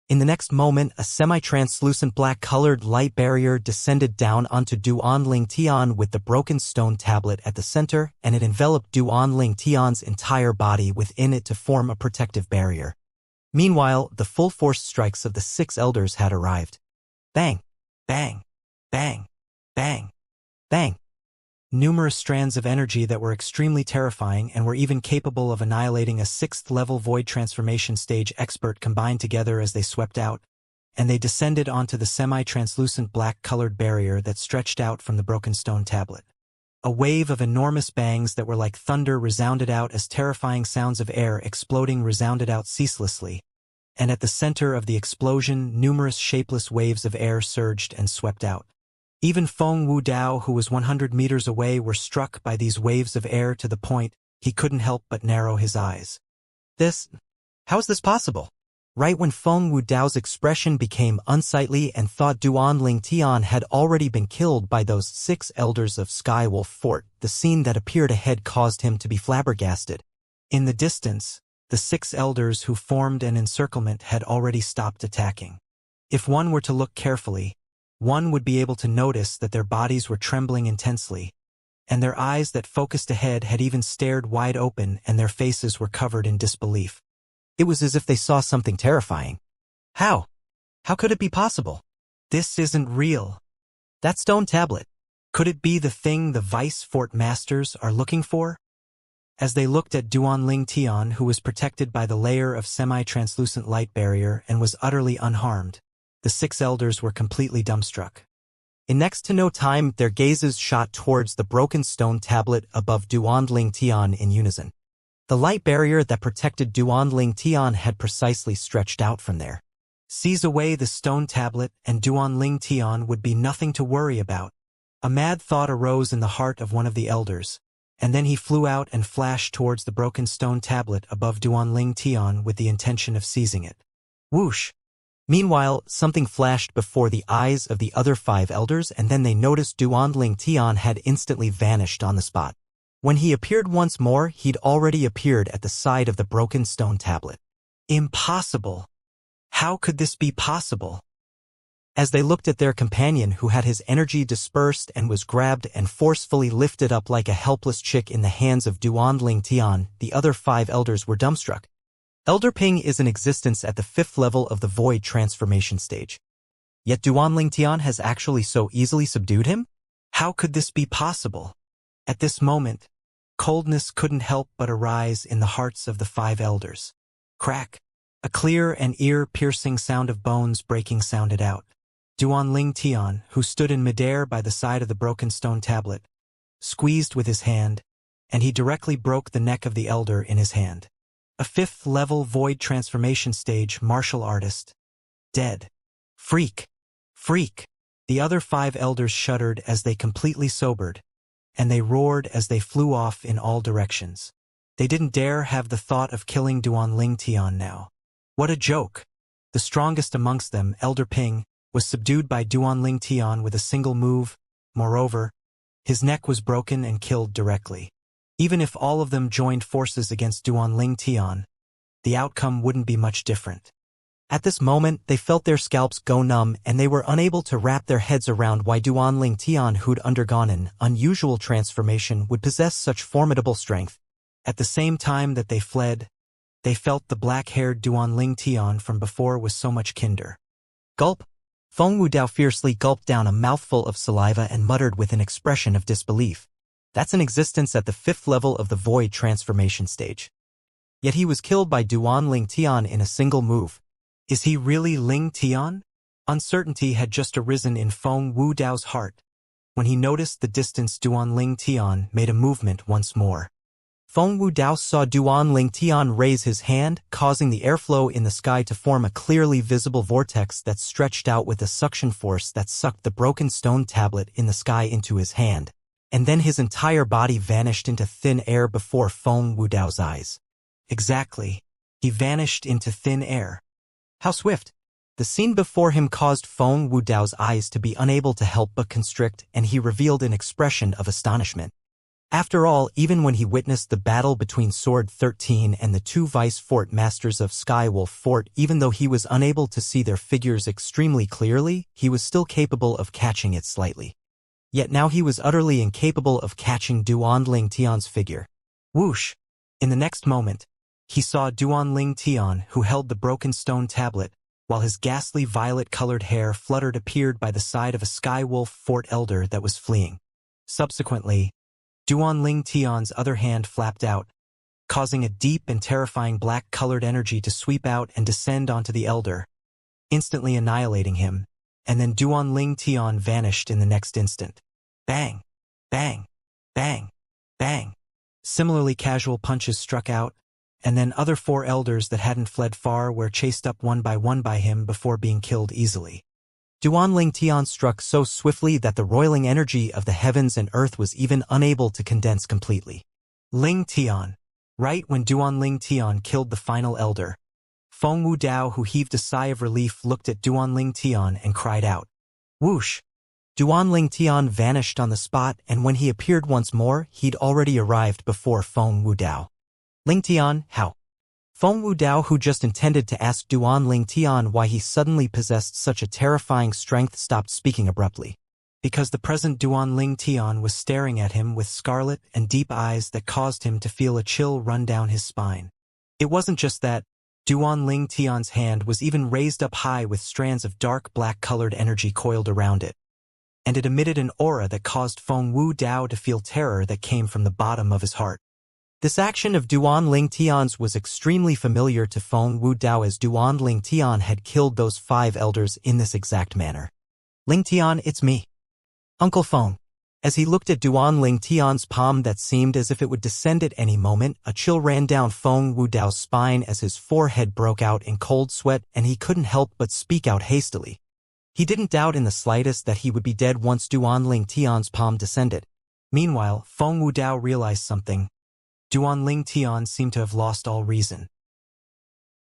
In the next moment, a semi-translucent black-colored light barrier descended down onto Duan Tian with the broken stone tablet at the center, and it enveloped Duan Tian's entire body within it to form a protective barrier. Meanwhile, the full force strikes of the 6 elders had arrived. Bang! Bang! Bang! Bang! Bang! Numerous strands of energy that were extremely terrifying and were even capable of annihilating a 6th-level Void Transformation stage expert combined together as they swept out, and they descended onto the semi-translucent black-colored barrier that stretched out from the broken stone tablet. A wave of enormous bangs that were like thunder resounded out as terrifying sounds of air exploding resounded out ceaselessly, and at the center of the explosion, numerous shapeless waves of air surged and swept out. Even Feng Wudao, who was 100 meters away, were struck by these waves of air to the point he couldn't help but narrow his eyes. How is this possible? Right when Feng Wudao's expression became unsightly and thought Duan Lingtian had already been killed by those 6 elders of Skywolf Fort, the scene that appeared ahead caused him to be flabbergasted. In the distance, the 6 elders who formed an encirclement had already stopped attacking. If one were to look carefully, one would be able to notice that their bodies were trembling intensely, and their eyes that focused ahead had even stared wide open and their faces were covered in disbelief. It was as if they saw something terrifying. How? How could it be possible? This isn't real. That stone tablet. Could it be the thing the Vice Fort Masters are looking for? As they looked at Duan Lingtian, who was protected by the layer of semi-translucent light barrier and was utterly unharmed, the 6 elders were completely dumbstruck. In next to no time, their gazes shot towards the broken stone tablet above Duan Lingtian in unison. The light barrier that protected Duan Lingtian had precisely stretched out from there. Seize away the stone tablet and Duan Lingtian would be nothing to worry about. A mad thought arose in the heart of one of the elders, and then he flew out and flashed towards the broken stone tablet above Duan Lingtian with the intention of seizing it. Whoosh! Meanwhile, something flashed before the eyes of the other 5 elders, and then they noticed Duan Lingtian had instantly vanished on the spot. When he appeared once more, he'd already appeared at the side of the broken stone tablet. Impossible! How could this be possible? As they looked at their companion, who had his energy dispersed and was grabbed and forcefully lifted up like a helpless chick in the hands of Duan Lingtian, the other 5 elders were dumbstruck. Elder Ping is in existence at the 5th level of the Void transformation stage. Yet Duan Lingtian has actually so easily subdued him? How could this be possible? At this moment, coldness couldn't help but arise in the hearts of the 5 elders. Crack! A clear and ear-piercing sound of bones breaking sounded out. Duan Lingtian, who stood in midair by the side of the broken stone tablet, squeezed with his hand, and he directly broke the neck of the elder in his hand. A 5th level Void transformation stage martial artist. Dead. Freak! Freak! The other 5 elders shuddered as they completely sobered, and they roared as they flew off in all directions. They didn't dare have the thought of killing Duan Lingtian now. What a joke! The strongest amongst them, Elder Ping, was subdued by Duan Lingtian with a single move. Moreover, his neck was broken and killed directly. Even if all of them joined forces against Duan Lingtian, the outcome wouldn't be much different. At this moment, they felt their scalps go numb and they were unable to wrap their heads around why Duan Lingtian, who'd undergone an unusual transformation, would possess such formidable strength. At the same time that they fled, they felt the black-haired Duan Lingtian from before was so much kinder. Gulp! Feng Wudao fiercely gulped down a mouthful of saliva and muttered with an expression of disbelief. That's an existence at the 5th level of the Void transformation stage. Yet he was killed by Duan Lingtian in a single move. Is he really Lingtian? Uncertainty had just arisen in Feng Wudao's heart. When he noticed the distance, Duan Lingtian made a movement once more. Feng Wudao saw Duan Lingtian raise his hand, causing the airflow in the sky to form a clearly visible vortex that stretched out with a suction force that sucked the broken stone tablet in the sky into his hand. And then his entire body vanished into thin air before Feng Wudao's eyes. Exactly. He vanished into thin air. How swift! The scene before him caused Feng Wudao's eyes to be unable to help but constrict, and he revealed an expression of astonishment. After all, even when he witnessed the battle between Sword 13 and the 2 Vice Fort Masters of Skywolf Fort, even though he was unable to see their figures extremely clearly, he was still capable of catching it slightly. Yet now he was utterly incapable of catching Duan Lingtian's figure. Whoosh! In the next moment, he saw Duan Lingtian, who held the broken stone tablet, while his ghastly violet-colored hair fluttered, appeared by the side of a Skywolf Fort elder that was fleeing. Subsequently, Duan Lingtian's other hand flapped out, causing a deep and terrifying black-colored energy to sweep out and descend onto the elder, instantly annihilating him, and then Duan Lingtian vanished in the next instant. Bang! Bang! Bang! Bang! Similarly casual punches struck out, and then other 4 elders that hadn't fled far were chased up one by him before being killed easily. Duan Ling Tian struck so swiftly that the roiling energy of the heavens and earth was even unable to condense completely. Ling Tian. Right when Duan Ling Tian killed the final elder, Feng Wu Dao, who heaved a sigh of relief, looked at Duan Ling Tian and cried out. Whoosh! Duan Ling Tian vanished on the spot, and when he appeared once more, he'd already arrived before Feng Wu Dao. Ling Tian, how? Feng Wu Dao, who just intended to ask Duan Ling Tian why he suddenly possessed such a terrifying strength, stopped speaking abruptly. Because the present Duan Ling Tian was staring at him with scarlet and deep eyes that caused him to feel a chill run down his spine. It wasn't just that. Duan Ling Tian's hand was even raised up high with strands of dark black-colored energy coiled around it, and it emitted an aura that caused Feng Wu Dao to feel terror that came from the bottom of his heart. This action of Duan Ling Tian's was extremely familiar to Feng Wu Dao, as Duan Ling Tian had killed those 5 elders in this exact manner. Ling Tian, it's me. Uncle Feng. As he looked at Duan Ling Tian's palm that seemed as if it would descend at any moment, a chill ran down Feng Wu Dao's spine as his forehead broke out in cold sweat, and he couldn't help but speak out hastily. He didn't doubt in the slightest that he would be dead once Duan Ling Tian's palm descended. Meanwhile, Feng Wu Dao realized something. Duan Ling Tian seemed to have lost all reason.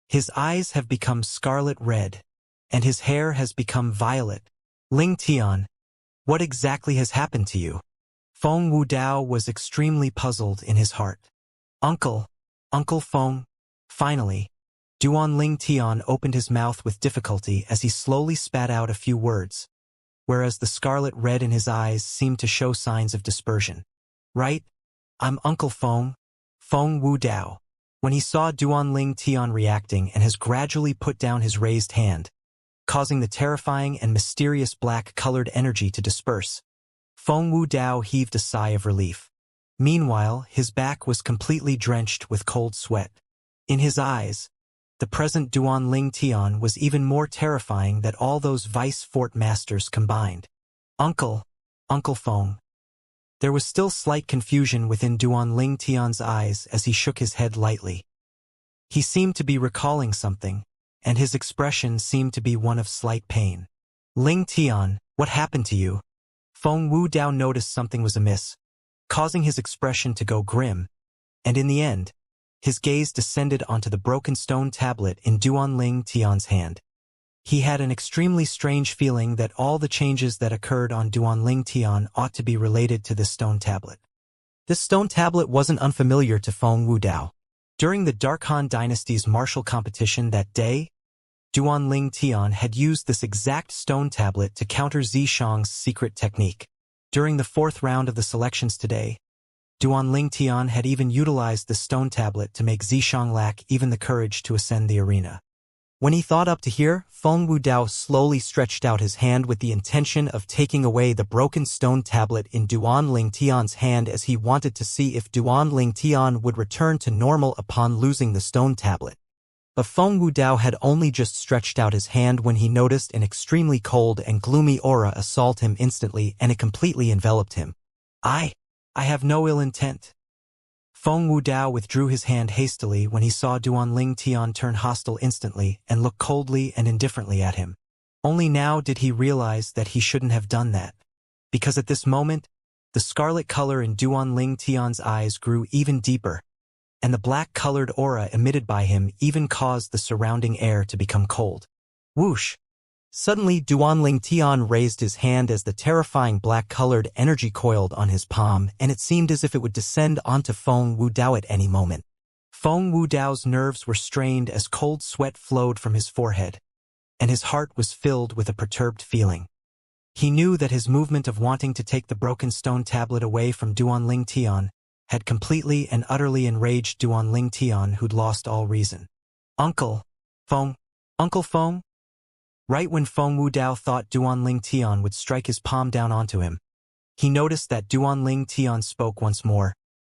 His eyes have become scarlet red, and his hair has become violet. Ling Tian, what exactly has happened to you? Feng Wu Dao was extremely puzzled in his heart. Uncle Feng. Finally, Duan Ling Tian opened his mouth with difficulty as he slowly spat out a few words, whereas the scarlet red in his eyes seemed to show signs of dispersion. Right? I'm Uncle Feng. Feng Wu Dao. When he saw Duan Ling Tian reacting and has gradually put down his raised hand, causing the terrifying and mysterious black-colored energy to disperse, Feng Wu Dao heaved a sigh of relief. Meanwhile, his back was completely drenched with cold sweat. In his eyes, the present Duan Ling Tian was even more terrifying than all those vice fort masters combined. Uncle Feng. There was still slight confusion within Duan Ling Tian's eyes as he shook his head lightly. He seemed to be recalling something, and his expression seemed to be one of slight pain. Ling Tian, what happened to you? Feng Wu Dao noticed something was amiss, causing his expression to go grim, and in the end, his gaze descended onto the broken stone tablet in Duan Ling Tian's hand. He had an extremely strange feeling that all the changes that occurred on Duan Ling Tian ought to be related to this stone tablet. This stone tablet wasn't unfamiliar to Feng Wu Dao. During the Dark Han Dynasty's martial competition that day, Duan Ling Tian had used this exact stone tablet to counter Xianxia's secret technique. During the 4th round of the selections today, Duan Ling Tian had even utilized the stone tablet to make Xianxia lack even the courage to ascend the arena. When he thought up to here, Feng Wu Dao slowly stretched out his hand with the intention of taking away the broken stone tablet in Duan Ling Tian's hand, as he wanted to see if Duan Ling Tian would return to normal upon losing the stone tablet. But Feng Wu Dao had only just stretched out his hand when he noticed an extremely cold and gloomy aura assault him instantly, and it completely enveloped him. I have no ill intent. Feng Wu Dao withdrew his hand hastily when he saw Duan Ling Tian turn hostile instantly and look coldly and indifferently at him. Only now did he realize that he shouldn't have done that, because at this moment, the scarlet color in Duan Ling Tian's eyes grew even deeper, and the black-colored aura emitted by him even caused the surrounding air to become cold. Whoosh! Suddenly, Duan Ling Tian raised his hand as the terrifying black-colored energy coiled on his palm, and it seemed as if it would descend onto Feng Wu Dao at any moment. Feng Wu Dao's nerves were strained as cold sweat flowed from his forehead, and his heart was filled with a perturbed feeling. He knew that his movement of wanting to take the broken stone tablet away from Duan Ling Tian had completely and utterly enraged Duan Ling Tian, who'd lost all reason. Uncle Feng. Right when Feng Wu Dao thought Duan Ling Tian would strike his palm down onto him, he noticed that Duan Ling Tian spoke once more,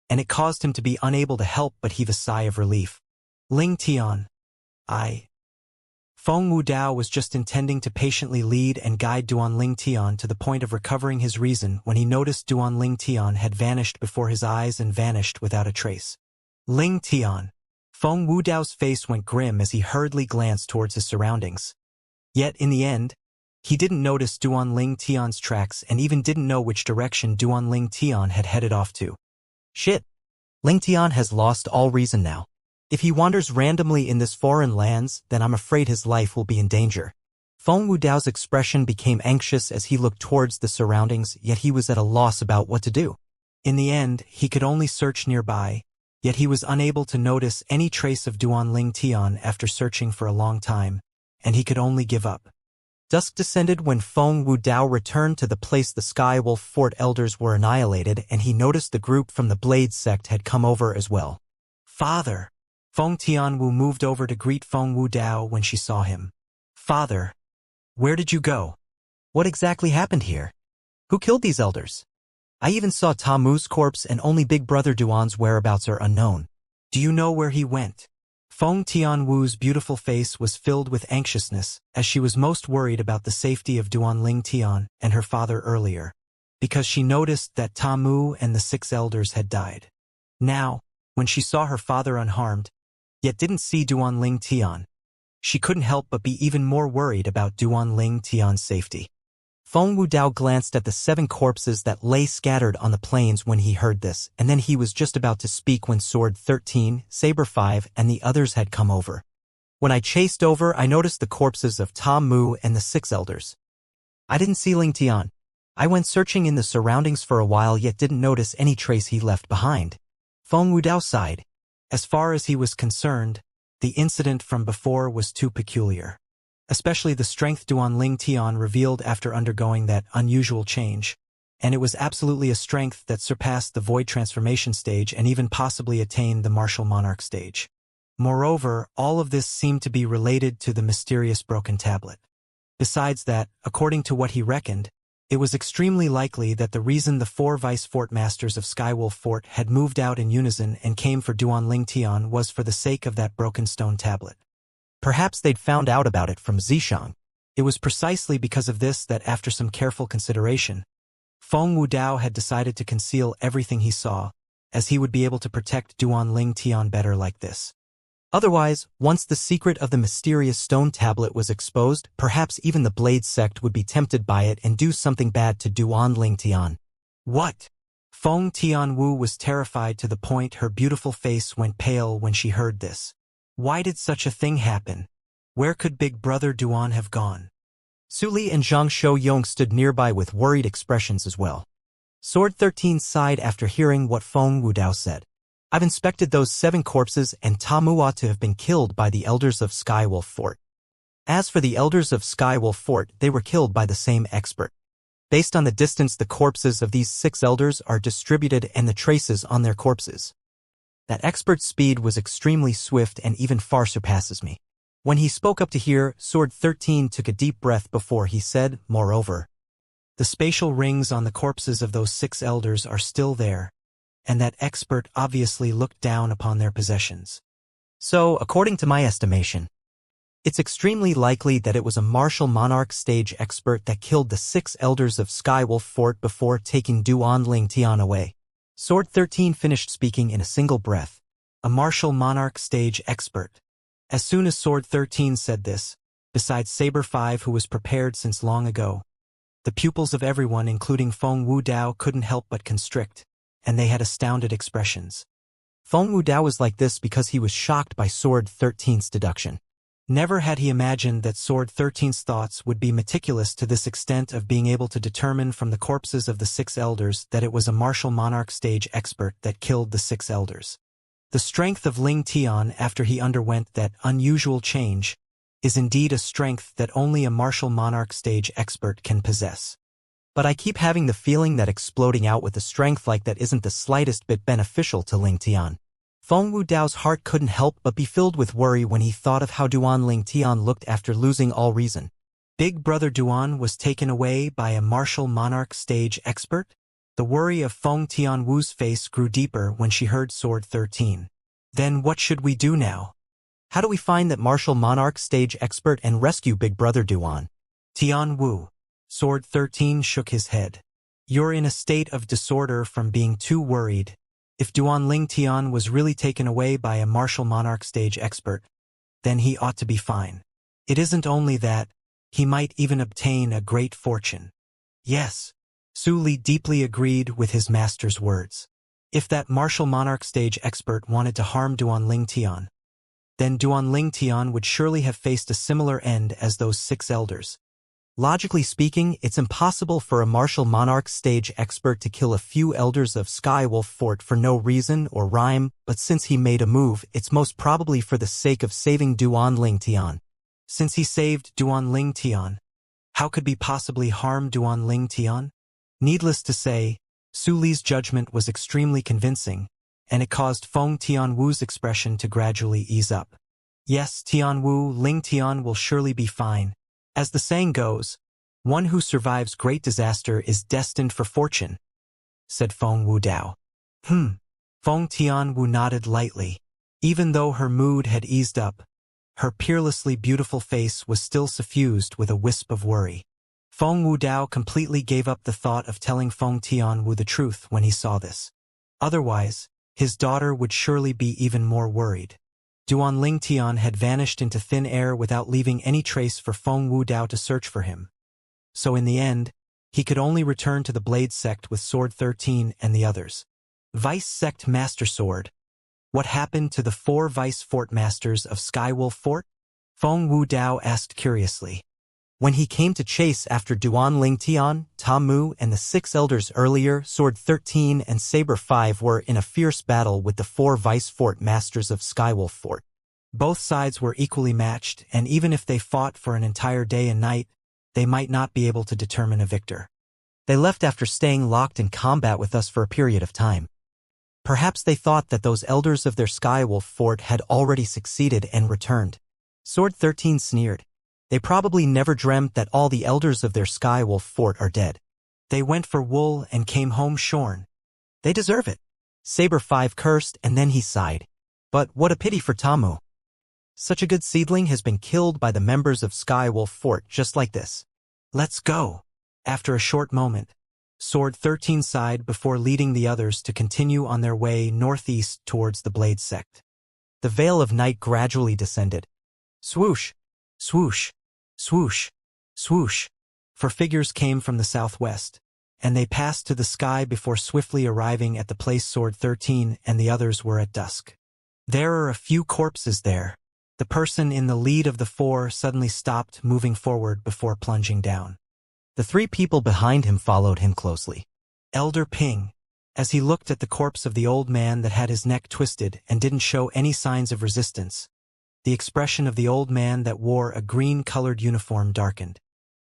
and it caused him to be unable to help but heave a sigh of relief. Ling Tian, Feng Wu Dao was just intending to patiently lead and guide Duan Ling Tian to the point of recovering his reason when he noticed Duan Ling Tian had vanished before his eyes and vanished without a trace. Ling Tian. Feng Wu Dao's face went grim as he hurriedly glanced towards his surroundings. Yet, in the end, He didn't notice Duanling Tian's tracks and even didn't know which direction Duanling Tian had headed off to. Shit. Ling Tian has lost all reason now. If he wanders randomly in this foreign lands, then I'm afraid his life will be in danger. Feng Wudao's expression became anxious as he looked towards the surroundings, yet he was at a loss about what to do. In the end, he could only search nearby, yet he was unable to notice any trace of Duanling Tian after searching for a long time, and he could only give up. Dusk descended when Feng Wudao returned to the place the Skywolf Fort elders were annihilated, and he noticed the group from the Blade sect had come over as well. Father! Feng Tianwu moved over to greet Feng Wudao when she saw him. Father! Where did you go? What exactly happened here? Who killed these elders? I even saw Ta Mu's corpse and only Big Brother Duan's whereabouts are unknown. Do you know where he went? Feng Tianwu's beautiful face was filled with anxiousness, as she was most worried about the safety of Duanling Tian and her father earlier, because she noticed that Ta Mu and the 6 elders had died. Now, when she saw her father unharmed, yet didn't see Duanling Tian, she couldn't help but be even more worried about Duanling Tian's safety. Feng Wudao glanced at the 7 corpses that lay scattered on the plains when he heard this, and then he was just about to speak when Sword 13, Saber 5, and the others had come over. When I chased over, I noticed the corpses of Ta Mu and the 6 elders. I didn't see Ling Tian. I went searching in the surroundings for a while yet didn't notice any trace he left behind. Feng Wudao sighed. As far as he was concerned, the incident from before was too peculiar. Especially the strength Duanling Tian revealed after undergoing that unusual change, and it was absolutely a strength that surpassed the Void Transformation stage and even possibly attained the Martial Monarch stage. Moreover, all of this seemed to be related to the mysterious broken tablet. Besides that, according to what he reckoned, it was extremely likely that the reason the 4 Vice Fort Masters of Skywolf Fort had moved out in unison and came for Duanling Tian was for the sake of that broken stone tablet. Perhaps they'd found out about it from Zishang. It was precisely because of this that after some careful consideration, Feng Wudao had decided to conceal everything he saw, as he would be able to protect Duanling Tian better like this. Otherwise, once the secret of the mysterious stone tablet was exposed, perhaps even the Blade sect would be tempted by it and do something bad to Duanling Tian. What? Feng Tianwu was terrified to the point her beautiful face went pale when she heard this. Why did such a thing happen? Where could Big Brother Duan have gone? Suli and Zhang Shouyong stood nearby with worried expressions as well. Sword 13 sighed after hearing what Feng Wudao said. I've inspected those 7 corpses and Ta Mu ought to have been killed by the elders of Skywolf Fort. As for the elders of Skywolf Fort, they were killed by the same expert. Based on the distance the corpses of these 6 elders are distributed and the traces on their corpses, that expert's speed was extremely swift and even far surpasses me. When he spoke up to hear, Sword 13 took a deep breath before he said, moreover, the spatial rings on the corpses of those 6 elders are still there, and that expert obviously looked down upon their possessions. So, according to my estimation, it's extremely likely that it was a martial monarch stage expert that killed the 6 elders of Skywolf Fort before taking Duanling Tian away. Sword 13 finished speaking in a single breath. A martial monarch stage expert. As soon as Sword 13 said this, besides Saber 5 who was prepared since long ago, the pupils of everyone including Feng Wudao couldn't help but constrict, and they had astounded expressions. Feng Wudao was like this because he was shocked by Sword 13's deduction. Never had he imagined that Sword 13's thoughts would be meticulous to this extent of being able to determine from the corpses of the 6 elders that it was a martial monarch stage expert that killed the 6 elders. The strength of Ling Tian after he underwent that unusual change is indeed a strength that only a martial monarch stage expert can possess. But I keep having the feeling that exploding out with a strength like that isn't the slightest bit beneficial to Ling Tian. Feng Wudao's heart couldn't help but be filled with worry when he thought of how Duanling Tian looked after losing all reason. Big Brother Duan was taken away by a martial monarch stage expert? The worry of Feng Tianwu's face grew deeper when she heard Sword 13. Then what should we do now? How do we find that martial monarch stage expert and rescue Big Brother Duan? Tianwu. Sword 13 shook his head. You're in a state of disorder from being too worried. If Duanling Tian was really taken away by a martial monarch stage expert, then he ought to be fine. It isn't only that, He might even obtain a great fortune. Yes, Su Li deeply agreed with his master's words. If that martial monarch stage expert wanted to harm Duanling Tian, then Duanling Tian would surely have faced a similar end as those 6 elders. Logically speaking, it's impossible for a martial monarch stage expert to kill a few elders of Skywolf Fort for no reason or rhyme, but since he made a move, it's most probably for the sake of saving Duanling Tian. Since he saved Duanling Tian, how could he possibly harm Duanling Tian? Needless to say, Su Li's judgment was extremely convincing, and it caused Feng Tianwu's expression to gradually ease up. Yes, Tianwu, Ling Tian will surely be fine. As the saying goes, one who survives great disaster is destined for fortune, said Feng Wudao. Feng Tianwu nodded lightly. Even though her mood had eased up, her peerlessly beautiful face was still suffused with a wisp of worry. Feng Wudao completely gave up the thought of telling Feng Tianwu the truth when he saw this. Otherwise, his daughter would surely be even more worried. Duanling Tian had vanished into thin air without leaving any trace for Feng Wudao to search for him. So in the end, he could only return to the Blade Sect with Sword 13 and the others. Vice Sect Master Sword. What happened to the 4 Vice Fort Masters of Skywolf Fort? Feng Wudao asked curiously. When he came to chase after Duanling Tian, Tamu, and the 6 elders earlier, Sword 13 and Saber 5 were in a fierce battle with the 4 Vice Fort Masters of Skywolf Fort. Both sides were equally matched, and even if they fought for an entire day and night, they might not be able to determine a victor. They left after staying locked in combat with us for a period of time. Perhaps they thought that those elders of their Skywolf Fort had already succeeded and returned. Sword 13 sneered. They probably never dreamt that all the elders of their Skywolf Fort are dead. They went for wool and came home shorn. They deserve it. Saber 5 cursed and then he sighed. But what a pity for Tamu. Such a good seedling has been killed by the members of Skywolf Fort just like this. Let's go. After a short moment, Sword 13 sighed before leading the others to continue on their way northeast towards the Blade Sect. The veil of night gradually descended. Swoosh, swoosh, swoosh, swoosh, for figures came from the southwest, and they passed to the sky before swiftly arriving at the place Sword 13 and the others were at dusk. There are a few corpses there. The person in the lead of the 4 suddenly stopped moving forward before plunging down. The 3 people behind him followed him closely. Elder Ping, as he looked at the corpse of the old man that had his neck twisted and didn't show any signs of resistance, the expression of the old man that wore a green-colored uniform darkened.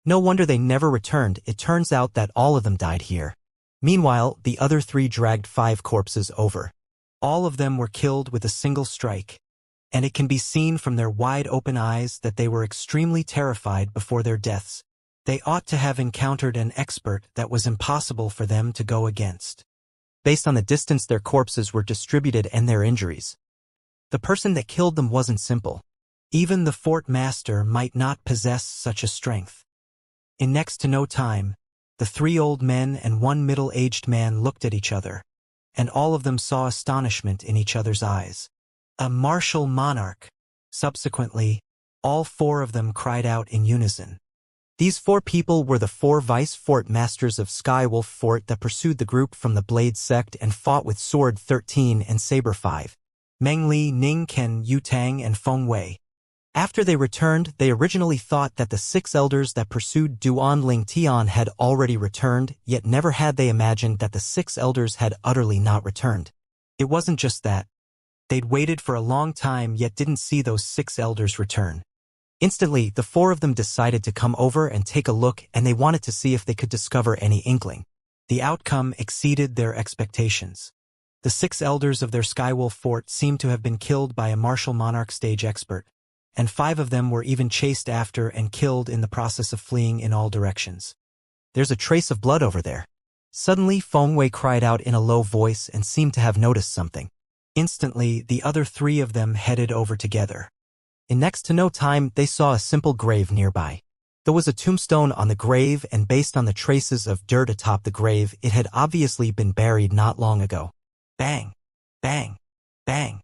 No wonder they never returned. It turns out that all of them died here. Meanwhile, the other 3 dragged 5 corpses over. All of them were killed with a single strike, and it can be seen from their wide-open eyes that they were extremely terrified before their deaths. They ought to have encountered an expert that was impossible for them to go against. Based on the distance their corpses were distributed and their injuries, the person that killed them wasn't simple. Even the fort master might not possess such a strength. In next to no time, the 3 old men and 1 middle-aged man looked at each other, and all of them saw astonishment in each other's eyes. A martial monarch. Subsequently, all 4 of them cried out in unison. These 4 people were the 4 Vice Fort Masters of Skywolf Fort that pursued the group from the Blade Sect and fought with Sword 13 and Saber 5. Meng Li, Ning Ken, Yu Tang, and Feng Wei. After they returned, they originally thought that the 6 elders that pursued Duanling Tian had already returned, yet never had they imagined that the 6 elders had utterly not returned. It wasn't just that. They'd waited for a long time yet didn't see those 6 elders return. Instantly, the 4 of them decided to come over and take a look, and they wanted to see if they could discover any inkling. The outcome exceeded their expectations. The 6 elders of their Skywolf Fort seemed to have been killed by a martial monarch stage expert, and 5 of them were even chased after and killed in the process of fleeing in all directions. There's a trace of blood over there. Suddenly, Feng Wei cried out in a low voice and seemed to have noticed something. Instantly, the other 3 of them headed over together. In next to no time, they saw a simple grave nearby. There was a tombstone on the grave, and based on the traces of dirt atop the grave, it had obviously been buried not long ago. Bang! Bang! Bang!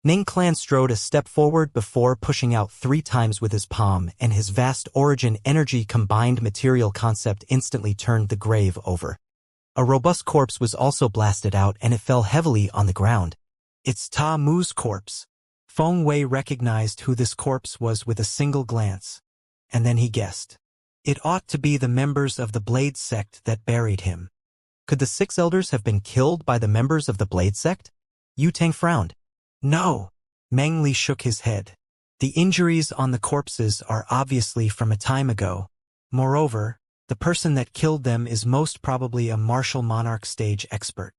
Ning Clan strode a step forward before pushing out 3 times with his palm, and his vast origin energy combined material concept instantly turned the grave over. A robust corpse was also blasted out, and it fell heavily on the ground. It's Ta Mu's corpse. Feng Wei recognized who this corpse was with a single glance, and then he guessed. It ought to be the members of the Blade sect that buried him. Could the 6 elders have been killed by the members of the Blade sect? Yu Tang frowned. No. Meng Li shook his head. The injuries on the corpses are obviously from a time ago. Moreover, the person that killed them is most probably a martial monarch stage expert.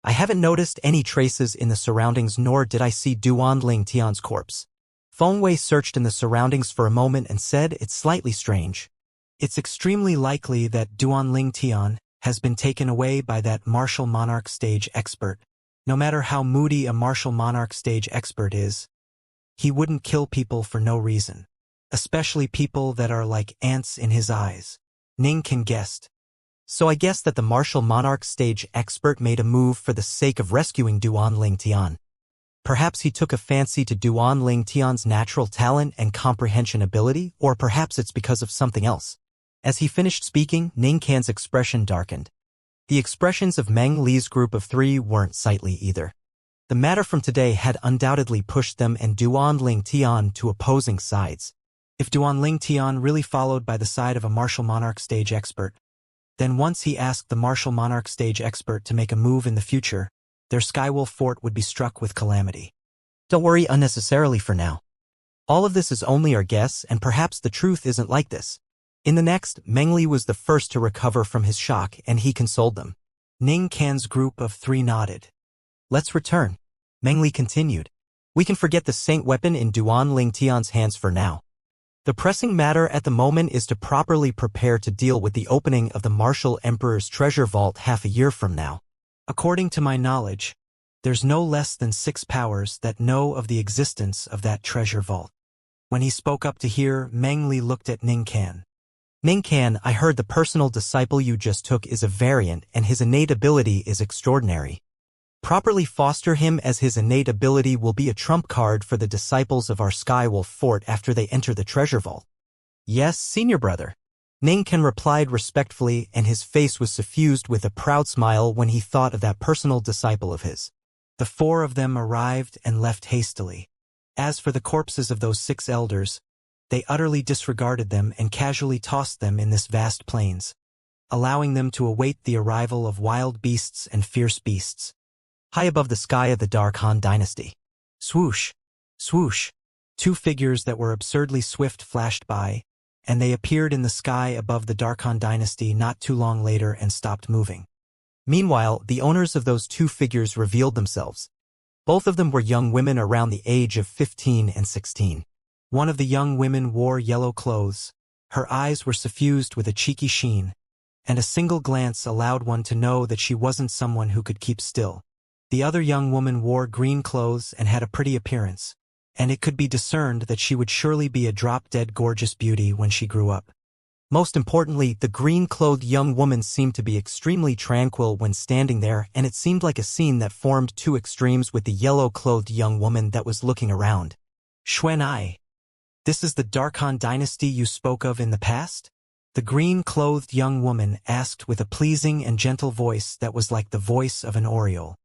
I haven't noticed any traces in the surroundings, nor did I see Duan Ling Tian's corpse. Feng Wei searched in the surroundings for a moment and said it's slightly strange. It's extremely likely that Duan Ling Tian has been taken away by that martial monarch stage expert. No matter how moody a martial monarch stage expert is, he wouldn't kill people for no reason. Especially people that are like ants in his eyes. Ning Can guessed. So I guess that the martial monarch stage expert made a move for the sake of rescuing Duan Ling Tian. Perhaps he took a fancy to Duan Ling Tian's natural talent and comprehension ability, or perhaps it's because of something else. As he finished speaking, Ning Can's expression darkened. The expressions of Meng Li's group of 3 weren't sightly either. The matter from today had undoubtedly pushed them and Duan Ling Tian to opposing sides. If Duan Ling Tian really followed by the side of a martial monarch stage expert, then once he asked the martial monarch stage expert to make a move in the future, their Skywolf fort would be struck with calamity. Don't worry unnecessarily for now. All of this is only our guess, and perhaps the truth isn't like this. In the next, Meng Li was the first to recover from his shock, and he consoled them. Ning Can's group of 3 nodded. Let's return. Meng Li continued. We can forget the saint weapon in Duan Ling Tian's hands for now. The pressing matter at the moment is to properly prepare to deal with the opening of the Martial Emperor's treasure vault half a year from now. According to my knowledge, there's no less than 6 powers that know of the existence of that treasure vault. When he spoke up to hear, Meng Li looked at Ning Can. Ning Can, I heard the personal disciple you just took is a variant, and his innate ability is extraordinary. Properly foster him, as his innate ability will be a trump card for the disciples of our Skywolf fort after they enter the treasure vault. Yes, senior brother. Ning Can replied respectfully, and his face was suffused with a proud smile when he thought of that personal disciple of his. The 4 of them arrived and left hastily. As for the corpses of those 6 elders, they utterly disregarded them and casually tossed them in this vast plains, allowing them to await the arrival of wild beasts and fierce beasts. High above the sky of the Dark Han dynasty. Swoosh! Swoosh! 2 figures that were absurdly swift flashed by, and they appeared in the sky above the Dark Han dynasty not too long later and stopped moving. Meanwhile, the owners of those 2 figures revealed themselves. Both of them were young women around the age of 15 and 16. One of the young women wore yellow clothes. Her eyes were suffused with a cheeky sheen, and a single glance allowed one to know that she wasn't someone who could keep still. The other young woman wore green clothes and had a pretty appearance, and it could be discerned that she would surely be a drop-dead gorgeous beauty when she grew up. Most importantly, the green-clothed young woman seemed to be extremely tranquil when standing there, and it seemed like a scene that formed 2 extremes with the yellow-clothed young woman that was looking around. Xuanai. This is the Dark Han dynasty you spoke of in the past? The green-clothed young woman asked with a pleasing and gentle voice that was like the voice of an oriole.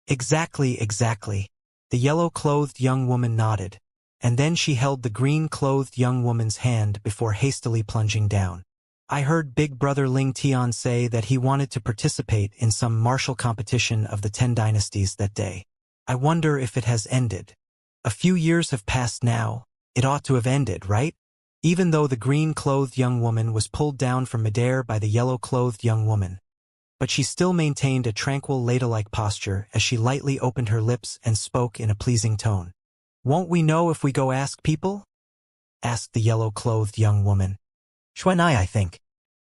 Exactly, exactly. The yellow-clothed young woman nodded, and then she held the green-clothed young woman's hand before hastily plunging down. I heard Big Brother Ling Tian say that he wanted to participate in some martial competition of the 10 dynasties that day. I wonder if it has ended. A few years have passed now. It ought to have ended, right? Even though the green-clothed young woman was pulled down from midair by the yellow-clothed young woman. But she still maintained a tranquil ladle-like posture as she lightly opened her lips and spoke in a pleasing tone. Won't we know if we go ask people? Asked the yellow-clothed young woman. Xuanai, I think.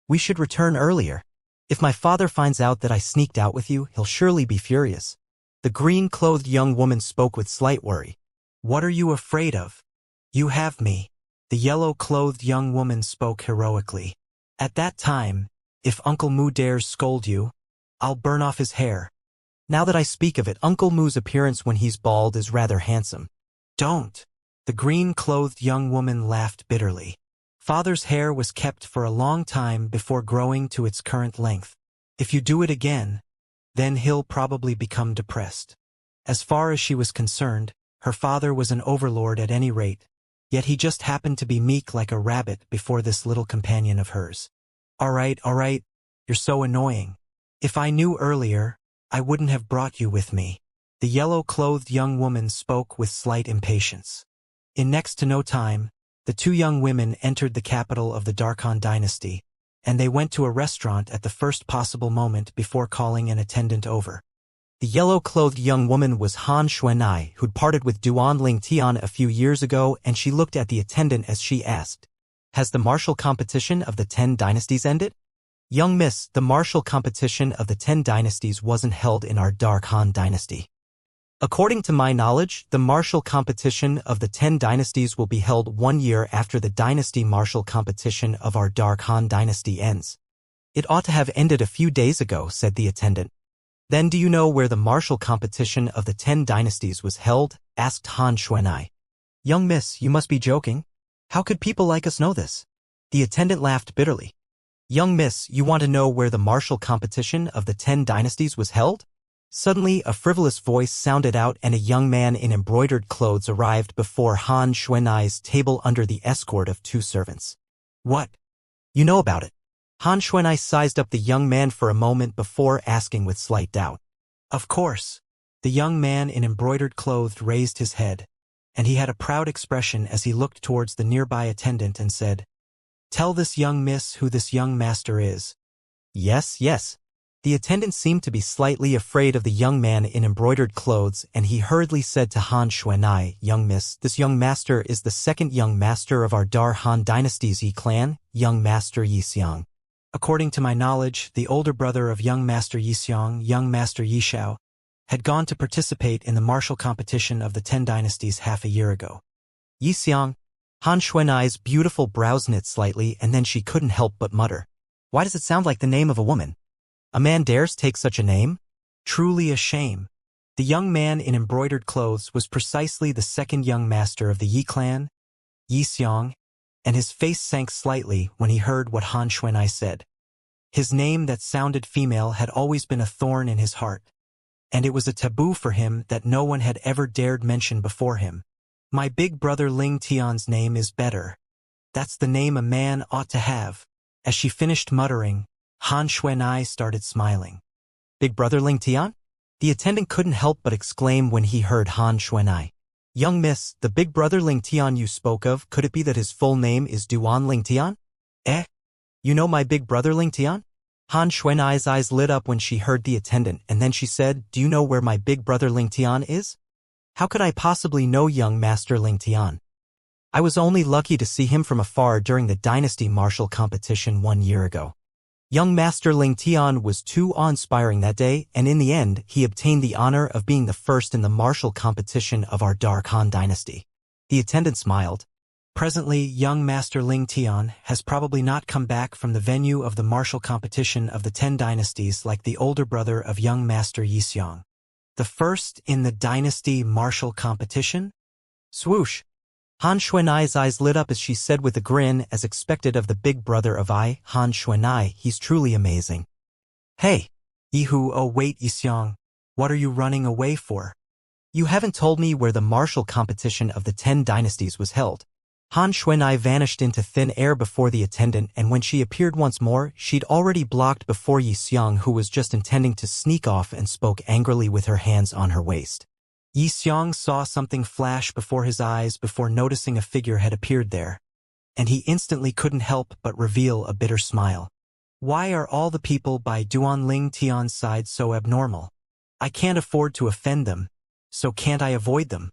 We should return earlier. If my father finds out that I sneaked out with you, he'll surely be furious. The green-clothed young woman spoke with slight worry. What are you afraid of? You have me. The yellow-clothed young woman spoke heroically. At that time, if Uncle Mu dares scold you, I'll burn off his hair. Now that I speak of it, Uncle Moo's appearance when he's bald is rather handsome. Don't. The green-clothed young woman laughed bitterly. Father's hair was kept for a long time before growing to its current length. If you do it again, then he'll probably become depressed. As far as she was concerned, her father was an overlord at any rate, yet he just happened to be meek like a rabbit before this little companion of hers. All right, you're so annoying. If I knew earlier, I wouldn't have brought you with me. The yellow-clothed young woman spoke with slight impatience. In next to no time, the two young women entered the capital of the Darkhan dynasty, and they went to a restaurant at the first possible moment before calling an attendant over. The yellow-clothed young woman was Han Xuanai, who'd parted with Duan Ling Tian a few years ago, and she looked at the attendant as she asked, "Has the martial competition of the 10 dynasties ended?" "Young miss, the martial competition of the 10 dynasties wasn't held in our Darkhan dynasty. According to my knowledge, the martial competition of the 10 dynasties will be held 1 year after the dynasty martial competition of our Darkhan dynasty ends." "It ought to have ended a few days ago," said the attendant. "Then do you know where the martial competition of the 10 dynasties was held?" asked Han Xuanai. "Young miss, you must be joking. How could people like us know this?" The attendant laughed bitterly. "Young miss, you want to know where the martial competition of the 10 dynasties was held?" Suddenly, a frivolous voice sounded out and a young man in embroidered clothes arrived before Han Xuanai's table under the escort of 2 servants. "What? You know about it?" Han Xuanai sized up the young man for a moment before asking with slight doubt. "Of course." The young man in embroidered clothes raised his head, and he had a proud expression as he looked towards the nearby attendant and said, "Tell this young miss who this young master is." Yes. The attendant seemed to be slightly afraid of the young man in embroidered clothes, and he hurriedly said to Han Xuanai, "Young miss, this young master is the second young master of our Darkhan dynasty's Yi clan, young master Yixiang. According to my knowledge, the older brother of young master Yixiang, young master Yishao, had gone to participate in the martial competition of the 10 dynasties half a year ago." "Yixiang?" Han Xuanai's beautiful brows knit slightly, and then she couldn't help but mutter, "Why does it sound like the name of a woman? A man dares take such a name? Truly a shame." The young man in embroidered clothes was precisely the second young master of the Yi clan, Yixiang, and his face sank slightly when he heard what Han Xuanai said. His name that sounded female had always been a thorn in his heart, and it was a taboo for him that no one had ever dared mention before him. "My big brother Ling Tian's name is better. That's the name a man ought to have." As she finished muttering, Han Xuanai started smiling. "Big brother Ling Tian?" The attendant couldn't help but exclaim when he heard Han Xuanai. "Young miss, the big brother Ling Tian you spoke of, could it be that his full name is Duan Ling Tian?" "Eh? You know my big brother Ling Tian?" Han Xuanai's eyes lit up when she heard the attendant, and then she said, "Do you know where my big brother Ling Tian is?" "How could I possibly know young master Ling Tian? I was only lucky to see him from afar during the dynasty martial competition 1 year ago. Young master Ling Tian was too awe-inspiring that day, and in the end, he obtained the honor of being the first in the martial competition of our Darkhan dynasty." The attendant smiled. "Presently, young master Ling Tian has probably not come back from the venue of the martial competition of the 10 dynasties like the older brother of young master Yixiang. The first in the dynasty martial competition?" Swoosh! Han Xuanai's eyes lit up as she said with a grin, as expected of the big brother of Han Xuanai, "He's truly amazing." "Hey! Yihu, oh wait, Yixiang, what are you running away for? You haven't told me where the martial competition of the 10 dynasties was held." Han Xuanai vanished into thin air before the attendant, and when she appeared once more, she'd already blocked before Yixiang, who was just intending to sneak off, and spoke angrily with her hands on her waist. Yixiang saw something flash before his eyes before noticing a figure had appeared there, and he instantly couldn't help but reveal a bitter smile. "Why are all the people by Duan Ling Tian's side so abnormal? I can't afford to offend them, so can't I avoid them?"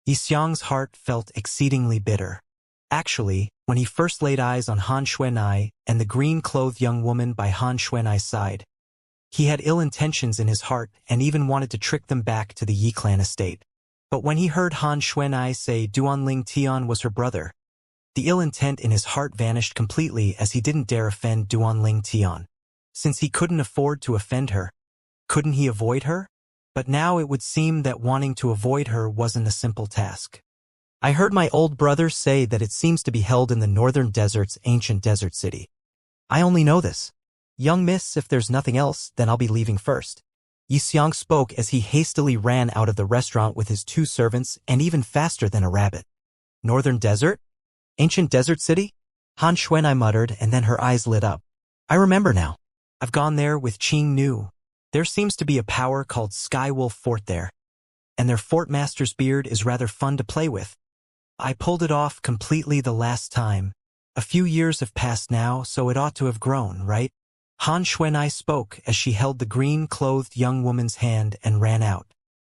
Yixiang's heart felt exceedingly bitter. Actually, when he first laid eyes on Han Xuanai and the green-clothed young woman by Han Xuanai's side, he had ill intentions in his heart and even wanted to trick them back to the Yi clan estate. But when he heard Han Xuanai say Duan Ling Tian was her brother, the ill intent in his heart vanished completely, as he didn't dare offend Duan Ling Tian. Since he couldn't afford to offend her, couldn't he avoid her? But now it would seem that wanting to avoid her wasn't a simple task. I heard my old brother say that it seems to be held in the northern desert's ancient desert city. I only know this. Young miss, if there's nothing else, then I'll be leaving first. Xianxia spoke as he hastily ran out of the restaurant with his 2 servants and even faster than a rabbit. Northern desert? Ancient desert city? Han Xuanai muttered, and then her eyes lit up. I remember now. I've gone there with Qing Nu. There seems to be a power called Skywolf Fort there. And their fort master's beard is rather fun to play with. I pulled it off completely the last time. A few years have passed now, so it ought to have grown, right? Han Xuanai spoke as she held the green-clothed young woman's hand and ran out.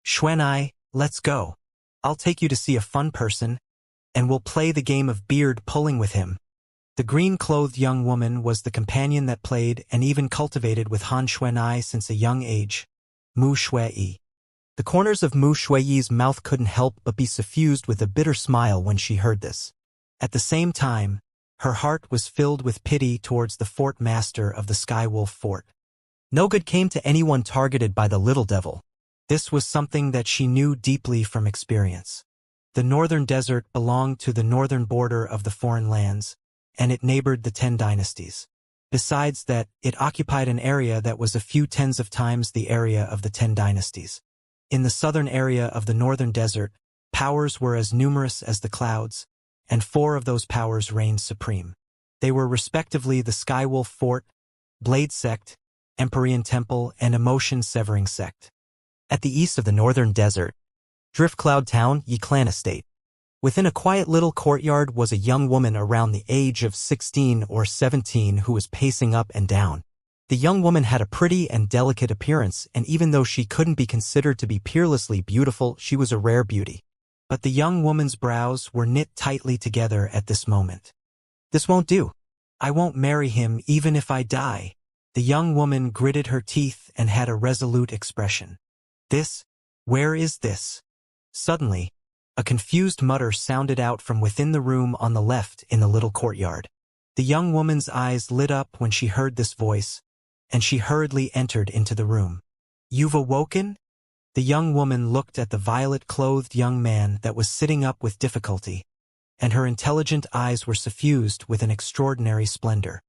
Xuanai, let's go. I'll take you to see a fun person, and we'll play the game of beard pulling with him. The green-clothed young woman was the companion that played and even cultivated with Han Xuanai since a young age. Mu Shui. The corners of Mu Shui's mouth couldn't help but be suffused with a bitter smile when she heard this. At the same time, her heart was filled with pity towards the fort master of the Skywolf Fort. No good came to anyone targeted by the little devil. This was something that she knew deeply from experience. The northern desert belonged to the northern border of the foreign lands, and it neighbored the 10 dynasties. Besides that, it occupied an area that was a few tens of times the area of the 10 dynasties. In the southern area of the northern desert, powers were as numerous as the clouds, and 4 of those powers reigned supreme. They were respectively the Skywolf Fort, Blade Sect, Empyrean Temple, and Emotion-Severing Sect. At the east of the northern desert, Driftcloud Town, Yi Clan Estate. Within a quiet little courtyard was a young woman around the age of 16 or 17 who was pacing up and down. The young woman had a pretty and delicate appearance, and even though she couldn't be considered to be peerlessly beautiful, she was a rare beauty. But the young woman's brows were knit tightly together at this moment. This won't do. I won't marry him even if I die. The young woman gritted her teeth and had a resolute expression. This? Where is this? Suddenly, a confused mutter sounded out from within the room on the left in the little courtyard. The young woman's eyes lit up when she heard this voice, and she hurriedly entered into the room. You've awoken? The young woman looked at the violet-clothed young man that was sitting up with difficulty, and her intelligent eyes were suffused with an extraordinary splendor.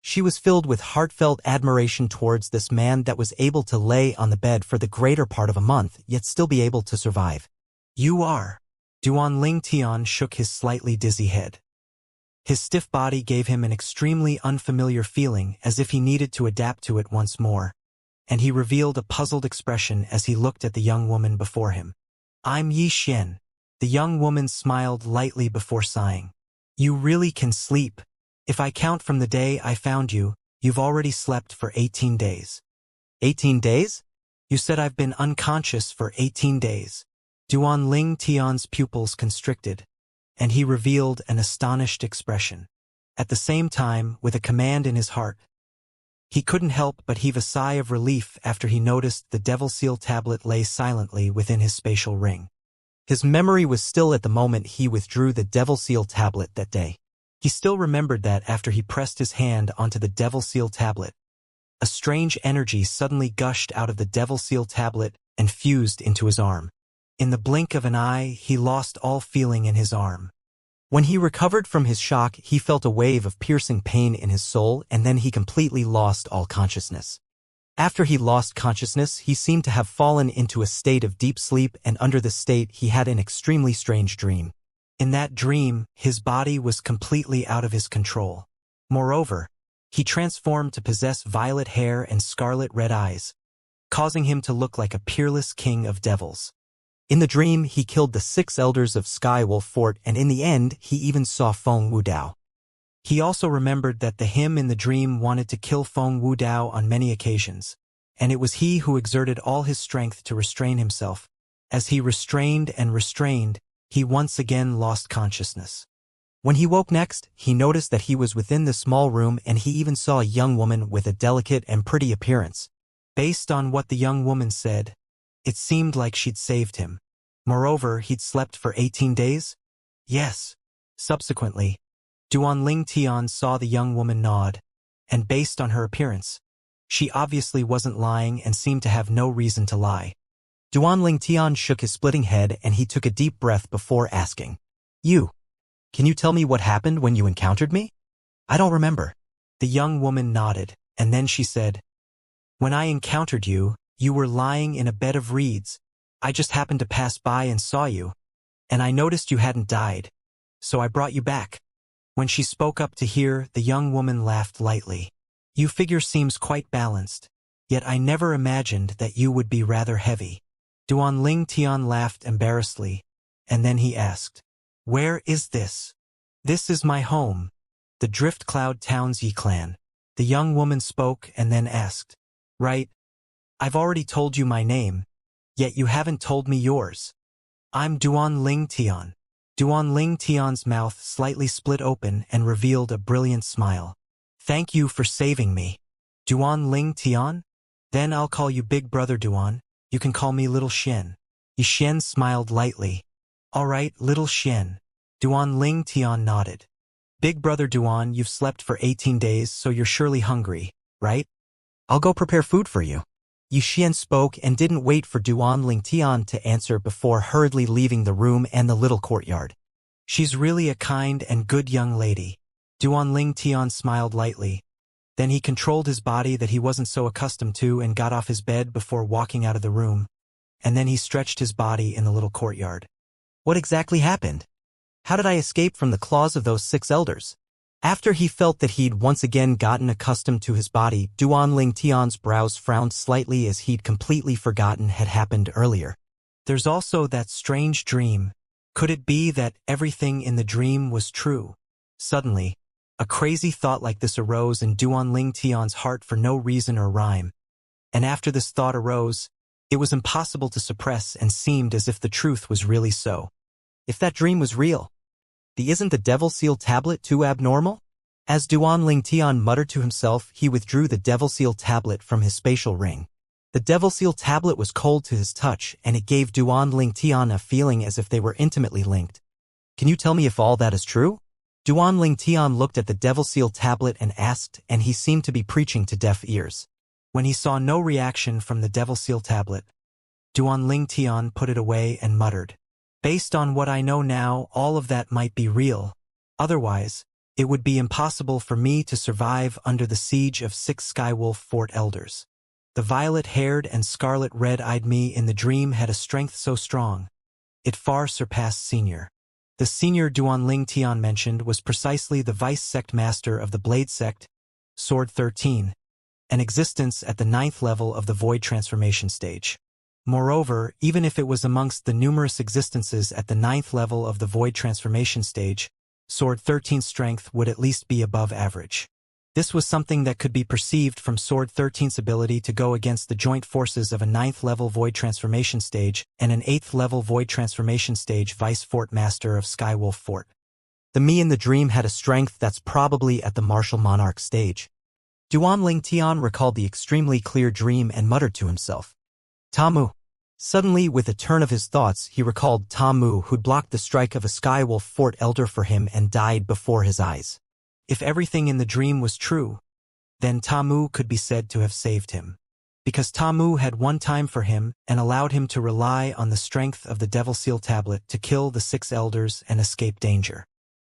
She was filled with heartfelt admiration towards this man that was able to lay on the bed for the greater part of a month, yet still be able to survive. You are. Duan Ling Tian shook his slightly dizzy head. His stiff body gave him an extremely unfamiliar feeling, as if he needed to adapt to it once more, and he revealed a puzzled expression as he looked at the young woman before him. I'm Yi Xian. The young woman smiled lightly before sighing. You really can sleep. If I count from the day I found you, you've already slept for 18 days. 18 days? You said I've been unconscious for 18 days. Duan Ling Tian's pupils constricted, and he revealed an astonished expression. At the same time, with a command in his heart, he couldn't help but heave a sigh of relief after he noticed the Devil Seal tablet lay silently within his spatial ring. His memory was still at the moment he withdrew the Devil Seal tablet that day. He still remembered that after he pressed his hand onto the Devil Seal tablet, a strange energy suddenly gushed out of the Devil Seal tablet and fused into his arm. In the blink of an eye, he lost all feeling in his arm. When he recovered from his shock, he felt a wave of piercing pain in his soul, and then he completely lost all consciousness. After he lost consciousness, he seemed to have fallen into a state of deep sleep, and under this state he had an extremely strange dream. In that dream, his body was completely out of his control. Moreover, he transformed to possess violet hair and scarlet red eyes, causing him to look like a peerless king of devils. In the dream, he killed the 6 elders of Skywolf Fort, and in the end, he even saw Feng Wudao. He also remembered that the him in the dream wanted to kill Feng Wudao on many occasions, and it was he who exerted all his strength to restrain himself. As he restrained and restrained, he once again lost consciousness. When he woke next, he noticed that he was within the small room, and he even saw a young woman with a delicate and pretty appearance. Based on what the young woman said, it seemed like she'd saved him. Moreover, he'd slept for 18 days? Yes. Subsequently, Duan Ling Tian saw the young woman nod, and based on her appearance, she obviously wasn't lying and seemed to have no reason to lie. Duanling Tian shook his splitting head and he took a deep breath before asking. You. Can you tell me what happened when you encountered me? I don't remember. The young woman nodded, and then she said, When I encountered you, you were lying in a bed of reeds. I just happened to pass by and saw you, and I noticed you hadn't died, so I brought you back. When she spoke up to hear, the young woman laughed lightly. You figure seems quite balanced, yet I never imagined that you would be rather heavy. Duanling Tian laughed embarrassedly, and then he asked, Where is this? This is my home, the Drift Cloud Town's Yi clan. The young woman spoke and then asked, Right, I've already told you my name, yet you haven't told me yours. I'm Duanling Tian. Duanling Tian's mouth slightly split open and revealed a brilliant smile. Thank you for saving me. Duanling Tian? Then I'll call you Big Brother Duan. You can call me Little Xian. Xian smiled lightly. All right, Little Xian. Duanling Tian nodded. Big Brother Duan, you've slept for 18 days, so you're surely hungry, right? I'll go prepare food for you. Xian spoke and didn't wait for Duanling Tian to answer before hurriedly leaving the room and the little courtyard. She's really a kind and good young lady. Duanling Tian smiled lightly. Then he controlled his body that he wasn't so accustomed to and got off his bed before walking out of the room. And then he stretched his body in the little courtyard. What exactly happened? How did I escape from the claws of those 6 elders? After he felt that he'd once again gotten accustomed to his body, Duanling Tian's brows frowned slightly as he'd completely forgotten had happened earlier. There's also that strange dream. Could it be that everything in the dream was true? Suddenly, a crazy thought like this arose in Duanling Tian's heart for no reason or rhyme. And after this thought arose, it was impossible to suppress and seemed as if the truth was really so. If that dream was real, isn't the Devil Seal tablet too abnormal? As Duanling Tian muttered to himself, he withdrew the Devil Seal tablet from his spatial ring. The Devil Seal tablet was cold to his touch, and it gave Duanling Tian a feeling as if they were intimately linked. Can you tell me if all that is true? Duanling Tian looked at the Devil Seal tablet and asked, and he seemed to be preaching to deaf ears. When he saw no reaction from the Devil Seal tablet, Duanling Tian put it away and muttered, Based on what I know now, all of that might be real. Otherwise, it would be impossible for me to survive under the siege of 6 Skywolf Fort elders. The violet-haired and scarlet-red-eyed me in the dream had a strength so strong. It far surpassed Senior. The Senior Duanling Tian mentioned was precisely the vice-sect master of the Blade Sect, Sword 13, an existence at the 9th level of the Void Transformation stage. Moreover, even if it was amongst the numerous existences at the 9th level of the Void Transformation stage, Sword 13's strength would at least be above average. This was something that could be perceived from Sword 13's ability to go against the joint forces of a 9th level Void Transformation stage and an 8th level Void Transformation stage Vice Fort Master of Skywolf Fort. The me in the dream had a strength that's probably at the Martial Monarch stage. Duanling Tian recalled the extremely clear dream and muttered to himself, Tamu. Suddenly, with a turn of his thoughts, he recalled Tamu, who'd blocked the strike of a Skywolf Fort elder for him and died before his eyes. If everything in the dream was true, then Tamu could be said to have saved him. Because Tamu had one time for him and allowed him to rely on the strength of the Devil Seal tablet to kill the 6 elders and escape danger.